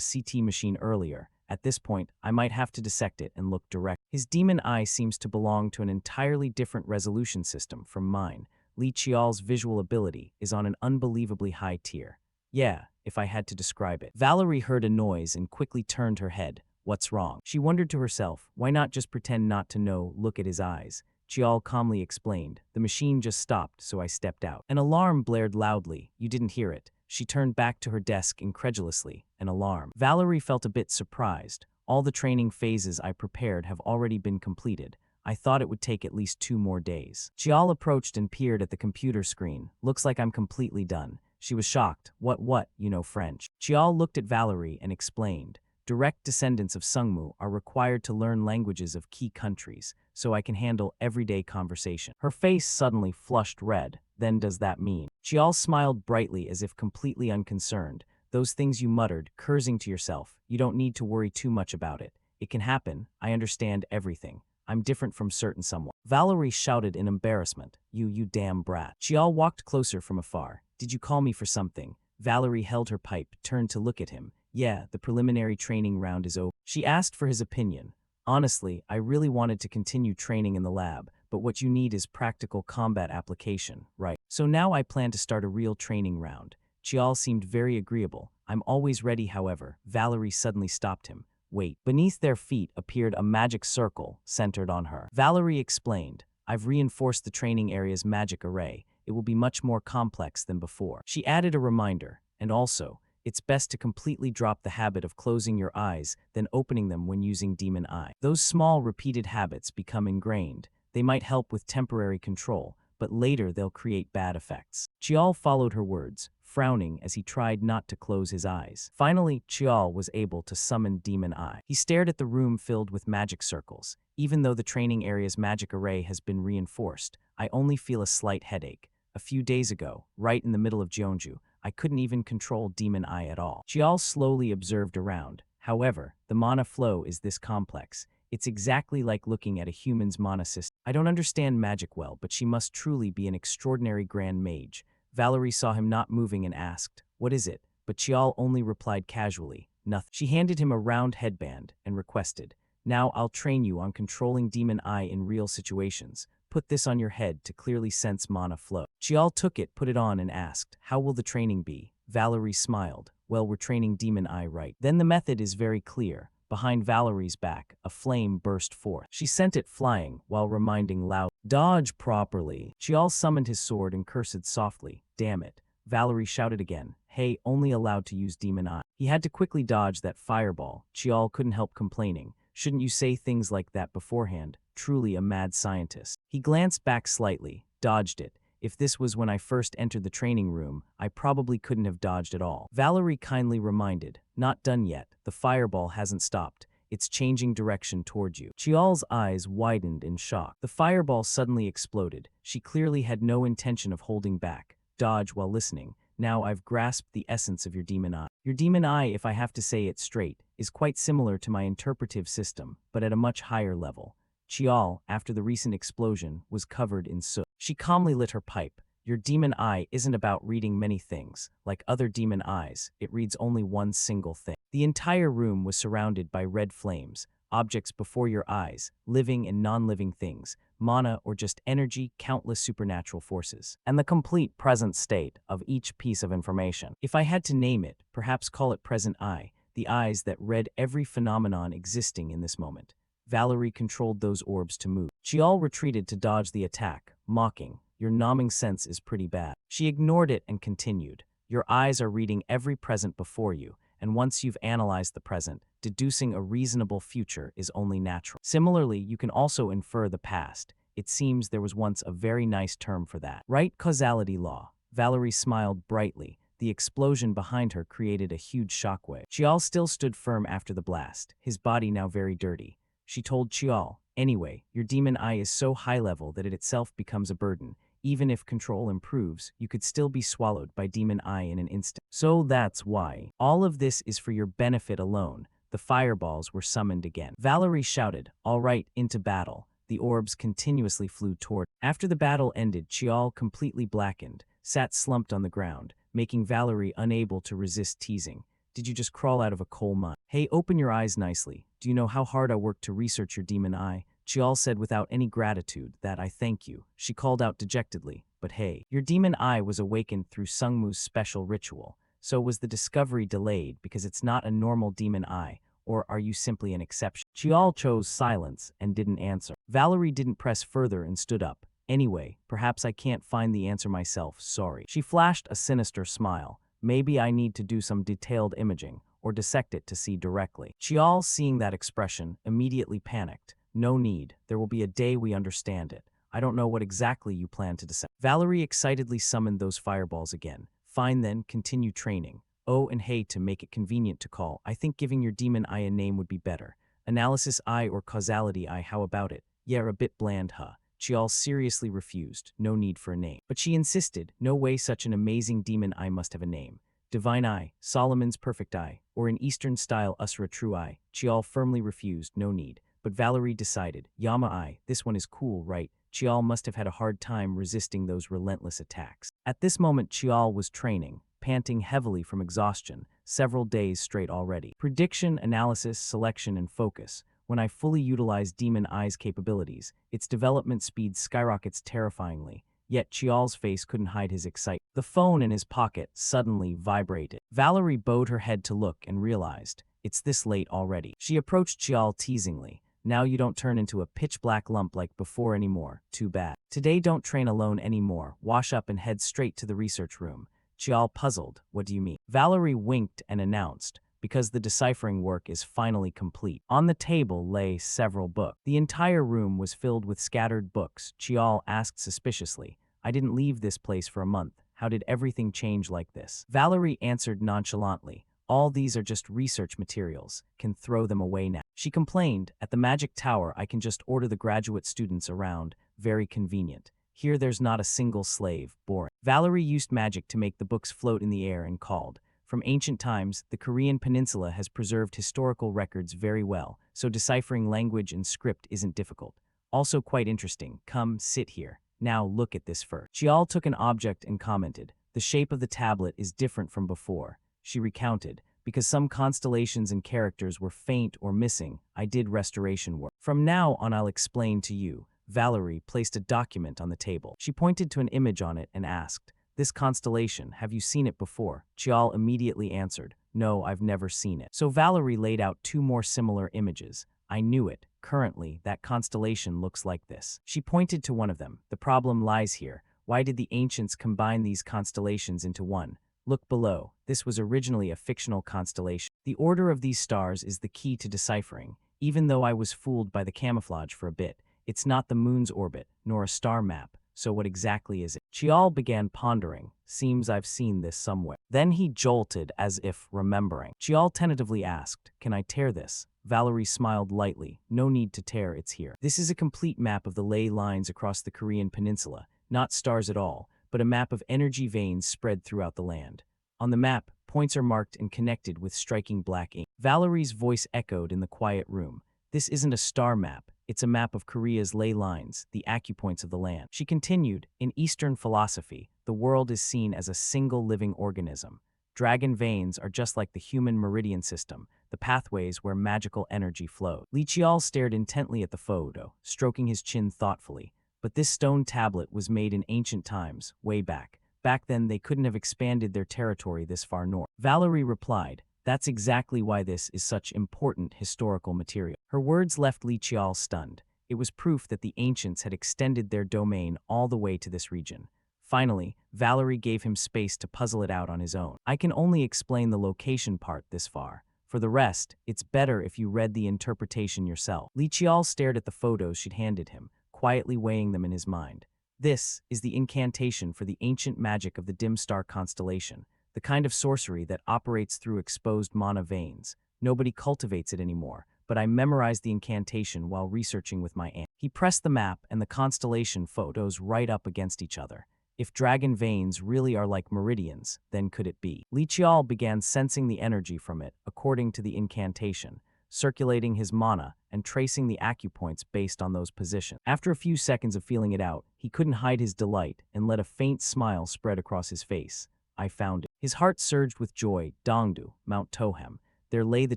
Speaker 1: CT machine earlier. At this point, I might have to dissect it and look direct. His Demon Eye seems to belong to an entirely different resolution system from mine. Li Qiao's visual ability is on an unbelievably high tier. Yeah, if I had to describe it. Valerie heard a noise and quickly turned her head. What's wrong? She wondered to herself, why not just pretend not to know, look at his eyes. Chial calmly explained, the machine just stopped, so I stepped out. An alarm blared loudly. You didn't hear it. She turned back to her desk incredulously. An alarm. Valerie felt a bit surprised. All the training phases I prepared have already been completed. I thought it would take at least 2 more days. Chial approached and peered at the computer screen. Looks like I'm completely done. She was shocked. What, you know French? Chial looked at Valerie and explained. Direct descendants of Sungmu are required to learn languages of key countries, so I can handle everyday conversation. Her face suddenly flushed red. Then does that mean? Chial smiled brightly as if completely unconcerned. Those things you muttered, cursing to yourself, you don't need to worry too much about it. It can happen. I understand everything. I'm different from certain someone. Valerie shouted in embarrassment. You damn brat. Chial walked closer from afar. Did you call me for something? Valerie held her pipe, turned to look at him. Yeah, the preliminary training round is over. She asked for his opinion. Honestly, I really wanted to continue training in the lab, but what you need is practical combat application, right? So now I plan to start a real training round. Chial seemed very agreeable. I'm always ready, however. Valerie suddenly stopped him. Wait. Beneath their feet appeared a magic circle centered on her. Valerie explained, I've reinforced the training area's magic array. It will be much more complex than before. She added a reminder, and also, it's best to completely drop the habit of closing your eyes, then opening them when using Demon Eye. Those small, repeated habits become ingrained. They might help with temporary control, but later they'll create bad effects. Chial followed her words, frowning as he tried not to close his eyes. Finally, Chial was able to summon Demon Eye. He stared at the room filled with magic circles. Even though the training area's magic array has been reinforced, I only feel a slight headache. A few days ago, right in the middle of Jeonju, I couldn't even control Demon Eye at all. Chial slowly observed around. However, the mana flow is this complex. It's exactly like looking at a human's mana system. I don't understand magic well, but she must truly be an extraordinary grand mage. Valerie saw him not moving and asked, what is it? But Chial only replied casually, nothing. She handed him a round headband and requested, now I'll train you on controlling Demon Eye in real situations. Put this on your head to clearly sense mana flow. Chial took it, put it on, and asked, how will the training be? Valerie smiled. Well, we're training Demon Eye right. Then the method is very clear. Behind Valerie's back, a flame burst forth. She sent it flying, while reminding loud, dodge properly. Chial summoned his sword and cursed softly. Damn it. Valerie shouted again. Hey, only allowed to use demon eye. He had to quickly dodge that fireball. Chial couldn't help complaining. Shouldn't you say things like that beforehand? Truly a mad scientist. He glanced back slightly, dodged it. If this was when I first entered the training room, I probably couldn't have dodged at all. Valerie kindly reminded, not done yet, the fireball hasn't stopped. It's changing direction toward you. Chial's eyes widened in shock. The fireball suddenly exploded. She clearly had no intention of holding back. Dodge while listening. Now I've grasped the essence of your demon eye. Your demon eye, if I have to say it straight, is quite similar to my interpretive system, but at a much higher level. Chial, after the recent explosion, was covered in soot. She calmly lit her pipe. Your demon eye isn't about reading many things. Like other demon eyes, it reads only one single thing. The entire room was surrounded by red flames, objects before your eyes, living and non-living things, mana or just energy, countless supernatural forces, and the complete present state of each piece of information. If I had to name it, perhaps call it present eye, the eyes that read every phenomenon existing in this moment. Valerie controlled those orbs to move. Chial retreated to dodge the attack, mocking, your numbing sense is pretty bad. She ignored it and continued, your eyes are reading every present before you, and once you've analyzed the present, deducing a reasonable future is only natural. Similarly, you can also infer the past. It seems there was once a very nice term for that. Right causality law. Valerie smiled brightly. The explosion behind her created a huge shockwave. Chial still stood firm after the blast, his body now very dirty. She told Chial, anyway, your demon eye is so high level that it itself becomes a burden. Even if control improves, you could still be swallowed by demon eye in an instant. So that's why. All of this is for your benefit alone. The fireballs were summoned again. Valerie shouted, all right, into battle. The orbs continuously flew toward. After the battle ended, Chial, completely blackened, sat slumped on the ground, making Valerie unable to resist teasing. Did you just crawl out of a coal mine? Hey, open your eyes nicely. Do you know how hard I worked to research your demon eye? Chial said without any gratitude that I thank you. She called out dejectedly, but hey, your demon eye was awakened through Sungmu's special ritual. So was the discovery delayed because it's not a normal demon eye, or are you simply an exception? Chial chose silence and didn't answer. Valerie didn't press further and stood up. Anyway, perhaps I can't find the answer myself, sorry. She flashed a sinister smile. Maybe I need to do some detailed imaging, or dissect it to see directly. Chial, seeing that expression, immediately panicked. No need, there will be a day we understand it. I don't know what exactly you plan to dissect. Valerie excitedly summoned those fireballs again. Fine then, continue training. Oh, and hey, to make it convenient to call, I think giving your demon eye a name would be better. Analysis eye or causality eye, how about it? Yeah, a bit bland, huh? Chial seriously refused, no need for a name. But she insisted, no way such an amazing demon eye must have a name. Divine Eye, Solomon's Perfect Eye, or in Eastern style Usura True Eye. Chial firmly refused, no need. But Valerie decided, Yama Eye, this one is cool, right? Chial must have had a hard time resisting those relentless attacks. At this moment, Chial was training, panting heavily from exhaustion, several days straight already. Prediction, analysis, selection, and focus. When I fully utilize Demon Eye's capabilities, its development speed skyrockets terrifyingly. Yet Chial's face couldn't hide his excitement. The phone in his pocket suddenly vibrated. Valerie bowed her head to look and realized, it's this late already. She approached Chial teasingly. Now you don't turn into a pitch-black lump like before anymore. Too bad. Today don't train alone anymore. Wash up and head straight to the research room. Chial puzzled. What do you mean? Valerie winked and announced, because the deciphering work is finally complete. On the table lay several books. The entire room was filled with scattered books. Chial asked suspiciously, I didn't leave this place for a month. How did everything change like this? Valerie answered nonchalantly, all these are just research materials. Can throw them away now. She complained, at the Magic Tower I can just order the graduate students around. Very convenient. Here there's not a single slave. Boring. Valerie used magic to make the books float in the air and called. From ancient times, the Korean peninsula has preserved historical records very well, so deciphering language and script isn't difficult. Also quite interesting. Come, sit here. Now look at this first. Chial took an object and commented, the shape of the tablet is different from before. She recounted, because some constellations and characters were faint or missing, I did restoration work. From now on I'll explain to you. Valerie placed a document on the table. She pointed to an image on it and asked, this constellation, have you seen it before? Chial immediately answered, no, I've never seen it. So Valerie laid out two more similar images. I knew it. Currently, that constellation looks like this. She pointed to one of them. The problem lies here. Why did the ancients combine these constellations into one? Look below. This was originally a fictional constellation. The order of these stars is the key to deciphering. Even though I was fooled by the camouflage for a bit, it's not the moon's orbit, nor a star map. So what exactly is it? Chial began pondering. Seems I've seen this somewhere. Then he jolted as if remembering. Chial tentatively asked, "Can I tear this?" Valerie smiled lightly. "No need to tear, it's here." This is a complete map of the ley lines across the Korean peninsula. Not stars at all, but a map of energy veins spread throughout the land. On the map, points are marked and connected with striking black ink. Valerie's voice echoed in the quiet room. "This isn't a star map. It's a map of Korea's ley lines, the acupoints of the land." She continued, "In Eastern philosophy, the world is seen as a single living organism. Dragon veins are just like the human meridian system, the pathways where magical energy flows." Li Chial stared intently at the photo, stroking his chin thoughtfully. But this stone tablet was made in ancient times, way back. Back then, they couldn't have expanded their territory this far north. Valerie replied, "That's exactly why this is such important historical material." Her words left Li Chial stunned. It was proof that the ancients had extended their domain all the way to this region. Finally, Valerie gave him space to puzzle it out on his own. "I can only explain the location part this far. For the rest, it's better if you read the interpretation yourself." Li Chial stared at the photos she'd handed him, quietly weighing them in his mind. This is the incantation for the ancient magic of the dim star constellation, the kind of sorcery that operates through exposed mana veins. Nobody cultivates it anymore, but I memorized the incantation while researching with my aunt. He pressed the map and the constellation photos right up against each other. If dragon veins really are like meridians, then could it be? Li Chial began sensing the energy from it, according to the incantation, circulating his mana and tracing the acupoints based on those positions. After a few seconds of feeling it out, he couldn't hide his delight and let a faint smile spread across his face. "I found it." His heart surged with joy. Dongdu, Mount Tohem. There lay the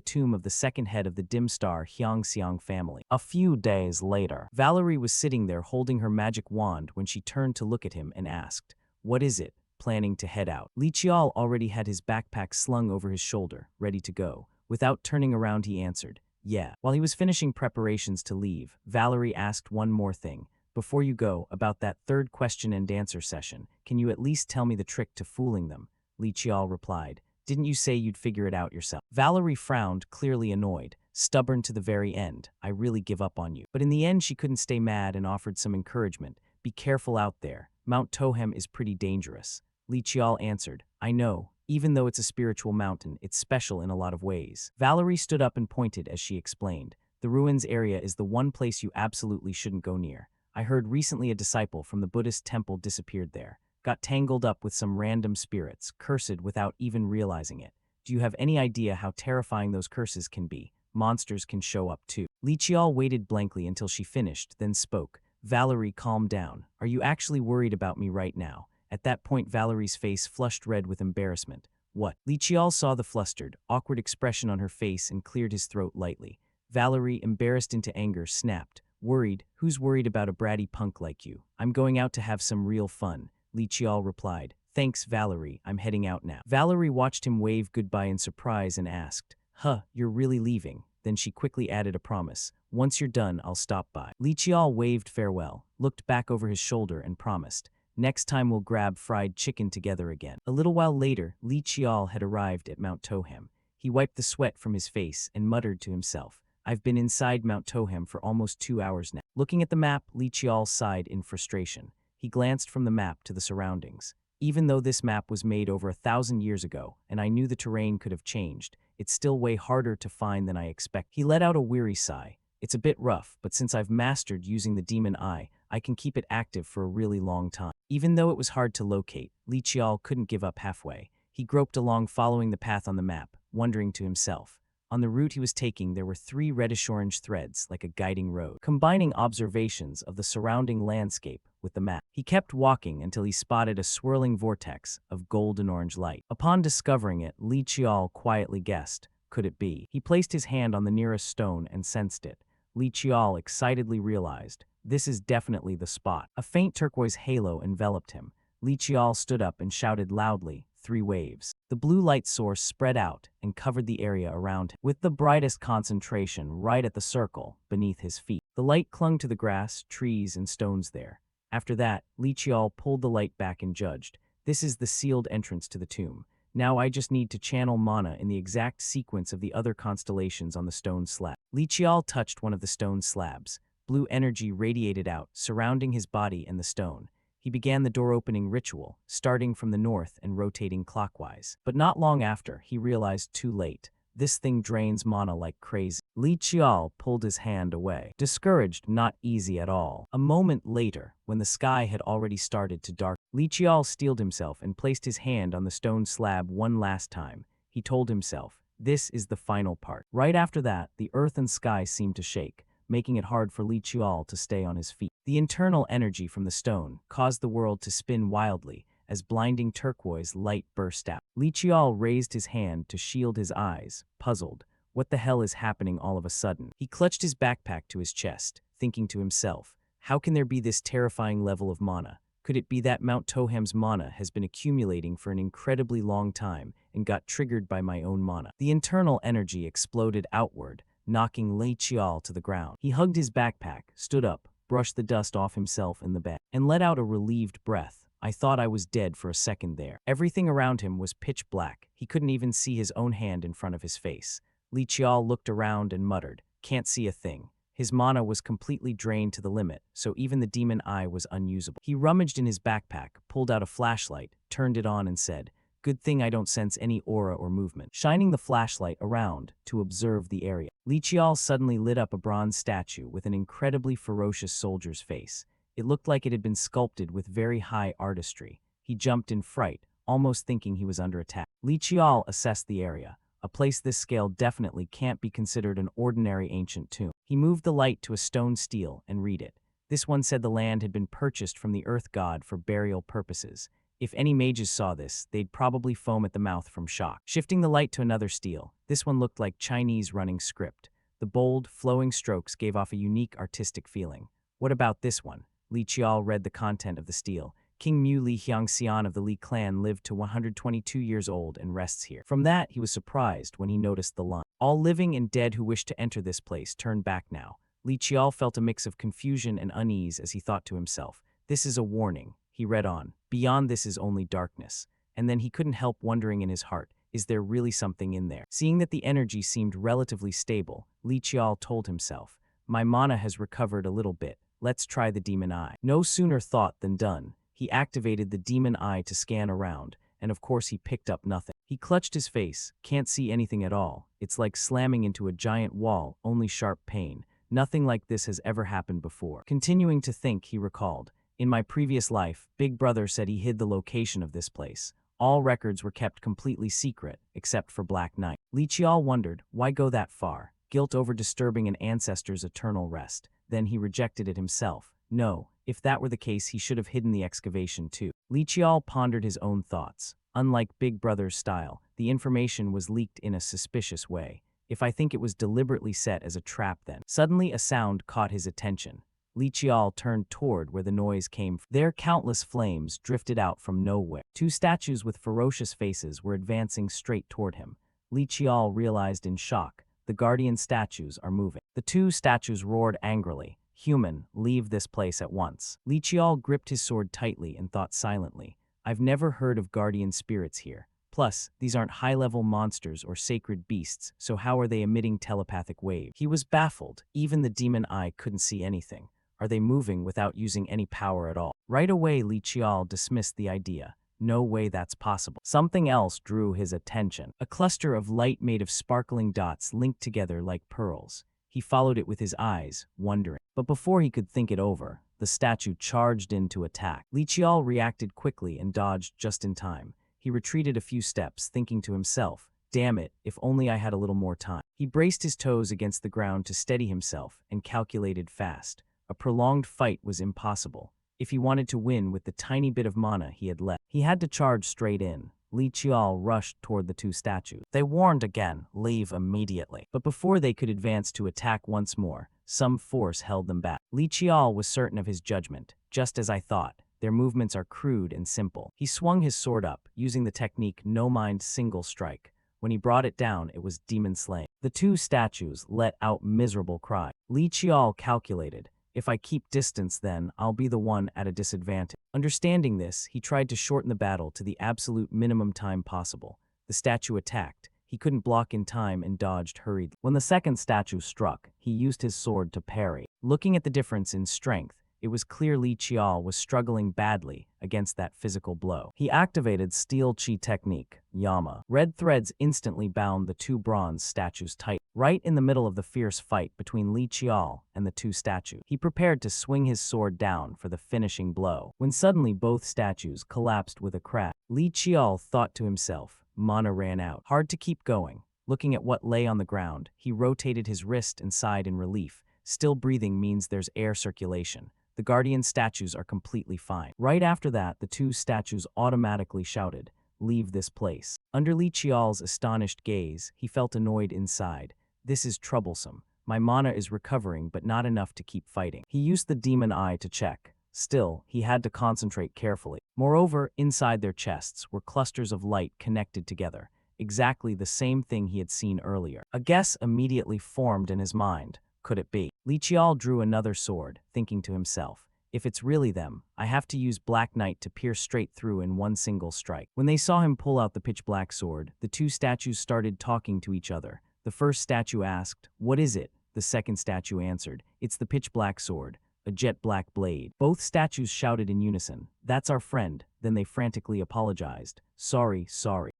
Speaker 1: tomb of the second head of the dim star Hyangseong family. A few days later, Valerie was sitting there holding her magic wand when she turned to look at him and asked, "What is it?" Planning to head out. Li Chial already had his backpack slung over his shoulder, ready to go. Without turning around, he answered, "Yeah." While he was finishing preparations to leave, Valerie asked one more thing. "Before you go, about that third question and answer session, can you at least tell me the trick to fooling them?" Li Chial replied, "Didn't you say you'd figure it out yourself?" Valerie frowned, clearly annoyed. "Stubborn to the very end. I really give up on you." But in the end, she couldn't stay mad and offered some encouragement. "Be careful out there. Mount Tohem is pretty dangerous." Li Chial answered, "I know. Even though it's a spiritual mountain, it's special in a lot of ways." Valerie stood up and pointed as she explained, "The ruins area is the one place you absolutely shouldn't go near. I heard recently a disciple from the Buddhist temple disappeared there. Got tangled up with some random spirits, cursed without even realizing it. Do you have any idea how terrifying those curses can be? Monsters can show up too." Li Chial waited blankly until she finished, then spoke. "Valerie, calm down. Are you actually worried about me right now?" At that point, Valerie's face flushed red with embarrassment. "What?" Li Chial saw the flustered, awkward expression on her face and cleared his throat lightly. Valerie, embarrassed into anger, snapped, "Worried? Who's worried about a bratty punk like you? I'm going out to have some real fun." Li Chial replied, "Thanks, Valerie, I'm heading out now." Valerie watched him wave goodbye in surprise and asked, "Huh, you're really leaving?" Then she quickly added a promise, "Once you're done, I'll stop by." Li Chial waved farewell, looked back over his shoulder and promised, "Next time we'll grab fried chicken together again." A little while later, Li Chial had arrived at Mount Tohem. He wiped the sweat from his face and muttered to himself, "I've been inside Mount Tohem for almost 2 hours now." Looking at the map, Li Chial sighed in frustration. He glanced from the map to the surroundings. Even though this map was made over 1,000 years ago, and I knew the terrain could have changed, it's still way harder to find than I expect. He let out a weary sigh. "It's a bit rough, but since I've mastered using the demon eye, I can keep it active for a really long time." Even though it was hard to locate, Li Chial couldn't give up halfway. He groped along following the path on the map, wondering to himself. On the route he was taking, there were 3 reddish-orange threads like a guiding road, combining observations of the surrounding landscape with the map. He kept walking until he spotted a swirling vortex of golden-orange light. Upon discovering it, Li Chial quietly guessed, could it be? He placed his hand on the nearest stone and sensed it. Li Chial excitedly realized, this is definitely the spot. A faint turquoise halo enveloped him. Li Chial stood up and shouted loudly, 3 waves. The blue light source spread out and covered the area around him, with the brightest concentration right at the circle beneath his feet. The light clung to the grass, trees, and stones there. After that, Li Qiao pulled the light back and judged. This is the sealed entrance to the tomb. Now I just need to channel mana in the exact sequence of the other constellations on the stone slab. Li Qiao touched one of the stone slabs. Blue energy radiated out, surrounding his body and the stone. He began the door-opening ritual, starting from the north and rotating clockwise. But not long after, he realized too late. This thing drains mana like crazy. Li Qiao pulled his hand away. Discouraged, not easy at all. A moment later, when the sky had already started to darken, Li Qiao steeled himself and placed his hand on the stone slab one last time. He told himself, this is the final part. Right after that, the earth and sky seemed to shake, making it hard for Li Qiao to stay on his feet. The internal energy from the stone caused the world to spin wildly as blinding turquoise light burst out. Li Qiao raised his hand to shield his eyes, puzzled. What the hell is happening all of a sudden? He clutched his backpack to his chest, thinking to himself, how can there be this terrifying level of mana? Could it be that Mount Tohem's mana has been accumulating for an incredibly long time and got triggered by my own mana? The internal energy exploded outward, knocking Li Qiao to the ground. He hugged his backpack, stood up, brushed the dust off himself and the bed, and let out a relieved breath. I thought I was dead for a second there. Everything around him was pitch black. He couldn't even see his own hand in front of his face. Li Qiao looked around and muttered, can't see a thing. His mana was completely drained to the limit, so even the demon eye was unusable. He rummaged in his backpack, pulled out a flashlight, turned it on and said, good thing I don't sense any aura or movement. Shining the flashlight around to observe the area, Li Qiao suddenly lit up a bronze statue with an incredibly ferocious soldier's face. It looked like it had been sculpted with very high artistry. He jumped in fright, almost thinking he was under attack. Li Qiao assessed the area. A place this scale definitely can't be considered an ordinary ancient tomb. He moved the light to a stone stele and read it. This one said the land had been purchased from the earth god for burial purposes. If any mages saw this, they'd probably foam at the mouth from shock. Shifting the light to another stele, this one looked like Chinese running script. The bold, flowing strokes gave off a unique artistic feeling. What about this one? Li Qiao read the content of the stele. King Mu Li Xiangxian of the Li clan lived to 122 years old and rests here. From that, he was surprised when he noticed the line. All living and dead who wish to enter this place turn back now. Li Qiao felt a mix of confusion and unease as he thought to himself, this is a warning. He read on, beyond this is only darkness. And then he couldn't help wondering in his heart, is there really something in there? Seeing that the energy seemed relatively stable, Li Qiao told himself, my mana has recovered a little bit. Let's try the demon eye. No sooner thought than done. He activated the demon eye to scan around, and of course he picked up nothing. He clutched his face, can't see anything at all. It's like slamming into a giant wall, only sharp pain. Nothing like this has ever happened before. Continuing to think, he recalled, in my previous life, Big Brother said he hid the location of this place. All records were kept completely secret, except for Black Knight. Li Qiao wondered, why go that far? Guilt over disturbing an ancestor's eternal rest. Then he rejected it himself. No, if that were the case, he should have hidden the excavation too. Li Qiao pondered his own thoughts. Unlike Big Brother's style, the information was leaked in a suspicious way. If I think it was deliberately set as a trap then. Suddenly a sound caught his attention. Li Qiao turned toward where the noise came from. There countless flames drifted out from nowhere. Two statues with ferocious faces were advancing straight toward him. Li Qiao realized in shock, the guardian statues are moving. The two statues roared angrily. Human, leave this place at once. Li Qiao gripped his sword tightly and thought silently. I've never heard of guardian spirits here. Plus, these aren't high-level monsters or sacred beasts, so how are they emitting telepathic waves? He was baffled. Even the demon eye couldn't see anything. Are they moving without using any power at all? Right away, Li Qiao dismissed the idea. No way that's possible. Something else drew his attention. A cluster of light made of sparkling dots linked together like pearls. He followed it with his eyes, wondering. But before he could think it over, the statue charged in to attack. Li Qiao reacted quickly and dodged just in time. He retreated a few steps, thinking to himself, damn it, if only I had a little more time. He braced his toes against the ground to steady himself and calculated fast. A prolonged fight was impossible. If he wanted to win with the tiny bit of mana he had left, he had to charge straight in. Li Qiao rushed toward the two statues. They warned again, leave immediately. But before they could advance to attack once more, some force held them back. Li Qiao was certain of his judgment. Just as I thought, their movements are crude and simple. He swung his sword up, using the technique no-mind single strike. When he brought it down, it was demon slaying. The two statues let out miserable cries. Li Qiao calculated. If I keep distance, then I'll be the one at a disadvantage. Understanding this, he tried to shorten the battle to the absolute minimum time possible. The statue attacked. He couldn't block in time and dodged hurriedly. When the second statue struck, he used his sword to parry. Looking at the difference in strength, it was clear Li Qiao was struggling badly against that physical blow. He activated Steel Chi technique, Yama. Red threads instantly bound the two bronze statues tight. Right in the middle of the fierce fight between Li Qiao and the two statues, he prepared to swing his sword down for the finishing blow, when suddenly both statues collapsed with a crash. Li Qiao thought to himself, mana ran out. Hard to keep going. Looking at what lay on the ground, he rotated his wrist and sighed in relief. Still breathing means there's air circulation. The guardian statues are completely fine. Right after that, the two statues automatically shouted, "Leave this place." Under Li Qiao's astonished gaze, he felt annoyed inside. This is troublesome. My mana is recovering, but not enough to keep fighting. He used the demon eye to check. Still, he had to concentrate carefully. Moreover, inside their chests were clusters of light connected together, exactly the same thing he had seen earlier. A guess immediately formed in his mind. Could it be? Li Qiao drew another sword, thinking to himself, if it's really them, I have to use Black Knight to pierce straight through in one single strike. When they saw him pull out the pitch-black sword, the two statues started talking to each other. The first statue asked, "What is it?" The second statue answered, "It's the pitch-black sword, a jet-black blade." Both statues shouted in unison, "That's our friend." Then they frantically apologized. Sorry.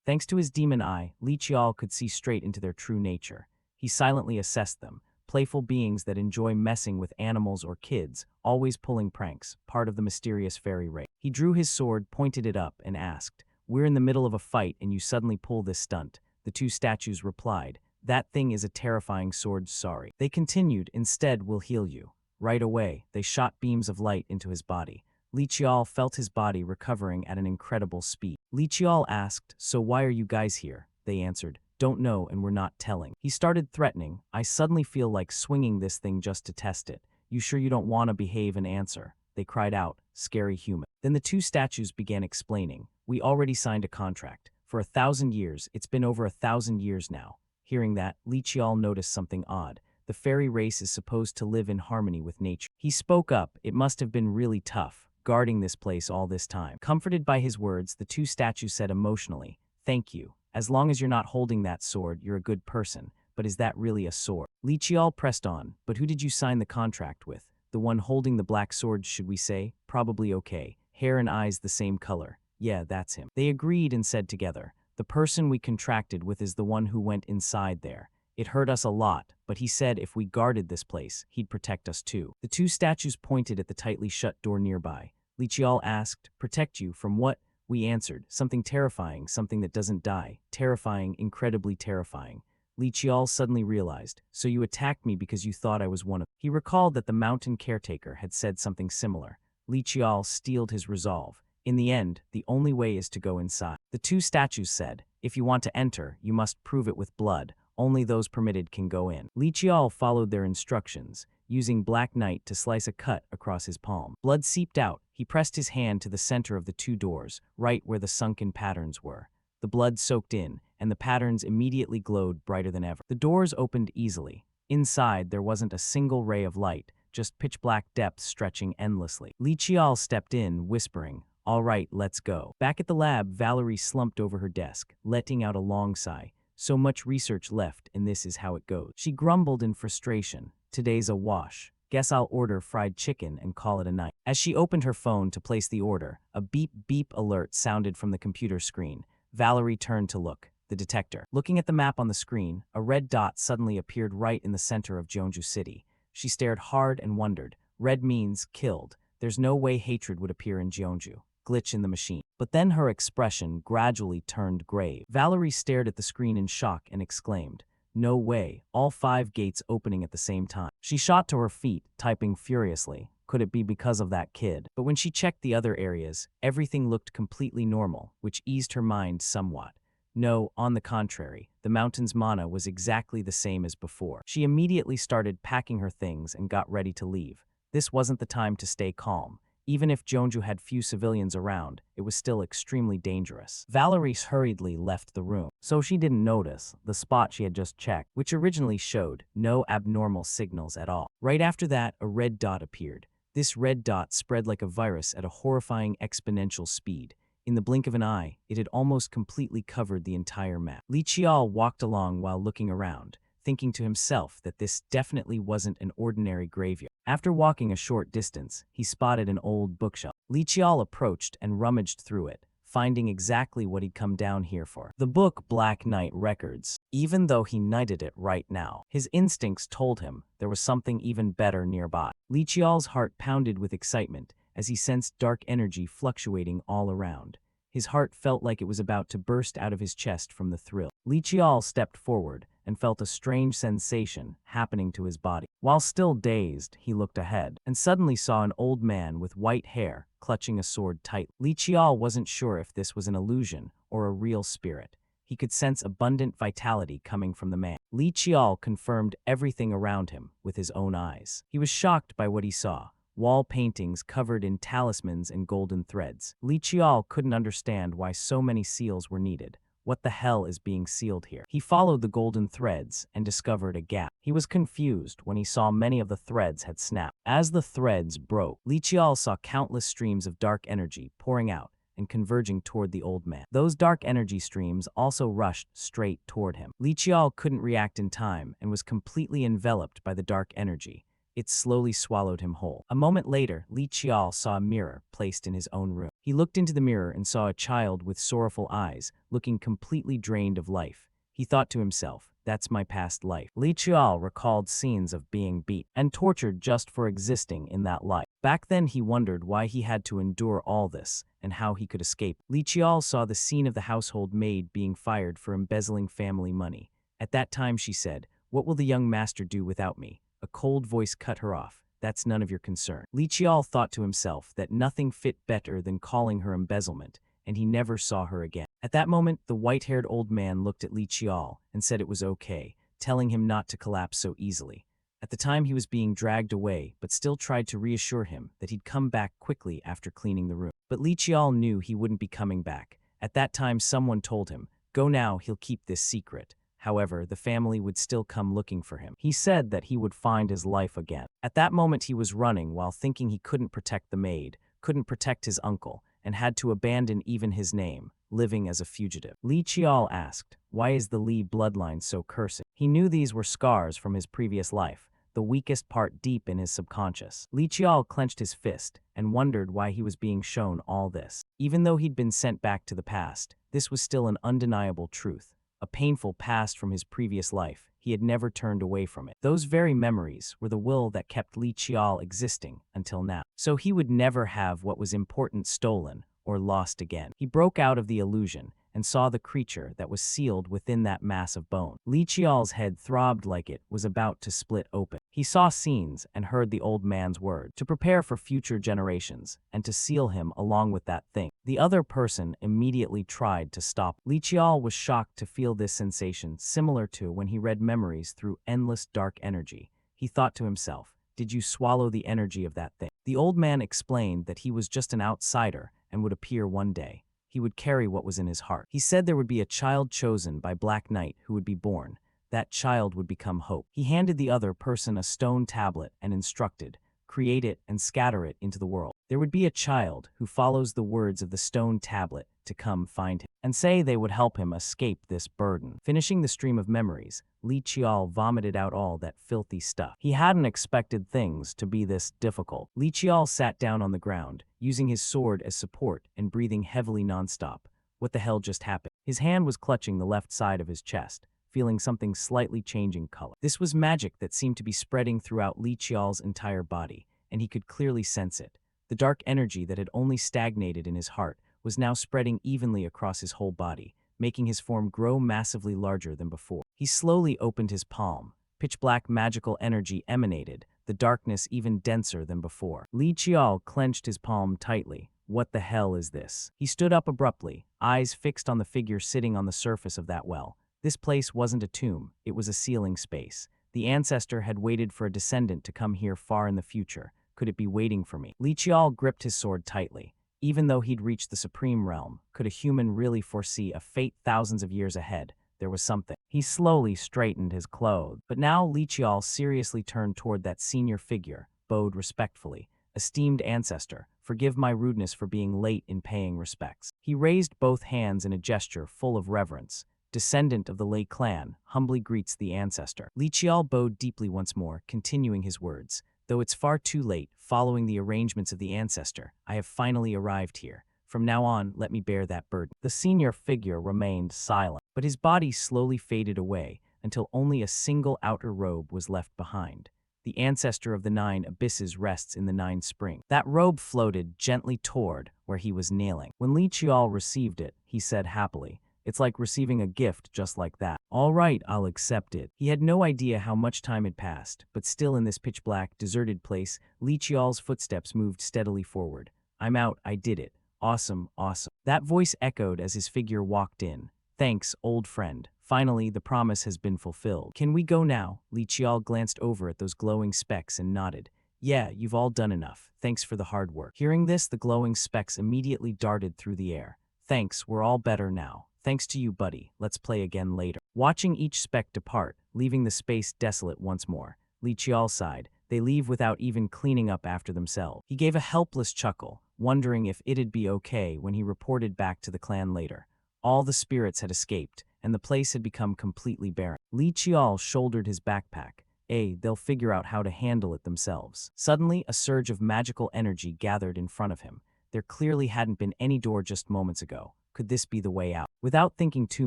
Speaker 1: Thanks to his demon eye, Li Qiao could see straight into their true nature. He silently assessed them. Playful beings that enjoy messing with animals or kids, always pulling pranks, part of the mysterious fairy race. He drew his sword, pointed it up, and asked, "We're in the middle of a fight and you suddenly pull this stunt." The two statues replied, "That thing is a terrifying sword, sorry." They continued, "Instead, we'll heal you." Right away, they shot beams of light into his body. Li Qiao felt his body recovering at an incredible speed. Li Qiao asked, "So why are you guys here?" They answered, "Don't know and we're not telling." He started threatening, "I suddenly feel like swinging this thing just to test it. You sure you don't want to behave and answer?" They cried out, "Scary human." Then the two statues began explaining, "We already signed a contract. For 1,000 years, it's been over 1,000 years now." Hearing that, Li Qiao noticed something odd. The fairy race is supposed to live in harmony with nature. He spoke up, "It must have been really tough, guarding this place all this time." Comforted by his words, the two statues said emotionally, "Thank you. As long as you're not holding that sword, you're a good person. But is that really a sword?" Li Qiao pressed on, "But who did you sign the contract with? The one holding the black sword, should we say? Probably okay. Hair and eyes the same color. Yeah, that's him." They agreed and said together, "The person we contracted with is the one who went inside there. It hurt us a lot, but he said if we guarded this place, he'd protect us too." The two statues pointed at the tightly shut door nearby. Li Qiao asked, "Protect you from what?" We answered, "Something terrifying, something that doesn't die. Terrifying, incredibly terrifying." Li Qiao suddenly realized, "So you attacked me because you thought I was one of..." He recalled that the mountain caretaker had said something similar. Li Qiao steeled his resolve. "In the end, the only way is to go inside." The two statues said, "If you want to enter, you must prove it with blood. Only those permitted can go in." Li Qiao followed their instructions, using Black Knight to slice a cut across his palm. Blood seeped out. He pressed his hand to the center of the two doors, right where the sunken patterns were. The blood soaked in, and the patterns immediately glowed brighter than ever. The doors opened easily. Inside, there wasn't a single ray of light, just pitch-black depths stretching endlessly. Li Qiao stepped in, whispering, "All right, let's go." Back at the lab, Valerie slumped over her desk, letting out a long sigh. So much research left, and this is how it goes. She grumbled in frustration. "Today's a wash. Guess I'll order fried chicken and call it a night." As she opened her phone to place the order, a beep-beep alert sounded from the computer screen. Valerie turned to look. The detector. Looking at the map on the screen, a red dot suddenly appeared right in the center of Jeonju City. She stared hard and wondered. Red means killed. There's no way hatred would appear in Jeonju. Glitch in the machine. But then her expression gradually turned grave. Valerie stared at the screen in shock and exclaimed, "No way, all 5 gates opening at the same time." She shot to her feet, typing furiously. Could it be because of that kid? But when she checked the other areas, everything looked completely normal, which eased her mind somewhat. No, on the contrary, the mountain's mana was exactly the same as before. She immediately started packing her things and got ready to leave. This wasn't the time to stay calm. Even if Jeonju had few civilians around, it was still extremely dangerous. Valerie hurriedly left the room, so she didn't notice the spot she had just checked, which originally showed no abnormal signals at all. Right after that, a red dot appeared. This red dot spread like a virus at a horrifying exponential speed. In the blink of an eye, it had almost completely covered the entire map. Li Qiao walked along while looking around, thinking to himself that this definitely wasn't an ordinary graveyard. After walking a short distance, he spotted an old bookshelf. Li Qiao approached and rummaged through it, finding exactly what he'd come down here for. The book Black Knight Records. Even though he knighted it right now, his instincts told him there was something even better nearby. Li Qiao's heart pounded with excitement as he sensed dark energy fluctuating all around. His heart felt like it was about to burst out of his chest from the thrill. Li Qiao stepped forward and felt a strange sensation happening to his body. While still dazed, he looked ahead and suddenly saw an old man with white hair clutching a sword tight. Li Qiao wasn't sure if this was an illusion or a real spirit. He could sense abundant vitality coming from the man. Li Qiao confirmed everything around him with his own eyes. He was shocked by what he saw. Wall paintings covered in talismans and golden threads. Li Qiao couldn't understand why so many seals were needed. What the hell is being sealed here? He followed the golden threads and discovered a gap. He was confused when he saw many of the threads had snapped. As the threads broke, Li Qiao saw countless streams of dark energy pouring out and converging toward the old man. Those dark energy streams also rushed straight toward him. Li Qiao couldn't react in time and was completely enveloped by the dark energy. It slowly swallowed him whole. A moment later, Li Qiao saw a mirror placed in his own room. He looked into the mirror and saw a child with sorrowful eyes, looking completely drained of life. He thought to himself, that's my past life. Li Qiao recalled scenes of being beat and tortured just for existing in that life. Back then he wondered why he had to endure all this and how he could escape. Li Qiao saw the scene of the household maid being fired for embezzling family money. At that time she said, "What will the young master do without me?" A cold voice cut her off. That's none of your concern. Li Qiao thought to himself that nothing fit better than calling her embezzlement, and he never saw her again. At that moment, the white-haired old man looked at Li Qiao and said it was okay, telling him not to collapse so easily. At the time he was being dragged away, but still tried to reassure him that he'd come back quickly after cleaning the room. But Li Qiao knew he wouldn't be coming back. At that time someone told him, "Go now, he'll keep this secret." However, the family would still come looking for him. He said that he would find his life again. At that moment he was running while thinking he couldn't protect the maid, couldn't protect his uncle, and had to abandon even his name, living as a fugitive. Li Qiao asked, why is the Li bloodline so cursed? He knew these were scars from his previous life, the weakest part deep in his subconscious. Li Qiao clenched his fist and wondered why he was being shown all this. Even though he'd been sent back to the past, this was still an undeniable truth. A painful past from his previous life, he had never turned away from it. Those very memories were the will that kept Li Qiao existing until now. So he would never have what was important stolen or lost again. He broke out of the illusion and saw the creature that was sealed within that mass of bone. Li Qiao's head throbbed like it was about to split open. He saw scenes and heard the old man's words, to prepare for future generations and to seal him along with that thing. The other person immediately tried to stop. Li Qiao was shocked to feel this sensation, similar to when he read memories through endless dark energy. He thought to himself, did you swallow the energy of that thing? The old man explained that he was just an outsider and would appear one day. He would carry what was in his heart. He said there would be a child chosen by Black Knight who would be born. That child would become hope. He handed the other person a stone tablet and instructed, create it and scatter it into the world. There would be a child who follows the words of the stone tablet to come find him, and say they would help him escape this burden. Finishing the stream of memories, Li Qiao vomited out all that filthy stuff. He hadn't expected things to be this difficult. Li Qiao sat down on the ground, using his sword as support and breathing heavily nonstop. What the hell just happened? His hand was clutching the left side of his chest, feeling something slightly changing color. This was magic that seemed to be spreading throughout Li Qiao's entire body, and he could clearly sense it. The dark energy that had only stagnated in his heart was now spreading evenly across his whole body, making his form grow massively larger than before. He slowly opened his palm. Pitch-black magical energy emanated, the darkness even denser than before. Li Qiao clenched his palm tightly. What the hell is this? He stood up abruptly, eyes fixed on the figure sitting on the surface of that well. This place wasn't a tomb, it was a sealing space. The ancestor had waited for a descendant to come here far in the future. Could it be waiting for me? Li Qiao gripped his sword tightly. Even though he'd reached the supreme realm, could a human really foresee a fate thousands of years ahead? There was something. He slowly straightened his clothes. But now Li Qiao seriously turned toward that senior figure, bowed respectfully. Esteemed ancestor, forgive my rudeness for being late in paying respects. He raised both hands in a gesture full of reverence. Descendant of the Lei clan, humbly greets the ancestor. Li Qiao bowed deeply once more, continuing his words. Though it's far too late, following the arrangements of the ancestor, I have finally arrived here. From now on, let me bear that burden. The senior figure remained silent, but his body slowly faded away until only a single outer robe was left behind. The ancestor of the 9 abysses rests in the 9 spring. That robe floated gently toward where he was kneeling. When Li Qiao received it, he said happily, "It's like receiving a gift just like that. All right, I'll accept it." He had no idea how much time had passed, but still in this pitch-black, deserted place, Li Qiao's footsteps moved steadily forward. "I'm out, I did it. Awesome, awesome." That voice echoed as his figure walked in. "Thanks, old friend. Finally, the promise has been fulfilled. Can we go now?" Li Qiao glanced over at those glowing specks and nodded. "Yeah, you've all done enough. Thanks for the hard work." Hearing this, the glowing specks immediately darted through the air. "Thanks, we're all better now. Thanks to you, buddy. Let's play again later." Watching each speck depart, leaving the space desolate once more, Li Qiao sighed. They leave without even cleaning up after themselves. He gave a helpless chuckle, wondering if it'd be okay when he reported back to the clan later. All the spirits had escaped, and the place had become completely barren. Li Qiao shouldered his backpack. They'll figure out how to handle it themselves. Suddenly, a surge of magical energy gathered in front of him. There clearly hadn't been any door just moments ago. Could this be the way out? Without thinking too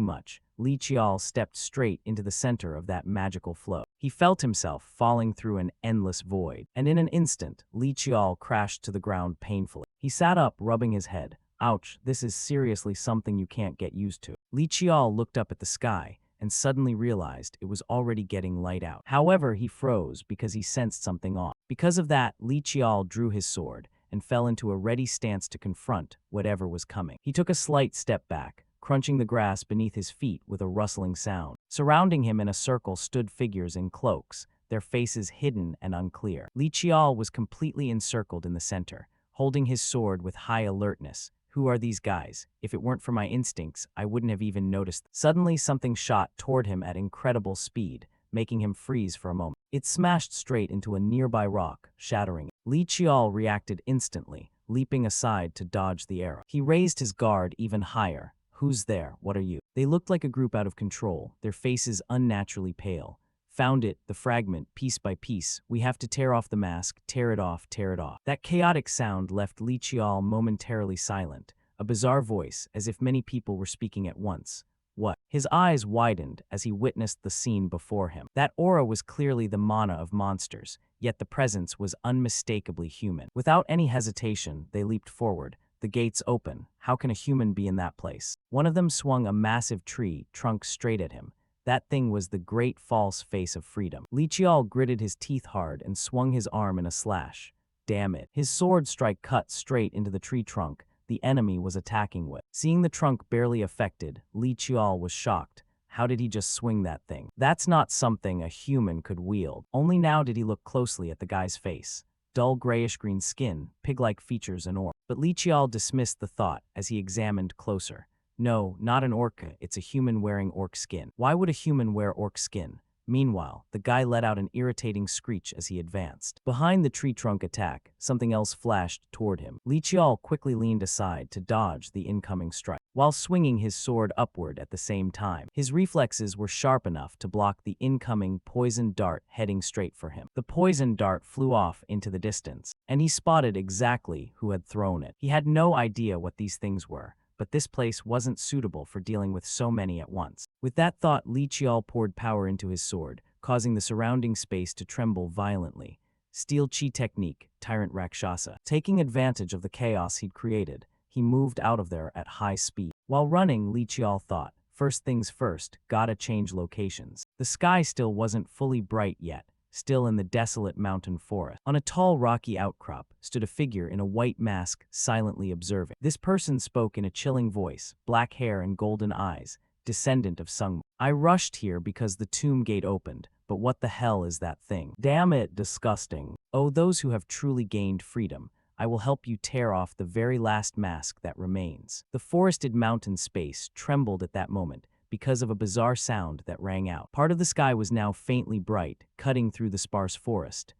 Speaker 1: much, Li Qiao stepped straight into the center of that magical flow. He felt himself falling through an endless void, and in an instant, Li Qiao crashed to the ground painfully. He sat up, rubbing his head. Ouch, this is seriously something you can't get used to. Li Qiao looked up at the sky and suddenly realized it was already getting light out. However, he froze because he sensed something off. Because of that, Li Qiao drew his sword and fell into a ready stance to confront whatever was coming. He took a slight step back, crunching the grass beneath his feet with a rustling sound. Surrounding him in a circle stood figures in cloaks, their faces hidden and unclear. Li Qiao was completely encircled in the center, holding his sword with high alertness. Who are these guys? If it weren't for my instincts, I wouldn't have even noticed. Suddenly, something shot toward him at incredible speed, making him freeze for a moment. It smashed straight into a nearby rock, shattering it. Li Qiao reacted instantly, leaping aside to dodge the arrow. He raised his guard even higher. "Who's there? What are you?" They looked like a group out of control, their faces unnaturally pale. "Found it, the fragment, piece by piece. We have to tear off the mask, tear it off, tear it off." That chaotic sound left Li Qiao momentarily silent, a bizarre voice, as if many people were speaking at once. What? His eyes widened as he witnessed the scene before him. That aura was clearly the mana of monsters, yet the presence was unmistakably human. Without any hesitation, they leaped forward. The gates open. How can a human be in that place? One of them swung a massive tree trunk straight at him. That thing was the great false face of freedom. Li Qiao gritted his teeth hard and swung his arm in a slash. Damn it. His sword strike cut straight into the tree trunk the enemy was attacking with. Seeing the trunk barely affected, Li Qiao was shocked. How did he just swing that thing? That's not something a human could wield. Only now did he look closely at the guy's face. Dull grayish-green skin, pig-like features and orc. But Li Qiao dismissed the thought as he examined closer. No, not an orca, it's a human wearing orc skin. Why would a human wear orc skin? Meanwhile, the guy let out an irritating screech as he advanced. Behind the tree trunk attack, something else flashed toward him. Li Qiao quickly leaned aside to dodge the incoming strike, while swinging his sword upward at the same time. His reflexes were sharp enough to block the incoming poison dart heading straight for him. The poison dart flew off into the distance, and he spotted exactly who had thrown it. He had no idea what these things were, but this place wasn't suitable for dealing with so many at once. With that thought, Li Qiao poured power into his sword, causing the surrounding space to tremble violently. Steel Chi technique, Tyrant Rakshasa. Taking advantage of the chaos he'd created, he moved out of there at high speed. While running, Li Qiao thought, first things first, gotta change locations. The sky still wasn't fully bright yet, still in the desolate mountain forest. On a tall rocky outcrop stood a figure in a white mask, silently observing. This person spoke in a chilling voice, black hair and golden eyes, descendant of Sung. I rushed here because the tomb gate opened, but what the hell is that thing? Damn it, disgusting. Oh, those who have truly gained freedom, I will help you tear off the very last mask that remains. The forested mountain space trembled at that moment because of a bizarre sound that rang out. Part of the sky was now faintly bright, cutting through the sparse forest.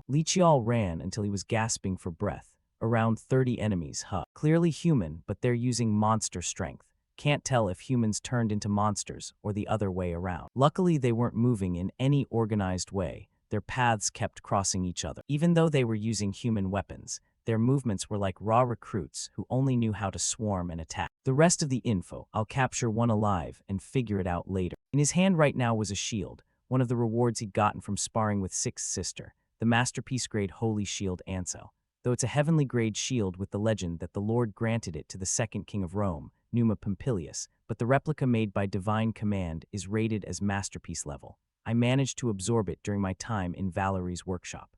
Speaker 1: Li Qiao ran until he was gasping for breath. Around 30 enemies, clearly human, but they're using monster strength. Can't tell if humans turned into monsters or the other way around. Luckily, they weren't moving in any organized way. Their paths kept crossing each other. Even though they were using human weapons, their movements were like raw recruits who only knew how to swarm and attack. The rest of the info, I'll capture one alive and figure it out later. In his hand right now was a shield, one of the rewards he'd gotten from sparring with Sixth Sister, the masterpiece-grade Holy Shield Ansel. Though it's a heavenly-grade shield with the legend that the Lord granted it to the second king of Rome, Numa Pompilius, but the replica made by divine command is rated as masterpiece level. I managed to absorb it during my time in Valerie's workshop.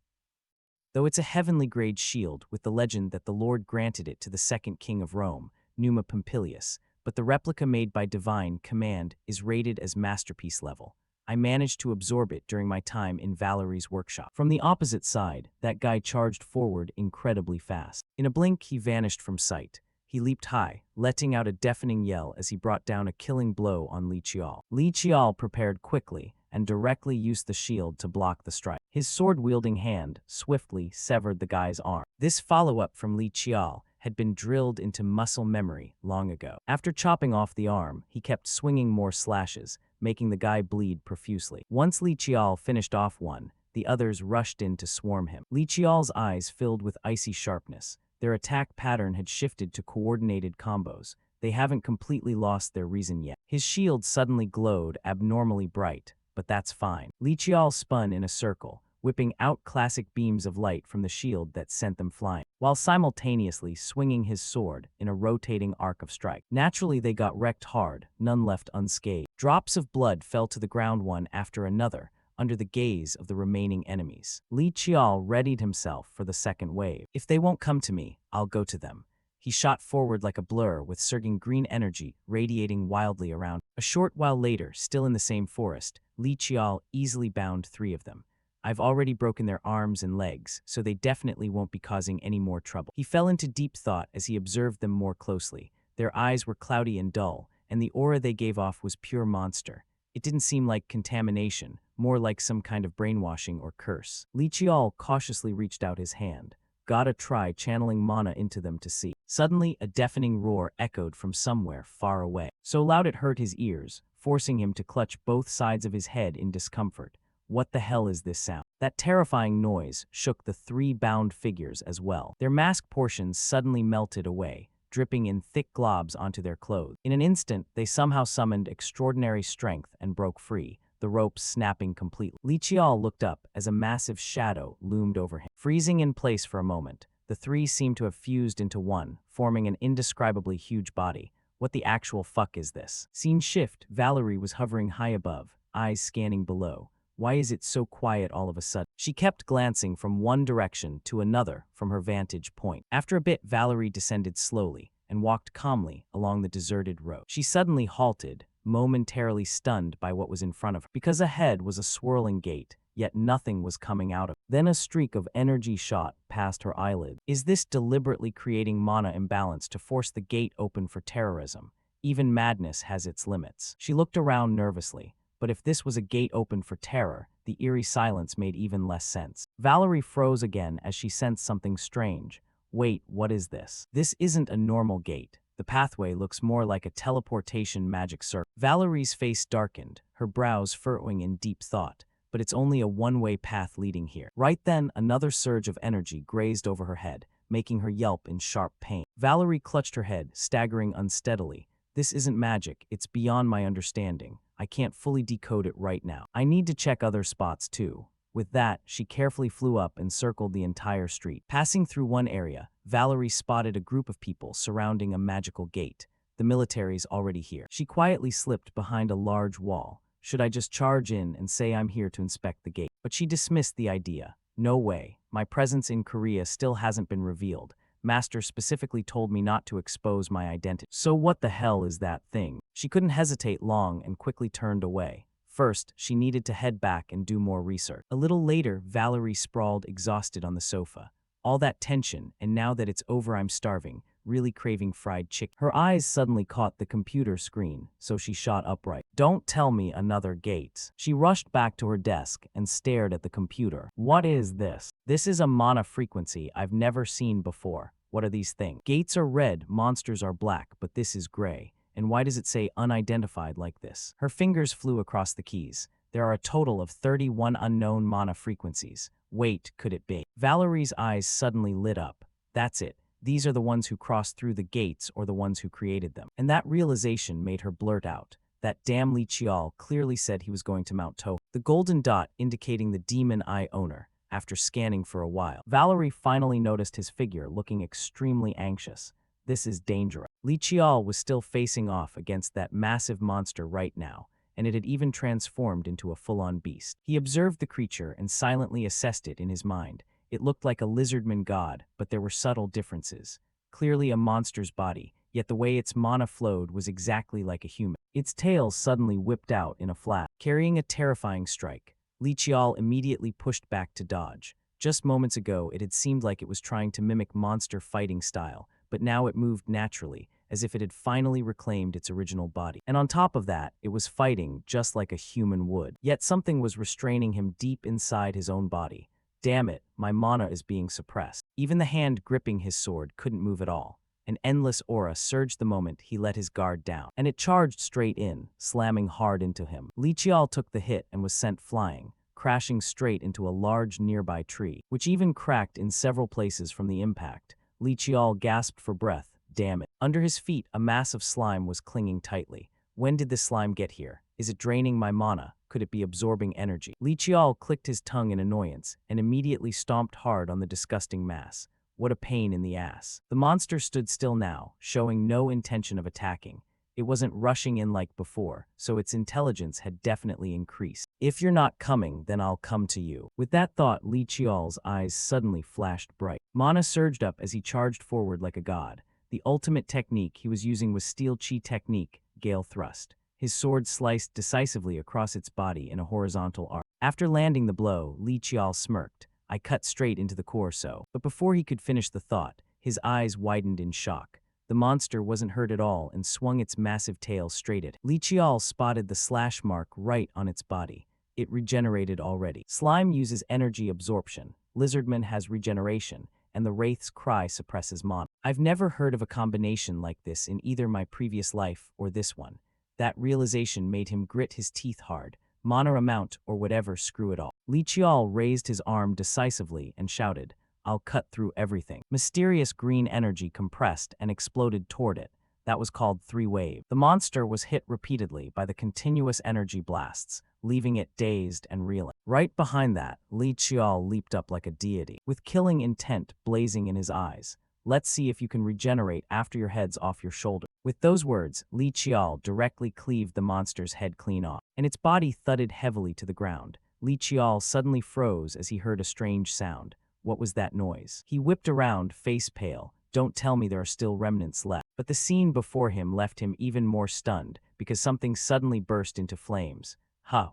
Speaker 1: Though it's a heavenly-grade shield with the legend that the Lord granted it to the second king of Rome, Numa Pompilius, but the replica made by divine command is rated as masterpiece level. I managed to absorb it during my time in Valerie's workshop. From the opposite side, that guy charged forward incredibly fast. In a blink, he vanished from sight. He leaped high, letting out a deafening yell as he brought down a killing blow on Li Qiao. Li Qiao prepared quickly and directly used the shield to block the strike. His sword-wielding hand swiftly severed the guy's arm. This follow-up from Li Qiao had been drilled into muscle memory long ago. After chopping off the arm, he kept swinging more slashes, making the guy bleed profusely. Once Li Qiao finished off one, the others rushed in to swarm him. Li Qiao's eyes filled with icy sharpness. Their attack pattern had shifted to coordinated combos. They haven't completely lost their reason yet. His shield suddenly glowed abnormally bright, but that's fine. Li Qiao spun in a circle, whipping out classic beams of light from the shield that sent them flying, while simultaneously swinging his sword in a rotating arc of strike. Naturally, they got wrecked hard, none left unscathed. Drops of blood fell to the ground one after another, under the gaze of the remaining enemies. Li Qiao readied himself for the second wave. If they won't come to me, I'll go to them. He shot forward like a blur with surging green energy radiating wildly around. A short while later, still in the same forest, Li Qiao easily bound 3 of them. I've already broken their arms and legs, so they definitely won't be causing any more trouble. He fell into deep thought as he observed them more closely. Their eyes were cloudy and dull, and the aura they gave off was pure monster. It didn't seem like contamination, more like some kind of brainwashing or curse. Li Qiao cautiously reached out his hand. Gotta try channeling mana into them to see. Suddenly, a deafening roar echoed from somewhere far away, so loud it hurt his ears, forcing him to clutch both sides of his head in discomfort. What the hell is this sound? That terrifying noise shook the 3 bound figures as well. Their mask portions suddenly melted away, dripping in thick globs onto their clothes. In an instant, they somehow summoned extraordinary strength and broke free, the ropes snapping completely. Li Qiao looked up as a massive shadow loomed over him. Freezing in place for a moment, the 3 seemed to have fused into one, forming an indescribably huge body. What the actual fuck is this? Scene shift, Valerie was hovering high above, eyes scanning below. Why is it so quiet all of a sudden? She kept glancing from one direction to another from her vantage point. After a bit, Valerie descended slowly and walked calmly along the deserted road. She suddenly halted, momentarily stunned by what was in front of her, because ahead was a swirling gate, yet nothing was coming out of it. Then a streak of energy shot past her eyelid. Is this deliberately creating mana imbalance to force the gate open for terrorism? Even madness has its limits. She looked around nervously. But if this was a gate open for terror, the eerie silence made even less sense. Valerie froze again as she sensed something strange. Wait, what is this? This isn't a normal gate. The pathway looks more like a teleportation magic circle. Valerie's face darkened, her brows furrowing in deep thought. But it's only a one-way path leading here. Right then, another surge of energy grazed over her head, making her yelp in sharp pain. Valerie clutched her head, staggering unsteadily. This isn't magic, it's beyond my understanding. I can't fully decode it right now. I need to check other spots too. With that, she carefully flew up and circled the entire street. Passing through one area, Valerie spotted a group of people surrounding a magical gate. The military's already here. She quietly slipped behind a large wall. Should I just charge in and say I'm here to inspect the gate? But she dismissed the idea. No way. My presence in Korea still hasn't been revealed. Master specifically told me not to expose my identity. So what the hell is that thing? She couldn't hesitate long and quickly turned away. First, she needed to head back and do more research. A little later, Valerie sprawled exhausted on the sofa. All that tension, and now that it's over I'm starving, really craving fried chicken. Her eyes suddenly caught the computer screen, so she shot upright. Don't tell me another gate. She rushed back to her desk and stared at the computer. What is this? This is a mana frequency I've never seen before. What are these things? Gates are red, monsters are black, but this is gray. And why does it say unidentified like this? Her fingers flew across the keys. There are a total of 31 unknown mana frequencies. Wait, could it be? Valerie's eyes suddenly lit up. That's it. These are the ones who crossed through the gates or the ones who created them. And that realization made her blurt out. That damn Li Qiao clearly said he was going to Mount To. The golden dot indicating the demon eye owner. After scanning for a while, Valerie finally noticed his figure looking extremely anxious. This is dangerous. Li Qiao was still facing off against that massive monster right now, and it had even transformed into a full-on beast. He observed the creature and silently assessed it in his mind. It looked like a lizardman god, but there were subtle differences. Clearly a monster's body, yet the way its mana flowed was exactly like a human. Its tail suddenly whipped out in a flash, carrying a terrifying strike. Li Qiao immediately pushed back to dodge. Just moments ago, it had seemed like it was trying to mimic monster fighting style, but now it moved naturally, as if it had finally reclaimed its original body. And on top of that, it was fighting just like a human would. Yet something was restraining him deep inside his own body. Damn it, my mana is being suppressed. Even the hand gripping his sword couldn't move at all. An endless aura surged the moment he let his guard down, and it charged straight in, slamming hard into him. Li Qiao took the hit and was sent flying, crashing straight into a large nearby tree, which even cracked in several places from the impact. Li Qiao gasped for breath. Damn it. Under his feet, a mass of slime was clinging tightly. When did this slime get here? Is it draining my mana? Could it be absorbing energy? Li Qiao clicked his tongue in annoyance and immediately stomped hard on the disgusting mass. What a pain in the ass. The monster stood still now, showing no intention of attacking. It wasn't rushing in like before, so its intelligence had definitely increased. If you're not coming, then I'll come to you. With that thought, Li Qiao's eyes suddenly flashed bright. Mana surged up as he charged forward like a god. The ultimate technique he was using was Steel Chi technique, Gale Thrust. His sword sliced decisively across its body in a horizontal arc. After landing the blow, Li Qiao smirked. I cut straight into the torso. But before he could finish the thought, his eyes widened in shock. The monster wasn't hurt at all and swung its massive tail straight at him. Li Qiao spotted the slash mark right on its body. It regenerated already. Slime uses energy absorption. Lizardman has regeneration, and the Wraith's cry suppresses mana. I've never heard of a combination like this in either my previous life or this one. That realization made him grit his teeth hard. Mana amount or whatever, screw it all. Li Qiao raised his arm decisively and shouted, I'll cut through everything. Mysterious green energy compressed and exploded toward it. That was called three-wave. The monster was hit repeatedly by the continuous energy blasts, leaving it dazed and reeling. Right behind that, Li Qiao leaped up like a deity, with killing intent blazing in his eyes. Let's see if you can regenerate after your head's off your shoulder. With those words, Li Qiao directly cleaved the monster's head clean off, and its body thudded heavily to the ground. Li Qiao suddenly froze as he heard a strange sound. What was that noise? He whipped around, face pale. Don't tell me there are still remnants left. But the scene before him left him even more stunned, because something suddenly burst into flames.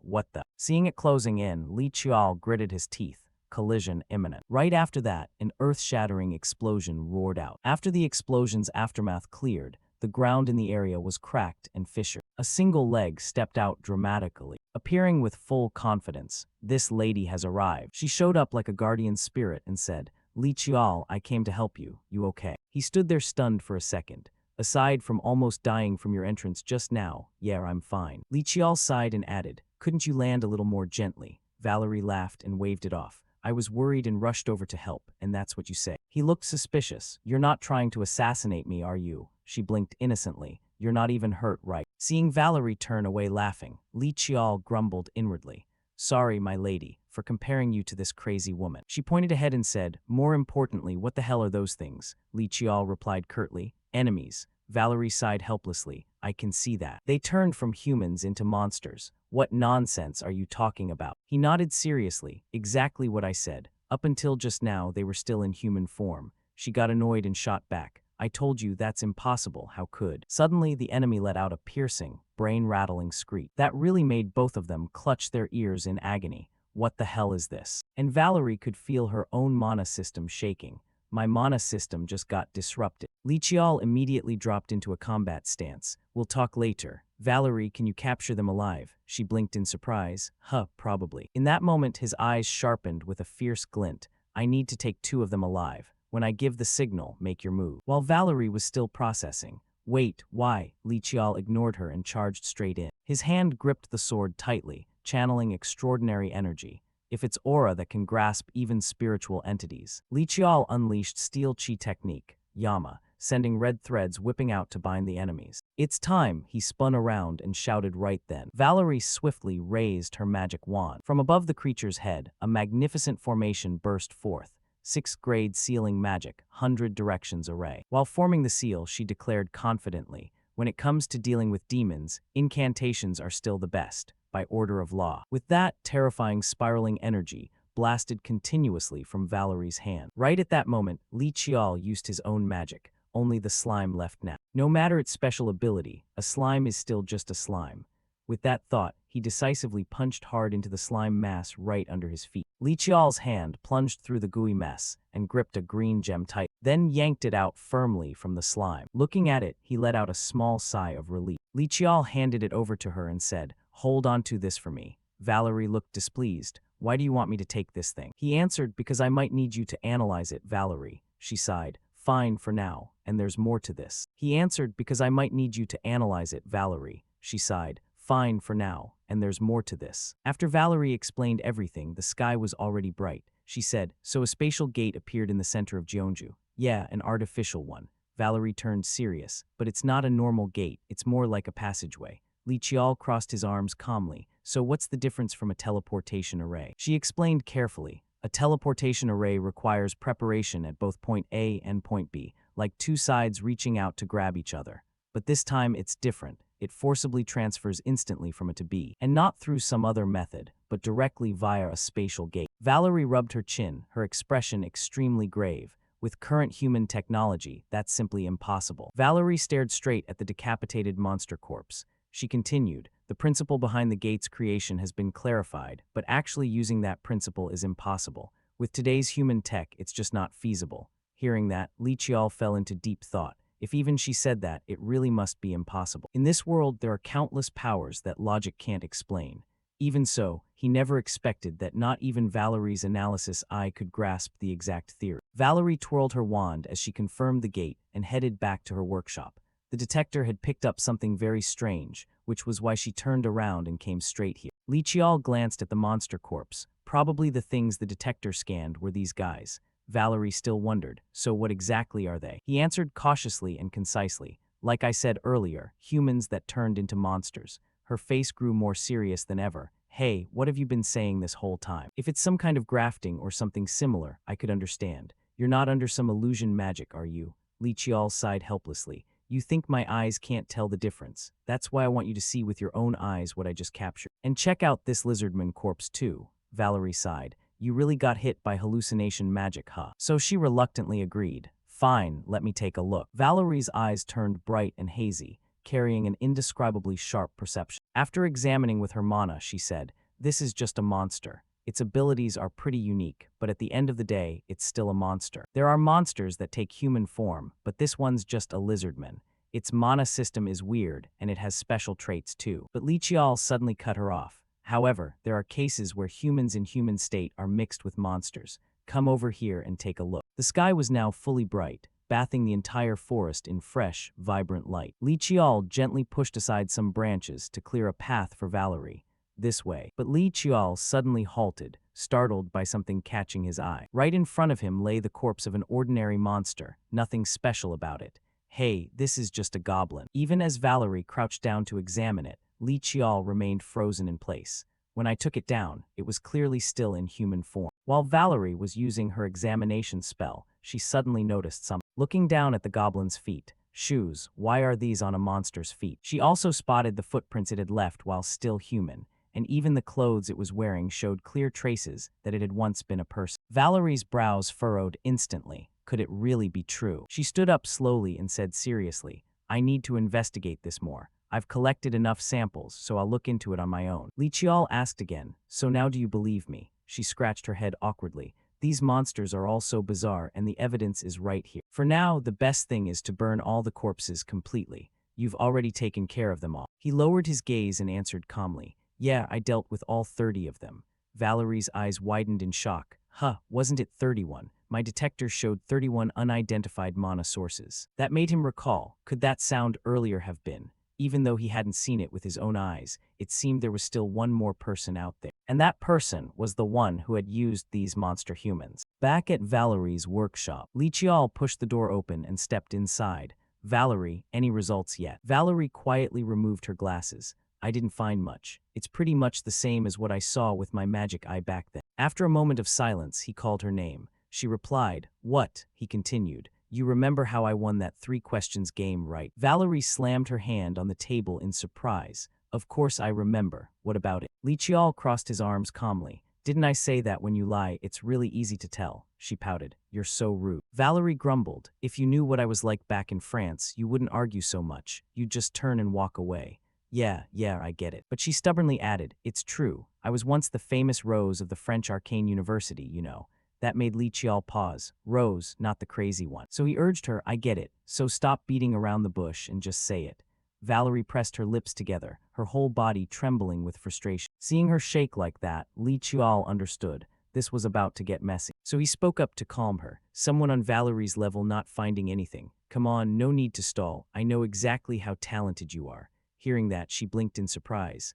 Speaker 1: What the? Seeing it closing in, Li Qiao gritted his teeth. Collision imminent. Right after that, an earth-shattering explosion roared out. After the explosion's aftermath cleared, the ground in the area was cracked and fissured. A single leg stepped out dramatically, appearing with full confidence. This lady has arrived. She showed up like a guardian spirit and said, Li Qiao, I came to help you. You okay? He stood there stunned for a second. Aside from almost dying from your entrance just now, yeah, I'm fine. Li Qiao sighed and added, couldn't you land a little more gently? Valerie laughed and waved it off. I was worried and rushed over to help, and that's what you say. He looked suspicious. You're not trying to assassinate me, are you? She blinked innocently. You're not even hurt, right? Seeing Valerie turn away laughing, Li Qiao grumbled inwardly. Sorry, my lady, for comparing you to this crazy woman. She pointed ahead and said, more importantly, what the hell are those things? Li Qiao replied curtly, enemies. Valerie sighed helplessly. I can see that. They turned from humans into monsters. What nonsense are you talking about? He nodded seriously. Exactly what I said. Up until just now, they were still in human form. She got annoyed and shot back. I told you that's impossible, how could? Suddenly, the enemy let out a piercing, brain-rattling screech. That really made both of them clutch their ears in agony. What the hell is this? And Valerie could feel her own mana system shaking. My mana system just got disrupted. Li Qiao immediately dropped into a combat stance. We'll talk later. Valerie, can you capture them alive? She blinked in surprise. Probably. In that moment, his eyes sharpened with a fierce glint. I need to take 2 of them alive. When I give the signal, make your move. While Valerie was still processing. Wait, why? Li Qiao ignored her and charged straight in. His hand gripped the sword tightly, channeling extraordinary energy. If it's aura that can grasp even spiritual entities. Li Qiao unleashed steel chi technique, Yama, sending red threads whipping out to bind the enemies. It's time, he spun around and shouted right then. Valerie swiftly raised her magic wand. From above the creature's head, a magnificent formation burst forth. 6th grade sealing magic, 100 directions array. While forming the seal, she declared confidently, when it comes to dealing with demons, incantations are still the best, by order of law. With that, terrifying spiraling energy blasted continuously from Valerie's hand. Right at that moment, Li Qiao used his own magic. Only the slime left now. No matter its special ability, a slime is still just a slime. With that thought, he decisively punched hard into the slime mass right under his feet. Li Qiao's hand plunged through the gooey mess and gripped a green gem tight, then yanked it out firmly from the slime. Looking at it, he let out a small sigh of relief. Li Qiao handed it over to her and said, "Hold on to this for me." Valerie looked displeased. "Why do you want me to take this thing?" He answered, "Because I might need you to analyze it, Valerie." She sighed. "Fine for now, and there's more to this." He answered, "Because I might need you to analyze it, Valerie." She sighed. "Fine for now, and there's more to this." After Valerie explained everything, the sky was already bright. She said, "So a spatial gate appeared in the center of Jeonju." "Yeah, an artificial one." Valerie turned serious. "But it's not a normal gate, it's more like a passageway." Li Qiao crossed his arms calmly. "So what's the difference from a teleportation array?" She explained carefully. "A teleportation array requires preparation at both point A and point B, like 2 sides reaching out to grab each other. But this time it's different. It forcibly transfers instantly from A to B, and not through some other method, but directly via a spatial gate." Valerie rubbed her chin, her expression extremely grave. "With current human technology, that's simply impossible." Valerie stared straight at the decapitated monster corpse. She continued, "The principle behind the gate's creation has been clarified, but actually using that principle is impossible. With today's human tech, it's just not feasible." Hearing that, Li Qiao fell into deep thought. If even she said that, it really must be impossible. In this world, there are countless powers that logic can't explain. Even so, he never expected that not even Valerie's analysis eye could grasp the exact theory. Valerie twirled her wand as she confirmed the gate and headed back to her workshop. The detector had picked up something very strange, which was why she turned around and came straight here. Li Qiao glanced at the monster corpse. Probably the things the detector scanned were these guys. Valerie still wondered, "So what exactly are they?" He answered cautiously and concisely. "Like I said earlier, humans that turned into monsters." Her face grew more serious than ever. "Hey, what have you been saying this whole time? If it's some kind of grafting or something similar, I could understand. You're not under some illusion magic, are you?" Li Qiao sighed helplessly. "You think my eyes can't tell the difference. That's why I want you to see with your own eyes what I just captured. And check out this lizardman corpse too." Valerie sighed. "You really got hit by hallucination magic, huh?" So she reluctantly agreed. "Fine, let me take a look." Valerie's eyes turned bright and hazy, carrying an indescribably sharp perception. After examining with her mana, she said, "This is just a monster. Its abilities are pretty unique, but at the end of the day, it's still a monster. There are monsters that take human form, but this one's just a lizardman. Its mana system is weird, and it has special traits too." But Li Qiao suddenly cut her off. "However, there are cases where humans in human state are mixed with monsters. Come over here and take a look." The sky was now fully bright, bathing the entire forest in fresh, vibrant light. Li Qiao gently pushed aside some branches to clear a path for Valerie. "This way." But Li Qiao suddenly halted, startled by something catching his eye. Right in front of him lay the corpse of an ordinary monster, nothing special about it. "Hey, this is just a goblin." Even as Valerie crouched down to examine it, Li Qiao remained frozen in place. When I took it down, it was clearly still in human form. While Valerie was using her examination spell, she suddenly noticed something. Looking down at the goblin's feet. Shoes, why are these on a monster's feet? She also spotted the footprints it had left while still human, and even the clothes it was wearing showed clear traces that it had once been a person. Valerie's brows furrowed instantly. Could it really be true? She stood up slowly and said seriously, I need to investigate this more. I've collected enough samples, so I'll look into it on my own. Li Qiao asked again, so now do you believe me? She scratched her head awkwardly. These monsters are all so bizarre and the evidence is right here. For now, the best thing is to burn all the corpses completely. You've already taken care of them all. He lowered his gaze and answered calmly, yeah, I dealt with all 30 of them. Valerie's eyes widened in shock. Wasn't it 31? My detector showed 31 unidentified mana sources. That made him recall, could that sound earlier have been? Even though he hadn't seen it with his own eyes, it seemed there was still one more person out there. And that person was the one who had used these monster humans. Back at Valerie's workshop, Li Qiao pushed the door open and stepped inside. Valerie, any results yet? Valerie quietly removed her glasses. I didn't find much. It's pretty much the same as what I saw with my magic eye back then. After a moment of silence, he called her name. She replied, what? He continued. You remember how I won that 3 questions game, right? Valerie slammed her hand on the table in surprise. Of course I remember. What about it? Li Qiao crossed his arms calmly. Didn't I say that when you lie, it's really easy to tell? She pouted. You're so rude. Valerie grumbled. If you knew what I was like back in France, you wouldn't argue so much. You'd just turn and walk away. Yeah, I get it. But she stubbornly added, it's true. I was once the famous Rose of the French Arcane University, you know. That made Li Qiao pause. Rose, not the crazy one. So he urged her, I get it. So stop beating around the bush and just say it. Valerie pressed her lips together, her whole body trembling with frustration. Seeing her shake like that, Li Qiao understood. This was about to get messy. So he spoke up to calm her. Someone on Valerie's level not finding anything. Come on, no need to stall. I know exactly how talented you are. Hearing that, she blinked in surprise.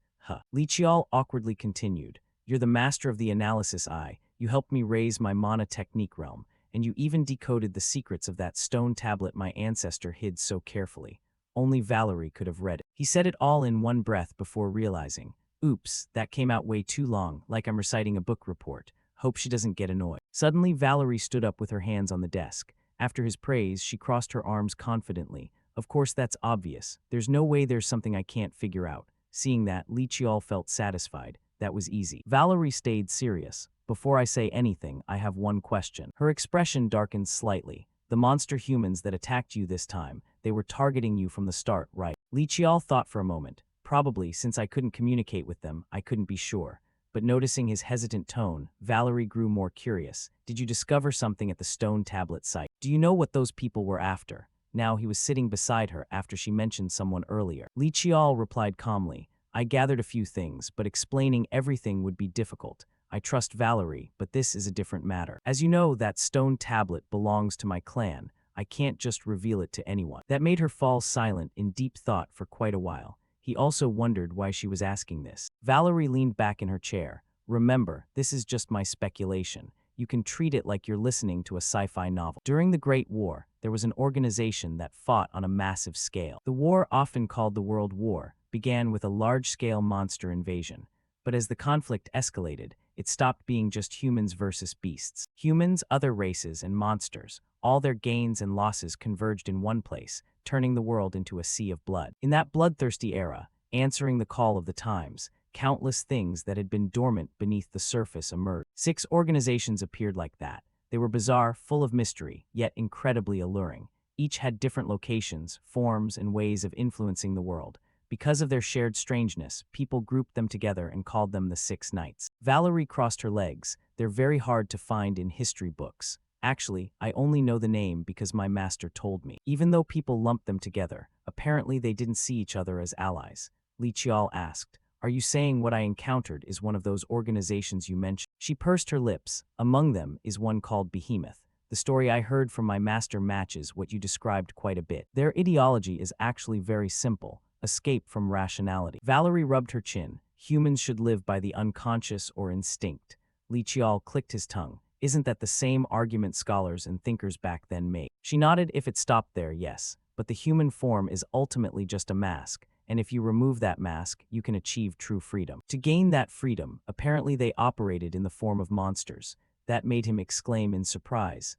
Speaker 1: Li Qiao awkwardly continued. You're the master of the analysis eye. You helped me raise my mana technique realm, and you even decoded the secrets of that stone tablet my ancestor hid so carefully. Only Valerie could have read it. He said it all in one breath before realizing, oops, that came out way too long, like I'm reciting a book report. Hope she doesn't get annoyed. Suddenly, Valerie stood up with her hands on the desk. After his praise, she crossed her arms confidently. Of course, that's obvious. There's no way there's something I can't figure out. Seeing that, Li Qiao felt satisfied. That was easy. Valerie stayed serious. Before I say anything, I have one question. Her expression darkened slightly. The monster humans that attacked you this time, they were targeting you from the start, right? Li Qiao thought for a moment. Probably, since I couldn't communicate with them, I couldn't be sure. But noticing his hesitant tone, Valerie grew more curious. Did you discover something at the stone tablet site? Do you know what those people were after? Now he was sitting beside her after she mentioned someone earlier. Li Qiao replied calmly. I gathered a few things, but explaining everything would be difficult. I trust Valerie, but this is a different matter. As you know, that stone tablet belongs to my clan. I can't just reveal it to anyone. That made her fall silent in deep thought for quite a while. He also wondered why she was asking this. Valerie leaned back in her chair. Remember, this is just my speculation. You can treat it like you're listening to a sci-fi novel. During the Great War, there was an organization that fought on a massive scale. The war, often called the World War, began with a large-scale monster invasion. But as the conflict escalated, it stopped being just humans versus beasts. Humans, other races, and monsters, all their gains and losses converged in one place, turning the world into a sea of blood. In that bloodthirsty era, answering the call of the times, countless things that had been dormant beneath the surface emerged. 6 organizations appeared like that. They were bizarre, full of mystery, yet incredibly alluring. Each had different locations, forms, and ways of influencing the world. Because of their shared strangeness, people grouped them together and called them the 6 Knights. Valerie crossed her legs. They're very hard to find in history books. Actually, I only know the name because my master told me. Even though people lumped them together, apparently they didn't see each other as allies. Li Qiao asked, are you saying what I encountered is one of those organizations you mentioned? She pursed her lips. Among them is one called Behemoth. The story I heard from my master matches what you described quite a bit. Their ideology is actually very simple. Escape from rationality. Valerie rubbed her chin. Humans should live by the unconscious or instinct. Li Qiao clicked his tongue. Isn't that the same argument scholars and thinkers back then made? She nodded. If it stopped there, yes. But the human form is ultimately just a mask, and if you remove that mask, you can achieve true freedom. To gain that freedom, apparently they operated in the form of monsters. That made him exclaim in surprise.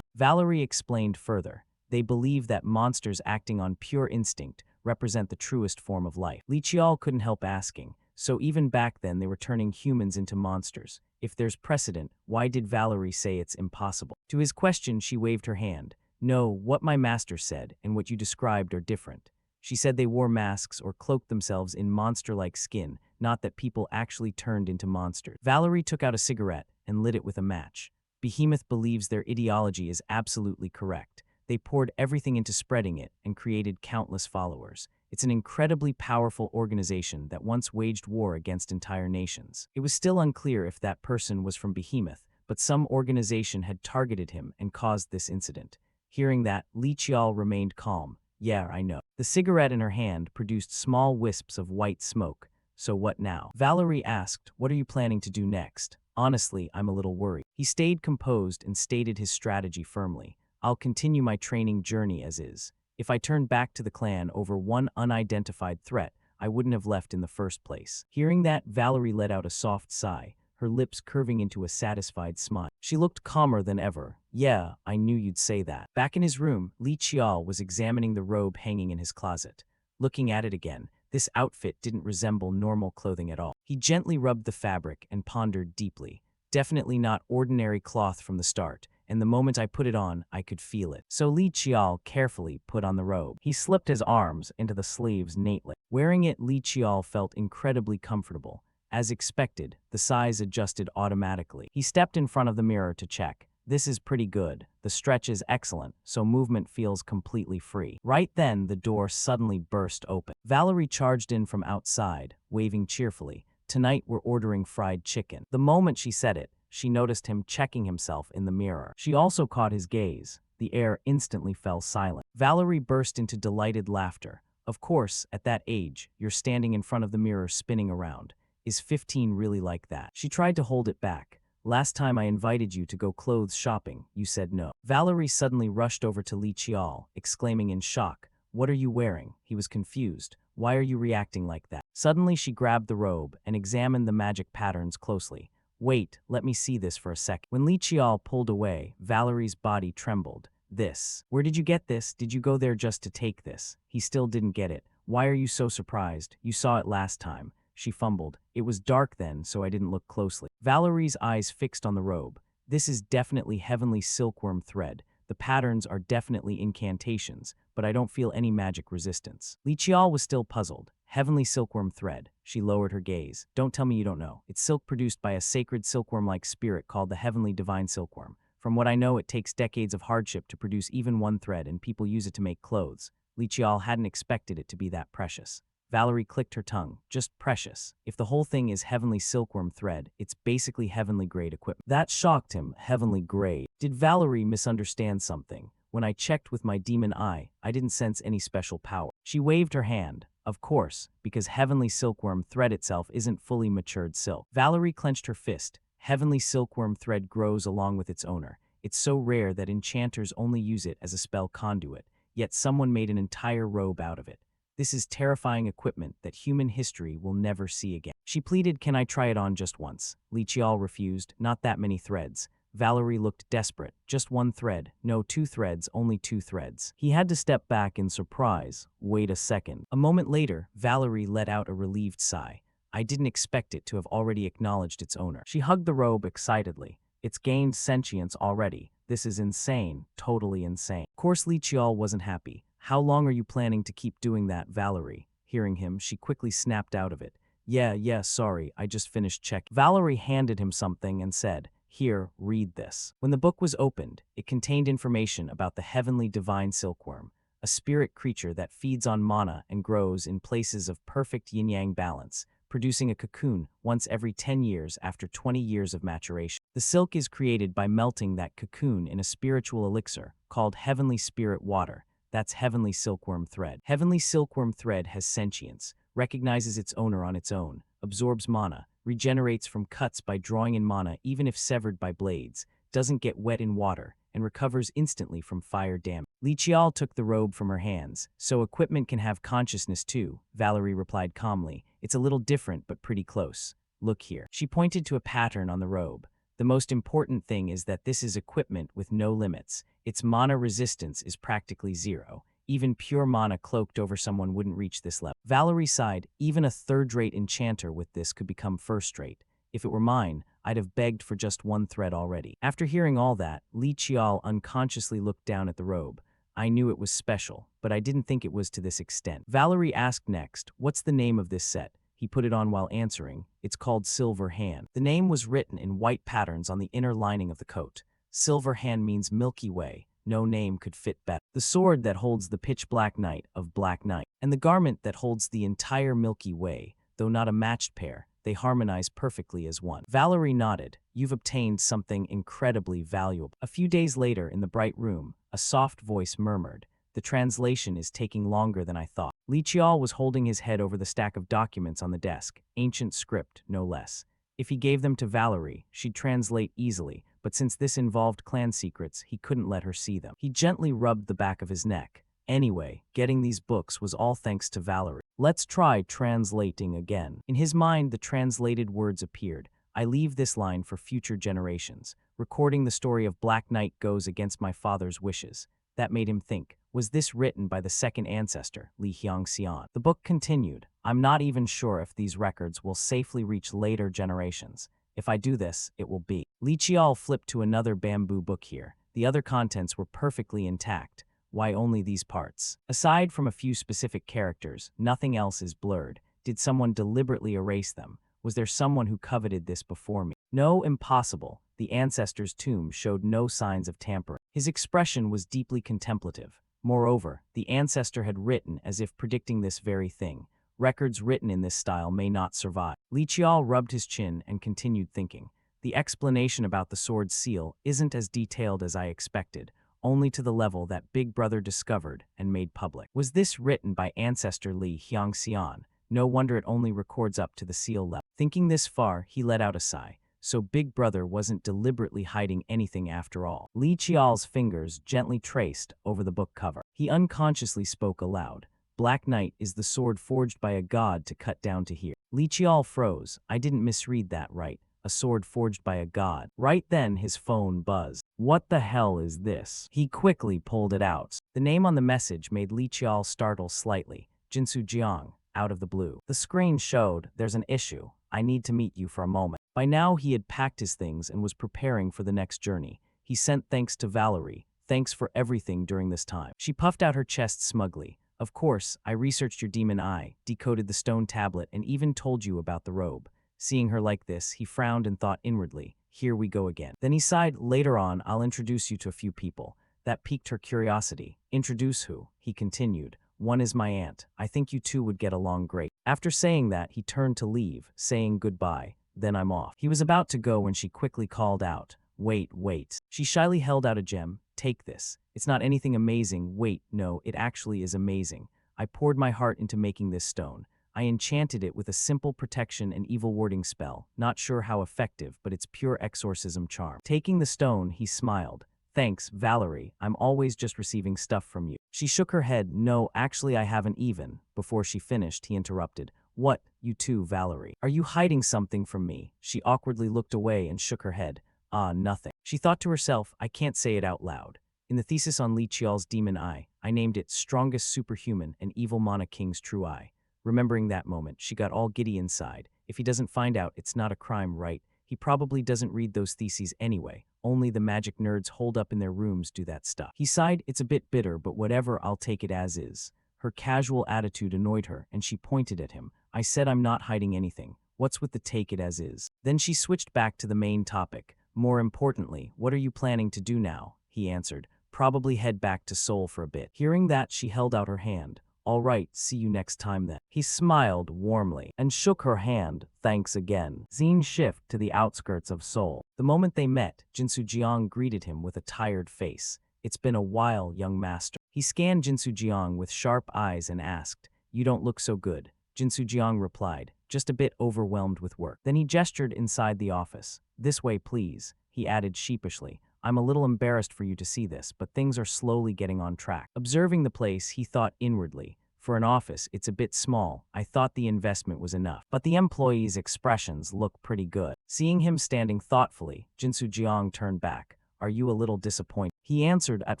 Speaker 1: Valerie explained further. They believe that monsters acting on pure instinct represent the truest form of life. Li Qiao couldn't help asking, So even back then, they were turning humans into monsters. If there's precedent, why did Valerie say it's impossible? To his question, she waved her hand. No, what my master said and what you described are different. She said they wore masks or cloaked themselves in monster-like skin, not that people actually turned into monsters. Valerie took out a cigarette and lit it with a match. Behemoth believes their ideology is absolutely correct. They poured everything into spreading it and created countless followers. It's an incredibly powerful organization that once waged war against entire nations. It was still unclear if that person was from Behemoth, but some organization had targeted him and caused this incident. Hearing that, Li Qiao remained calm. Yeah, I know. The cigarette in her hand produced small wisps of white smoke. So what now? Valerie asked, what are you planning to do next? Honestly, I'm a little worried. He stayed composed and stated his strategy firmly. I'll continue my training journey as is. If I turned back to the clan over one unidentified threat, I wouldn't have left in the first place. Hearing that, Valerie let out a soft sigh, her lips curving into a satisfied smile. She looked calmer than ever. Yeah, I knew you'd say that. Back in his room, Li Qiao was examining the robe hanging in his closet. Looking at it again, this outfit didn't resemble normal clothing at all. He gently rubbed the fabric and pondered deeply. Definitely not ordinary cloth from the start, and the moment I put it on, I could feel it. So Li Qiao carefully put on the robe. He slipped his arms into the sleeves neatly. Wearing it, Li Qiao felt incredibly comfortable. As expected, the size adjusted automatically. He stepped in front of the mirror to check. This is pretty good. The stretch is excellent, so movement feels completely free. Right then, the door suddenly burst open. Valerie charged in from outside, waving cheerfully. Tonight we're ordering fried chicken. The moment she said it, she noticed him checking himself in the mirror. She also caught his gaze. The air instantly fell silent. Valerie burst into delighted laughter. Of course, at that age, you're standing in front of the mirror spinning around. Is 15 really like that? She tried to hold it back. Last time I invited you to go clothes shopping, you said no. Valerie suddenly rushed over to Li Qiao, exclaiming in shock, what are you wearing? He was confused. Why are you reacting like that? Suddenly she grabbed the robe and examined the magic patterns closely. Wait, let me see this for a second. When Li Qiao pulled away, Valerie's body trembled. This. Where did you get this? Did you go there just to take this? He still didn't get it. Why are you so surprised? You saw it last time. She fumbled. It was dark then, so I didn't look closely. Valerie's eyes fixed on the robe. This is definitely heavenly silkworm thread. The patterns are definitely incantations, but I don't feel any magic resistance. Li Qiao was still puzzled. Heavenly silkworm thread. She lowered her gaze. Don't tell me you don't know. It's silk produced by a sacred silkworm-like spirit called the heavenly divine silkworm. From what I know, it takes decades of hardship to produce even one thread, and people use it to make clothes. Li Qiao hadn't expected it to be that precious. Valerie clicked her tongue. Just precious. If the whole thing is heavenly silkworm thread, it's basically heavenly grade equipment. That shocked him. Heavenly grade. Did Valerie misunderstand something? When I checked with my demon eye, I didn't sense any special power. She waved her hand. Of course, because heavenly silkworm thread itself isn't fully matured silk. Valerie clenched her fist. Heavenly silkworm thread grows along with its owner. It's so rare that enchanters only use it as a spell conduit, yet someone made an entire robe out of it. This is terrifying equipment that human history will never see again. She pleaded, can I try it on just once? Li Qiao refused, not that many threads. Valerie looked desperate. Just one thread. No, 2 threads, only 2 threads. He had to step back in surprise. Wait a second. A moment later, Valerie let out a relieved sigh. I didn't expect it to have already acknowledged its owner. She hugged the robe excitedly. It's gained sentience already. This is insane. Totally insane. Of course, Li Qiao wasn't happy. How long are you planning to keep doing that, Valerie? Hearing him, she quickly snapped out of it. Yeah, sorry, I just finished checking. Valerie handed him something and said, here, read this. When the book was opened, it contained information about the heavenly divine silkworm, a spirit creature that feeds on mana and grows in places of perfect yin-yang balance, producing a cocoon once every 10 years after 20 years of maturation. The silk is created by melting that cocoon in a spiritual elixir called heavenly spirit water. That's heavenly silkworm thread. Heavenly silkworm thread has sentience, recognizes its owner on its own, absorbs mana, regenerates from cuts by drawing in mana even if severed by blades, doesn't get wet in water, and recovers instantly from fire damage. Li Qiao took the robe from her hands. So equipment can have consciousness too, Valerie replied calmly. It's a little different but pretty close. Look here. She pointed to a pattern on the robe. The most important thing is that this is equipment with no limits. Its mana resistance is practically 0. Even pure mana cloaked over someone wouldn't reach this level. Valerie sighed, even a third-rate enchanter with this could become first-rate. If it were mine, I'd have begged for just one thread already. After hearing all that, Li Qiao unconsciously looked down at the robe. I knew it was special, but I didn't think it was to this extent. Valerie asked next, what's the name of this set? He put it on while answering. It's called Silver Hand. The name was written in white patterns on the inner lining of the coat. Silver Hand means Milky Way. No name could fit better. The sword that holds the pitch black night of Black Night, and the garment that holds the entire Milky Way, though not a matched pair, they harmonize perfectly as one. Valerie nodded. You've obtained something incredibly valuable. A few days later, in the bright room, a soft voice murmured, the translation is taking longer than I thought. Li Qiao was holding his head over the stack of documents on the desk, ancient script, no less. If he gave them to Valerie, she'd translate easily, but since this involved clan secrets, he couldn't let her see them. He gently rubbed the back of his neck. Anyway, getting these books was all thanks to Valerie. Let's try translating again. In his mind, the translated words appeared. I leave this line for future generations. Recording the story of Black Knight goes against my father's wishes. That made him think. Was this written by the second ancestor, Li Xiangxian? The book continued. I'm not even sure if these records will safely reach later generations. If I do this, it will be. Li Qiao flipped to another bamboo book here. The other contents were perfectly intact. Why only these parts? Aside from a few specific characters, nothing else is blurred. Did someone deliberately erase them? Was there someone who coveted this before me? No, impossible. The ancestor's tomb showed no signs of tampering. His expression was deeply contemplative. Moreover, the ancestor had written as if predicting this very thing. Records written in this style may not survive. Li Qiao rubbed his chin and continued thinking. The explanation about the sword's seal isn't as detailed as I expected, only to the level that Big Brother discovered and made public. Was this written by ancestor Li Xiangxian? No wonder it only records up to the seal level. Thinking this far, he let out a sigh. So Big Brother wasn't deliberately hiding anything after all. Li Qiao's fingers gently traced over the book cover. He unconsciously spoke aloud. Black Knight is the sword forged by a god to cut down to here. Li Qiao froze. I didn't misread that right. A sword forged by a god. Right then his phone buzzed. What the hell is this? He quickly pulled it out. The name on the message made Li Qiao startle slightly. Jinsu Jiang, out of the blue. The screen showed, there's an issue. I need to meet you for a moment. By now he had packed his things and was preparing for the next journey. He sent thanks to Valerie. Thanks for everything during this time. She puffed out her chest smugly. Of course, I researched your demon eye, decoded the stone tablet, and even told you about the robe. Seeing her like this, he frowned and thought inwardly, here we go again. Then he sighed, later on, I'll introduce you to a few people. That piqued her curiosity. Introduce who? He continued. One is my aunt. I think you two would get along great. After saying that, he turned to leave, saying goodbye. Then I'm off. He was about to go when she quickly called out, wait, wait. She shyly held out a gem. Take this. It's not anything amazing. Wait, no, it actually is amazing. I poured my heart into making this stone. I enchanted it with a simple protection and evil warding spell. Not sure how effective, but it's pure exorcism charm. Taking the stone, he smiled. Thanks, Valerie. I'm always just receiving stuff from you. She shook her head. No, actually I haven't even. Before she finished, he interrupted. What, you too, Valerie? Are you hiding something from me? She awkwardly looked away and shook her head. Ah, nothing. She thought to herself, I can't say it out loud. In the thesis on Li Qiao's demon eye, I named it Strongest Superhuman and Evil Mana King's True Eye. Remembering that moment, she got all giddy inside. If he doesn't find out, it's not a crime, right? He probably doesn't read those theses anyway. Only the magic nerds holed up in their rooms do that stuff. He sighed, it's a bit bitter, but whatever, I'll take it as is. Her casual attitude annoyed her, and she pointed at him. I said I'm not hiding anything. What's with the take it as is? Then she switched back to the main topic. More importantly, what are you planning to do now? He answered. Probably head back to Seoul for a bit. Hearing that, she held out her hand. All right, see you next time then. He smiled warmly and shook her hand. Thanks again. Zine shift to the outskirts of Seoul. The moment they met, Jinsu Jiang greeted him with a tired face. It's been a while, young master. He scanned Jinsu Jiang with sharp eyes and asked, you don't look so good. Jinsu Jiang replied, just a bit overwhelmed with work. Then he gestured inside the office. This way, please, he added sheepishly. I'm a little embarrassed for you to see this, but things are slowly getting on track. Observing the place, he thought inwardly, for an office, it's a bit small. I thought the investment was enough, but the employees' expressions look pretty good. Seeing him standing thoughtfully, Jinsu Jiang turned back. Are you a little disappointed? He answered, at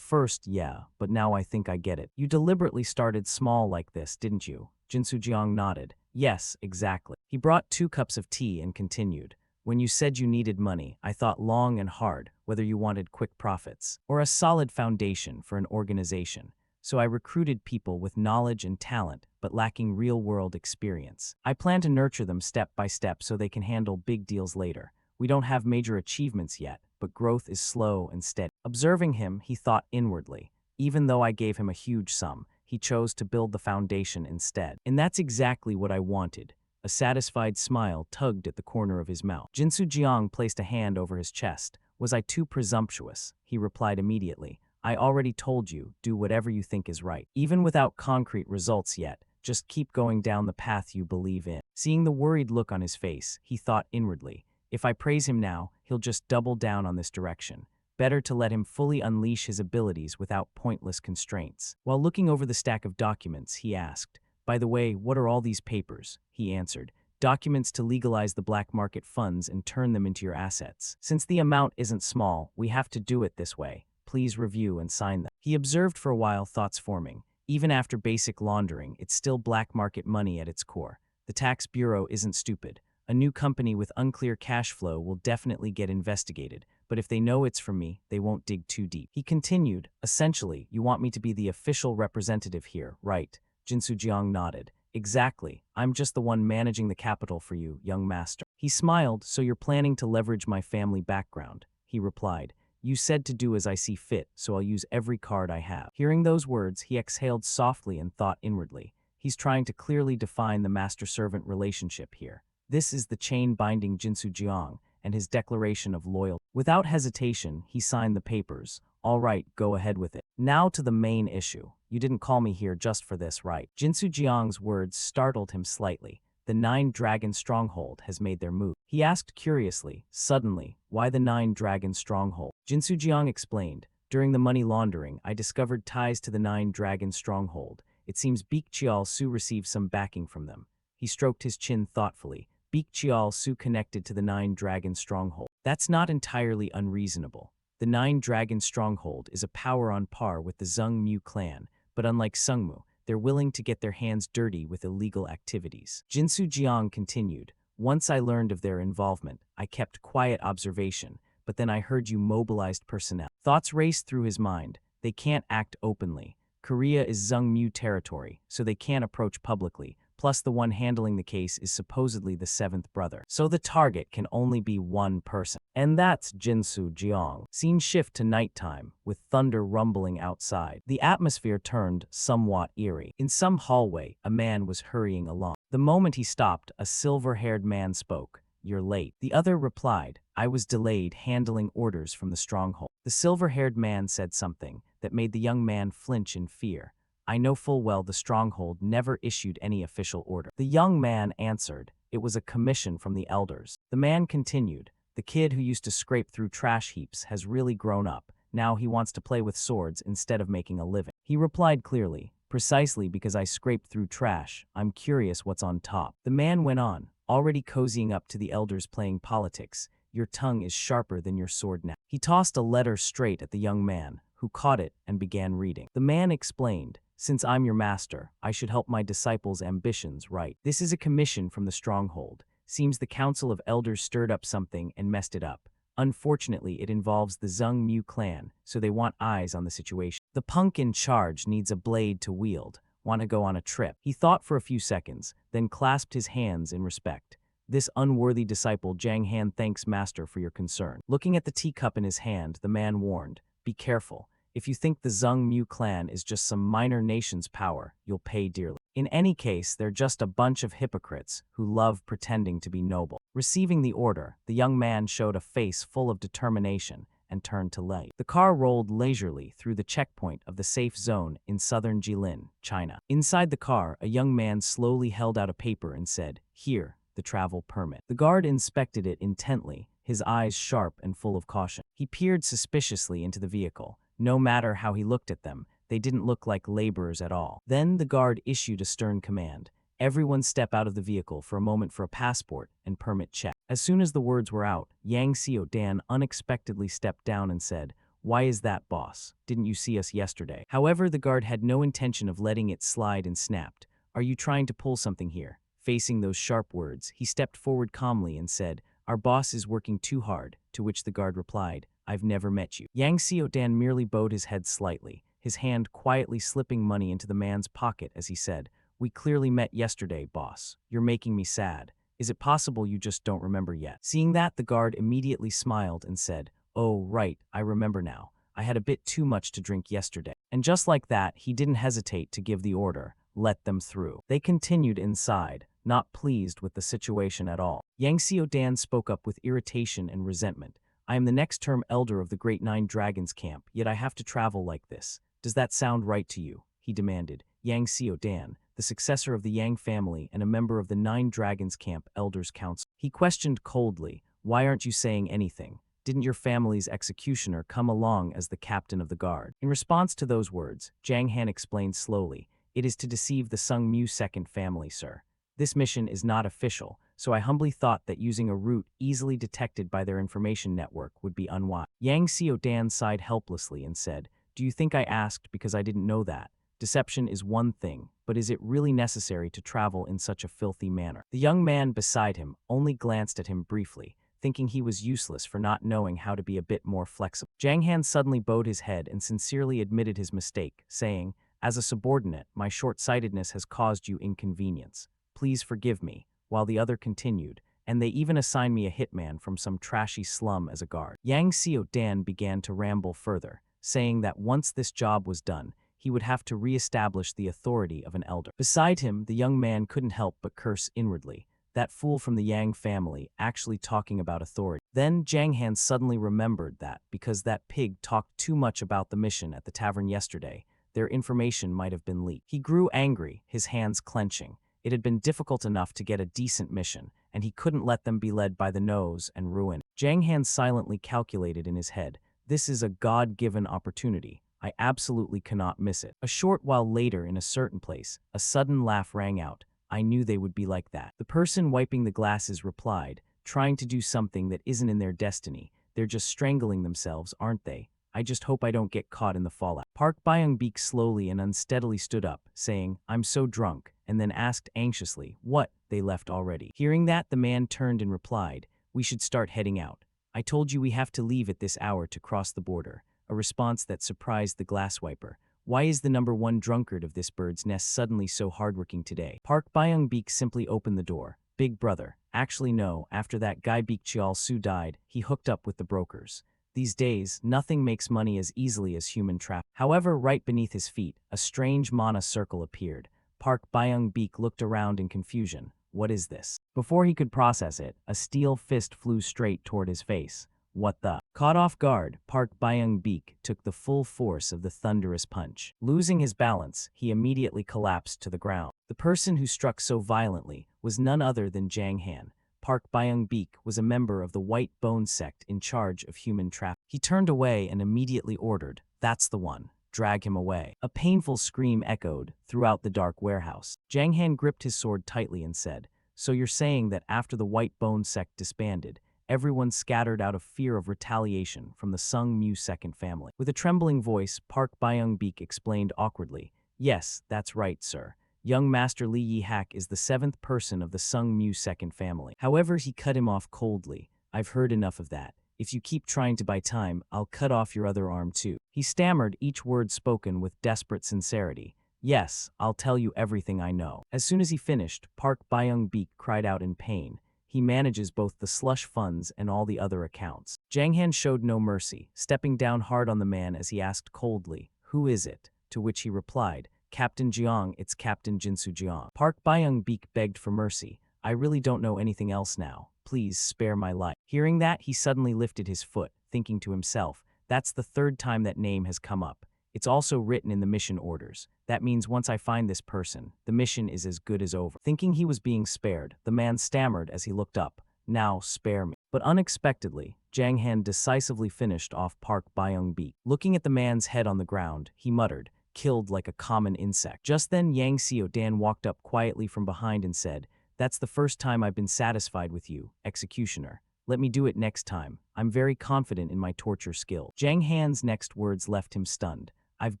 Speaker 1: first, yeah, but now I think I get it. You deliberately started small like this, didn't you? Jinsu Jiang nodded. Yes, exactly. He brought 2 cups of tea and continued. When you said you needed money, I thought long and hard whether you wanted quick profits or a solid foundation for an organization. So I recruited people with knowledge and talent, but lacking real-world experience. I plan to nurture them step by step so they can handle big deals later. We don't have major achievements yet, but growth is slow and steady. Observing him, he thought inwardly. Even though I gave him a huge sum, he chose to build the foundation instead. And that's exactly what I wanted. A satisfied smile tugged at the corner of his mouth. Jinsu Jiang placed a hand over his chest. Was I too presumptuous? He replied immediately. I already told you, do whatever you think is right. Even without concrete results yet, just keep going down the path you believe in. Seeing the worried look on his face, he thought inwardly, if I praise him now, he'll just double down on this direction. Better to let him fully unleash his abilities without pointless constraints. While looking over the stack of documents, he asked, by the way, what are all these papers? He answered, documents to legalize the black market funds and turn them into your assets. Since the amount isn't small, we have to do it this way. Please review and sign them. He observed for a while, thoughts forming. Even after basic laundering, it's still black market money at its core. The tax bureau isn't stupid. A new company with unclear cash flow will definitely get investigated, but if they know it's from me, they won't dig too deep. He continued, essentially, you want me to be the official representative here, right? Jinsu Jiang nodded. Exactly. I'm just the one managing the capital for you, young master. He smiled, so you're planning to leverage my family background. He replied, you said to do as I see fit, so I'll use every card I have. Hearing those words, he exhaled softly and thought inwardly. He's trying to clearly define the master-servant relationship here. This is the chain binding Jinsu Jiang and his declaration of loyalty. Without hesitation, he signed the papers. All right, go ahead with it. Now to the main issue. You didn't call me here just for this, right? Jinsu Jiang's words startled him slightly. The 9-dragon stronghold has made their move. He asked curiously, suddenly, why the 9-dragon stronghold? Jinsu Jiang explained, during the money laundering, I discovered ties to the 9-dragon stronghold. It seems Beek Chial Su received some backing from them. He stroked his chin thoughtfully. Beek Chial Su connected to the 9-dragon stronghold. That's not entirely unreasonable. The 9-dragon stronghold is a power on par with the Zheng Mu clan, but unlike Sungmu, they're willing to get their hands dirty with illegal activities. Jinsu Jiang continued, once I learned of their involvement, I kept quiet observation, but then I heard you mobilized personnel. Thoughts raced through his mind. They can't act openly. Korea is Zheng Mu territory, so they can't approach publicly. Plus the one handling the case is supposedly the 7th brother. So the target can only be one person. And that's Jinsu Jiang. Scene shift to nighttime, with thunder rumbling outside. The atmosphere turned somewhat eerie. In some hallway, a man was hurrying along. The moment he stopped, a silver-haired man spoke. You're late. The other replied, I was delayed handling orders from the stronghold. The silver-haired man said something that made the young man flinch in fear. I know full well the stronghold never issued any official order. The young man answered, it was a commission from the elders. The man continued, the kid who used to scrape through trash heaps has really grown up. Now he wants to play with swords instead of making a living. He replied clearly, precisely because I scraped through trash, I'm curious what's on top. The man went on, already cozying up to the elders playing politics. Your tongue is sharper than your sword now. He tossed a letter straight at the young man, who caught it and began reading. The man explained, since I'm your master, I should help my disciples' ambitions right. This is a commission from the stronghold. Seems the council of elders stirred up something and messed it up. Unfortunately, it involves the Zheng Mu clan, so they want eyes on the situation. The punk in charge needs a blade to wield. Want to go on a trip. He thought for a few seconds, then clasped his hands in respect. This unworthy disciple Jiang Han thanks master for your concern. Looking at the teacup in his hand, the man warned, be careful. If you think the Zheng Mu clan is just some minor nation's power, you'll pay dearly. In any case, they're just a bunch of hypocrites who love pretending to be noble. Receiving the order, the young man showed a face full of determination and turned to leave. The car rolled leisurely through the checkpoint of the safe zone in southern Jilin, China. Inside the car, a young man slowly held out a paper and said, here, the travel permit. The guard inspected it intently, his eyes sharp and full of caution. He peered suspiciously into the vehicle. No matter how he looked at them, they didn't look like laborers at all. Then the guard issued a stern command. Everyone step out of the vehicle for a moment for a passport and permit check. As soon as the words were out, Yang Xiao-dan unexpectedly stepped down and said, "Why is that, boss? Didn't you see us yesterday?" However, the guard had no intention of letting it slide and snapped. "Are you trying to pull something here?" Facing those sharp words, he stepped forward calmly and said, "Our boss is working too hard," to which the guard replied, "I've never met you." Yang Xiao-dan merely bowed his head slightly, his hand quietly slipping money into the man's pocket as he said, "We clearly met yesterday, boss. You're making me sad. Is it possible you just don't remember yet?" Seeing that, the guard immediately smiled and said, "Oh, right, I remember now. I had a bit too much to drink yesterday." And just like that, he didn't hesitate to give the order, "Let them through." They continued inside, not pleased with the situation at all. Yang Xiao-dan spoke up with irritation and resentment. "I am the next term elder of the Great Nine Dragons camp, yet I have to travel like this. Does that sound right to you?" he demanded. Yang Xiao-dan, the successor of the Yang family and a member of the Nine Dragons Camp Elders Council. He questioned coldly, "Why aren't you saying anything? Didn't your family's executioner come along as the captain of the guard?" In response to those words, Jang Han explained slowly, "It is to deceive the Sung Mu second family, sir. This mission is not official, so I humbly thought that using a route easily detected by their information network would be unwise." Yang Xiao-dan sighed helplessly and said, "Do you think I asked because I didn't know that? Deception is one thing, but is it really necessary to travel in such a filthy manner?" The young man beside him only glanced at him briefly, thinking he was useless for not knowing how to be a bit more flexible. Jang Han suddenly bowed his head and sincerely admitted his mistake, saying, "As a subordinate, my short-sightedness has caused you inconvenience. Please forgive me," while the other continued, "And they even assigned me a hitman from some trashy slum as a guard." Yang Xiao-dan began to ramble further, saying that once this job was done, he would have to re-establish the authority of an elder. Beside him, the young man couldn't help but curse inwardly. That fool from the Yang family actually talking about authority. Then Jang Han suddenly remembered that because that pig talked too much about the mission at the tavern yesterday, their information might have been leaked. He grew angry, his hands clenching. It had been difficult enough to get a decent mission, and he couldn't let them be led by the nose and ruined. Jang Han silently calculated in his head, "This is a God-given opportunity. I absolutely cannot miss it." A short while later, in a certain place, a sudden laugh rang out. "I knew they would be like that." The person wiping the glasses replied, "Trying to do something that isn't in their destiny. They're just strangling themselves, aren't they? I just hope I don't get caught in the fallout." Park Byung-beek slowly and unsteadily stood up, saying, "I'm so drunk," and then asked anxiously, "What, they left already?" Hearing that, the man turned and replied, "We should start heading out. I told you we have to leave at this hour to cross the border." A response that surprised the glass wiper. "Why is the number one drunkard of this bird's nest suddenly so hardworking today?" Park Byung-beek simply opened the door. "Big brother, actually no, after that guy Beek Cheol-soo died, he hooked up with the brokers. These days, nothing makes money as easily as human trafficking." However, right beneath his feet, a strange mana circle appeared. Park Byung-beek looked around in confusion. "What is this?" Before he could process it, a steel fist flew straight toward his face. "What the?" Caught off guard, Park Byung-beek took the full force of the thunderous punch. Losing his balance, he immediately collapsed to the ground. The person who struck so violently was none other than Jang Han. Park Byung-beek was a member of the White Bone sect in charge of human trafficking. He turned away and immediately ordered, "That's the one. Drag him away." A painful scream echoed throughout the dark warehouse. Jang Han gripped his sword tightly and said, "So you're saying that after the White Bone sect disbanded, everyone scattered out of fear of retaliation from the Sung Mu second family?" With a trembling voice, Park Byung-beek explained awkwardly, "Yes, that's right, sir. Young Master Lee Yi-hak is the seventh person of the Sung Mu second family." However, he cut him off coldly. "I've heard enough of that. If you keep trying to buy time, I'll cut off your other arm too." He stammered, each word spoken with desperate sincerity. "Yes, I'll tell you everything I know." As soon as he finished, Park Byung-beek cried out in pain. "He manages both the slush funds and all the other accounts." Jang Han showed no mercy, stepping down hard on the man as he asked coldly, "Who is it?" To which he replied, "Captain Jiang, it's Captain Jinsu Jiang." Park Byung-beek begged for mercy. "I really don't know anything else now. Please spare my life." Hearing that, he suddenly lifted his foot, thinking to himself, "That's the third time that name has come up. It's also written in the mission orders. That means once I find this person, the mission is as good as over." Thinking he was being spared, the man stammered as he looked up, "Now spare me." But unexpectedly, Jang Han decisively finished off Park Byung-beek. Looking at the man's head on the ground, he muttered, killed like a common insect. Just then, Yang Xiaodan walked up quietly from behind and said, "That's the first time I've been satisfied with you, executioner. Let me do it next time. I'm very confident in my torture skill." Zhang Han's next words left him stunned. "I've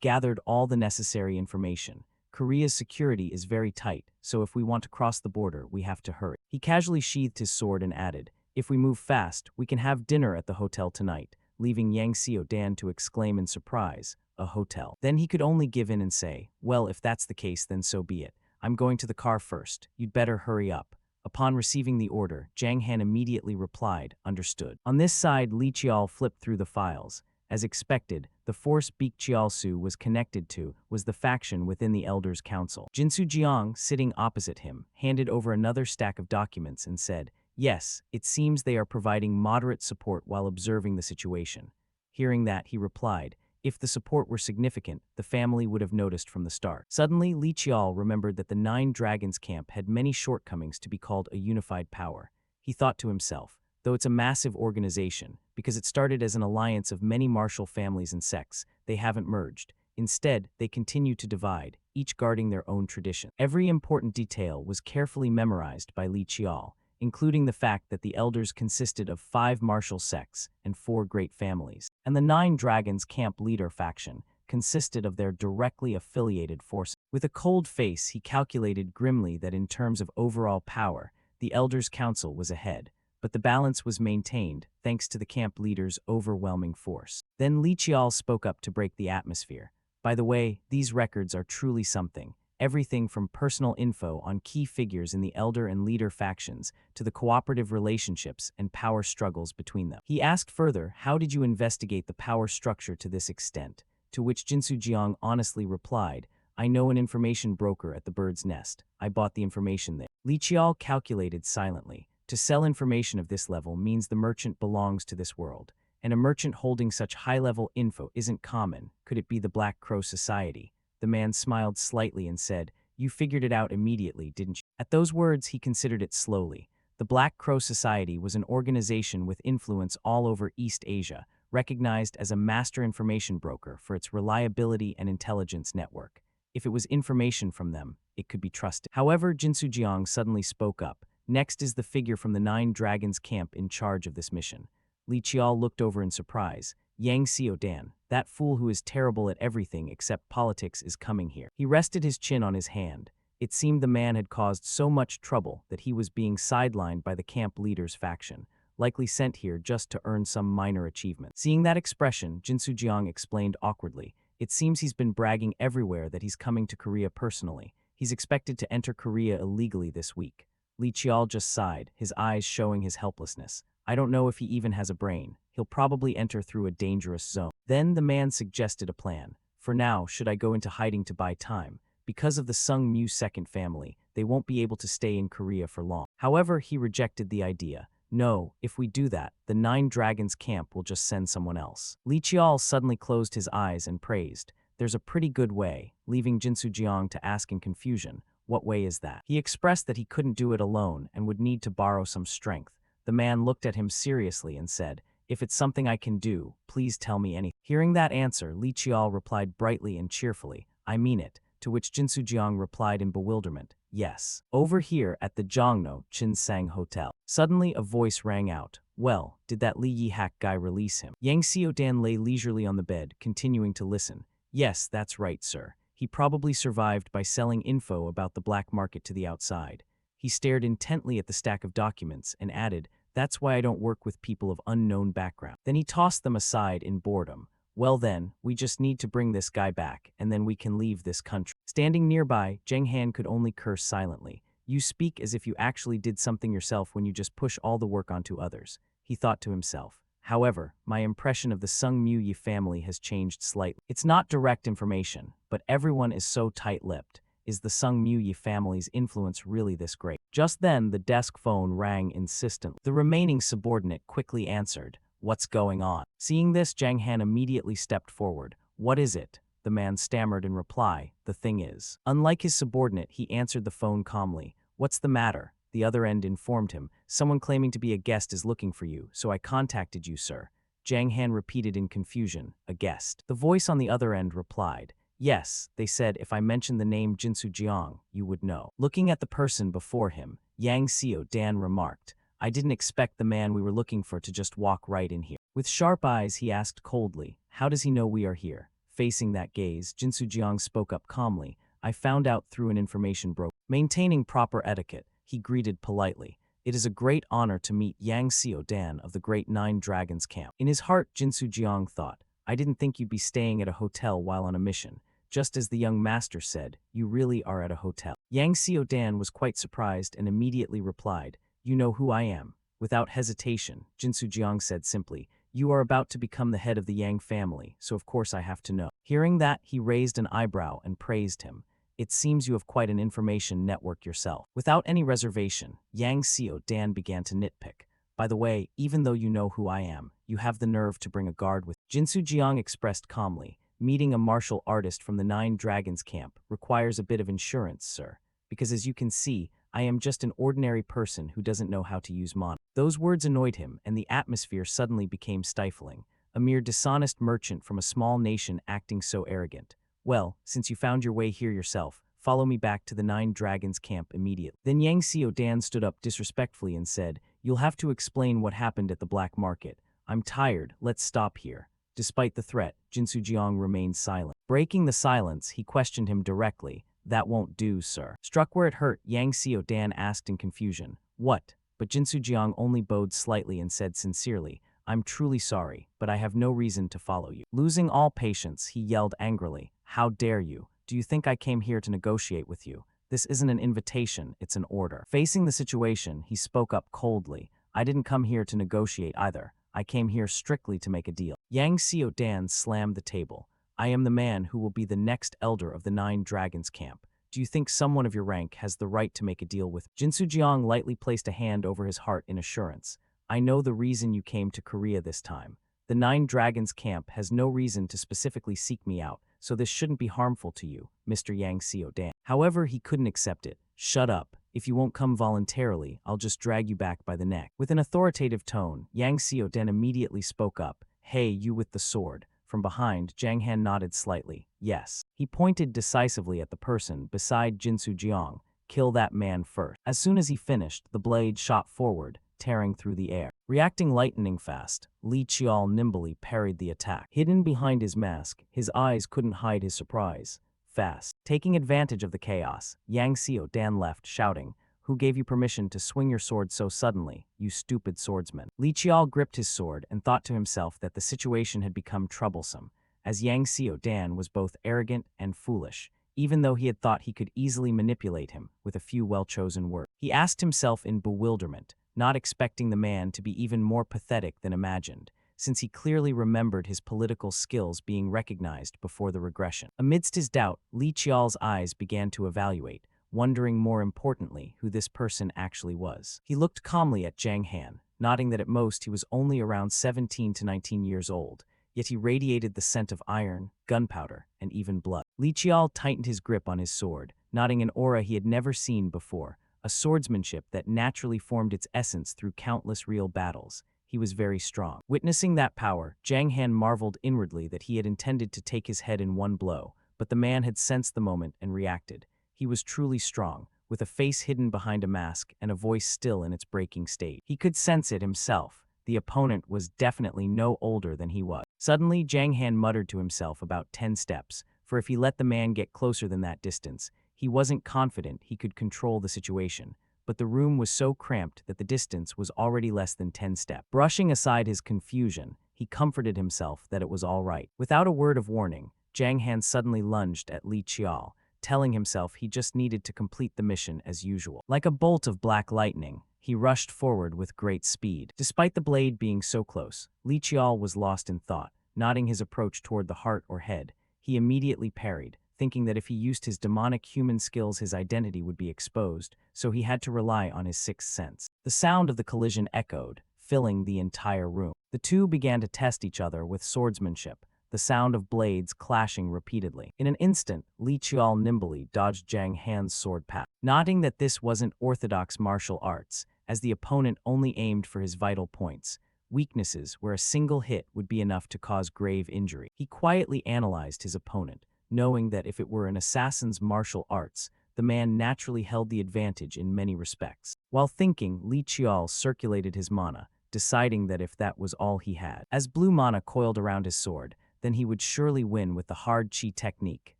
Speaker 1: gathered all the necessary information. Korea's security is very tight, so if we want to cross the border, we have to hurry." He casually sheathed his sword and added, "If we move fast, we can have dinner at the hotel tonight," leaving Yang Xiaodan to exclaim in surprise, "A hotel?" Then he could only give in and say, "Well, if that's the case, then so be it. I'm going to the car first. You'd better hurry up." Upon receiving the order, Zhang Han immediately replied, "Understood." On this side, Li Qiao flipped through the files. As expected, the force Beek Chiaosu was connected to was the faction within the Elders' Council. Jinsu Jiang, sitting opposite him, handed over another stack of documents and said, "Yes, it seems they are providing moderate support while observing the situation." Hearing that, he replied, "If the support were significant, the family would have noticed from the start." Suddenly, Li Qiao remembered that the Nine Dragons camp had many shortcomings to be called a unified power. He thought to himself, though it's a massive organization, because it started as an alliance of many martial families and sects, they haven't merged. Instead, they continue to divide, each guarding their own tradition. Every important detail was carefully memorized by Li Qiao, including the fact that the elders consisted of 5 martial sects and 4 great families, and the Nine Dragons camp leader faction consisted of their directly affiliated forces. With a cold face, he calculated grimly that in terms of overall power, the Elders' Council was ahead, but the balance was maintained thanks to the camp leader's overwhelming force. Then Li Qiao spoke up to break the atmosphere. "By the way, these records are truly something. Everything from personal info on key figures in the elder and leader factions to the cooperative relationships and power struggles between them." He asked further, "How did you investigate the power structure to this extent?" To which Jinsu Jiang honestly replied, "I know an information broker at the Bird's Nest. I bought the information there." Li Qiao calculated silently. To sell information of this level means the merchant belongs to this world, and a merchant holding such high-level info isn't common. Could it be the Black Crow Society? The man smiled slightly and said, "You figured it out immediately, didn't you?" At those words, he considered it slowly. The Black Crow Society was an organization with influence all over East Asia, recognized as a master information broker for its reliability and intelligence network. If it was information from them, it could be trusted. However, Jinsu Jiang suddenly spoke up. "Next is the figure from the Nine Dragons camp in charge of this mission." Li Qiao looked over in surprise. "Yang Xiaodan, that fool who is terrible at everything except politics is coming here." He rested his chin on his hand. It seemed the man had caused so much trouble that he was being sidelined by the camp leader's faction, likely sent here just to earn some minor achievement. Seeing that expression, Jinsu Jiang explained awkwardly, "It seems he's been bragging everywhere that he's coming to Korea personally. He's expected to enter Korea illegally this week." Li Qiao just sighed, his eyes showing his helplessness. "I don't know if he even has a brain. He'll probably enter through a dangerous zone." Then the man suggested a plan. "For now, should I go into hiding to buy time? Because of the Sung Mu second family, they won't be able to stay in Korea for long." However, he rejected the idea. "No, if we do that, the Nine Dragons camp will just send someone else." Li Qiao suddenly closed his eyes and praised, "There's a pretty good way," leaving Jinsu Jiang to ask in confusion, "What way is that?" He expressed that he couldn't do it alone and would need to borrow some strength. The man looked at him seriously and said, "If it's something I can do, please tell me anything." Hearing that answer, Li Qiao replied brightly and cheerfully, "I mean it," to which Jinsu Jiang replied in bewilderment, "Yes. Over here at the Zhongno Chinsang Hotel." Suddenly a voice rang out, "Well, did that Li Yihak guy release him?" Yang Xiaodan lay leisurely on the bed, continuing to listen. "Yes, that's right, sir. He probably survived by selling info about the black market to the outside." He stared intently at the stack of documents and added, "That's why I don't work with people of unknown background." Then he tossed them aside in boredom. "Well then, we just need to bring this guy back, and then we can leave this country." Standing nearby, Zheng Han could only curse silently. "You speak as if you actually did something yourself when you just push all the work onto others," he thought to himself. "However, my impression of the Sung Mu Yi family has changed slightly. It's not direct information, but everyone is so tight-lipped. Is the Sung Mu Yi family's influence really this great?" Just then, the desk phone rang insistently. The remaining subordinate quickly answered, "What's going on?" Seeing this, Zhang Han immediately stepped forward. "What is it?" The man stammered in reply, "The thing is." Unlike his subordinate, he answered the phone calmly. "What's the matter?" The other end informed him, "Someone claiming to be a guest is looking for you, so I contacted you, sir." Zhang Han repeated in confusion, "A guest?" The voice on the other end replied, Yes, they said if I mentioned the name Jinsu Jiang, you would know. Looking at the person before him, Yang Xiao Dan remarked, I didn't expect the man we were looking for to just walk right in here. With sharp eyes, he asked coldly, how does he know we are here? Facing that gaze, Jinsu Jiang spoke up calmly, I found out through an information broker. Maintaining proper etiquette, he greeted politely. It is a great honor to meet Yang Xiao Dan of the Great Nine Dragons camp. In his heart, Jinsu Jiang thought, I didn't think you'd be staying at a hotel while on a mission. Just as the young master said, you really are at a hotel. Yang Xiao Dan was quite surprised and immediately replied, you know who I am. Without hesitation, Jinsu Jiang said simply, you are about to become the head of the Yang family, so of course I have to know. Hearing that, he raised an eyebrow and praised him. It seems you have quite an information network yourself. Without any reservation, Yang Xiao Dan began to nitpick. By the way, even though you know who I am, you have the nerve to bring a guard with. Jinsu Jiang expressed calmly, meeting a martial artist from the Nine Dragons camp requires a bit of insurance, sir. Because as you can see, I am just an ordinary person who doesn't know how to use mana. Those words annoyed him, and the atmosphere suddenly became stifling. A mere dishonest merchant from a small nation acting so arrogant. Well, since you found your way here yourself, follow me back to the Nine Dragons camp immediately. Then Yang Xiao Dan stood up disrespectfully and said, you'll have to explain what happened at the black market. I'm tired, let's stop here. Despite the threat, Jinsu Jiang remained silent. Breaking the silence, he questioned him directly. That won't do, sir. Struck where it hurt, Yang Xiao Dan asked in confusion. What? But Jinsu Jiang only bowed slightly and said sincerely, I'm truly sorry, but I have no reason to follow you. Losing all patience, he yelled angrily, how dare you? Do you think I came here to negotiate with you? This isn't an invitation, it's an order. Facing the situation, he spoke up coldly. I didn't come here to negotiate either. I came here strictly to make a deal. Yang Xiao Dan slammed the table. I am the man who will be the next elder of the Nine Dragons camp. Do you think someone of your rank has the right to make a deal with? Jinsu Jiang lightly placed a hand over his heart in assurance. I know the reason you came to Korea this time. The Nine Dragons camp has no reason to specifically seek me out, so this shouldn't be harmful to you, Mr. Yang Xiao Dan. However, he couldn't accept it. Shut up. If you won't come voluntarily, I'll just drag you back by the neck. With an authoritative tone, Yang Xiao Dan immediately spoke up. Hey, you with the sword. From behind, Zhang Han nodded slightly. Yes. He pointed decisively at the person beside Jinsu Jiang. Kill that man first. As soon as he finished, the blade shot forward, tearing through the air. Reacting lightning fast, Li Qiao nimbly parried the attack. Hidden behind his mask, his eyes couldn't hide his surprise. Fast. Taking advantage of the chaos, Yang Xiao Dan left, shouting, who gave you permission to swing your sword so suddenly, you stupid swordsman? Li Qiao gripped his sword and thought to himself that the situation had become troublesome, as Yang Xiao Dan was both arrogant and foolish, even though he had thought he could easily manipulate him with a few well-chosen words. He asked himself in bewilderment, not expecting the man to be even more pathetic than imagined, since he clearly remembered his political skills being recognized before the regression. Amidst his doubt, Li Qiao's eyes began to evaluate, wondering more importantly who this person actually was. He looked calmly at Zhang Han, noting that at most he was only around 17 to 19 years old, yet he radiated the scent of iron, gunpowder, and even blood. Li Qiao tightened his grip on his sword, nodding an aura he had never seen before, a swordsmanship that naturally formed its essence through countless real battles. He was very strong. Witnessing that power, Zhang Han marveled inwardly that he had intended to take his head in one blow, but the man had sensed the moment and reacted. He was truly strong, with a face hidden behind a mask and a voice still in its breaking state. He could sense it himself. The opponent was definitely no older than he was. Suddenly, Zhang Han muttered to himself about 10 steps, for if he let the man get closer than that distance, he wasn't confident he could control the situation. But the room was so cramped that the distance was already less than 10 steps. Brushing aside his confusion, he comforted himself that it was all right. Without a word of warning, Zhang Han suddenly lunged at Li Qiao, telling himself he just needed to complete the mission as usual. Like a bolt of black lightning, he rushed forward with great speed. Despite the blade being so close, Li Qiao was lost in thought, nodding his approach toward the heart or head. He immediately parried, thinking that if he used his demonic human skills his identity would be exposed, so he had to rely on his sixth sense. The sound of the collision echoed, filling the entire room. The two began to test each other with swordsmanship, the sound of blades clashing repeatedly. In an instant, Li Qiao nimbly dodged Zhang Han's sword path, noting that this wasn't orthodox martial arts, as the opponent only aimed for his vital points, weaknesses where a single hit would be enough to cause grave injury. He quietly analyzed his opponent, knowing that if it were an assassin's martial arts, the man naturally held the advantage in many respects. While thinking, Li Qiao circulated his mana, deciding that if that was all he had, as blue mana coiled around his sword, then he would surely win with the hard chi technique,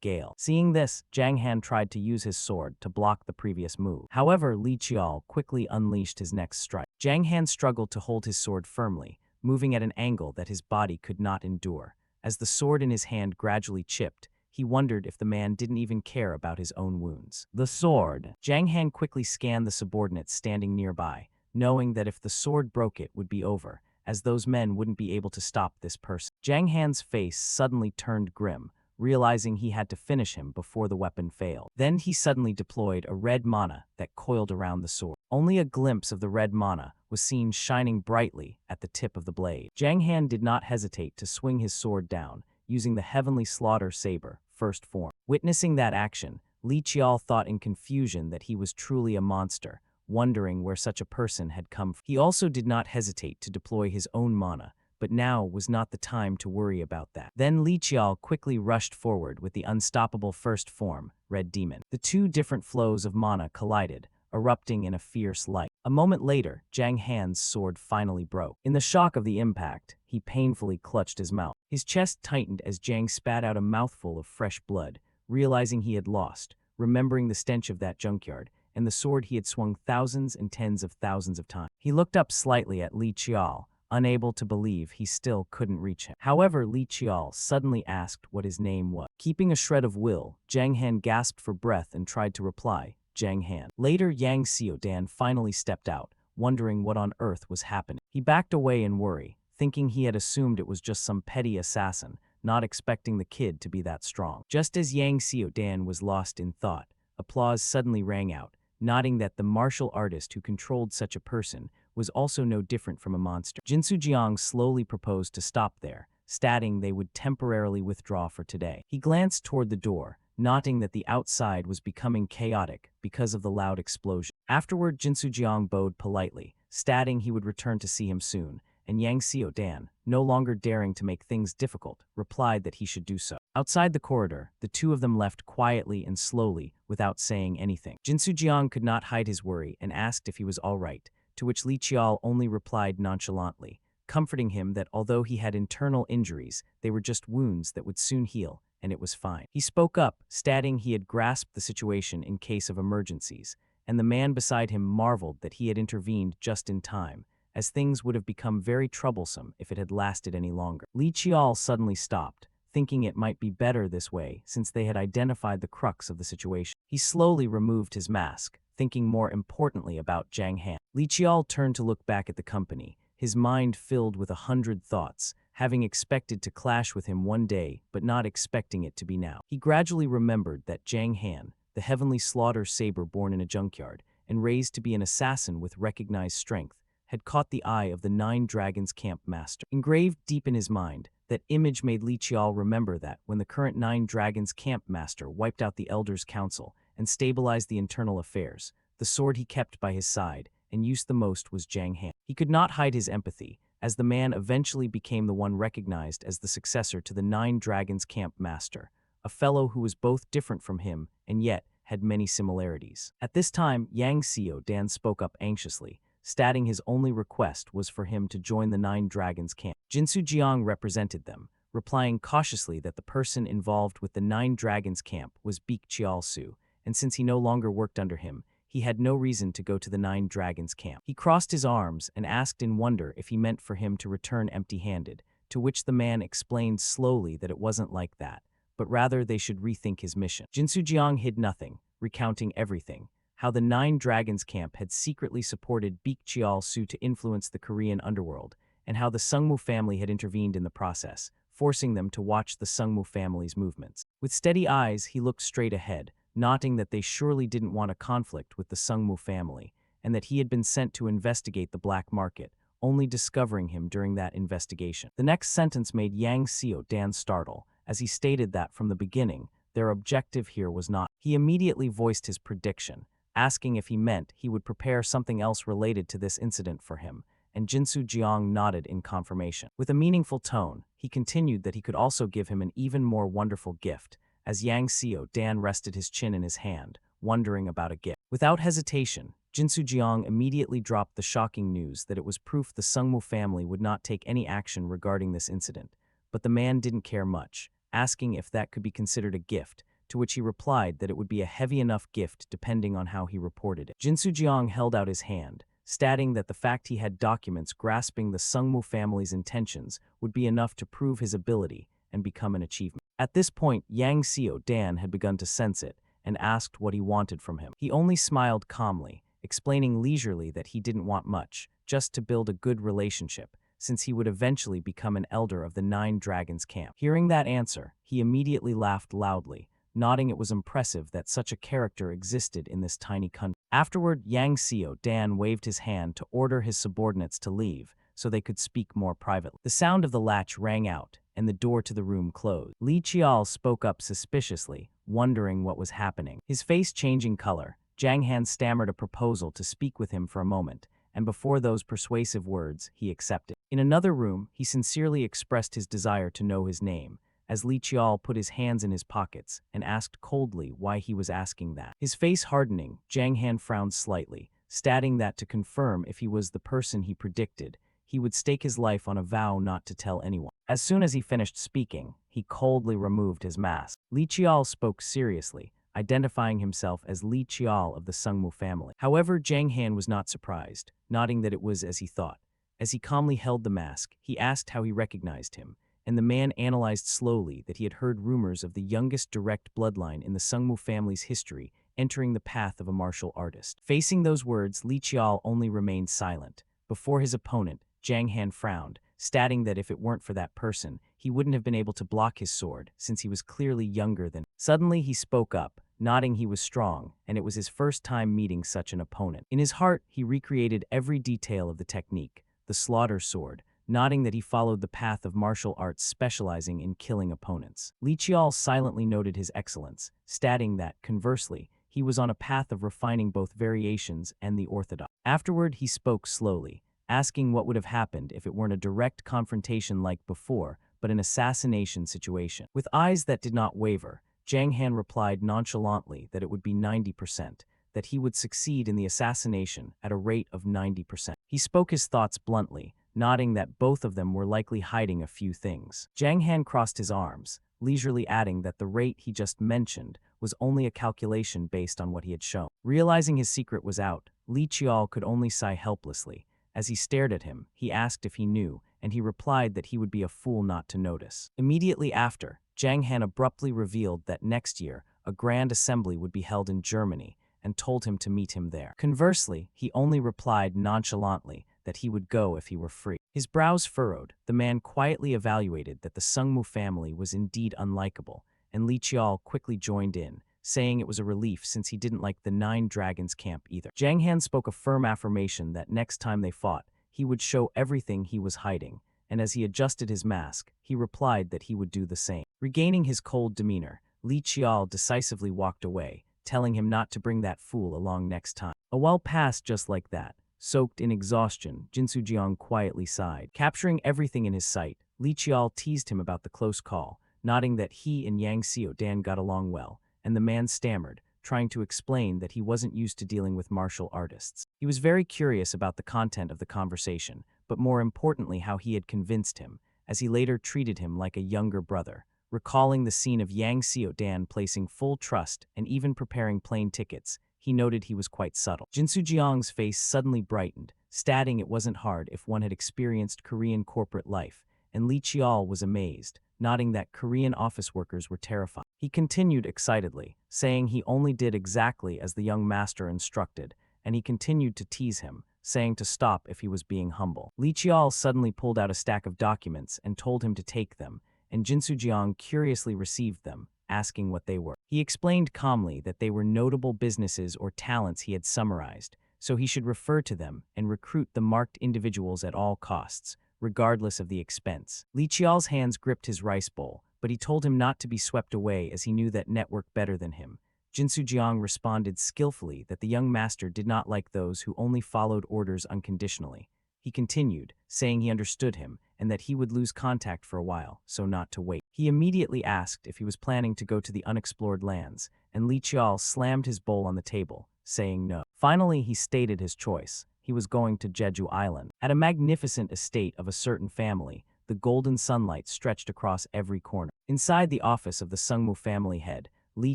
Speaker 1: Gale. Seeing this, Zhang Han tried to use his sword to block the previous move. However, Li Qiao quickly unleashed his next strike. Zhang Han struggled to hold his sword firmly, moving at an angle that his body could not endure. As the sword in his hand gradually chipped, he wondered if the man didn't even care about his own wounds. The sword. Zhang Han quickly scanned the subordinates standing nearby, knowing that if the sword broke it would be over, as those men wouldn't be able to stop this person. Zhang Han's face suddenly turned grim, realizing he had to finish him before the weapon failed. Then he suddenly deployed a red mana that coiled around the sword. Only a glimpse of the red mana was seen shining brightly at the tip of the blade. Zhang Han did not hesitate to swing his sword down, using the Heavenly Slaughter Saber, first form. Witnessing that action, Li Qiao thought in confusion that he was truly a monster, wondering where such a person had come from. He also did not hesitate to deploy his own mana, but now was not the time to worry about that. Then Li Qiao quickly rushed forward with the unstoppable first form, Red Demon. The two different flows of mana collided, erupting in a fierce light. A moment later, Zhang Han's sword finally broke. In the shock of the impact, he painfully clutched his mouth. His chest tightened as Zhang spat out a mouthful of fresh blood, realizing he had lost, remembering the stench of that junkyard, and the sword he had swung thousands and tens of thousands of times. He looked up slightly at Li Qiao, unable to believe he still couldn't reach him. However, Li Qiao suddenly asked what his name was. Keeping a shred of will, Zhang Han gasped for breath and tried to reply, Zhang Han. Later, Yang Xiaodan finally stepped out, wondering what on earth was happening. He backed away in worry, thinking he had assumed it was just some petty assassin, not expecting the kid to be that strong. Just as Yang Xiaodan was lost in thought, applause suddenly rang out, nodding that the martial artist who controlled such a person was also no different from a monster. Jinsu Jiang slowly proposed to stop there, stating they would temporarily withdraw for today. He glanced toward the door, noting that the outside was becoming chaotic because of the loud explosion. Afterward, Jinsu Jiang bowed politely, stating he would return to see him soon, and Yang Xiaodan, no longer daring to make things difficult, replied that he should do so. Outside the corridor, the two of them left quietly and slowly, without saying anything. Jinsu Jiang could not hide his worry and asked if he was all right, to which Li Qiao only replied nonchalantly, comforting him that although he had internal injuries, they were just wounds that would soon heal, and it was fine. He spoke up, stating he had grasped the situation in case of emergencies, and the man beside him marveled that he had intervened just in time, as things would have become very troublesome if it had lasted any longer. Li Qiao suddenly stopped, thinking it might be better this way since they had identified the crux of the situation. He slowly removed his mask, thinking more importantly about Zhang Han. Li Qiao turned to look back at the company, his mind filled with 100 thoughts, having expected to clash with him one day but not expecting it to be now. He gradually remembered that Zhang Han, the Heavenly Slaughter Saber born in a junkyard and raised to be an assassin with recognized strength, had caught the eye of the Nine Dragons Camp Master. Engraved deep in his mind, that image made Li Qiao remember that when the current Nine Dragons Camp Master wiped out the Elders' Council and stabilized the internal affairs, the sword he kept by his side and used the most was Zhang Han. He could not hide his empathy, as the man eventually became the one recognized as the successor to the Nine Dragons Camp Master, a fellow who was both different from him and yet had many similarities. At this time, Yang Xiaodan spoke up anxiously, stating his only request was for him to join the Nine Dragons camp. Jinsu Jiang represented them, replying cautiously that the person involved with the Nine Dragons camp was Beek Chiaosu, and since he no longer worked under him, he had no reason to go to the Nine Dragons camp. He crossed his arms and asked in wonder if he meant for him to return empty-handed, to which the man explained slowly that it wasn't like that, but rather they should rethink his mission. Jinsu Jiang hid nothing, recounting everything, how the Nine Dragons camp had secretly supported Beek Chiaosu to influence the Korean underworld, and how the Sungmu family had intervened in the process, forcing them to watch the Sungmu family's movements. With steady eyes, he looked straight ahead, noting that they surely didn't want a conflict with the Sungmu family, and that he had been sent to investigate the black market, only discovering him during that investigation. The next sentence made Yang Xiaodan startle, as he stated that from the beginning, their objective here was not. He immediately voiced his prediction, asking if he meant he would prepare something else related to this incident for him, and Jinsu Jiang nodded in confirmation. With a meaningful tone, he continued that he could also give him an even more wonderful gift, As Yang Xiao Dan rested his chin in his hand, wondering about a gift. Without hesitation, Jinsu Jiang immediately dropped the shocking news that it was proof the Sungmu family would not take any action regarding this incident. But the man didn't care much, asking if that could be considered a gift, to which he replied that it would be a heavy enough gift depending on how he reported it. Jinsu Jiang held out his hand, stating that the fact he had documents grasping the Sungmu family's intentions would be enough to prove his ability and become an achievement. At this point, Yang Xiao Dan had begun to sense it and asked what he wanted from him. He only smiled calmly, explaining leisurely that he didn't want much, just to build a good relationship, since he would eventually become an elder of the Nine Dragons camp. Hearing that answer, he immediately laughed loudly, nodding it was impressive that such a character existed in this tiny country. Afterward, Yang Xiao Dan waved his hand to order his subordinates to leave, so they could speak more privately. The sound of the latch rang out, and the door to the room closed. Li Qiao spoke up suspiciously, wondering what was happening. His face changing color, Zhang Han stammered a proposal to speak with him for a moment, and before those persuasive words, he accepted. In another room, he sincerely expressed his desire to know his name, as Li Qiao put his hands in his pockets and asked coldly why he was asking that. His face hardening, Zhang Han frowned slightly, stating that to confirm if he was the person he predicted, he would stake his life on a vow not to tell anyone. As soon as he finished speaking, he coldly removed his mask. Li Qiao spoke seriously, identifying himself as Li Qiao of the Sungmu family. However, Zhang Han was not surprised, nodding that it was as he thought. As he calmly held the mask, he asked how he recognized him, and the man analyzed slowly that he had heard rumors of the youngest direct bloodline in the Sungmu family's history entering the path of a martial artist. Facing those words, Li Qiao only remained silent. Before his opponent, Zhang Han frowned, stating that if it weren't for that person, he wouldn't have been able to block his sword, since he was clearly younger than. Suddenly he spoke up, nodding he was strong, and it was his first time meeting such an opponent. In his heart, he recreated every detail of the technique, the slaughter sword, nodding that he followed the path of martial arts specializing in killing opponents. Li Qiao silently noted his excellence, stating that, conversely, he was on a path of refining both variations and the orthodox. Afterward, he spoke slowly, asking what would have happened if it weren't a direct confrontation like before, but an assassination situation. With eyes that did not waver, Zhang Han replied nonchalantly that it would be 90%, that he would succeed in the assassination at a rate of 90%. He spoke his thoughts bluntly, nodding that both of them were likely hiding a few things. Zhang Han crossed his arms, leisurely adding that the rate he just mentioned was only a calculation based on what he had shown. Realizing his secret was out, Li Qiao could only sigh helplessly. As he stared at him, he asked if he knew, and he replied that he would be a fool not to notice. Immediately after, Zhang Han abruptly revealed that next year, a grand assembly would be held in Germany, and told him to meet him there. Conversely, he only replied nonchalantly that he would go if he were free. His brows furrowed, the man quietly evaluated that the Sungmu family was indeed unlikable, and Li Qiao quickly joined in, saying it was a relief since he didn't like the Nine Dragons camp either. Zhang Han spoke a firm affirmation that next time they fought, he would show everything he was hiding, and as he adjusted his mask, he replied that he would do the same. Regaining his cold demeanor, Li Qiao decisively walked away, telling him not to bring that fool along next time. A while passed just like that. Soaked in exhaustion, Jinsu Jiang quietly sighed. Capturing everything in his sight, Li Qiao teased him about the close call, nodding that he and Yang Xiao Dan got along well, and the man stammered, trying to explain that he wasn't used to dealing with martial artists. He was very curious about the content of the conversation, but more importantly how he had convinced him, as he later treated him like a younger brother. Recalling the scene of Yang Xiao Dan placing full trust and even preparing plane tickets, he noted he was quite subtle. Jinsu Jiang's face suddenly brightened, stating it wasn't hard if one had experienced Korean corporate life, and Li Qiao was amazed, nodding that Korean office workers were terrified. He continued excitedly, saying he only did exactly as the young master instructed, and he continued to tease him, saying to stop if he was being humble. Li Qiao suddenly pulled out a stack of documents and told him to take them, and Jinsu Jiang curiously received them, asking what they were. He explained calmly that they were notable businesses or talents he had summarized, so he should refer to them and recruit the marked individuals at all costs, regardless of the expense. Li Qiao's hands gripped his rice bowl, but he told him not to be swept away as he knew that network better than him. Jinsu Jiang responded skillfully that the young master did not like those who only followed orders unconditionally. He continued, saying he understood him and that he would lose contact for a while, so not to wait. He immediately asked if he was planning to go to the unexplored lands, and Li Qiao slammed his bowl on the table, saying no. Finally, he stated his choice. He was going to Jeju Island. At a magnificent estate of a certain family, the golden sunlight stretched across every corner. Inside the office of the Sungmu family head, Li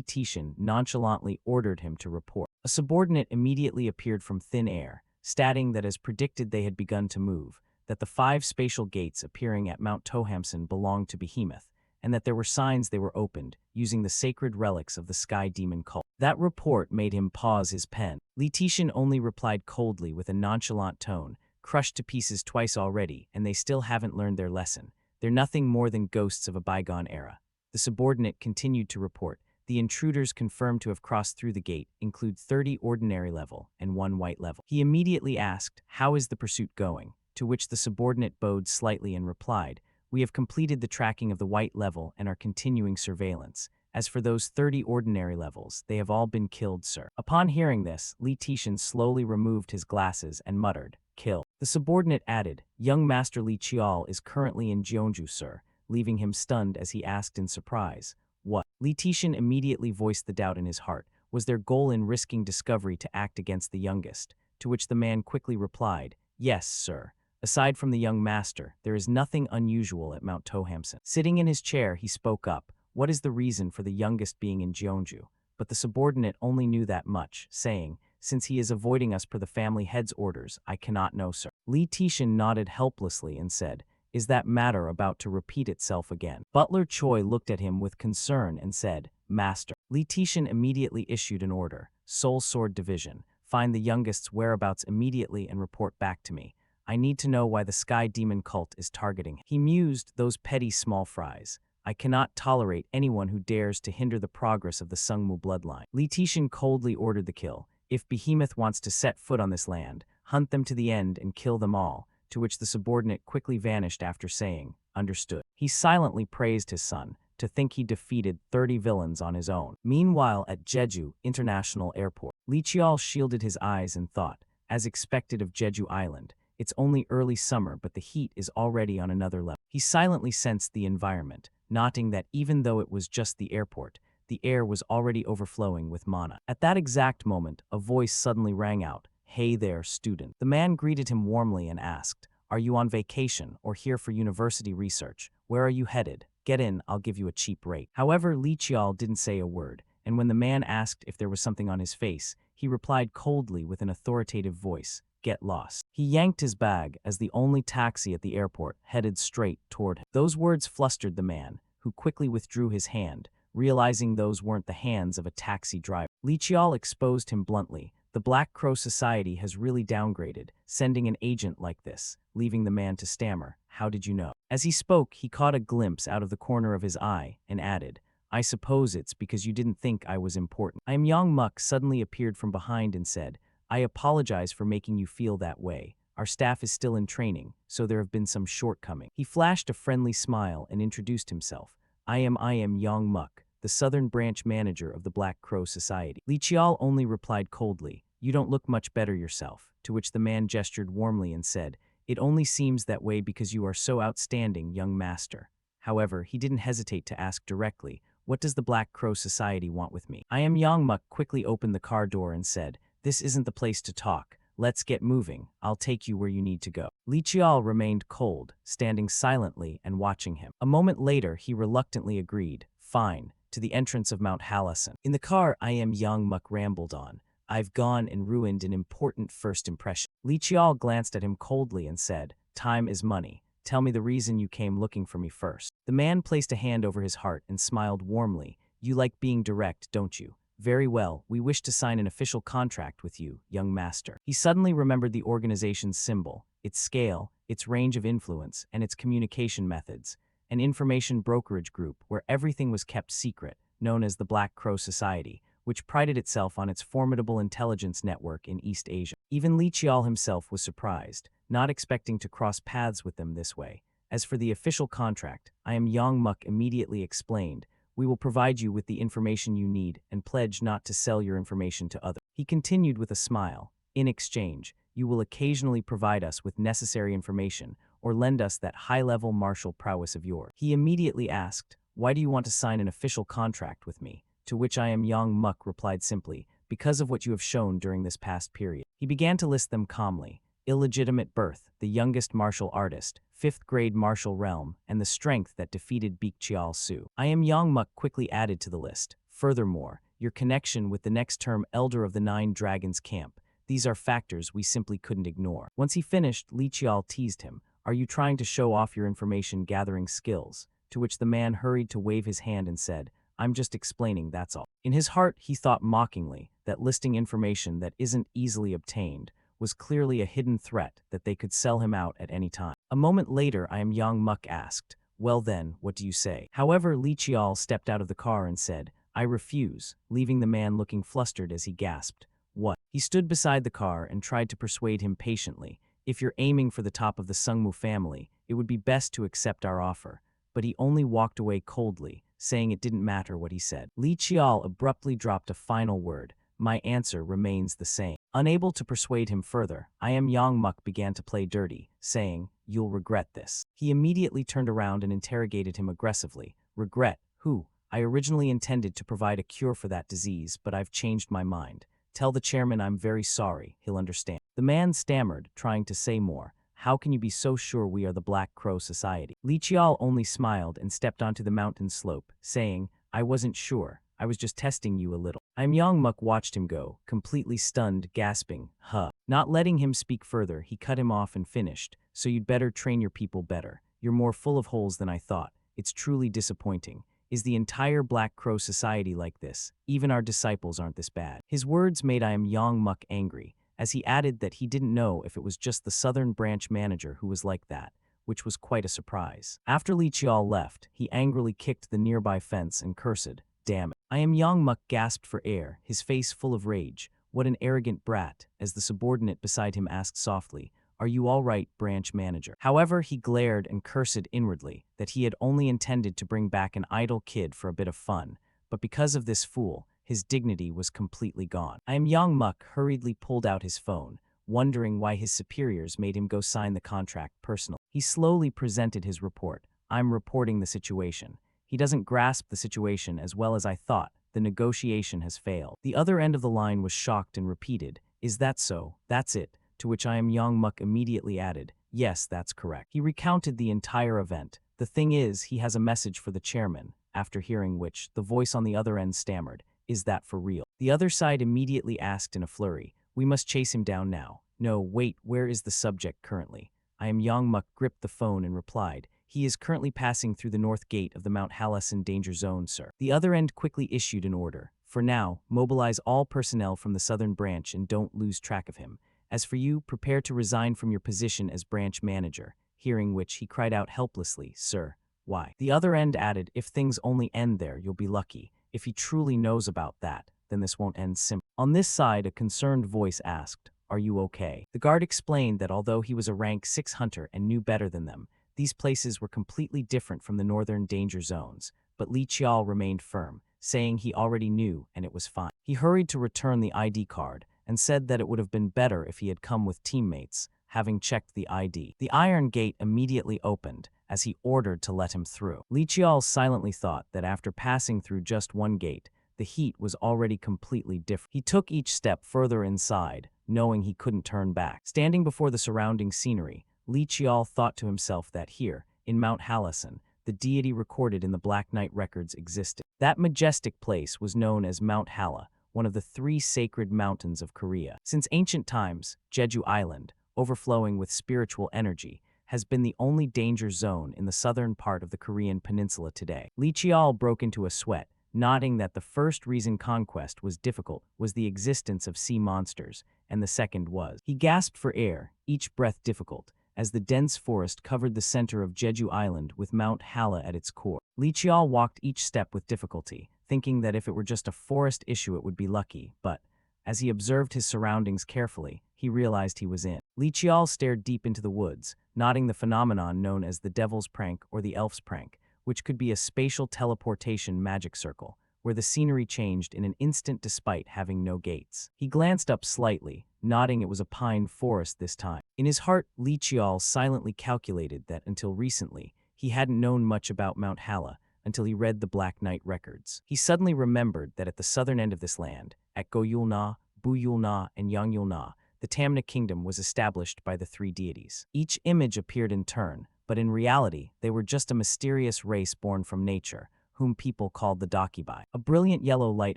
Speaker 1: Tishan nonchalantly ordered him to report. A subordinate immediately appeared from thin air, stating that as predicted they had begun to move, that the 5 spatial gates appearing at Mount Tohamson belonged to Behemoth, and that there were signs they were opened, using the sacred relics of the Sky Demon cult. That report made him pause his pen. Li Tishan only replied coldly with a nonchalant tone, crushed to pieces twice already, and they still haven't learned their lesson. They're nothing more than ghosts of a bygone era. The subordinate continued to report. The intruders confirmed to have crossed through the gate include 30 ordinary level and 1 white level. He immediately asked, "How is the pursuit going?" To which the subordinate bowed slightly and replied, "We have completed the tracking of the white level and are continuing surveillance. As for those 30 ordinary levels, they have all been killed, sir." Upon hearing this, Li Tishan slowly removed his glasses and muttered, "Kill." The subordinate added, "Young Master Li Qiao is currently in Jeonju, sir," leaving him stunned as he asked in surprise, "What?" Li Tishan immediately voiced the doubt in his heart. Was their goal in risking discovery to act against the youngest? To which the man quickly replied, "Yes, sir. Aside from the young master, there is nothing unusual at Mount Tohamson." Sitting in his chair, he spoke up, "What is the reason for the youngest being in Jeonju?" But the subordinate only knew that much, saying, "Since he is avoiding us per the family head's orders, I cannot know, sir." Li Tishan nodded helplessly and said, "Is that matter about to repeat itself again?" Butler Choi looked at him with concern and said, "Master." Li Tishan immediately issued an order, Soul Sword Division, find the youngest's whereabouts immediately and report back to me. I need to know why the Sky Demon cult is targeting him. He mused, those petty small fries. I cannot tolerate anyone who dares to hinder the progress of the Sungmu bloodline. Li Tishan coldly ordered the kill. If Behemoth wants to set foot on this land, hunt them to the end and kill them all, to which the subordinate quickly vanished after saying, understood. He silently praised his son, to think he defeated 30 villains on his own. Meanwhile, at Jeju International Airport, Li Qiao shielded his eyes and thought, as expected of Jeju Island, it's only early summer but the heat is already on another level. He silently sensed the environment, noting that even though it was just the airport, the air was already overflowing with mana. At that exact moment, a voice suddenly rang out, "Hey there, student." The man greeted him warmly and asked, "Are you on vacation or here for university research? Where are you headed? Get in, I'll give you a cheap rate." However, Li Qiao didn't say a word, and when the man asked if there was something on his face, he replied coldly with an authoritative voice, "Get lost." He yanked his bag as the only taxi at the airport headed straight toward him. Those words flustered the man, who quickly withdrew his hand, realizing those weren't the hands of a taxi driver. Li Qiao exposed him bluntly. The Black Crow Society has really downgraded, sending an agent like this, leaving the man to stammer, "How did you know?" As he spoke, he caught a glimpse out of the corner of his eye and added, "I suppose it's because you didn't think I was important." I am Yang Muk suddenly appeared from behind and said, "I apologize for making you feel that way. Our staff is still in training, so there have been some shortcomings." He flashed a friendly smile and introduced himself. I am Yang Muk, the Southern Branch Manager of the Black Crow Society." Li Qiao only replied coldly, "You don't look much better yourself," to which the man gestured warmly and said, "It only seems that way because you are so outstanding, young master." However, he didn't hesitate to ask directly, "What does the Black Crow Society want with me?" I am Yang Muk quickly opened the car door and said, "This isn't the place to talk. Let's get moving. I'll take you where you need to go." Li Qiao remained cold, standing silently and watching him. A moment later, he reluctantly agreed, "Fine," to the entrance of Mount Hallasan. In the car, I am Yang Muk rambled on, "I've gone and ruined an important first impression." Li Qiao glanced at him coldly and said, "Time is money. Tell me the reason you came looking for me first." The man placed a hand over his heart and smiled warmly. "You like being direct, don't you? Very well, we wish to sign an official contract with you, young master." He suddenly remembered the organization's symbol, its scale, its range of influence, and its communication methods. An information brokerage group where everything was kept secret, known as the Black Crow Society, which prided itself on its formidable intelligence network in East Asia. Even Li Qiao himself was surprised, not expecting to cross paths with them this way. As for the official contract, I am Yang Muk immediately explained, "We will provide you with the information you need and pledge not to sell your information to others." He continued with a smile, "In exchange, you will occasionally provide us with necessary information or lend us that high-level martial prowess of yours. He immediately asked, "Why do you want to sign an official contract with me?" To which I am Yang Muk replied simply, "Because of what you have shown during this past period." He began to list them calmly: illegitimate birth, the youngest martial artist, 5th grade martial realm, and the strength that defeated Baekjeol Su. I am Yang Muk quickly added to the list, "Furthermore, your connection with the next term Elder of the Nine Dragons camp. These are factors we simply couldn't ignore." Once he finished, Baekjeol teased him, "Are you trying to show off your information-gathering skills?" To which the man hurried to wave his hand and said, "I'm just explaining, that's all." In his heart, he thought mockingly that listing information that isn't easily obtained was clearly a hidden threat that they could sell him out at any time. A moment later, I am Yang Muk asked, "Well then, what do you say?" However, Baekjeol stepped out of the car and said, "I refuse," leaving the man looking flustered as he gasped, "What?" He stood beside the car and tried to persuade him patiently, "If you're aiming for the top of the Sungmu family, it would be best to accept our offer." But he only walked away coldly, saying it didn't matter what he said. Baekjeol abruptly dropped a final word: "My answer remains the same." Unable to persuade him further, I am Yang Muk began to play dirty, saying, "You'll regret this." He immediately turned around and interrogated him aggressively. "Regret? Who? I originally intended to provide a cure for that disease, but I've changed my mind. Tell the chairman I'm very sorry, he'll understand." The man stammered, trying to say more. "How can you be so sure we are the Black Crow Society?" Baekjeol only smiled and stepped onto the mountain slope, saying, "I wasn't sure. I was just testing you a little." Yang Muk watched him go, completely stunned, gasping, "Huh." Not letting him speak further, he cut him off and finished, "So you'd better train your people better. You're more full of holes than I thought. It's truly disappointing. Is the entire Black Crow Society like this? Even our disciples aren't this bad." His words made I am Yang Muk angry, as he added that he didn't know if it was just the Southern Branch manager who was like that, which was quite a surprise. After Baekjeol left, he angrily kicked the nearby fence and cursed, "Damn it." I am Yang Muk gasped for air, his face full of rage. "What an arrogant brat," as the subordinate beside him asked softly, "Are you all right, branch manager?" However, he glared and cursed inwardly that he had only intended to bring back an idle kid for a bit of fun, but because of this fool, his dignity was completely gone. I am Yang Muk hurriedly pulled out his phone, wondering why his superiors made him go sign the contract personally. He slowly presented his report. "I'm reporting the situation. He doesn't grasp the situation as well as I thought. The negotiation has failed." The other end of the line was shocked and repeated, "Is that so? That's it?" To which I am Yang Muk immediately added, "Yes, that's correct." He recounted the entire event. "The thing is, he has a message for the chairman," after hearing which, the voice on the other end stammered, "Is that for real?" The other side immediately asked in a flurry, "We must chase him down now." "No, wait, where is the subject currently?" I am Yang Muk gripped the phone and replied, "He is currently passing through the north gate of the Mount Halasan danger zone, sir." The other end quickly issued an order. "For now, mobilize all personnel from the southern branch and don't lose track of him. As for you, prepare to resign from your position as branch manager." Hearing which, he cried out helplessly, "Sir, why?" The other end added, "If things only end there, you'll be lucky. If he truly knows about that, then this won't end simply." On this side, a concerned voice asked, "Are you okay?" The guard explained that although he was a rank 6 hunter and knew better than them, these places were completely different from the northern danger zones, but Baekjeol remained firm, saying he already knew and it was fine. He hurried to return the ID card and said that it would have been better if he had come with teammates, having checked the ID. The iron gate immediately opened, as he ordered to let him through. Baekjeol silently thought that after passing through just one gate, the heat was already completely different. He took each step further inside, knowing he couldn't turn back. Standing before the surrounding scenery, Baekjeol thought to himself that here, in Mount Halasan, the deity recorded in the Black Knight records existed. That majestic place was known as Mount Hala, one of the 3 sacred mountains of Korea. Since ancient times, Jeju Island, overflowing with spiritual energy, has been the only danger zone in the southern part of the Korean peninsula today. Baekjeol broke into a sweat, nodding that the first reason conquest was difficult was the existence of sea monsters, and the second was. He gasped for air, each breath difficult, as the dense forest covered the center of Jeju Island with Mount Hala at its core. Baekjeol walked each step with difficulty, thinking that if it were just a forest issue it would be lucky, but, as he observed his surroundings carefully, he realized he was in. Baekjeol stared deep into the woods, noting the phenomenon known as the Devil's Prank or the Elf's Prank, which could be a spatial teleportation magic circle, where the scenery changed in an instant despite having no gates. He glanced up slightly, nodding it was a pine forest this time. In his heart, Li Qiao silently calculated that until recently, he hadn't known much about Mount Hala until he read the Black Knight records. He suddenly remembered that at the southern end of this land, at Goyulna, Buyulna, and Yangyulna, the Tamna kingdom was established by the three deities. Each image appeared in turn, but in reality, they were just a mysterious race born from nature, whom people called the Dakibai. A brilliant yellow light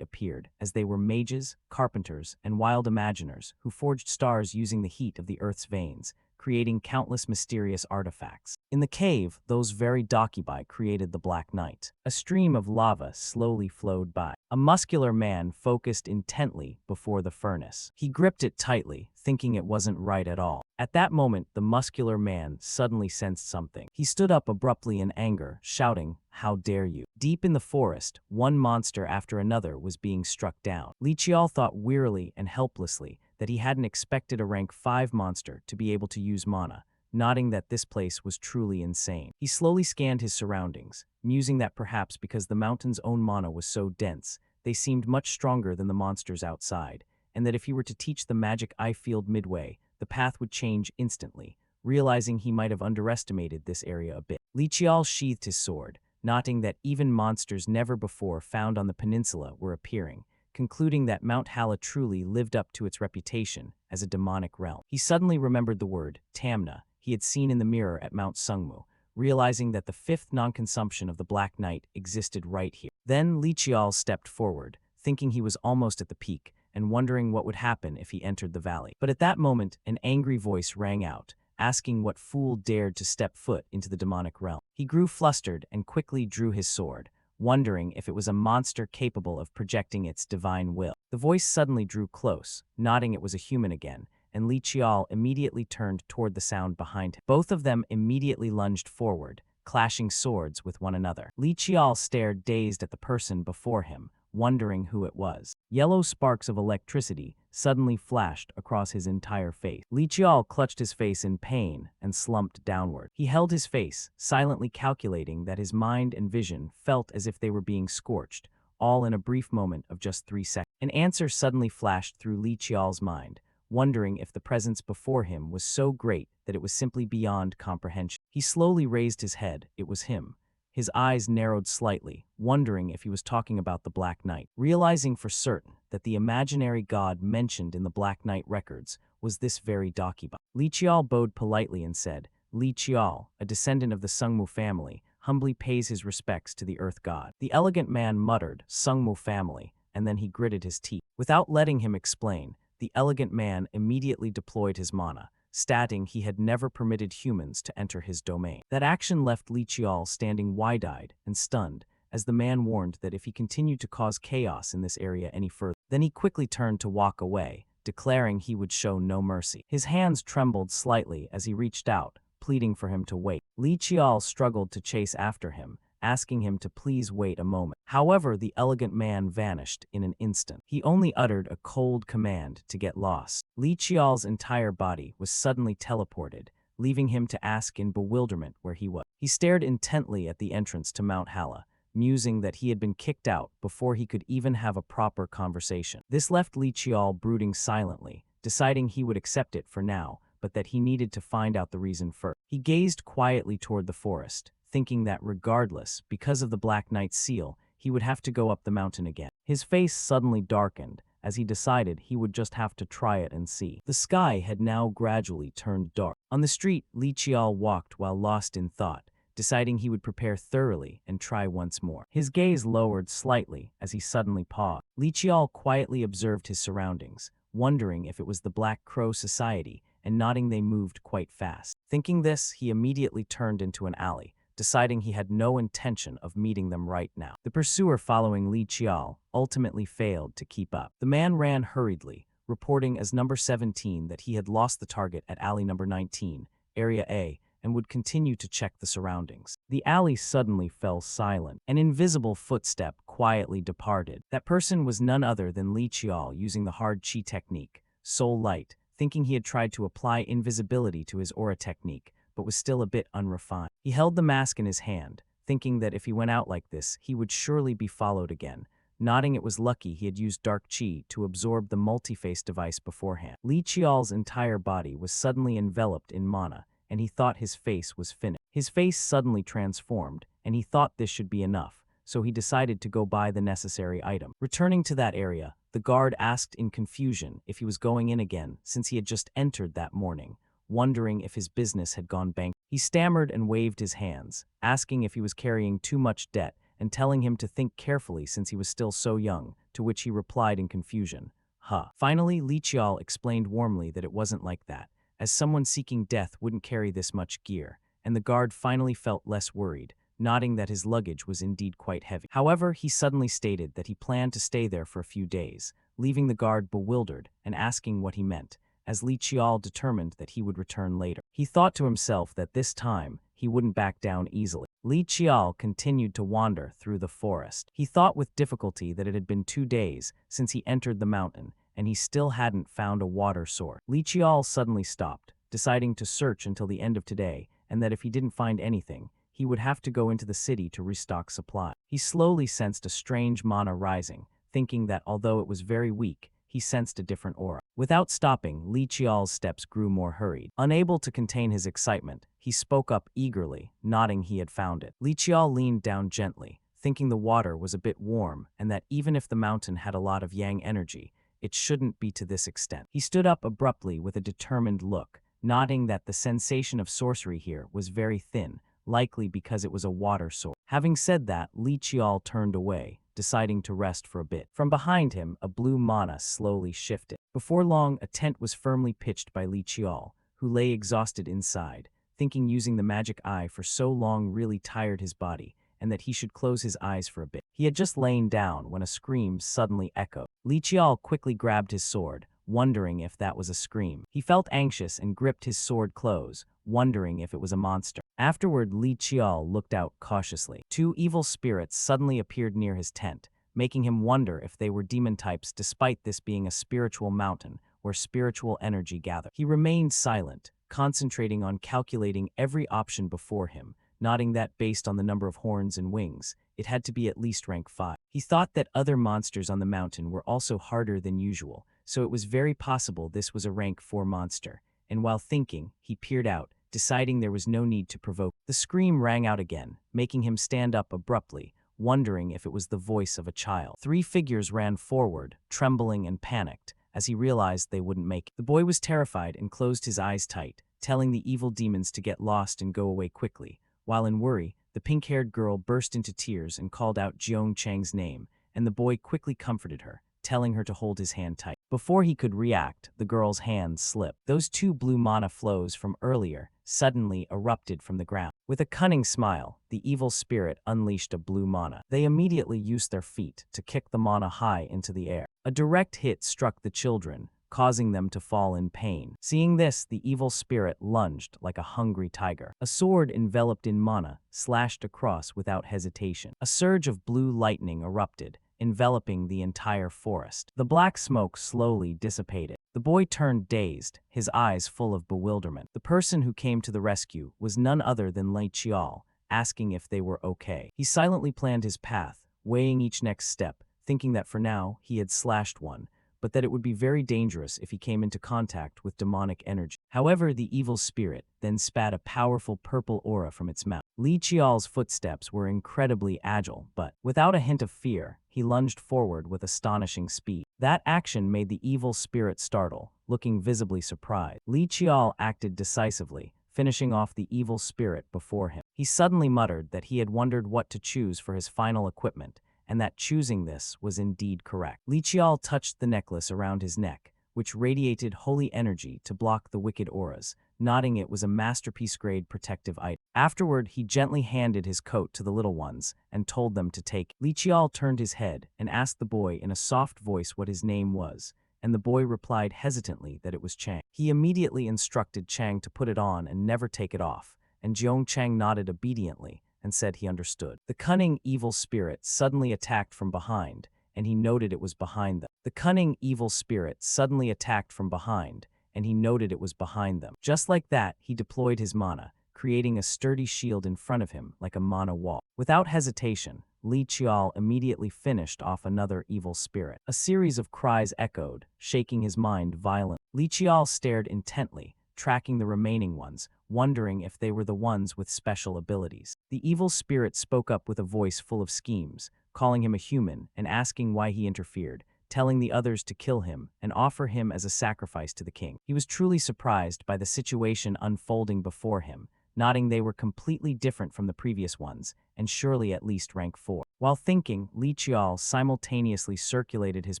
Speaker 1: appeared, as they were mages, carpenters, and wild imaginers who forged stars using the heat of the earth's veins, creating countless mysterious artifacts. In the cave, those very Dakibai created the Black Knight. A stream of lava slowly flowed by. A muscular man focused intently before the furnace. He gripped it tightly, thinking it wasn't right at all. At that moment, the muscular man suddenly sensed something. He stood up abruptly in anger, shouting, "How dare you!" Deep in the forest, one monster after another was being struck down. Li Qiao thought wearily and helplessly that he hadn't expected a rank 5 monster to be able to use mana, nodding that this place was truly insane. He slowly scanned his surroundings, musing that perhaps because the mountain's own mana was so dense, they seemed much stronger than the monsters outside, and that if he were to teach the magic eye field midway, the path would change instantly. Realizing he might have underestimated this area a bit, Li Qiao sheathed his sword, noting that even monsters never before found on the peninsula were appearing, concluding that Mount Hala truly lived up to its reputation as a demonic realm. He suddenly remembered the word, Tamna, he had seen in the mirror at Mount Sungmu, realizing that the 5th non-consumption of the Black Knight existed right here. Then Li Qiao stepped forward, thinking he was almost at the peak, and wondering what would happen if he entered the valley. But at that moment, an angry voice rang out, asking what fool dared to step foot into the demonic realm. He grew flustered and quickly drew his sword, wondering if it was a monster capable of projecting its divine will. The voice suddenly drew close, nodding it was a human again, and Li Qiao immediately turned toward the sound behind him. Both of them immediately lunged forward, clashing swords with one another. Li Qiao stared dazed at the person before him, wondering who it was. Yellow sparks of electricity suddenly flashed across his entire face. Li Qiao clutched his face in pain and slumped downward. He held his face, silently calculating that his mind and vision felt as if they were being scorched, all in a brief moment of just 3 seconds. An answer suddenly flashed through Li Qiao's mind, wondering if the presence before him was so great that it was simply beyond comprehension. He slowly raised his head. It was him. His eyes narrowed slightly, wondering if he was talking about the Black Knight. Realizing for certain that the imaginary god mentioned in the Black Knight records was this very Dakiba. Li Qiao bowed politely and said, "Li Qiao, a descendant of the Sungmu family, humbly pays his respects to the Earth God." The elegant man muttered, "Sungmu family," and then he gritted his teeth. Without letting him explain, the elegant man immediately deployed his mana, stating he had never permitted humans to enter his domain. That action left Li Qiao standing wide-eyed and stunned, as the man warned that if he continued to cause chaos in this area any further, then he quickly turned to walk away, declaring he would show no mercy. His hands trembled slightly as he reached out, pleading for him to wait. Li Qiao struggled to chase after him, asking him to please wait a moment. However, the elegant man vanished in an instant. He only uttered a cold command to get lost. Li Qiao's entire body was suddenly teleported, leaving him to ask in bewilderment where he was. He stared intently at the entrance to Mount Hala, musing that he had been kicked out before he could even have a proper conversation. This left Li Qiao brooding silently, deciding he would accept it for now, but that he needed to find out the reason first. He gazed quietly toward the forest, thinking that regardless, because of the Black Knight's seal, he would have to go up the mountain again. His face suddenly darkened, as he decided he would just have to try it and see. The sky had now gradually turned dark. On the street, Li Qiao walked while lost in thought, deciding he would prepare thoroughly and try once more. His gaze lowered slightly as he suddenly paused. Li Qiao quietly observed his surroundings, wondering if it was the Black Crow Society, and nodding they moved quite fast. Thinking this, he immediately turned into an alley, deciding he had no intention of meeting them right now. The pursuer following Li Qiao ultimately failed to keep up. The man ran hurriedly, reporting as number 17 that he had lost the target at alley number 19, area A, and would continue to check the surroundings. The alley suddenly fell silent. An invisible footstep quietly departed. That person was none other than Li Qiao using the hard chi technique, Soul Light, thinking he had tried to apply invisibility to his aura technique, but was still a bit unrefined. He held the mask in his hand, thinking that if he went out like this, he would surely be followed again, nodding it was lucky he had used dark chi to absorb the multi-face device beforehand. Li Qiao's entire body was suddenly enveloped in mana, and he thought his face was finished. His face suddenly transformed, and he thought this should be enough, so he decided to go buy the necessary item. Returning to that area, the guard asked in confusion if he was going in again since he had just entered that morning, wondering if his business had gone bankrupt. He stammered and waved his hands, asking if he was carrying too much debt and telling him to think carefully since he was still so young, to which he replied in confusion, "Huh." Finally, Li Qiao explained warmly that it wasn't like that, as someone seeking death wouldn't carry this much gear, and the guard finally felt less worried, nodding that his luggage was indeed quite heavy. However, he suddenly stated that he planned to stay there for a few days, leaving the guard bewildered and asking what he meant, as Li Qiao determined that he would return later. He thought to himself that this time, he wouldn't back down easily. Li Qiao continued to wander through the forest. He thought with difficulty that it had been 2 days since he entered the mountain, and he still hadn't found a water source. Li Qiao suddenly stopped, deciding to search until the end of today, and that if he didn't find anything, he would have to go into the city to restock supply. He slowly sensed a strange mana rising, thinking that although it was very weak, he sensed a different aura. Without stopping, Li Qiao's steps grew more hurried. Unable to contain his excitement, he spoke up eagerly, nodding he had found it. Li Qiao leaned down gently, thinking the water was a bit warm and that even if the mountain had a lot of yang energy, it shouldn't be to this extent. He stood up abruptly with a determined look, nodding that the sensation of sorcery here was very thin, likely because it was a water source. Having said that, Li Qiao turned away, deciding to rest for a bit. From behind him, a blue mana slowly shifted. Before long, a tent was firmly pitched by Li Qiao, who lay exhausted inside, thinking using the magic eye for so long really tired his body, and that he should close his eyes for a bit. He had just lain down when a scream suddenly echoed. Li Qiao quickly grabbed his sword, wondering if that was a scream. He felt anxious and gripped his sword close, wondering if it was a monster. Afterward, Li Qiao looked out cautiously. 2 evil spirits suddenly appeared near his tent, making him wonder if they were demon types despite this being a spiritual mountain where spiritual energy gathered. He remained silent, concentrating on calculating every option before him, nodding that based on the number of horns and wings, it had to be at least rank 5. He thought that other monsters on the mountain were also harder than usual, so it was very possible this was a rank 4 monster, and while thinking, he peered out, deciding there was no need to provoke. The scream rang out again, making him stand up abruptly, wondering if it was the voice of a child. 3 figures ran forward, trembling and panicked, as he realized they wouldn't make it. The boy was terrified and closed his eyes tight, telling the evil demons to get lost and go away quickly. While in worry, the pink-haired girl burst into tears and called out Jiong Chang's name, and the boy quickly comforted her, telling her to hold his hand tight. Before he could react, the girl's hand slipped. Those 2 blue mana flows from earlier suddenly erupted from the ground. With a cunning smile, the evil spirit unleashed a blue mana. They immediately used their feet to kick the mana high into the air. A direct hit struck the children, causing them to fall in pain. Seeing this, the evil spirit lunged like a hungry tiger. A sword enveloped in mana slashed across without hesitation. A surge of blue lightning erupted, enveloping the entire forest. The black smoke slowly dissipated. The boy turned dazed, his eyes full of bewilderment. The person who came to the rescue was none other than Li Qiao, asking if they were okay. He silently planned his path, weighing each next step, thinking that for now he had slashed one, but that it would be very dangerous if he came into contact with demonic energy. However, the evil spirit then spat a powerful purple aura from its mouth. Li Qiao's footsteps were incredibly agile, but without a hint of fear, he lunged forward with astonishing speed. That action made the evil spirit startle, looking visibly surprised. Li Qiao acted decisively, finishing off the evil spirit before him. He suddenly muttered that he had wondered what to choose for his final equipment, and that choosing this was indeed correct. Li Qiao touched the necklace around his neck, which radiated holy energy to block the wicked auras, nodding it was a masterpiece-grade protective item. Afterward, he gently handed his coat to the little ones and told them to take it. Li Qiao turned his head and asked the boy in a soft voice what his name was, and the boy replied hesitantly that it was Chang. He immediately instructed Chang to put it on and never take it off, and Jiong Chang nodded obediently and said he understood. The cunning evil spirit suddenly attacked from behind, and he noted it was behind them. The cunning evil spirit suddenly attacked from behind, and he noted it was behind them. Just like that, he deployed his mana, creating a sturdy shield in front of him like a mana wall. Without hesitation, Li Qiao immediately finished off another evil spirit. A series of cries echoed, shaking his mind violently. Li Qiao stared intently, tracking the remaining ones, wondering if they were the ones with special abilities. The evil spirit spoke up with a voice full of schemes, calling him a human and asking why he interfered, telling the others to kill him and offer him as a sacrifice to the king. He was truly surprised by the situation unfolding before him, nodding they were completely different from the previous ones, and surely at least rank 4. While thinking, Li Qiao simultaneously circulated his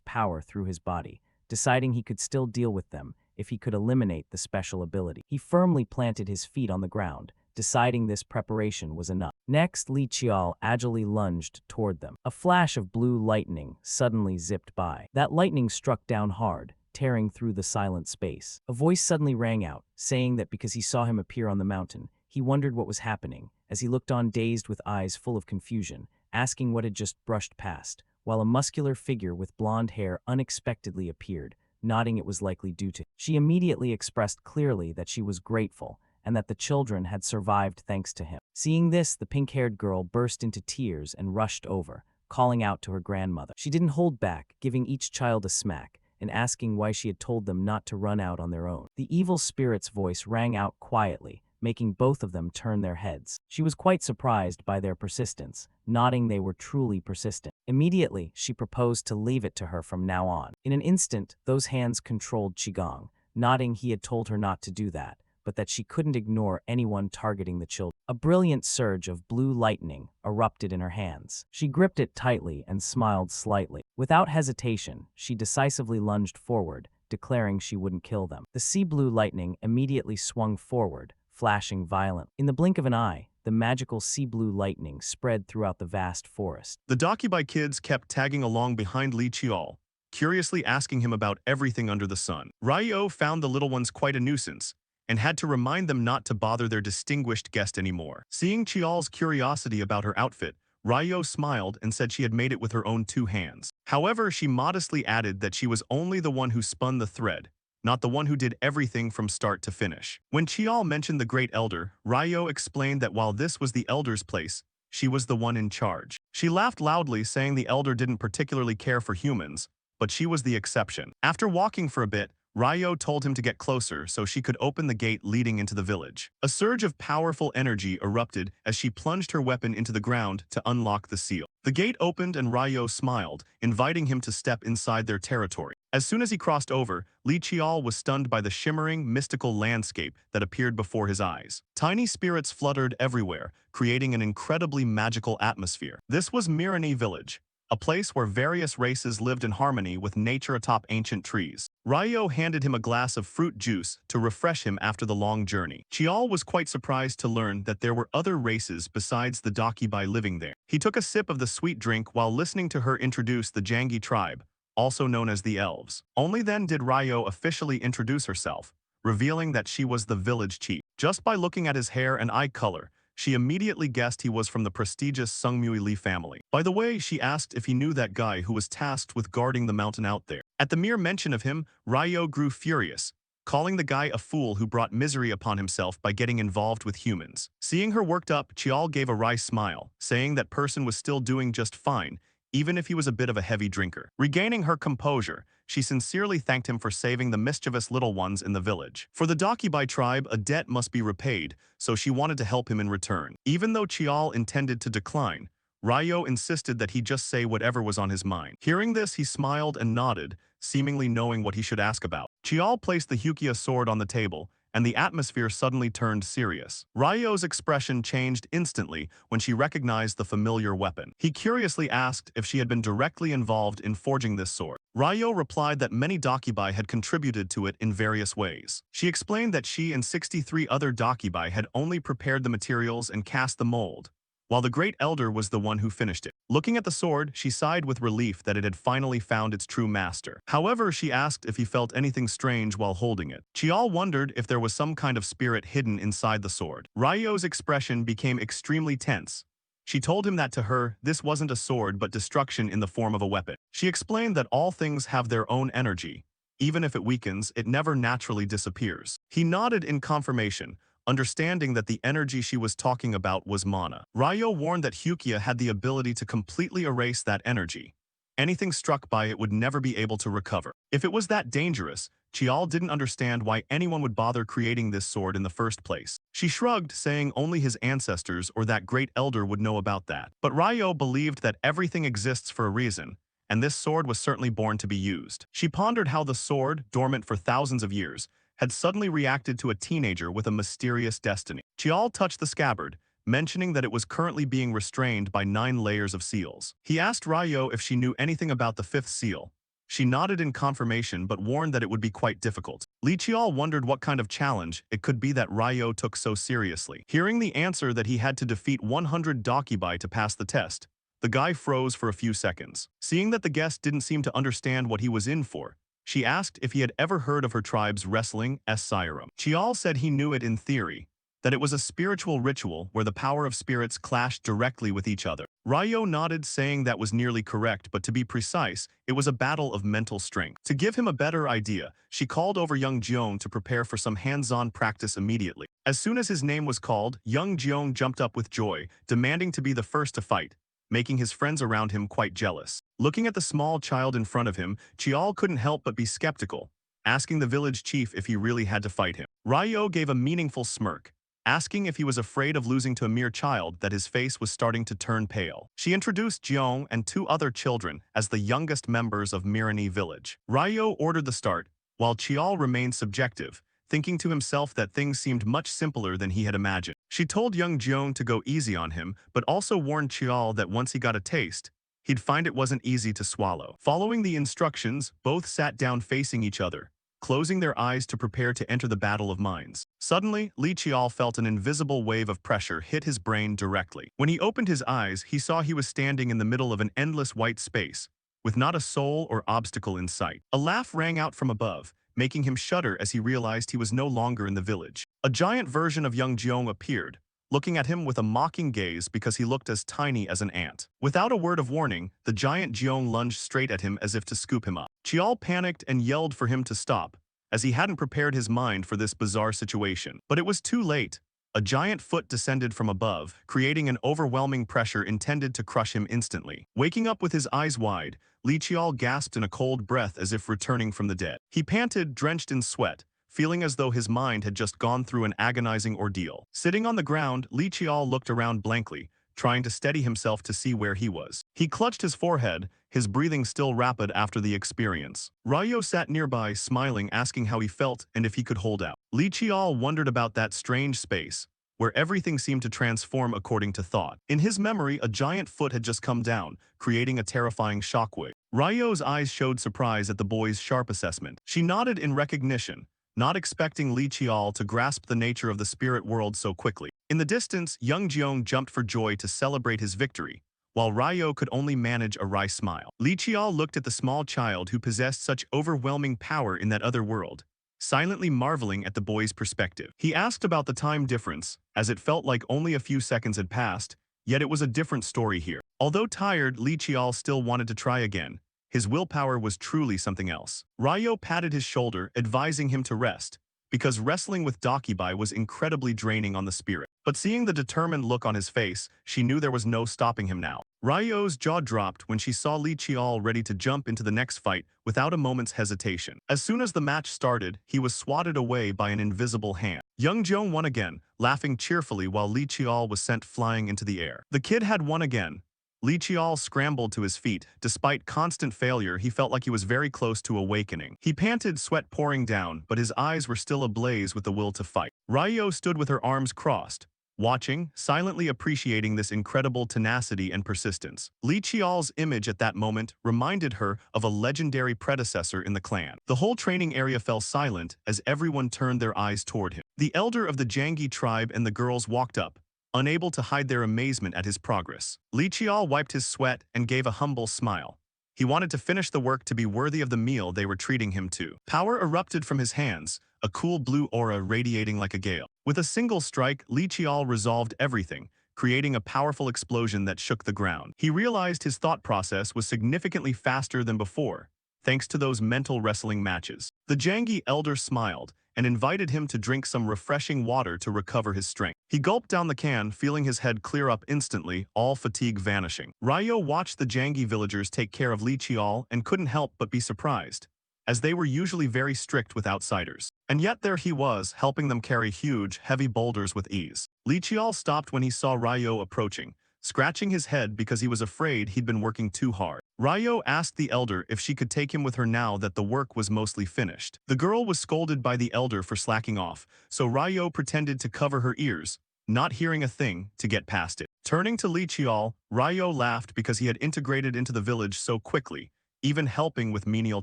Speaker 1: power through his body, deciding he could still deal with them if he could eliminate the special ability. He firmly planted his feet on the ground, deciding this preparation was enough. Next, Li Qiao agilely lunged toward them. A flash of blue lightning suddenly zipped by. That lightning struck down hard, tearing through the silent space. A voice suddenly rang out, saying that because he saw him appear on the mountain, he wondered what was happening, as he looked on dazed with eyes full of confusion, asking what had just brushed past, while a muscular figure with blonde hair unexpectedly appeared, nodding it was likely due to. She immediately expressed clearly that she was grateful, and that the children had survived thanks to him. Seeing this, the pink-haired girl burst into tears and rushed over, calling out to her grandmother. She didn't hold back, giving each child a smack, and asking why she had told them not to run out on their own. The evil spirit's voice rang out quietly, making both of them turn their heads. She was quite surprised by their persistence, nodding they were truly persistent. Immediately, she proposed to leave it to her from now on. In an instant, those hands controlled Qigong, nodding he had told her not to do that, but that she couldn't ignore anyone targeting the children. A brilliant surge of blue lightning erupted in her hands. She gripped it tightly and smiled slightly. Without hesitation, she decisively lunged forward, declaring she wouldn't kill them. The sea blue lightning immediately swung forward, flashing violently. In the blink of an eye, the magical sea blue lightning spread throughout the vast forest.
Speaker 2: The Dakibai kids kept tagging along behind Li Qiao, curiously asking him about everything under the sun. Ryo found the little ones quite a nuisance, and had to remind them not to bother their distinguished guest anymore. Seeing Qiao's curiosity about her outfit, Ryo smiled and said she had made it with her own 2 hands. However, she modestly added that she was only the one who spun the thread, not the one who did everything from start to finish. When Qiao mentioned the Great Elder, Ryo explained that while this was the Elder's place, she was the one in charge. She laughed loudly, saying the Elder didn't particularly care for humans, but she was the exception. After walking for a bit, Ryo told him to get closer so she could open the gate leading into the village. A surge of powerful energy erupted as she plunged her weapon into the ground to unlock the seal. The gate opened and Ryo smiled, inviting him to step inside their territory. As soon as he crossed over, Li Qiao was stunned by the shimmering, mystical landscape that appeared before his eyes. Tiny spirits fluttered everywhere, creating an incredibly magical atmosphere. This was Mirani Village, a place where various races lived in harmony with nature atop ancient trees. Ryo handed him a glass of fruit juice to refresh him after the long journey. Qiao was quite surprised to learn that there were other races besides the Dakibai living there. He took a sip of the sweet drink while listening to her introduce the Jangi tribe, also known as the Elves. Only then did Ryo officially introduce herself, revealing that she was the village chief. Just by looking at his hair and eye color, she immediately guessed he was from the prestigious Sungmui Li family. By the way, she asked if he knew that guy who was tasked with guarding the mountain out there. At the mere mention of him, Ryo grew furious, calling the guy a fool who brought misery upon himself by getting involved with humans. Seeing her worked up, Qiao gave a wry smile, saying that person was still doing just fine, even if he was a bit of a heavy drinker. Regaining her composure, she sincerely thanked him for saving the mischievous little ones in the village. For the Dakibai tribe, a debt must be repaid, so she wanted to help him in return. Even though Qiao intended to decline, Ryo insisted that he just say whatever was on his mind. Hearing this, he smiled and nodded, seemingly knowing what he should ask about. Qiao placed the Hukia sword on the table, and the atmosphere suddenly turned serious. Ryo's expression changed instantly when she recognized the familiar weapon. He curiously asked if she had been directly involved in forging this sword. Ryo replied that many Dakibai had contributed to it in various ways. She explained that she and 63 other Dakibai had only prepared the materials and cast the mold, while the Great Elder was the one who finished it. Looking at the sword, she sighed with relief that it had finally found its true master. However, she asked if he felt anything strange while holding it. Qiao wondered if there was some kind of spirit hidden inside the sword. Ryo's expression became extremely tense. She told him that to her, this wasn't a sword but destruction in the form of a weapon. She explained that all things have their own energy. Even if it weakens, it never naturally disappears. He nodded in confirmation, understanding that the energy she was talking about was mana. Ryo warned that Hyukia had the ability to completely erase that energy. Anything struck by it would never be able to recover. If it was that dangerous, Chial didn't understand why anyone would bother creating this sword in the first place. She shrugged, saying only his ancestors or that great elder would know about that. But Ryo believed that everything exists for a reason, and this sword was certainly born to be used. She pondered how the sword, dormant for thousands of years, had suddenly reacted to a teenager with a mysterious destiny. Chial touched the scabbard, mentioning that it was currently being restrained by 9 layers of seals. He asked Ryo if she knew anything about the 5th seal. She nodded in confirmation but warned that it would be quite difficult. Li Chial wondered what kind of challenge it could be that Ryo took so seriously. Hearing the answer that he had to defeat 100 Dakibai to pass the test, the guy froze for a few seconds. Seeing that the guest didn't seem to understand what he was in for, she asked if he had ever heard of her tribe's wrestling, Siram. Chial said he knew it in theory, that it was a spiritual ritual where the power of spirits clashed directly with each other. Ryo nodded, saying that was nearly correct, but to be precise, it was a battle of mental strength. To give him a better idea, she called over young Jeon to prepare for some hands-on practice immediately. As soon as his name was called, young Jeon jumped up with joy, demanding to be the first to fight, making his friends around him quite jealous. Looking at the small child in front of him, Chial couldn't help but be skeptical, asking the village chief if he really had to fight him. Ryo gave a meaningful smirk, asking if he was afraid of losing to a mere child that his face was starting to turn pale. She introduced Jeong and 2 other children as the youngest members of Mirani village. Ryo ordered the start, while Chial remained subjective, thinking to himself that things seemed much simpler than he had imagined. She told young Jeong to go easy on him, but also warned Chial that once he got a taste, he'd find it wasn't easy to swallow. Following the instructions, both sat down facing each other, closing their eyes to prepare to enter the battle of minds. Suddenly, Li Chial felt an invisible wave of pressure hit his brain directly. When he opened his eyes, he saw he was standing in the middle of an endless white space, with not a soul or obstacle in sight. A laugh rang out from above, making him shudder as he realized he was no longer in the village. A giant version of young Jeong appeared, looking at him with a mocking gaze because he looked as tiny as an ant. Without a word of warning, the giant Jeong lunged straight at him as if to scoop him up. Chial panicked and yelled for him to stop, as he hadn't prepared his mind for this bizarre situation. But it was too late. A giant foot descended from above, creating an overwhelming pressure intended to crush him instantly. Waking up with his eyes wide, Li Chial gasped in a cold breath as if returning from the dead. He panted, drenched in sweat, feeling as though his mind had just gone through an agonizing ordeal. Sitting on the ground, Li Chial looked around blankly, trying to steady himself to see where he was. He clutched his forehead, his breathing still rapid after the experience. Ryo sat nearby, smiling, asking how he felt and if he could hold out. Li Chial wondered about that strange space, where everything seemed to transform according to thought. In his memory, a giant foot had just come down, creating a terrifying shockwave. Ryo's eyes showed surprise at the boy's sharp assessment. She nodded in recognition, not expecting Li Chial to grasp the nature of the spirit world so quickly. In the distance, young Jeong jumped for joy to celebrate his victory, while Ryo could only manage a wry smile. Li Chial looked at the small child who possessed such overwhelming power in that other world, silently marveling at the boy's perspective. He asked about the time difference, as it felt like only a few seconds had passed, yet it was a different story here. Although tired, Li Chial still wanted to try again. His willpower was truly something else. Ryo patted his shoulder, advising him to rest, because wrestling with Dakibai was incredibly draining on the spirit. But seeing the determined look on his face, she knew there was no stopping him now. Ryo's jaw dropped when she saw Li Chial ready to jump into the next fight without a moment's hesitation. As soon as the match started, he was swatted away by an invisible hand. Young Jeong won again, laughing cheerfully while Li Chial was sent flying into the air. The kid had won again. Li Chial scrambled to his feet. Despite constant failure, he felt like he was very close to awakening. He panted, sweat pouring down, but his eyes were still ablaze with the will to fight. Ryo stood with her arms crossed, watching, silently appreciating this incredible tenacity and persistence. Li Chial's image at that moment reminded her of a legendary predecessor in the clan. The whole training area fell silent as everyone turned their eyes toward him. The elder of the Jangi tribe and the girls walked up, unable to hide their amazement at his progress. Li Chial wiped his sweat and gave a humble smile. He wanted to finish the work to be worthy of the meal they were treating him to. Power erupted from his hands, a cool blue aura radiating like a gale. With a single strike, Li Chial resolved everything, creating a powerful explosion that shook the ground. He realized his thought process was significantly faster than before, thanks to those mental wrestling matches. The Jangi elder smiled and invited him to drink some refreshing water to recover his strength. He gulped down the can, feeling his head clear up instantly, all fatigue vanishing. Ryo watched the Jangi villagers take care of Li Qiao and couldn't help but be surprised, as they were usually very strict with outsiders. And yet there he was, helping them carry huge, heavy boulders with ease. Li Qiao stopped when he saw Ryo approaching, scratching his head because he was afraid he'd been working too hard. Ryo asked the elder if she could take him with her now that the work was mostly finished. The girl was scolded by the elder for slacking off, so Ryo pretended to cover her ears, not hearing a thing, to get past it. Turning to Li Qiao, Ryo laughed because he had integrated into the village so quickly, even helping with menial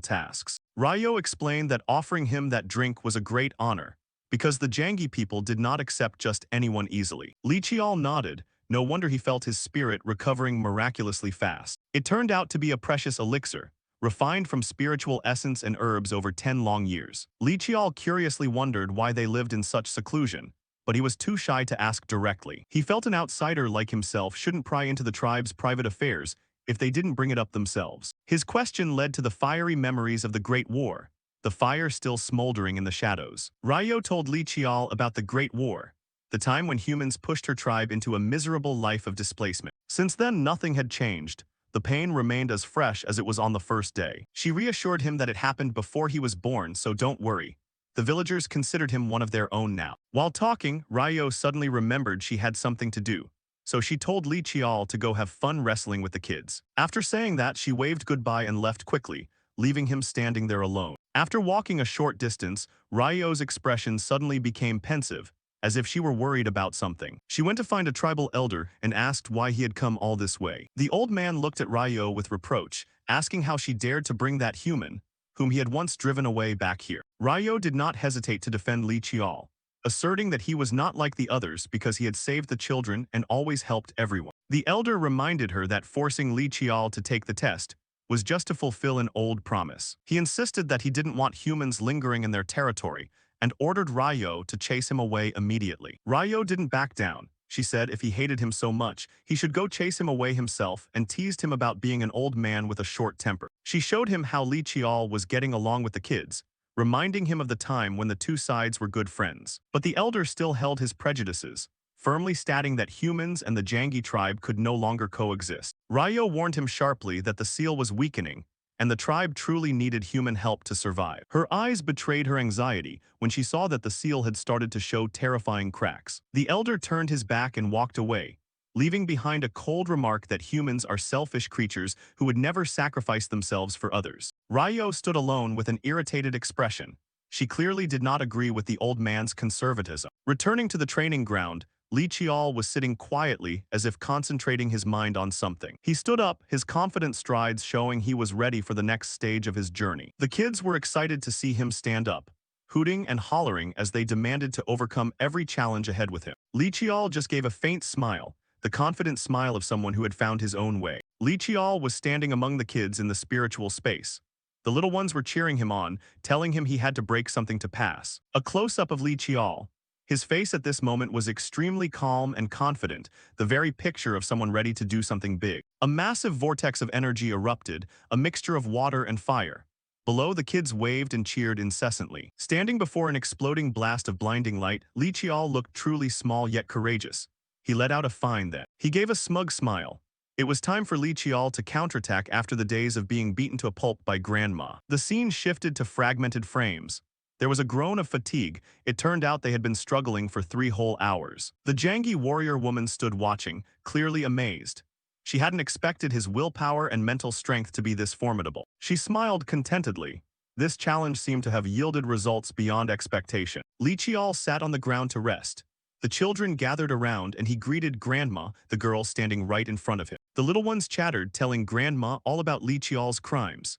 Speaker 2: tasks. Ryo explained that offering him that drink was a great honor, because the Jangi people did not accept just anyone easily. Li Qiao nodded. No wonder he felt his spirit recovering miraculously fast. It turned out to be a precious elixir, refined from spiritual essence and herbs over 10 long years. Li Qiao curiously wondered why they lived in such seclusion, but he was too shy to ask directly. He felt an outsider like himself shouldn't pry into the tribe's private affairs if they didn't bring it up themselves. His question led to the fiery memories of the Great War, the fire still smoldering in the shadows. Ryo told Li Qiao about the Great War, the time when humans pushed her tribe into a miserable life of displacement. Since then, nothing had changed. The pain remained as fresh as it was on the first day. She reassured him that it happened before he was born, so don't worry. The villagers considered him one of their own now. While talking, Ryo suddenly remembered she had something to do, so she told Li Qiao to go have fun wrestling with the kids. After saying that, she waved goodbye and left quickly, leaving him standing there alone. After walking a short distance, Ryo's expression suddenly became pensive, as if she were worried about something. She went to find a tribal elder and asked why he had come all this way. The old man looked at Ryo with reproach, asking how she dared to bring that human, whom he had once driven away, back here. Ryo did not hesitate to defend Li Qiao, asserting that he was not like the others because he had saved the children and always helped everyone. The elder reminded her that forcing Li Qiao to take the test was just to fulfill an old promise. He insisted that he didn't want humans lingering in their territory, and ordered Ryo to chase him away immediately. Ryo didn't back down. She said if he hated him so much, he should go chase him away himself, and teased him about being an old man with a short temper. She showed him how Li Qiao was getting along with the kids, reminding him of the time when the two sides were good friends. But the elder still held his prejudices, firmly stating that humans and the Jangi tribe could no longer coexist. Ryo warned him sharply that the seal was weakening, and the tribe truly needed human help to survive. Her eyes betrayed her anxiety when she saw that the seal had started to show terrifying cracks. The elder turned his back and walked away, leaving behind a cold remark that humans are selfish creatures who would never sacrifice themselves for others. Ryo stood alone with an irritated expression. She clearly did not agree with the old man's conservatism. Returning to the training ground, Li Qiao was sitting quietly as if concentrating his mind on something. He stood up, his confident strides showing he was ready for the next stage of his journey. The kids were excited to see him stand up, hooting and hollering as they demanded to overcome every challenge ahead with him. Li Qiao just gave a faint smile, the confident smile of someone who had found his own way. Li Qiao was standing among the kids in the spiritual space. The little ones were cheering him on, telling him he had to break something to pass. A close-up of Li Qiao. His face at this moment was extremely calm and confident, the very picture of someone ready to do something big. A massive vortex of energy erupted, a mixture of water and fire. Below, the kids waved and cheered incessantly. Standing before an exploding blast of blinding light, Li Qiao looked truly small yet courageous. He let out a fine then. He gave a smug smile. It was time for Li Qiao to counterattack after the days of being beaten to a pulp by Grandma. The scene shifted to fragmented frames. There was a groan of fatigue. It turned out they had been struggling for 3 whole hours. The Jangi warrior woman stood watching, clearly amazed. She hadn't expected his willpower and mental strength to be this formidable. She smiled contentedly. This challenge seemed to have yielded results beyond expectation. Li Qiao sat on the ground to rest. The children gathered around and he greeted Grandma, the girl standing right in front of him. The little ones chattered, telling Grandma all about Li Qiao's crimes.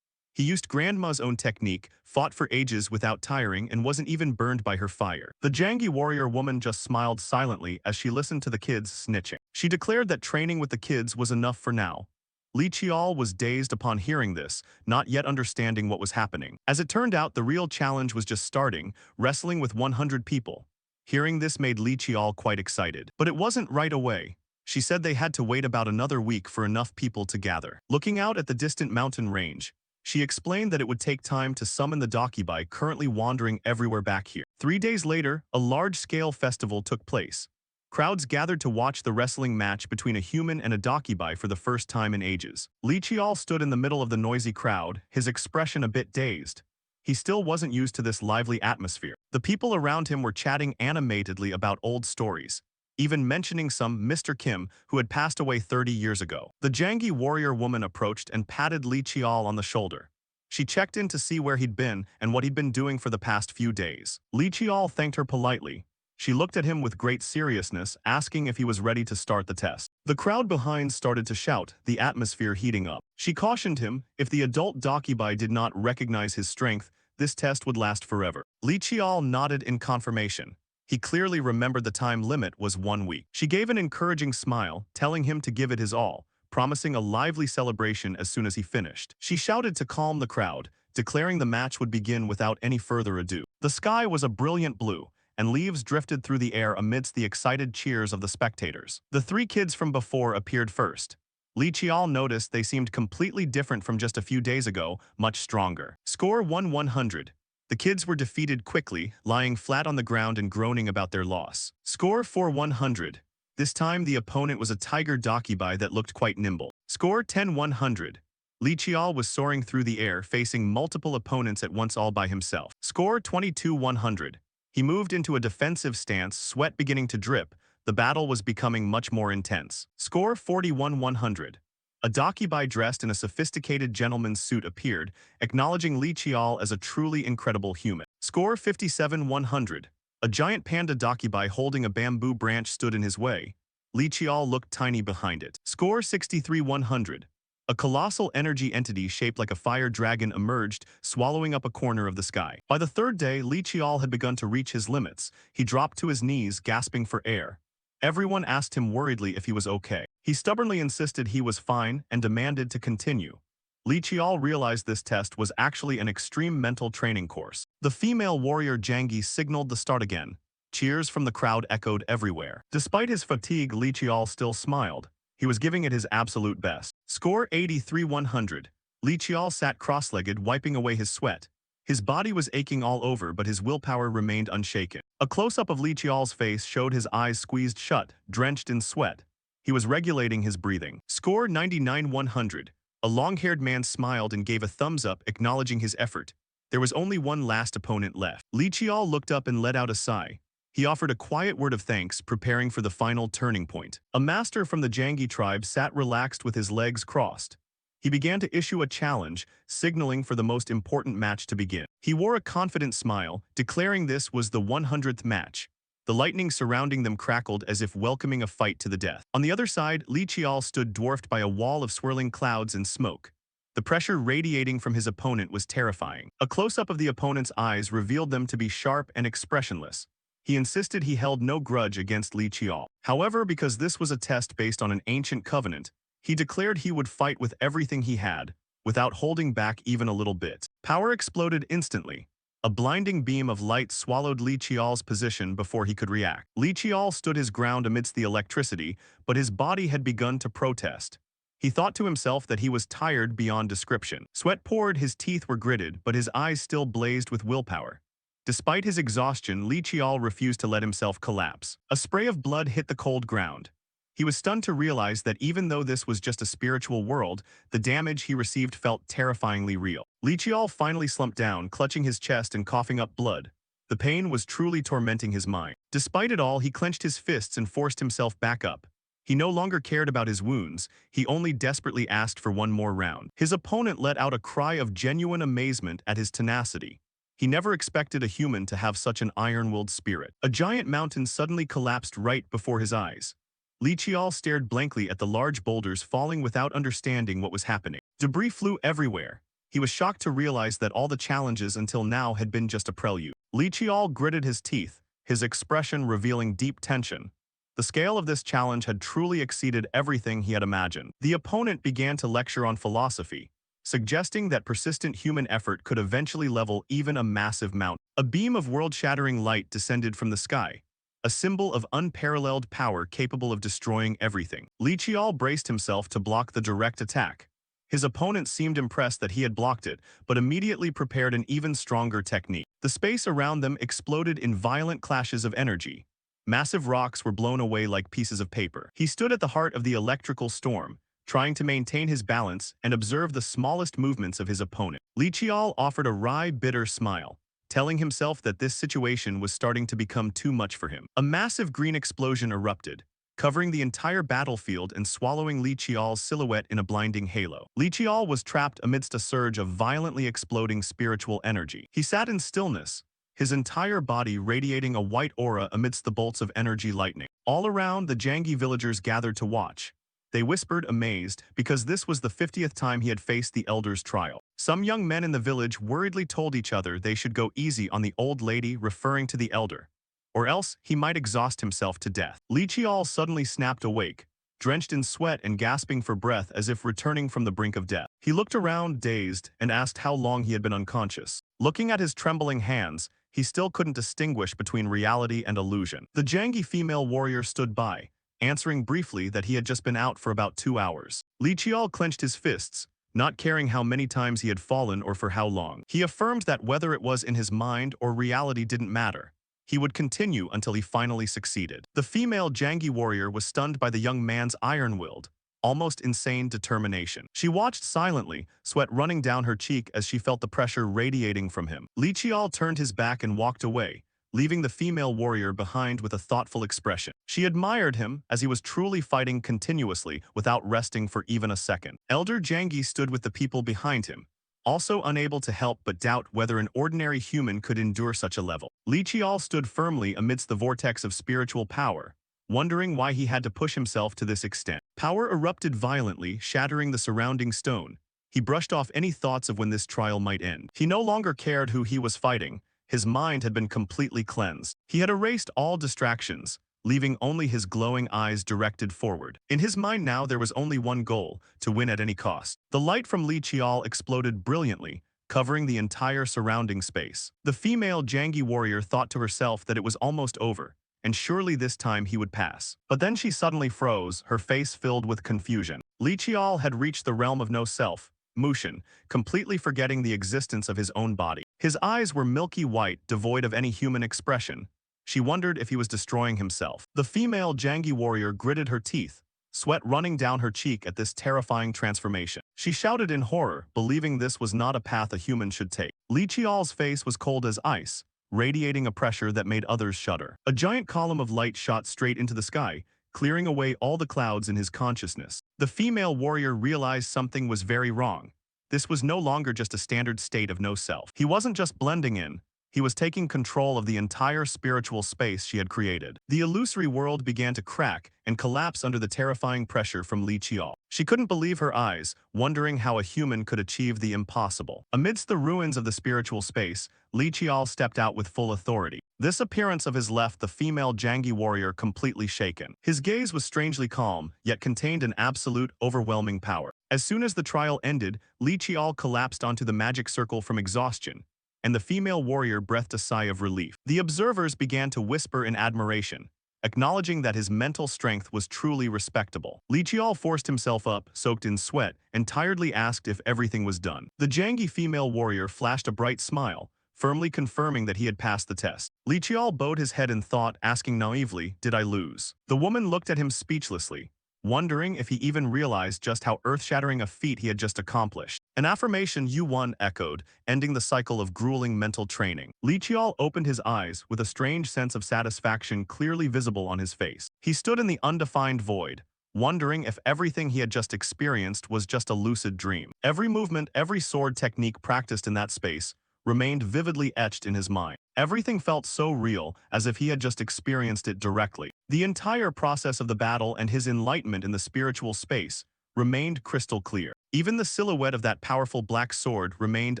Speaker 2: He used Grandma's own technique, fought for ages without tiring, and wasn't even burned by her fire. The Jangi warrior woman just smiled silently as she listened to the kids snitching. She declared that training with the kids was enough for now. Li Qiao was dazed upon hearing this, not yet understanding what was happening. As it turned out, the real challenge was just starting, wrestling with 100 people. Hearing this made Li Qiao quite excited. But it wasn't right away. She said they had to wait about another week for enough people to gather. Looking out at the distant mountain range, She explained that it would take time to summon the Dakibai currently wandering everywhere back here. 3 days later, a large-scale festival took place. Crowds gathered to watch the wrestling match between a human and a Dakibai for the first time in ages. Li Qiao stood in the middle of the noisy crowd, his expression a bit dazed. He still wasn't used to this lively atmosphere. The people around him were chatting animatedly about old stories, even mentioning some Mr. Kim who had passed away 30 years ago. The Jangi warrior woman approached and patted Li Qiao on the shoulder. She checked in to see where he'd been and what he'd been doing for the past few days. Li Qiao thanked her politely. She looked at him with great seriousness, asking if he was ready to start the test. The crowd behind started to shout, the atmosphere heating up. She cautioned him, if the adult Dakibai did not recognize his strength, this test would last forever. Li Qiao nodded in confirmation. He clearly remembered the time limit was 1 week. She gave an encouraging smile, telling him to give it his all, promising a lively celebration as soon as he finished. She shouted to calm the crowd, declaring the match would begin without any further ado. The sky was a brilliant blue, and leaves drifted through the air amidst the excited cheers of the spectators. The 3 kids from before appeared first. Li Qiao noticed they seemed completely different from just a few days ago, much stronger. Score 1-100. The kids were defeated quickly, lying flat on the ground and groaning about their loss. Score 4-100. This time the opponent was a tiger Dakibai that looked quite nimble. Score 10-100. Li Qiao was soaring through the air, facing multiple opponents at once all by himself. Score 22-100. He moved into a defensive stance, sweat beginning to drip. The battle was becoming much more intense. Score 41-100. A Dakibai dressed in a sophisticated gentleman's suit appeared, acknowledging Li Qiao as a truly incredible human. Score 57-100. A giant panda Dakibai holding a bamboo branch stood in his way. Li Qiao looked tiny behind it. Score 63-100. A colossal energy entity shaped like a fire dragon emerged, swallowing up a corner of the sky. By the 3rd day, Li Qiao had begun to reach his limits. He dropped to his knees, gasping for air. Everyone asked him worriedly if he was okay. He stubbornly insisted he was fine and demanded to continue. Li Qiao realized this test was actually an extreme mental training course. The female warrior Jangi signaled the start again. Cheers from the crowd echoed everywhere. Despite his fatigue, Li Qiao still smiled. He was giving it his absolute best. Score 83-100. Li Qiao sat cross-legged, wiping away his sweat. His body was aching all over, but his willpower remained unshaken. A close-up of Li Qiao's face showed his eyes squeezed shut, drenched in sweat. He was regulating his breathing. Score 99-100. A long-haired man smiled and gave a thumbs up, acknowledging his effort. There was only one last opponent left. Li Qiao looked up and let out a sigh. He offered a quiet word of thanks, preparing for the final turning point. A master from the Jangi tribe sat relaxed with his legs crossed. He began to issue a challenge, signaling for the most important match to begin. He wore a confident smile, declaring this was the 100th match. The lightning surrounding them crackled as if welcoming a fight to the death. On the other side, Li Qiao stood dwarfed by a wall of swirling clouds and smoke. The pressure radiating from his opponent was terrifying. A close-up of the opponent's eyes revealed them to be sharp and expressionless. He insisted he held no grudge against Li Qiao. However, because this was a test based on an ancient covenant, he declared he would fight with everything he had, without holding back even a little bit. Power exploded instantly. A blinding beam of light swallowed Li Qiao's position before he could react. Li Qiao stood his ground amidst the electricity, but his body had begun to protest. He thought to himself that he was tired beyond description. Sweat poured, his teeth were gritted, but his eyes still blazed with willpower. Despite his exhaustion, Li Qiao refused to let himself collapse. A spray of blood hit the cold ground. He was stunned to realize that even though this was just a spiritual world, the damage he received felt terrifyingly real. Li Qiao finally slumped down, clutching his chest and coughing up blood. The pain was truly tormenting his mind. Despite it all, he clenched his fists and forced himself back up. He no longer cared about his wounds, he only desperately asked for one more round. His opponent let out a cry of genuine amazement at his tenacity. He never expected a human to have such an iron-willed spirit. A giant mountain suddenly collapsed right before his eyes. Li Qiao stared blankly at the large boulders falling without understanding what was happening. Debris flew everywhere. He was shocked to realize that all the challenges until now had been just a prelude. Li Qiao gritted his teeth, his expression revealing deep tension. The scale of this challenge had truly exceeded everything he had imagined. The opponent began to lecture on philosophy, suggesting that persistent human effort could eventually level even a massive mountain. A beam of world-shattering light descended from the sky, a symbol of unparalleled power capable of destroying everything. Li Qiao braced himself to block the direct attack. His opponent seemed impressed that he had blocked it, but immediately prepared an even stronger technique. The space around them exploded in violent clashes of energy. Massive rocks were blown away like pieces of paper. He stood at the heart of the electrical storm, trying to maintain his balance and observe the smallest movements of his opponent. Li Qiao offered a wry, bitter smile, telling himself that this situation was starting to become too much for him. A massive green explosion erupted, covering the entire battlefield and swallowing Li Qiao's silhouette in a blinding halo. Li Qiao was trapped amidst a surge of violently exploding spiritual energy. He sat in stillness, his entire body radiating a white aura amidst the bolts of energy lightning. All around, the Jangi villagers gathered to watch. They whispered, amazed, because this was the 50th time he had faced the elder's trial. Some young men in the village worriedly told each other they should go easy on the old lady, referring to the elder, or else he might exhaust himself to death. Li Qiao suddenly snapped awake, drenched in sweat and gasping for breath as if returning from the brink of death. He looked around, dazed, and asked how long he had been unconscious. Looking at his trembling hands, he still couldn't distinguish between reality and illusion. The Jangi female warrior stood by, answering briefly that he had just been out for about 2 hours. Li Qiao clenched his fists, not caring how many times he had fallen or for how long. He affirmed that whether it was in his mind or reality didn't matter. He would continue until he finally succeeded. The female Jangi warrior was stunned by the young man's iron-willed, almost insane determination. She watched silently, sweat running down her cheek as she felt the pressure radiating from him. Li Qiao turned his back and walked away, leaving the female warrior behind with a thoughtful expression. She admired him as he was truly fighting continuously without resting for even a second. Elder Jangi stood with the people behind him, also unable to help but doubt whether an ordinary human could endure such a level. Li Qiao stood firmly amidst the vortex of spiritual power, wondering why he had to push himself to this extent. Power erupted violently, shattering the surrounding stone. He brushed off any thoughts of when this trial might end. He no longer cared who he was fighting. His mind had been completely cleansed. He had erased all distractions, leaving only his glowing eyes directed forward. In his mind now there was only one goal, to win at any cost. The light from Li Qiao exploded brilliantly, covering the entire surrounding space. The female Jangi warrior thought to herself that it was almost over, and surely this time he would pass. But then she suddenly froze, her face filled with confusion. Li Qiao had reached the realm of no self, Mushin, completely forgetting the existence of his own body. His eyes were milky white, devoid of any human expression. She wondered if he was destroying himself. The female Jangi warrior gritted her teeth, sweat running down her cheek at this terrifying transformation. She shouted in horror, believing this was not a path a human should take. Li Qiao's face was cold as ice, radiating a pressure that made others shudder. A giant column of light shot straight into the sky, clearing away all the clouds in his consciousness. The female warrior realized something was very wrong. This was no longer just a standard state of no self. He wasn't just blending in. He was taking control of the entire spiritual space she had created. The illusory world began to crack and collapse under the terrifying pressure from Li Qiao. She couldn't believe her eyes, wondering how a human could achieve the impossible. Amidst the ruins of the spiritual space, Li Qiao stepped out with full authority. This appearance of his left the female Jangi warrior completely shaken. His gaze was strangely calm, yet contained an absolute, overwhelming power. As soon as the trial ended, Li Qiao collapsed onto the magic circle from exhaustion, and the female warrior breathed a sigh of relief. The observers began to whisper in admiration, acknowledging that his mental strength was truly respectable. Li Qiao forced himself up, soaked in sweat, and tiredly asked if everything was done. The Jangi female warrior flashed a bright smile, firmly confirming that he had passed the test. Li Qiao bowed his head in thought, asking naively, "Did I lose?" The woman looked at him speechlessly, wondering if he even realized just how earth-shattering a feat he had just accomplished. An affirmation you won echoed, ending the cycle of grueling mental training. Li Qiao opened his eyes with a strange sense of satisfaction clearly visible on his face. He stood in the undefined void, wondering if everything he had just experienced was just a lucid dream. Every movement, every sword technique practiced in that space remained vividly etched in his mind. Everything felt so real, as if he had just experienced it directly. The entire process of the battle and his enlightenment in the spiritual space remained crystal clear. Even the silhouette of that powerful black sword remained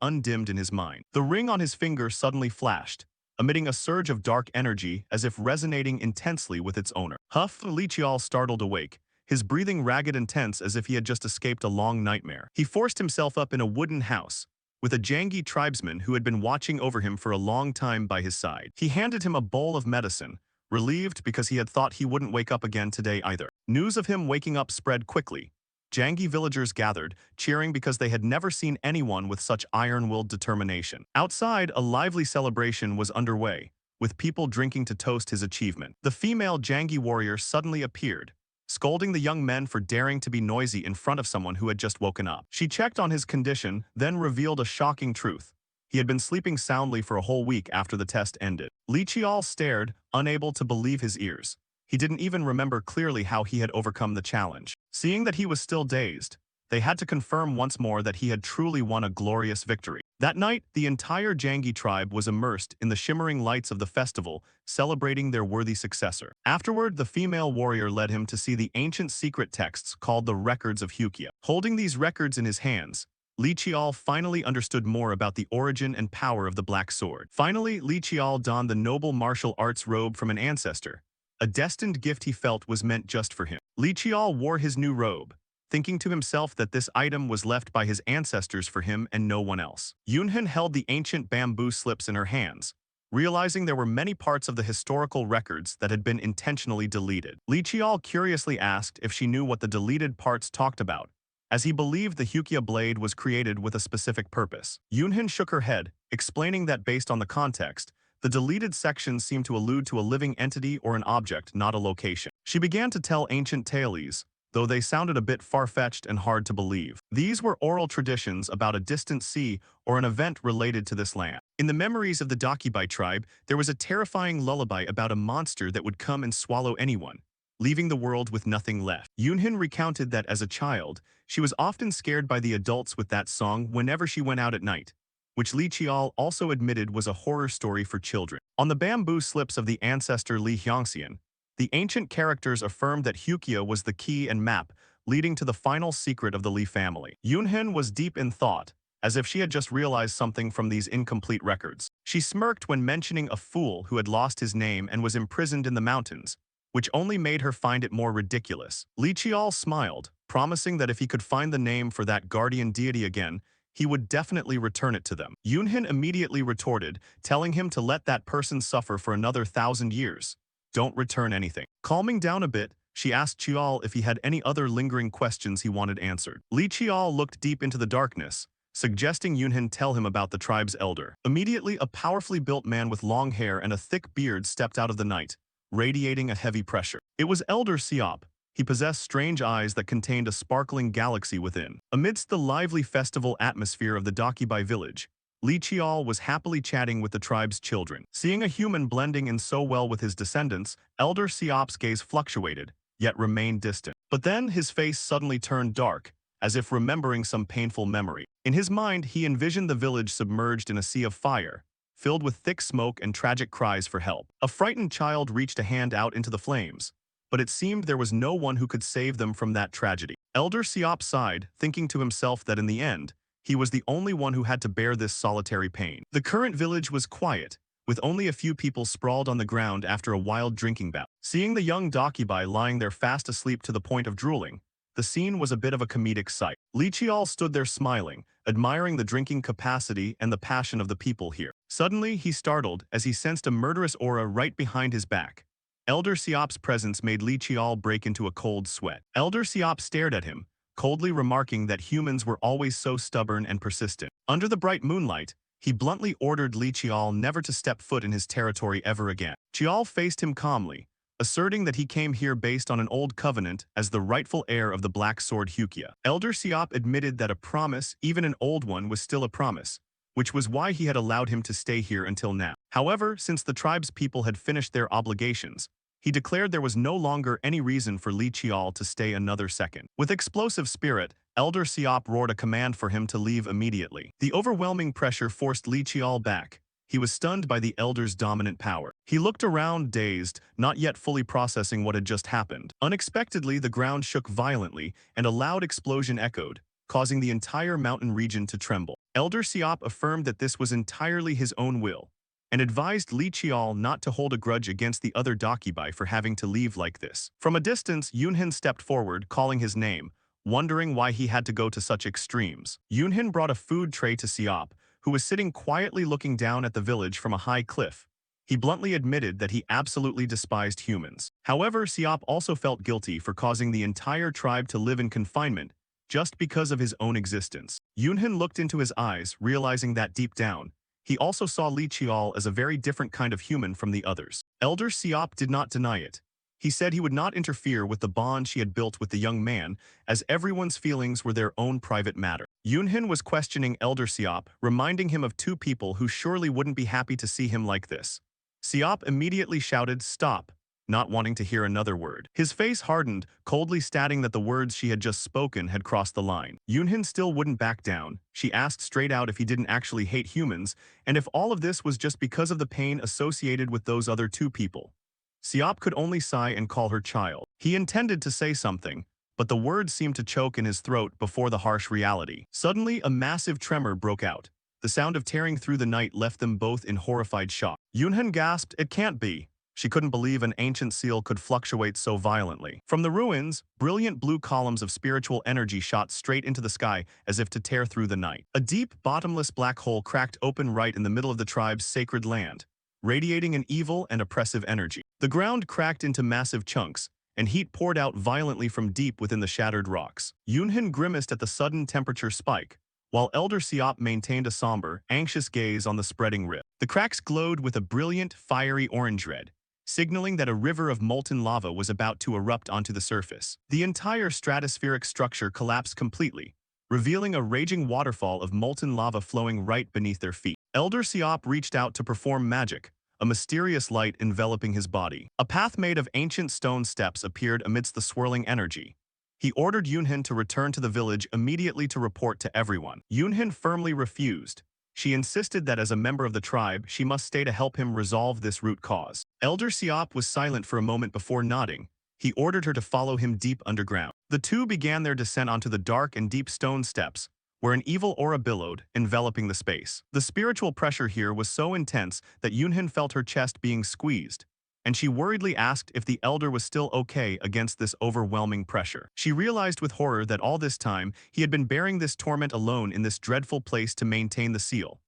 Speaker 2: undimmed in his mind. The ring on his finger suddenly flashed, emitting a surge of dark energy as if resonating intensely with its owner. Huff! Li Qiao startled awake, his breathing ragged and tense as if he had just escaped a long nightmare. He forced himself up in a wooden house, with a Jangi tribesman who had been watching over him for a long time by his side. He handed him a bowl of medicine, relieved because he had thought he wouldn't wake up again today either. News of him waking up spread quickly, Jangi villagers gathered, cheering because they had never seen anyone with such iron-willed determination. Outside, a lively celebration was underway, with people drinking to toast his achievement. The female Jangi warrior suddenly appeared, scolding the young men for daring to be noisy in front of someone who had just woken up. She checked on his condition, then revealed a shocking truth. He had been sleeping soundly for a whole week after the test ended. Li Qiao stared, unable to believe his ears. He didn't even remember clearly how he had overcome the challenge. Seeing that he was still dazed, they had to confirm once more that he had truly won a glorious victory. That night, the entire Jangi tribe was immersed in the shimmering lights of the festival, celebrating their worthy successor. Afterward, the female warrior led him to see the ancient secret texts called the Records of Hyukya. Holding these records in his hands, Li Qiao finally understood more about the origin and power of the Black Sword. Finally, Li Qiao donned the noble martial arts robe from an ancestor, a destined gift he felt was meant just for him. Li Qiao wore his new robe, thinking to himself that this item was left by his ancestors for him and no one else. Yunhan held the ancient bamboo slips in her hands, realizing there were many parts of the historical records that had been intentionally deleted. Li Qiao curiously asked if she knew what the deleted parts talked about, as he believed the Hyukya blade was created with a specific purpose. Yunhan shook her head, explaining that based on the context, the deleted sections seemed to allude to a living entity or an object, not a location. She began to tell ancient tales, though they sounded a bit far-fetched and hard to believe. These were oral traditions about a distant sea or an event related to this land. In the memories of the Dakibai tribe, there was a terrifying lullaby about a monster that would come and swallow anyone, leaving the world with nothing left. Yunhin recounted that as a child, she was often scared by the adults with that song whenever she went out at night, which Li Qiao also admitted was a horror story for children. On the bamboo slips of the ancestor Li Hyangxian, the ancient characters affirmed that Hyukya was the key and map leading to the final secret of the Li family. Yunhen was deep in thought, as if she had just realized something from these incomplete records. She smirked when mentioning a fool who had lost his name and was imprisoned in the mountains, which only made her find it more ridiculous. Li Qiao smiled, promising that if he could find the name for that guardian deity again, he would definitely return it to them. Yunhin immediately retorted, telling him to let that person suffer for another 1,000 years. Don't return anything. Calming down a bit, she asked Qiao if he had any other lingering questions he wanted answered. Li Qiao looked deep into the darkness, suggesting Yunhin tell him about the tribe's elder. Immediately, a powerfully built man with long hair and a thick beard stepped out of the night, radiating a heavy pressure. It was Elder Siop. He possessed strange eyes that contained a sparkling galaxy within. Amidst the lively festival atmosphere of the Dakibai village, Li Qiao was happily chatting with the tribe's children. Seeing a human blending in so well with his descendants, Elder Siop's gaze fluctuated, yet remained distant. But then his face suddenly turned dark, as if remembering some painful memory. In his mind, he envisioned the village submerged in a sea of fire, filled with thick smoke and tragic cries for help. A frightened child reached a hand out into the flames, but it seemed there was no one who could save them from that tragedy. Elder Siop sighed, thinking to himself that in the end, he was the only one who had to bear this solitary pain. The current village was quiet, with only a few people sprawled on the ground after a wild drinking bout. Seeing the young Dakibai lying there fast asleep to the point of drooling, the scene was a bit of a comedic sight. Li Qiao stood there smiling, admiring the drinking capacity and the passion of the people here. Suddenly, he startled as he sensed a murderous aura right behind his back. Elder Siop's presence made Li Qiao break into a cold sweat. Elder Siop stared at him, coldly remarking that humans were always so stubborn and persistent. Under the bright moonlight, he bluntly ordered Li Qiao never to step foot in his territory ever again. Qiao faced him calmly, asserting that he came here based on an old covenant as the rightful heir of the Black Sword Hyukya. Elder Siop admitted that a promise, even an old one, was still a promise, which was why he had allowed him to stay here until now. However, since the tribe's people had finished their obligations, he declared there was no longer any reason for Li Qiao to stay another second. With explosive spirit, Elder Siop roared a command for him to leave immediately. The overwhelming pressure forced Li Qiao back. He was stunned by the Elder's dominant power. He looked around, dazed, not yet fully processing what had just happened. Unexpectedly, the ground shook violently, and a loud explosion echoed, causing the entire mountain region to tremble. Elder Siop affirmed that this was entirely his own will, and advised Li Qiao not to hold a grudge against the other Dakibai for having to leave like this. From a distance, Yunhin stepped forward, calling his name, wondering why he had to go to such extremes. Yunhin brought a food tray to Siop, who was sitting quietly looking down at the village from a high cliff. He bluntly admitted that he absolutely despised humans. However, Siop also felt guilty for causing the entire tribe to live in confinement just because of his own existence. Yunhin looked into his eyes, realizing that deep down, he also saw Li Qiao as a very different kind of human from the others. Elder Siop did not deny it. He said he would not interfere with the bond she had built with the young man, as everyone's feelings were their own private matter. Yunhin was questioning Elder Siop, reminding him of two people who surely wouldn't be happy to see him like this. Siop immediately shouted, "Stop," not wanting to hear another word. His face hardened, coldly stating that the words she had just spoken had crossed the line. Yunhin still wouldn't back down. She asked straight out if he didn't actually hate humans, and if all of this was just because of the pain associated with those other two people. Siop could only sigh and call her child. He intended to say something, but the words seemed to choke in his throat before the harsh reality. Suddenly, a massive tremor broke out. The sound of tearing through the night left them both in horrified shock. Yunhin gasped, "It can't be." She couldn't believe an ancient seal could fluctuate so violently. From the ruins, brilliant blue columns of spiritual energy shot straight into the sky as if to tear through the night. A deep, bottomless black hole cracked open right in the middle of the tribe's sacred land, radiating an evil and oppressive energy. The ground cracked into massive chunks, and heat poured out violently from deep within the shattered rocks. Yunhin grimaced at the sudden temperature spike, while Elder Siop maintained a somber, anxious gaze on the spreading rift. The cracks glowed with a brilliant, fiery orange red, signaling that a river of molten lava was about to erupt onto the surface. The entire stratospheric structure collapsed completely, revealing a raging waterfall of molten lava flowing right beneath their feet. Elder Siop reached out to perform magic, a mysterious light enveloping his body. A path made of ancient stone steps appeared amidst the swirling energy. He ordered Yunhin to return to the village immediately to report to everyone. Yunhin firmly refused. She insisted that as a member of the tribe, she must stay to help him resolve this root cause. Elder Siop was silent for a moment before nodding. He ordered her to follow him deep underground. The two began their descent onto the dark and deep stone steps, where an evil aura billowed, enveloping the space. The spiritual pressure here was so intense that Yunhin felt her chest being squeezed, and she worriedly asked if the elder was still okay against this overwhelming pressure. She realized with horror that all this time, he had been bearing this torment alone in this dreadful place to maintain the seal.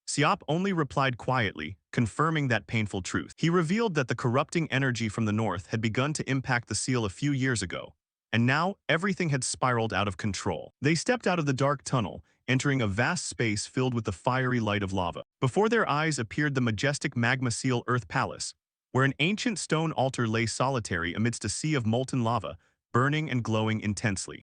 Speaker 2: Siop only replied quietly, confirming that painful truth. He revealed that the corrupting energy from the north had begun to impact the seal a few years ago, and now everything had spiraled out of control. They stepped out of the dark tunnel, entering a vast space filled with the fiery light of lava. Before their eyes appeared the majestic magma seal Earth Palace, where an ancient stone altar lay solitary amidst a sea of molten lava, burning and glowing intensely.